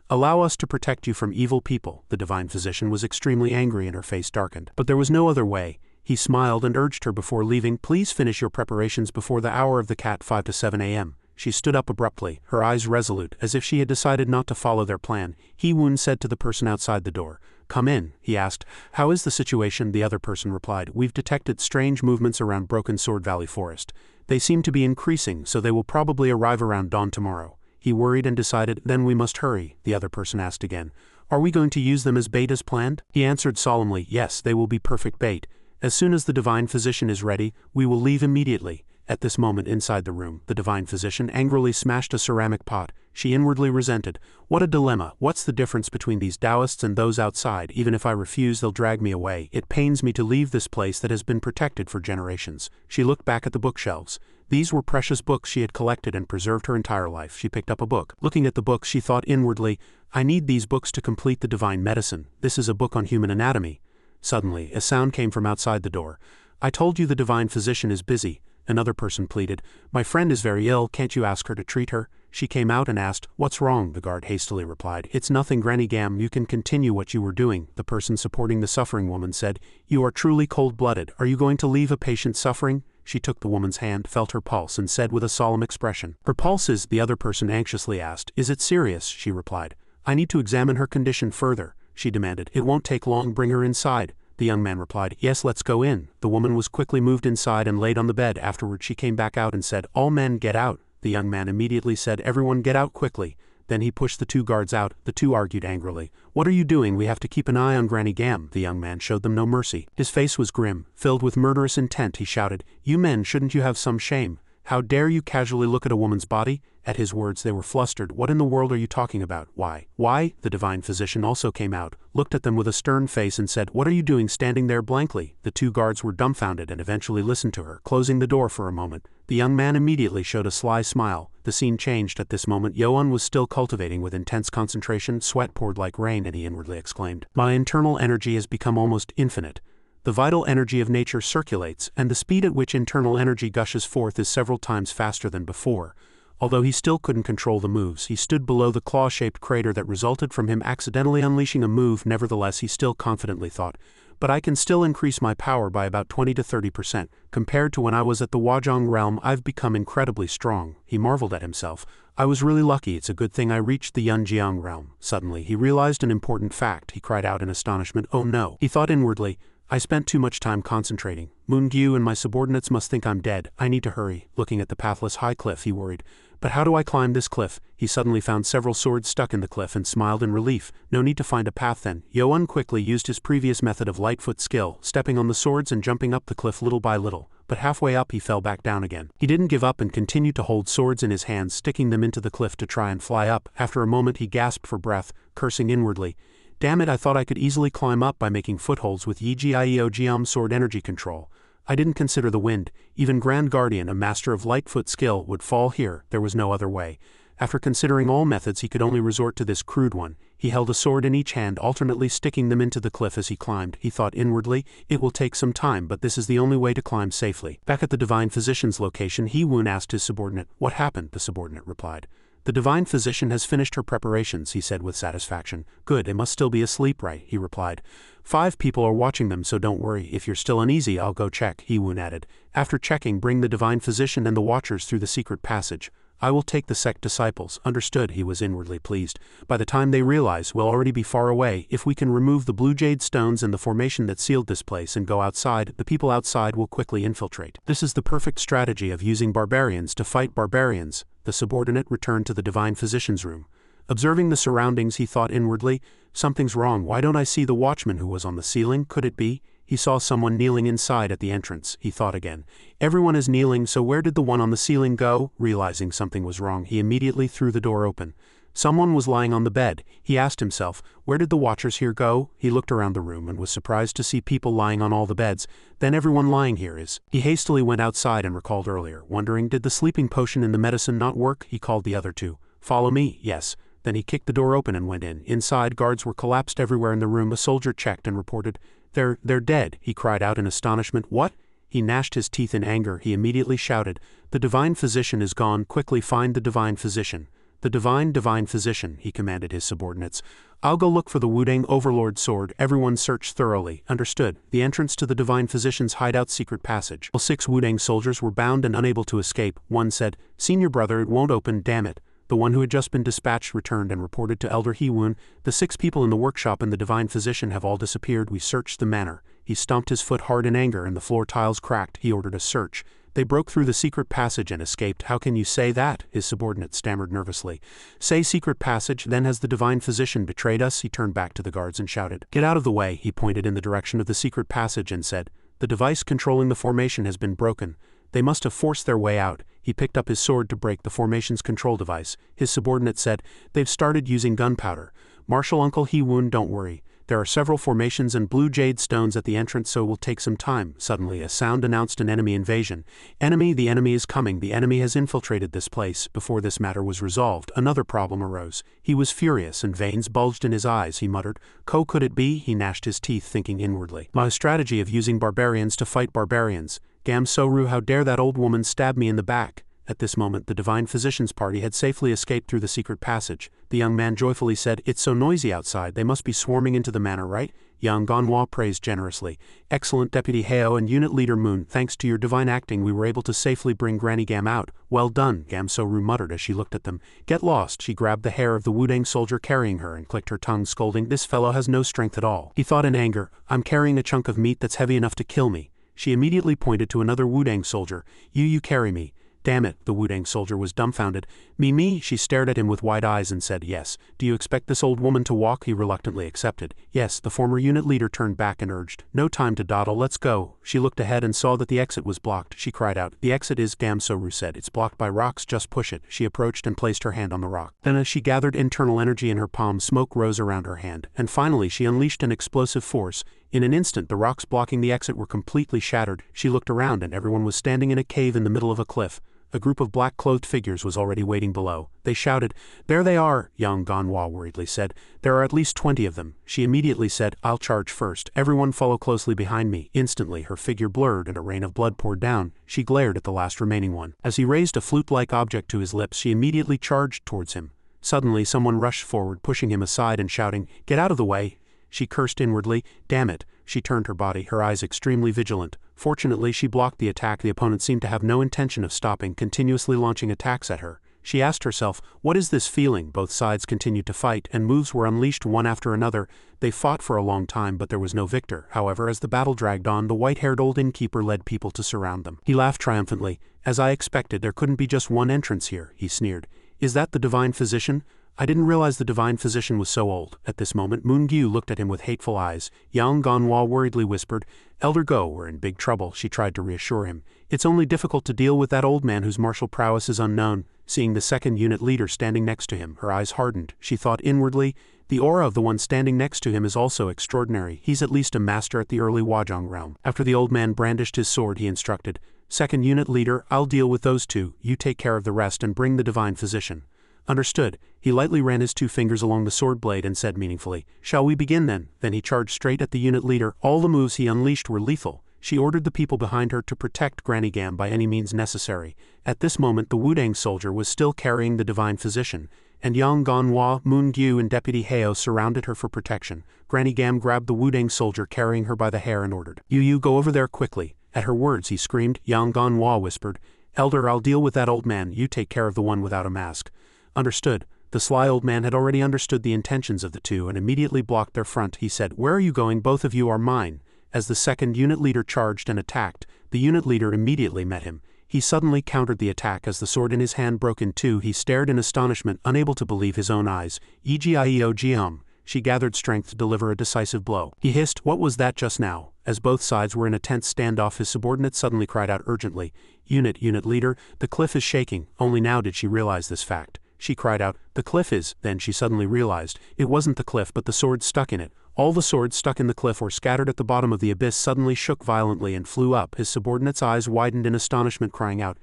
Allow us to protect you from evil people. The divine physician was extremely angry and her face darkened. But there was no other way. He smiled and urged her before leaving, please finish your preparations before the hour of the cat 5 to 7 a.m. She stood up abruptly, her eyes resolute, as if she had decided not to follow their plan. He Woon said to the person outside the door. Come in, he asked. How is the situation? The other person replied. We've detected strange movements around Broken Sword Valley Forest. They seem to be increasing, so they will probably arrive around dawn tomorrow. He worried and decided, then we must hurry. The other person asked again. Are we going to use them as bait as planned? He answered solemnly, yes, they will be perfect bait. As soon as the divine physician is ready, we will leave immediately. At this moment inside the room, the divine physician angrily smashed a ceramic pot. She inwardly resented. What a dilemma. What's the difference between these Taoists and those outside? Even if I refuse, they'll drag me away. It pains me to leave this place that has been protected for generations. She looked back at the bookshelves. These were precious books she had collected and preserved her entire life. She picked up a book. Looking at the books, she thought inwardly, I need these books to complete the divine medicine. This is a book on human anatomy. Suddenly, a sound came from outside the door. I told you the divine physician is busy. Another person pleaded. My friend is very ill, can't you ask her to treat her? She came out and asked, What's wrong? The guard hastily replied. It's nothing, Granny Gam, you can continue what you were doing. The person supporting the suffering woman said, You are truly cold-blooded. Are you going to leave a patient suffering? She took the woman's hand, felt her pulse, and said with a solemn expression. Her pulse is, the other person anxiously asked. Is it serious? She replied. I need to examine her condition further. She demanded. It won't take long, bring her inside. The young man replied, Yes, let's go in. The woman was quickly moved inside and laid on the bed. Afterward she came back out and said, All men get out. The young man immediately said, Everyone get out quickly. Then he pushed the two guards out. The two argued angrily. What are you doing? We have to keep an eye on Granny Gam. The young man showed them no mercy. His face was grim, filled with murderous intent. He shouted, You men, shouldn't you have some shame? How dare you casually look at a woman's body? At his words they were flustered. What in the world are you talking about? Why? Why? The divine physician also came out, looked at them with a stern face and said, What are you doing standing there blankly? The two guards were dumbfounded and eventually listened to her, closing the door for a moment. The young man immediately showed a sly smile. The scene changed at this moment. Yoan was still cultivating with intense concentration, sweat poured like rain, and he inwardly exclaimed, My internal energy has become almost infinite. The vital energy of nature circulates, and the speed at which internal energy gushes forth is several times faster than before. Although he still couldn't control the moves, he stood below the claw-shaped crater that resulted from him accidentally unleashing a move. Nevertheless, he still confidently thought, But I can still increase my power by about 20 to 30%. Compared to when I was at the Wajong realm, I've become incredibly strong. He marveled at himself. I was really lucky. It's a good thing I reached the Yunjiang realm. Suddenly, he realized an important fact. He cried out in astonishment, Oh no. He thought inwardly, I spent too much time concentrating. Moon Gyu and my subordinates must think I'm dead. I need to hurry. Looking at the pathless high cliff, he worried. But how do I climb this cliff? He suddenly found several swords stuck in the cliff and smiled in relief. No need to find a path then. Yoan quickly used his previous method of lightfoot skill, stepping on the swords and jumping up the cliff little by little. But halfway up he fell back down again. He didn't give up and continued to hold swords in his hands, sticking them into the cliff to try and fly up. After a moment he gasped for breath, cursing inwardly. Damn it, I thought I could easily climb up by making footholds with Yijiao Jiam sword energy control. I didn't consider the wind. Even Grand Guardian, a master of lightfoot skill, would fall here. There was no other way. After considering all methods, he could only resort to this crude one. He held a sword in each hand, alternately sticking them into the cliff as he climbed. He thought inwardly, It will take some time, but this is the only way to climb safely. Back at the divine physician's location, He Woon asked his subordinate, What happened? The subordinate replied, The divine physician has finished her preparations, he said with satisfaction. Good, it must still be asleep, right? He replied. 5 people are watching them, so don't worry. If you're still uneasy, I'll go check, He Woon added. After checking, bring the divine physician and the watchers through the secret passage. I will take the sect disciples. Understood, he was inwardly pleased. By the time they realize, we'll already be far away. If we can remove the blue jade stones and the formation that sealed this place and go outside, the people outside will quickly infiltrate. This is the perfect strategy of using barbarians to fight barbarians. The subordinate returned to the divine physician's room. Observing the surroundings, he thought inwardly, something's wrong. Why don't I see the watchman who was on the ceiling? Could it be? He saw someone kneeling inside at the entrance. He thought again. Everyone is kneeling, so where did the one on the ceiling go? Realizing something was wrong, he immediately threw the door open. Someone was lying on the bed. He asked himself, where did the watchers here go? He looked around the room and was surprised to see people lying on all the beds. Then everyone lying here is. He hastily went outside and recalled earlier, wondering, did the sleeping potion in the medicine not work? He called the other two. Follow me. Yes. Then he kicked the door open and went in. Inside, guards were collapsed everywhere in the room. A soldier checked and reported, They're dead, he cried out in astonishment. What? He gnashed his teeth in anger. He immediately shouted, the divine physician is gone. Quickly find the divine physician. The divine physician, he commanded his subordinates. I'll go look for the Wudang overlord's sword. Everyone search thoroughly. Understood. The entrance to the divine physician's hideout secret passage. All 6 Wudang soldiers were bound and unable to escape. One said, Senior brother, it won't open, damn it. The one who had just been dispatched returned and reported to Elder Hewon, the 6 people in the workshop and the divine physician have all disappeared. We searched the manor. He stomped his foot hard in anger and the floor tiles cracked. He ordered a search. They broke through the secret passage and escaped. How can you say that? His subordinate stammered nervously. Say secret passage, then has the divine physician betrayed us? He turned back to the guards and shouted. Get out of the way. He pointed in the direction of the secret passage and said, the device controlling the formation has been broken. They must have forced their way out. He picked up his sword to break the formation's control device. His subordinate said, they've started using gunpowder. Marshal Uncle Hewon, don't worry. There are several formations and blue jade stones at the entrance, so it will take some time. Suddenly, a sound announced an enemy invasion. Enemy, the enemy is coming. The enemy has infiltrated this place. Before this matter was resolved, another problem arose. He was furious and veins bulged in his eyes. He muttered, could it be? He gnashed his teeth, thinking inwardly. My strategy of using barbarians to fight barbarians. Gam Soru, how dare that old woman stab me in the back? At this moment, the divine physician's party had safely escaped through the secret passage. The young man joyfully said, it's so noisy outside, they must be swarming into the manor, right? Yang Ganhwa praised generously. Excellent, Deputy Heo and Unit Leader Moon, thanks to your divine acting we were able to safely bring Granny Gam out. Well done, Gam Soru muttered as she looked at them. Get lost. She grabbed the hair of the Wudang soldier carrying her and clicked her tongue, scolding, this fellow has no strength at all. He thought in anger, I'm carrying a chunk of meat that's heavy enough to kill me. She immediately pointed to another Wudang soldier. You carry me. Damn it, the Wudang soldier was dumbfounded. Me? She stared at him with wide eyes and said, yes. Do you expect this old woman to walk? He reluctantly accepted. Yes, the former unit leader turned back and urged. No time to dawdle, let's go. She looked ahead and saw that the exit was blocked. She cried out. The exit is, Gam Soru said. It's blocked by rocks, just push it. She approached and placed her hand on the rock. Then as she gathered internal energy in her palm, smoke rose around her hand. And finally she unleashed an explosive force. In an instant the rocks blocking the exit were completely shattered. She looked around and everyone was standing in a cave in the middle of a cliff. A group of black-clothed figures was already waiting below. They shouted, there they are, Yang Ganhwa worriedly said. There are at least 20 of them. She immediately said, I'll charge first. Everyone follow closely behind me. Instantly her figure blurred and a rain of blood poured down. She glared at the last remaining one. As he raised a flute-like object to his lips, she immediately charged towards him. Suddenly someone rushed forward, pushing him aside and shouting, get out of the way. She cursed inwardly. Damn it. She turned her body, her eyes extremely vigilant. Fortunately, she blocked the attack. The opponent seemed to have no intention of stopping, continuously launching attacks at her. She asked herself, what is this feeling? Both sides continued to fight, and moves were unleashed one after another. They fought for a long time, but there was no victor. However, as the battle dragged on, the white-haired old innkeeper led people to surround them. He laughed triumphantly. As I expected, there couldn't be just one entrance here, he sneered. Is that the divine physician? I didn't realize the divine physician was so old. At this moment, Moon Gyu looked at him with hateful eyes. Yang Ganhwa worriedly whispered, Elder Go, we're in big trouble. She tried to reassure him. It's only difficult to deal with that old man whose martial prowess is unknown. Seeing the second unit leader standing next to him, her eyes hardened. She thought inwardly, the aura of the one standing next to him is also extraordinary. He's at least a master at the early Wajong realm. After the old man brandished his sword, he instructed, Second unit leader, I'll deal with those two. You take care of the rest and bring the divine physician. Understood. He lightly ran his 2 fingers along the sword blade and said meaningfully, shall we begin then? Then he charged straight at the unit leader. All the moves he unleashed were lethal. She ordered the people behind her to protect Granny Gam by any means necessary. At this moment the Wudang soldier was still carrying the divine physician, and Yang Ganhwa, Moon Gyu and Deputy Heo surrounded her for protection. Granny Gam grabbed the Wudang soldier carrying her by the hair and ordered, You go over there quickly. At her words he screamed. Yang Ganhwa whispered, Elder, I'll deal with that old man, you take care of the one without a mask. Understood. The sly old man had already understood the intentions of the two and immediately blocked their front. He said, "Where are you going? Both of you are mine." As the second unit leader charged and attacked, the unit leader immediately met him. He suddenly countered the attack as the sword in his hand broke in two. He stared in astonishment, unable to believe his own eyes. Egieo. She gathered strength to deliver a decisive blow. He hissed, "What was that just now?" As both sides were in a tense standoff, his subordinate suddenly cried out urgently, Unit leader, the cliff is shaking." Only now did she realize this fact. She cried out, "The cliff is," then she suddenly realized, it wasn't the cliff but the sword stuck in it. All the swords stuck in the cliff or scattered at the bottom of the abyss suddenly shook violently and flew up. His subordinate's eyes widened in astonishment, crying out,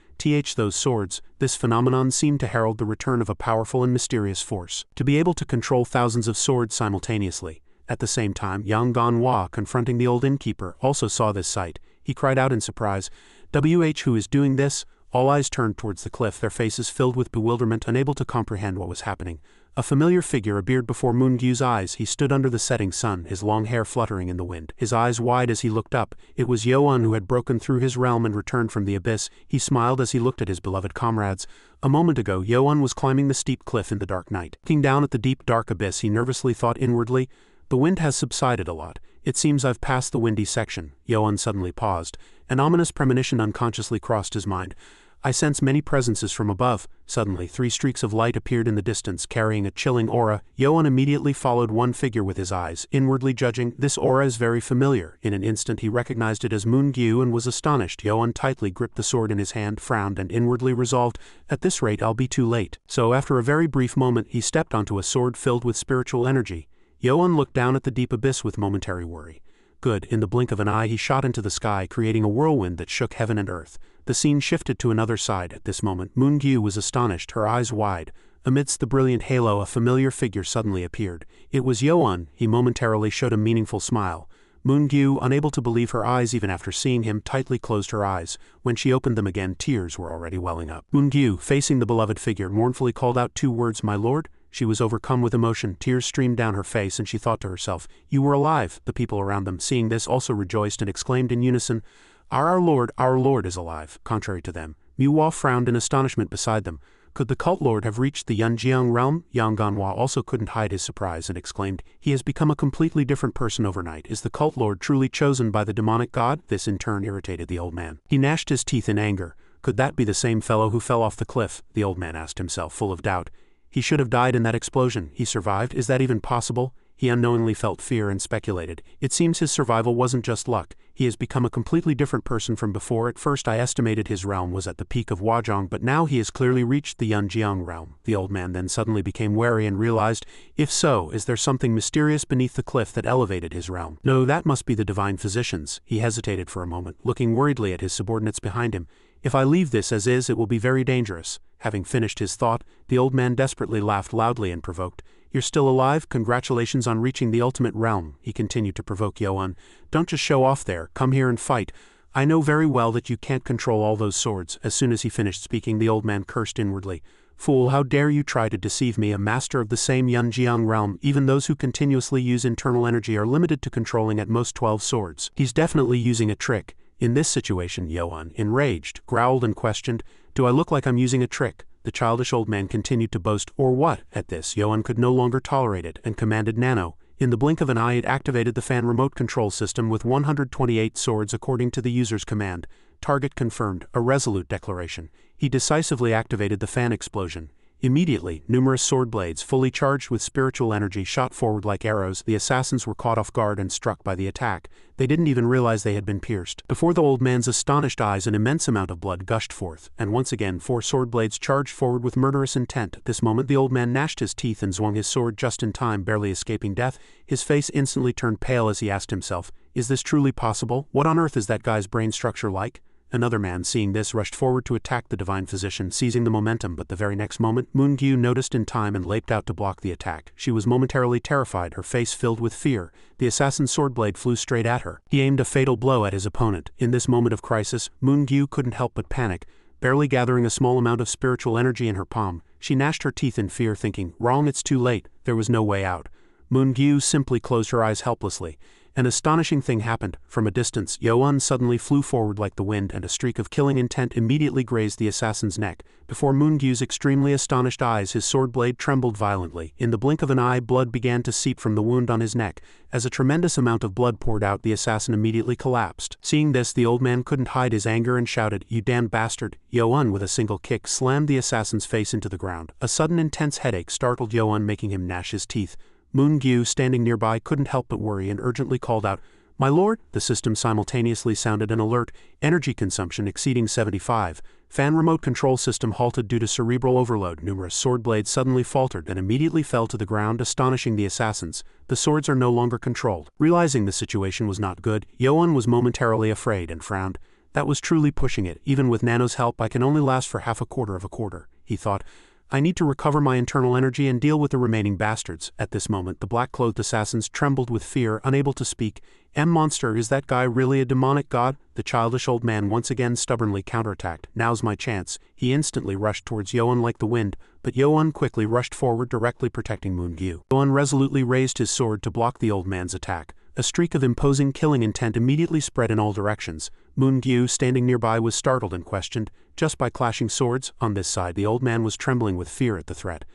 those swords." This phenomenon seemed to herald the return of a powerful and mysterious force, to be able to control thousands of swords simultaneously. At the same time, Yang Ganhua, confronting the old innkeeper, also saw this sight. He cried out in surprise, "Who is doing this?" All eyes turned towards the cliff, their faces filled with bewilderment, unable to comprehend what was happening. A familiar figure appeared before Moon-gyu's eyes. He stood under the setting sun, his long hair fluttering in the wind, his eyes wide as he looked up. It was Yo-un, who had broken through his realm and returned from the abyss. He smiled as he looked at his beloved comrades. A moment ago, Yo-un was climbing the steep cliff in the dark night. Looking down at the deep dark abyss, he nervously thought inwardly, "The wind has subsided a lot. It seems I've passed the windy section." Yo-un suddenly paused. An ominous premonition unconsciously crossed his mind. "I sense many presences from above." Suddenly, 3 streaks of light appeared in the distance, carrying a chilling aura. Yo-un immediately followed one figure with his eyes, inwardly judging, "This aura is very familiar." In an instant he recognized it as Moon-gyu and was astonished. Yo-un tightly gripped the sword in his hand, frowned, and inwardly resolved, "At this rate I'll be too late." So after a very brief moment he stepped onto a sword filled with spiritual energy. Yo-un looked down at the deep abyss with momentary worry. Good, in the blink of an eye he shot into the sky, creating a whirlwind that shook heaven and earth. The scene shifted to another side. At this moment, Moon-gyu was astonished, her eyes wide. Amidst the brilliant halo, a familiar figure suddenly appeared. It was Yo-un. He momentarily showed a meaningful smile. Moon-gyu, unable to believe her eyes even after seeing him, tightly closed her eyes. When she opened them again, tears were already welling up. Moon-gyu, facing the beloved figure, mournfully called out 2 words, "My lord?" She was overcome with emotion. Tears streamed down her face, and she thought to herself, "You were alive." The people around them, seeing this, also rejoiced and exclaimed in unison, our Lord is alive." Contrary to them, Manhwa frowned in astonishment beside them. Could the cult lord have reached the Yunjiang realm? Yang Ganhua also couldn't hide his surprise and exclaimed, "He has become a completely different person overnight. Is the cult lord truly chosen by the demonic god?" This in turn irritated the old man. He gnashed his teeth in anger. Could that be the same fellow who fell off the cliff? The old man asked himself, full of doubt. He should have died in that explosion. He survived. Is that even possible? He unknowingly felt fear and speculated. It seems his survival wasn't just luck. He has become a completely different person from before. At first I estimated his realm was at the peak of Huazhong, but now he has clearly reached the Yunjiang realm. The old man then suddenly became wary and realized, if so, is there something mysterious beneath the cliff that elevated his realm? No, that must be the divine physicians. He hesitated for a moment, looking worriedly at his subordinates behind him. If I leave this as is, it will be very dangerous. Having finished his thought, the old man desperately laughed loudly and provoked. You're still alive? Congratulations on reaching the ultimate realm. He continued to provoke Yo-un. Don't just show off there. Come here and fight. I know very well that you can't control all those swords. As soon as he finished speaking, the old man cursed inwardly. Fool, how dare you try to deceive me, a master of the same Yunjiang realm. Even those who continuously use internal energy are limited to controlling at most 12 swords. He's definitely using a trick. In this situation, Yo-un, enraged, growled and questioned, Do I look like I'm using a trick? The childish old man continued to boast, or what? At this, Yo-un could no longer tolerate it and commanded Nano. In the blink of an eye it activated the fan remote control system with 128 swords according to the user's command. Target confirmed, a resolute declaration. He decisively activated the fan explosion. Immediately, numerous sword blades, fully charged with spiritual energy, shot forward like arrows. The assassins were caught off guard and struck by the attack. They didn't even realize they had been pierced. Before the old man's astonished eyes, an immense amount of blood gushed forth, and once again 4 sword blades charged forward with murderous intent. At this moment the old man gnashed his teeth and swung his sword just in time, barely escaping death. His face instantly turned pale as he asked himself, Is this truly possible? What on earth is that guy's brain structure like? Another man, seeing this, rushed forward to attack the divine physician, seizing the momentum, but the very next moment, Moon-gyu noticed in time and leaped out to block the attack. She was momentarily terrified, her face filled with fear. The assassin's sword blade flew straight at her. He aimed a fatal blow at his opponent. In this moment of crisis, Moon-gyu couldn't help but panic. Barely gathering a small amount of spiritual energy in her palm, she gnashed her teeth in fear, thinking, Wrong, it's too late. There was no way out. Moon-gyu simply closed her eyes helplessly. An astonishing thing happened. From a distance, Yo-un suddenly flew forward like the wind, and a streak of killing intent immediately grazed the assassin's neck. Before Moon-gyu's extremely astonished eyes, his sword blade trembled violently. In the blink of an eye, blood began to seep from the wound on his neck. As a tremendous amount of blood poured out, the assassin immediately collapsed. Seeing this, the old man couldn't hide his anger and shouted, "You damned bastard!" Yo-un, with a single kick, slammed the assassin's face into the ground. A sudden intense headache startled Yo-un, making him gnash his teeth. Moon-gyu, standing nearby, couldn't help but worry and urgently called out, "My lord!" The system simultaneously sounded an alert. Energy consumption exceeding 75. Fan remote control system halted due to cerebral overload. Numerous sword blades suddenly faltered and immediately fell to the ground, astonishing the assassins. The swords are no longer controlled. Realizing the situation was not good, Yo-un was momentarily afraid and frowned. That was truly pushing it. Even with Nano's help, I can only last for half a quarter of a quarter, he thought. I need to recover my internal energy and deal with the remaining bastards. At this moment, the black-clothed assassins trembled with fear, unable to speak. Monster, is that guy really a demonic god?" The childish old man once again stubbornly counterattacked. "Now's my chance." He instantly rushed towards Yo-un like the wind, but Yo-un quickly rushed forward, directly protecting Moon-gyu. Yo-un resolutely raised his sword to block the old man's attack. A streak of imposing killing intent immediately spread in all directions. Moon-gyu, standing nearby, was startled and questioned, "Just by clashing swords?" On this side, the old man was trembling with fear at the threat.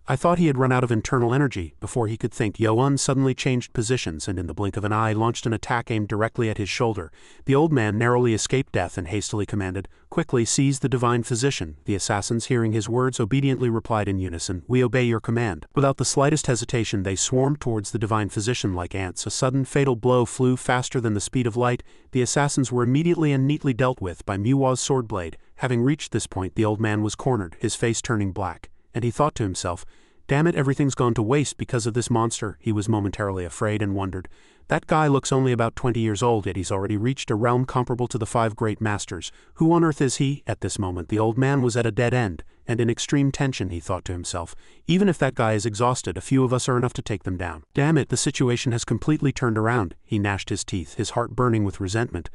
"I thought he had run out of internal energy." Before he could think, Yo-un suddenly changed positions and in the blink of an eye launched an attack aimed directly at his shoulder. The old man narrowly escaped death and hastily commanded, "Quickly seize the divine physician." The assassins, hearing his words, obediently replied in unison, "We obey your command." Without the slightest hesitation, they swarmed towards the divine physician like ants. A sudden fatal blow flew faster than the speed of light. The assassins were immediately and neatly dealt with by Manhwa's sword blade. Having reached this point, the old man was cornered, his face turning black, and he thought to himself, "Damn it, everything's gone to waste because of this monster." He was momentarily afraid and wondered, "That guy looks only about 20 years old, yet he's already reached a realm comparable to the 5 great masters. Who on earth is he?" At this moment, the old man was at a dead end, and in extreme tension. He thought to himself, "Even if that guy is exhausted, a few of us are enough to take them down. Damn it, the situation has completely turned around." He gnashed his teeth, his heart burning with resentment.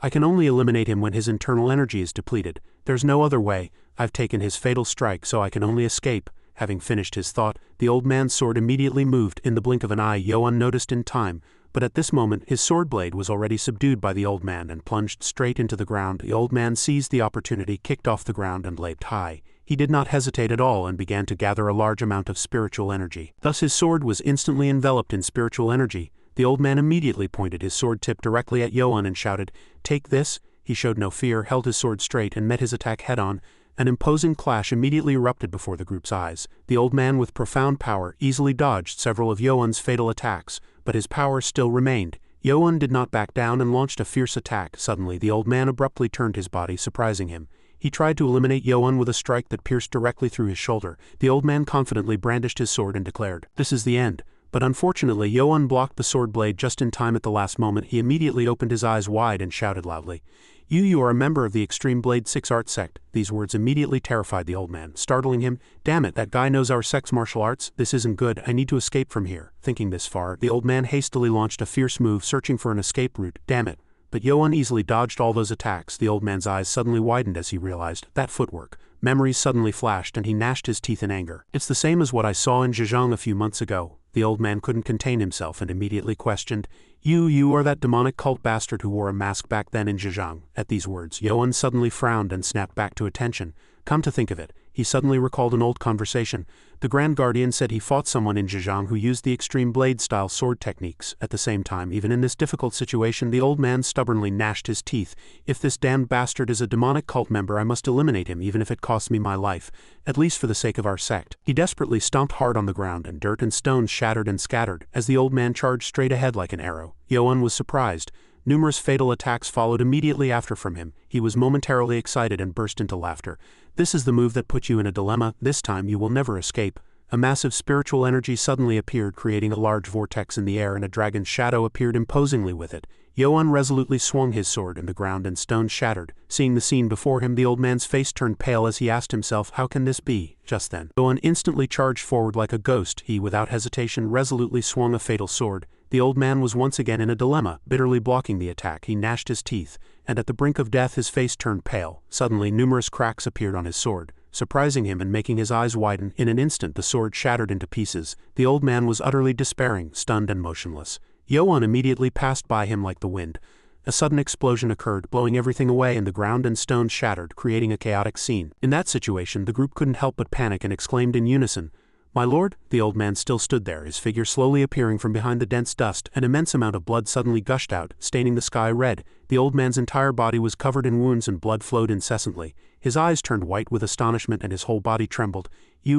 "I can only eliminate him when his internal energy is depleted. There's no other way. I've taken his fatal strike, so I can only escape." Having finished his thought, the old man's sword immediately moved. In the blink of an eye, Yo-un noticed in time, but at this moment his sword blade was already subdued by the old man and plunged straight into the ground. The old man seized the opportunity, kicked off the ground, and leaped high. He did not hesitate at all and began to gather a large amount of spiritual energy. Thus his sword was instantly enveloped in spiritual energy. The old man immediately pointed his sword tip directly at Yo-un and shouted, "Take this." He showed no fear, held his sword straight, and met his attack head-on. An imposing clash immediately erupted before the group's eyes. The old man, with profound power, easily dodged several of Yo-un's fatal attacks, but his power still remained. Yo-un did not back down and launched a fierce attack. Suddenly, the old man abruptly turned his body, surprising him. He tried to eliminate Yo-un with a strike that pierced directly through his shoulder. The old man confidently brandished his sword and declared, "This is the end." But unfortunately, Yo-un blocked the sword blade just in time. At the last moment, he immediately opened his eyes wide and shouted loudly, You are a member of the Extreme Blade 6 art sect." These words immediately terrified the old man, startling him. "Damn it, that guy knows our sect's martial arts. This isn't good. I need to escape from here." Thinking this far, the old man hastily launched a fierce move, searching for an escape route. Damn it. But Yo-un easily dodged all those attacks. The old man's eyes suddenly widened as he realized that footwork. Memories suddenly flashed and he gnashed his teeth in anger. "It's the same as what I saw in Zhejiang a few months ago." The old man couldn't contain himself and immediately questioned, You are that demonic cult bastard who wore a mask back then in Zhejiang." At these words, Yo-un suddenly frowned and snapped back to attention. Come to think of it, he suddenly recalled an old conversation. The Grand Guardian said he fought someone in Zhejiang who used the extreme blade-style sword techniques. At the same time, even in this difficult situation, the old man stubbornly gnashed his teeth. "If this damned bastard is a demonic cult member, I must eliminate him even if it costs me my life, at least for the sake of our sect." He desperately stomped hard on the ground and dirt and stones shattered and scattered as the old man charged straight ahead like an arrow. Yo-un was surprised. Numerous fatal attacks followed immediately after from him. He was momentarily excited and burst into laughter. "This is the move that put you in a dilemma. This time you will never escape." A massive spiritual energy suddenly appeared, creating a large vortex in the air, and a dragon's shadow appeared imposingly with it. Yo-un resolutely swung his sword, and the ground and stones shattered. Seeing the scene before him, the old man's face turned pale as he asked himself, how can this be? Just then, Yo-un instantly charged forward like a ghost. He, without hesitation, resolutely swung a fatal sword. The old man was once again in a dilemma, bitterly blocking the attack. He gnashed his teeth, and at the brink of death his face turned pale. Suddenly, numerous cracks appeared on his sword, surprising him and making his eyes widen. In an instant, the sword shattered into pieces. The old man was utterly despairing, stunned and motionless. Yoan immediately passed by him like the wind. A sudden explosion occurred, blowing everything away, and the ground and stones shattered, creating a chaotic scene. In that situation, the group couldn't help but panic and exclaimed in unison, "My lord!" The old man still stood there, his figure slowly appearing from behind the dense dust. An immense amount of blood suddenly gushed out, staining the sky red. The old man's entire body was covered in wounds and blood flowed incessantly. His eyes turned white with astonishment and his whole body trembled.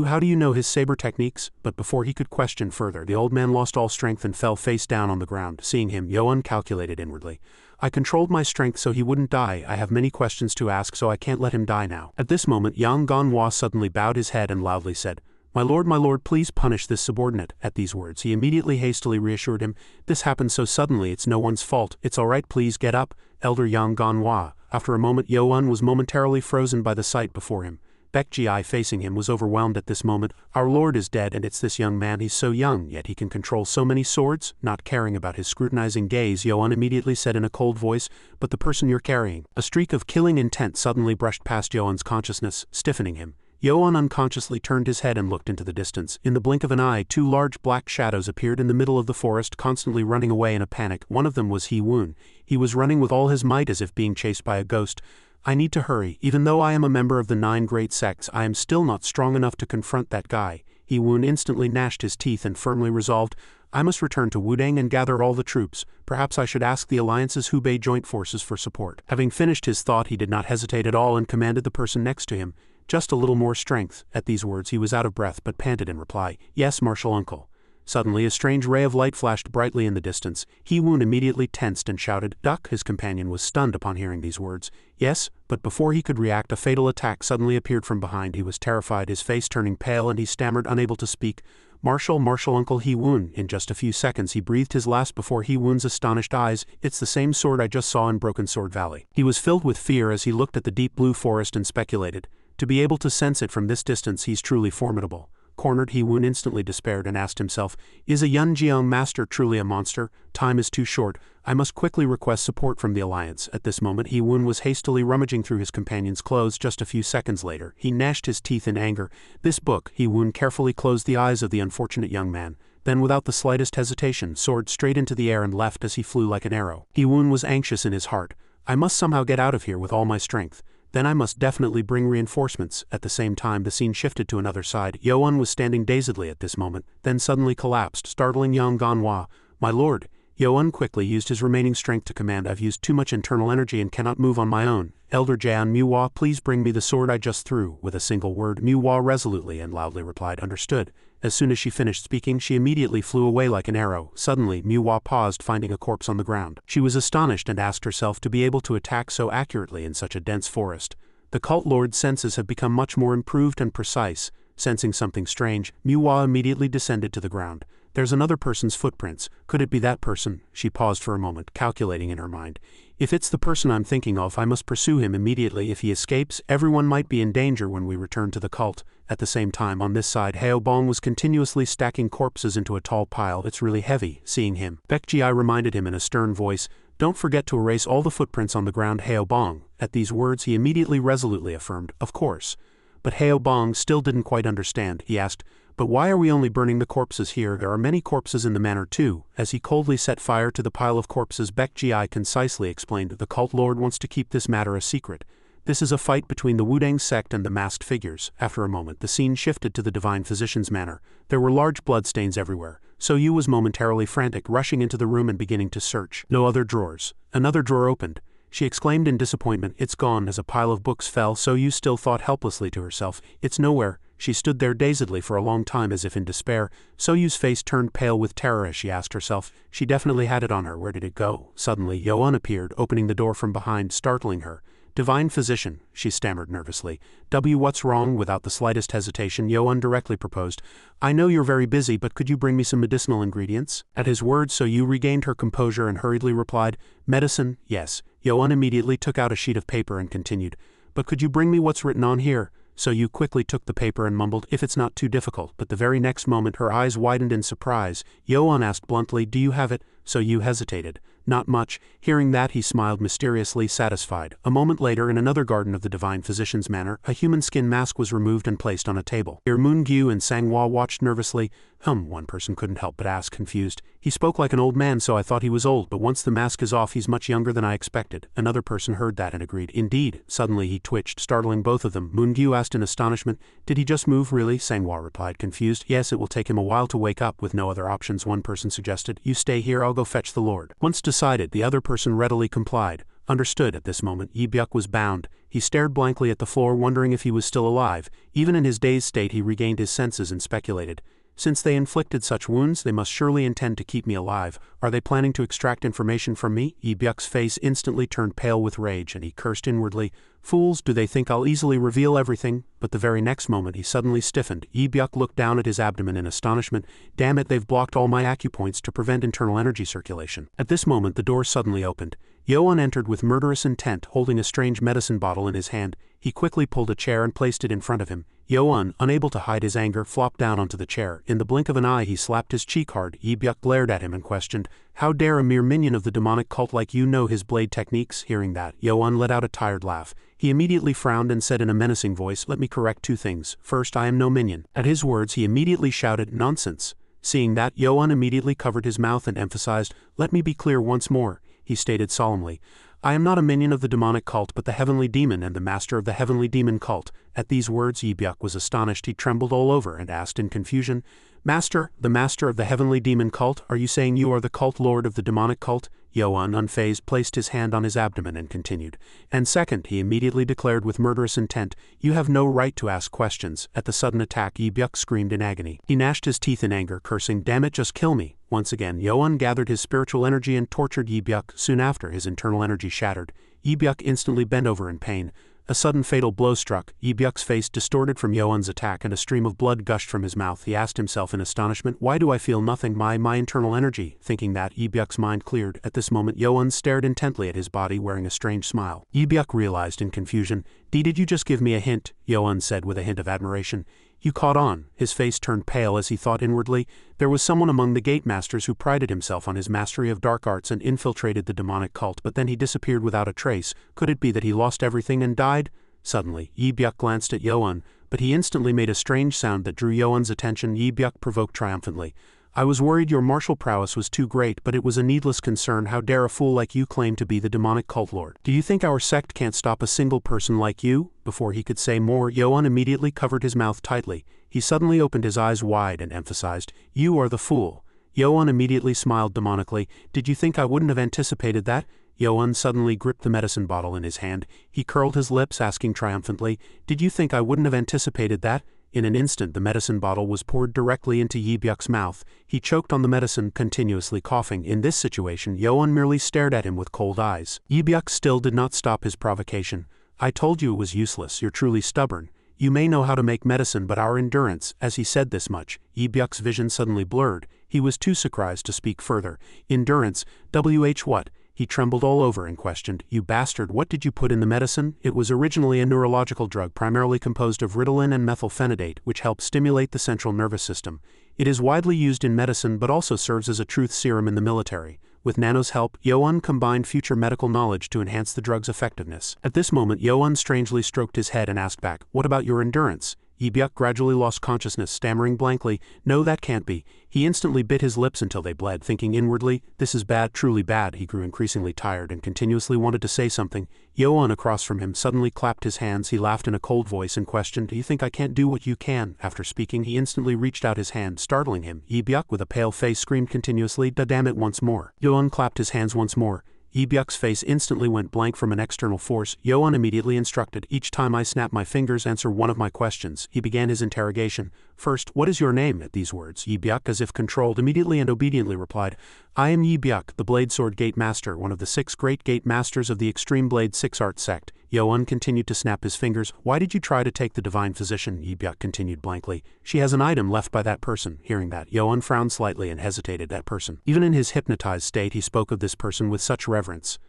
How do you know his saber techniques?" But before he could question further, the old man lost all strength and fell face down on the ground. Seeing him, Yoan calculated inwardly. "I controlled my strength so he wouldn't die. I have many questions to ask, so I can't let him die now." At this moment, Yang Ganhua suddenly bowed his head and loudly said, my lord, please punish this subordinate." At these words, he immediately hastily reassured him, "This happened so suddenly, it's no one's fault. It's all right, please get up, Elder Yang Ganhua." After a moment, Yoan was momentarily frozen by the sight before him. Baekji, facing him, was overwhelmed at this moment. "Our lord is dead, and it's this young man. He's so young, yet he can control so many swords." Not caring about his scrutinizing gaze, Yoan immediately said in a cold voice, "But the person you're carrying." A streak of killing intent suddenly brushed past Yoan's consciousness, stiffening him. Yoan unconsciously turned his head and looked into the distance. In the blink of an eye, two large black shadows appeared in the middle of the forest, constantly running away in a panic. One of them was He-Woon. He was running with all his might as if being chased by a ghost. "I need to hurry. Even though I am a member of the 9 great sects, I am still not strong enough to confront that guy." He-Woon instantly gnashed his teeth and firmly resolved, "I must return to Wudang and gather all the troops. Perhaps I should ask the Alliance's Hubei joint forces for support." Having finished his thought, he did not hesitate at all and commanded the person next to him, "Just a little more strength." At these words, he was out of breath but panted in reply, "Yes, Martial Uncle." Suddenly, a strange ray of light flashed brightly in the distance. He-Woon immediately tensed and shouted, "Duck!" His companion was stunned upon hearing these words. "Yes," but before he could react, a fatal attack suddenly appeared from behind. He was terrified, his face turning pale, and he stammered, unable to speak, Martial Uncle He-Woon." In just a few seconds, he breathed his last before He-Woon's astonished eyes. "It's the same sword I just saw in Broken Sword Valley." He was filled with fear as he looked at the deep blue forest and speculated, "To be able to sense it from this distance, he's truly formidable." Cornered, He-Woon instantly despaired and asked himself, "Is a Yunjiang master truly a monster? Time is too short. I must quickly request support from the Alliance." At this moment, He-Woon was hastily rummaging through his companion's clothes. Just a few seconds later, he gnashed his teeth in anger. "This book." He-Woon carefully closed the eyes of the unfortunate young man. Then, without the slightest hesitation, soared straight into the air and left as he flew like an arrow. He-Woon was anxious in his heart. "I must somehow get out of here with all my strength. Then I must definitely bring reinforcements." At the same time, the scene shifted to another side. Yoan was standing dazedly at this moment, then suddenly collapsed, startling Yang Ganhua. "My lord!" Yoan quickly used his remaining strength to command, "I've used too much internal energy and cannot move on my own. Elder Jian Muhua, please bring me the sword I just threw." With a single word, Muhua resolutely and loudly replied, "Understood." As soon as she finished speaking, she immediately flew away like an arrow. Suddenly, Muhua paused, finding a corpse on the ground. She was astonished and asked herself to be able to attack so accurately in such a dense forest. The cult lord's senses have become much more improved and precise. Sensing something strange, Muhua immediately descended to the ground. "There's another person's footprints. Could it be that person?" She paused for a moment, calculating in her mind. "If it's the person I'm thinking of, I must pursue him immediately. If he escapes, everyone might be in danger when we return to the cult." At the same time, on this side, Haobong was continuously stacking corpses into a tall pile. "It's really heavy." Seeing him, Baekji reminded him in a stern voice, "Don't forget to erase all the footprints on the ground, Haobong." At these words, he immediately resolutely affirmed, "Of course." But Haobong still didn't quite understand. He asked, "But why are we only burning the corpses here? There are many corpses in the manor too." As he coldly set fire to the pile of corpses, Baekji concisely explained, "The cult lord wants to keep this matter a secret. This is a fight between the Wudang sect and the masked figures." After a moment, the scene shifted to the divine physician's manor. There were large bloodstains everywhere. So Yu was momentarily frantic, rushing into the room and beginning to search. No other drawers. Another drawer opened. She exclaimed in disappointment, "It's gone." As a pile of books fell, So Yu still thought helplessly to herself, "It's nowhere." She stood there dazedly for a long time as if in despair. So Yu's face turned pale with terror as she asked herself, "She definitely had it on her. Where did it go?" Suddenly, Yoan appeared, opening the door from behind, startling her. "Divine physician," she stammered nervously. What's wrong?" Without the slightest hesitation, Yoan directly proposed, "I know you're very busy, but could you bring me some medicinal ingredients?" At his words, So Yu regained her composure and hurriedly replied, "Medicine, yes." Yoan immediately took out a sheet of paper and continued, "But could you bring me what's written on here?" So Yu quickly took the paper and mumbled, "If it's not too difficult." But the very next moment her eyes widened in surprise. Yoan asked bluntly, "Do you have it?" So Yu hesitated. "Not much." Hearing that, he smiled mysteriously satisfied. A moment later, in another garden of the divine physician's manor, a human skin mask was removed and placed on a table. Here Moon-gyu and Sang-hwa watched nervously. One person couldn't help but ask, confused. He spoke like an old man, so I thought he was old, but once the mask is off he's much younger than I expected. Another person heard that and agreed. Indeed. Suddenly he twitched, startling both of them. Moongyu asked in astonishment. Did he just move, really? Sanghua replied, confused. Yes, it will take him a while to wake up. With no other options, one person suggested. You stay here, I'll go fetch the Lord. Once decided, the other person readily complied. Understood. At this moment, Yi Byuk was bound. He stared blankly at the floor, wondering if he was still alive. Even in his dazed state he regained his senses and speculated. Since they inflicted such wounds, they must surely intend to keep me alive. Are they planning to extract information from me? Yi Byuk's face instantly turned pale with rage, and he cursed inwardly. Fools, do they think I'll easily reveal everything? But the very next moment he suddenly stiffened. Yi Byuk looked down at his abdomen in astonishment. Damn it, they've blocked all my acupoints to prevent internal energy circulation. At this moment the door suddenly opened. Yoan entered with murderous intent, holding a strange medicine bottle in his hand. He quickly pulled a chair and placed it in front of him. Yoan, unable to hide his anger, flopped down onto the chair. In the blink of an eye he slapped his cheek hard. Yi Byuk glared at him and questioned, How dare a mere minion of the demonic cult like you know his blade techniques? Hearing that, Yoan let out a tired laugh. He immediately frowned and said in a menacing voice, Let me correct two things. First, I am no minion. At his words he immediately shouted, Nonsense. Seeing that, Yoan immediately covered his mouth and emphasized, Let me be clear once more. He stated solemnly, I am not a minion of the demonic cult but the heavenly demon and the master of the heavenly demon cult. At these words Yi Byuk was astonished. He trembled all over and asked in confusion, Master, the master of the heavenly demon cult, are you saying you are the cult lord of the demonic cult? Yoan, unfazed, placed his hand on his abdomen and continued. And second, he immediately declared with murderous intent, You have no right to ask questions. At the sudden attack Yi Byuk screamed in agony. He gnashed his teeth in anger, cursing, Damn it, just kill me. Once again, Yoan gathered his spiritual energy and tortured Yi Byuk. Soon after, his internal energy shattered. Yi Byuk instantly bent over in pain. A sudden fatal blow struck. Yi Byuk's face distorted from Yoan's attack and a stream of blood gushed from his mouth. He asked himself in astonishment, Why do I feel nothing? My internal energy. Thinking that, Yi Byuk's mind cleared. At this moment Yoan stared intently at his body, wearing a strange smile. Yi Byuk realized in confusion. Did you just give me a hint? Yoan said with a hint of admiration. You caught on. His face turned pale as he thought inwardly. There was someone among the gate masters who prided himself on his mastery of dark arts and infiltrated the demonic cult, but then he disappeared without a trace. Could it be that he lost everything and died? Suddenly, Yi Byuk glanced at Yoan, but he instantly made a strange sound that drew Yoan's attention. Yi Byuk provoked triumphantly. I was worried your martial prowess was too great, but it was a needless concern. How dare a fool like you claim to be the demonic cult lord? Do you think our sect can't stop a single person like you? Before he could say more, Yoan immediately covered his mouth tightly. He suddenly opened his eyes wide and emphasized, You are the fool. Yoan immediately smiled demonically. Did you think I wouldn't have anticipated that? Yoan suddenly gripped the medicine bottle in his hand. He curled his lips, asking triumphantly, Did you think I wouldn't have anticipated that? In an instant the medicine bottle was poured directly into Yi Byuk's mouth. He choked on the medicine, continuously coughing. In this situation, Yoan merely stared at him with cold eyes. Yi Byuk still did not stop his provocation. I told you it was useless. You're truly stubborn. You may know how to make medicine, but our endurance. As he said this much, Yi Byuk's vision suddenly blurred. He was too surprised to speak further. Endurance? What? He trembled all over and questioned, You bastard, what did you put in the medicine? It was originally a neurological drug primarily composed of Ritalin and methylphenidate, which help stimulate the central nervous system. It is widely used in medicine but also serves as a truth serum in the military. With Nano's help, Yoan combined future medical knowledge to enhance the drug's effectiveness. At this moment, Yoan strangely stroked his head and asked back, What about your endurance? Yi Byuk gradually lost consciousness, stammering blankly, No, that can't be. He instantly bit his lips until they bled, thinking inwardly, This is bad, truly bad. He grew increasingly tired and continuously wanted to say something. Yoan across from him suddenly clapped his hands. He laughed in a cold voice and questioned, Do you think I can't do what you can? After speaking, he instantly reached out his hand, startling him. Yi Byuk with a pale face screamed continuously, Da damn it once more. Yoan clapped his hands once more. Yi Byuk's face instantly went blank from an external force. Yoan immediately instructed, Each time I snap my fingers, answer one of my questions. He began his interrogation. First, what is your name? At these words, Yi Byuk, as if controlled, immediately and obediently replied, I am Yi Byuk, the Blade Sword Gate Master, one of the 6 great Gate Masters of the Extreme Blade 6 Art Sect. Yoan continued to snap his fingers. Why did you try to take the Divine Physician? Yi Byuk continued blankly. She has an item left by that person. Hearing that, Yoan frowned slightly and hesitated. That person. Even in his hypnotized state, he spoke of this person with such reverence.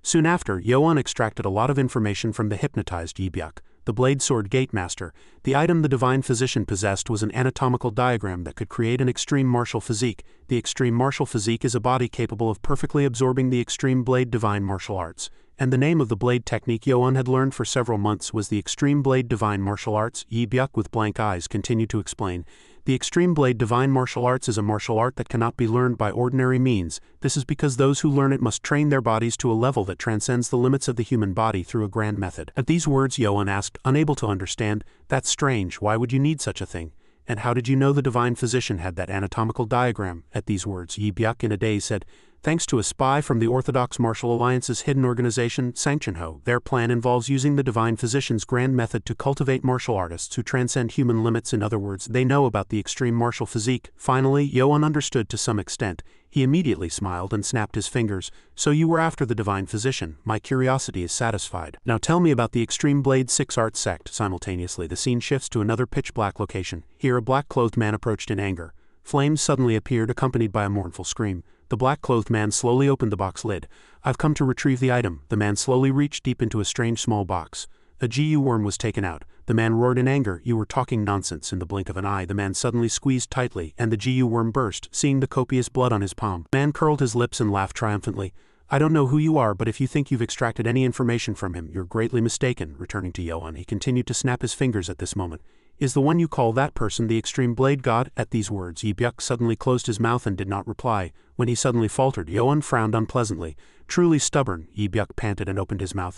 Soon after, Yoan extracted a lot of information from the hypnotized Yi Byuk. The Blade Sword Gate Master. The item the Divine Physician possessed was an anatomical diagram that could create an extreme martial physique. The extreme martial physique is a body capable of perfectly absorbing the extreme blade divine martial arts. And the name of the blade technique Yoan had learned for several months was the Extreme Blade Divine Martial Arts. Yi Byuk with blank eyes continued to explain. The Extreme Blade Divine Martial Arts is a martial art that cannot be learned by ordinary means. This is because those who learn it must train their bodies to a level that transcends the limits of the human body through a grand method. At these words, Yoan asked, unable to understand, "That's strange, why would you need such a thing? And how did you know the divine physician had that anatomical diagram?" At these words, Yi Byuk in a daze said, "Thanks to a spy from the Orthodox Martial Alliance's hidden organization, Sanctionho, their plan involves using the divine physician's grand method to cultivate martial artists who transcend human limits. In other words, they know about the extreme martial physique." Finally, Yoan understood to some extent. He immediately smiled and snapped his fingers. "So you were after the divine physician. My curiosity is satisfied. Now tell me about the Extreme Blade 6 art sect." Simultaneously, the scene shifts to another pitch-black location. Here, a black-clothed man approached in anger. Flames suddenly appeared, accompanied by a mournful scream. The black-clothed man slowly opened the box lid. "I've come to retrieve the item." The man slowly reached deep into a strange small box. A GU worm was taken out. The man roared in anger, "You were talking nonsense." In the blink of an eye, the man suddenly squeezed tightly, and the GU worm burst, seeing the copious blood on his palm. The man curled his lips and laughed triumphantly. "I don't know who you are, but if you think you've extracted any information from him, you're greatly mistaken." Returning to Yoan, he continued to snap his fingers at this moment. "Is the one you call that person the Extreme Blade God?" At these words, Yi Byuk suddenly closed his mouth and did not reply. When he suddenly faltered, Yoan frowned unpleasantly. "Truly stubborn," Yi Byuk panted and opened his mouth.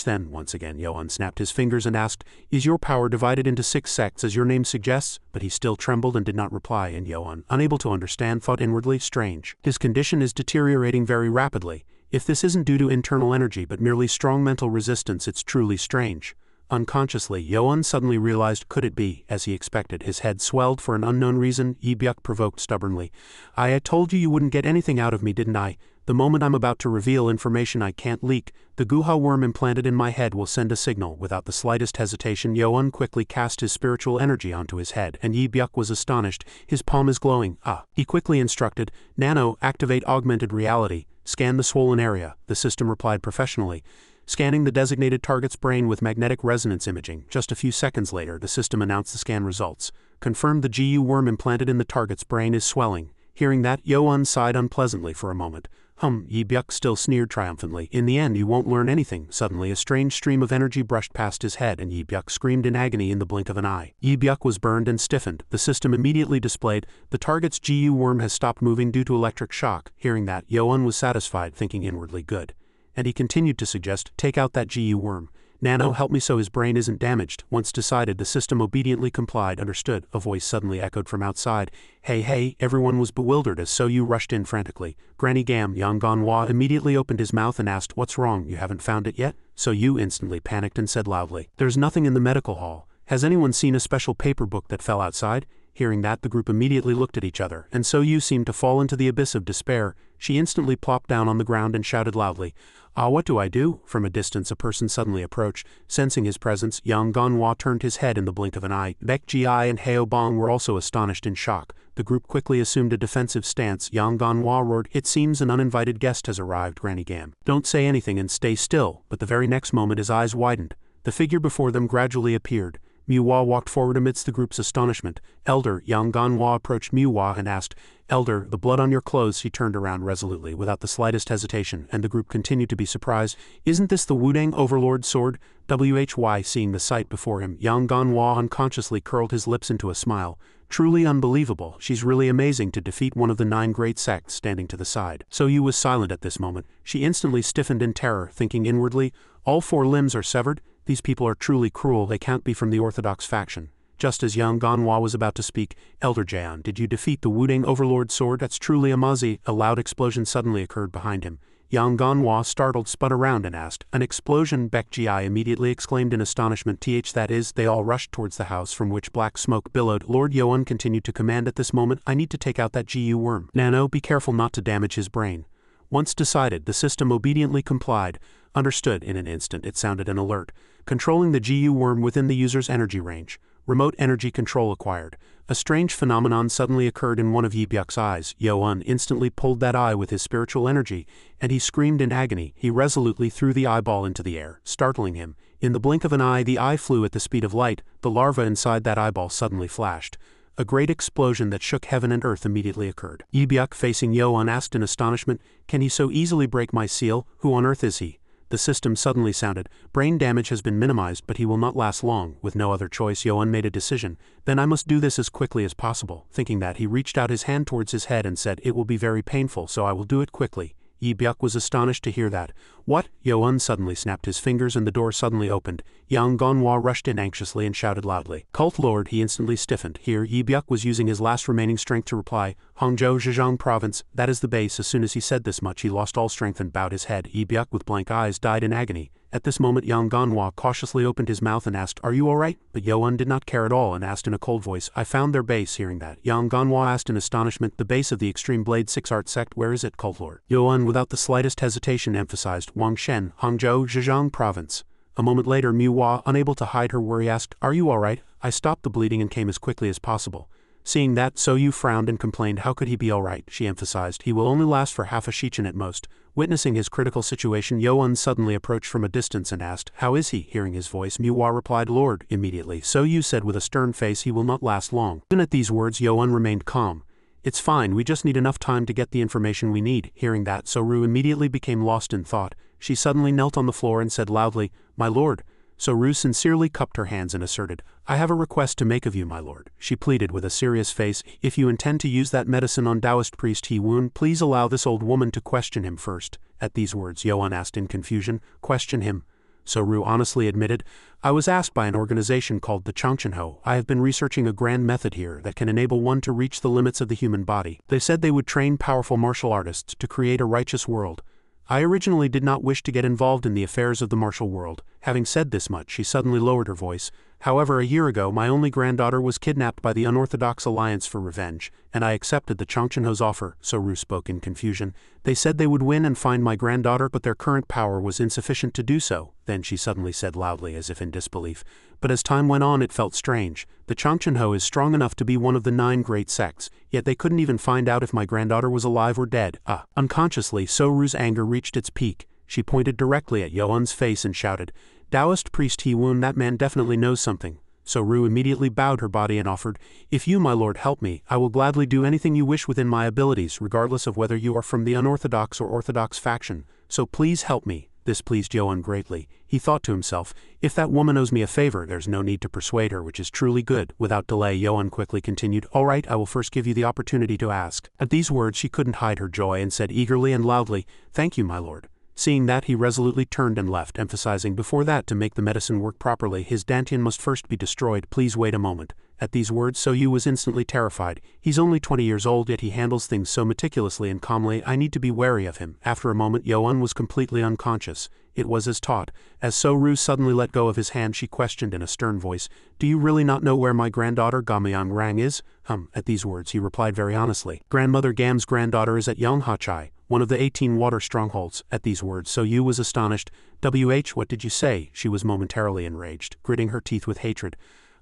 Then, once again, Yoan snapped his fingers and asked, "Is your power divided into 6 sects as your name suggests?" But he still trembled and did not reply, and Yoan, unable to understand, thought inwardly, strange. His condition is deteriorating very rapidly. If this isn't due to internal energy but merely strong mental resistance, it's truly strange. Unconsciously, Yoan suddenly realized, could it be? As he expected, his head swelled for an unknown reason. Yi Byuk provoked stubbornly. "I told you you wouldn't get anything out of me, didn't I? The moment I'm about to reveal information I can't leak, the Guha worm implanted in my head will send a signal." Without the slightest hesitation, Yoan quickly cast his spiritual energy onto his head, and Yi Byuk was astonished. "His palm is glowing." He quickly instructed, "Nano, activate augmented reality. Scan the swollen area." The system replied professionally, scanning the designated target's brain with magnetic resonance imaging. Just a few seconds later, the system announced the scan results. Confirmed the GU worm implanted in the target's brain is swelling. Hearing that, Yoan sighed unpleasantly for a moment. Yi Byuk still sneered triumphantly. "In the end, you won't learn anything." Suddenly, a strange stream of energy brushed past his head, and Yi Byuk screamed in agony in the blink of an eye. Yi Byuk was burned and stiffened. The system immediately displayed, "The target's GU worm has stopped moving due to electric shock." Hearing that, Yoan was satisfied, thinking inwardly, good. And he continued to suggest, "Take out that GU worm. Nano, help me so his brain isn't damaged." Once decided, the system obediently complied. "Understood." A voice suddenly echoed from outside. Hey, everyone was bewildered as So Yu rushed in frantically. "Granny Gam." Yang Ganhwa immediately opened his mouth and asked, "What's wrong? You haven't found it yet?" So Yu instantly panicked and said loudly, "There's nothing in the medical hall. Has anyone seen a special paper book that fell outside?" Hearing that, the group immediately looked at each other, and So Yu seemed to fall into the abyss of despair. She instantly plopped down on the ground and shouted loudly, What do I do?" From a distance, a person suddenly approached. Sensing his presence, Yang Ganhwa turned his head in the blink of an eye. Baek Ji and Heo Bong were also astonished in shock. The group quickly assumed a defensive stance. Yang Ganhwa roared, "It seems an uninvited guest has arrived, Granny Gam. Don't say anything and stay still." But the very next moment his eyes widened. The figure before them gradually appeared. Manhwa walked forward amidst the group's astonishment. "Elder." Yang Ganhwa approached Manhwa and asked, "Elder, the blood on your clothes." She turned around resolutely, without the slightest hesitation, and the group continued to be surprised. "Isn't this the Wudang Overlord's sword?" Why, seeing the sight before him, Yang Ganhwa unconsciously curled his lips into a smile. "Truly unbelievable. She's really amazing to defeat one of the 9 great sects." Standing to the side, So Yu was silent at this moment. She instantly stiffened in terror, thinking inwardly, "All 4 limbs are severed? These people are truly cruel. They can't be from the Orthodox faction." Just as Yang Ganhwa was about to speak, "Elder Jaeon, did you defeat the Wudang Overlord's sword? That's truly amazi." A loud explosion suddenly occurred behind him. Yang Ganhwa, startled, spun around and asked, "An explosion?" Baek Ji immediately exclaimed in astonishment. That is, they all rushed towards the house from which black smoke billowed. Lord Yoan continued to command at this moment, "I need to take out that GU worm. Nano, be careful not to damage his brain." Once decided, the system obediently complied. Understood. In an instant, it sounded an alert. Controlling the GU worm within the user's energy range. Remote energy control acquired. A strange phenomenon suddenly occurred in one of Yi Byuk's eyes. Yoan instantly pulled that eye with his spiritual energy, and he screamed in agony. He resolutely threw the eyeball into the air, startling him. In the blink of an eye, the eye flew at the speed of light. The larva inside that eyeball suddenly flashed. A great explosion that shook heaven and earth immediately occurred. Yi Byuk, facing Yoan, asked in astonishment, "Can he so easily break my seal? Who on earth is he?" The system suddenly sounded. Brain damage has been minimized, but he will not last long. With no other choice, Yoan made a decision. Then I must do this as quickly as possible. Thinking that, he reached out his hand towards his head and said, it will be very painful, so I will do it quickly. Yi Byuk was astonished to hear that. What? Yoan suddenly snapped his fingers and the door suddenly opened. Yang Ganhwa rushed in anxiously and shouted loudly. Cult Lord, he instantly stiffened. Here, Yi Byuk was using his last remaining strength to reply. Hangzhou Zhejiang Province, that is the base. As soon as he said this much, he lost all strength and bowed his head. Yi Byuk with blank eyes died in agony. At this moment Yang Ganhwa cautiously opened his mouth and asked, are you alright? But Yoan did not care at all and asked in a cold voice, I found their base. Hearing that, Yang Ganhwa asked in astonishment, the base of the Extreme Blade 6 Art Sect, where is it, Cult Lord? Yoan without the slightest hesitation emphasized, Wangshen, Hangzhou Zhejiang Province. A moment later Manhua, unable to hide her worry, asked, are you alright? I stopped the bleeding and came as quickly as possible. Seeing that, So Yu frowned and complained, how could he be alright? She emphasized, he will only last for half a shichen at most. Witnessing his critical situation, Yoan suddenly approached from a distance and asked, how is he? Hearing his voice, Manhwa replied, Lord. Immediately, So Yu said with a stern face, he will not last long. Even at these words, Yoan remained calm. It's fine, we just need enough time to get the information we need. Hearing that, So-ru immediately became lost in thought. She suddenly knelt on the floor and said loudly, my lord. So-ru sincerely cupped her hands and asserted, I have a request to make of you, my lord. She pleaded with a serious face, if you intend to use that medicine on Taoist priest He-woon, please allow this old woman to question him first. At these words, Yoan asked in confusion, question him? So-ru honestly admitted, I was asked by an organization called the Changchenho. I have been researching a grand method here that can enable one to reach the limits of the human body. They said they would train powerful martial artists to create a righteous world. I originally did not wish to get involved in the affairs of the martial world. Having said this much, she suddenly lowered her voice. However, a year ago my only granddaughter was kidnapped by the Unorthodox Alliance for revenge, and I accepted the Changchenho's offer. So-ru spoke in confusion. They said they would win and find my granddaughter, but their current power was insufficient to do so. Then she suddenly said loudly as if in disbelief. But as time went on it felt strange. The Changchenho is strong enough to be one of the 9 great sects, yet they couldn't even find out if my granddaughter was alive or dead. Unconsciously, So-ru's anger reached its peak. She pointed directly at Yoan's face and shouted, Taoist priest He-woon, that man definitely knows something. So-ru immediately bowed her body and offered, if you, my lord, help me, I will gladly do anything you wish within my abilities, regardless of whether you are from the unorthodox or orthodox faction. So please help me. This pleased Yoan greatly. He thought to himself, if that woman owes me a favor, there's no need to persuade her, which is truly good. Without delay, Yoan quickly continued, all right, I will first give you the opportunity to ask. At these words she couldn't hide her joy and said eagerly and loudly, thank you, my lord. Seeing that, he resolutely turned and left, emphasizing before that to make the medicine work properly, his dantian must first be destroyed. Please wait a moment. At these words, So-yu was instantly terrified. He's only 20 years old, yet he handles things so meticulously and calmly. I need to be wary of him. After a moment, Yoan was completely unconscious. It was as taught. As So-ru suddenly let go of his hand, she questioned in a stern voice, do you really not know where my granddaughter Gamyang Rang is? At these words, he replied very honestly, Grandmother Gam's granddaughter is at Yonghachai, one of the 18 water strongholds. At these words, So-yu was astonished. What did you say? She was momentarily enraged, gritting her teeth with hatred.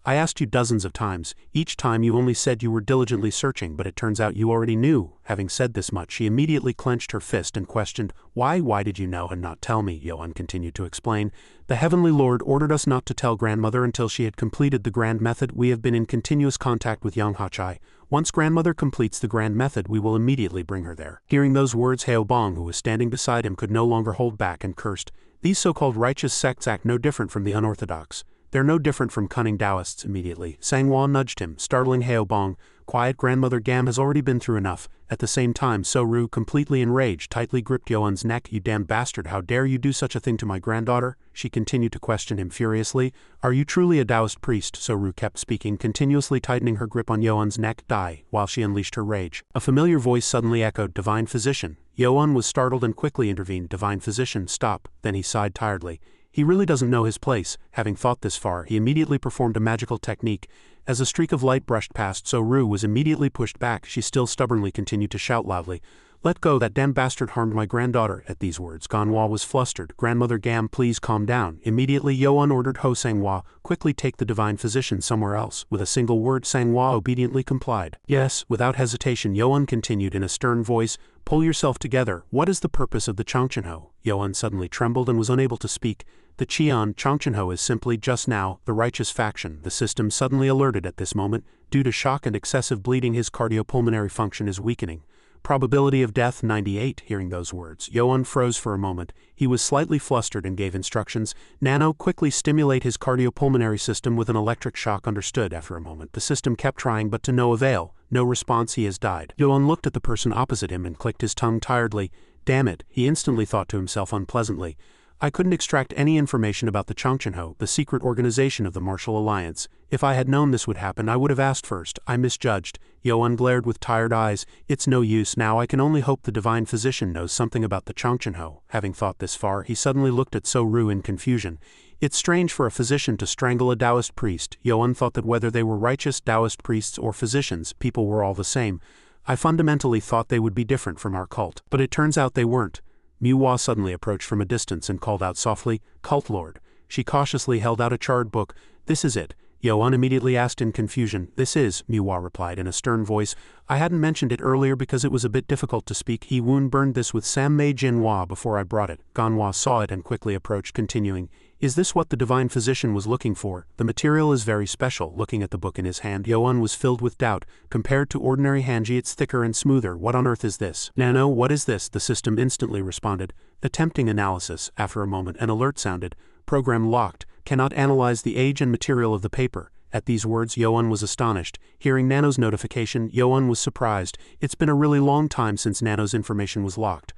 I asked you dozens of times. Each time you only said you were diligently searching, but it turns out you already knew. Having said this much, she immediately clenched her fist and questioned, why did you know and not tell me? Yoan continued to explain. The Heavenly Lord ordered us not to tell grandmother until she had completed the grand method. We have been in continuous contact with Yonghachai. Once grandmother completes the grand method, we will immediately bring her there. Hearing those words, Haobong, who was standing beside him, could no longer hold back and cursed. These so-called righteous sects act no different from the unorthodox. They're no different from cunning Taoists. Immediately, Sanghua nudged him, startling Haobong. Quiet, grandmother Gam has already been through enough. At the same time, So-ru, completely enraged, tightly gripped Yoan's neck. You damn bastard, how dare you do such a thing to my granddaughter? She continued to question him furiously. Are you truly a Taoist priest? So-ru kept speaking, continuously tightening her grip on Yoan's neck. Die, while she unleashed her rage. A familiar voice suddenly echoed, Divine Physician. Yoan was startled and quickly intervened. Divine Physician, stop. Then he sighed tiredly. He really doesn't know his place. Having thought this far, he immediately performed a magical technique. As a streak of light brushed past, So-ru was immediately pushed back. She still stubbornly continued to shout loudly, Let go, that damn bastard harmed my granddaughter. At these words, Ganhwa was flustered. Grandmother Gam, please calm down. Immediately, Yoan ordered Ho Sanghua, quickly take the divine physician somewhere else. With a single word, Sanghua obediently complied. Yes, without hesitation, Yoan continued in a stern voice, pull yourself together. What is the purpose of the Changchenho? Yoan suddenly trembled and was unable to speak. The Qian Changchenho is simply, just now, the righteous faction. The system suddenly alerted at this moment. Due to shock and excessive bleeding, his cardiopulmonary function is weakening. Probability of death 98. Hearing those words, Yoan froze for a moment. He was slightly flustered and gave instructions. Nano, quickly stimulate his cardiopulmonary system with an electric shock. Understood. After a moment, the system kept trying, but to no avail. No response. He has died. Yoan looked at the person opposite him and clicked his tongue tiredly. Damn it, he instantly thought to himself unpleasantly. I couldn't extract any information about the Chongqingho, the secret organization of the Martial Alliance. If I had known this would happen, I would have asked first. I misjudged. Yoan glared with tired eyes. It's no use now. I can only hope the divine physician knows something about the Chongqingho. Having thought this far, he suddenly looked at So-Ru in confusion. It's strange for a physician to strangle a Taoist priest. Yoan thought that whether they were righteous Taoist priests or physicians, people were all the same. I fundamentally thought they would be different from our cult, but it turns out they weren't. Manhwa suddenly approached from a distance and called out softly, "Cult Lord." She cautiously held out a charred book. "This is it?" Yoan immediately asked in confusion. "This is," Manhwa replied in a stern voice. "I hadn't mentioned it earlier because it was a bit difficult to speak. He wound burned this with Sammei Jinhua before I brought it." Ganhwa saw it and quickly approached, continuing, "Is this what the divine physician was looking for? The material is very special." Looking at the book in his hand, Yoan was filled with doubt. Compared to ordinary hanji, it's thicker and smoother. What on earth is this? Nano, what is this? The system instantly responded. Attempting analysis. After a moment, an alert sounded. Program locked. Cannot analyze the age and material of the paper. At these words, Yoan was astonished. Hearing Nano's notification, Yoan was surprised. It's been a really long time since Nano's information was locked.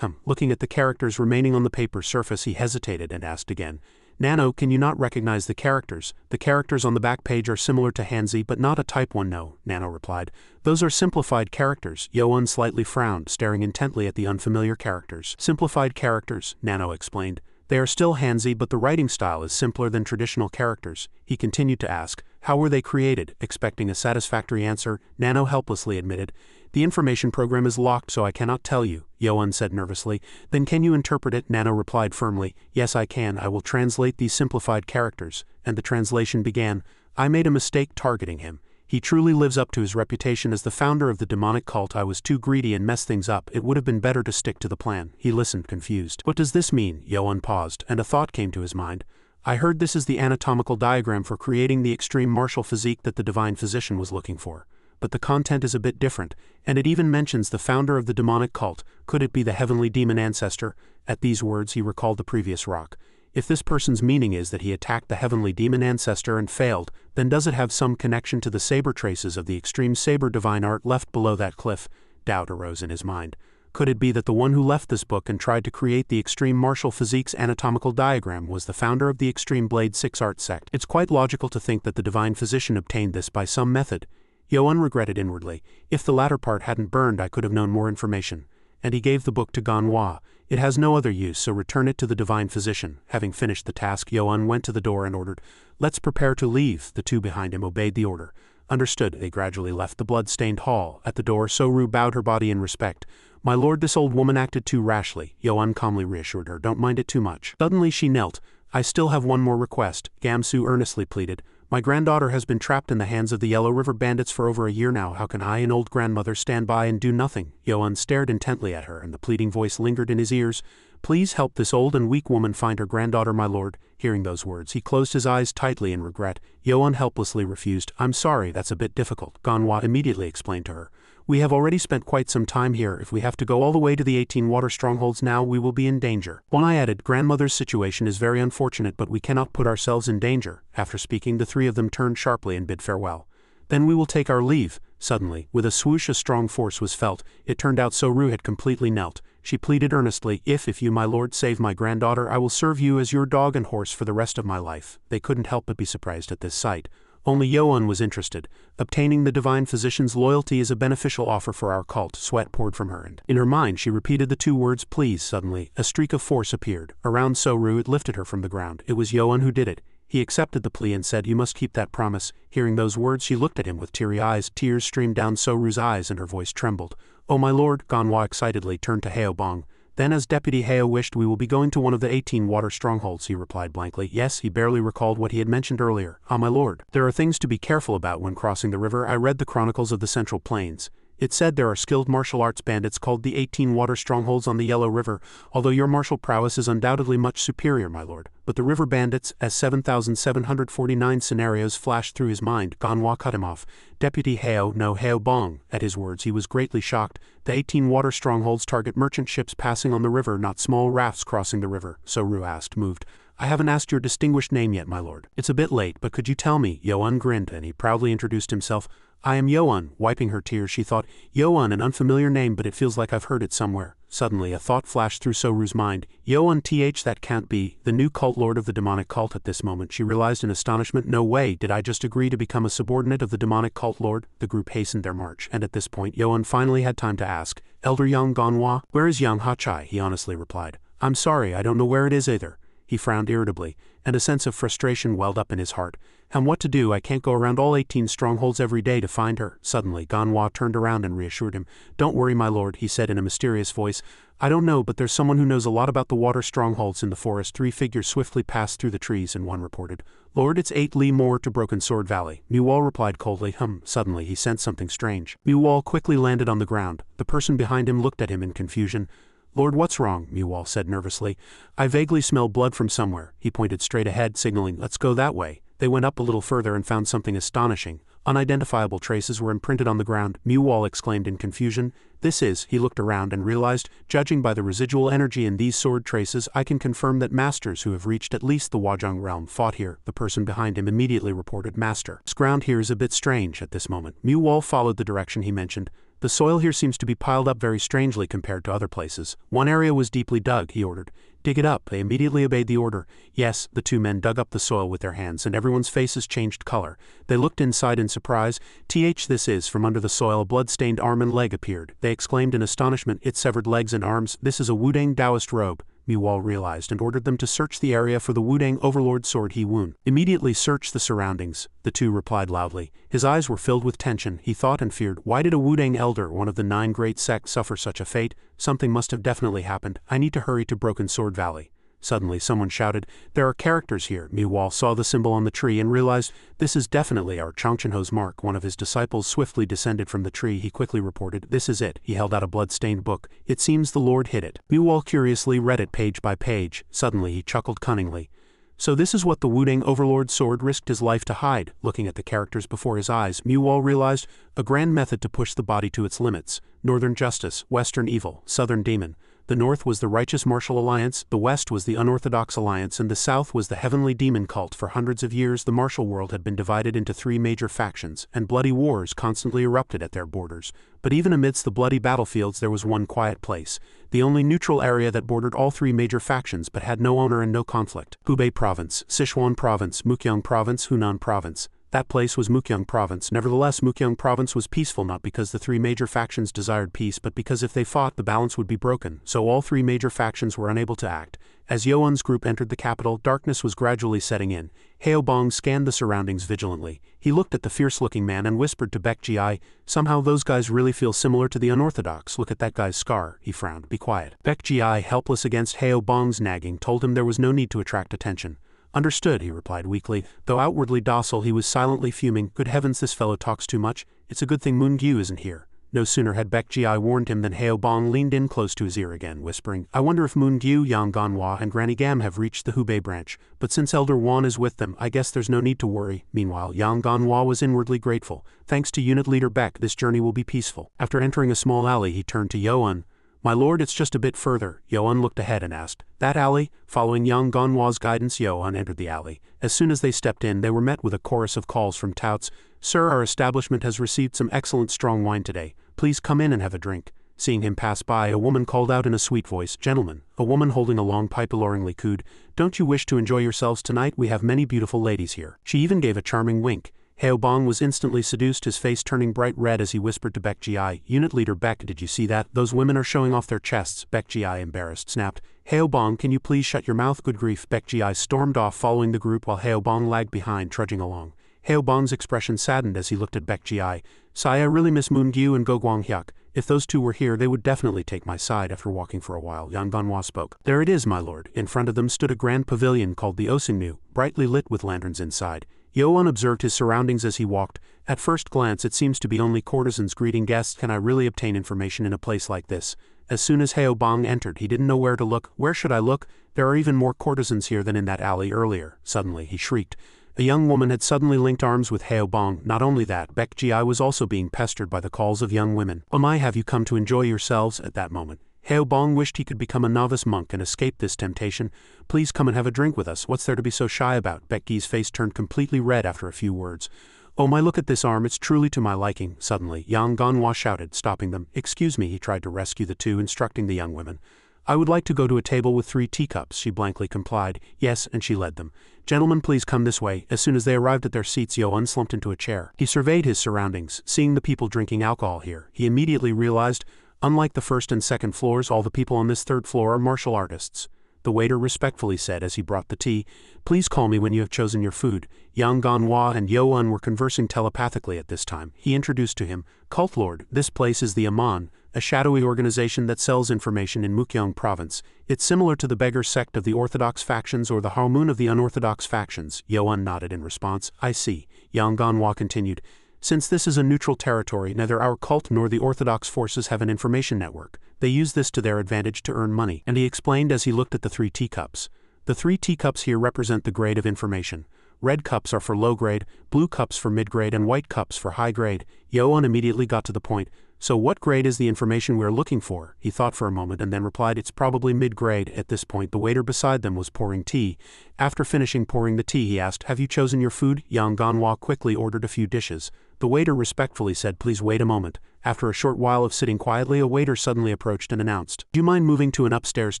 Looking at the characters remaining on the paper surface, he hesitated and asked again. "Nano, can you not recognize the characters? The characters on the back page are similar to Hanzi, but not a type 1. No," Nano replied. "Those are simplified characters." Yoan slightly frowned, staring intently at the unfamiliar characters. "Simplified characters," Nano explained. "They are still Hanzi, but the writing style is simpler than traditional characters." He continued to ask, "How were they created?" Expecting a satisfactory answer, Nano helplessly admitted, "The information program is locked, so I cannot tell you," Yoan said nervously. "Then can you interpret it?" Nano replied firmly. "Yes, I can. I will translate these simplified characters." And the translation began. "I made a mistake targeting him. He truly lives up to his reputation as the founder of the demonic cult. I was too greedy and messed things up. It would have been better to stick to the plan." He listened, confused. "What does this mean?" Yoan paused, and a thought came to his mind. "I heard this is the anatomical diagram for creating the extreme martial physique that the divine physician was looking for. But the content is a bit different, and it even mentions the founder of the demonic cult. Could it be the heavenly demon ancestor?" At these words, he recalled the previous rock. If this person's meaning is that he attacked the heavenly demon ancestor and failed, then does it have some connection to the saber traces of the extreme saber divine art left below that cliff? Doubt arose in his mind. Could it be that the one who left this book and tried to create the extreme martial physique's anatomical diagram was the founder of the extreme Blade 6 art sect? It's quite logical to think that the divine physician obtained this by some method. Yoan regretted inwardly. If the latter part hadn't burned, I could have known more information. And he gave the book to Ganhwa. "It has no other use, so return it to the divine physician." Having finished the task, Yoan went to the door and ordered, "Let's prepare to leave." The two behind him obeyed the order. Understood. They gradually left the blood-stained hall. At the door, So-Ru bowed her body in respect. "My lord, this old woman acted too rashly." Yoan calmly reassured her. "Don't mind it too much." Suddenly she knelt. "I still have one more request," Gamsu earnestly pleaded. "My granddaughter has been trapped in the hands of the Yellow River bandits for over a year now. How can I, an old grandmother, stand by and do nothing?" Yoan stared intently at her, and the pleading voice lingered in his ears. "Please help this old and weak woman find her granddaughter, my lord." Hearing those words, he closed his eyes tightly in regret. Yoan helplessly refused. "I'm sorry, that's a bit difficult," Ganhwa immediately explained to her. "We have already spent quite some time here. If we have to go all the way to the 18 water strongholds now, we will be in danger." When I added, "Grandmother's situation is very unfortunate, but we cannot put ourselves in danger." After speaking, the three of them turned sharply and bid farewell. "Then we will take our leave." Suddenly, with a swoosh, a strong force was felt. It turned out So-Ru had completely knelt. She pleaded earnestly, If you, my lord, save my granddaughter, I will serve you as your dog and horse for the rest of my life." They couldn't help but be surprised at this sight. Only Yoan was interested. "Obtaining the divine physician's loyalty is a beneficial offer for our cult." Sweat poured from her, and in her mind she repeated the two words, "Please." Suddenly, a streak of force appeared. Around So-Ru, it lifted her from the ground. It was Yoan who did it. He accepted the plea and said, "You must keep that promise." Hearing those words, she looked at him with teary eyes. Tears streamed down So-Ru's eyes and her voice trembled. "Oh my lord," Ganhwa excitedly turned to Haobong. "Then as Deputy Hao wished, we will be going to one of the 18 water strongholds," he replied blankly. Yes, he barely recalled what he had mentioned earlier. "Ah, my lord, there are things to be careful about when crossing the river. I read the chronicles of the Central Plains. It said there are skilled martial arts bandits called the 18 water strongholds on the Yellow River, although your martial prowess is undoubtedly much superior, my lord. But the river bandits, as 7,749 scenarios flashed through his mind, Ganhwa cut him off. Deputy Heo no Heo Bong. At his words he was greatly shocked. The 18 water strongholds target merchant ships passing on the river, not small rafts crossing the river, so Ru asked, moved. I haven't asked your distinguished name yet, my lord. It's a bit late, but could you tell me? Yoan grinned, and he proudly introduced himself. I am Yoan. Wiping her tears, she thought, Yoan, an unfamiliar name, but it feels like I've heard it somewhere. Suddenly, a thought flashed through Soru's mind. Yoan that can't be, the new cult lord of the demonic cult. At this moment, she realized in astonishment, no way, did I just agree to become a subordinate of the demonic cult lord? The group hastened their march, and at this point, Yoan finally had time to ask, Elder Yang Ganhwa, where is Yang Hachai? He honestly replied, I'm sorry, I don't know where it is either. He frowned irritably, and a sense of frustration welled up in his heart. And what to do? I can't go around all 18 strongholds every day to find her. Suddenly, Ganhwa turned around and reassured him. Don't worry, my lord, he said in a mysterious voice. I don't know, but there's someone who knows a lot about the water strongholds in the forest. 3 figures swiftly passed through the trees, and one reported, Lord, it's 8 li more to Broken Sword Valley. Muwal replied coldly, Suddenly, he sensed something strange. Muwal quickly landed on the ground. The person behind him looked at him in confusion. Lord, what's wrong? Muwal said nervously. I vaguely smell blood from somewhere. He pointed straight ahead, signaling, let's go that way. They went up a little further and found something astonishing. Unidentifiable traces were imprinted on the ground. Muwal exclaimed in confusion. This is, he looked around and realized, judging by the residual energy in these sword traces, I can confirm that masters who have reached at least the Wajong realm fought here. The person behind him immediately reported, Master. This ground here is a bit strange at this moment. Muwal followed the direction he mentioned. The soil here seems to be piled up very strangely compared to other places. One area was deeply dug, he ordered. Dig it up. They immediately obeyed the order. Yes, the 2 men dug up the soil with their hands, and everyone's faces changed color. They looked inside in surprise. This is, from under the soil, a blood-stained arm and leg appeared. They exclaimed in astonishment, its severed legs and arms. This is a Wudang Taoist robe. Muwal realized and ordered them to search the area for the Wudang overlord sword He Wun. Immediately search the surroundings, the 2 replied loudly. His eyes were filled with tension. He thought and feared, why did a Wudang elder, one of the 9 great sects, suffer such a fate? Something must have definitely happened. I need to hurry to Broken Sword Valley. Suddenly someone shouted, there are characters here. Muwal saw the symbol on the tree and realized, this is definitely our Changchenho's mark. One of his disciples swiftly descended from the tree. He quickly reported, this is it. He held out a blood-stained book. It seems the Lord hid it. Muwal curiously read it page by page. Suddenly he chuckled cunningly. So this is what the Wudang overlord sword risked his life to hide. Looking at the characters before his eyes, Muwal realized, a grand method to push the body to its limits. Northern justice, Western evil, Southern demon. The North was the righteous martial alliance, the West was the unorthodox alliance, and the South was the heavenly demon cult. For hundreds of years the martial world had been divided into 3 major factions, and bloody wars constantly erupted at their borders. But even amidst the bloody battlefields there was one quiet place, the only neutral area that bordered all 3 major factions but had no owner and no conflict. Hubei Province, Sichuan Province, Mukyang Province, Hunan Province. That place was Mukyang Province. Nevertheless, Mukyang Province was peaceful, not because the 3 major factions desired peace, but because if they fought, the balance would be broken, so all 3 major factions were unable to act. As Yoan's group entered the capital, darkness was gradually setting in. Heo Bong scanned the surroundings vigilantly. He looked at the fierce-looking man and whispered to Baek Ji, somehow those guys really feel similar to the unorthodox. Look at that guy's scar. He frowned. Be quiet. Baek Ji, helpless against Heo Bong's nagging, told him there was no need to attract attention. Understood, he replied weakly. Though outwardly docile, he was silently fuming. Good heavens, this fellow talks too much. It's a good thing Moon Gyu isn't here. No sooner had Baek Ji warned him than Heo Bong leaned in close to his ear again, whispering, I wonder if Moon Gyu, Yang Ganhwa, and Granny Gam have reached the Hubei branch, but since Elder Wan is with them, I guess there's no need to worry. Meanwhile, Yang Ganhwa was inwardly grateful. Thanks to Unit Leader Baek, this journey will be peaceful. After entering a small alley, he turned to Yoan. My lord, it's just a bit further. Yoan looked ahead and asked, that alley? Following Yang Ganhwa's guidance, Yoan entered the alley. As soon as they stepped in, they were met with a chorus of calls from touts. Sir, our establishment has received some excellent strong wine today. Please come in and have a drink. Seeing him pass by, a woman called out in a sweet voice, Gentlemen. A woman holding a long pipe alluringly cooed, Don't you wish to enjoy yourselves tonight? We have many beautiful ladies here. She even gave a charming wink. Heo Bong was instantly seduced, his face turning bright red as he whispered to Baek Ji, Unit Leader Baek, did you see that? Those women are showing off their chests. Baek Ji, embarrassed, snapped, Heo Bong, can you please shut your mouth? Good grief. Baek Ji stormed off following the group while Heo Bong lagged behind, trudging along. Heo Bong's expression saddened as he looked at Baek Ji. Sai, I really miss Moon Gyu and Go Guang Hyuk. If those 2 were here, they would definitely take my side. After walking for a while, Yang Ganhwa spoke. There it is, my lord. In front of them stood a grand pavilion called the Osingnu, brightly lit with lanterns inside. Yoan observed his surroundings as he walked. At first glance it seems to be only courtesans greeting guests. Can I really obtain information in a place like this? As soon as Heo Bong entered, he didn't know where to look. Where should I look? There are even more courtesans here than in that alley earlier. Suddenly, he shrieked. A young woman had suddenly linked arms with Heo Bong. Not only that, Baek Ji was also being pestered by the calls of young women. Oh my, have you come to enjoy yourselves? At that moment, Heo Bong wished he could become a novice monk and escape this temptation. Please come and have a drink with us. What's there to be so shy about? Baek Ji's face turned completely red after a few words. Oh my, look at this arm, it's truly to my liking. Suddenly, Yang Ganhwa shouted, stopping them. Excuse me, he tried to rescue the two, instructing the young women. I would like to go to a table with 3 teacups, she blankly complied. Yes, and she led them. Gentlemen, please come this way. As soon as they arrived at their seats, Yo-un slumped into a chair. He surveyed his surroundings, seeing the people drinking alcohol here. He immediately realized, unlike the first and second floors, all the people on this third floor are martial artists. The waiter respectfully said as he brought the tea, Please call me when you have chosen your food. Yang Ganhwa and Yo-un were conversing telepathically at this time. He introduced to him, Cult Lord, this place is the Aman, a shadowy organization that sells information in Mukyeong province. It's similar to the beggar sect of the orthodox factions or the Harmoon of the unorthodox factions. Yo-un nodded in response. I see. Yang Ganhwa continued. Since this is a neutral territory, neither our cult nor the orthodox forces have an information network. They use this to their advantage to earn money. And he explained as he looked at the 3 teacups. The 3 teacups here represent the grade of information. Red cups are for low grade, blue cups for mid grade, and white cups for high grade. Yo-un immediately got to the point. So what grade is the information we're looking for? He thought for a moment and then replied, it's probably mid-grade. At this point, the waiter beside them was pouring tea. After finishing pouring the tea, he asked, Have you chosen your food? Yang Ganhwa quickly ordered a few dishes. The waiter respectfully said, Please wait a moment. After a short while of sitting quietly, a waiter suddenly approached and announced, Do you mind moving to an upstairs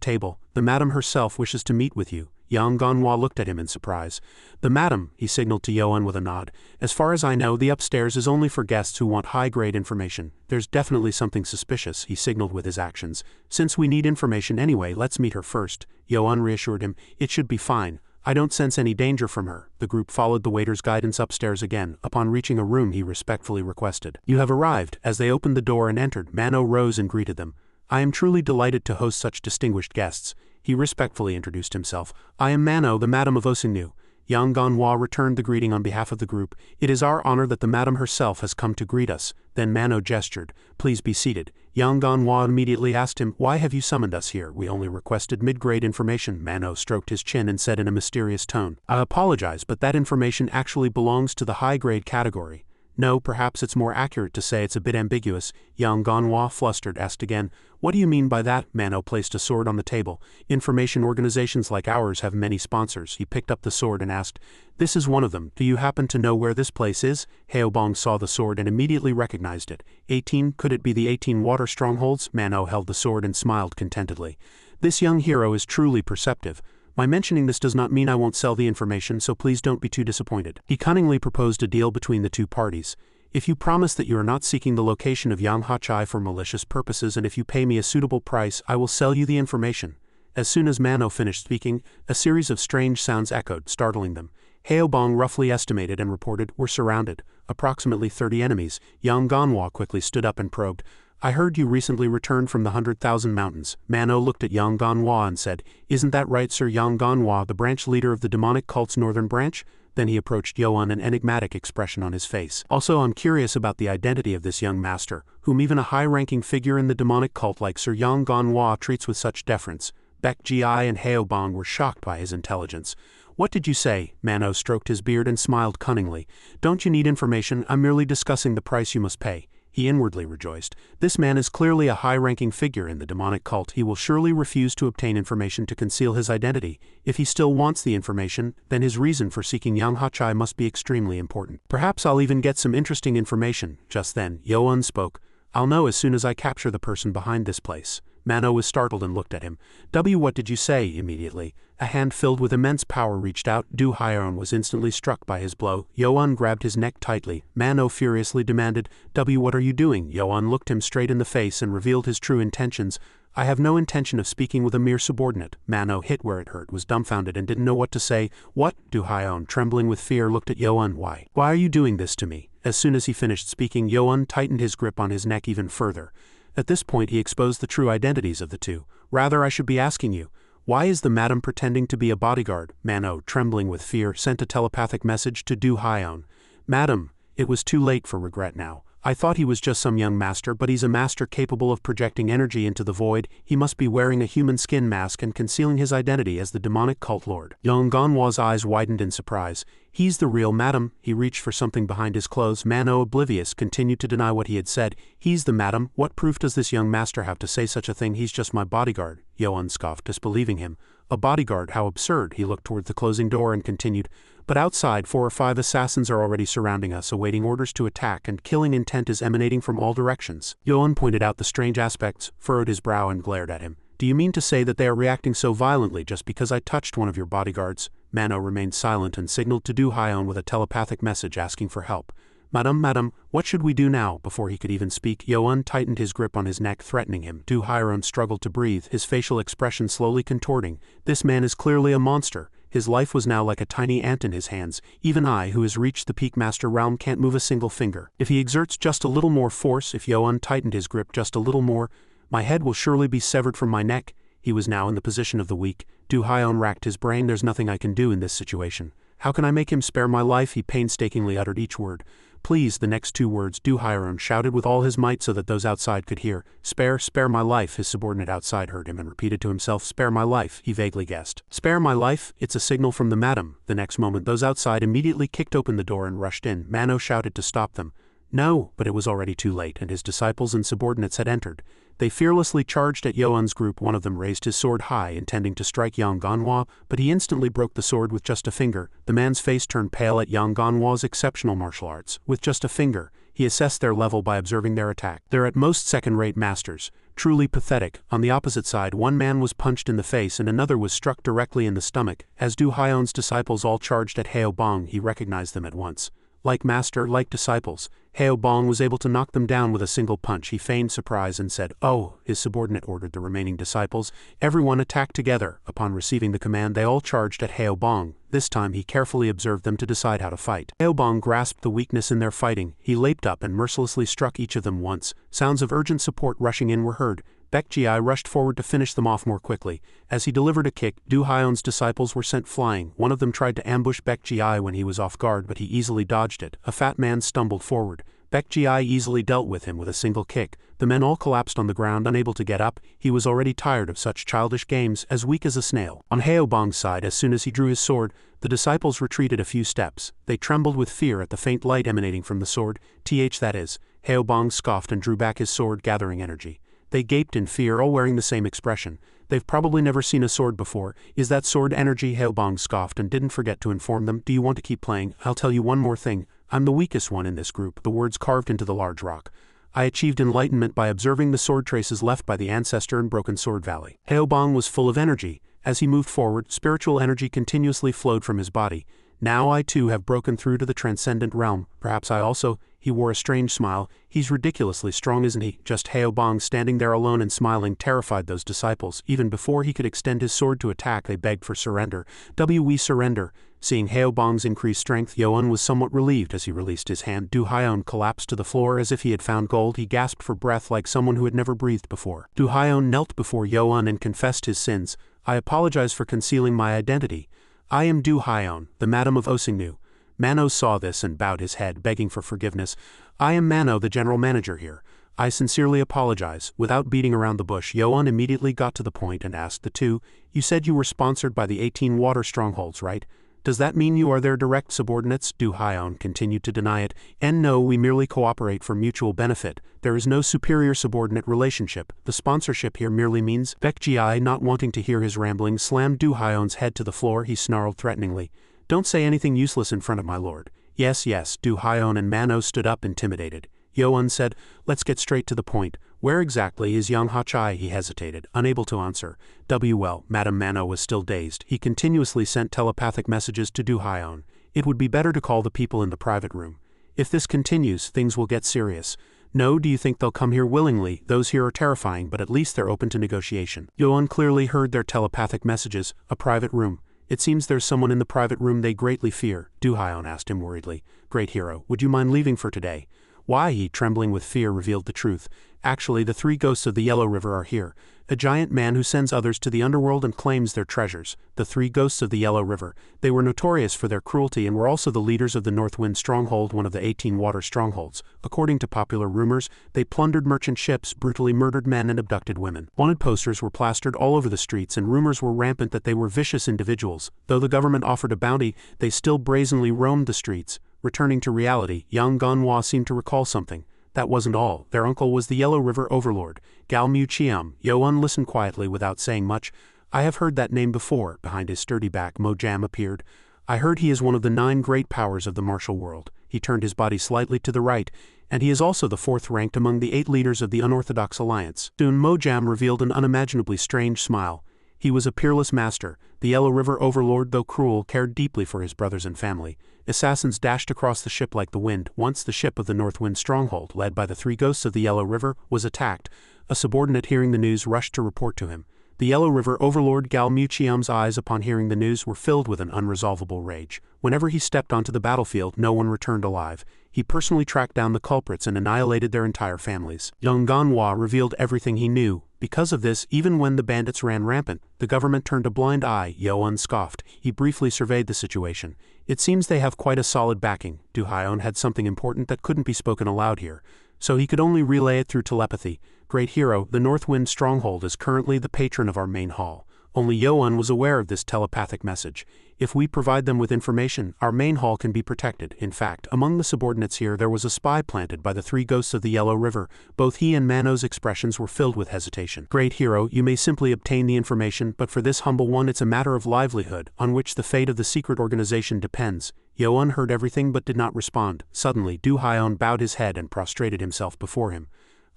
table? The madam herself wishes to meet with you. Yang Ganhwa looked at him in surprise. The madam, he signaled to Yo-un with a nod. As far as I know, the upstairs is only for guests who want high-grade information. There's definitely something suspicious, he signaled with his actions. Since we need information anyway, let's meet her first. Yo-un reassured him. It should be fine. I don't sense any danger from her. The group followed the waiter's guidance upstairs again. Upon reaching a room, he respectfully requested, You have arrived. As they opened the door and entered, Mano rose and greeted them. I am truly delighted to host such distinguished guests. He respectfully introduced himself. I am Mano, the Madam of Osingnu. Yang Ganhwa returned the greeting on behalf of the group. It is our honor that the Madam herself has come to greet us. Then Mano gestured. Please be seated. Yang Ganhwa immediately asked him, Why have you summoned us here? We only requested mid-grade information. Mano stroked his chin and said in a mysterious tone, I apologize, but that information actually belongs to the high-grade category. No, perhaps it's more accurate to say it's a bit ambiguous. Yang Ganhwa, flustered, asked again, What do you mean by that? Mano placed a sword on the table. Information organizations like ours have many sponsors. He picked up the sword and asked, This is one of them. Do you happen to know where this place is? Heo Bong saw the sword and immediately recognized it. 18, could it be the 18 water strongholds? Mano held the sword and smiled contentedly. This young hero is truly perceptive. My mentioning this does not mean I won't sell the information, so please don't be too disappointed. He cunningly proposed a deal between the two parties. If you promise that you are not seeking the location of Yang Hachai for malicious purposes and if you pay me a suitable price, I will sell you the information. As soon as Mano finished speaking, a series of strange sounds echoed, startling them. Heo Bong roughly estimated and reported, We're surrounded. Approximately 30 enemies. Yang Ganhwa quickly stood up and probed. I heard you recently returned from the 100,000 Mountains. Mano looked at Yang Ganhwa and said, Isn't that right, Sir? Yang Ganhwa, the branch leader of the demonic cult's northern branch? Then he approached Yo-un, an enigmatic expression on his face. Also, I'm curious about the identity of this young master, whom even a high-ranking figure in the demonic cult like Sir Yang Ganhwa treats with such deference. Baek Ji and Heo Bong were shocked by his intelligence. What did you say? Mano stroked his beard and smiled cunningly. Don't you need information? I'm merely discussing the price you must pay. He inwardly rejoiced. This man is clearly a high-ranking figure in the demonic cult. He will surely refuse to obtain information to conceal his identity. If he still wants the information, then his reason for seeking Yang Hachai must be extremely important. Perhaps I'll even get some interesting information. Just then, Yo-un spoke. I'll know as soon as I capture the person behind this place. Mano was startled and looked at him. What did you say? Immediately, a hand filled with immense power reached out. Du Hyeon was instantly struck by his blow. Yo-un grabbed his neck tightly. Mano furiously demanded, What are you doing? Yo-un looked him straight in the face and revealed his true intentions. I have no intention of speaking with a mere subordinate. Mano, hit where it hurt, was dumbfounded and didn't know what to say. What? Du Hyeon, trembling with fear, looked at Yo-un. Why are you doing this to me? As soon as he finished speaking, Yo-un tightened his grip on his neck even further. At this point he exposed the true identities of the two. Rather, I should be asking you, why is the madam pretending to be a bodyguard? Mano, trembling with fear, sent a telepathic message to Du Hyeon. Madam, It was too late for regret now. I thought he was just some young master, but he's a master capable of projecting energy into the void. He must be wearing a human skin mask and concealing his identity as the demonic cult lord. Young Ganhwa's eyes widened in surprise. He's the real madam. He reached for something behind his clothes. Mano, oblivious, continued to deny what he had said. He's the madam. What proof does this young master have to say such a thing? He's just my bodyguard. Yoan scoffed, disbelieving him. A bodyguard, how absurd. He looked toward the closing door and continued, but outside 4 or 5 assassins are already surrounding us, awaiting orders to attack, and killing intent is emanating from all directions. Yoan pointed out the strange aspects, furrowed his brow and glared at him. Do you mean to say that they are reacting so violently just because I touched one of your bodyguards? Mano remained silent and signaled to Du Haion with a telepathic message asking for help. Madam, what should we do now? Before he could even speak, Yoan tightened his grip on his neck, threatening him. Du Haion struggled to breathe, his facial expression slowly contorting. This man is clearly a monster. His life was now like a tiny ant in his hands. Even I, who has reached the peak master realm, can't move a single finger. If he exerts just a little more force, if Yoan tightened his grip just a little more, my head will surely be severed from my neck. He was now in the position of the weak. Du Haion racked his brain. There's nothing I can do in this situation. How can I make him spare my life? He painstakingly uttered each word. Please, the next 2 words, Du Haion shouted with all his might so that those outside could hear. Spare my life. His subordinate outside heard him and repeated to himself, spare my life, he vaguely guessed. Spare my life? It's a signal from the madam. The next moment those outside immediately kicked open the door and rushed in. Mano shouted to stop them. No, but it was already too late, and his disciples and subordinates had entered. They fearlessly charged at Yoan's group. One of them raised his sword high, intending to strike Yang Ganhwa, but he instantly broke the sword with just a finger. The man's face turned pale at Yang Ganhwa's exceptional martial arts. With just a finger, he assessed their level by observing their attack. They're at most second-rate masters. Truly pathetic. On the opposite side, one man was punched in the face and another was struck directly in the stomach. As Du Haion's disciples all charged at Hao Bong, he recognized them at once. Like master, like disciples, Hao Bong was able to knock them down with a single punch. He feigned surprise and said, "Oh," his subordinate ordered the remaining disciples. Everyone attacked together. Upon receiving the command, they all charged at Hao Bong. This time he carefully observed them to decide how to fight. Hao Bong grasped the weakness in their fighting. He leaped up and mercilessly struck each of them once. Sounds of urgent support rushing in were heard. Baekji rushed forward to finish them off more quickly. As he delivered a kick, Du Haion's disciples were sent flying. One of them tried to ambush Baekji when he was off guard, but he easily dodged it. A fat man stumbled forward. Baekji easily dealt with him with a single kick. The men all collapsed on the ground, unable to get up. He was already tired of such childish games, as weak as a snail. On Hao Bong's side, as soon as he drew his sword, the disciples retreated a few steps. They trembled with fear at the faint light emanating from the sword. That is. Hao Bong scoffed and drew back his sword, gathering energy. They gaped in fear, all wearing the same expression. They've probably never seen a sword before. Is that sword energy? Hao Bong scoffed and didn't forget to inform them. Do you want to keep playing? I'll tell you one more thing. I'm the weakest one in this group. The words carved into the large rock. I achieved enlightenment by observing the sword traces left by the ancestor in Broken Sword Valley. Hao Bong was full of energy. As he moved forward, spiritual energy continuously flowed from his body. Now I too have broken through to the transcendent realm. Perhaps I also... He wore a strange smile. He's ridiculously strong, isn't he? Just Hao Bong standing there alone and smiling terrified those disciples. Even before he could extend his sword to attack, they begged for surrender. We surrender. Seeing Hao Bong's increased strength, Yoan was somewhat relieved as he released his hand. Du Haion collapsed to the floor as if he had found gold. He gasped for breath like someone who had never breathed before. Du Haion knelt before Yoan and confessed his sins. I apologize for concealing my identity. I am Du Haion, the Madam of Osingnu. Mano saw this and bowed his head, begging for forgiveness. I am Mano, the general manager here. I sincerely apologize. Without beating around the bush, Yoan immediately got to the point and asked the two, you said you were sponsored by the 18 water strongholds, right? Does that mean you are their direct subordinates? Du Haion continued to deny it. And no, we merely cooperate for mutual benefit. There is no superior subordinate relationship. The sponsorship here merely means... Baekji, not wanting to hear his ramblings, slammed Du Haion's head to the floor. He snarled threateningly. Don't say anything useless in front of my lord. Yes, Du Haion and Mano stood up intimidated. Yoan said, let's get straight to the point. Where exactly is Yang Hachai? He hesitated, unable to answer. Well, Madam Mano was still dazed. He continuously sent telepathic messages to Du Haion. It would be better to call the people in the private room. If this continues, things will get serious. No, do you think they'll come here willingly? Those here are terrifying, but at least they're open to negotiation. Yoan clearly heard their telepathic messages. A private room. It seems there's someone in the private room they greatly fear. Du Haion asked him worriedly. Great hero, would you mind leaving for today? Why, he, trembling with fear, revealed the truth. Actually, the three ghosts of the Yellow River are here. A giant man who sends others to the underworld and claims their treasures. The three ghosts of the Yellow River. They were notorious for their cruelty and were also the leaders of the North Wind Stronghold, one of the 18 water strongholds. According to popular rumors, they plundered merchant ships, brutally murdered men, and abducted women. Wanted posters were plastered all over the streets, and rumors were rampant that they were vicious individuals. Though the government offered a bounty, they still brazenly roamed the streets. Returning to reality, young Manhwa seemed to recall something. That wasn't all. Their uncle was the Yellow River Overlord, Gal Mu Chiam. Yo-un listened quietly without saying much. I have heard that name before. Behind his sturdy back, Mojam appeared. I heard he is one of the 9 great powers of the martial world. He turned his body slightly to the right, and he is also the 4th ranked among the 8 leaders of the Unorthodox Alliance. Soon Mojam revealed an unimaginably strange smile. He was a peerless master. The Yellow River Overlord, though cruel, cared deeply for his brothers and family. Assassins dashed across the ship like the wind. Once the ship of the North Wind Stronghold, led by the three ghosts of the Yellow River, was attacked. A subordinate hearing the news rushed to report to him. The Yellow River Overlord Gal Mu Chiam's eyes upon hearing the news were filled with an unresolvable rage. Whenever he stepped onto the battlefield, no one returned alive. He personally tracked down the culprits and annihilated their entire families. Young Manhwa revealed everything he knew. Because of this, even when the bandits ran rampant, the government turned a blind eye. Yo-un scoffed. He briefly surveyed the situation. It seems they have quite a solid backing. Du-hyun had something important that couldn't be spoken aloud here, so he could only relay it through telepathy. Great hero, the North Wind Stronghold is currently the patron of our main hall. Only Yo-un was aware of this telepathic message. If we provide them with information, our main hall can be protected. In fact, among the subordinates here there was a spy planted by the three ghosts of the Yellow River. Both he and Mano's expressions were filled with hesitation. Great hero, you may simply obtain the information, but for this humble one it's a matter of livelihood, on which the fate of the secret organization depends. Yo-un heard everything but did not respond. Suddenly, Du-hyun bowed his head and prostrated himself before him.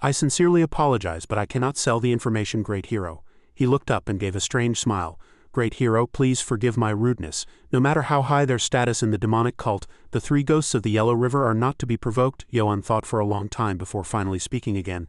I sincerely apologize, but I cannot sell the information, great hero. He looked up and gave a strange smile. Great hero, please forgive my rudeness. No matter how high their status in the demonic cult, the three ghosts of the Yellow River are not to be provoked. Yo-un thought for a long time before finally speaking again.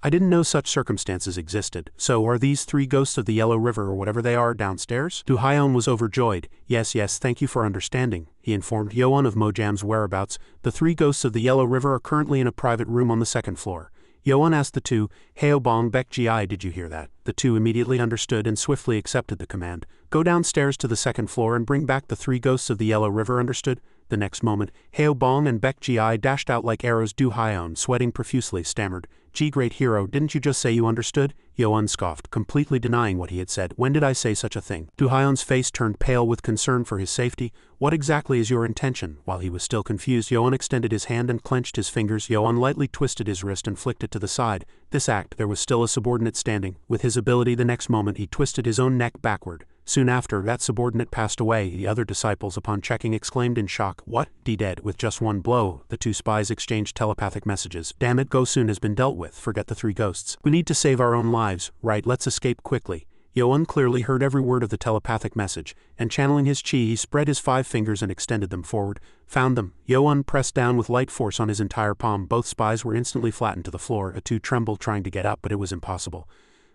I didn't know such circumstances existed. So are these three ghosts of the Yellow River or whatever they are downstairs? Du-hyun was overjoyed. Yes, thank you for understanding. He informed Yo-un of Mojam's whereabouts. The three ghosts of the Yellow River are currently in a private room on the 2nd floor. Yo-un asked the two, Haobong Baek-gi, did you hear that? The two immediately understood and swiftly accepted the command. Go downstairs to the 2nd floor and bring back the three ghosts of the Yellow River, understood? The next moment, Haobong and Baek-gi dashed out like arrows. Du-hyun, sweating profusely, stammered, Gee, great hero, didn't you just say you understood? Yo-un scoffed, completely denying what he had said. When did I say such a thing? Du-hyun's face turned pale with concern for his safety. What exactly is your intention? While he was still confused, Yo-un extended his hand and clenched his fingers. Yo-un lightly twisted his wrist and flicked it to the side. This act, there was still a subordinate standing. With his ability, the next moment he twisted his own neck backward. Soon after, that subordinate passed away. The other disciples, upon checking, exclaimed in shock, What? Dead. With just one blow, the two spies exchanged telepathic messages. Damn it, Go-soon has been dealt with. Forget the three ghosts. We need to save our own lives. Right, let's escape quickly. Yo-un clearly heard every word of the telepathic message, and channeling his chi, he spread his 5 fingers and extended them forward. Found them. Yo-un pressed down with light force on his entire palm. Both spies were instantly flattened to the floor. The two trembled trying to get up, but it was impossible.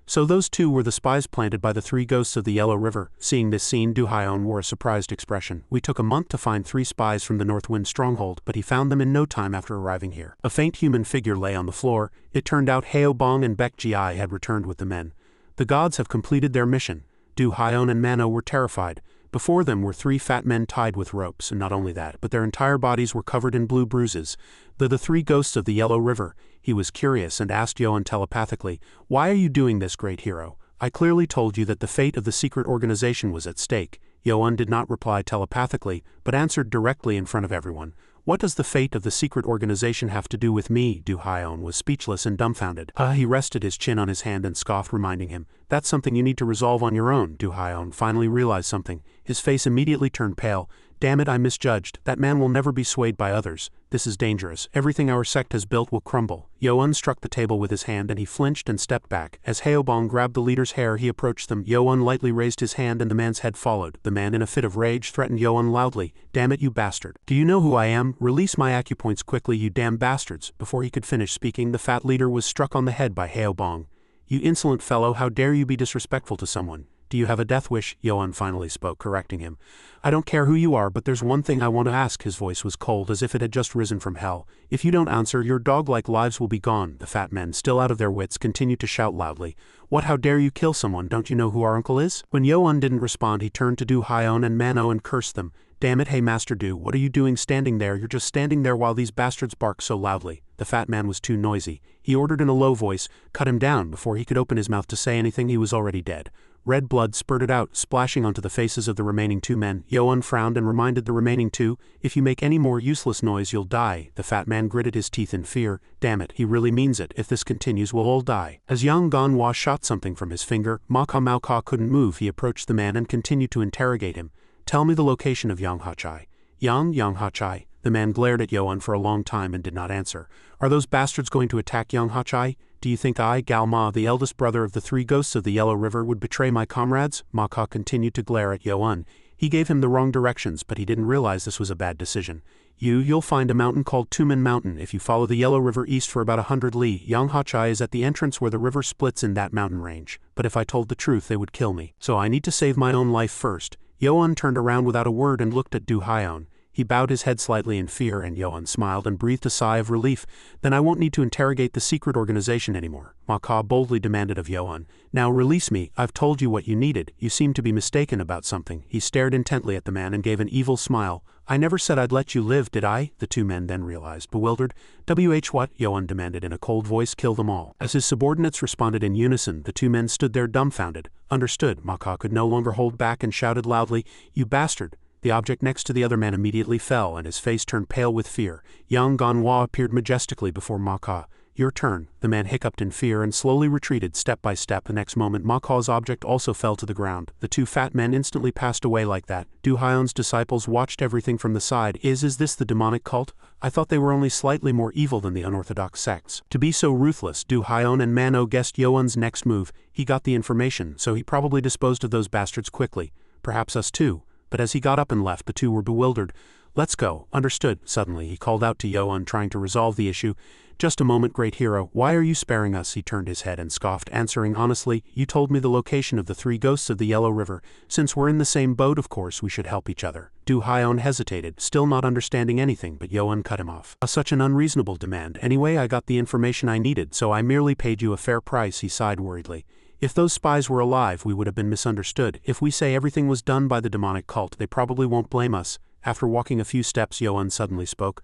So those two were the spies planted by the three ghosts of the Yellow River. Seeing this scene, Du-hyun wore a surprised expression. We took a month to find 3 spies from the North Wind Stronghold, but he found them in no time after arriving here. A faint human figure lay on the floor. It turned out Haobong and Baek-gi had returned with the men. The gods have completed their mission. Du-hyun and Mano were terrified. Before them were 3 fat men tied with ropes, and not only that, but their entire bodies were covered in blue bruises. The 3 ghosts of the Yellow River. He was curious and asked Yo-un telepathically, Why are you doing this, great hero? I clearly told you that the fate of the secret organization was at stake. Yo-un did not reply telepathically, but answered directly in front of everyone. What does the fate of the secret organization have to do with me? Du-hyun was speechless and dumbfounded. He rested his chin on his hand and scoffed, reminding him, That's something you need to resolve on your own. Du-hyun finally realized something. His face immediately turned pale. Damn it, I misjudged. That man will never be swayed by others. This is dangerous. Everything our sect has built will crumble. Yo-un struck the table with his hand and he flinched and stepped back. As Haobong grabbed the leader's hair, he approached them. Yo-un lightly raised his hand and the man's head followed. The man, in a fit of rage, threatened Yo-un loudly. Damn it, you bastard. Do you know who I am? Release my acupoints quickly, you damn bastards. Before he could finish speaking, the fat leader was struck on the head by Haobong. You insolent fellow, how dare you be disrespectful to someone? Do you have a death wish? Yoan finally spoke, correcting him. I don't care who you are, but there's one thing I want to ask. His voice was cold, as if it had just risen from hell. If you don't answer, your dog-like lives will be gone. The fat men, still out of their wits, continued to shout loudly. What, how dare you kill someone? Don't you know who our uncle is? When Yoan didn't respond, he turned to Du Hyon and Mano and cursed them. Damn it, hey Master Du, what are you doing standing there? You're just standing there while these bastards bark so loudly. The fat man was too noisy. He ordered in a low voice, cut him down. Before he could open his mouth to say anything, he was already dead. Red blood spurted out, splashing onto the faces of the remaining 2 men. Yoan frowned and reminded the remaining 2, if you make any more useless noise you'll die. The fat man gritted his teeth in fear. Damn it, he really means it. If this continues we'll all die. As Yang Ganhwa shot something from his finger, Maka couldn't move. He approached the man and continued to interrogate him. Tell me the location of Yang Hachai. Yang Hachai. The man glared at Yoan for a long time and did not answer. Are those bastards going to attack Yang Hachai? Do you think I, Galma, the eldest brother of the 3 ghosts of the Yellow River, would betray my comrades? Maka continued to glare at Yoan. He gave him the wrong directions, but he didn't realize this was a bad decision. You'll find a mountain called Tumen Mountain. If you follow the Yellow River east for about 100 li, Yang Hachai is at the entrance where the river splits in that mountain range. But if I told the truth, they would kill me. So I need to save my own life first. Yoan turned around without a word and looked at Du Hyon. He bowed his head slightly in fear, and Yoan smiled and breathed a sigh of relief. Then I won't need to interrogate the secret organization anymore. Maka boldly demanded of Yoan. Now release me. I've told you what you needed. You seem to be mistaken about something. He stared intently at the man and gave an evil smile. I never said I'd let you live, did I? The 2 men then realized, bewildered. What? Yoan demanded in a cold voice. Kill them all. As his subordinates responded in unison, the 2 men stood there dumbfounded. Understood. Maka could no longer hold back and shouted loudly, You bastard! The object next to the other man immediately fell, and his face turned pale with fear. Yang Ganhwa appeared majestically before Maka. Your turn. The man hiccuped in fear and slowly retreated step by step. The next moment Maka's object also fell to the ground. The 2 fat men instantly passed away like that. Du Hyon's disciples watched everything from the side. Is this the demonic cult? I thought they were only slightly more evil than the unorthodox sects. To be so ruthless, Du Hyon and Mano guessed Yoan's next move. He got the information, so he probably disposed of those bastards quickly. Perhaps us too. But as he got up and left, the 2 were bewildered. Let's go. Understood. Suddenly he called out to Yoan, trying to resolve the issue. Just a moment, great hero. Why are you sparing us? He turned his head and scoffed, answering honestly, You told me the location of the 3 ghosts of the Yellow River. Since we're in the same boat, of course we should help each other. Du Hyon hesitated, still not understanding anything, but Yoan cut him off. Such an unreasonable demand. Anyway, I got the information I needed, so I merely paid you a fair price. He sighed worriedly. If those spies were alive, we would have been misunderstood. If we say everything was done by the demonic cult, they probably won't blame us. After walking a few steps, Yoan suddenly spoke.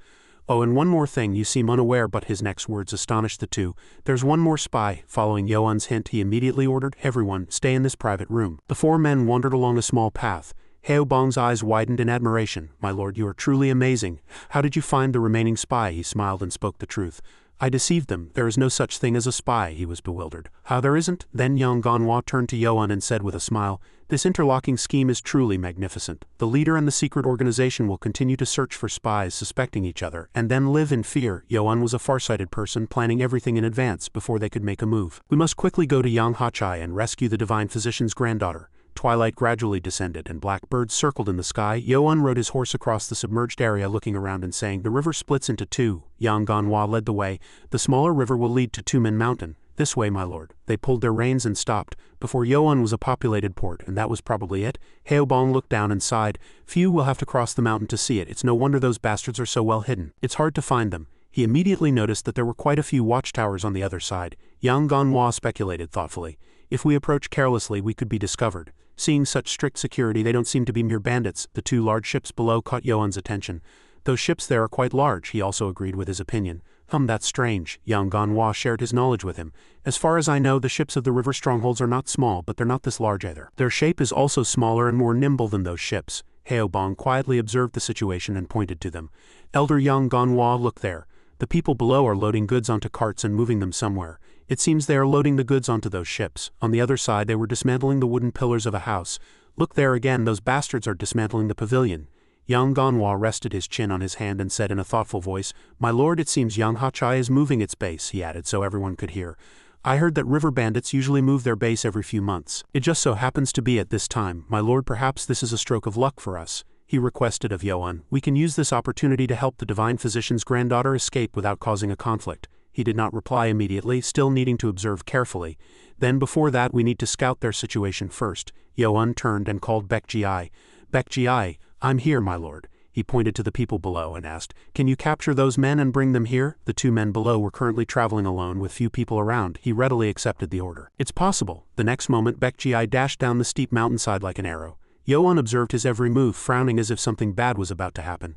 Oh, and one more thing, you seem unaware, but his next words astonished the 2. There's one more spy. Following Yoan's hint, he immediately ordered, Everyone, stay in this private room. The 4 men wandered along a small path. Heobong's eyes widened in admiration. My lord, you are truly amazing. How did you find the remaining spy? He smiled and spoke the truth. I deceived them. There is no such thing as a spy. He was bewildered. How there isn't? Then Yang Ganhwa turned to Yoan and said with a smile, This interlocking scheme is truly magnificent. The leader and the secret organization will continue to search for spies suspecting each other, and then live in fear. Yoan was a farsighted person, planning everything in advance before they could make a move. We must quickly go to Yang Hachai and rescue the divine physician's granddaughter. Twilight gradually descended and black birds circled in the sky. Yoan rode his horse across the submerged area, looking around and saying, The river splits into 2. Yang Ganhwa led the way. The smaller river will lead to Tumen Mountain. This way, my lord. They pulled their reins and stopped. Before Yoan was a populated port, and that was probably it. Heobong looked down and sighed. Few will have to cross the mountain to see it. It's no wonder those bastards are so well hidden. It's hard to find them. He immediately noticed that there were quite a few watchtowers on the other side. Yang Ganhwa speculated thoughtfully. If we approach carelessly, we could be discovered. Seeing such strict security, they don't seem to be mere bandits. The 2 large ships below caught Yoan's attention. Those ships there are quite large, he also agreed with his opinion. That's strange. Yang Ganhwa shared his knowledge with him. As far as I know, the ships of the river strongholds are not small, but they're not this large either. Their shape is also smaller and more nimble than those ships. Heobong quietly observed the situation and pointed to them. Elder Yang Ganhwa, look there. The people below are loading goods onto carts and moving them somewhere. It seems they are loading the goods onto those ships. On the other side, they were dismantling the wooden pillars of a house. Look there again, those bastards are dismantling the pavilion. Yang Ganhwa rested his chin on his hand and said in a thoughtful voice, My lord, it seems Yang Hachai is moving its base, he added so everyone could hear. I heard that river bandits usually move their base every few months. It just so happens to be at this time. My lord, perhaps this is a stroke of luck for us. He requested of Yoan, We can use this opportunity to help the divine physician's granddaughter escape without causing a conflict. He did not reply immediately, still needing to observe carefully. Then before that we need to scout their situation first. Yoan turned and called Baek Ji. Baek Ji, I'm here, my lord. He pointed to the people below and asked, can you capture those men and bring them here? The 2 men below were currently traveling alone with few people around. He readily accepted the order. It's possible. The next moment Baek Ji dashed down the steep mountainside like an arrow. Yoan observed his every move, frowning as if something bad was about to happen.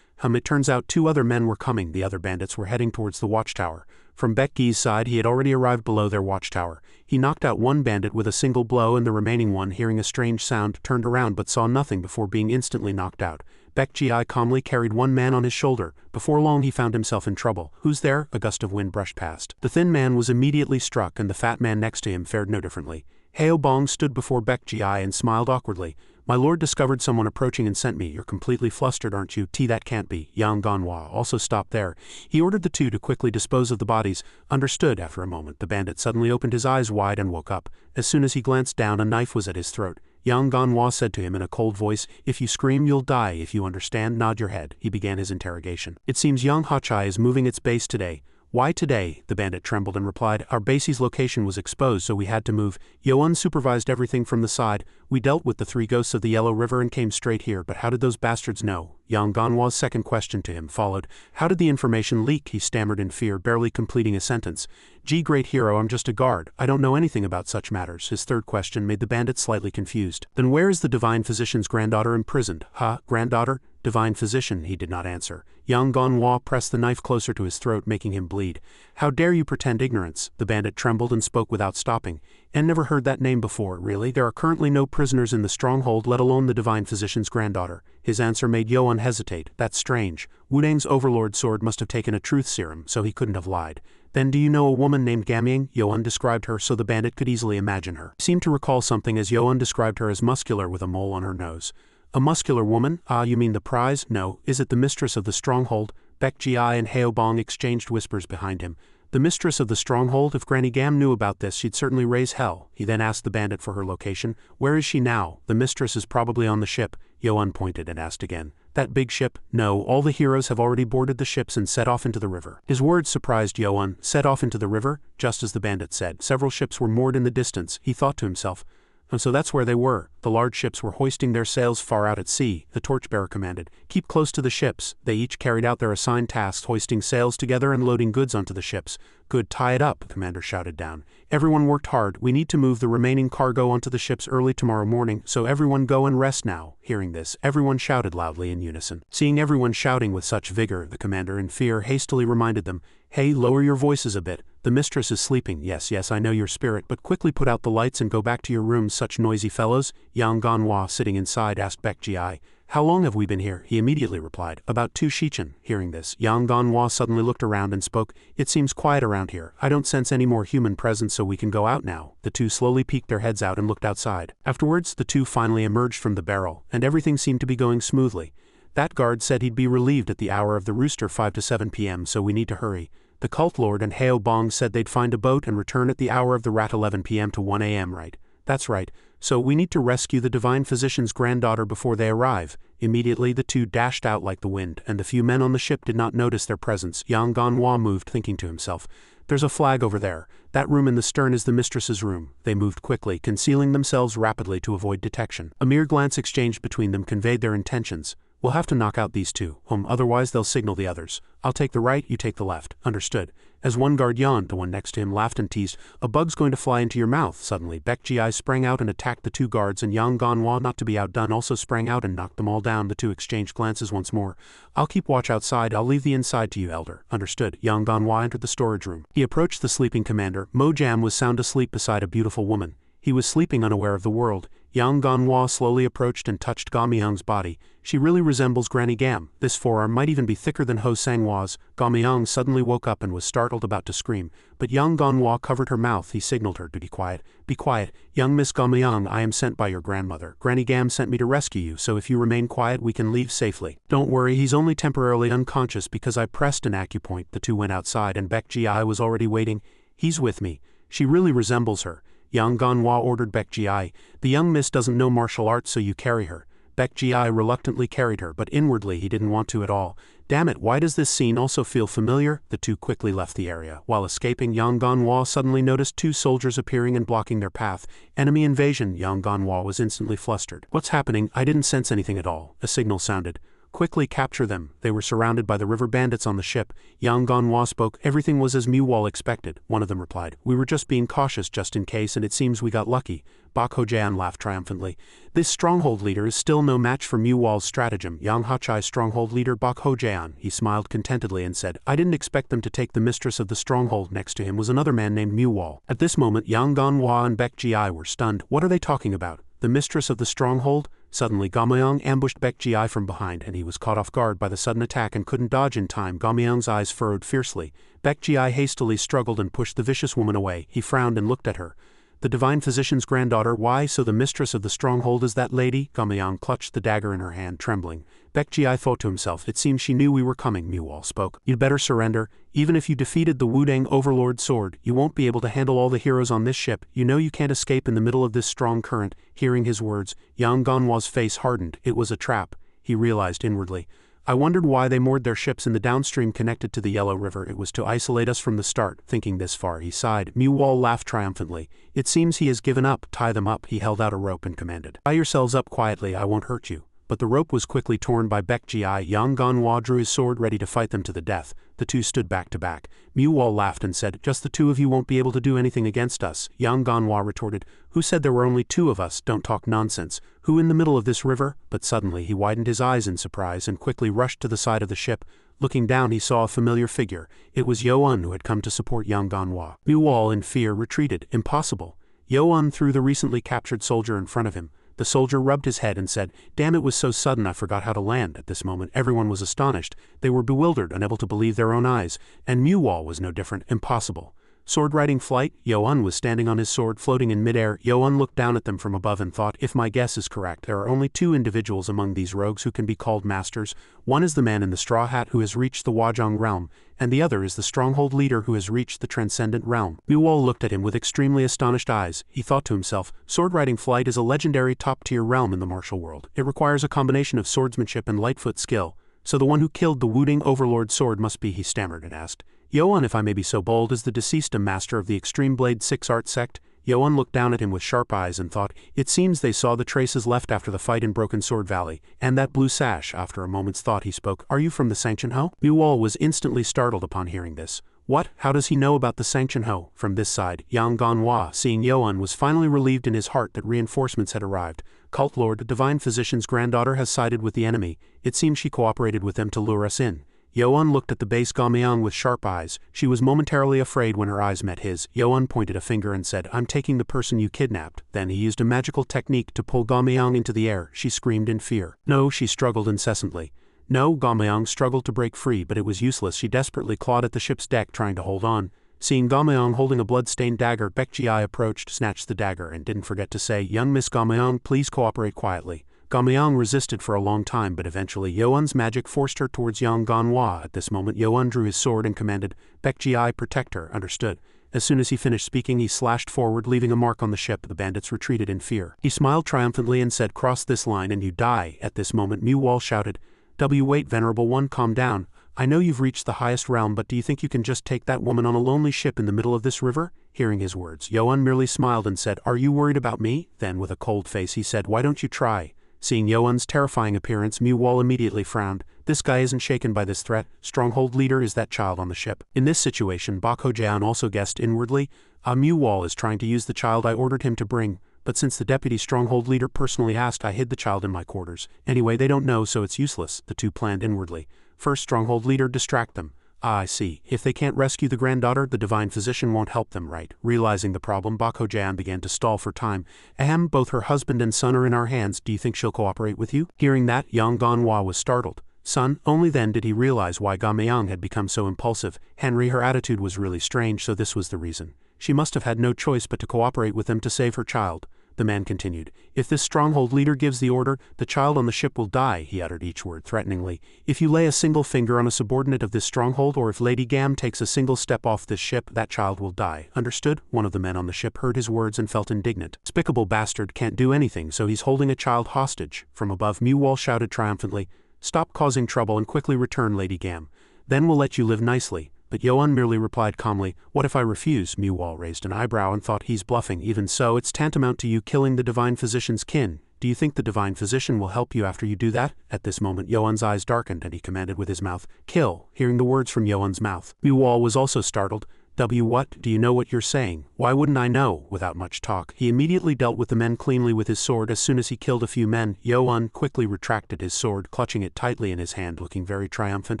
It turns out 2 other men were coming. The other bandits were heading towards the watchtower. From Baek Ji's side he had already arrived below their watchtower. He knocked out 1 bandit with a single blow, and the remaining one, hearing a strange sound, turned around but saw nothing before being instantly knocked out. Baek Ji calmly carried 1 man on his shoulder. Before long he found himself in trouble. Who's there? A gust of wind brushed past. The thin man was immediately struck, and the fat man next to him fared no differently. Heo Bong stood before Baek Ji and smiled awkwardly. My lord discovered someone approaching and sent me. You're completely flustered, aren't you? That can't be. Yang Ganhwa also stopped there. He ordered the 2 to quickly dispose of the bodies. Understood. After a moment, the bandit suddenly opened his eyes wide and woke up. As soon as he glanced down, a knife was at his throat. Yang Ganhwa said to him in a cold voice, if you scream, you'll die. If you understand, nod your head. He began his interrogation. It seems Yang Hachai is moving its base today. Why today? The bandit trembled and replied, our base's location was exposed, so we had to move. Yoan supervised everything from the side. We dealt with the 3 ghosts of the Yellow River and came straight here, but how did those bastards know? Yang Ganhwa's second question to him followed. How did the information leak? He stammered in fear, barely completing a sentence. Gee, great hero, I'm just a guard. I don't know anything about such matters. His third question made the bandit slightly confused. Then where is the divine physician's granddaughter imprisoned? Granddaughter? Divine physician, he did not answer. Yang Ganhwa pressed the knife closer to his throat, making him bleed. How dare you pretend ignorance? The bandit trembled and spoke without stopping. And never heard that name before, really? There are currently no prisoners in the stronghold, let alone the divine physician's granddaughter. His answer made Yoan hesitate. That's strange. Wudang's overlord sword must have taken a truth serum, so he couldn't have lied. Then do you know a woman named Gamying? Yoan described her so the bandit could easily imagine her. He seemed to recall something as Yoan described her as muscular with a mole on her nose. A muscular woman? You mean the prize? No. Is it the mistress of the stronghold? Baek Ji and Heo Bong exchanged whispers behind him. The mistress of the stronghold? If Granny Gam knew about this, she'd certainly raise hell. He then asked the bandit for her location. Where is she now? The mistress is probably on the ship. Yoan pointed and asked again. That big ship? No, all the heroes have already boarded the ships and set off into the river. His words surprised Yoan. Set off into the river? Just as the bandit said. Several ships were moored in the distance. He thought to himself. And so that's where they were. The large ships were hoisting their sails far out at sea. The torchbearer commanded, keep close to the ships. They each carried out their assigned tasks, hoisting sails together and loading goods onto the ships. Good, tie it up, the commander shouted down. Everyone worked hard. We need to move the remaining cargo onto the ships early tomorrow morning, so everyone go and rest now. Hearing this, everyone shouted loudly in unison. Seeing everyone shouting with such vigor, the commander in fear hastily reminded them, hey, lower your voices a bit. The mistress is sleeping. Yes, I know your spirit, but quickly put out the lights and go back to your rooms, such noisy fellows. Yang Ganhwa, sitting inside, asked Baek Ji. How long have we been here? He immediately replied, about 2 shichen. Hearing this, Yang Ganhwa suddenly looked around and spoke, it seems quiet around here. I don't sense any more human presence, so we can go out now. The 2 slowly peeked their heads out and looked outside. Afterwards, the 2 finally emerged from the barrel, and everything seemed to be going smoothly. That guard said he'd be relieved at the hour of the rooster 5 to 7 p.m., so we need to hurry. The cult lord and Heo Bong said they'd find a boat and return at the hour of the rat 11 p.m. to 1 a.m. Right? That's right. So we need to rescue the divine physician's granddaughter before they arrive. Immediately the 2 dashed out like the wind, and the few men on the ship did not notice their presence. Yang Ganhwa moved, thinking to himself, there's a flag over there. That room in the stern is the mistress's room. They moved quickly, concealing themselves rapidly to avoid detection. A mere glance exchanged between them conveyed their intentions. We'll have to knock out these 2, otherwise they'll signal the others. I'll take the right, you take the left. Understood. As one guard yawned, the one next to him laughed and teased, a bug's going to fly into your mouth. Suddenly, Baek Ji sprang out and attacked the 2 guards, and Yang Ganhwa, not to be outdone, also sprang out and knocked them all down. The 2 exchanged glances once more. I'll keep watch outside, I'll leave the inside to you, elder. Understood. Yang Ganhwa entered the storage room. He approached the sleeping commander. Mo Jam was sound asleep beside a beautiful woman. He was sleeping unaware of the world. Yang Ganhwa slowly approached and touched Gamyang's body. She really resembles Granny Gam. This forearm might even be thicker than Ho Sangwa's. Gamyang suddenly woke up and was startled, about to scream. But Yang Ganhwa covered her mouth. He signaled her to be quiet. Be quiet. Young Miss Gamyang, I am sent by your grandmother. Granny Gam sent me to rescue you, so if you remain quiet we can leave safely. Don't worry, he's only temporarily unconscious because I pressed an acupoint. The 2 went outside and Baek Ji was already waiting. He's with me. She really resembles her. Yang Ganhwa ordered Baek Ji. The young miss doesn't know martial arts, so you carry her. Baek Ji reluctantly carried her, but inwardly he didn't want to at all. Damn it, why does this scene also feel familiar? The two quickly left the area. While escaping, Yang Ganhwa suddenly noticed two soldiers appearing and blocking their path. Enemy invasion. Yang Ganhwa was instantly flustered. What's happening? I didn't sense anything at all. A signal sounded. Quickly capture them. They were surrounded by the river bandits on the ship. Yang Ganhwa spoke. Everything was as Mu-wall expected. One of them replied. We were just being cautious just in case, and it seems we got lucky. Bak Ho-jan laughed triumphantly. This stronghold leader is still no match for Mu-wall's stratagem. Yang Hachai's stronghold leader Bak Ho-jan. He smiled contentedly and said, I didn't expect them to take the mistress of the stronghold. Next to him was another man named Mu-wall. At this moment, Yang Ganhwa and Baek Ji-ai were stunned. What are they talking about? The mistress of the stronghold? Suddenly, Gamyang ambushed Baek Ji-ai from behind, and he was caught off guard by the sudden attack and couldn't dodge in time. Gamyang's eyes furrowed fiercely. Baek Ji-ai hastily struggled and pushed the vicious woman away. He frowned and looked at her. The divine physician's granddaughter. Why, so the mistress of the stronghold is that lady? Gamyang clutched the dagger in her hand, trembling. Baek Ji-ai thought to himself, it seems she knew we were coming. Mu-wall spoke. You'd better surrender. Even if you defeated the Wudang Overlord sword, you won't be able to handle all the heroes on this ship. You know you can't escape in the middle of this strong current. Hearing his words, Yang Ganhwa's face hardened. It was a trap, he realized inwardly. I wondered why they moored their ships in the downstream connected to the Yellow River. It was to isolate us from the start. Thinking this far, he sighed. Mu-wall laughed triumphantly. It seems he has given up. Tie them up. He held out a rope and commanded. Tie yourselves up quietly. I won't hurt you. But the rope was quickly torn by Baek Ji-ai. Yang Ganhwa drew his sword ready to fight them to the death. The two stood back to back. Mu-wall laughed and said, just the two of you won't be able to do anything against us. Yang Ganhwa retorted, who said there were only two of us? Don't talk nonsense. Who in the middle of this river? But suddenly he widened his eyes in surprise and quickly rushed to the side of the ship. Looking down, he saw a familiar figure. It was Yo-un who had come to support Yang Ganhwa. Mu-wall in fear retreated. Impossible. Yo-un threw the recently captured soldier in front of him. The soldier rubbed his head and said, damn, it was so sudden I forgot how to land. At this moment everyone was astonished. They were bewildered, unable to believe their own eyes. And Mu-wall was no different. Impossible. Sword riding flight? Yo-un was standing on his sword floating in midair. Yo-un looked down at them from above and thought, if my guess is correct, there are only two individuals among these rogues who can be called masters. One is the man in the straw hat who has reached the Wajong realm, and the other is the stronghold leader who has reached the transcendent realm. Mu-wall looked at him with extremely astonished eyes. He thought to himself, sword riding flight is a legendary top-tier realm in the martial world. It requires a combination of swordsmanship and lightfoot skill. So the one who killed the Wudang Overlord sword must be, he stammered and asked. Yo-un, if I may be so bold, is the deceased a master of the Extreme Blade 6 art sect? Yo-un looked down at him with sharp eyes and thought, it seems they saw the traces left after the fight in Broken Sword Valley, and that blue sash. After a moment's thought he spoke, are you from the Sanction Ho? Mu-wall was instantly startled upon hearing this. What? How does he know about the Sanction Ho? From this side, Yang Ganhwa, seeing Yo-un, was finally relieved in his heart that reinforcements had arrived. Cult Lord, the divine physician's granddaughter, has sided with the enemy. It seems she cooperated with them to lure us in. Yo-un looked at the base Gamyang with sharp eyes. She was momentarily afraid when her eyes met his. Yo-un pointed a finger and said, I'm taking the person you kidnapped. Then he used a magical technique to pull Gamyang into the air. She screamed in fear. No, she struggled incessantly. No, Gamyang struggled to break free, but it was useless. She desperately clawed at the ship's deck trying to hold on. Seeing Gamyang holding a blood-stained dagger, Baek Ji-ai approached, snatched the dagger, and didn't forget to say, young Miss Gamyang, please cooperate quietly. Gamyang resisted for a long time, but eventually Yo-un's magic forced her towards Yang Ganhwa. At this moment Yo-un drew his sword and commanded, Baek Ji-ai, protect her. Understood. As soon as he finished speaking, he slashed forward, leaving a mark on the ship. The bandits retreated in fear. He smiled triumphantly and said, cross this line and you die. At this moment Mu-wall shouted, wait, Venerable One, calm down. I know you've reached the highest realm, but do you think you can just take that woman on a lonely ship in the middle of this river? Hearing his words, Yo-un merely smiled and said, are you worried about me? Then with a cold face he said, why don't you try? Seeing Yo-un's terrifying appearance, Mu-wall immediately frowned. This guy isn't shaken by this threat. Stronghold leader is that child on the ship. In this situation, Bak Ho-jan also guessed inwardly, Mu-wall is trying to use the child I ordered him to bring, but since the deputy stronghold leader personally asked, I hid the child in my quarters. Anyway, they don't know, so it's useless. The two planned inwardly. First, stronghold leader, distract them. I see. If they can't rescue the granddaughter, the divine physician won't help them, right? Realizing the problem, Bak Ho-jan began to stall for time. Ahem, both her husband and son are in our hands. Do you think she'll cooperate with you? Hearing that, Yang Ganhwa was startled. Son? Only then did he realize why Gamyang had become so impulsive. Henry, her attitude was really strange, so this was the reason. She must have had no choice but to cooperate with them to save her child. The man continued, if this stronghold leader gives the order, the child on the ship will die. He uttered each word threateningly. If you lay a single finger on a subordinate of this stronghold, or if Lady Gam takes a single step off this ship, that child will die. Understood? One of the men on the ship heard his words and felt indignant. Despicable bastard can't do anything, so he's holding a child hostage. From above, Mu-wall shouted triumphantly, Stop causing trouble and quickly return, Lady Gam. Then we'll let you live nicely. But Yoan merely replied calmly, what if I refuse? Mu-Wal raised an eyebrow and thought he's bluffing. Even so, it's tantamount to you killing the Divine Physician's kin. Do you think the Divine Physician will help you after you do that? At this moment Yoan's eyes darkened and he commanded with his mouth, kill. Hearing the words from Yoan's mouth, Mu-Wal was also startled. What? Do you know what you're saying? Why wouldn't I know? Without much talk, he immediately dealt with the men cleanly with his sword. As soon as he killed a few men, Yoan quickly retracted his sword, clutching it tightly in his hand, looking very triumphant.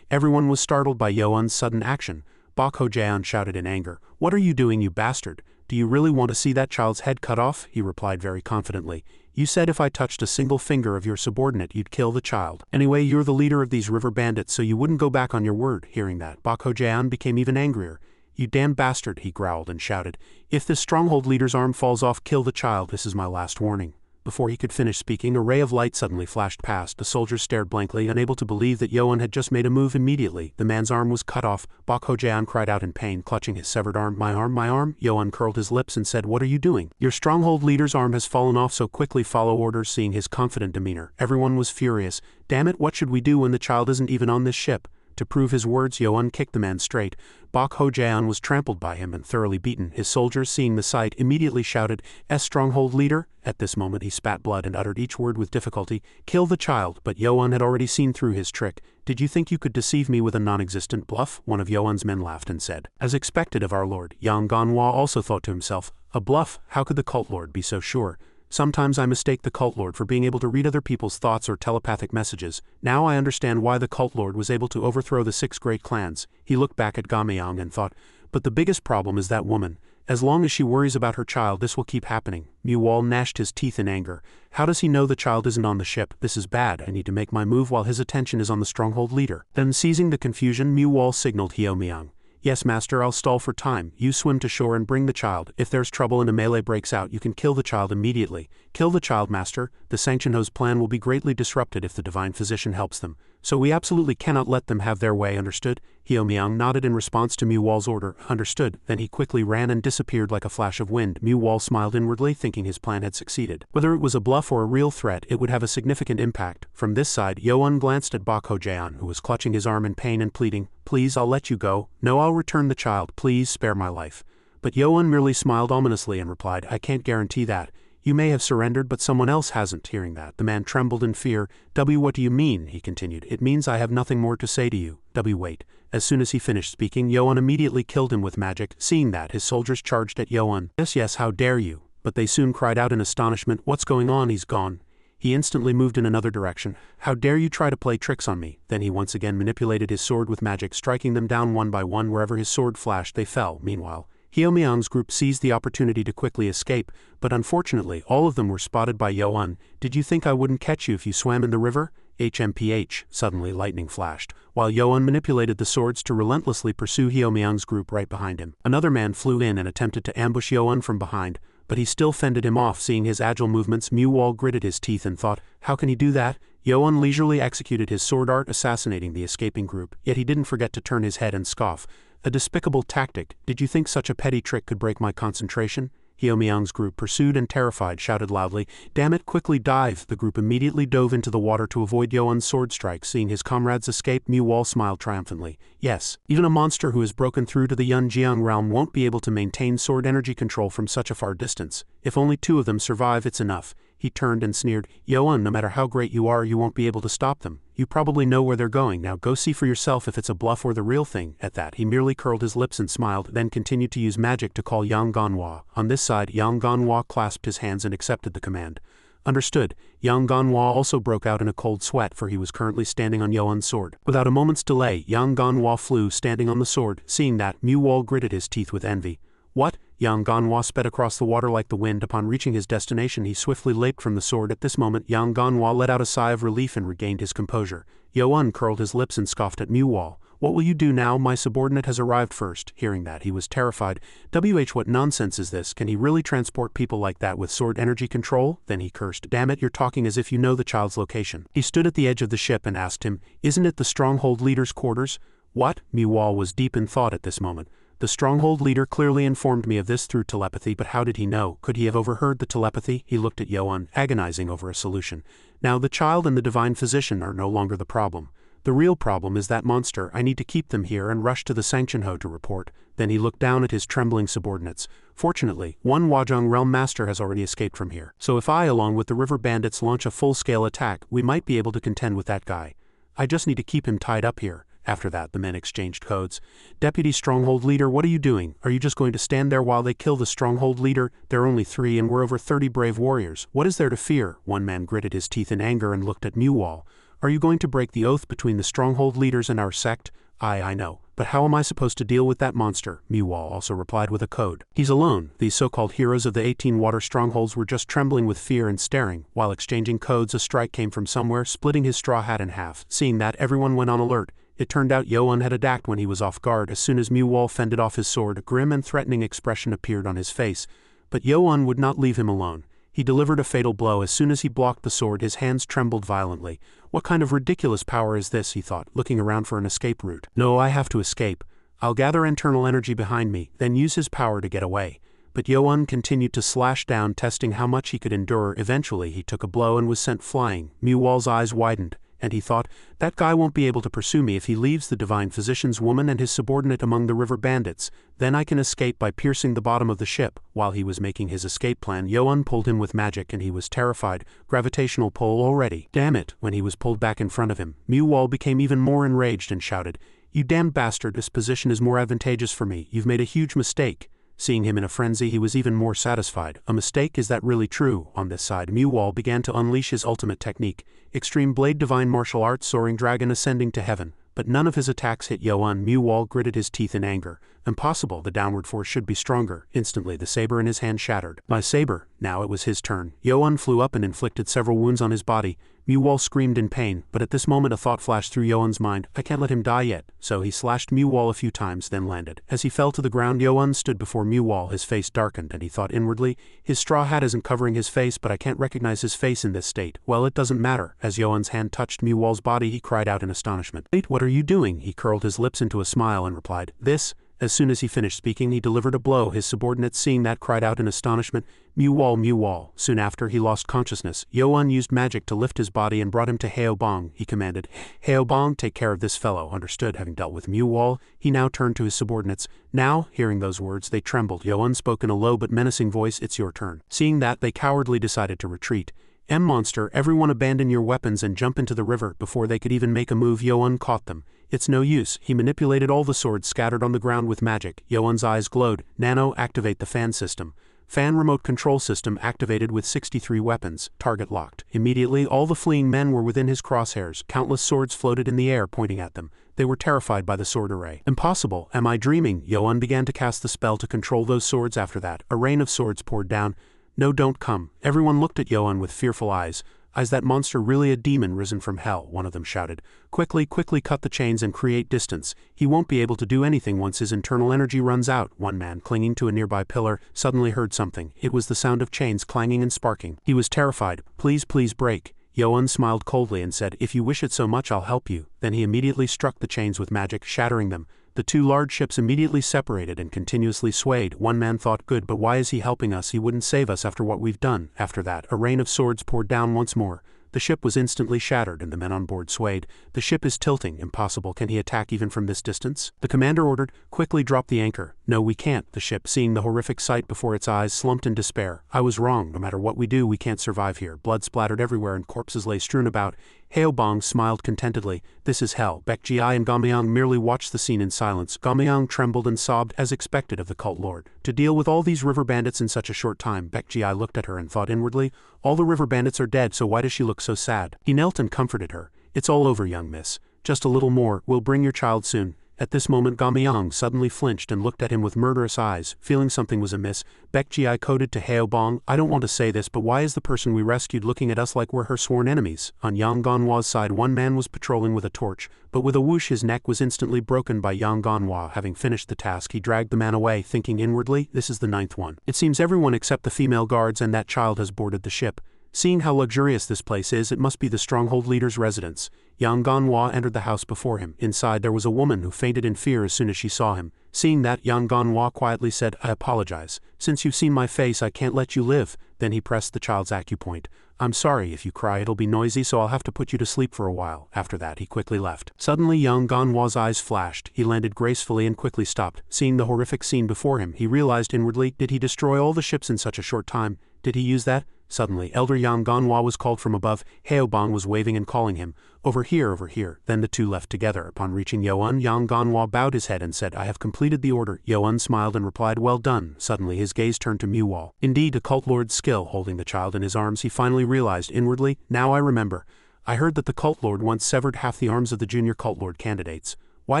Everyone was startled by Yoan's sudden action. Bok Ho-jaeon shouted in anger, what are you doing, you bastard? Do you really want to see that child's head cut off? He replied very confidently. You said if I touched a single finger of your subordinate you'd kill the child. Anyway, you're the leader of these river bandits, so you wouldn't go back on your word. Hearing that, Bok Ho-jaeon became even angrier. You damn bastard, he growled and shouted. If this stronghold leader's arm falls off, kill the child. This is my last warning. Before he could finish speaking, a ray of light suddenly flashed past. The soldiers stared blankly, unable to believe that Yoan had just made a move. Immediately, the man's arm was cut off. Bok Ho-jaeon cried out in pain, clutching his severed arm. My arm, my arm? Yoan curled his lips and said, what are you doing? Your stronghold leader's arm has fallen off, so quickly follow orders. Seeing his confident demeanor, everyone was furious. Damn it, what should we do when the child isn't even on this ship? To prove his words, Yoan kicked the man straight. Bok Ho-jaeon was trampled by him and thoroughly beaten. His soldiers, seeing the sight, immediately shouted, stronghold leader? At this moment he spat blood and uttered each word with difficulty, kill the child. But Yoan had already seen through his trick. Did you think you could deceive me with a non-existent bluff? One of Yoan's men laughed and said. As expected of our lord, Yang Ganhwa also thought to himself, a bluff? How could the cult lord be so sure? Sometimes I mistake the cult lord for being able to read other people's thoughts or telepathic messages. Now I understand why the cult lord was able to overthrow the 6 great clans. He looked back at Gameyang and thought, but the biggest problem is that woman. As long as she worries about her child, this will keep happening. Mu-Wal gnashed his teeth in anger. How does he know the child isn't on the ship? This is bad. I need to make my move while his attention is on the stronghold leader. Then seizing the confusion, Mu-Wal signaled Hyo-myung. Yes, master, I'll stall for time. You swim to shore and bring the child. If there's trouble and a melee breaks out, you can kill the child immediately. Kill the child, master. The Sanctionho's plan will be greatly disrupted if the Divine Physician helps them. So we absolutely cannot let them have their way, understood? Hyo-myung nodded in response to Mu-Wal's order. Understood. Then he quickly ran and disappeared like a flash of wind. Mu-Wal smiled inwardly, thinking his plan had succeeded. Whether it was a bluff or a real threat, it would have a significant impact. From this side, Yoan glanced at Bok Ho-jaeon, who was clutching his arm in pain and pleading, please, I'll let you go. No, I'll return the child. Please spare my life. But Yoan merely smiled ominously and replied, I can't guarantee that. You may have surrendered, but someone else hasn't. Hearing that, the man trembled in fear. What do you mean? He continued. It means I have nothing more to say to you. Wait. As soon as he finished speaking, Yoan immediately killed him with magic. Seeing that, his soldiers charged at Yoan. Yes, how dare you? But they soon cried out in astonishment, what's going on? He's gone. He instantly moved in another direction. How dare you try to play tricks on me? Then he once again manipulated his sword with magic, striking them down one by one. Wherever his sword flashed, they fell. Meanwhile, Hyo-myung's group seized the opportunity to quickly escape, but unfortunately all of them were spotted by Yoan. Did you think I wouldn't catch you if you swam in the river? HMPH. Suddenly lightning flashed, while Yoan manipulated the swords to relentlessly pursue Hyo-myung's group right behind him. Another man flew in and attempted to ambush Yoan from behind, but he still fended him off. Seeing his agile movements, Mu-Wal gritted his teeth and thought, how can he do that? Yoan leisurely executed his sword art, assassinating the escaping group, yet he didn't forget to turn his head and scoff. A despicable tactic. Did you think such a petty trick could break my concentration? Hyo-myung's group, pursued and terrified, shouted loudly, damn it, quickly dive! The group immediately dove into the water to avoid Yoan's sword strike. Seeing his comrades escape, Mu-Wal smiled triumphantly. Yes, even a monster who has broken through to the Yunjiang realm won't be able to maintain sword energy control from such a far distance. If only 2 of them survive, it's enough. He turned and sneered, Yoan, no matter how great you are, you won't be able to stop them. You probably know where they're going. Now go see for yourself if it's a bluff or the real thing. At that, he merely curled his lips and smiled, then continued to use magic to call Yang Ganhwa. On this side, Yang Ganhwa clasped his hands and accepted the command. Understood. Yang Ganhwa also broke out in a cold sweat, for he was currently standing on Yoan's sword. Without a moment's delay, Yang Ganhwa flew, standing on the sword. Seeing that, Mu-Wal gritted his teeth with envy. What? Yang Ganhwa sped across the water like the wind. Upon reaching his destination, he swiftly leaped from the sword. At this moment, Yang Ganhwa let out a sigh of relief and regained his composure. Yoan curled his lips and scoffed at Mu-Wal. What will you do now? My subordinate has arrived first. Hearing that, he was terrified. What nonsense is this? Can he really transport people like that with sword energy control? Then he cursed. Damn it, you're talking as if you know the child's location. He stood at the edge of the ship and asked him, isn't it the stronghold leader's quarters? What? Mu-Wal was deep in thought at this moment. The stronghold leader clearly informed me of this through telepathy, but how did he know? Could he have overheard the telepathy? He looked at Yoan, agonizing over a solution. Now the child and the divine physician are no longer the problem. The real problem is that monster. I need to keep them here and rush to the Sanctionho to report. Then he looked down at his trembling subordinates. Fortunately, one Wajong realm master has already escaped from here. So if I, along with the river bandits, launch a full-scale attack, we might be able to contend with that guy. I just need to keep him tied up here. After that, the men exchanged codes. Deputy Stronghold Leader, what are you doing? Are you just going to stand there while they kill the Stronghold Leader? There are only 3 and we're over 30 brave warriors. What is there to fear? One man gritted his teeth in anger and looked at Muwal. Are you going to break the oath between the Stronghold Leaders and our sect? I know. But how am I supposed to deal with that monster? Muwal also replied with a code. He's alone. These so-called heroes of the 18 water strongholds were just trembling with fear and staring. While exchanging codes, a strike came from somewhere, splitting his straw hat in half. Seeing that, everyone went on alert. It turned out Yoan had attacked when he was off guard. As soon as Muwal fended off his sword, a grim and threatening expression appeared on his face. But Yoan would not leave him alone. He delivered a fatal blow. As soon as he blocked the sword, his hands trembled violently. What kind of ridiculous power is this, he thought, looking around for an escape route. No, I have to escape. I'll gather internal energy behind me, then use his power to get away. But Yoan continued to slash down, testing how much he could endure. Eventually, he took a blow and was sent flying. Muwal's eyes widened, and he thought, that guy won't be able to pursue me if he leaves the divine physician's woman and his subordinate among the river bandits. Then I can escape by piercing the bottom of the ship. While he was making his escape plan, Yoan pulled him with magic and he was terrified. Gravitational pull already. Damn it! When he was pulled back in front of him, Muwal became even more enraged and shouted, You damned bastard, this position is more advantageous for me. You've made a huge mistake. Seeing him in a frenzy, he was even more satisfied. A mistake? Is that really true? On this side, Muwal began to unleash his ultimate technique. Extreme Blade Divine Martial Arts, Soaring Dragon ascending to heaven. But none of his attacks hit Yoan. Muwal gritted his teeth in anger. Impossible, the downward force should be stronger. Instantly, the saber in his hand shattered. My saber. Now it was his turn. Yoan flew up and inflicted several wounds on his body. Muwal screamed in pain, but at this moment a thought flashed through Yoan's mind. I can't let him die yet. So he slashed Muwal a few times, then landed. As he fell to the ground, Yoan stood before Muwal. His face darkened, and he thought inwardly, his straw hat isn't covering his face, but I can't recognize his face in this state. Well, it doesn't matter. As Yoan's hand touched Muwal's body, he cried out in astonishment. Wait, what are you doing? He curled his lips into a smile and replied, This. As soon as he finished speaking, he delivered a blow. His subordinates, seeing that, cried out in astonishment, Muwal, Muwal. Soon after, he lost consciousness. Yoan used magic to lift his body and brought him to Heobong. He commanded, Heobong, take care of this fellow. Understood. Having dealt with Muwal, he now turned to his subordinates. Now, hearing those words, they trembled. Yoan spoke in a low but menacing voice, It's your turn. Seeing that, they cowardly decided to retreat. Monster, everyone abandon your weapons and jump into the river. Before they could even make a move, Yoan caught them. It's no use. He manipulated all the swords scattered on the ground with magic. Yoan's eyes glowed. Nano, activate the fan system. Fan remote control system activated with 63 weapons. Target locked. Immediately, all the fleeing men were within his crosshairs. Countless swords floated in the air, pointing at them. They were terrified by the sword array. Impossible. Am I dreaming? Yoan began to cast the spell to control those swords. After that, a rain of swords poured down. No, don't come. Everyone looked at Yoan with fearful eyes. Is that monster really a demon risen from hell? One of them shouted. Quickly cut the chains and create distance. He won't be able to do anything once his internal energy runs out. One man, clinging to a nearby pillar, suddenly heard something. It was the sound of chains clanging and sparking. He was terrified. Please break. Yoan smiled coldly and said, If you wish it so much, I'll help you. Then he immediately struck the chains with magic, shattering them. The two large ships immediately separated and continuously swayed. One man thought, good, but why is he helping us? He wouldn't save us after what we've done. After that, a rain of swords poured down once more. The ship was instantly shattered and the men on board swayed. The ship is tilting. Impossible. Can he attack even from this distance? The commander ordered, quickly drop the anchor. No, we can't. The ship, seeing the horrific sight before its eyes, slumped in despair. I was wrong. No matter what we do, we can't survive here. Blood splattered everywhere and corpses lay strewn about. Heobong smiled contentedly. This is hell. Baekji and Gamyang merely watched the scene in silence. Gamyang trembled and sobbed, as expected of the cult lord. To deal with all these river bandits in such a short time, Baekji looked at her and thought inwardly, all the river bandits are dead, so why does she look so sad? He knelt and comforted her. It's all over, young miss. Just a little more. We'll bring your child soon. At this moment, Gamyang suddenly flinched and looked at him with murderous eyes. Feeling something was amiss, Baekji coded to Heobong, I don't want to say this, but why is the person we rescued looking at us like we're her sworn enemies? On Yang Ganwa's side, one man was patrolling with a torch, but with a whoosh his neck was instantly broken by Yang Ganwa. Having finished the task, he dragged the man away, thinking inwardly, this is the 9th one. It seems everyone except the female guards and that child has boarded the ship. Seeing how luxurious this place is, it must be the stronghold leader's residence. Yang Ganwa entered the house before him. Inside there was a woman who fainted in fear as soon as she saw him. Seeing that, Yang Ganhwa quietly said, I apologize. Since you've seen my face, I can't let you live. Then he pressed the child's acupoint. I'm sorry, if you cry it'll be noisy, so I'll have to put you to sleep for a while. After that, he quickly left. Suddenly, Yang Ganhwa's eyes flashed. He landed gracefully and quickly stopped. Seeing the horrific scene before him, he realized inwardly, did he destroy all the ships in such a short time? Did he use that? Suddenly, Elder Yang Ganhwa was called from above. Heobong was waving and calling him. Over here, over here. Then the two left together. Upon reaching Youn, Yang Ganhwa bowed his head and said, I have completed the order. Youn smiled and replied, well done. Suddenly his gaze turned to Muwal. Indeed, a cult lord's skill. Holding the child in his arms, he finally realized inwardly, now I remember. I heard that the cult lord once severed half the arms of the junior cult lord candidates. Why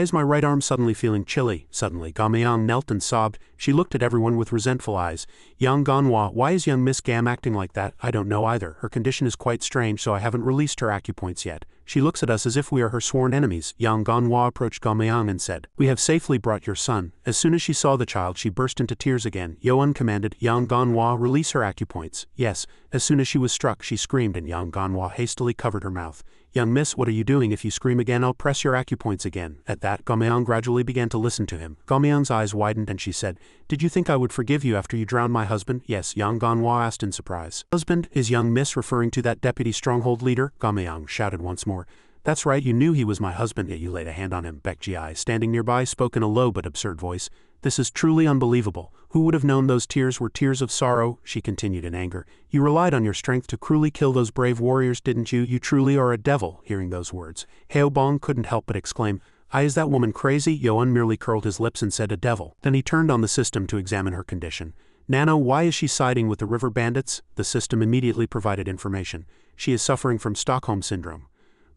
is my right arm suddenly feeling chilly? Suddenly, Gamyang knelt and sobbed. She looked at everyone with resentful eyes. Yang Ganhwa, why is young Miss Gam acting like that? I don't know either. Her condition is quite strange, so I haven't released her acupoints yet. She looks at us as if we are her sworn enemies. Yang Ganhwa approached Gamyang and said, we have safely brought your son. As soon as she saw the child, she burst into tears again. Youn commanded, Yang Ganhwa, release her acupoints. Yes. As soon as she was struck, she screamed and Yang Ganhwa hastily covered her mouth. Young miss, what are you doing? If you scream again, I'll press your acupoints again. At that, Gamyang gradually began to listen to him. Gamyang's eyes widened and she said, did you think I would forgive you after you drowned my husband? Yes, Yang Ganhwa asked in surprise. Husband? Is young miss referring to that deputy stronghold leader? Gamyang shouted once more. That's right, you knew he was my husband, yet you laid a hand on him. Baekji, standing nearby, spoke in a low but absurd voice. This is truly unbelievable. Who would have known those tears were tears of sorrow? She continued in anger. You relied on your strength to cruelly kill those brave warriors, didn't you? You truly are a devil. Hearing those words, Heobong couldn't help but exclaim, is that woman crazy? Youn merely curled his lips and said, a devil. Then he turned on the system to examine her condition. Nano, why is she siding with the river bandits? The system immediately provided information. She is suffering from Stockholm Syndrome.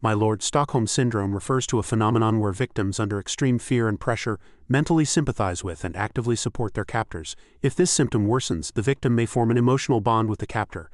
My lord, Stockholm Syndrome refers to a phenomenon where victims under extreme fear and pressure mentally sympathize with and actively support their captors. If this symptom worsens, the victim may form an emotional bond with the captor.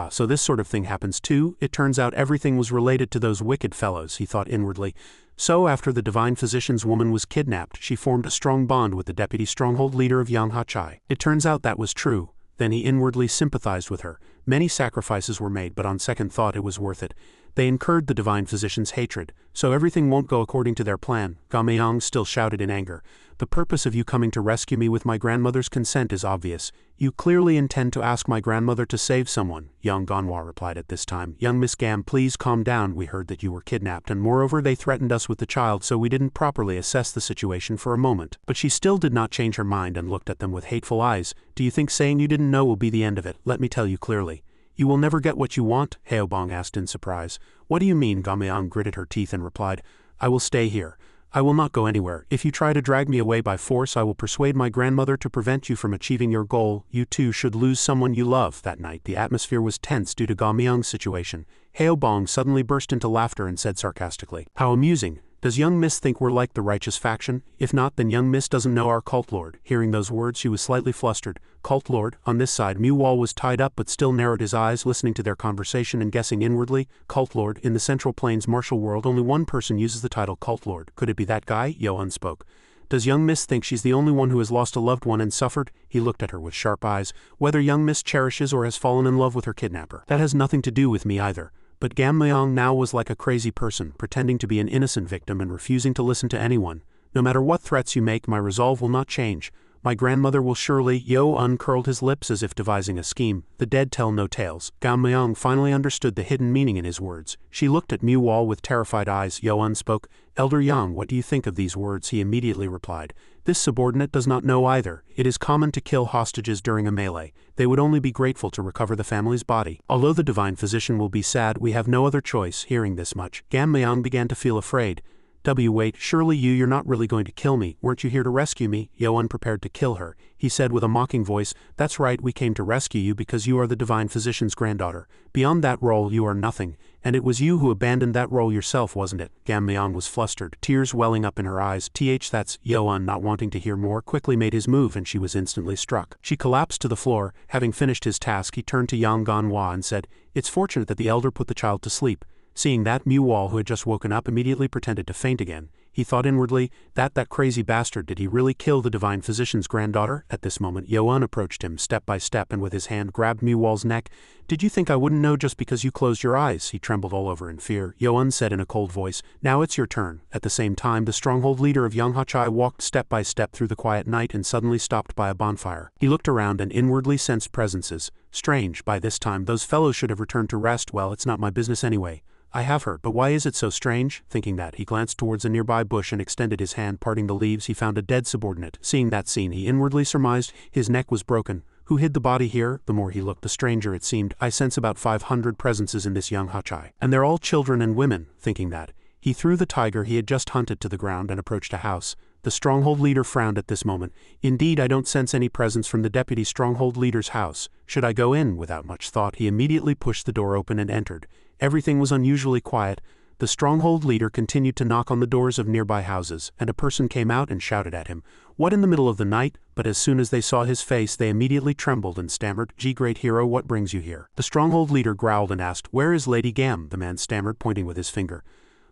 So this sort of thing happens too? It turns out everything was related to those wicked fellows, he thought inwardly. So after the divine physician's woman was kidnapped, she formed a strong bond with the deputy stronghold leader of Yang Hachai. It turns out that was true. Then he inwardly sympathized with her. Many sacrifices were made, but on second thought it was worth it. They incurred the divine physician's hatred, so everything won't go according to their plan. Gamyang still shouted in anger. The purpose of you coming to rescue me with my grandmother's consent is obvious. You clearly intend to ask my grandmother to save someone, Yang Ganhwa replied at this time. Young Miss Gam, please calm down. We heard that you were kidnapped, and moreover they threatened us with the child, so we didn't properly assess the situation for a moment. But she still did not change her mind and looked at them with hateful eyes. Do you think saying you didn't know will be the end of it? Let me tell you clearly. You will never get what you want? Heobong asked in surprise. What do you mean? Gamyang gritted her teeth and replied, I will stay here. I will not go anywhere. If you try to drag me away by force, I will persuade my grandmother to prevent you from achieving your goal. You too should lose someone you love. That night, the atmosphere was tense due to Gamyang's situation. Heobong suddenly burst into laughter and said sarcastically, how amusing. Does young miss think we're like the righteous faction? If not, then young miss doesn't know our cult lord. Hearing those words, she was slightly flustered. Cult lord? On this side, Muwal was tied up but still narrowed his eyes, listening to their conversation and guessing inwardly. Cult lord? In the Central Plains martial world, only one person uses the title cult lord. Could it be that guy? Youn spoke. Does young miss think she's the only one who has lost a loved one and suffered? He looked at her with sharp eyes. Whether young miss cherishes or has fallen in love with her kidnapper, that has nothing to do with me either. But Gamyang now was like a crazy person, pretending to be an innocent victim and refusing to listen to anyone. No matter what threats you make, my resolve will not change. My grandmother will surely. Youn curled his lips as if devising a scheme. The dead tell no tales. Gamyang finally understood the hidden meaning in his words. She looked at Muwal with terrified eyes. Youn spoke. Elder Yang, what do you think of these words? He immediately replied. This subordinate does not know either. It is common to kill hostages during a melee. They would only be grateful to recover the family's body. Although the divine physician will be sad, we have no other choice. Hearing this much, Gamyang began to feel afraid. Wait, surely you're not really going to kill me. Weren't you here to rescue me? Youn prepared to kill her. He said with a mocking voice, that's right, we came to rescue you because you are the divine physician's granddaughter. Beyond that role, you are nothing. And it was you who abandoned that role yourself, wasn't it? Gamyang was flustered, tears welling up in her eyes. That's Youn, not wanting to hear more, quickly made his move and she was instantly struck. She collapsed to the floor. Having finished his task, he turned to Yang Ganhwa and said, it's fortunate that the elder put the child to sleep. Seeing that, Muwal, who had just woken up, immediately pretended to faint again. He thought inwardly, that crazy bastard, did he really kill the divine physician's granddaughter? At this moment, Yo-un approached him step by step and with his hand grabbed Mu-Wal's neck. Did you think I wouldn't know just because you closed your eyes? He trembled all over in fear. Yo-un said in a cold voice, now it's your turn. At the same time, the stronghold leader of Yonghachai walked step by step through the quiet night and suddenly stopped by a bonfire. He looked around and inwardly sensed presences. Strange, by this time those fellows should have returned to rest. Well, it's not my business anyway. I have heard, but why is it so strange? Thinking that, he glanced towards a nearby bush and extended his hand. Parting the leaves, he found a dead subordinate. Seeing that scene, he inwardly surmised his neck was broken. Who hid the body here? The more he looked, the stranger it seemed. I sense about 500 presences in this Yonghachai, and they're all children and women. Thinking that, he threw the tiger he had just hunted to the ground and approached a house. The stronghold leader frowned at this moment. Indeed, I don't sense any presence from the deputy stronghold leader's house. Should I go in? Without much thought, he immediately pushed the door open and entered. Everything was unusually quiet. The stronghold leader continued to knock on the doors of nearby houses, and a person came out and shouted at him, "What in the middle of the night?" But as soon as they saw his face, they immediately trembled and stammered, "Gee, great hero, what brings you here?" The stronghold leader growled and asked, "Where is Lady Gam?" The man stammered, pointing with his finger.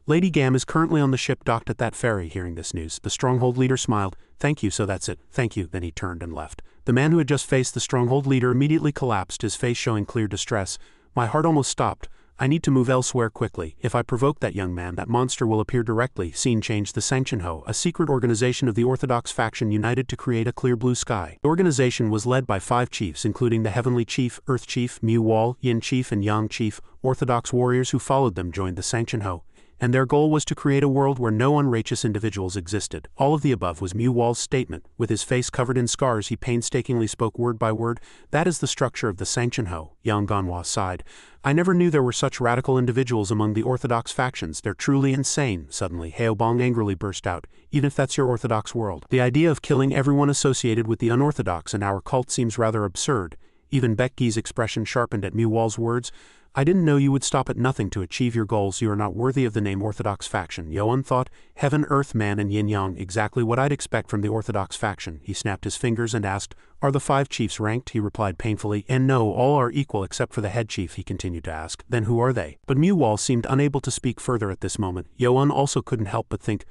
"Lady Gam is currently on the ship docked at that ferry." Hearing this news, the stronghold leader smiled. "Thank you, so that's it. Thank you." Then he turned and left. The man who had just faced the stronghold leader immediately collapsed, his face showing clear distress. My heart almost stopped. I need to move elsewhere quickly. If I provoke that young man, that monster will appear directly. Scene changed. The Sanctionho, a secret organization of the Orthodox faction, united to create a clear blue sky. The organization was led by 5 chiefs, including the Heavenly Chief, Earth Chief, Mu-Wal, Yin Chief, and Yang Chief. Orthodox warriors who followed them joined the Sanctionho, and their goal was to create a world where no unrighteous individuals existed. All of the above was Mu-Wal's statement. With his face covered in scars, he painstakingly spoke word by word. That is the structure of the Sanctionho. Yang Ganhwa sighed. I never knew there were such radical individuals among the Orthodox factions. They're truly insane. Suddenly, Haobong angrily burst out. Even if that's your Orthodox world, the idea of killing everyone associated with the unorthodox in our cult seems rather absurd. Even Bekgi's expression sharpened at Mu-Wal's words. I didn't know you would stop at nothing to achieve your goals. You are not worthy of the name Orthodox faction. Yo-un thought, heaven, earth, man, and yin-yang, exactly what I'd expect from the Orthodox faction. He snapped his fingers and asked, are the 5 chiefs ranked? He replied painfully, and no, all are equal except for the head chief. He continued to ask, then who are they? But Mu-Wal seemed unable to speak further at this moment. Yo-un also couldn't help but think,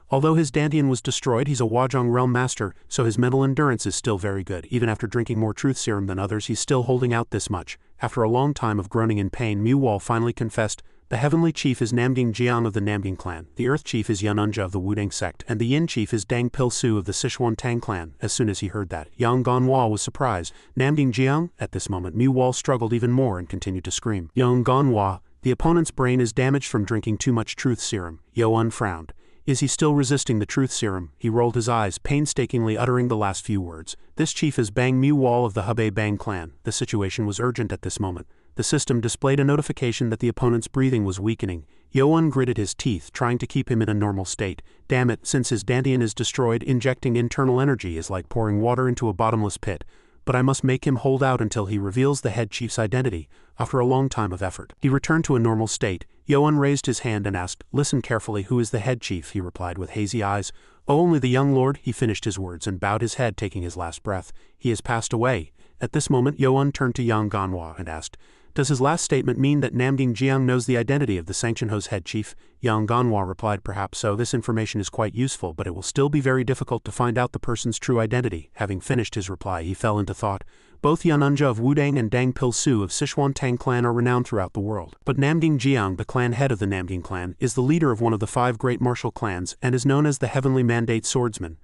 although his dantian was destroyed, he's a Wajong realm master, so his mental endurance is still very good. Even after drinking more truth serum than others, he's still holding out this much. After a long time of groaning in pain, Mu-Wal finally confessed, the Heavenly Chief is Namding Jiang of the Namding clan, the Earth Chief is Yanunja of the Wudang sect, and the Yin Chief is Dang Pil-Su of the Sichuan Tang clan. As soon as he heard that, Yang Ganhwa was surprised. Namding Jiang? At this moment, Mu-Wal struggled even more and continued to scream. Yang Ganhwa, the opponent's brain is damaged from drinking too much truth serum. Yo-un frowned. Is he still resisting the truth serum? He rolled his eyes, painstakingly uttering the last few words. This chief is Bang Mu-Wal of the Hebei Bang clan. The situation was urgent at this moment. The system displayed a notification that the opponent's breathing was weakening. Yo-un gritted his teeth, trying to keep him in a normal state. Damn it, since his dantian is destroyed, injecting internal energy is like pouring water into a bottomless pit. But I must make him hold out until he reveals the head chief's identity. After a long time of effort, he returned to a normal state. Yo-un raised his hand and asked, listen carefully, who is the head chief? He replied with hazy eyes. Oh, only the young lord. He finished his words and bowed his head, taking his last breath. He has passed away. At this moment, Yo-un turned to Yang Ganhwa and asked, does his last statement mean that Namding Jiang knows the identity of the Sanctionho's head chief? Yang Ganhwa replied, perhaps so. This information is quite useful, but it will still be very difficult to find out the person's true identity. Having finished his reply, he fell into thought. Both Yanunja of Wudang and Dang Pil-Su of Sichuan Tang clan are renowned throughout the world. But Namding Jiang, the clan head of the Namding clan, is the leader of one of the 5 great martial clans and is known as the Heavenly Mandate Swordsman.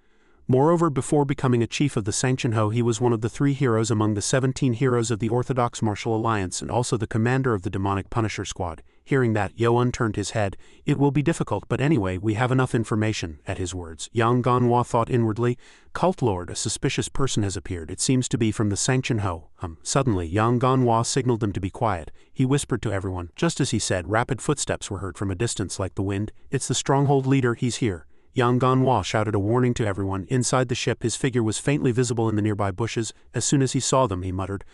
Moreover, before becoming a chief of the Sanctionho, he was one of the 3 heroes among the 17 heroes of the Orthodox Martial Alliance and also the commander of the demonic Punisher Squad. Hearing that, Yo-un turned his head. It will be difficult, but anyway, we have enough information. At his words, Yang Ganhwa thought inwardly, Cult Lord, a suspicious person has appeared. It seems to be from the Sanctionho. Suddenly, Yang Ganhwa signaled them to be quiet. He whispered to everyone. Just as he said, rapid footsteps were heard from a distance like the wind. It's the stronghold leader, he's here. Yang Ganhwa shouted a warning to everyone. Inside the ship, his figure was faintly visible in the nearby bushes. As soon as he saw them, he muttered,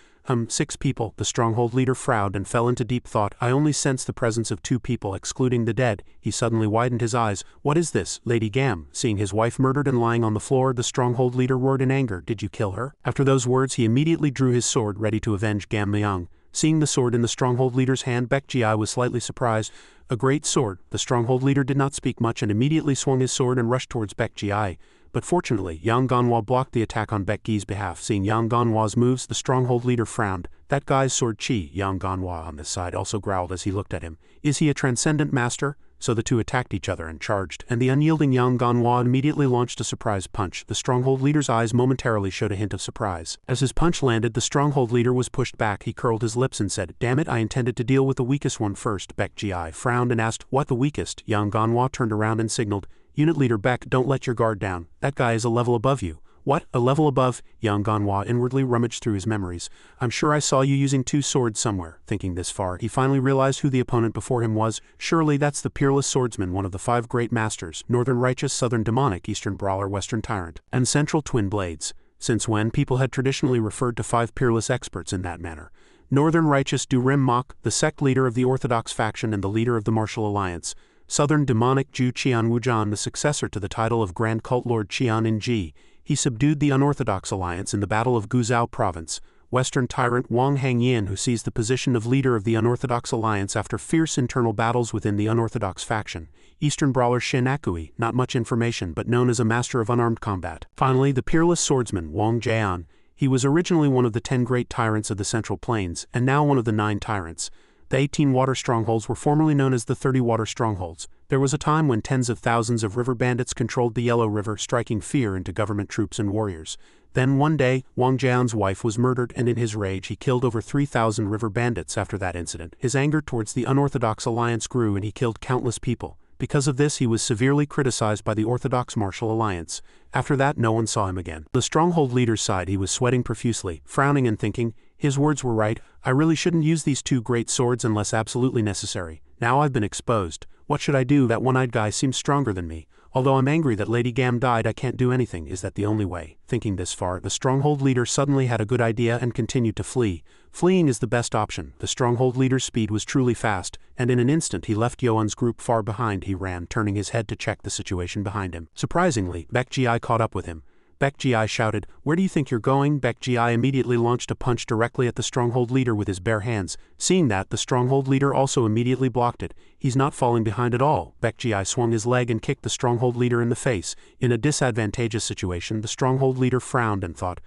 6 people. The stronghold leader frowned and fell into deep thought. I only sense the presence of 2 people, excluding the dead. He suddenly widened his eyes. What is this? Lady Gam. Seeing his wife murdered and lying on the floor, the stronghold leader roared in anger. Did you kill her? After those words, he immediately drew his sword, ready to avenge Gam Myung. Seeing the sword in the stronghold leader's hand, Bekgi was slightly surprised. A great sword. The stronghold leader did not speak much and immediately swung his sword and rushed towards Baek Ji. But fortunately, Yang Ganhwa blocked the attack on Baek Ji's behalf. Seeing Yang Ganhwa's moves, the stronghold leader frowned. That guy's sword chi. Yang Ganhwa on this side also growled as he looked at him. Is he a transcendent master? So the two attacked each other and charged, and the unyielding Yang Ganhwa immediately launched a surprise punch. The stronghold leader's eyes momentarily showed a hint of surprise. As his punch landed, the stronghold leader was pushed back. He curled his lips and said, "Damn it, I intended to deal with the weakest one first." Baek Ji frowned and asked, "What the weakest?" Yang Ganhwa turned around and signaled, "Unit leader Baek, don't let your guard down. That guy is a level above you." "What? A level above?" Yang Ganhwa inwardly rummaged through his memories. "I'm sure I saw you using 2 swords somewhere." Thinking this far, he finally realized who the opponent before him was. Surely that's the peerless swordsman, one of the 5 great masters, Northern Righteous, Southern Demonic, Eastern Brawler, Western Tyrant, and Central Twin Blades. Since when people had traditionally referred to 5 peerless experts in that manner. Northern Righteous Du Rim Mok, the sect leader of the Orthodox faction and the leader of the Martial Alliance. Southern Demonic Ju Qian Wujan, the successor to the title of Grand Cult Lord Qian in Ji. He subdued the Unorthodox Alliance in the Battle of Guzhou Province. Western Tyrant Wang Hangyin, who seized the position of leader of the Unorthodox Alliance after fierce internal battles within the Unorthodox faction. Eastern Brawler Shin Akui, not much information but known as a master of unarmed combat. Finally, the peerless swordsman Wang Jian. He was originally one of the 10 great tyrants of the Central Plains, and now one of the 9 tyrants. The 18 water strongholds were formerly known as the 30 water strongholds. There was a time when tens of thousands of river bandits controlled the Yellow River, striking fear into government troops and warriors. Then one day, Wang Jian's wife was murdered, and in his rage he killed over 3,000 river bandits after that incident. His anger towards the Unorthodox Alliance grew and he killed countless people. Because of this, he was severely criticized by the Orthodox Martial Alliance. After that, no one saw him again. The stronghold leader's side, he was sweating profusely, frowning and thinking, his words were right, I really shouldn't use these 2 great swords unless absolutely necessary. Now I've been exposed. What should I do? That one-eyed guy seems stronger than me. Although I'm angry that Lady Gam died, I can't do anything. Is that the only way? Thinking this far, the stronghold leader suddenly had a good idea and continued to flee. Fleeing is the best option. The stronghold leader's speed was truly fast, and in an instant he left Yoan's group far behind. He ran, turning his head to check the situation behind him. Surprisingly, Baek Ji caught up with him. Baek Ji shouted, "Where do you think you're going?" Baek Ji immediately launched a punch directly at the stronghold leader with his bare hands. Seeing that, the stronghold leader also immediately blocked it. He's not falling behind at all. Baek Ji swung his leg and kicked the stronghold leader in the face. In a disadvantageous situation, the stronghold leader frowned and thought,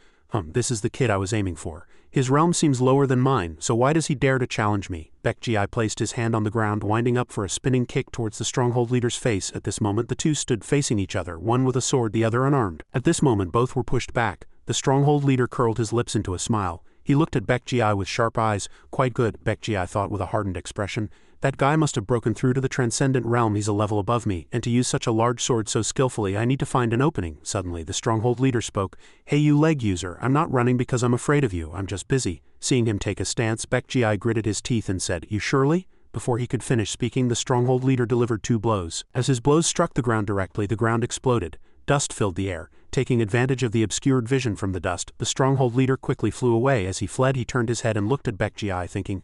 this is the kid I was aiming for. His realm seems lower than mine, so why does he dare to challenge me? Baek Ji placed his hand on the ground, winding up for a spinning kick towards the stronghold leader's face. At this moment, the two stood facing each other, one with a sword, the other unarmed. At this moment, both were pushed back. The stronghold leader curled his lips into a smile. He looked at Baek Ji with sharp eyes. Quite good, Baek Ji thought with a hardened expression. That guy must have broken through to the transcendent realm. He's a level above me, and to use such a large sword so skillfully, I need to find an opening. Suddenly, the stronghold leader spoke. Hey you leg user, I'm not running because I'm afraid of you, I'm just busy. Seeing him take a stance, Baek Ji gritted his teeth and said, You surely? Before he could finish speaking, the stronghold leader delivered 2 blows. As his blows struck the ground directly, the ground exploded. Dust filled the air. Taking advantage of the obscured vision from the dust, the stronghold leader quickly flew away. As he fled, he turned his head and looked at Baek Ji thinking,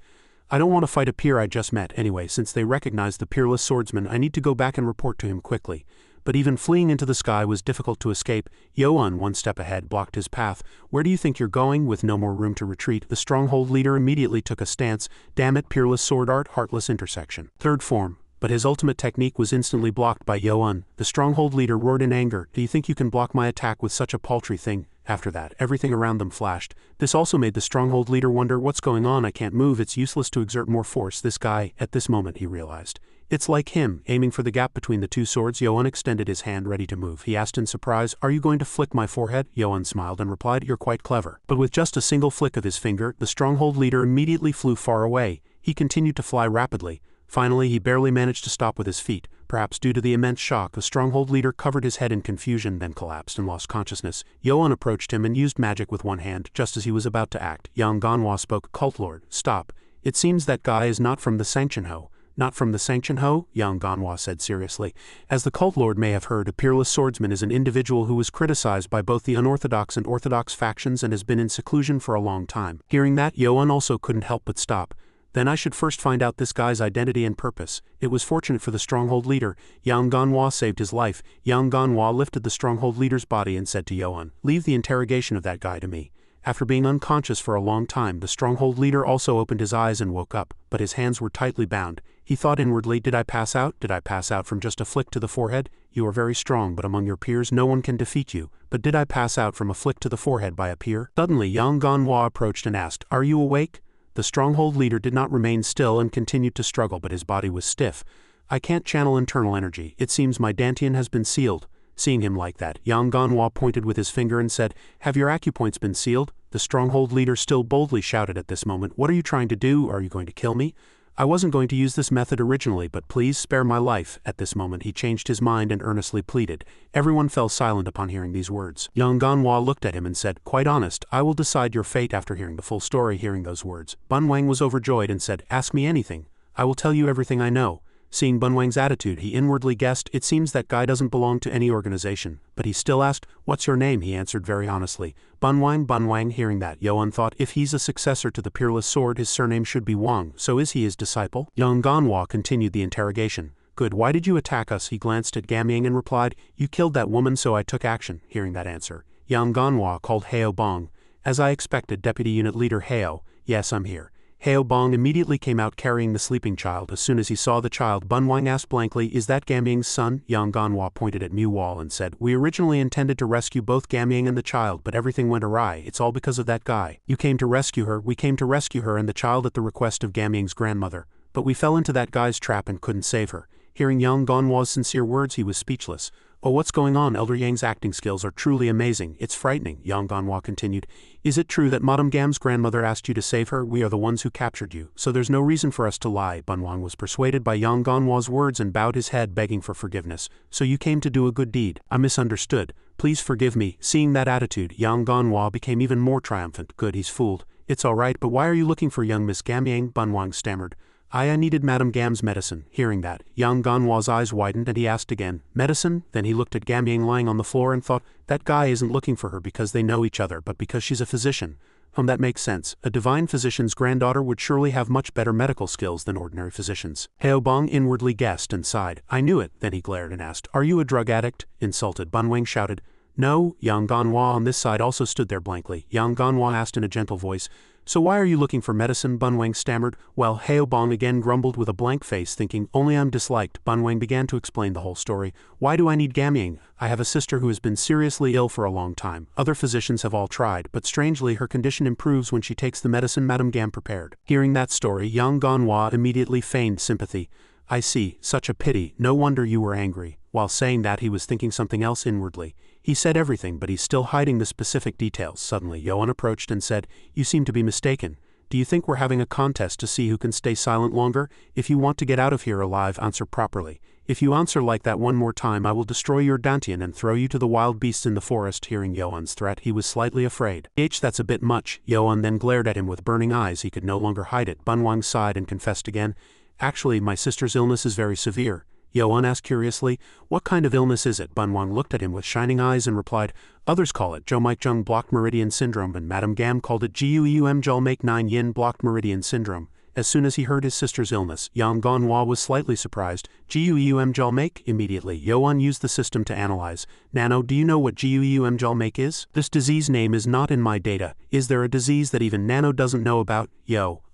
I don't want to fight a peer I just met anyway. Since they recognize the peerless swordsman, I need to go back and report to him quickly. But even fleeing into the sky was difficult to escape. Yoan, 1 step ahead, blocked his path. Where do you think you're going? With no more room to retreat, the stronghold leader immediately took a stance. Damn it, peerless sword art, heartless intersection. 3rd form. But his ultimate technique was instantly blocked by Yoan. The stronghold leader roared in anger. Do you think you can block my attack with such a paltry thing? After that, everything around them flashed. This also made the stronghold leader wonder, what's going on? I can't move, it's useless to exert more force. This guy, at this moment he realized. It's like him. Aiming for the gap between the 2 swords, Yoan extended his hand ready to move. He asked in surprise, Are you going to flick my forehead? Yoan smiled and replied, You're quite clever. But with just a single flick of his finger, the stronghold leader immediately flew far away. He continued to fly rapidly. Finally, he barely managed to stop with his feet. Perhaps due to the immense shock, the stronghold leader covered his head in confusion, then collapsed and lost consciousness. Yoan approached him and used magic with one hand. Just as he was about to act, Yang Ganhwa spoke, Cult Lord, stop. It seems that guy is not from the Sanction Ho. Not from the Sanction Ho? Yang Ganhwa said seriously. As the Cult Lord may have heard, a peerless swordsman is an individual who was criticized by both the unorthodox and orthodox factions and has been in seclusion for a long time. Hearing that, Yoan also couldn't help but stop. Then I should first find out this guy's identity and purpose. It was fortunate for the stronghold leader. Yang Ganhwa saved his life. Yang Ganhwa lifted the stronghold leader's body and said to Yoan, Leave the interrogation of that guy to me. After being unconscious for a long time, the stronghold leader also opened his eyes and woke up, but his hands were tightly bound. He thought inwardly, did I pass out? Did I pass out from just a flick to the forehead? You are very strong, but among your peers no one can defeat you. But did I pass out from a flick to the forehead by a peer? Suddenly Yang Ganhua approached and asked, are you awake? The stronghold leader did not remain still and continued to struggle, but his body was stiff. I can't channel internal energy. It seems my dantian has been sealed. Seeing him like that, Yang Ganhua pointed with his finger and said, have your acupoints been sealed? The stronghold leader still boldly shouted at this moment, what are you trying to do? Are you going to kill me? I wasn't going to use this method originally, but please spare my life. At this moment he changed his mind and earnestly pleaded. Everyone fell silent upon hearing these words. Yang Ganhua looked at him and said, quite honest, I will decide your fate after hearing the full story. Hearing those words, Bunwang was overjoyed and said, ask me anything. I will tell you everything I know. Seeing Bunwang's attitude, he inwardly guessed, it seems that guy doesn't belong to any organization, but he still asked, what's your name? He answered very honestly, Bunwang. Hearing that, Yoan thought, if he's a successor to the Peerless Sword, his surname should be Wang, so is he his disciple? Yang Ganhua continued the interrogation. Good, why did you attack us? He glanced at Gamyang and replied, you killed that woman, so I took action. Hearing that answer, Yang Ganhua called Heo Bong. As I expected, Deputy Unit Leader Heo, yes, I'm here. Heo Bong immediately came out carrying the sleeping child. As soon as he saw the child, Bunwang asked blankly, is that Gamyang's son? Yang Ganhua pointed at Mu Wall and said, we originally intended to rescue both Gamyang and the child, but everything went awry. It's all because of that guy. You came to rescue her, we came to rescue her and the child at the request of Gamyang's grandmother, but we fell into that guy's trap and couldn't save her. Hearing Yang Ganhua's sincere words, he was speechless. Oh, what's going on? Elder Yang's acting skills are truly amazing. It's frightening, Yang Ganhua continued. Is it true that Madame Gam's grandmother asked you to save her? We are the ones who captured you, so there's no reason for us to lie. Bunwang was persuaded by Yang Ganhua's words and bowed his head, begging for forgiveness. So you came to do a good deed. I misunderstood. Please forgive me. Seeing that attitude, Yang Ganhua became even more triumphant. Good, he's fooled. It's all right, but why are you looking for young Miss Gamyang? Bunwang stammered. I needed Madame Gam's medicine. Hearing that, Yang Ganhua's eyes widened and he asked again, medicine? Then he looked at Gamyang lying on the floor and thought, that guy isn't looking for her because they know each other, but because she's a physician. That makes sense. A divine physician's granddaughter would surely have much better medical skills than ordinary physicians. Heo Bong inwardly guessed and sighed. I knew it. Then he glared and asked, are you a drug addict? Insulted, Bunwang shouted. No. Yang Ganhua on this side also stood there blankly. Yang Ganhua asked in a gentle voice, so why are you looking for medicine? Bunwang stammered. Well, Heo Bong again grumbled with a blank face, thinking, only I'm disliked. Bunwang began to explain the whole story. Why do I need Gamyang? I have a sister who has been seriously ill for a long time. Other physicians have all tried, but strangely her condition improves when she takes the medicine Madame Gam prepared. Hearing that story, Yang Ganhua immediately feigned sympathy. I see, such a pity, no wonder you were angry. While saying that, he was thinking something else inwardly. He said everything, but he's still hiding the specific details. Suddenly, Yoan approached and said, you seem to be mistaken. Do you think we're having a contest to see who can stay silent longer? If you want to get out of here alive, answer properly. If you answer like that one more time, I will destroy your dantian and throw you to the wild beasts in the forest. Hearing Yoan's threat, he was slightly afraid. That's a bit much. Yoan then glared at him with burning eyes. He could no longer hide it. Bunwang sighed and confessed again. Actually, my sister's illness is very severe. Yoan asked curiously, what kind of illness is it? Bunwang looked at him with shining eyes and replied, others call it Zhou blocked meridian syndrome and Madame Gam called it Guum 9 yin blocked meridian syndrome. As soon as he heard his sister's illness, Yang Ganhua was slightly surprised. Guum immediately, Yoan used the system to analyze. Nano, do you know what Guum is? This disease name is not in my data. Is there a disease that even Nano doesn't know about?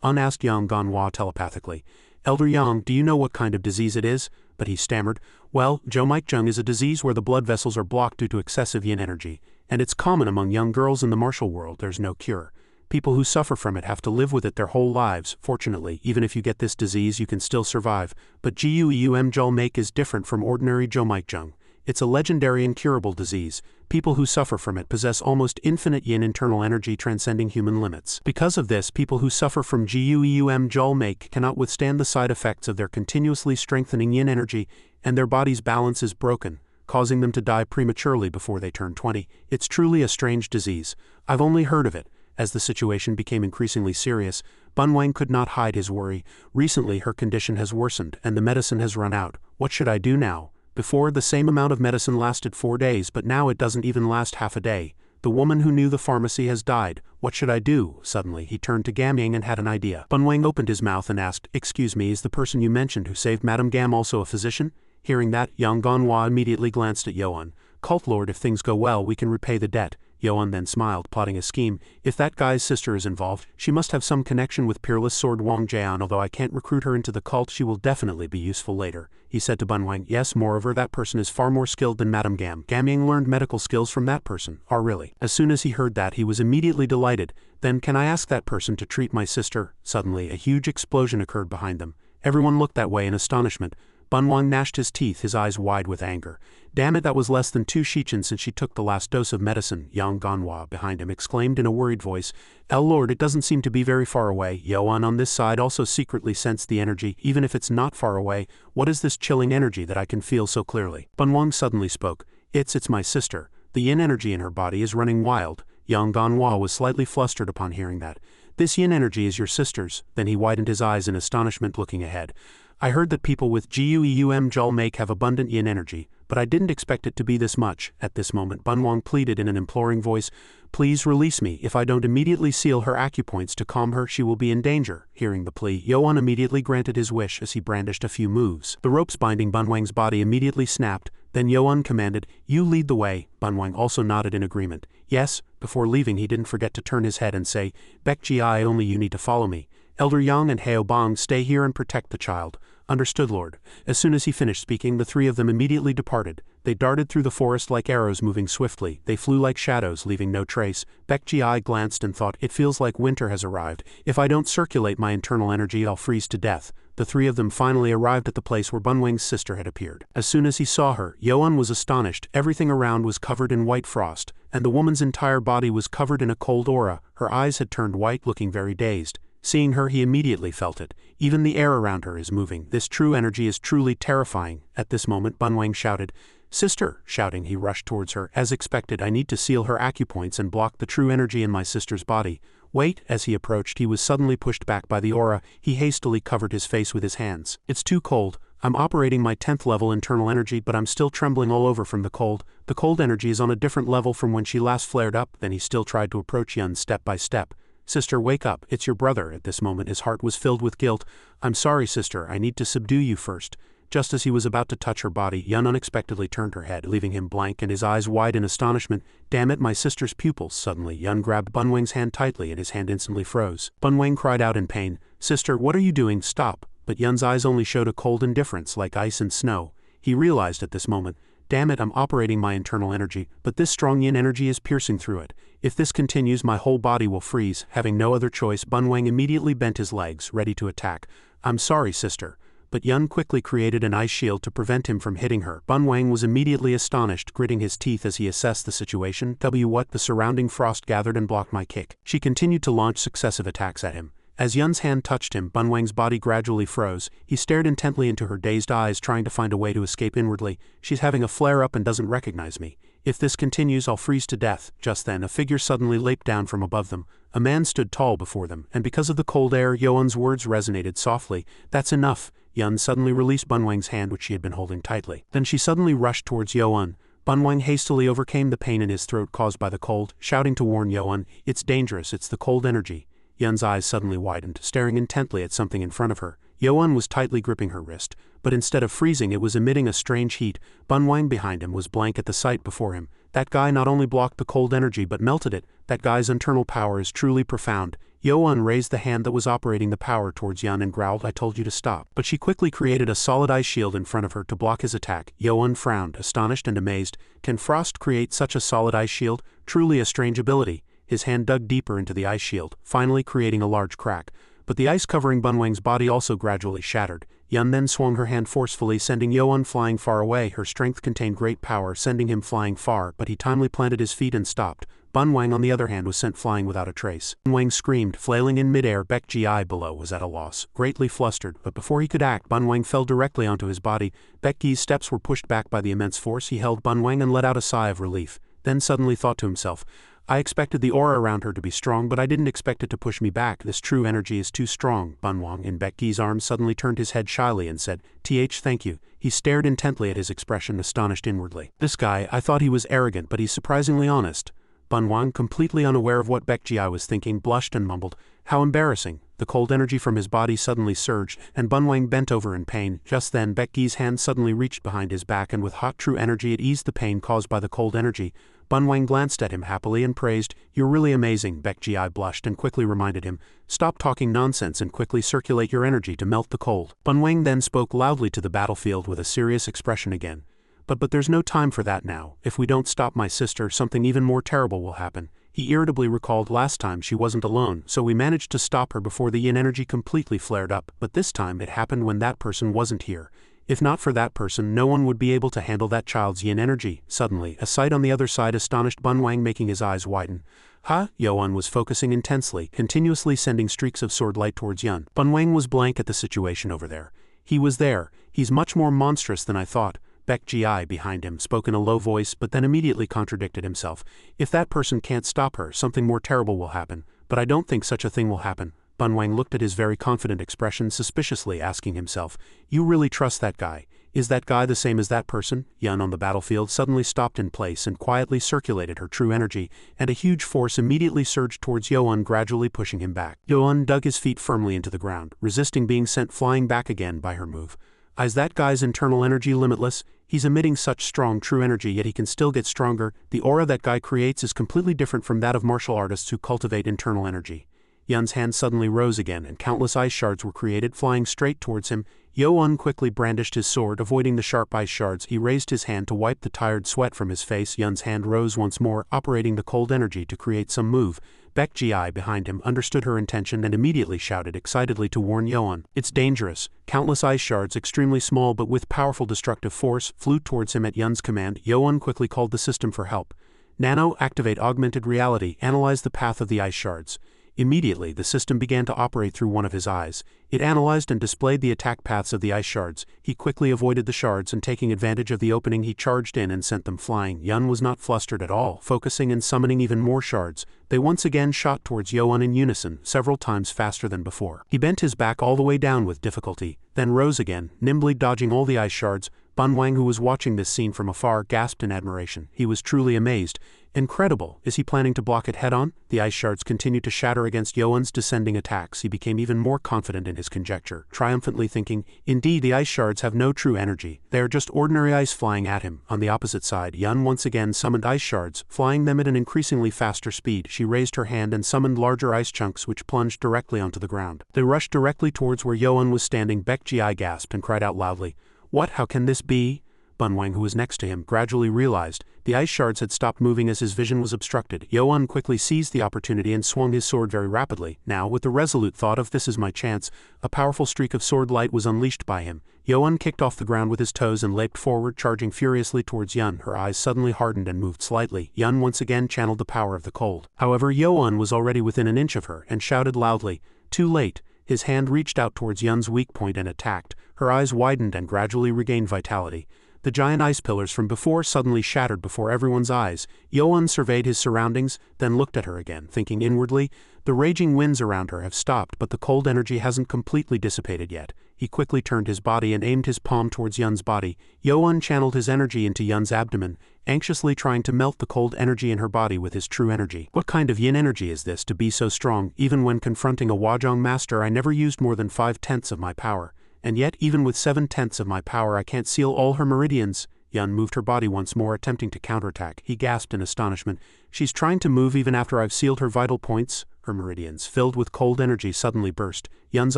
Asked Yang Ganhua telepathically. Elder Yang, do you know what kind of disease it is? But he stammered, well, Zhou is a disease where the blood vessels are blocked due to excessive yin energy, and it's common among young girls in the martial world. There's no cure. People who suffer from it have to live with it their whole lives. Fortunately, even if you get this disease, you can still survive. But Guum is different from ordinary Zhou. It's a legendary incurable disease. People who suffer from it possess almost infinite yin internal energy transcending human limits. Because of this, people who suffer from Guum cannot withstand the side effects of their continuously strengthening yin energy, and their body's balance is broken, causing them to die prematurely before they turn 20. It's truly a strange disease. I've only heard of it. As the situation became increasingly serious, Bunwang could not hide his worry. Recently her condition has worsened, and the medicine has run out. What should I do now? Before, the same amount of medicine lasted 4 days, but now it doesn't even last half a day. The woman who knew the pharmacy has died. What should I do? Suddenly, he turned to Gamyang and had an idea. Bunwang opened his mouth and asked, excuse me, is the person you mentioned who saved Madame Gam also a physician? Hearing that, Yang Ganhua immediately glanced at Yoan. Cult Lord, if things go well, we can repay the debt. Yoan then smiled, plotting a scheme. If that guy's sister is involved, she must have some connection with Peerless Sword Wang Jian. Although I can't recruit her into the cult, she will definitely be useful later, he said to Bunwang. Yes, moreover, that person is far more skilled than Madame Gam. Gamyang learned medical skills from that person. Oh really? As soon as he heard that, he was immediately delighted. Then can I ask that person to treat my sister? Suddenly, a huge explosion occurred behind them. Everyone looked that way in astonishment. Bunwang gnashed his teeth, his eyes wide with anger. Damn it, that was less than 2 shichen since she took the last dose of medicine. Yang Ganhua, behind him, exclaimed in a worried voice. El Lord, it doesn't seem to be very far away. Yoan on this side also secretly sensed the energy, even if it's not far away. What is this chilling energy that I can feel so clearly? Bunwang suddenly spoke. It's my sister. The yin energy in her body is running wild. Yang Ganhua was slightly flustered upon hearing that. This yin energy is your sister's. Then he widened his eyes in astonishment, looking ahead. I heard that people with Gueum Jul make have abundant yin energy, but I didn't expect it to be this much. At this moment, Bunwang pleaded in an imploring voice, please release me. If I don't immediately seal her acupoints to calm her, she will be in danger. Hearing the plea, Yoan immediately granted his wish as he brandished a few moves. The ropes binding Bunwang's body immediately snapped. Then Yoan commanded, you lead the way. Bunwang also nodded in agreement. Yes. Before leaving, he didn't forget to turn his head and say, Baekji, only you need to follow me. Elder Yang and Heo Bang, stay here and protect the child. Understood, Lord. As soon as he finished speaking, the 3 of them immediately departed. They darted through the forest like arrows, moving swiftly. They flew like shadows, leaving no trace. Baekji glanced and thought, it feels like winter has arrived. If I don't circulate my internal energy, I'll freeze to death. The 3 of them finally arrived at the place where Bunwang's sister had appeared. As soon as he saw her, Yoan was astonished. Everything around was covered in white frost, and the woman's entire body was covered in a cold aura. Her eyes had turned white, looking very dazed. Seeing her, he immediately felt it. Even the air around her is moving. This true energy is truly terrifying. At this moment, Bunwang shouted, Sister! Shouting, he rushed towards her. As expected, I need to seal her acupoints and block the true energy in my sister's body. Wait! As he approached, he was suddenly pushed back by the aura. He hastily covered his face with his hands. It's too cold. I'm operating my 10th level internal energy, but I'm still trembling all over from the cold. The cold energy is on a different level from when she last flared up. Then he still tried to approach Yun step by step. Sister, wake up, it's your brother. At this moment his heart was filled with guilt. I'm sorry, sister, I need to subdue you first. Just as he was about to touch her body, Yun unexpectedly turned her head, leaving him blank and his eyes wide in astonishment. Damn it, my sister's pupils. Suddenly, Yun grabbed Bunwang's hand tightly and his hand instantly froze. Bunwang cried out in pain, Sister, what are you doing? Stop. But Yun's eyes only showed a cold indifference, like ice and snow. He realized at this moment, damn it, I'm operating my internal energy, but this strong yin energy is piercing through it. If this continues, my whole body will freeze. Having no other choice, Bunwang immediately bent his legs, ready to attack. I'm sorry, sister. But Yun quickly created an ice shield to prevent him from hitting her. Bunwang was immediately astonished, gritting his teeth as he assessed the situation. What? The surrounding frost gathered and blocked my kick. She continued to launch successive attacks at him. As Yun's hand touched him, Bunwang's body gradually froze. He stared intently into her dazed eyes, trying to find a way to escape inwardly. She's having a flare-up and doesn't recognize me. If this continues, I'll freeze to death. Just then, a figure suddenly leaped down from above them. A man stood tall before them, and because of the cold air, Yoan's words resonated softly. That's enough. Yun suddenly released Bunwang's hand, which she had been holding tightly. Then she suddenly rushed towards Yoan. Bunwang hastily overcame the pain in his throat caused by the cold, shouting to warn Yoan, it's dangerous, it's the cold energy. Yun's eyes suddenly widened, staring intently at something in front of her. Yoan was tightly gripping her wrist, but instead of freezing, it was emitting a strange heat. Bunwang behind him was blank at the sight before him. That guy not only blocked the cold energy but melted it. That guy's internal power is truly profound. Yoan raised the hand that was operating the power towards Yun and growled, I told you to stop. But she quickly created a solid ice shield in front of her to block his attack. Yoan frowned, astonished and amazed. Can Frost create such a solid ice shield? Truly a strange ability. His hand dug deeper into the ice shield, finally creating a large crack. But the ice covering Bunwang's body also gradually shattered. Yun then swung her hand forcefully, sending Yoan flying far away. Her strength contained great power, sending him flying far, but he timely planted his feet and stopped. Bunwang, on the other hand, was sent flying without a trace. Bunwang screamed, flailing in midair. Baekji below was at a loss, greatly flustered, but before he could act, Bunwang fell directly onto his body. Baekji's steps were pushed back by the immense force. He held Bunwang and let out a sigh of relief, then suddenly thought to himself, I expected the aura around her to be strong, but I didn't expect it to push me back. This true energy is too strong. Bunwang, in Baekji's arms, suddenly turned his head shyly and said, thank you. He stared intently at his expression, astonished inwardly. This guy, I thought he was arrogant, but he's surprisingly honest. Bunwang, completely unaware of what Baekji was thinking, blushed and mumbled, how embarrassing. The cold energy from his body suddenly surged, and Bunwang bent over in pain. Just then, Baekji's hand suddenly reached behind his back, and with hot true energy it eased the pain caused by the cold energy. Bunwang glanced at him happily and praised, "You're really amazing." Baek Ji blushed and quickly reminded him, "Stop talking nonsense and quickly circulate your energy to melt the cold." Bunwang then spoke loudly to the battlefield with a serious expression again. But there's no time for that now. If we don't stop my sister, something even more terrible will happen." He irritably recalled last time she wasn't alone, so we managed to stop her before the yin energy completely flared up, but this time it happened when that person wasn't here. If not for that person, no one would be able to handle that child's yin energy. Suddenly, a sight on the other side astonished Bunwang, making his eyes widen. "Huh?" Yoan was focusing intensely, continuously sending streaks of sword light towards Yun. Bunwang was blank at the situation over there. "He was there. He's much more monstrous than I thought." Baek Ji behind him spoke in a low voice but then immediately contradicted himself. "If that person can't stop her, something more terrible will happen. But I don't think such a thing will happen." Bunwang looked at his very confident expression suspiciously, asking himself, "You really trust that guy? Is that guy the same as that person?" Yun on the battlefield suddenly stopped in place and quietly circulated her true energy, and a huge force immediately surged towards Yoan, gradually pushing him back. Yoan dug his feet firmly into the ground, resisting being sent flying back again by her move. "Is that guy's internal energy limitless? He's emitting such strong true energy, yet he can still get stronger. The aura that guy creates is completely different from that of martial artists who cultivate internal energy." Yun's hand suddenly rose again and countless ice shards were created, flying straight towards him. Yoan quickly brandished his sword, avoiding the sharp ice shards. He raised his hand to wipe the tired sweat from his face. Yun's hand rose once more, operating the cold energy to create some move. Baek Ji behind him understood her intention and immediately shouted excitedly to warn Yoan. "It's dangerous." Countless ice shards, extremely small but with powerful destructive force, flew towards him at Yun's command. Yoan quickly called the system for help. "Nano, activate augmented reality, analyze the path of the ice shards." Immediately, the system began to operate through one of his eyes. It analyzed and displayed the attack paths of the ice shards. He quickly avoided the shards and, taking advantage of the opening, he charged in and sent them flying. Yun was not flustered at all, focusing and summoning even more shards. They once again shot towards Yoan in unison, several times faster than before. He bent his back all the way down with difficulty, then rose again, nimbly dodging all the ice shards. Bunwang, who was watching this scene from afar, gasped in admiration. He was truly amazed. "Incredible! Is he planning to block it head-on?" The ice shards continued to shatter against Yoan's descending attacks. He became even more confident in his conjecture, triumphantly thinking, "Indeed, the ice shards have no true energy. They are just ordinary ice flying at him." On the opposite side, Yun once again summoned ice shards, flying them at an increasingly faster speed. She raised her hand and summoned larger ice chunks which plunged directly onto the ground. They rushed directly towards where Yoan was standing. Baek Ji gasped and cried out loudly, "What? How can this be?" Bunwang, who was next to him, gradually realized the ice shards had stopped moving as his vision was obstructed. Yoan quickly seized the opportunity and swung his sword very rapidly. Now, with the resolute thought of "this is my chance," a powerful streak of sword light was unleashed by him. Yoan kicked off the ground with his toes and leaped forward, charging furiously towards Yun. Her eyes suddenly hardened and moved slightly. Yun once again channeled the power of the cold. However, Yoan was already within an inch of her and shouted loudly, "Too late." His hand reached out towards Yun's weak point and attacked. Her eyes widened and gradually regained vitality. The giant ice pillars from before suddenly shattered before everyone's eyes. Yoan surveyed his surroundings, then looked at her again, thinking inwardly, "The raging winds around her have stopped, but the cold energy hasn't completely dissipated yet." He quickly turned his body and aimed his palm towards Yun's body. Yoan channeled his energy into Yun's abdomen, anxiously trying to melt the cold energy in her body with his true energy. "What kind of yin energy is this to be so strong? Even when confronting a Wajong master, I never used more than 5/10 of my power. And yet, even with 7/10 of my power, I can't seal all her meridians." Yun moved her body once more, attempting to counterattack. He gasped in astonishment. "She's trying to move even after I've sealed her vital points?" Her meridians, filled with cold energy, suddenly burst. Yun's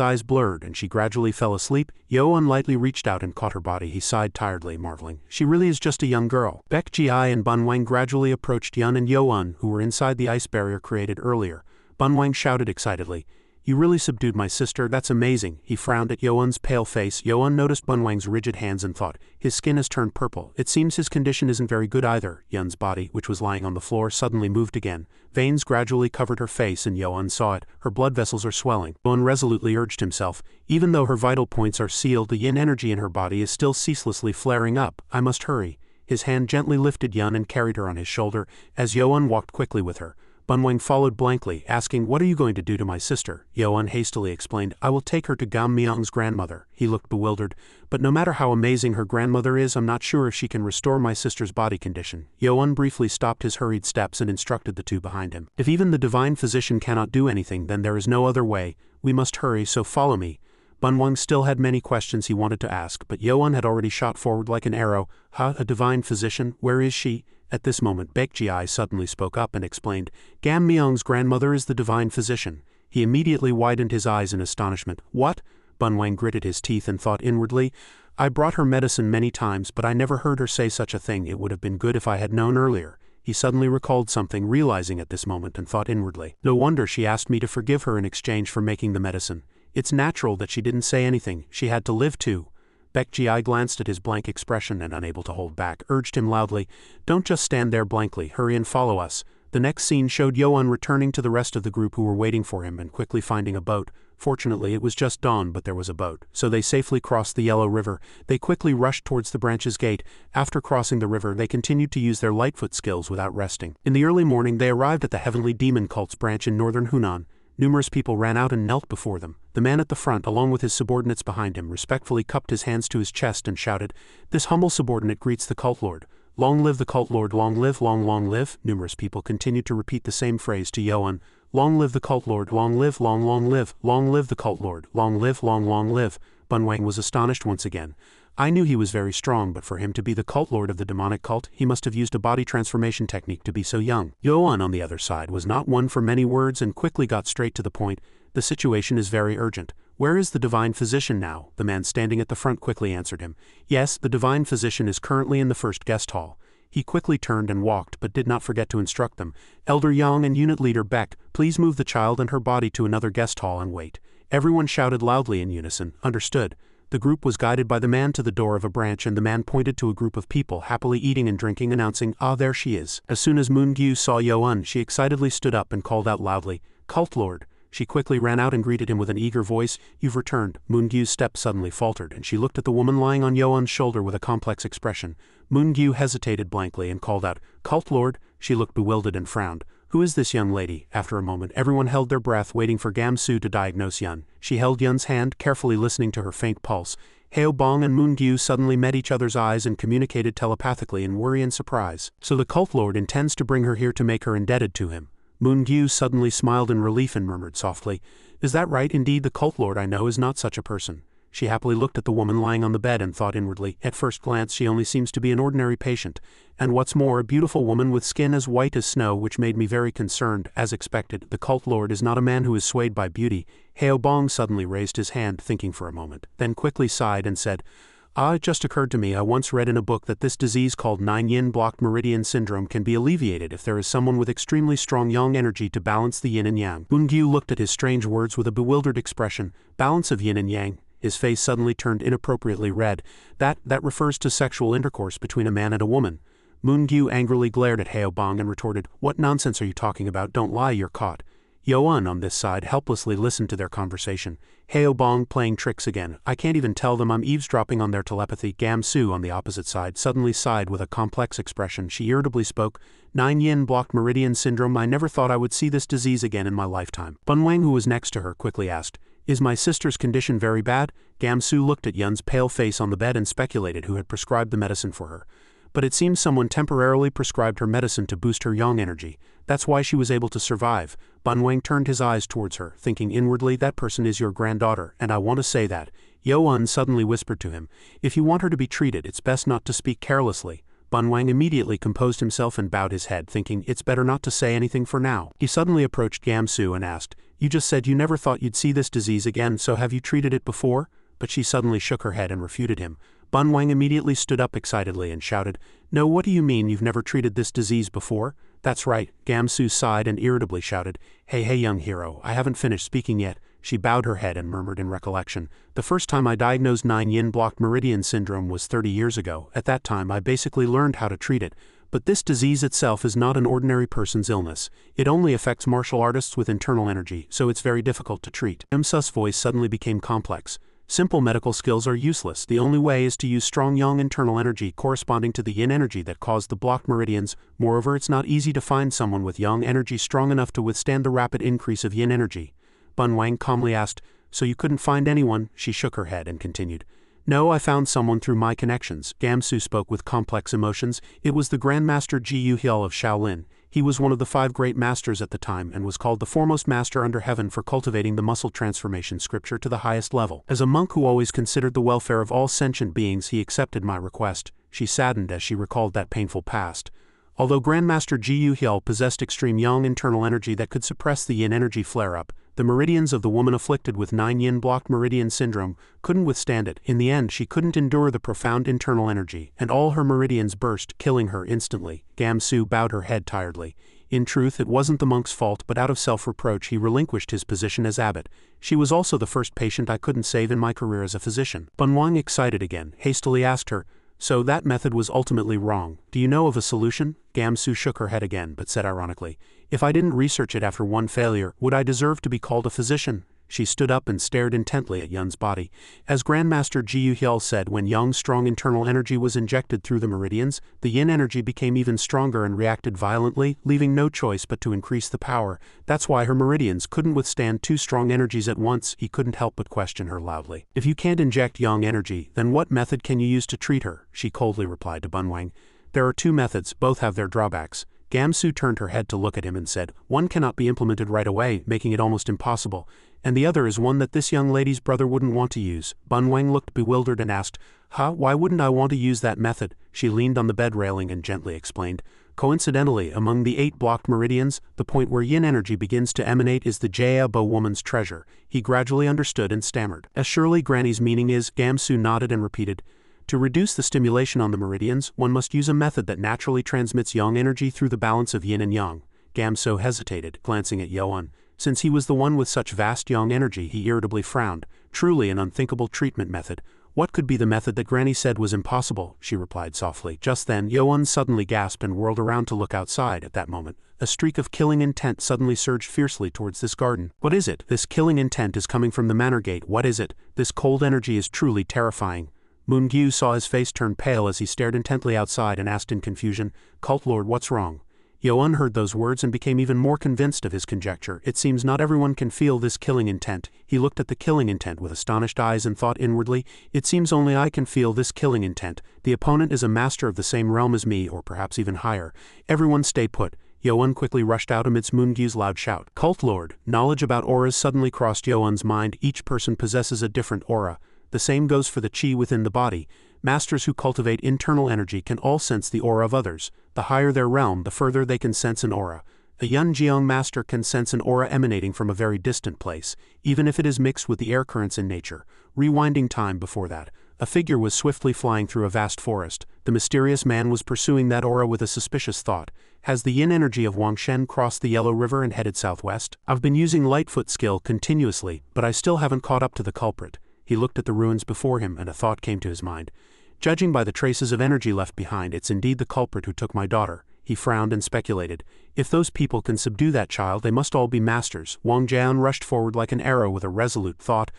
eyes blurred, and she gradually fell asleep. Yoan lightly reached out and caught her body. He sighed tiredly, marveling, "She really is just a young girl." Baek Ji and Bunwang gradually approached Yun and Yoan, who were inside the ice barrier created earlier. Bunwang shouted excitedly, "You really subdued my sister, that's amazing." He frowned at Yoan's pale face. Yoan noticed Bunwang's rigid hands and thought, "His skin has turned purple. It seems his condition isn't very good either." Yun's body, which was lying on the floor, suddenly moved again. Veins gradually covered her face and Yoan saw it. Her blood vessels are swelling. Yoan resolutely urged himself. Even though her vital points are sealed, the yin energy in her body is still ceaselessly flaring up. "I must hurry." His hand gently lifted Yun and carried her on his shoulder, as Yoan walked quickly with her. Bunwang followed blankly, asking, "What are you going to do to my sister?" Yoan hastily explained, "I will take her to Gam Myung's grandmother." He looked bewildered. "But no matter how amazing her grandmother is, I'm not sure if she can restore my sister's body condition." Yoan briefly stopped his hurried steps and instructed the two behind him. "If even the divine physician cannot do anything, then there is no other way. We must hurry, so follow me." Bunwang still had many questions he wanted to ask, but Yoan had already shot forward like an arrow. "Huh, a divine physician? Where is she? At this moment Baekji suddenly spoke up and explained, Gam Myung's grandmother is the divine physician. He immediately widened his eyes in astonishment. What? Bunwang gritted his teeth and thought inwardly, I brought her medicine many times, but I never heard her say such a thing. It would have been good if I had known earlier. He suddenly recalled something, realizing at this moment, and thought inwardly, no wonder she asked me to forgive her in exchange for making the medicine. It's natural that she didn't say anything. She had to live too. Baekji glanced at his blank expression and, unable to hold back, urged him loudly, don't just stand there blankly, hurry and follow us. The next scene showed Yoan returning to the rest of the group who were waiting for him and quickly finding a boat. Fortunately, it was just dawn, but there was a boat, so they safely crossed the Yellow River. They quickly rushed towards the branch's gate. After crossing the river, they continued to use their Lightfoot skills without resting. In the early morning, they arrived at the Heavenly Demon Cult's branch in northern Hunan. Numerous people ran out and knelt before them. The man at the front, along with his subordinates behind him, respectfully cupped his hands to his chest and shouted, This humble subordinate greets the cult lord. Long live the cult lord, long live, long live. Numerous people continued to repeat the same phrase to Yoan. Long live the cult lord, long live the cult lord, long live. Bunwang was astonished once again. I knew he was very strong, but for him to be the cult lord of the demonic cult, he must have used a body transformation technique to be so young. Yoan, on the other side, was not one for many words and quickly got straight to the point. The situation is very urgent. Where is the divine physician now? The man standing at the front quickly answered him. Yes, the divine physician is currently in the first guest hall. He quickly turned and walked, but did not forget to instruct them. Elder Yang and Unit Leader Beck, please move the child and her body to another guest hall and wait. Everyone shouted loudly in unison, understood. The group was guided by the man to the door of a branch, and the man pointed to a group of people happily eating and drinking, announcing, Ah, there she is. As soon as Moon-gyu saw Yoan, she excitedly stood up and called out loudly, Cult Lord. She quickly ran out and greeted him with an eager voice. You've returned. Moon-gyu's step suddenly faltered, and she looked at the woman lying on Yoan's shoulder with a complex expression. Moon-gyu hesitated blankly and called out, Cult Lord. She looked bewildered and frowned. Who is this young lady? After a moment, everyone held their breath, waiting for Gamsu to diagnose Yun. She held Yun's hand, carefully listening to her faint pulse. Heo Bong and Moon-gyu suddenly met each other's eyes and communicated telepathically in worry and surprise. So the Cult Lord intends to bring her here to make her indebted to him. Moon-gyu suddenly smiled in relief and murmured softly, Is that right? Indeed, the Cult Lord I know is not such a person. She happily looked at the woman lying on the bed and thought inwardly, at first glance she only seems to be an ordinary patient, and what's more, a beautiful woman with skin as white as snow, which made me very concerned. As expected, the Cult Lord is not a man who is swayed by beauty. Heo Bong suddenly raised his hand, thinking for a moment, then quickly sighed and said, it just occurred to me I once read in a book that this disease called 9-yin blocked meridian syndrome can be alleviated if there is someone with extremely strong yang energy to balance the yin and yang. Moon-gyu looked at his strange words with a bewildered expression. Balance of yin and yang. His face suddenly turned inappropriately red. That refers to sexual intercourse between a man and a woman. Moon-gyu angrily glared at Heo Bong and retorted, What nonsense are you talking about? Don't lie, you're caught. Yoan on this side helplessly listened to their conversation. Heo Bong playing tricks again. I can't even tell them I'm eavesdropping on their telepathy. Gamsu on the opposite side suddenly sighed with a complex expression. She irritably spoke, 9-yin blocked meridian syndrome. I never thought I would see this disease again in my lifetime. Bunwang, who was next to her, quickly asked, Is my sister's condition very bad? Gamsu looked at Yun's pale face on the bed and speculated who had prescribed the medicine for her. But it seems someone temporarily prescribed her medicine to boost her yang energy. That's why she was able to survive. Bunwang turned his eyes towards her, thinking inwardly, that person is your granddaughter, and I want to say that. Yoan suddenly whispered to him, If you want her to be treated, it's best not to speak carelessly. Bunwang immediately composed himself and bowed his head, thinking it's better not to say anything for now. He suddenly approached Gamsu and asked, You just said you never thought you'd see this disease again, so have you treated it before? But she suddenly shook her head and refuted him. Bunwang immediately stood up excitedly and shouted, No, what do you mean you've never treated this disease before? That's right. Gamsu sighed and irritably shouted, Hey young hero, I haven't finished speaking yet. She bowed her head and murmured in recollection, The first time I diagnosed 9-yin blocked meridian syndrome was 30 years ago. At that time I basically learned how to treat it. But this disease itself is not an ordinary person's illness. It only affects martial artists with internal energy, so it's very difficult to treat. Imsu's voice suddenly became complex. Simple medical skills are useless. The only way is to use strong yang internal energy corresponding to the yin energy that caused the blocked meridians. Moreover, it's not easy to find someone with yang energy strong enough to withstand the rapid increase of yin energy. Bunwang calmly asked, So you couldn't find anyone? She shook her head and continued, No, I found someone through my connections. Gamsu spoke with complex emotions. It was the Grandmaster Ji Yuhyul of Shaolin. He was one of the 5 great masters at the time and was called the foremost master under heaven for cultivating the muscle transformation scripture to the highest level. As a monk who always considered the welfare of all sentient beings, he accepted my request. She saddened as she recalled that painful past. Although Grandmaster Ji Hyul possessed extreme yang internal energy that could suppress the yin energy flare-up, the meridians of the woman afflicted with 9 yin-blocked meridian syndrome couldn't withstand it. In the end, she couldn't endure the profound internal energy, and all her meridians burst, killing her instantly. Gamsu bowed her head tiredly. In truth, it wasn't the monk's fault, but out of self-reproach he relinquished his position as abbot. She was also the first patient I couldn't save in my career as a physician. Bunwang, excited again, hastily asked her, "So that method was ultimately wrong. Do you know of a solution?" Gamsu shook her head again, but said ironically, "If I didn't research it after one failure, would I deserve to be called a physician?" She stood up and stared intently at Yun's body. As Grandmaster Ji Hyul said, when Yun's strong internal energy was injected through the meridians, the yin energy became even stronger and reacted violently, leaving no choice but to increase the power. That's why her meridians couldn't withstand 2 strong energies at once. He couldn't help but question her loudly. "If you can't inject yang energy, then what method can you use to treat her?" she coldly replied to Bunwang. "There are 2 methods, both have their drawbacks." Gamsu turned her head to look at him and said, "One cannot be implemented right away, making it almost impossible, and the other is one that this young lady's brother wouldn't want to use." Bunwang looked bewildered and asked, Why wouldn't I want to use that method?" She leaned on the bed railing and gently explained, "Coincidentally, among the 8 blocked meridians, the point where yin energy begins to emanate is the Jaya-bo woman's treasure." He gradually understood and stammered. "As surely Granny's meaning is," Gamsu nodded and repeated, "to reduce the stimulation on the meridians, one must use a method that naturally transmits yang energy through the balance of yin and yang." Gamsu hesitated, glancing at Yoan. Since he was the one with such vast yang energy, he irritably frowned. Truly an unthinkable treatment method. "What could be the method that Granny said was impossible?" she replied softly. Just then, Yoan suddenly gasped and whirled around to look outside. At that moment, a streak of killing intent suddenly surged fiercely towards this garden. "What is it? This killing intent is coming from the manor gate. What is it? This cold energy is truly terrifying." Moon-gyu saw his face turn pale as he stared intently outside and asked in confusion, "Cult Lord, what's wrong?" Yoan heard those words and became even more convinced of his conjecture. It seems not everyone can feel this killing intent. He looked at the killing intent with astonished eyes and thought inwardly, "It seems only I can feel this killing intent. The opponent is a master of the same realm as me, or perhaps even higher. Everyone stay put." Yoan quickly rushed out amidst Moon-gyu's loud shout. "Cult Lord!" Knowledge about auras suddenly crossed Yoan's mind. Each person possesses a different aura. The same goes for the chi within the body. Masters who cultivate internal energy can all sense the aura of others. The higher their realm, the further they can sense an aura. A Yun-Jiang master can sense an aura emanating from a very distant place, even if it is mixed with the air currents in nature. Rewinding time before that, a figure was swiftly flying through a vast forest. The mysterious man was pursuing that aura with a suspicious thought. Has the yin energy of Wang Shen crossed the Yellow River and headed southwest? I've been using Lightfoot skill continuously, but I still haven't caught up to the culprit. He looked at the ruins before him and a thought came to his mind. Judging by the traces of energy left behind, it's indeed the culprit who took my daughter. He frowned and speculated. If those people can subdue that child, they must all be masters. Wang Jian rushed forward like an arrow with a resolute thought.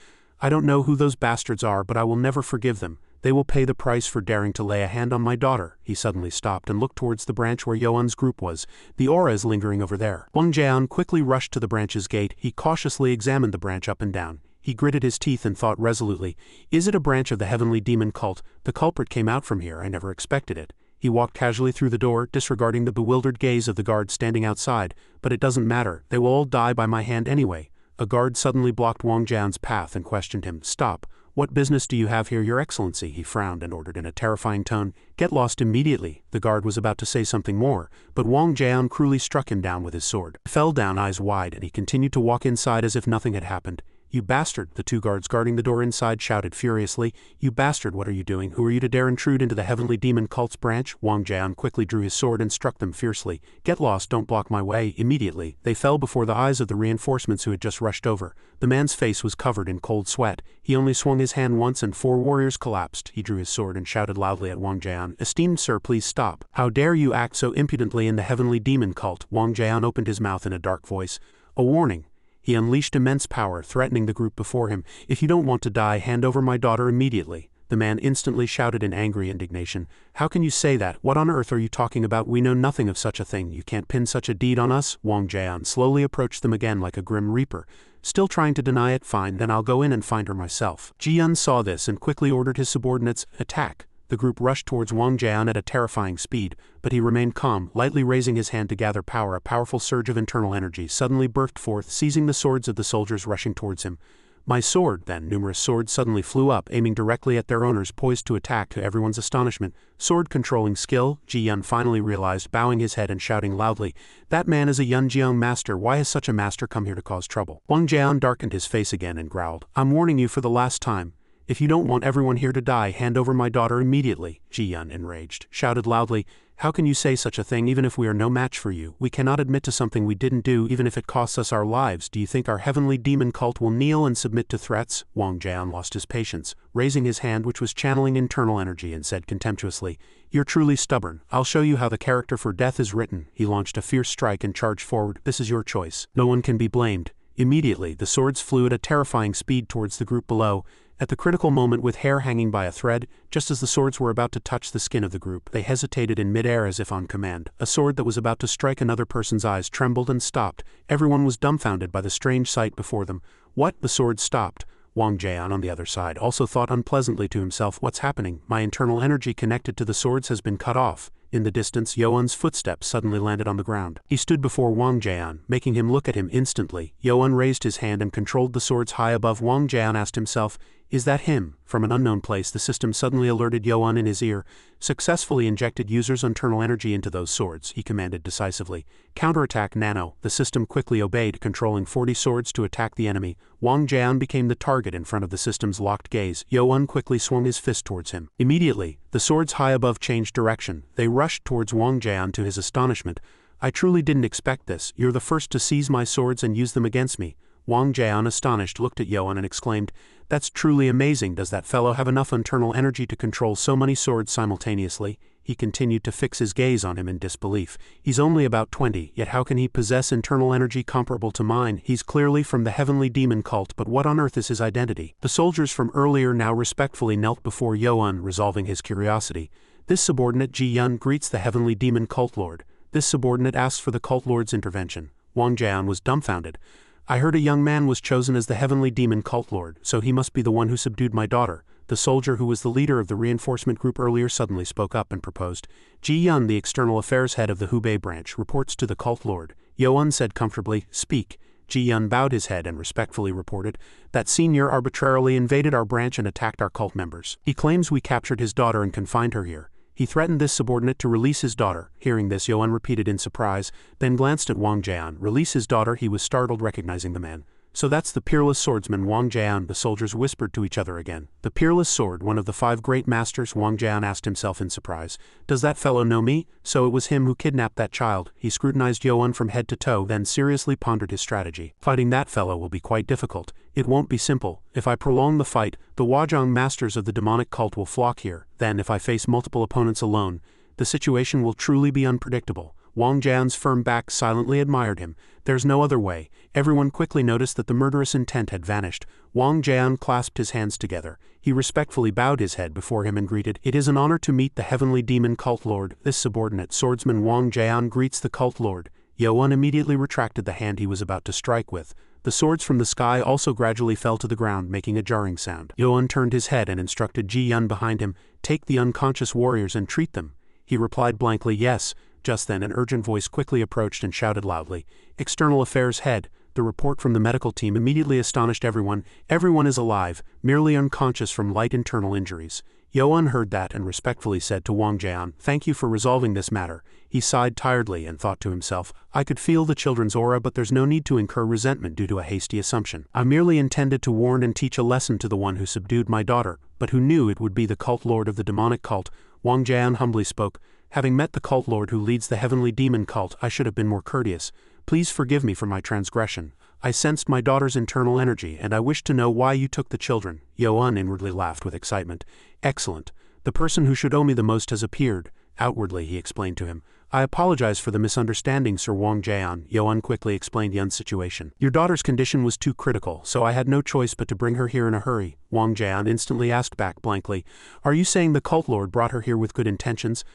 I don't know who those bastards are, but I will never forgive them. They will pay the price for daring to lay a hand on my daughter. He suddenly stopped and looked towards the branch where Yoan's group was. The aura is lingering over there. Wang Jian quickly rushed to the branch's gate. He cautiously examined the branch up and down. He gritted his teeth and thought resolutely, "Is it a branch of the heavenly demon cult? The culprit came out from here. I never expected it." He walked casually through the door, disregarding the bewildered gaze of the guard standing outside. "But it doesn't matter. They will all die by my hand anyway." A guard suddenly blocked Wang Jian's path and questioned him. "Stop. What business do you have here, Your Excellency?" He frowned and ordered in a terrifying tone, "Get lost immediately." The guard was about to say something more, but Wang Jian cruelly struck him down with his sword. He fell down, eyes wide, and he continued to walk inside as if nothing had happened. "You bastard!" The 2 guards guarding the door inside shouted furiously. "You bastard, what are you doing? Who are you to dare intrude into the heavenly demon cult's branch?" Wang Jian quickly drew his sword and struck them fiercely. "Get lost, don't block my way." Immediately, they fell before the eyes of the reinforcements who had just rushed over. The man's face was covered in cold sweat. He only swung his hand once and 4 warriors collapsed. He drew his sword and shouted loudly at Wang Jian, "Esteemed sir, please stop. How dare you act so impudently in the heavenly demon cult?" Wang Jian opened his mouth in a dark voice. "A warning." He unleashed immense power, threatening the group before him. "If you don't want to die, hand over my daughter immediately." The man instantly shouted in angry indignation. "How can you say that? What on earth are you talking about? We know nothing of such a thing. You can't pin such a deed on us." Wang Jian slowly approached them again like a grim reaper. "Still trying to deny it? Fine, then I'll go in and find her myself." Ji Yun saw this and quickly ordered his subordinates, "Attack." The group rushed towards Wang Jian at a terrifying speed, but he remained calm, lightly raising his hand to gather power. A powerful surge of internal energy suddenly burst forth, seizing the swords of the soldiers rushing towards him. My sword, then. Numerous swords suddenly flew up, aiming directly at their owners, poised to attack. To everyone's astonishment, sword controlling skill, Ji Yun finally realized, bowing his head and shouting loudly, "That man is a Yunjiang master. Why has such a master come here to cause trouble?" Wang Jian darkened his face again and growled, "I'm warning you for the last time. If you don't want everyone here to die, hand over my daughter immediately." Ji Yun, enraged, shouted loudly, "How can you say such a thing? Even if we are no match for you, we cannot admit to something we didn't do, even if it costs us our lives. Do you think our heavenly demon cult will kneel and submit to threats?" Wang Jian lost his patience, raising his hand, which was channeling internal energy, and said contemptuously, "You're truly stubborn. I'll show you how the character for death is written." He launched a fierce strike and charged forward. "This is your choice. No one can be blamed." Immediately, the swords flew at a terrifying speed towards the group below. At the critical moment, with hair hanging by a thread, just as the swords were about to touch the skin of the group, they hesitated in midair as if on command. A sword that was about to strike another person's eyes trembled and stopped. Everyone was dumbfounded by the strange sight before them. What? The sword stopped. Wang Jian, on the other side, also thought unpleasantly to himself, "What's happening? My internal energy connected to the swords has been cut off." In the distance, Yuan's footsteps suddenly landed on the ground. He stood before Wang Jian, making him look at him instantly. Yuan raised his hand and controlled the swords high above. Wang Jian asked himself, "Is that him?" From an unknown place, the system suddenly alerted Yuan in his ear. "Successfully injected user's internal energy into those swords," he commanded decisively. "Counterattack Nano." The system quickly obeyed, controlling 40 swords to attack the enemy. Wang Jian became the target in front of the system's locked gaze. Yuan quickly swung his fist towards him. Immediately, the swords high above changed direction. They rushed towards Wang Jian. To his astonishment, "I truly didn't expect this. You're the first to seize my swords and use them against me." Wang Jian, astonished, looked at Yuan and exclaimed, "That's truly amazing. Does that fellow have enough internal energy to control so many swords simultaneously?" He continued to fix his gaze on him in disbelief. "He's only about 20, yet how can he possess internal energy comparable to mine? He's clearly from the heavenly demon cult, but what on earth is his identity?" The soldiers from earlier now respectfully knelt before Yuan, resolving his curiosity. "This subordinate Ji Yun greets the heavenly demon cult lord. This subordinate asks for the cult lord's intervention." Wang Jian was dumbfounded. "I heard a young man was chosen as the heavenly demon cult lord, so he must be the one who subdued my daughter." The soldier who was the leader of the reinforcement group earlier suddenly spoke up and proposed. "Ji Yun, the external affairs head of the Hubei branch, reports to the cult lord." Yuan said comfortably, "Speak." Ji Yun bowed his head and respectfully reported, "That senior arbitrarily invaded our branch and attacked our cult members. He claims we captured his daughter and confined her here. He threatened this subordinate to release his daughter." Hearing this, Yuan repeated in surprise, then glanced at Wang Jian. "Release his daughter?" He was startled, recognizing the man. "So that's the peerless swordsman Wang Jian," the soldiers whispered to each other again. "The peerless sword, one of the 5 great masters?" Wang Jian asked himself in surprise. "Does that fellow know me? So it was him who kidnapped that child." He scrutinized Yuan from head to toe, then seriously pondered his strategy. "Fighting that fellow will be quite difficult. It won't be simple. If I prolong the fight, the Huazhang masters of the demonic cult will flock here. Then, if I face multiple opponents alone, the situation will truly be unpredictable." Wang Jian's firm back silently admired him. "There's no other way." Everyone quickly noticed that the murderous intent had vanished. Wang Jian clasped his hands together. He respectfully bowed his head before him and greeted, "It is an honor to meet the heavenly demon cult lord." This subordinate swordsman Wang Jian greets the cult lord. Yuan immediately retracted the hand he was about to strike with. The swords from the sky also gradually fell to the ground, making a jarring sound. Yuan turned his head and instructed Ji Yun behind him, "Take the unconscious warriors and treat them." He replied blankly, "Yes." Just then, an urgent voice quickly approached and shouted loudly, "External Affairs Head." The report from the medical team immediately astonished everyone. "Everyone is alive, merely unconscious from light internal injuries." Yuan heard that and respectfully said to Wang Jian, "Thank you for resolving this matter." He sighed tiredly and thought to himself, "I could feel the children's aura, but there's no need to incur resentment due to a hasty assumption. I merely intended to warn and teach a lesson to the one who subdued my daughter, but who knew it would be the cult lord of the demonic cult." Wang Jian humbly spoke, "Having met the cult lord who leads the heavenly demon cult, I should have been more courteous. Please forgive me for my transgression. I sensed my daughter's internal energy, and I wish to know why you took the children." Yuan inwardly laughed with excitement. "Excellent. The person who should owe me the most has appeared." Outwardly, he explained to him, "I apologize for the misunderstanding, Sir Wang Jian." Yuan quickly explained Yun's situation. "Your daughter's condition was too critical, so I had no choice but to bring her here in a hurry." Wang Jian instantly asked back blankly, "Are you saying the cult lord brought her here with good intentions?"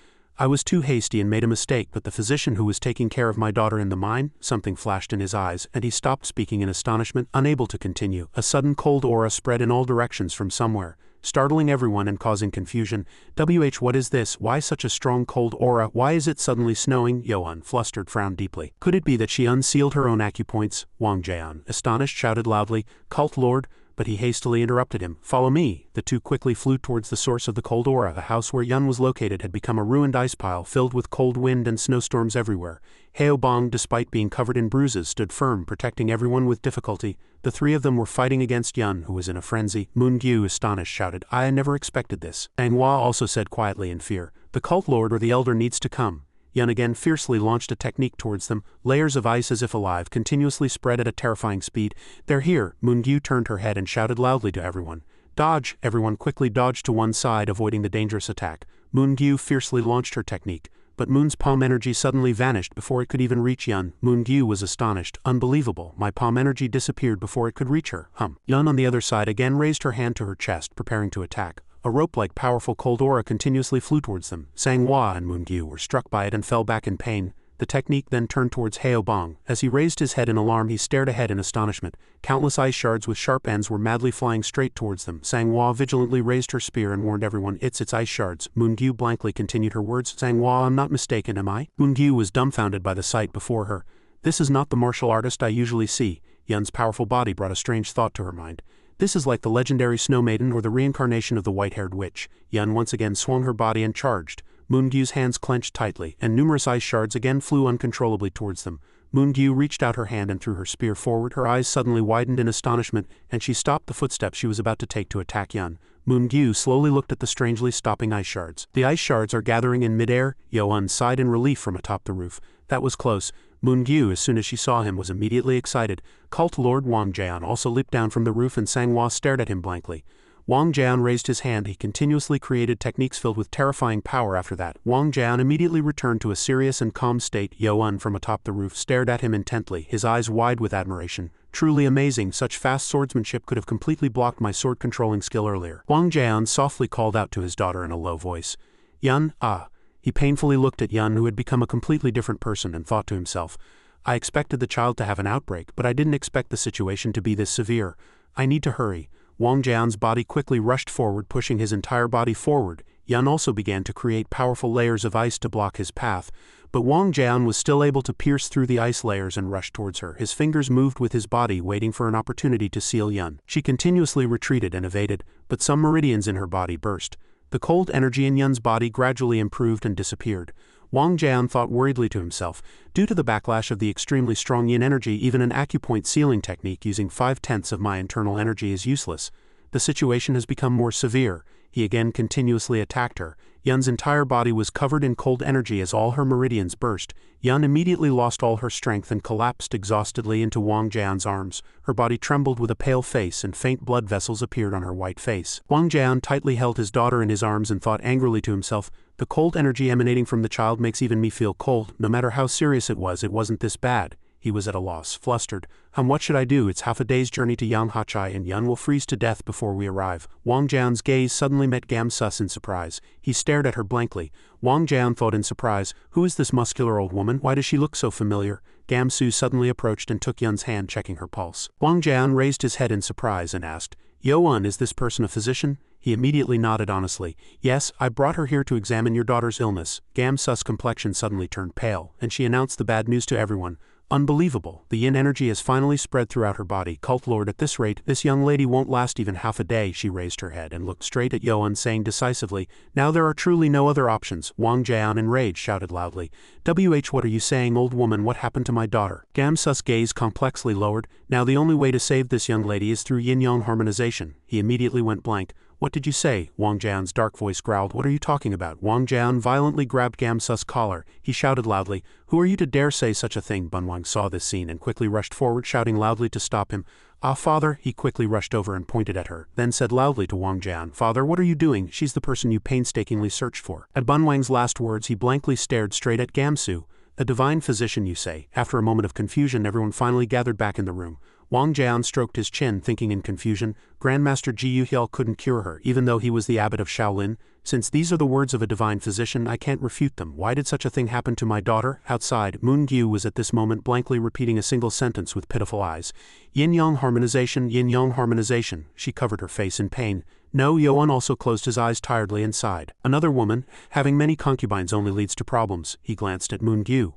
"I was too hasty and made a mistake, but the physician who was taking care of my daughter in the mine," something flashed in his eyes, and he stopped speaking in astonishment, unable to continue. A sudden cold aura spread in all directions from somewhere, startling everyone and causing confusion. What is this? Why such a strong cold aura? Why is it suddenly snowing?" Yuan, flustered, frowned deeply. "Could it be that she unsealed her own acupoints?" Wang Jian, astonished, shouted loudly, "Cult lord, but he hastily interrupted him. Follow me. The two quickly flew towards the source of the cold aura. The house where Yun was located had become a ruined ice pile filled with cold wind and snowstorms everywhere. Heobong, despite being covered in bruises, stood firm, protecting everyone with difficulty. The three of them were fighting against Yun, who was in a frenzy. Moon-gyu, astonished, shouted, I never expected this. Manhwa also said quietly in fear, the cult lord or the elder needs to come. Yun again fiercely launched a technique towards them. Layers of ice as if alive continuously spread at a terrifying speed. They're here. Moon-gyu turned her head and shouted loudly to everyone. Dodge! Everyone quickly dodged to one side, avoiding the dangerous attack. Moon-gyu fiercely launched her technique, but Moon's palm energy suddenly vanished before it could even reach Yun. Moon-gyu was astonished. Unbelievable. My palm energy disappeared before it could reach her. Yun on the other side again raised her hand to her chest, preparing to attack. A rope-like powerful cold aura continuously flew towards them. Manhwa and Moon-gyu were struck by it and fell back in pain. The technique then turned towards Heobong. As he raised his head in alarm, he stared ahead in astonishment. Countless ice shards with sharp ends were madly flying straight towards them. Manhwa vigilantly raised her spear and warned everyone, it's ice shards. Moon-gyu blankly continued her words. Manhwa, I'm not mistaken, am I? Moon-gyu was dumbfounded by the sight before her. This is not the martial artist I usually see. Yun's powerful body brought a strange thought to her mind. This is like the legendary Snow Maiden or the reincarnation of the white-haired witch. Yun once again swung her body and charged. Moon-gyu's hands clenched tightly, and numerous ice shards again flew uncontrollably towards them. Moon-gyu reached out her hand and threw her spear forward. Her eyes suddenly widened in astonishment, and she stopped the footsteps she was about to take to attack Yun. Moon-gyu slowly looked at the strangely stopping ice shards. The ice shards are gathering in midair. Yo-un sighed in relief from atop the roof. That was close. Moon-gyu, as soon as she saw him, was immediately excited. Cult Lord Wang Jian also leaped down from the roof, and Manhwa stared at him blankly. Wang Jian raised his hand. He continuously created techniques filled with terrifying power after that. Wang Jian immediately returned to a serious and calm state. Yo-un from atop the roof stared at him intently, his eyes wide with admiration. Truly amazing, such fast swordsmanship could have completely blocked my sword-controlling skill earlier. Wang Jian softly called out to his daughter in a low voice. Yun, ah. He painfully looked at Yun, who had become a completely different person, and thought to himself, I expected the child to have an outbreak, but I didn't expect the situation to be this severe. I need to hurry. Wang Jian's body quickly rushed forward, pushing his entire body forward. Yun also began to create powerful layers of ice to block his path, but Wang Jian was still able to pierce through the ice layers and rush towards her. His fingers moved with his body, waiting for an opportunity to seal Yun. She continuously retreated and evaded, but some meridians in her body burst. The cold energy in Yun's body gradually improved and disappeared. Wang Jian thought worriedly to himself, due to the backlash of the extremely strong yin energy, even an acupoint sealing technique using 5/10 of my internal energy is useless. The situation has become more severe. He again continuously attacked her. Yun's entire body was covered in cold energy as all her meridians burst. Yun immediately lost all her strength and collapsed exhaustedly into Wang Jian's arms. Her body trembled with a pale face, and faint blood vessels appeared on her white face. Wang Jian tightly held his daughter in his arms and thought angrily to himself, the cold energy emanating from the child makes even me feel cold. No matter how serious it wasn't this bad. He was at a loss, flustered. What should I do? It's half a day's journey to Yanhachai, and Yun will freeze to death before we arrive. Wang Jian's gaze suddenly met Gamsus in surprise. He stared at her blankly. Wang Jian thought in surprise, who is this muscular old woman? Why does she look so familiar? Gamsu suddenly approached and took Yun's hand, checking her pulse. Wang Jian raised his head in surprise and asked, Yo-un, is this person a physician? He immediately nodded honestly. Yes, I brought her here to examine your daughter's illness. Gamsus' complexion suddenly turned pale, and she announced the bad news to everyone. Unbelievable. The yin energy has finally spread throughout her body. Cult Lord, at this rate, this young lady won't last even half a day. She raised her head and looked straight at Yo-un, saying decisively, now there are truly no other options. Wang Jian, enraged, shouted loudly, what are you saying, old woman? What happened to my daughter? Gamsus' gaze complexly lowered. Now the only way to save this young lady is through yin-yang harmonization. He immediately went blank. What did you say? Wang Jian's dark voice growled. What are you talking about? Wang Jian violently grabbed Gamsus' collar. He shouted loudly, who are you to dare say such a thing? Bunwang saw this scene and quickly rushed forward, shouting loudly to stop him. Ah, father. He quickly rushed over and pointed at her, then said loudly to Wang Jian, Father, what are you doing? She's the person you painstakingly searched for. At Bunwang's last words, he blankly stared straight at Gamsu. A divine physician, you say? After a moment of confusion, everyone finally gathered back in the room. Wang Jian stroked his chin, thinking in confusion, Grandmaster Ji Yuhiel couldn't cure her, even though he was the abbot of Shaolin. Since these are the words of a divine physician, I can't refute them. Why did such a thing happen to my daughter? Outside, Moon-gyu was at this moment blankly repeating a single sentence with pitiful eyes. Yin-yang harmonization, yin-yang harmonization. She covered her face in pain. No, Yo-un also closed his eyes tiredly and sighed. Another woman, having many concubines only leads to problems. He glanced at Moon-gyu.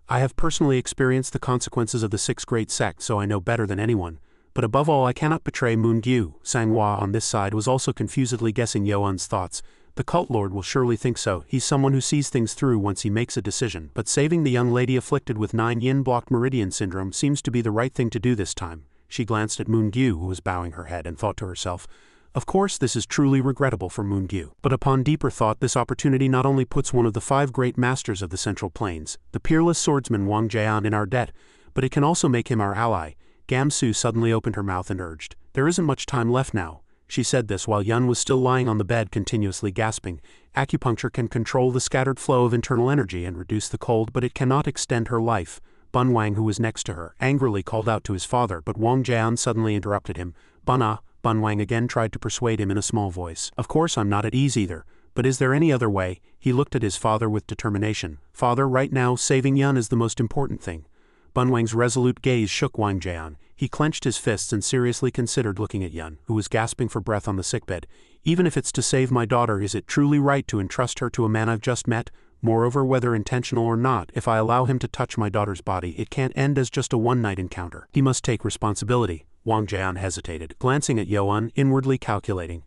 I have personally experienced the consequences of the 6 great sects, so I know better than anyone. but above all I cannot betray Moon-gyu. Sang-hwa on this side was also confusedly guessing Yo-un's thoughts. The cult lord will surely think so. He's someone who sees things through once he makes a decision, but saving the young lady afflicted with 9 yin blocked meridian syndrome seems to be the right thing to do this time. She glanced at Moon-gyu, who was bowing her head, and thought to herself, of course this is truly regrettable for Moon-gyu. But upon deeper thought, this opportunity not only puts one of the 5 great masters of the Central Plains, the peerless swordsman Wang Jian, in our debt, but it can also make him our ally. Gamsu suddenly opened her mouth and urged, there isn't much time left now. She said this while Yun was still lying on the bed continuously gasping. Acupuncture can control the scattered flow of internal energy and reduce the cold, but it cannot extend her life. Bun Wang, who was next to her, angrily called out to his father, but Wang Jian suddenly interrupted him. Bun Wang again tried to persuade him in a small voice. Of course I'm not at ease either, but is there any other way? He looked at his father with determination. Father, right now, saving Yun is the most important thing. Bun Wang's resolute gaze shook Wang Jian. He clenched his fists and seriously considered looking at Yun, who was gasping for breath on the sickbed. Even if it's to save my daughter, is it truly right to entrust her to a man I've just met? Moreover, whether intentional or not, if I allow him to touch my daughter's body, it can't end as just a one-night encounter. He must take responsibility. Wang Jian hesitated, glancing at Yo-un, inwardly calculating.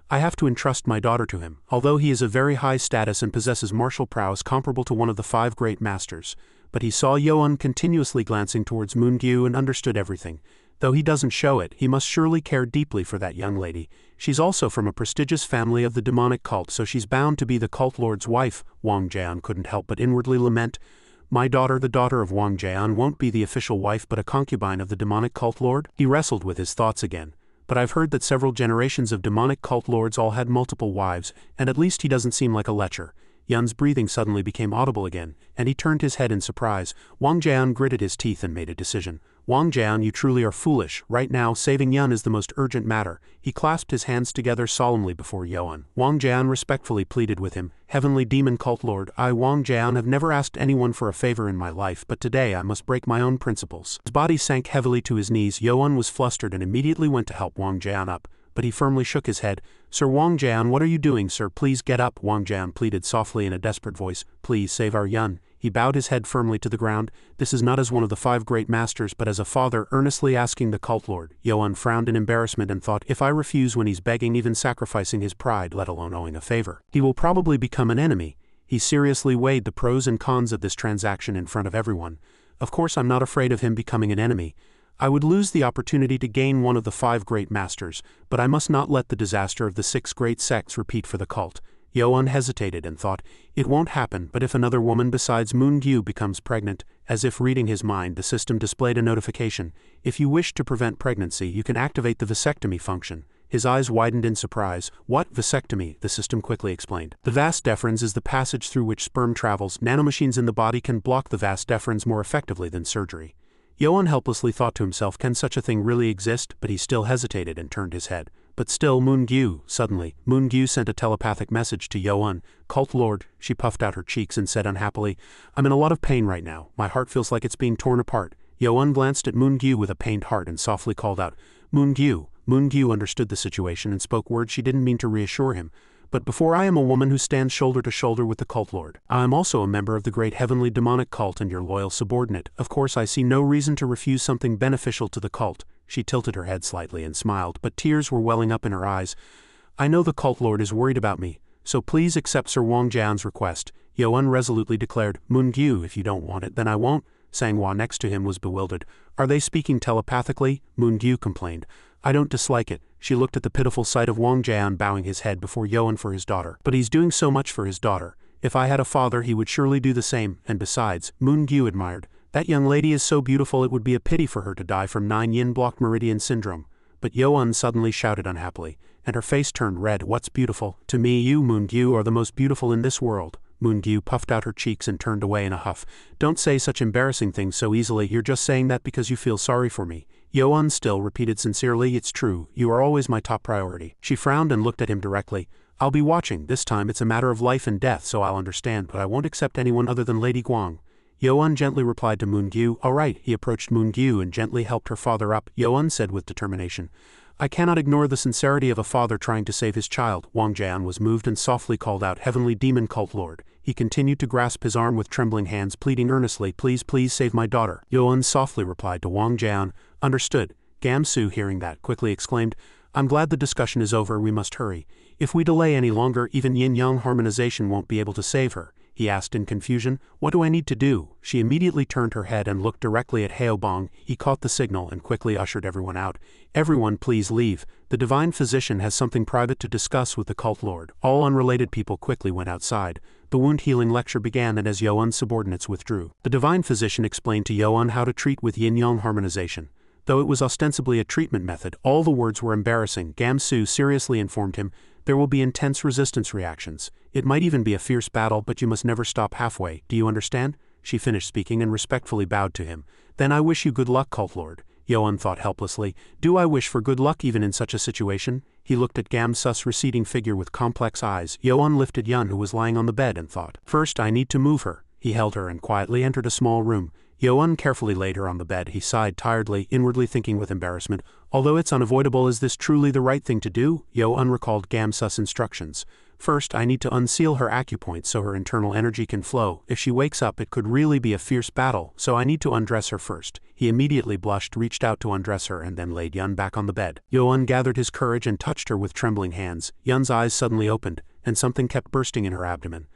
I have to entrust my daughter to him, although he is of very high status and possesses martial prowess comparable to one of the 5 great masters. But he saw Yo-un continuously glancing towards Moon-gyu and understood everything. Though he doesn't show it, he must surely care deeply for that young lady. She's also from a prestigious family of the demonic cult, so she's bound to be the cult lord's wife. Wang Jian couldn't help but inwardly lament. My daughter, the daughter of Wang Jian, won't be the official wife but a concubine of the demonic cult lord? He wrestled with his thoughts again. But I've heard that several generations of demonic cult lords all had multiple wives, and at least he doesn't seem like a lecher. Yun's breathing suddenly became audible again, and he turned his head in surprise. Wang Jian gritted his teeth and made a decision. Wang Jian, you truly are foolish. Right now, saving Yun is the most urgent matter. He clasped his hands together solemnly before Yo-un. Wang Jian respectfully pleaded with him. Heavenly Demon Cult Lord, I, Wang Jian, have never asked anyone for a favor in my life, but today I must break my own principles. His body sank heavily to his knees. Yo-un was flustered and immediately went to help Wang Jian up, but he firmly shook his head. Sir Wang Jian, what are you doing, sir? Please get up. Wang Jian pleaded softly in a desperate voice. Please save our Yun. He bowed his head firmly to the ground. This is not as one of the 5 great masters, but as a father earnestly asking the cult lord. Yo-un frowned in embarrassment and thought, if I refuse when he's begging, even sacrificing his pride, let alone owing a favor, he will probably become an enemy. He seriously weighed the pros and cons of this transaction in front of everyone. Of course I'm not afraid of him becoming an enemy. I would lose the opportunity to gain one of the 5 great masters, but I must not let the disaster of the 6 great sects repeat for the cult. Yo-un hesitated and thought, it won't happen, but if another woman besides Moon-gyu becomes pregnant, as if reading his mind, the system displayed a notification. If you wish to prevent pregnancy, you can activate the vasectomy function. His eyes widened in surprise. What? Vasectomy? The system quickly explained. The vas deferens is the passage through which sperm travels. Nanomachines in the body can block the vas deferens more effectively than surgery. Yo-un helplessly thought to himself, can such a thing really exist? But he still hesitated and turned his head. But still, Moon-gyu. Suddenly, Moon-gyu sent a telepathic message to Yo-un. Cult Lord, she puffed out her cheeks and said unhappily, I'm in a lot of pain right now. My heart feels like it's being torn apart. Yo-un glanced at Moon-gyu with a pained heart and softly called out, Moon-gyu. Moon-gyu understood the situation and spoke words she didn't mean to reassure him. But before I am a woman who stands shoulder to shoulder with the cult lord, I am also a member of the great heavenly demonic cult and your loyal subordinate. Of course I see no reason to refuse something beneficial to the cult. She tilted her head slightly and smiled, but tears were welling up in her eyes. I know the cult lord is worried about me, so please accept Sir Wang Jian's request. Yo-un resolutely declared, Moon-gyu, if you don't want it, then I won't. Sang-hwa next to him was bewildered. Are they speaking telepathically? Moon-gyu complained. I don't dislike it. She looked at the pitiful sight of Wang Jian bowing his head before Yo-un for his daughter. But he's doing so much for his daughter. If I had a father, he would surely do the same, and besides, Moon-gyu admired. That young lady is so beautiful it would be a pity for her to die from 9 yin blocked meridian syndrome. But Yo-un suddenly shouted unhappily, and her face turned red. What's beautiful? To me, you, Moon-gyu, are the most beautiful in this world. Moon-gyu puffed out her cheeks and turned away in a huff. Don't say such embarrassing things so easily. You're just saying that because you feel sorry for me. Yo-un still repeated sincerely, it's true, you are always my top priority. She frowned and looked at him directly. I'll be watching. This time it's a matter of life and death, so I'll understand, but I won't accept anyone other than Lady Guang. Yo-un gently replied to Moon-gyu. All right. He approached Moon-gyu and gently helped her father up. Yo-un said with determination, I cannot ignore the sincerity of a father trying to save his child. Wang Jian was moved and softly called out, Heavenly Demon Cult Lord. He continued to grasp his arm with trembling hands, pleading earnestly, please, please save my daughter. Yo-un softly replied to Wang Jian, understood. Gamsu, hearing that, quickly exclaimed, I'm glad the discussion is over, we must hurry. If we delay any longer, even yin-yang harmonization won't be able to save her. He asked in confusion, what do I need to do? She immediately turned her head and looked directly at Haobong. He caught the signal and quickly ushered everyone out. Everyone please leave. The divine physician has something private to discuss with the cult lord. All unrelated people quickly went outside. The wound healing lecture began, and as Youn's subordinates withdrew, the divine physician explained to Youn how to treat with yin-yang harmonization. Though it was ostensibly a treatment method, all the words were embarrassing. Gamsu seriously informed him, there will be intense resistance reactions. It might even be a fierce battle, but you must never stop halfway. Do you understand? She finished speaking and respectfully bowed to him. Then I wish you good luck, cult lord. Youn thought helplessly. Do I wish for good luck even in such a situation? He looked at Gamsu's receding figure with complex eyes. Youn lifted Yun, who was lying on the bed, and thought, first I need to move her. He held her and quietly entered a small room. Youn carefully laid her on the bed. He sighed tiredly, inwardly thinking with embarrassment, although it's unavoidable, is this truly the right thing to do? Youn recalled Gamsu's instructions. First, I need to unseal her acupoints so her internal energy can flow. If she wakes up, it could really be a fierce battle, so I need to undress her first. He immediately blushed, reached out to undress her, and then laid Yun back on the bed. Youn gathered his courage and touched her with trembling hands. Yun's eyes suddenly opened, and something kept bursting in her abdomen.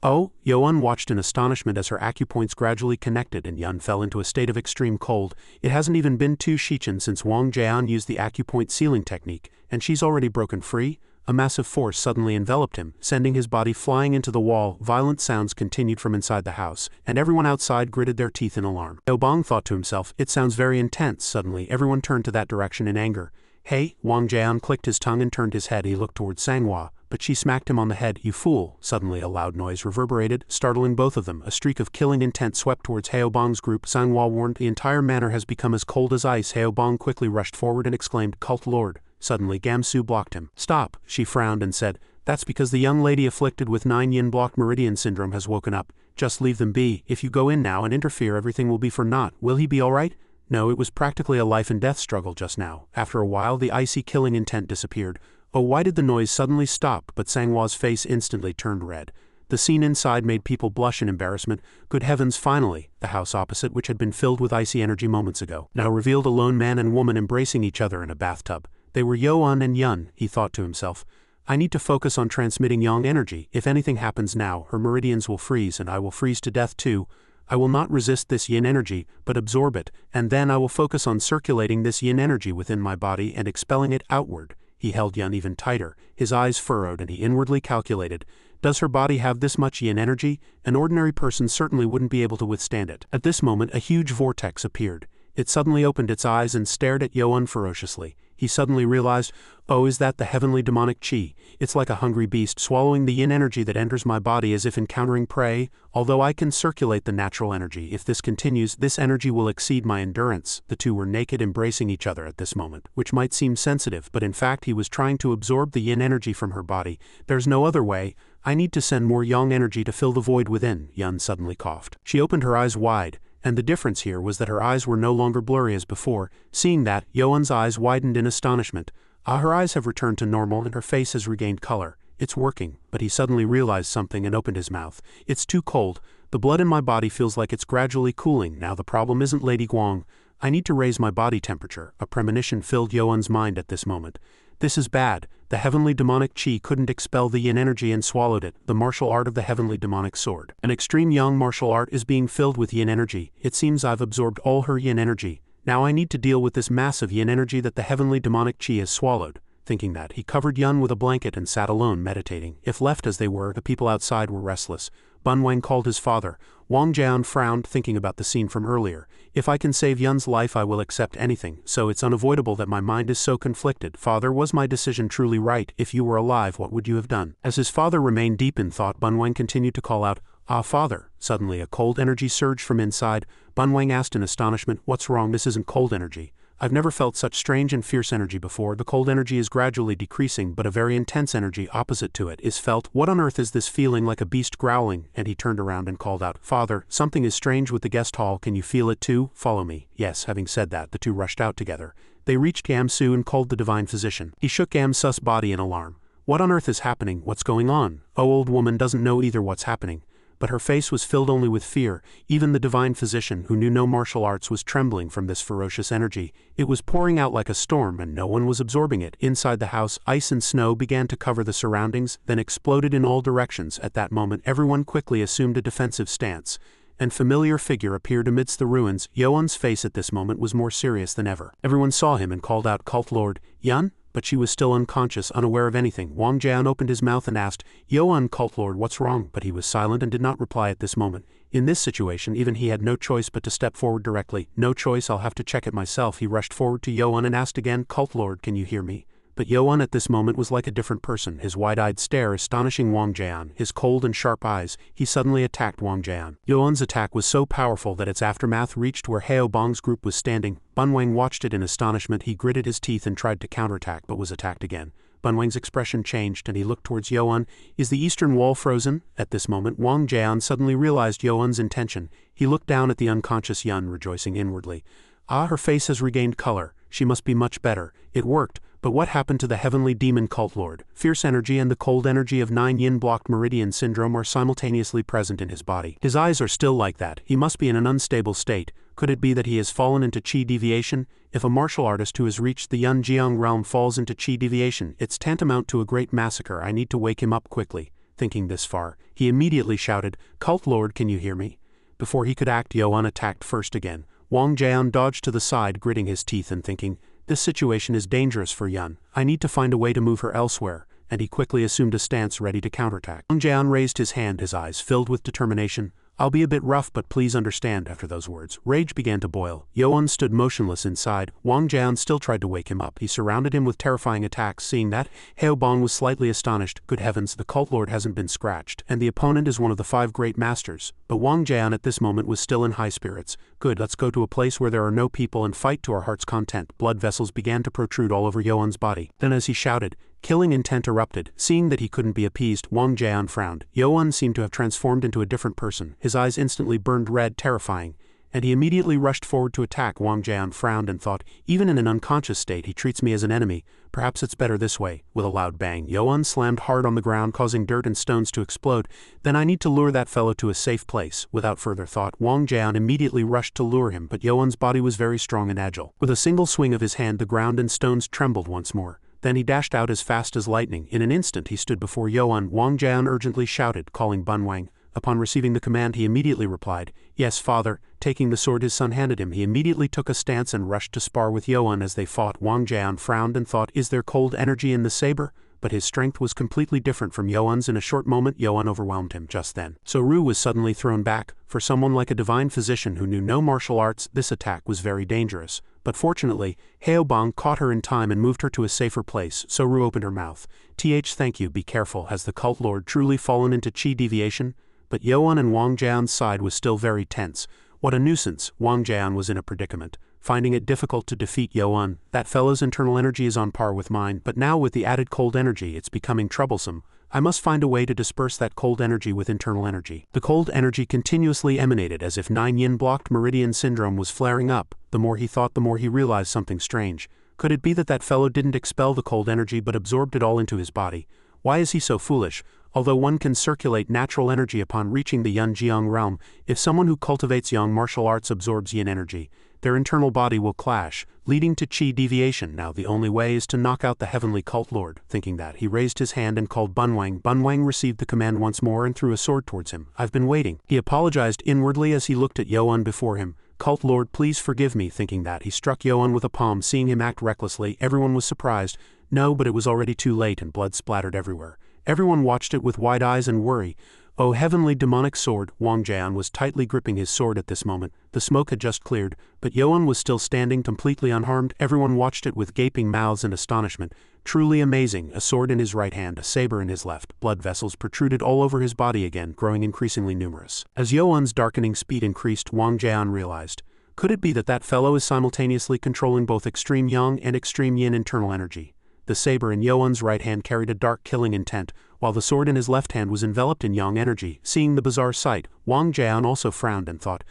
Oh, Youn watched in astonishment as her acupoints gradually connected and Yun fell into a state of extreme cold. It hasn't even been 2 shichen since Wang Jian used the acupoint sealing technique, and she's already broken free? A massive force suddenly enveloped him, sending his body flying into the wall. Violent sounds continued from inside the house, and everyone outside gritted their teeth in alarm. Haobong thought to himself, it sounds very intense. Suddenly, everyone turned to that direction in anger. Hey, Wang Jian clicked his tongue and turned his head. He looked towards Manhwa, but she smacked him on the head. You fool! Suddenly a loud noise reverberated, startling both of them. A streak of killing intent swept towards Haobong's group. Manhwa warned, the entire manor has become as cold as ice. Haobong quickly rushed forward and exclaimed, Cult Lord. Suddenly Gamsu blocked him. Stop, she frowned and said, that's because the young lady afflicted with 9 yin blocked meridian syndrome has woken up. Just leave them be. If you go in now and interfere, everything will be for naught. Will he be alright? No, it was practically a life and death struggle just now. After a while the icy killing intent disappeared. Oh, why did the noise suddenly stop? But Manhwa's face instantly turned red. The scene inside made people blush in embarrassment. Good heavens, finally! The house opposite, which had been filled with icy energy moments ago, now revealed a lone man and woman embracing each other in a bathtub. They were Youn and Yun, he thought to himself. I need to focus on transmitting yang energy. If anything happens now, her meridians will freeze and I will freeze to death too. I will not resist this yin energy, but absorb it, and then I will focus on circulating this yin energy within my body and expelling it outward. He held Yun even tighter, his eyes furrowed, and he inwardly calculated, does her body have this much yin energy? An ordinary person certainly wouldn't be able to withstand it. At this moment a huge vortex appeared. It suddenly opened its eyes and stared at Youn ferociously. He suddenly realized, oh, is that the heavenly demonic chi? It's like a hungry beast swallowing the yin energy that enters my body as if encountering prey. Although I can circulate the natural energy, if this continues, this energy will exceed my endurance. The two were naked, embracing each other at this moment, which might seem sensitive, but in fact he was trying to absorb the yin energy from her body. There's no other way. I need to send more yang energy to fill the void within. Yun suddenly coughed. She opened her eyes wide. And the difference here was that her eyes were no longer blurry as before. Seeing that, Youn's eyes widened in astonishment. Her eyes have returned to normal and her face has regained color. It's working. But he suddenly realized something and opened his mouth. It's too cold. The blood in my body feels like it's gradually cooling. Now the problem isn't Lady Guang. I need to raise my body temperature. A premonition filled Youn's mind at this moment. This is bad. The heavenly demonic chi couldn't expel the yin energy and swallowed it. The martial art of the heavenly demonic sword. An extreme yang martial art is being filled with yin energy. It seems I've absorbed all her yin energy. Now I need to deal with this massive yin energy that the heavenly demonic chi has swallowed. Thinking that, he covered Yun with a blanket and sat alone meditating. If left as they were, the people outside were restless. Bunwang called his father. Wang Jian frowned, thinking about the scene from earlier. If I can save Yun's life I will accept anything, so it's unavoidable that my mind is so conflicted. Father, was my decision truly right? If you were alive, what would you have done? As his father remained deep in thought, Bunwang continued to call out, Ah, father. Suddenly a cold energy surged from inside. Bunwang asked in astonishment, what's wrong? This isn't cold energy. I've never felt such strange and fierce energy before. The cold energy is gradually decreasing, but a very intense energy opposite to it is felt. What on earth is this feeling? Like a beast growling? And he turned around and called out, Father, something is strange with the guest hall. Can you feel it too? Follow me. Yes, having said that, the two rushed out together. They reached Gamsu and called the divine physician. He shook Gamsu's body in alarm. What on earth is happening? What's going on? Oh, old woman doesn't know either what's happening. but her face was filled only with fear. Even the divine physician, who knew no martial arts, was trembling from this ferocious energy. It was pouring out like a storm, and no one was absorbing it. Inside the house, ice and snow began to cover the surroundings, then exploded in all directions. At that moment, everyone quickly assumed a defensive stance. An familiar figure appeared amidst the ruins. Yoan's face at this moment was more serious than ever. Everyone saw him and called out, "Cult Lord, Yan?" But she was still unconscious, unaware of anything. Wang Jian opened his mouth and asked, "Yoan, Cult Lord, what's wrong?" But he was silent and did not reply at this moment. In this situation, even he had no choice but to step forward directly. "No choice, I'll have to check it myself." He rushed forward to Yoan and asked again, "Cult Lord, can you hear me?" But Yoan at this moment was like a different person, his wide-eyed stare astonishing Wang Jian, his cold and sharp eyes. He suddenly attacked Wang Jian. Yoan's attack was so powerful that its aftermath reached where Hao Bong's group was standing. Bunwang watched it in astonishment. He gritted his teeth and tried to counterattack, but was attacked again. Bunwang's expression changed, and he looked towards Yoan. "Is the eastern wall frozen?" At this moment, Wang Jian suddenly realized Yoan's intention. He looked down at the unconscious Yun, rejoicing inwardly. "Ah, her face has regained color. She must be much better. It worked. But what happened to the heavenly demon Cult Lord? Fierce energy and the cold energy of 9 yin blocked meridian syndrome are simultaneously present in his body. His eyes are still like that. He must be in an unstable state. Could it be that he has fallen into chi deviation? If a martial artist who has reached the Yun Jiang realm falls into chi deviation, it's tantamount to a great massacre. I need to wake him up quickly." Thinking this far, he immediately shouted, "Cult Lord, can you hear me?" Before he could act, Yoan attacked first again. Wang Jian dodged to the side, gritting his teeth and thinking, "This situation is dangerous for Yun. I need to find a way to move her elsewhere," and he quickly assumed a stance ready to counterattack. Wang Jian raised his hand, his eyes filled with determination. "I'll be a bit rough, but please understand." After those words, rage began to boil. Yoan stood motionless inside. Wang Jian still tried to wake him up. He surrounded him with terrifying attacks. Seeing that, Hao Bong was slightly astonished. Good heavens, the Cult Lord hasn't been scratched, and the opponent is one of the 5 great masters. But Wang Jian at this moment was still in high spirits. "Good, let's go to a place where there are no people and fight to our heart's content." Blood vessels began to protrude all over Yoan's body. Then as he shouted, killing intent erupted. Seeing that he couldn't be appeased, Wang Jian frowned. Yoan seemed to have transformed into a different person. His eyes instantly burned red, terrifying, and he immediately rushed forward to attack. Wang Jian frowned and thought, "Even in an unconscious state, he treats me as an enemy. Perhaps it's better this way." With a loud bang, Yoan slammed hard on the ground, causing dirt and stones to explode. "Then I need to lure that fellow to a safe place." Without further thought, Wang Jian immediately rushed to lure him, but Yoan's body was very strong and agile. With a single swing of his hand, the ground and stones trembled once more. Then he dashed out as fast as lightning. In an instant he stood before Yoan. Wang Jian urgently shouted, calling Bunwang. Upon receiving the command, he immediately replied, "Yes, father." Taking the sword his son handed him, he immediately took a stance and rushed to spar with Yoan. As they fought, Wang Jian frowned and thought, "Is there cold energy in the saber?" But his strength was completely different from Yoan's. In a short moment, Yoan overwhelmed him. Just then, Soru was suddenly thrown back. For someone like a divine physician who knew no martial arts, this attack was very dangerous. But fortunately, Hao Bong caught her in time and moved her to a safer place. Soru opened her mouth. Thank you, be careful. Has the Cult Lord truly fallen into chi deviation?" But Yoan and Wang Jian's side was still very tense. What a nuisance. Wang Jian was in a predicament. Finding it difficult to defeat Yoan, that fellow's internal energy is on par with mine, but now with the added cold energy it's becoming troublesome. I must find a way to disperse that cold energy with internal energy. The cold energy continuously emanated as if 9 yin blocked meridian syndrome was flaring up. The more he thought, the more he realized something strange. Could it be that that fellow didn't expel the cold energy but absorbed it all into his body? Why is he so foolish? Although one can circulate natural energy upon reaching the Yun Jiang realm, if someone who cultivates yang martial arts absorbs yin energy, their internal body will clash, leading to chi deviation. Now the only way is to knock out the heavenly Cult Lord. Thinking that, he raised his hand and called Bunwang. Bunwang received the command once more and threw a sword towards him. "I've been waiting." He apologized inwardly as he looked at Yoan before him. "Cult Lord, please forgive me." Thinking that, he struck Yoan with a palm. Seeing him act recklessly, everyone was surprised. No, but it was already too late and blood splattered everywhere. Everyone watched it with wide eyes and worry. "Oh, heavenly demonic sword!" Wang Jian was tightly gripping his sword at this moment. The smoke had just cleared, but Yoan was still standing completely unharmed. Everyone watched it with gaping mouths and astonishment. Truly amazing. A sword in his right hand, a saber in his left. Blood vessels protruded all over his body again, growing increasingly numerous. As Yoan's darkening speed increased, Wang Jian realized, could it be that that fellow is simultaneously controlling both extreme yang and extreme yin internal energy? The saber in Yoan's right hand carried a dark killing intent, while the sword in his left hand was enveloped in yang energy. Seeing the bizarre sight, Wang Jian also frowned and thought,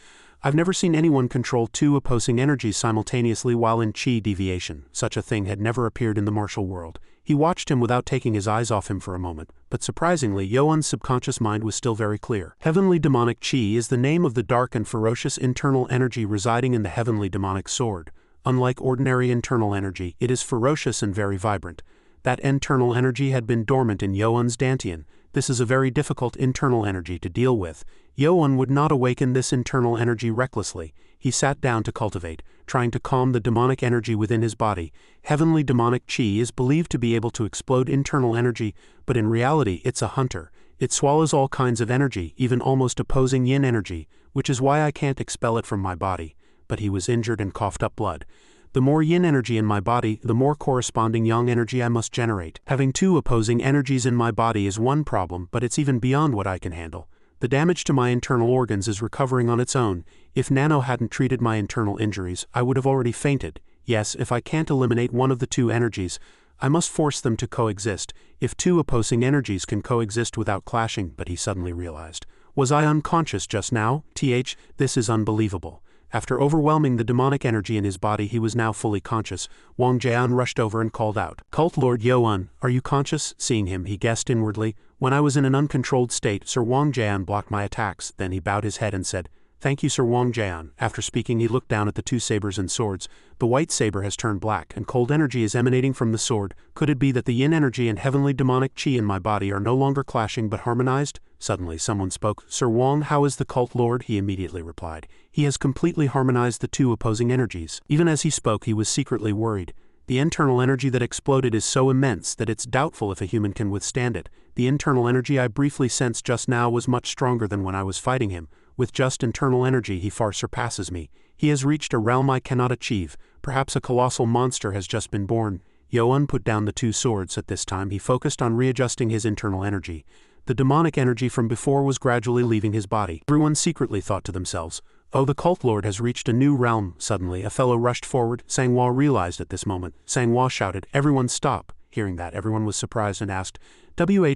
"I've never seen anyone control 2 opposing energies simultaneously while in chi deviation. Such a thing had never appeared in the martial world." He watched him without taking his eyes off him for a moment, but surprisingly Yoan's subconscious mind was still very clear. Heavenly Demonic Chi is the name of the dark and ferocious internal energy residing in the heavenly demonic sword. Unlike ordinary internal energy, it is ferocious and very vibrant. That internal energy had been dormant in Yoan's dantian. This is a very difficult internal energy to deal with. Yoan would not awaken this internal energy recklessly. He sat down to cultivate, trying to calm the demonic energy within his body. Heavenly Demonic Chi is believed to be able to explode internal energy, but in reality it's a hunter. It swallows all kinds of energy, even almost opposing yin energy, which is why I can't expel it from my body. But he was injured and coughed up blood. The more yin energy in my body, the more corresponding yang energy I must generate. Having two opposing energies in my body is one problem, but it's even beyond what I can handle. The damage to my internal organs is recovering on its own. If Nano hadn't treated my internal injuries, I would have already fainted. Yes, if I can't eliminate one of the two energies, I must force them to coexist. If two opposing energies can coexist without clashing, but he suddenly realized. Was I unconscious just now? This is unbelievable. After overwhelming the demonic energy in his body, he was now fully conscious. Wang Jian rushed over and called out, "Cult Lord Yoan, are you conscious?" Seeing him, he guessed inwardly. When I was in an uncontrolled state, Sir Wang Jian blocked my attacks. Then he bowed his head and said, "Thank you, Sir Wang Jian." After speaking, he looked down at the two sabers and swords. The white saber has turned black, and cold energy is emanating from the sword. Could it be that the yin energy and heavenly demonic chi in my body are no longer clashing but harmonized? Suddenly someone spoke. "Sir Wang, how is the cult lord?" He immediately replied. "He has completely harmonized the two opposing energies." Even as he spoke, he was secretly worried. The internal energy that exploded is so immense that it's doubtful if a human can withstand it. The internal energy I briefly sensed just now was much stronger than when I was fighting him. With just internal energy, he far surpasses me. He has reached a realm I cannot achieve. Perhaps a colossal monster has just been born. Yoan put down the two swords. At this time, he focused on readjusting his internal energy. The demonic energy from before was gradually leaving his body. Everyone secretly thought to themselves, "Oh, the cult lord has reached a new realm." Suddenly, a fellow rushed forward. Sanghua realized at this moment. Sanghua shouted, "Everyone stop!" Hearing that, everyone was surprised and asked,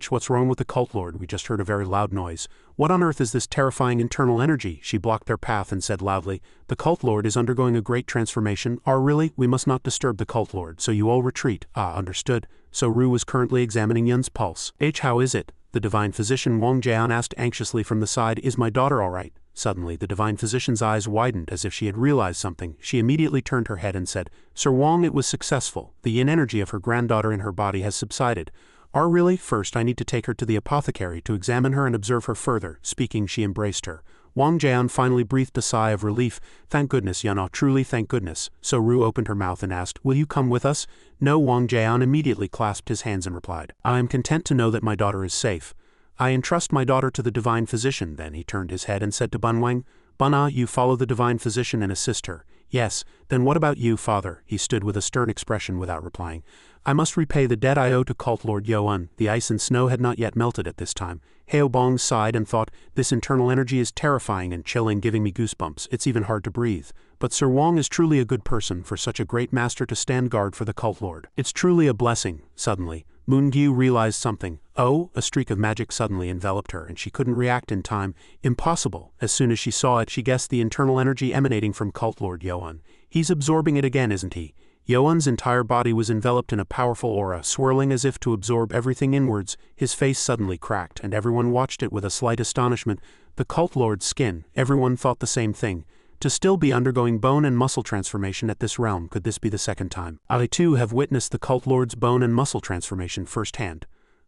what's wrong with the cult lord? We just heard a very loud noise. What on earth is this terrifying internal energy?" She blocked their path and said loudly, "The cult lord is undergoing a great transformation." Really? We must not disturb the cult lord, so you all retreat." Understood." So Ru was currently examining Yun's pulse. How is it?" The divine physician Wang Jian asked anxiously from the side. "Is my daughter all right?" Suddenly, the divine physician's eyes widened as if she had realized something. She immediately turned her head and said, "Sir Wang, it was successful. The yin energy of her granddaughter in her body has subsided." Really? First, I need to take her to the apothecary to examine her and observe her further." Speaking, she embraced her. Wang Jian finally breathed a sigh of relief. "Thank goodness, Yana, truly thank goodness." So Ru opened her mouth and asked, "Will you come with us?" "No." Wang Jian immediately clasped his hands and replied, "I am content to know that my daughter is safe. I entrust my daughter to the divine physician." Then he turned his head and said to Bunwang, "Bana, you follow the divine physician and assist her." "Yes." "Then what about you, father?" He stood with a stern expression without replying. "I must repay the debt I owe to cult lord Yoan." The ice and snow had not yet melted at this time. Heobong sighed and thought, "This internal energy is terrifying and chilling, giving me goosebumps. It's even hard to breathe. But Sir Wang is truly a good person for such a great master to stand guard for the cult lord. It's truly a blessing." Suddenly, Moon-gyu realized something. A streak of magic suddenly enveloped her, and she couldn't react in time. Impossible. As soon as she saw it, she guessed the internal energy emanating from cult lord Yoan. He's absorbing it again, isn't he? Yoan's entire body was enveloped in a powerful aura, swirling as if to absorb everything inwards. His face suddenly cracked, and everyone watched it with a slight astonishment. The cult lord's skin, everyone thought the same thing. To still be undergoing bone and muscle transformation at this realm, could this be the second time? I too have witnessed the cult lord's bone and muscle transformation firsthand.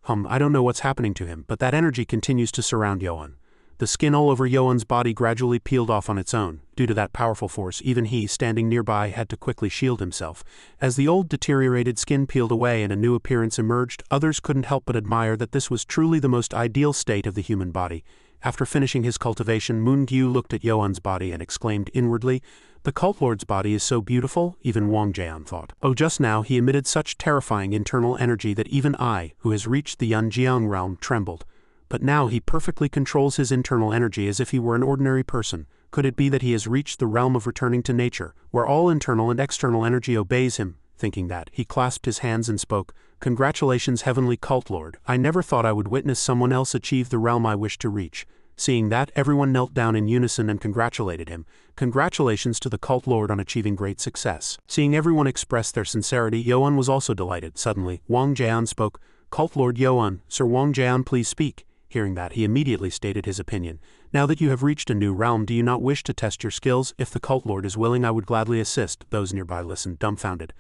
I don't know what's happening to him, but that energy continues to surround Yoan. The skin all over Yoan's body gradually peeled off on its own. Due to that powerful force, even he, standing nearby, had to quickly shield himself. As the old deteriorated skin peeled away and a new appearance emerged, others couldn't help but admire that this was truly the most ideal state of the human body. After finishing his cultivation, Moon-gyu looked at Yoan's body and exclaimed inwardly, "The cult lord's body is so beautiful," even Wang Jian thought. Just now he emitted such terrifying internal energy that even I, who has reached the Yanjiang realm, trembled. But now he perfectly controls his internal energy as if he were an ordinary person. Could it be that he has reached the realm of returning to nature, where all internal and external energy obeys him? Thinking that, he clasped his hands and spoke, "Congratulations, heavenly cult lord. I never thought I would witness someone else achieve the realm I wish to reach. Seeing that, everyone knelt down in unison and congratulated him. Congratulations to the cult lord on achieving great success. Seeing everyone express their sincerity, Yoan was also delighted. Suddenly, Wang Jian spoke. Cult Lord Yoan, Sir Wang Jian, please speak. Hearing that, he immediately stated his opinion. Now that you have reached a new realm, do you not wish to test your skills? If the cult lord is willing, I would gladly assist. Those nearby listened, dumbfounded.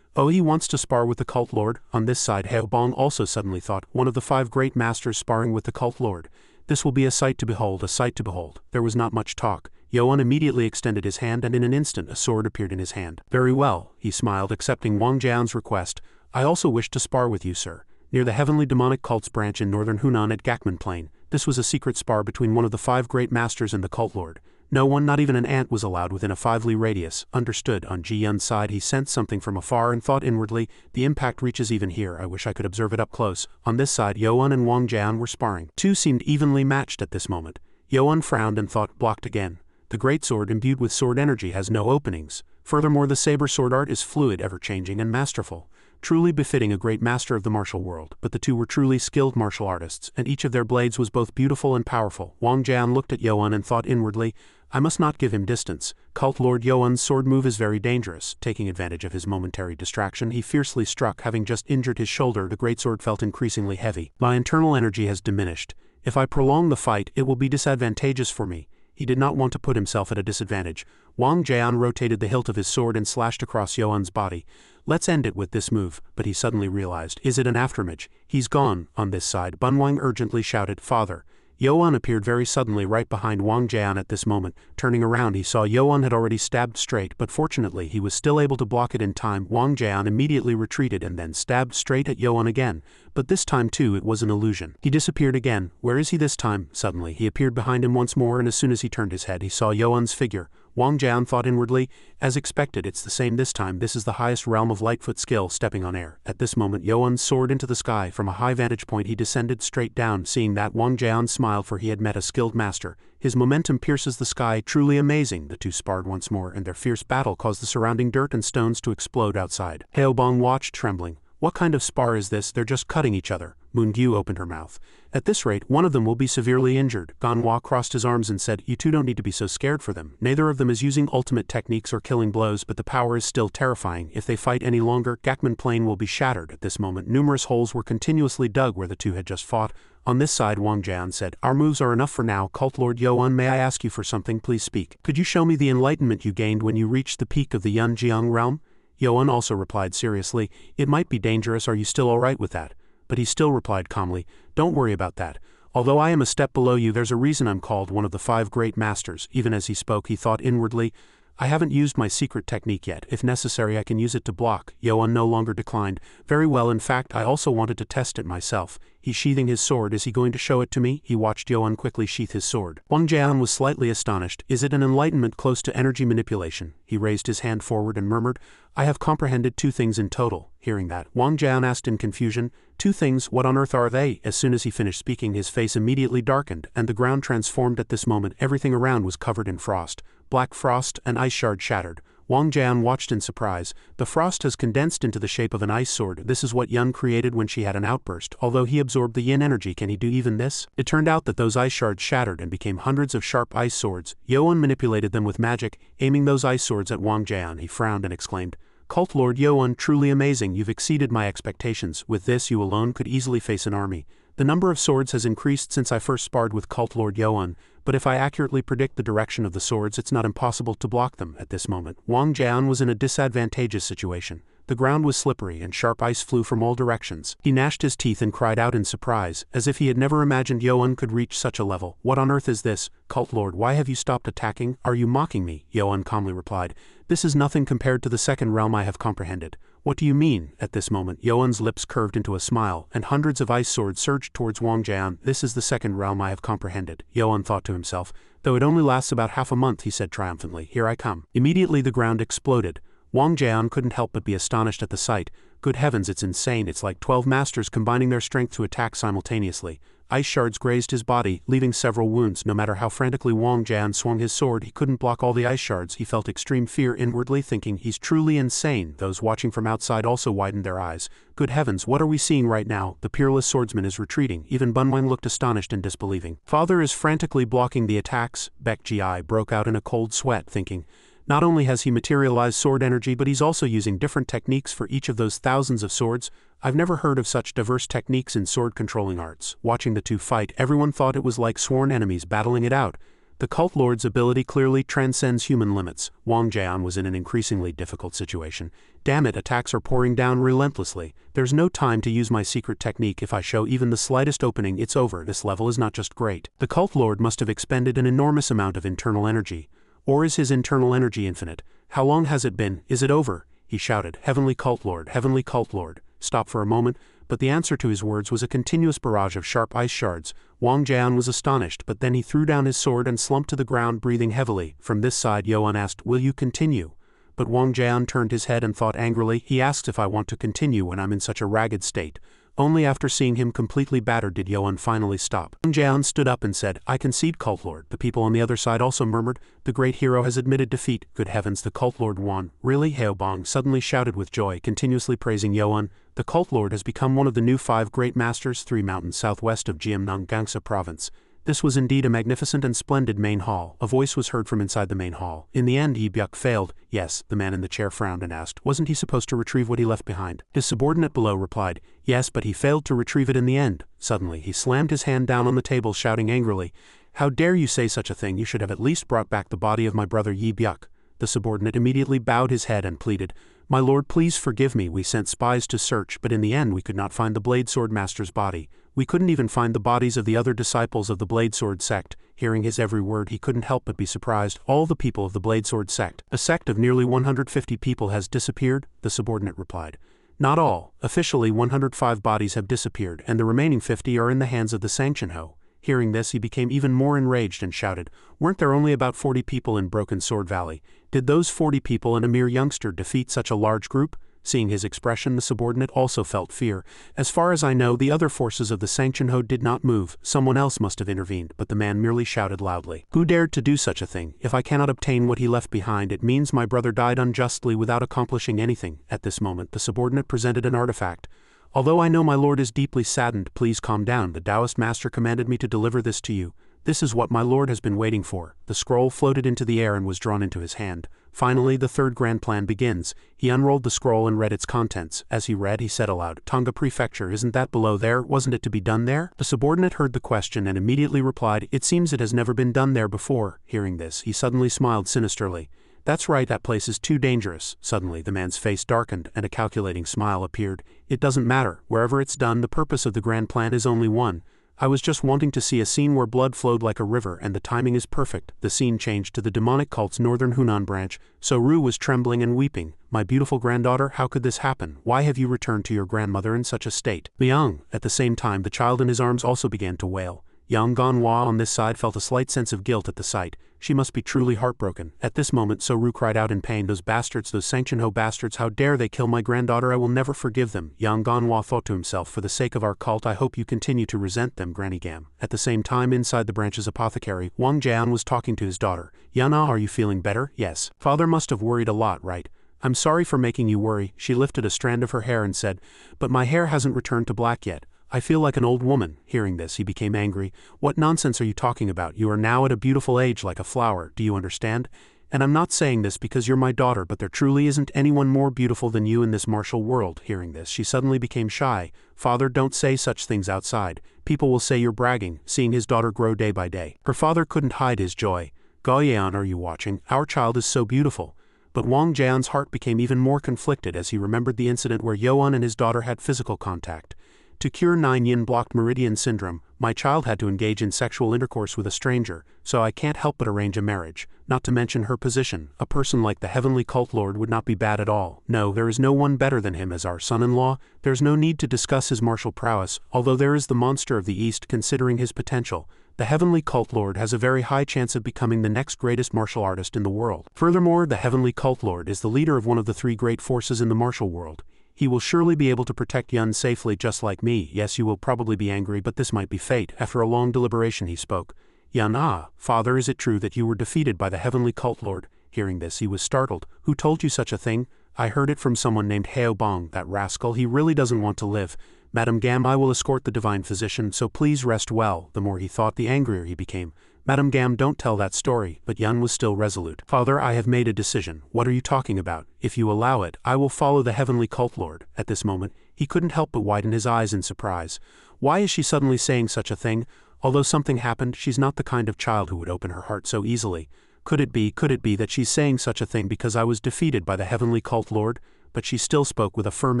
Oh, he wants to spar with the cult lord? On this side, Heobong also suddenly thought, one of the 5 great masters sparring with the cult lord. This will be a sight to behold, a sight to behold. There was not much talk. Yoan immediately extended his hand, and in an instant a sword appeared in his hand. Very well, he smiled, accepting Wang Jian's request. I also wish to spar with you, sir. Near the heavenly demonic cults branch in northern Hunan at Gakman Plain, this was a secret spar between one of the 5 great masters and the cult lord. No one, not even an ant, was allowed within a 5-li radius. Understood. On Ji Yun's side, he sensed something from afar and thought inwardly, the impact reaches even here. I wish I could observe it up close. On this side, Yoan and Wang Jian were sparring. Two seemed evenly matched at this moment. Yoan frowned and thought, blocked again. The great sword imbued with sword energy has no openings. Furthermore, the saber sword art is fluid, ever-changing, and masterful. Truly befitting a great master of the martial world, but the two were truly skilled martial artists, and each of their blades was both beautiful and powerful. Wang Jian looked at Yoan and thought inwardly, I must not give him distance. Cult Lord Yoan's sword move is very dangerous. Taking advantage of his momentary distraction, he fiercely struck. Having just injured his shoulder, the great sword felt increasingly heavy. My internal energy has diminished. If I prolong the fight, it will be disadvantageous for me. He did not want to put himself at a disadvantage. Wang Jian rotated the hilt of his sword and slashed across Yoan's body. Let's end it with this move, but he suddenly realized, is it an afterimage? He's gone. On this side, Bunwang urgently shouted, Father. Yoan appeared very suddenly right behind Wang Jian at this moment. Turning around, he saw Yoan had already stabbed straight, but fortunately he was still able to block it in time. Wang Jian immediately retreated and then stabbed straight at Yoan again, but this time too it was an illusion. He disappeared again. Where is he this time? Suddenly, he appeared behind him once more, and as soon as he turned his head, he saw Yoan's figure. Wang Jian thought inwardly, as expected, it's the same this time. This is the highest realm of Lightfoot skill, stepping on air. At this moment, Yoan soared into the sky. From a high vantage point, he descended straight down. Seeing that, Wang Jian smiled, for he had met a skilled master. His momentum pierces the sky, truly amazing. The two sparred once more, and their fierce battle caused the surrounding dirt and stones to explode outside. Heobong watched, trembling. What kind of spar is this? They're just cutting each other. Moongyu opened her mouth. At this rate, one of them will be severely injured. Ganhwa crossed his arms and said, you two don't need to be so scared for them. Neither of them is using ultimate techniques or killing blows, but the power is still terrifying. If they fight any longer, Gakman Plain will be shattered. At this moment, numerous holes were continuously dug where the two had just fought. On this side, Wang Jian said, our moves are enough for now. Cult Lord Yoan, may I ask you for something? Please speak. Could you show me the enlightenment you gained when you reached the peak of the Yunjiang realm? Yoan also replied seriously, it might be dangerous. Are you still all right with that? But he still replied calmly, don't worry about that. Although I am a step below you, there's a reason I'm called one of the 5 great masters. Even as he spoke, he thought inwardly, I haven't used my secret technique yet. If necessary, I can use it to block. Yoan no longer declined. Very well, in fact, I also wanted to test it myself. He's sheathing his sword. Is he going to show it to me? He watched Yoan quickly sheath his sword. Wang Jian was slightly astonished. Is it an enlightenment close to energy manipulation? He raised his hand forward and murmured, I have comprehended 2 things in total. Hearing that, Wang Jian asked in confusion, 2 things, what on earth are they? As soon as he finished speaking, his face immediately darkened, and the ground transformed at this moment. Everything around was covered in frost. Black frost, an ice shard shattered. Wang Jian watched in surprise. The frost has condensed into the shape of an ice sword. This is what Yun created when she had an outburst. Although he absorbed the yin energy, can he do even this? It turned out that those ice shards shattered and became hundreds of sharp ice swords. Yoan manipulated them with magic, aiming those ice swords at Wang Jian. He frowned and exclaimed, Cult Lord Yoan, truly amazing. You've exceeded my expectations. With this, you alone could easily face an army. The number of swords has increased since I first sparred with Cult Lord Yoan, but if I accurately predict the direction of the swords, it's not impossible to block them. At this moment, Wang Jian was in a disadvantageous situation. The ground was slippery and sharp ice flew from all directions. He gnashed his teeth and cried out in surprise, as if he had never imagined Yoan could reach such a level. What on earth is this? Cult Lord, why have you stopped attacking? Are you mocking me? Yoan calmly replied, this is nothing compared to the second realm I have comprehended. What do you mean? At this moment, Yoan's lips curved into a smile, and hundreds of ice swords surged towards Wang Jian. This is the second realm I have comprehended. Yoan thought to himself. Though it only lasts about half a month, he said triumphantly, here I come. Immediately the ground exploded. Wang Jian couldn't help but be astonished at the sight. Good heavens, it's insane. It's like 12 masters combining their strength to attack simultaneously. Ice shards grazed his body, leaving several wounds. No matter how frantically Wang Jian swung his sword, he couldn't block all the ice shards. He felt extreme fear inwardly, thinking he's truly insane. Those watching from outside also widened their eyes. Good heavens, what are we seeing right now? The peerless swordsman is retreating. Even Bunwang looked astonished and disbelieving. Father is frantically blocking the attacks. Baek Ji broke out in a cold sweat, thinking, not only has he materialized sword energy, but he's also using different techniques for each of those thousands of swords. I've never heard of such diverse techniques in sword controlling arts. Watching the two fight, everyone thought it was like sworn enemies battling it out. The cult lord's ability clearly transcends human limits. Wang Jian was in an increasingly difficult situation. Damn it, attacks are pouring down relentlessly. There's no time to use my secret technique. If I show even the slightest opening, it's over. This level is not just great. The cult lord must have expended an enormous amount of internal energy. Or is his internal energy infinite? How long has it been? Is it over? He shouted, Heavenly Cult Lord, Heavenly Cult Lord. Stop for a moment, but the answer to his words was a continuous barrage of sharp ice shards. Wang Jian was astonished, but then he threw down his sword and slumped to the ground, breathing heavily. From this side, Yuan asked, will you continue? But Wang Jian turned his head and thought angrily. He asks if I want to continue when I'm in such a ragged state. Only after seeing him completely battered did Yuan finally stop. Wang Jian stood up and said, I concede, Cult Lord. The people on the other side also murmured, the great hero has admitted defeat. Good heavens, the Cult Lord won. Really? Heobong suddenly shouted with joy, continuously praising Yuan. The Cult Lord has become one of the new 5 great masters, 3 mountains southwest of Jiamnang Gangsa province. This was indeed a magnificent and splendid main hall. A voice was heard from inside the main hall. In the end, Yi Byuk failed. Yes, the man in the chair frowned and asked, wasn't he supposed to retrieve what he left behind? His subordinate below replied, yes, but he failed to retrieve it in the end. Suddenly, he slammed his hand down on the table, shouting angrily, how dare you say such a thing? You should have at least brought back the body of my brother Yi Byuk. The subordinate immediately bowed his head and pleaded, my lord, please forgive me. We sent spies to search, but in the end we could not find the Blade Sword Master's body. We couldn't even find the bodies of the other disciples of the Blade Sword sect. Hearing his every word, he couldn't help but be surprised. All the people of the Blade Sword sect, a sect of nearly 150 people, has disappeared, the subordinate replied. Not all. Officially 105 bodies have disappeared, and the remaining 50 are in the hands of the Sanctionho. Hearing this, he became even more enraged and shouted, weren't there only about 40 people in Broken Sword Valley? Did those 40 people and a mere youngster defeat such a large group? Seeing his expression, the subordinate also felt fear. As far as I know, the other forces of the Sanctionho did not move. Someone else must have intervened, but the man merely shouted loudly. Who dared to do such a thing? If I cannot obtain what he left behind, it means my brother died unjustly without accomplishing anything. At this moment, the subordinate presented an artifact. Although I know my lord is deeply saddened, please calm down. The Taoist master commanded me to deliver this to you. This is what my lord has been waiting for. The scroll floated into the air and was drawn into his hand. Finally, the third grand plan begins. He unrolled the scroll and read its contents. As he read, he said aloud, Tonga Prefecture, isn't that below there? Wasn't it to be done there? The subordinate heard the question and immediately replied, it seems it has never been done there before. Hearing this, he suddenly smiled sinisterly. That's right, that place is too dangerous. Suddenly, the man's face darkened and a calculating smile appeared. It doesn't matter. Wherever it's done, the purpose of the grand plan is only one. I was just wanting to see a scene where blood flowed like a river, and the timing is perfect. The scene changed to the demonic cult's northern Hunan branch. So Ru was trembling and weeping. My beautiful granddaughter, how could this happen? Why have you returned to your grandmother in such a state? Liang. At the same time, the child in his arms also began to wail. Yang Ganhua on this side felt a slight sense of guilt at the sight. She must be truly heartbroken. At this moment, Soru cried out in pain, those bastards, those Sanctionho bastards, how dare they kill my granddaughter? I will never forgive them. Yang Ganhua thought to himself, for the sake of our cult, I hope you continue to resent them, Granny Gam. At the same time, inside the branch's apothecary, Wang Jian was talking to his daughter. Yana, are you feeling better? Yes. Father must have worried a lot, right? I'm sorry for making you worry. She lifted a strand of her hair and said, but my hair hasn't returned to black yet. I feel like an old woman. Hearing this, he became angry. What nonsense are you talking about? You are now at a beautiful age like a flower, do you understand? And I'm not saying this because you're my daughter, but there truly isn't anyone more beautiful than you in this martial world. Hearing this, she suddenly became shy. Father, don't say such things outside. People will say you're bragging, seeing his daughter grow day by day. Her father couldn't hide his joy. Gaoyan, are you watching? Our child is so beautiful. But Wang Jian's heart became even more conflicted as he remembered the incident where Yoan and his daughter had physical contact. To cure 9-yin blocked meridian syndrome, my child had to engage in sexual intercourse with a stranger, so I can't help but arrange a marriage. Not to mention her position, a person like the heavenly cult lord would not be bad at all. No, there is no one better than him as our son-in-law. There's no need to discuss his martial prowess, although there is the monster of the East considering his potential. The heavenly cult lord has a very high chance of becoming the next greatest martial artist in the world. Furthermore, the heavenly cult lord is the leader of one of the 3 great forces in the martial world. He will surely be able to protect Yun safely just like me. Yes, you will probably be angry, but this might be fate. After a long deliberation he spoke. Yun, father, is it true that you were defeated by the heavenly cult lord? Hearing this he was startled. Who told you such a thing? I heard it from someone named Heo Bong. That rascal, he really doesn't want to live. Madam Gam, I will escort the divine physician, so please rest well. The more he thought, the angrier he became. Madam Gam, don't tell that story. But Yun was still resolute. Father, I have made a decision. What are you talking about? If you allow it, I will follow the heavenly cult lord. At this moment, he couldn't help but widen his eyes in surprise. Why is she suddenly saying such a thing? Although something happened, she's not the kind of child who would open her heart so easily. Could it be that she's saying such a thing because I was defeated by the heavenly cult lord? But she still spoke with a firm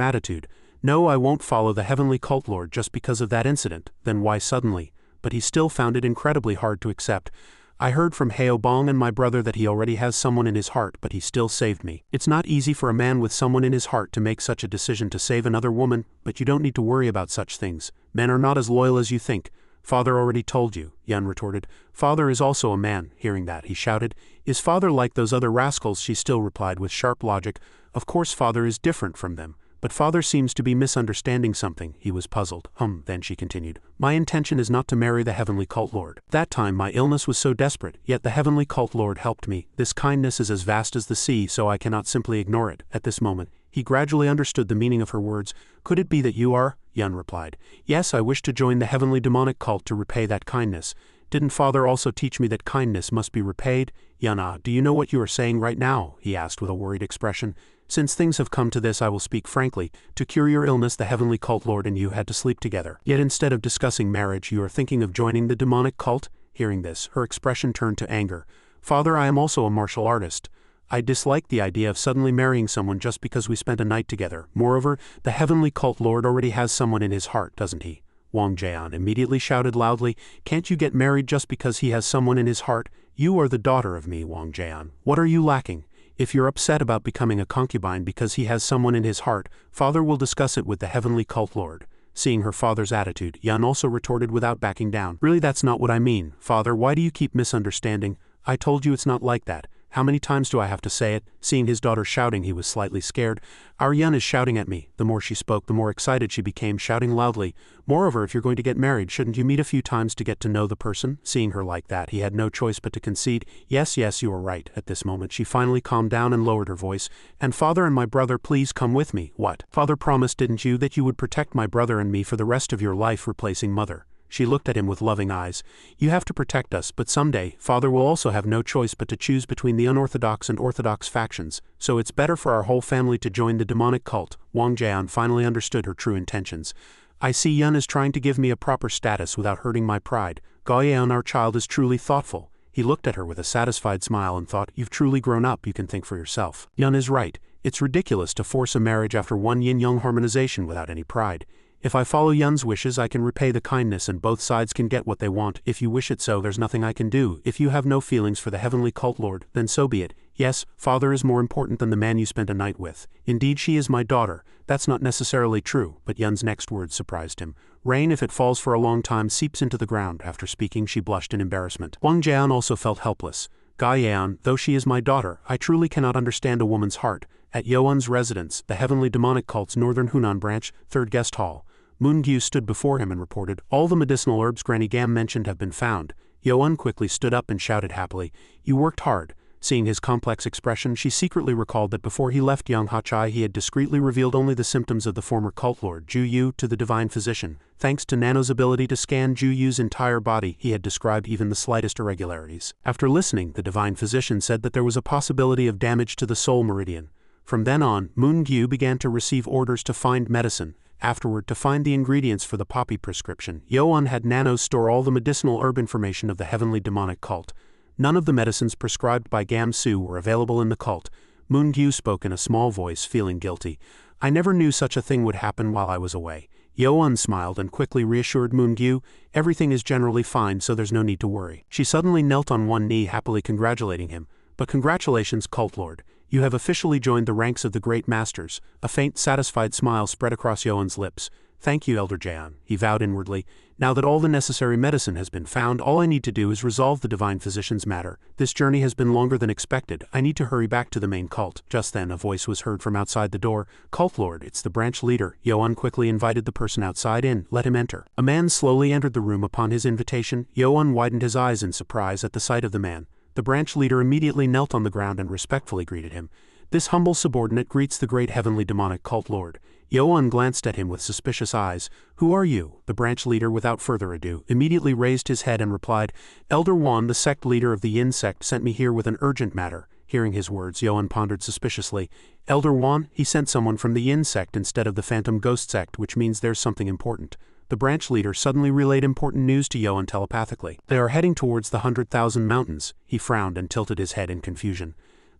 attitude. No, I won't follow the heavenly cult lord just because of that incident. Then why suddenly? But he still found it incredibly hard to accept. I heard from Heo Bong and my brother that he already has someone in his heart, but he still saved me. It's not easy for a man with someone in his heart to make such a decision to save another woman, but you don't need to worry about such things. Men are not as loyal as you think. Father already told you, Yun retorted. Father is also a man. Hearing that, he shouted. Is father like those other rascals? She still replied with sharp logic. Of course father is different from them. But father seems to be misunderstanding something. He was puzzled. Then she continued. My intention is not to marry the heavenly cult lord. That time my illness was so desperate, yet the heavenly cult lord helped me. This kindness is as vast as the sea, so I cannot simply ignore it. At this moment, he gradually understood the meaning of her words. Could it be that you are? Yun replied. Yes, I wish to join the heavenly demonic cult to repay that kindness. Didn't father also teach me that kindness must be repaid? Yun, do you know what you are saying right now? He asked with a worried expression. Since things have come to this, I will speak frankly. To cure your illness, the heavenly cult lord and you had to sleep together. Yet instead of discussing marriage, you are thinking of joining the demonic cult? Hearing this, her expression turned to anger. Father, I am also a martial artist. I dislike the idea of suddenly marrying someone just because we spent a night together. Moreover, the heavenly cult lord already has someone in his heart, doesn't he? Wang Jian immediately shouted loudly, Can't you get married just because he has someone in his heart? You are the daughter of me, Wang Jian. What are you lacking? If you're upset about becoming a concubine because he has someone in his heart, father will discuss it with the heavenly cult lord. Seeing her father's attitude, Yun also retorted without backing down. Really, that's not what I mean. Father, why do you keep misunderstanding? I told you it's not like that. How many times do I have to say it? Seeing his daughter shouting, he was slightly scared. Our Yun is shouting at me. The more she spoke, the more excited she became, shouting loudly. Moreover, if you're going to get married, shouldn't you meet a few times to get to know the person? Seeing her like that, he had no choice but to concede. Yes, you are right. At this moment, she finally calmed down and lowered her voice. And father and my brother, please come with me. What? Father promised, didn't you, that you would protect my brother and me for the rest of your life, replacing mother. She looked at him with loving eyes. You have to protect us, but someday, father will also have no choice but to choose between the unorthodox and orthodox factions, so it's better for our whole family to join the demonic cult. Wang Jian finally understood her true intentions. I see Yun is trying to give me a proper status without hurting my pride. Gaoyan, our child, is truly thoughtful. He looked at her with a satisfied smile and thought, you've truly grown up, you can think for yourself. Yun is right. It's ridiculous to force a marriage after one yin-yang harmonization without any pride. If I follow Yun's wishes, I can repay the kindness and both sides can get what they want. If you wish it so, there's nothing I can do. If you have no feelings for the heavenly cult lord, then so be it. Yes, father is more important than the man you spent a night with. Indeed, she is my daughter. That's not necessarily true, but Yun's next words surprised him. Rain, if it falls for a long time, seeps into the ground. After speaking, she blushed in embarrassment. Wang Jian also felt helpless. Gaoyan, though she is my daughter, I truly cannot understand a woman's heart. At Yoan's residence, the heavenly demonic cult's northern Hunan branch, third guest hall. Moon Gyu stood before him and reported, all the medicinal herbs Granny Gam mentioned have been found. Yoan quickly stood up and shouted happily, you worked hard. Seeing his complex expression, she secretly recalled that before he left Yang Hachai he had discreetly revealed only the symptoms of the former cult lord Ju Yu to the divine physician. Thanks to Nano's ability to scan Ju Yu's entire body, he had described even the slightest irregularities. After listening, the divine physician said that there was a possibility of damage to the soul meridian. From then on, Moon Gyu began to receive orders to find medicine. Afterward, to find the ingredients for the poppy prescription, Yoan had Nano store all the medicinal herb information of the heavenly demonic cult. None of the medicines prescribed by Gam Su were available in the cult. Moon Gyu spoke in a small voice, feeling guilty. I never knew such a thing would happen while I was away. Yoan smiled and quickly reassured Moon Gyu, everything is generally fine, so there's no need to worry. She suddenly knelt on one knee, happily congratulating him. But congratulations, cult lord. You have officially joined the ranks of the great masters. A faint, satisfied smile spread across Yoan's lips. Thank you, Elder Jian, he vowed inwardly. Now that all the necessary medicine has been found, all I need to do is resolve the divine physician's matter. This journey has been longer than expected. I need to hurry back to the main cult. Just then, a voice was heard from outside the door. Cult Lord, it's the branch leader. Yoan quickly invited the person outside in. Let him enter. A man slowly entered the room upon his invitation. Yoan widened his eyes in surprise at the sight of the man. The branch leader immediately knelt on the ground and respectfully greeted him. This humble subordinate greets the great heavenly demonic cult lord. Yoan glanced at him with suspicious eyes. Who are you? The branch leader, without further ado, immediately raised his head and replied, Elder Wan, the sect leader of the Yin sect, sent me here with an urgent matter. Hearing his words, Yoan pondered suspiciously. Elder Wan, he sent someone from the Yin sect instead of the Phantom Ghost sect, which means there's something important. The branch leader suddenly relayed important news to Yoan telepathically. They are heading towards the 100,000 mountains. He frowned and tilted his head in confusion.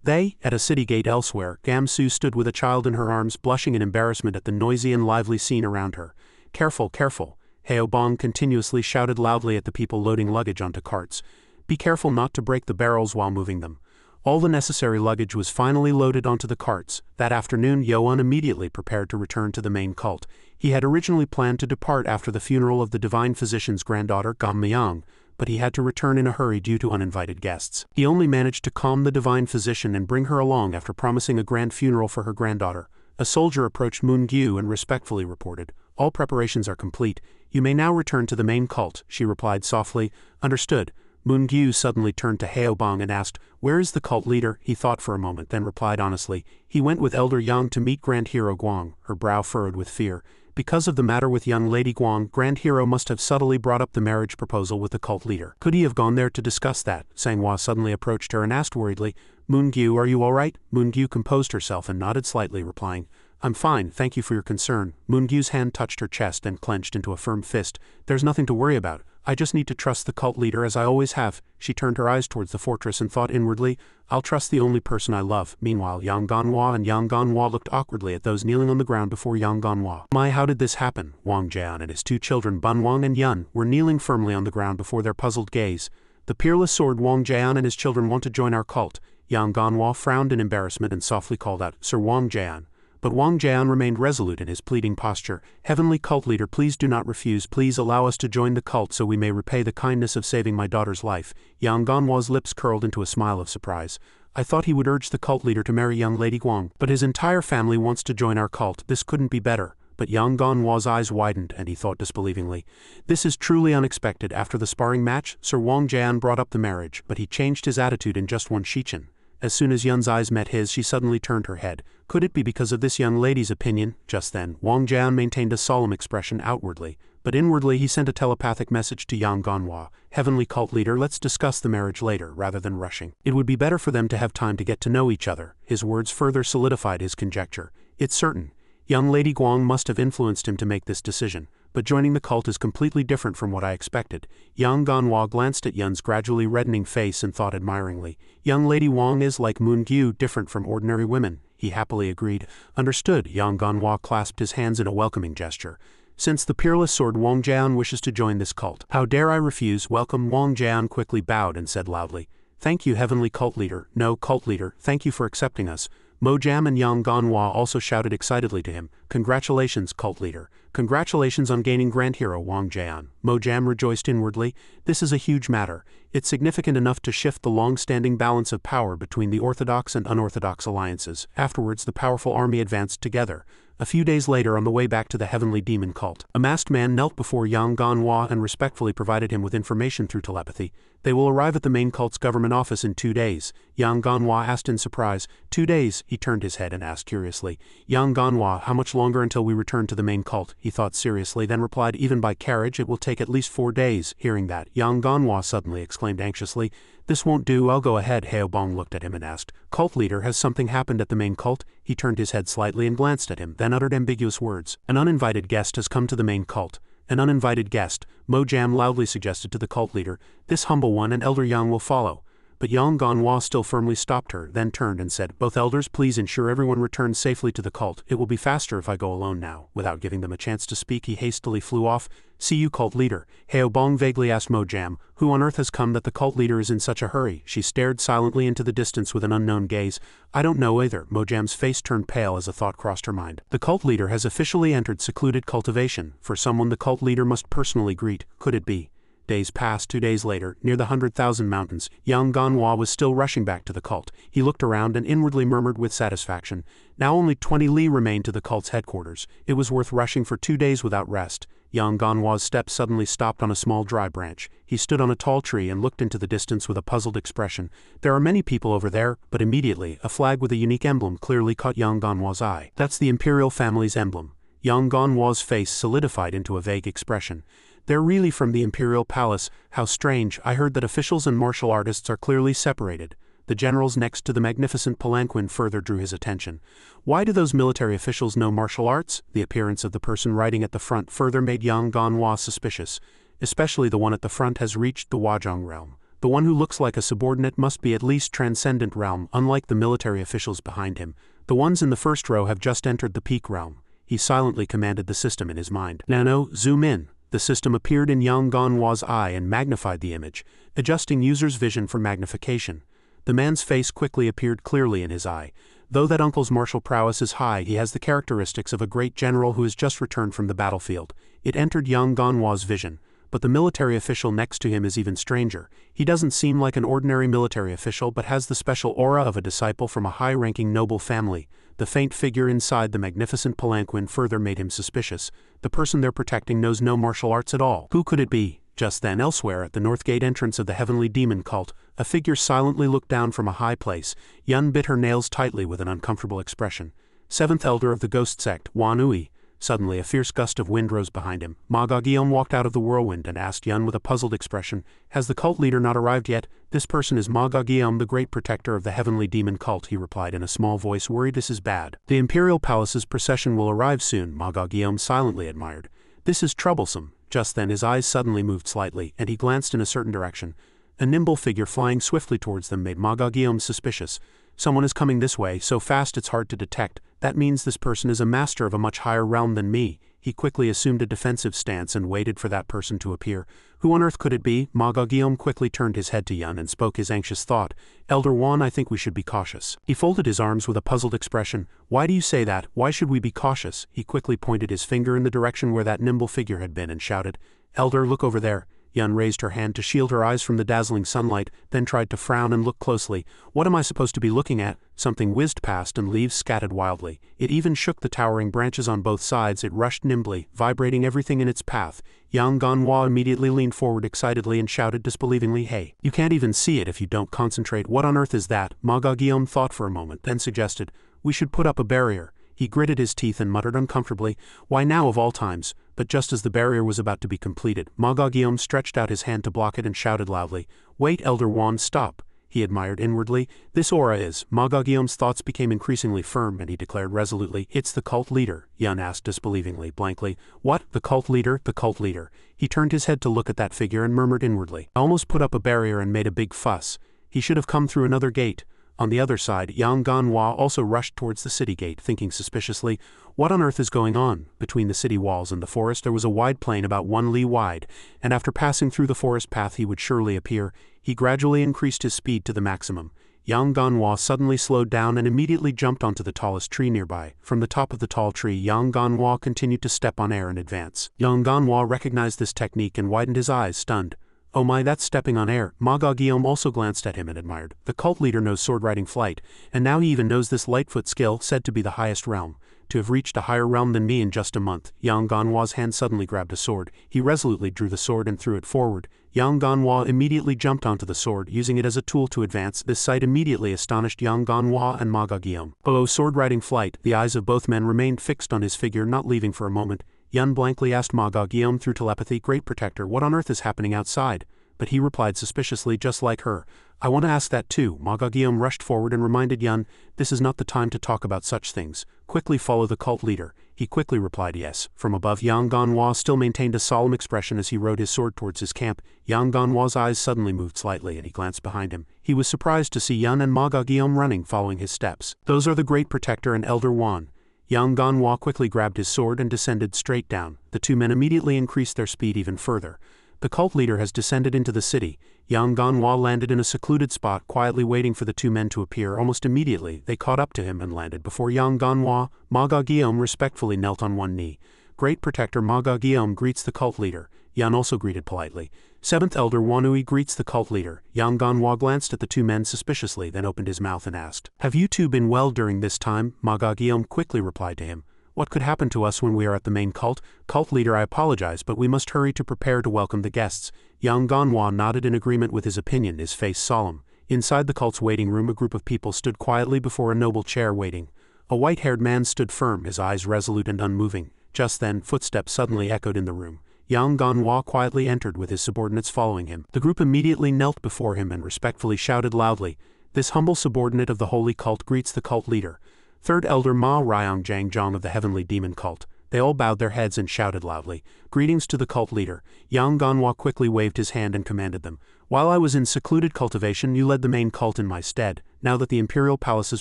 They, at a city gate elsewhere, Gamsu stood with a child in her arms, blushing in embarrassment at the noisy and lively scene around her. Careful, careful. Heobong continuously shouted loudly at the people loading luggage onto carts. Be careful not to break the barrels while moving them. All the necessary luggage was finally loaded onto the carts. That afternoon, Yoan immediately prepared to return to the main cult. He had originally planned to depart after the funeral of the divine physician's granddaughter, Gammyang, but he had to return in a hurry due to uninvited guests. He only managed to calm the divine physician and bring her along after promising a grand funeral for her granddaughter. A soldier approached Moon-gyu and respectfully reported, All preparations are complete. You may now return to the main cult, she replied softly. Understood. Moon-gyu suddenly turned to Heobong and asked, Where is the cult leader? He thought for a moment, then replied honestly, He went with Elder Yang to meet Grand Hero Guang. Her brow furrowed with fear. Because of the matter with young Lady Guang, Grand Hero must have subtly brought up the marriage proposal with the cult leader. Could he have gone there to discuss that? Sanghua suddenly approached her and asked worriedly, Moon-gyu, are you all right? Moon-gyu composed herself and nodded slightly, replying, I'm fine, thank you for your concern. Moon-gyu's hand touched her chest and clenched into a firm fist. There's nothing to worry about. I just need to trust the cult leader as I always have. She turned her eyes towards the fortress and thought inwardly, I'll trust the only person I love. Meanwhile, Yang Ganhwa and Yang Ganhwa looked awkwardly at those kneeling on the ground before Yang Ganhwa. My, how did this happen? Wang Jian and his two children Bunwang and Yun were kneeling firmly on the ground before their puzzled gaze. The peerless sword Wang Jian and his children want to join our cult. Yang Ganhwa frowned in embarrassment and softly called out, Sir Wang Jian. But Wang Jian remained resolute in his pleading posture. Heavenly cult leader, please do not refuse. Please allow us to join the cult so we may repay the kindness of saving my daughter's life. Yang Ganhwa's lips curled into a smile of surprise. I thought he would urge the cult leader to marry young Lady Guang, but his entire family wants to join our cult. This couldn't be better. But Yang Ganhwa's eyes widened, and he thought disbelievingly, This is truly unexpected. After the sparring match, Sir Wang Jian brought up the marriage, but he changed his attitude in just one shichen. As soon as Yun's eyes met his, she suddenly turned her head. Could it be because of this young lady's opinion? Just then, Wang Jian maintained a solemn expression outwardly, but inwardly he sent a telepathic message to Yang Ganhwa. Heavenly cult leader, let's discuss the marriage later, rather than rushing. It would be better for them to have time to get to know each other. His words further solidified his conjecture. It's certain. Young Lady Guang must have influenced him to make this decision, but joining the cult is completely different from what I expected. Yang Ganhwa glanced at Yun's gradually reddening face and thought admiringly, Young Lady Wang is, like Moon-gyu, different from ordinary women. He happily agreed. Understood. Yang Ganhwa clasped his hands in a welcoming gesture. Since the peerless sword Wang Jian wishes to join this cult, how dare I refuse? Welcome. Wang Jian quickly bowed and said loudly, Thank you, heavenly cult leader. No, cult leader, thank you for accepting us. Mojam and Yang Ganhwa also shouted excitedly to him, Congratulations, cult leader. Congratulations on gaining Grand Hero Wang Jian. Mojam rejoiced inwardly. This is a huge matter. It's significant enough to shift the long-standing balance of power between the orthodox and unorthodox alliances. Afterwards, the powerful army advanced together. A few days later, on the way back to the heavenly demon cult, a masked man knelt before Yang Ganhwa and respectfully provided him with information through telepathy. They will arrive at the main cult's government office in 2 days. Yang Ganhwa asked in surprise. 2 days? He turned his head and asked curiously. Yang Ganhwa, how much longer until we return to the main cult? He thought seriously, then replied, Even by carriage it will take at least 4 days. Hearing that, Yang Ganhwa suddenly exclaimed anxiously, This won't do, I'll go ahead. Heobong looked at him and asked, Cult leader, has something happened at the main cult? He turned his head slightly and glanced at him, then uttered ambiguous words. An uninvited guest has come to the main cult. An uninvited guest, Mojam loudly suggested to the cult leader. This humble one and Elder Yang will follow. but Yang Ganhua still firmly stopped her, then turned and said, "Both elders, please ensure everyone returns safely to the cult. It will be faster if I go alone now." Without giving them a chance to speak, he hastily flew off. "See you, cult leader." Heobong vaguely asked Mojam, "Who on earth has come that the cult leader is in such a hurry?" She stared silently into the distance with an unknown gaze. "I don't know either." Mojam's face turned pale as a thought crossed her mind. "The cult leader has officially entered secluded cultivation. For someone the cult leader must personally greet. Could it be?" Days passed. 2 days later, near the 100,000 Mountains, Yang Ganhua was still rushing back to the cult. He looked around and inwardly murmured with satisfaction. Now only 20 li remained to the cult's headquarters. It was worth rushing for 2 days without rest. Yang Ganhua's steps suddenly stopped on a small dry branch. He stood on a tall tree and looked into the distance with a puzzled expression. "There are many people over there," but immediately, a flag with a unique emblem clearly caught Yang Ganhua's eye. "That's the imperial family's emblem." Yang Ganhua's face solidified into a vague expression. "They're really from the imperial palace. How strange. I heard that officials and martial artists are clearly separated." The generals next to the magnificent palanquin further drew his attention. "Why do those military officials know martial arts?" The appearance of the person riding at the front further made Yang Ganhua suspicious. "Especially the one at the front has reached the Wajong realm. The one who looks like a subordinate must be at least transcendent realm, unlike the military officials behind him. The ones in the first row have just entered the peak realm." He silently commanded the system in his mind. "Nano, zoom in." The system appeared in Yang Ganhua's eye and magnified the image, adjusting user's vision for magnification. The man's face quickly appeared clearly in his eye. Though that uncle's martial prowess is high, he has the characteristics of a great general who has just returned from the battlefield. It entered Yang Ganhua's vision. But the military official next to him is even stranger. He doesn't seem like an ordinary military official but has the special aura of a disciple from a high-ranking noble family. The faint figure inside the magnificent palanquin further made him suspicious. The person they're protecting knows no martial arts at all. Who could it be? Just then, elsewhere at the north gate entrance of the heavenly demon cult, a figure silently looked down from a high place. Yun bit her nails tightly with an uncomfortable expression. Seventh elder of the ghost sect, Wan Ui. Suddenly, a fierce gust of wind rose behind him. Ma Guillaume walked out of the whirlwind and asked Yun with a puzzled expression, "Has the cult leader not arrived yet?" "This person is Ma Guillaume, the great protector of the heavenly demon cult," he replied in a small voice, worried. "This is bad. The imperial palace's procession will arrive soon," Ma Guillaume silently admired. "This is troublesome." Just then his eyes suddenly moved slightly, and he glanced in a certain direction. A nimble figure flying swiftly towards them made Ma Guillaume suspicious. "Someone is coming this way, so fast it's hard to detect. That means this person is a master of a much higher realm than me." He quickly assumed a defensive stance and waited for that person to appear. Who on earth could it be? Ma Guillaume quickly turned his head to Yun and spoke his anxious thought. "Elder Wan, I think we should be cautious." He folded his arms with a puzzled expression. "Why do you say that? Why should we be cautious?" He quickly pointed his finger in the direction where that nimble figure had been and shouted, "Elder, look over there." Yun raised her hand to shield her eyes from the dazzling sunlight, then tried to frown and look closely. "What am I supposed to be looking at?" Something whizzed past and leaves scattered wildly. It even shook the towering branches on both sides. It rushed nimbly, vibrating everything in its path. Yang Ganhua immediately leaned forward excitedly and shouted disbelievingly, "Hey, you can't even see it if you don't concentrate. What on earth is that?" Ma Guillaume thought for a moment, then suggested, "We should put up a barrier." He gritted his teeth and muttered uncomfortably, "Why now of all times?" But just as the barrier was about to be completed, Ma Guillaume stretched out his hand to block it and shouted loudly, "Wait, Elder Wan, stop." He admired inwardly. "This aura is..." Ma Guillaume's thoughts became increasingly firm and he declared resolutely, "It's the cult leader." Yun asked disbelievingly, blankly, "What? The cult leader? The cult leader?" He turned his head to look at that figure and murmured inwardly, "I almost put up a barrier and made a big fuss. He should have come through another gate." On the other side, Yang Ganhua also rushed towards the city gate, thinking suspiciously, "What on earth is going on?" Between the city walls and the forest there was a wide plain about 1 li wide, and after passing through the forest path he would surely appear. He gradually increased his speed to the maximum. Yang Ganhua suddenly slowed down and immediately jumped onto the tallest tree nearby. From the top of the tall tree, Yang Ganhua continued to step on air and advance. Yang Ganhua recognized this technique and widened his eyes, stunned. "Oh my, that's stepping on air." Ma Guillaume also glanced at him and admired. "The cult leader knows sword-riding flight, and now he even knows this lightfoot skill, said to be the highest realm. To have reached a higher realm than me in just a month." Yang Ganhua's hand suddenly grabbed a sword. He resolutely drew the sword and threw it forward. Yang Ganhua immediately jumped onto the sword, using it as a tool to advance. This sight immediately astonished Yang Ganhua and Ma Guillaume. Below sword-riding flight, the eyes of both men remained fixed on his figure, not leaving for a moment. Yun blankly asked Ma Guillaume through telepathy, "Great protector, what on earth is happening outside?" But he replied suspiciously, just like her, "I want to ask that too." Ma Guillaume rushed forward and reminded Yun, "This is not the time to talk about such things. Quickly follow the cult leader." He quickly replied yes. From above, Yang Ganhua still maintained a solemn expression as he rode his sword towards his camp. Yang Ganhua's eyes suddenly moved slightly and he glanced behind him. He was surprised to see Yun and Ma Guillaume running following his steps. Those are the Great Protector and Elder Wan. Yang Ganhua quickly grabbed his sword and descended straight down. The two men immediately increased their speed even further. The cult leader has descended into the city. Yang Ganhua landed in a secluded spot, quietly waiting for the two men to appear. Almost immediately, they caught up to him and landed before Yang Ganhua. Ma Guillaume respectfully knelt on one knee. Great Protector Ma Guillaume greets the cult leader. Yan also greeted politely. Seventh Elder Wanui greets the cult leader. Yang Ganhua glanced at the two men suspiciously, then opened his mouth and asked, "Have you two been well during this time?" Ma Guillaume quickly replied to him, "What could happen to us when we are at the main cult? Cult leader, I apologize, but we must hurry to prepare to welcome the guests." Yang Ganhua nodded in agreement with his opinion, his face solemn. Inside the cult's waiting room, a group of people stood quietly before a noble chair waiting. A white-haired man stood firm, his eyes resolute and unmoving. Just then, footsteps suddenly echoed in the room. Yang Ganhua quietly entered with his subordinates following him. The group immediately knelt before him and respectfully shouted loudly, "This humble subordinate of the holy cult greets the cult leader, Third Elder Ma Ryong Jang Zhang of the Heavenly Demon Cult." They all bowed their heads and shouted loudly, "Greetings to the cult leader." Yang Ganhua quickly waved his hand and commanded them, "While I was in secluded cultivation, you led the main cult in my stead. Now that the Imperial Palace's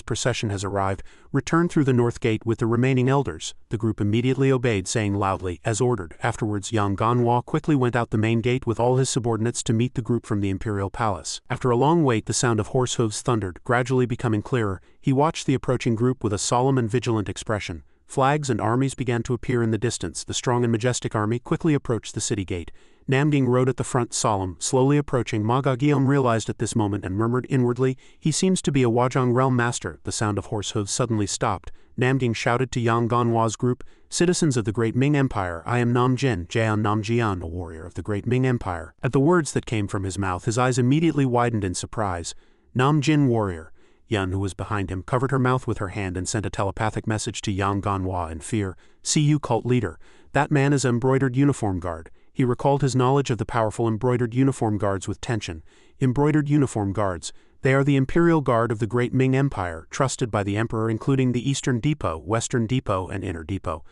procession has arrived, return through the north gate with the remaining elders." The group immediately obeyed, saying loudly, "As ordered." Afterwards, Yang Ganhua quickly went out the main gate with all his subordinates to meet the group from the Imperial Palace. After a long wait, the sound of horse hooves thundered, gradually becoming clearer. He watched the approaching group with a solemn and vigilant expression. Flags and armies began to appear in the distance. The strong and majestic army quickly approached the city gate. Namgying rode at the front, solemn, slowly approaching. Ma Guillaume realized at this moment and murmured inwardly, "He seems to be a Wajong realm master." The sound of horse hooves suddenly stopped. Namgying shouted to Yang Ganhua's group, "Citizens of the Great Ming Empire, I am Namjin, Jian Namjian, a warrior of the Great Ming Empire." At the words that came from his mouth, his eyes immediately widened in surprise. Namjin warrior. Yun, who was behind him, covered her mouth with her hand and sent a telepathic message to Yang Ganhua in fear. "See you, cult leader. That man is an embroidered uniform guard." He recalled his knowledge of the powerful embroidered uniform guards with tension. Embroidered uniform guards. They are the Imperial Guard of the Great Ming Empire, trusted by the Emperor, including the Eastern Depot, Western Depot, and Inner Depot.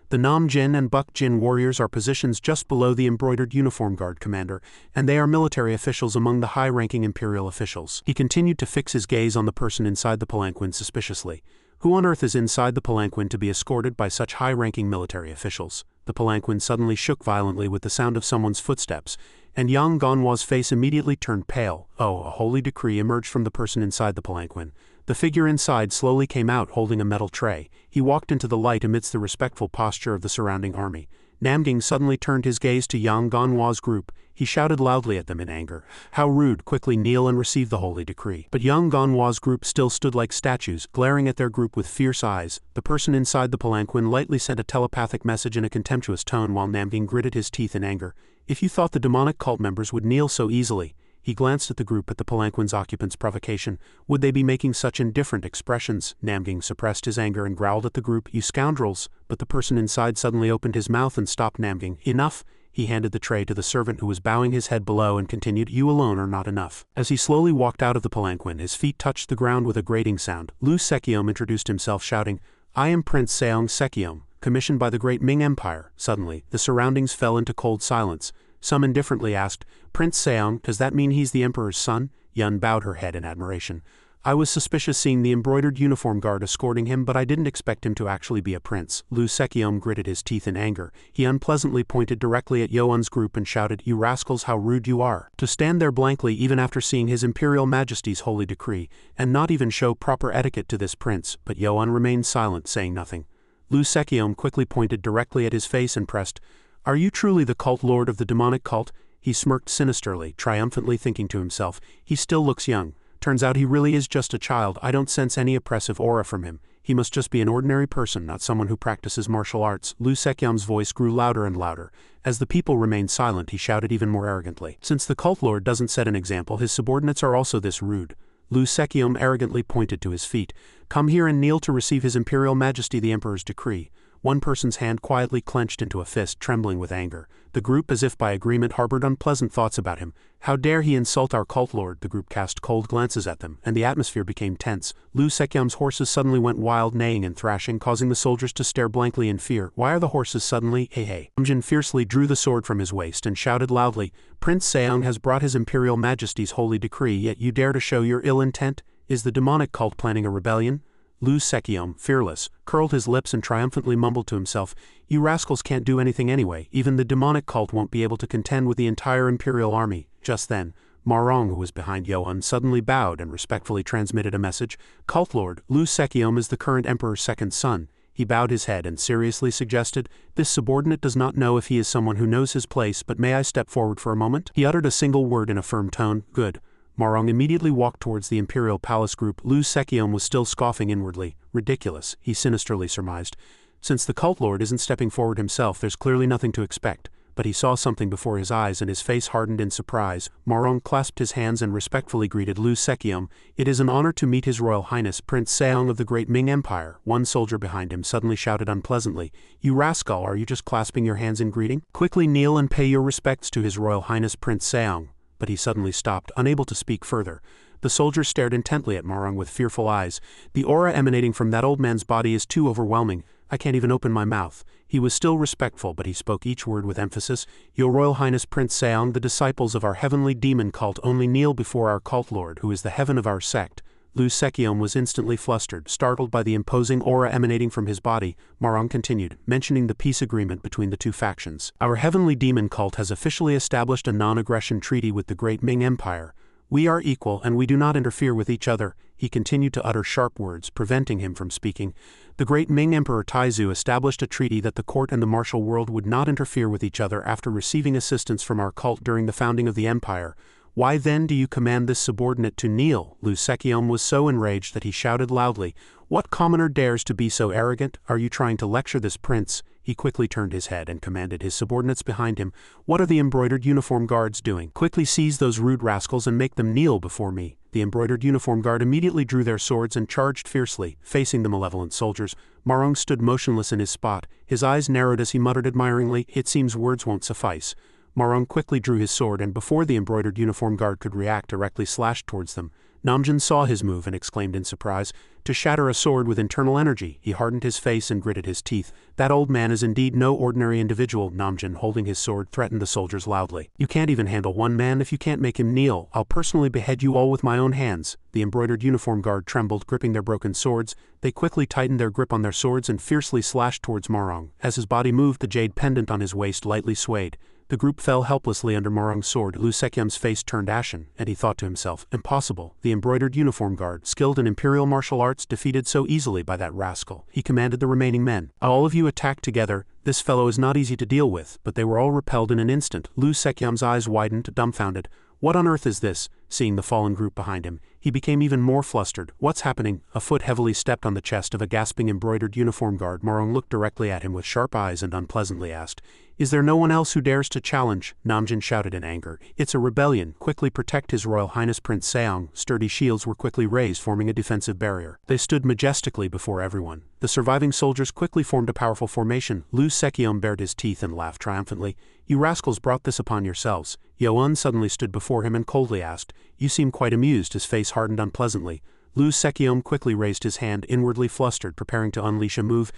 The Namjin and Bukjin warriors are positions just below the embroidered uniform guard commander, and they are military officials among the high-ranking imperial officials. He continued to fix his gaze on the person inside the palanquin suspiciously. Who on earth is inside the palanquin to be escorted by such high-ranking military officials? The palanquin suddenly shook violently with the sound of someone's footsteps, and Yang Ganhua's face immediately turned pale. Oh, a holy decree emerged from the person inside the palanquin. The figure inside slowly came out holding a metal tray. He walked into the light amidst the respectful posture of the surrounding army. Namgying suddenly turned his gaze to Yang Ganhua's group. He shouted loudly at them in anger, "How rude! Quickly kneel and receive the holy decree." But Yang Ganhua's group still stood like statues, glaring at their group with fierce eyes. The person inside the palanquin lightly sent a telepathic message in a contemptuous tone while Namgying gritted his teeth in anger. "If you thought the demonic cult members would kneel so easily..." He glanced at the group at the palanquin's occupants' provocation. Would they be making such indifferent expressions? Namgying suppressed his anger and growled at the group, "You scoundrels!" But the person inside suddenly opened his mouth and stopped Namgying. "Enough!" He handed the tray to the servant who was bowing his head below and continued, "You alone are not enough." As he slowly walked out of the palanquin, his feet touched the ground with a grating sound. Lu Sekiom introduced himself, shouting, "I am Prince Seong Sekiom, commissioned by the Great Ming Empire." Suddenly, the surroundings fell into cold silence. Some indifferently asked, "Prince Seong, does that mean he's the Emperor's son?" Yun bowed her head in admiration. "I was suspicious seeing the embroidered uniform guard escorting him, but I didn't expect him to actually be a prince." Lu Sekiom gritted his teeth in anger. He unpleasantly pointed directly at Youn's group and shouted, "You rascals, how rude you are! To stand there blankly even after seeing His Imperial Majesty's holy decree, and not even show proper etiquette to this prince." But Youn remained silent, saying nothing. Lu Sekiom quickly pointed directly at his face and pressed, "Are you truly the cult lord of the demonic cult?" He smirked sinisterly, triumphantly thinking to himself, "He still looks young. Turns out he really is just a child. I don't sense any oppressive aura from him. He must just be an ordinary person, not someone who practices martial arts." Lu Sekiom's voice grew louder and louder. As the people remained silent, he shouted even more arrogantly, "Since the cult lord doesn't set an example, his subordinates are also this rude." Lu Sekiom arrogantly pointed to his feet. "Come here and kneel to receive His Imperial Majesty the Emperor's decree." One person's hand quietly clenched into a fist, trembling with anger. The group, as if by agreement, harbored unpleasant thoughts about him. How dare he insult our cult lord? The group cast cold glances at them, and the atmosphere became tense. Lu Sekyam's horses suddenly went wild, neighing and thrashing, causing the soldiers to stare blankly in fear. Why are the horses suddenly? Hey hey. Namjin fiercely drew the sword from his waist and shouted loudly, Prince Seong has brought his Imperial Majesty's holy decree, yet you dare to show your ill intent? Is the demonic cult planning a rebellion? Lu Sekyam, fearless, curled his lips and triumphantly mumbled to himself, you rascals can't do anything anyway, even the demonic cult won't be able to contend with the entire Imperial army. Just then, Marong, who was behind Yohan, suddenly bowed and respectfully transmitted a message. Cult Lord, Lu Sekyam is the current Emperor's second son. He bowed his head and seriously suggested, this subordinate does not know if he is someone who knows his place, but may I step forward for a moment? He uttered a single word in a firm tone, good. Marong immediately walked towards the Imperial Palace group. Lu Sekyam was still scoffing inwardly. Ridiculous, he sinisterly surmised. Since the cult lord isn't stepping forward himself, there's clearly nothing to expect. But he saw something before his eyes and his face hardened in surprise. Marong clasped his hands and respectfully greeted Lu Sekyam. It is an honor to meet His Royal Highness Prince Seong of the Great Ming Empire. One soldier behind him suddenly shouted unpleasantly, You rascal, are you just clasping your hands in greeting? Quickly kneel and pay your respects to His Royal Highness Prince Seong. But he suddenly stopped, unable to speak further. The soldier stared intently at Marong with fearful eyes. The aura emanating from that old man's body is too overwhelming. I can't even open my mouth. He was still respectful, but he spoke each word with emphasis. Your Royal Highness Prince Seong, the disciples of our heavenly demon cult only kneel before our cult lord, who is the heaven of our sect. Lu Sekyam was instantly flustered, startled by the imposing aura emanating from his body. Marong continued, mentioning the peace agreement between the two factions. Our heavenly demon cult has officially established a non-aggression treaty with the Great Ming Empire. We are equal and we do not interfere with each other. He continued to utter sharp words, preventing him from speaking. The Great Ming Emperor Taizu established a treaty that the court and the martial world would not interfere with each other after receiving assistance from our cult during the founding of the empire. Why then do you command this subordinate to kneel? Lu Sekyam was so enraged that he shouted loudly, What commoner dares to be so arrogant? Are you trying to lecture this prince? He quickly turned his head and commanded his subordinates behind him, What are the embroidered uniform guards doing? Quickly seize those rude rascals and make them kneel before me. The embroidered uniform guard immediately drew their swords and charged fiercely, facing the malevolent soldiers. Marong stood motionless in his spot, his eyes narrowed as he muttered admiringly, It seems words won't suffice. Marong quickly drew his sword and before the embroidered uniform guard could react, directly slashed towards them. Namjin saw his move and exclaimed in surprise, To shatter a sword with internal energy. He hardened his face and gritted his teeth. That old man is indeed no ordinary individual. Namjin, holding his sword, threatened the soldiers loudly. You can't even handle one man if you can't make him kneel. I'll personally behead you all with my own hands. The embroidered uniform guard trembled, gripping their broken swords. They quickly tightened their grip on their swords and fiercely slashed towards Marong. As his body moved, the jade pendant on his waist lightly swayed. The group fell helplessly under Marong's sword. Lu Sekyam's face turned ashen, and he thought to himself, Impossible. The embroidered uniform guard, skilled in imperial martial arts, defeated so easily by that rascal. He commanded the remaining men, All of you attack together. This fellow is not easy to deal with, but they were all repelled in an instant. Lu Sekyam's eyes widened, dumbfounded. What on earth is this? Seeing the fallen group behind him, he became even more flustered. What's happening? A foot heavily stepped on the chest of a gasping embroidered uniform guard. Marong looked directly at him with sharp eyes and unpleasantly asked, Is there no one else who dares to challenge? Namjin shouted in anger. It's a rebellion. Quickly protect His Royal Highness Prince Seong. Sturdy shields were quickly raised, forming a defensive barrier. They stood majestically before everyone. The surviving soldiers quickly formed a powerful formation. Lu Sekyam bared his teeth and laughed triumphantly. You rascals brought this upon yourselves. Yoan suddenly stood before him and coldly asked, You seem quite amused. His face hardened unpleasantly. Lu Sekyam quickly raised his hand, inwardly flustered, preparing to unleash a move.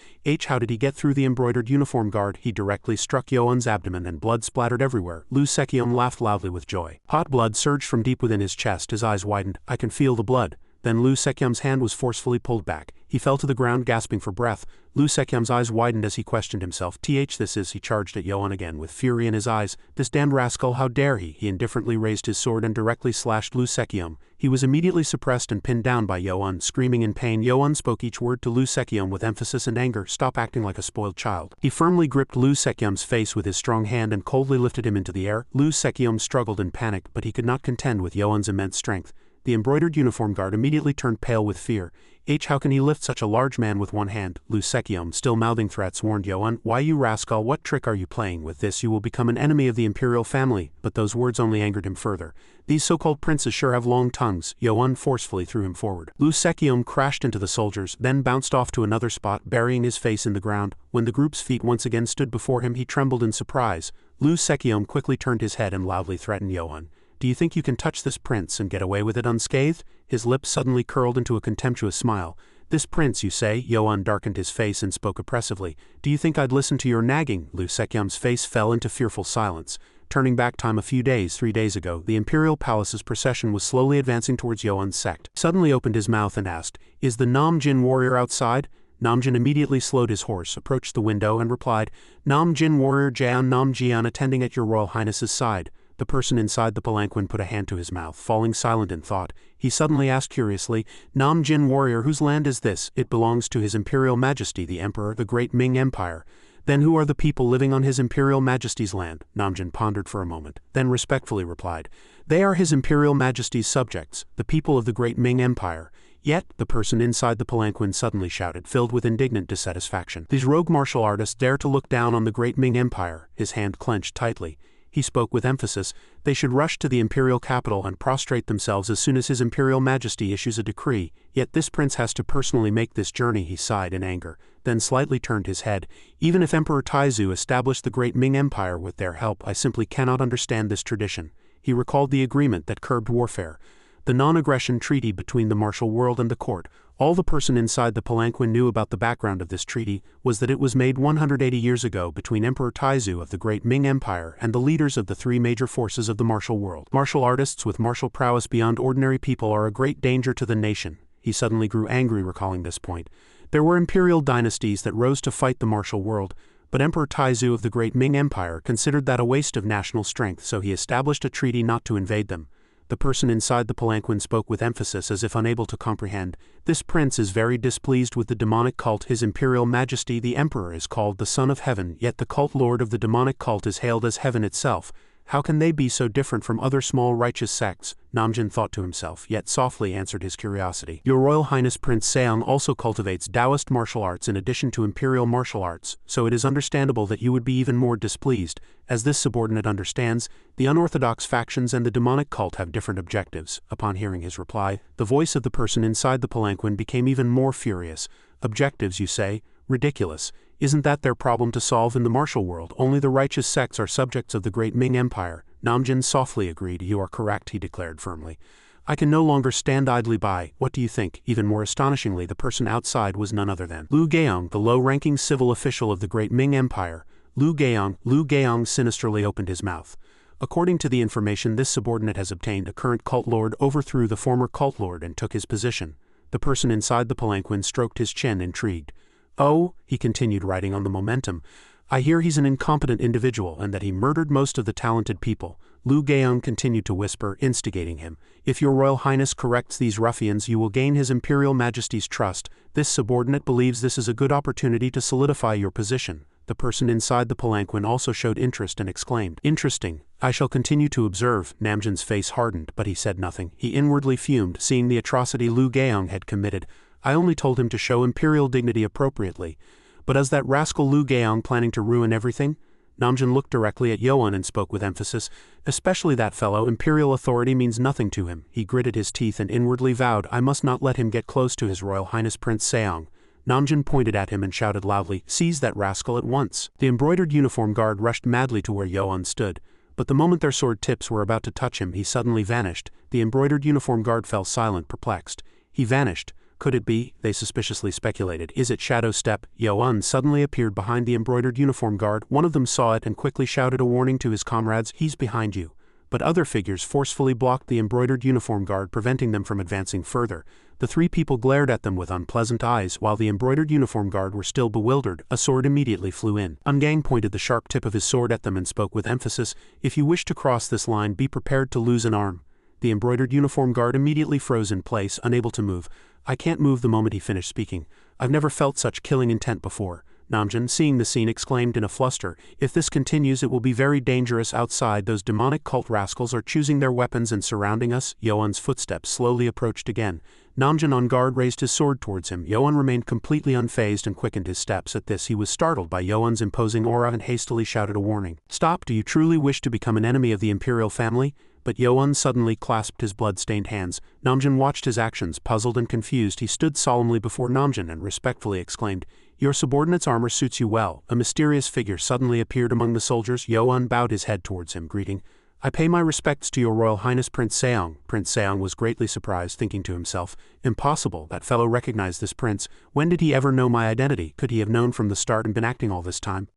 How did he get through the embroidered uniform guard? He directly struck Yoan's abdomen and blood splattered everywhere. Lu Sekyam laughed loudly with joy. Hot blood surged from deep within his chest. His eyes widened. I can feel the blood. Then Lu Sekyam's hand was forcefully pulled back. He fell to the ground, gasping for breath. Lu Sekyam's eyes widened as he questioned himself. This is, he charged at Yoan again with fury in his eyes. This damned rascal, how dare he? He indifferently raised his sword and directly slashed Lu Sekyam. He was immediately suppressed and pinned down by Yoan, screaming in pain. Yoan spoke each word to Lu Sekyam with emphasis and anger. Stop acting like a spoiled child. He firmly gripped Lu Sekyam's face with his strong hand and coldly lifted him into the air. Lu Sekyam struggled in panic, but he could not contend with Yoan's immense strength. The embroidered uniform guard immediately turned pale with fear. How can he lift such a large man with one hand? Lu Sekium, still mouthing threats, warned Yoan. Why, you rascal, what trick are you playing? With this you will become an enemy of the imperial family. But those words only angered him further. These so-called princes sure have long tongues. Yoan forcefully threw him forward. Lu Sekium crashed into the soldiers, then bounced off to another spot, burying his face in the ground. When the group's feet once again stood before him, he trembled in surprise. Lu Sekium quickly turned his head and loudly threatened Yoan. Do you think you can touch this prince and get away with it unscathed? His lips suddenly curled into a contemptuous smile. This prince, you say? Yoan darkened his face and spoke oppressively. Do you think I'd listen to your nagging? Lu Sekium's face fell into fearful silence. Turning back time a few days, 3 days ago, the imperial palace's procession was slowly advancing towards Yoan's sect. Suddenly opened his mouth and asked, Is the Namjin warrior outside? Namjin immediately slowed his horse, approached the window, and replied, Namjin warrior Jian Namjian attending at your royal highness's side. The person inside the palanquin put a hand to his mouth, falling silent in thought. He suddenly asked curiously, Namjin warrior, whose land is this? It belongs to His Imperial Majesty, the Emperor, the Great Ming Empire. Then who are the people living on His Imperial Majesty's land? Namjin pondered for a moment, then respectfully replied, They are His Imperial Majesty's subjects, the people of the Great Ming Empire. Yet, the person inside the palanquin suddenly shouted, filled with indignant dissatisfaction. These rogue martial artists dare to look down on the Great Ming Empire. His hand clenched tightly. He spoke with emphasis. They should rush to the imperial capital and prostrate themselves as soon as His Imperial Majesty issues a decree. Yet this prince has to personally make this journey, he sighed in anger, then slightly turned his head. Even if Emperor Taizu established the Great Ming Empire with their help, I simply cannot understand this tradition. He recalled the agreement that curbed warfare, the non-aggression treaty between the martial world and the court. All the person inside the palanquin knew about the background of this treaty was that it was made 180 years ago between Emperor Taizu of the Great Ming Empire and the leaders of the 3 major forces of the martial world. Martial artists with martial prowess beyond ordinary people are a great danger to the nation. He suddenly grew angry recalling this point. There were imperial dynasties that rose to fight the martial world, but Emperor Taizu of the Great Ming Empire considered that a waste of national strength, so he established a treaty not to invade them. The person inside the palanquin spoke with emphasis as if unable to comprehend. This prince is very displeased with the demonic cult. His Imperial Majesty the Emperor is called the Son of Heaven, yet the cult lord of the demonic cult is hailed as Heaven itself. How can they be so different from other small righteous sects? Namjin thought to himself, yet softly answered his curiosity. Your Royal Highness Prince Seong also cultivates Taoist martial arts in addition to imperial martial arts, so it is understandable that you would be even more displeased. As this subordinate understands, the unorthodox factions and the demonic cult have different objectives. Upon hearing his reply, the voice of the person inside the palanquin became even more furious. Objectives, you say? Ridiculous. Isn't that their problem to solve in the martial world? Only the righteous sects are subjects of the Great Ming Empire. Namjin softly agreed. You are correct, he declared firmly. I can no longer stand idly by. What do you think? Even more astonishingly, the person outside was none other than Lu Gaong, the low-ranking civil official of the Great Ming Empire. Lu Gaong sinisterly opened his mouth. According to the information this subordinate has obtained, a current cult lord overthrew the former cult lord and took his position. The person inside the palanquin stroked his chin, intrigued. Oh, he continued, writing on the momentum, I hear he's an incompetent individual and that he murdered most of the talented people. Lu Gaong continued to whisper, instigating him. If your Royal Highness corrects these ruffians, you will gain His Imperial Majesty's trust. This subordinate believes this is a good opportunity to solidify your position. The person inside the palanquin also showed interest and exclaimed, Interesting. I shall continue to observe. Namjin's face hardened, but he said nothing. He inwardly fumed, seeing the atrocity Lu Gaong had committed. I only told him to show imperial dignity appropriately. But is that rascal Lu Gaong planning to ruin everything? Namjin looked directly at Yoan and spoke with emphasis. Especially that fellow. Imperial authority means nothing to him. He gritted his teeth and inwardly vowed, I must not let him get close to His Royal Highness Prince Seong. Namjin pointed at him and shouted loudly, Seize that rascal at once. The embroidered uniform guard rushed madly to where Yoan stood. But the moment their sword tips were about to touch him, he suddenly vanished. The embroidered uniform guard fell silent, perplexed. He vanished. Could it be? They suspiciously speculated. Is it Shadow Step? Yoan suddenly appeared behind the embroidered uniform guard. One of them saw it and quickly shouted a warning to his comrades, He's behind you. But other figures forcefully blocked the embroidered uniform guard, preventing them from advancing further. The 3 people glared at them with unpleasant eyes. While the embroidered uniform guard were still bewildered, a sword immediately flew in. Ungang pointed the sharp tip of his sword at them and spoke with emphasis, If you wish to cross this line, be prepared to lose an arm. The embroidered uniform guard immediately froze in place, unable to move. I can't move. The moment he finished speaking. I've never felt such killing intent before. Namjin, seeing the scene, exclaimed in a fluster. If this continues, it will be very dangerous outside. Those demonic cult rascals are choosing their weapons and surrounding us. Yoan's footsteps slowly approached again. Namjin, on guard, raised his sword towards him. Yoan remained completely unfazed and quickened his steps. At this, he was startled by Yoan's imposing aura and hastily shouted a warning. Stop! Do you truly wish to become an enemy of the imperial family? But Yoan suddenly clasped his blood-stained hands. Namjin watched his actions, puzzled and confused. He stood solemnly before Namjin and respectfully exclaimed, "Your subordinate's armor suits you well." A mysterious figure suddenly appeared among the soldiers. Yoan bowed his head towards him, greeting, "I pay my respects to your Royal Highness Prince Seong." Prince Seong was greatly surprised, thinking to himself, "Impossible, that fellow recognized this prince. When did he ever know my identity? Could he have known from the start and been acting all this time?"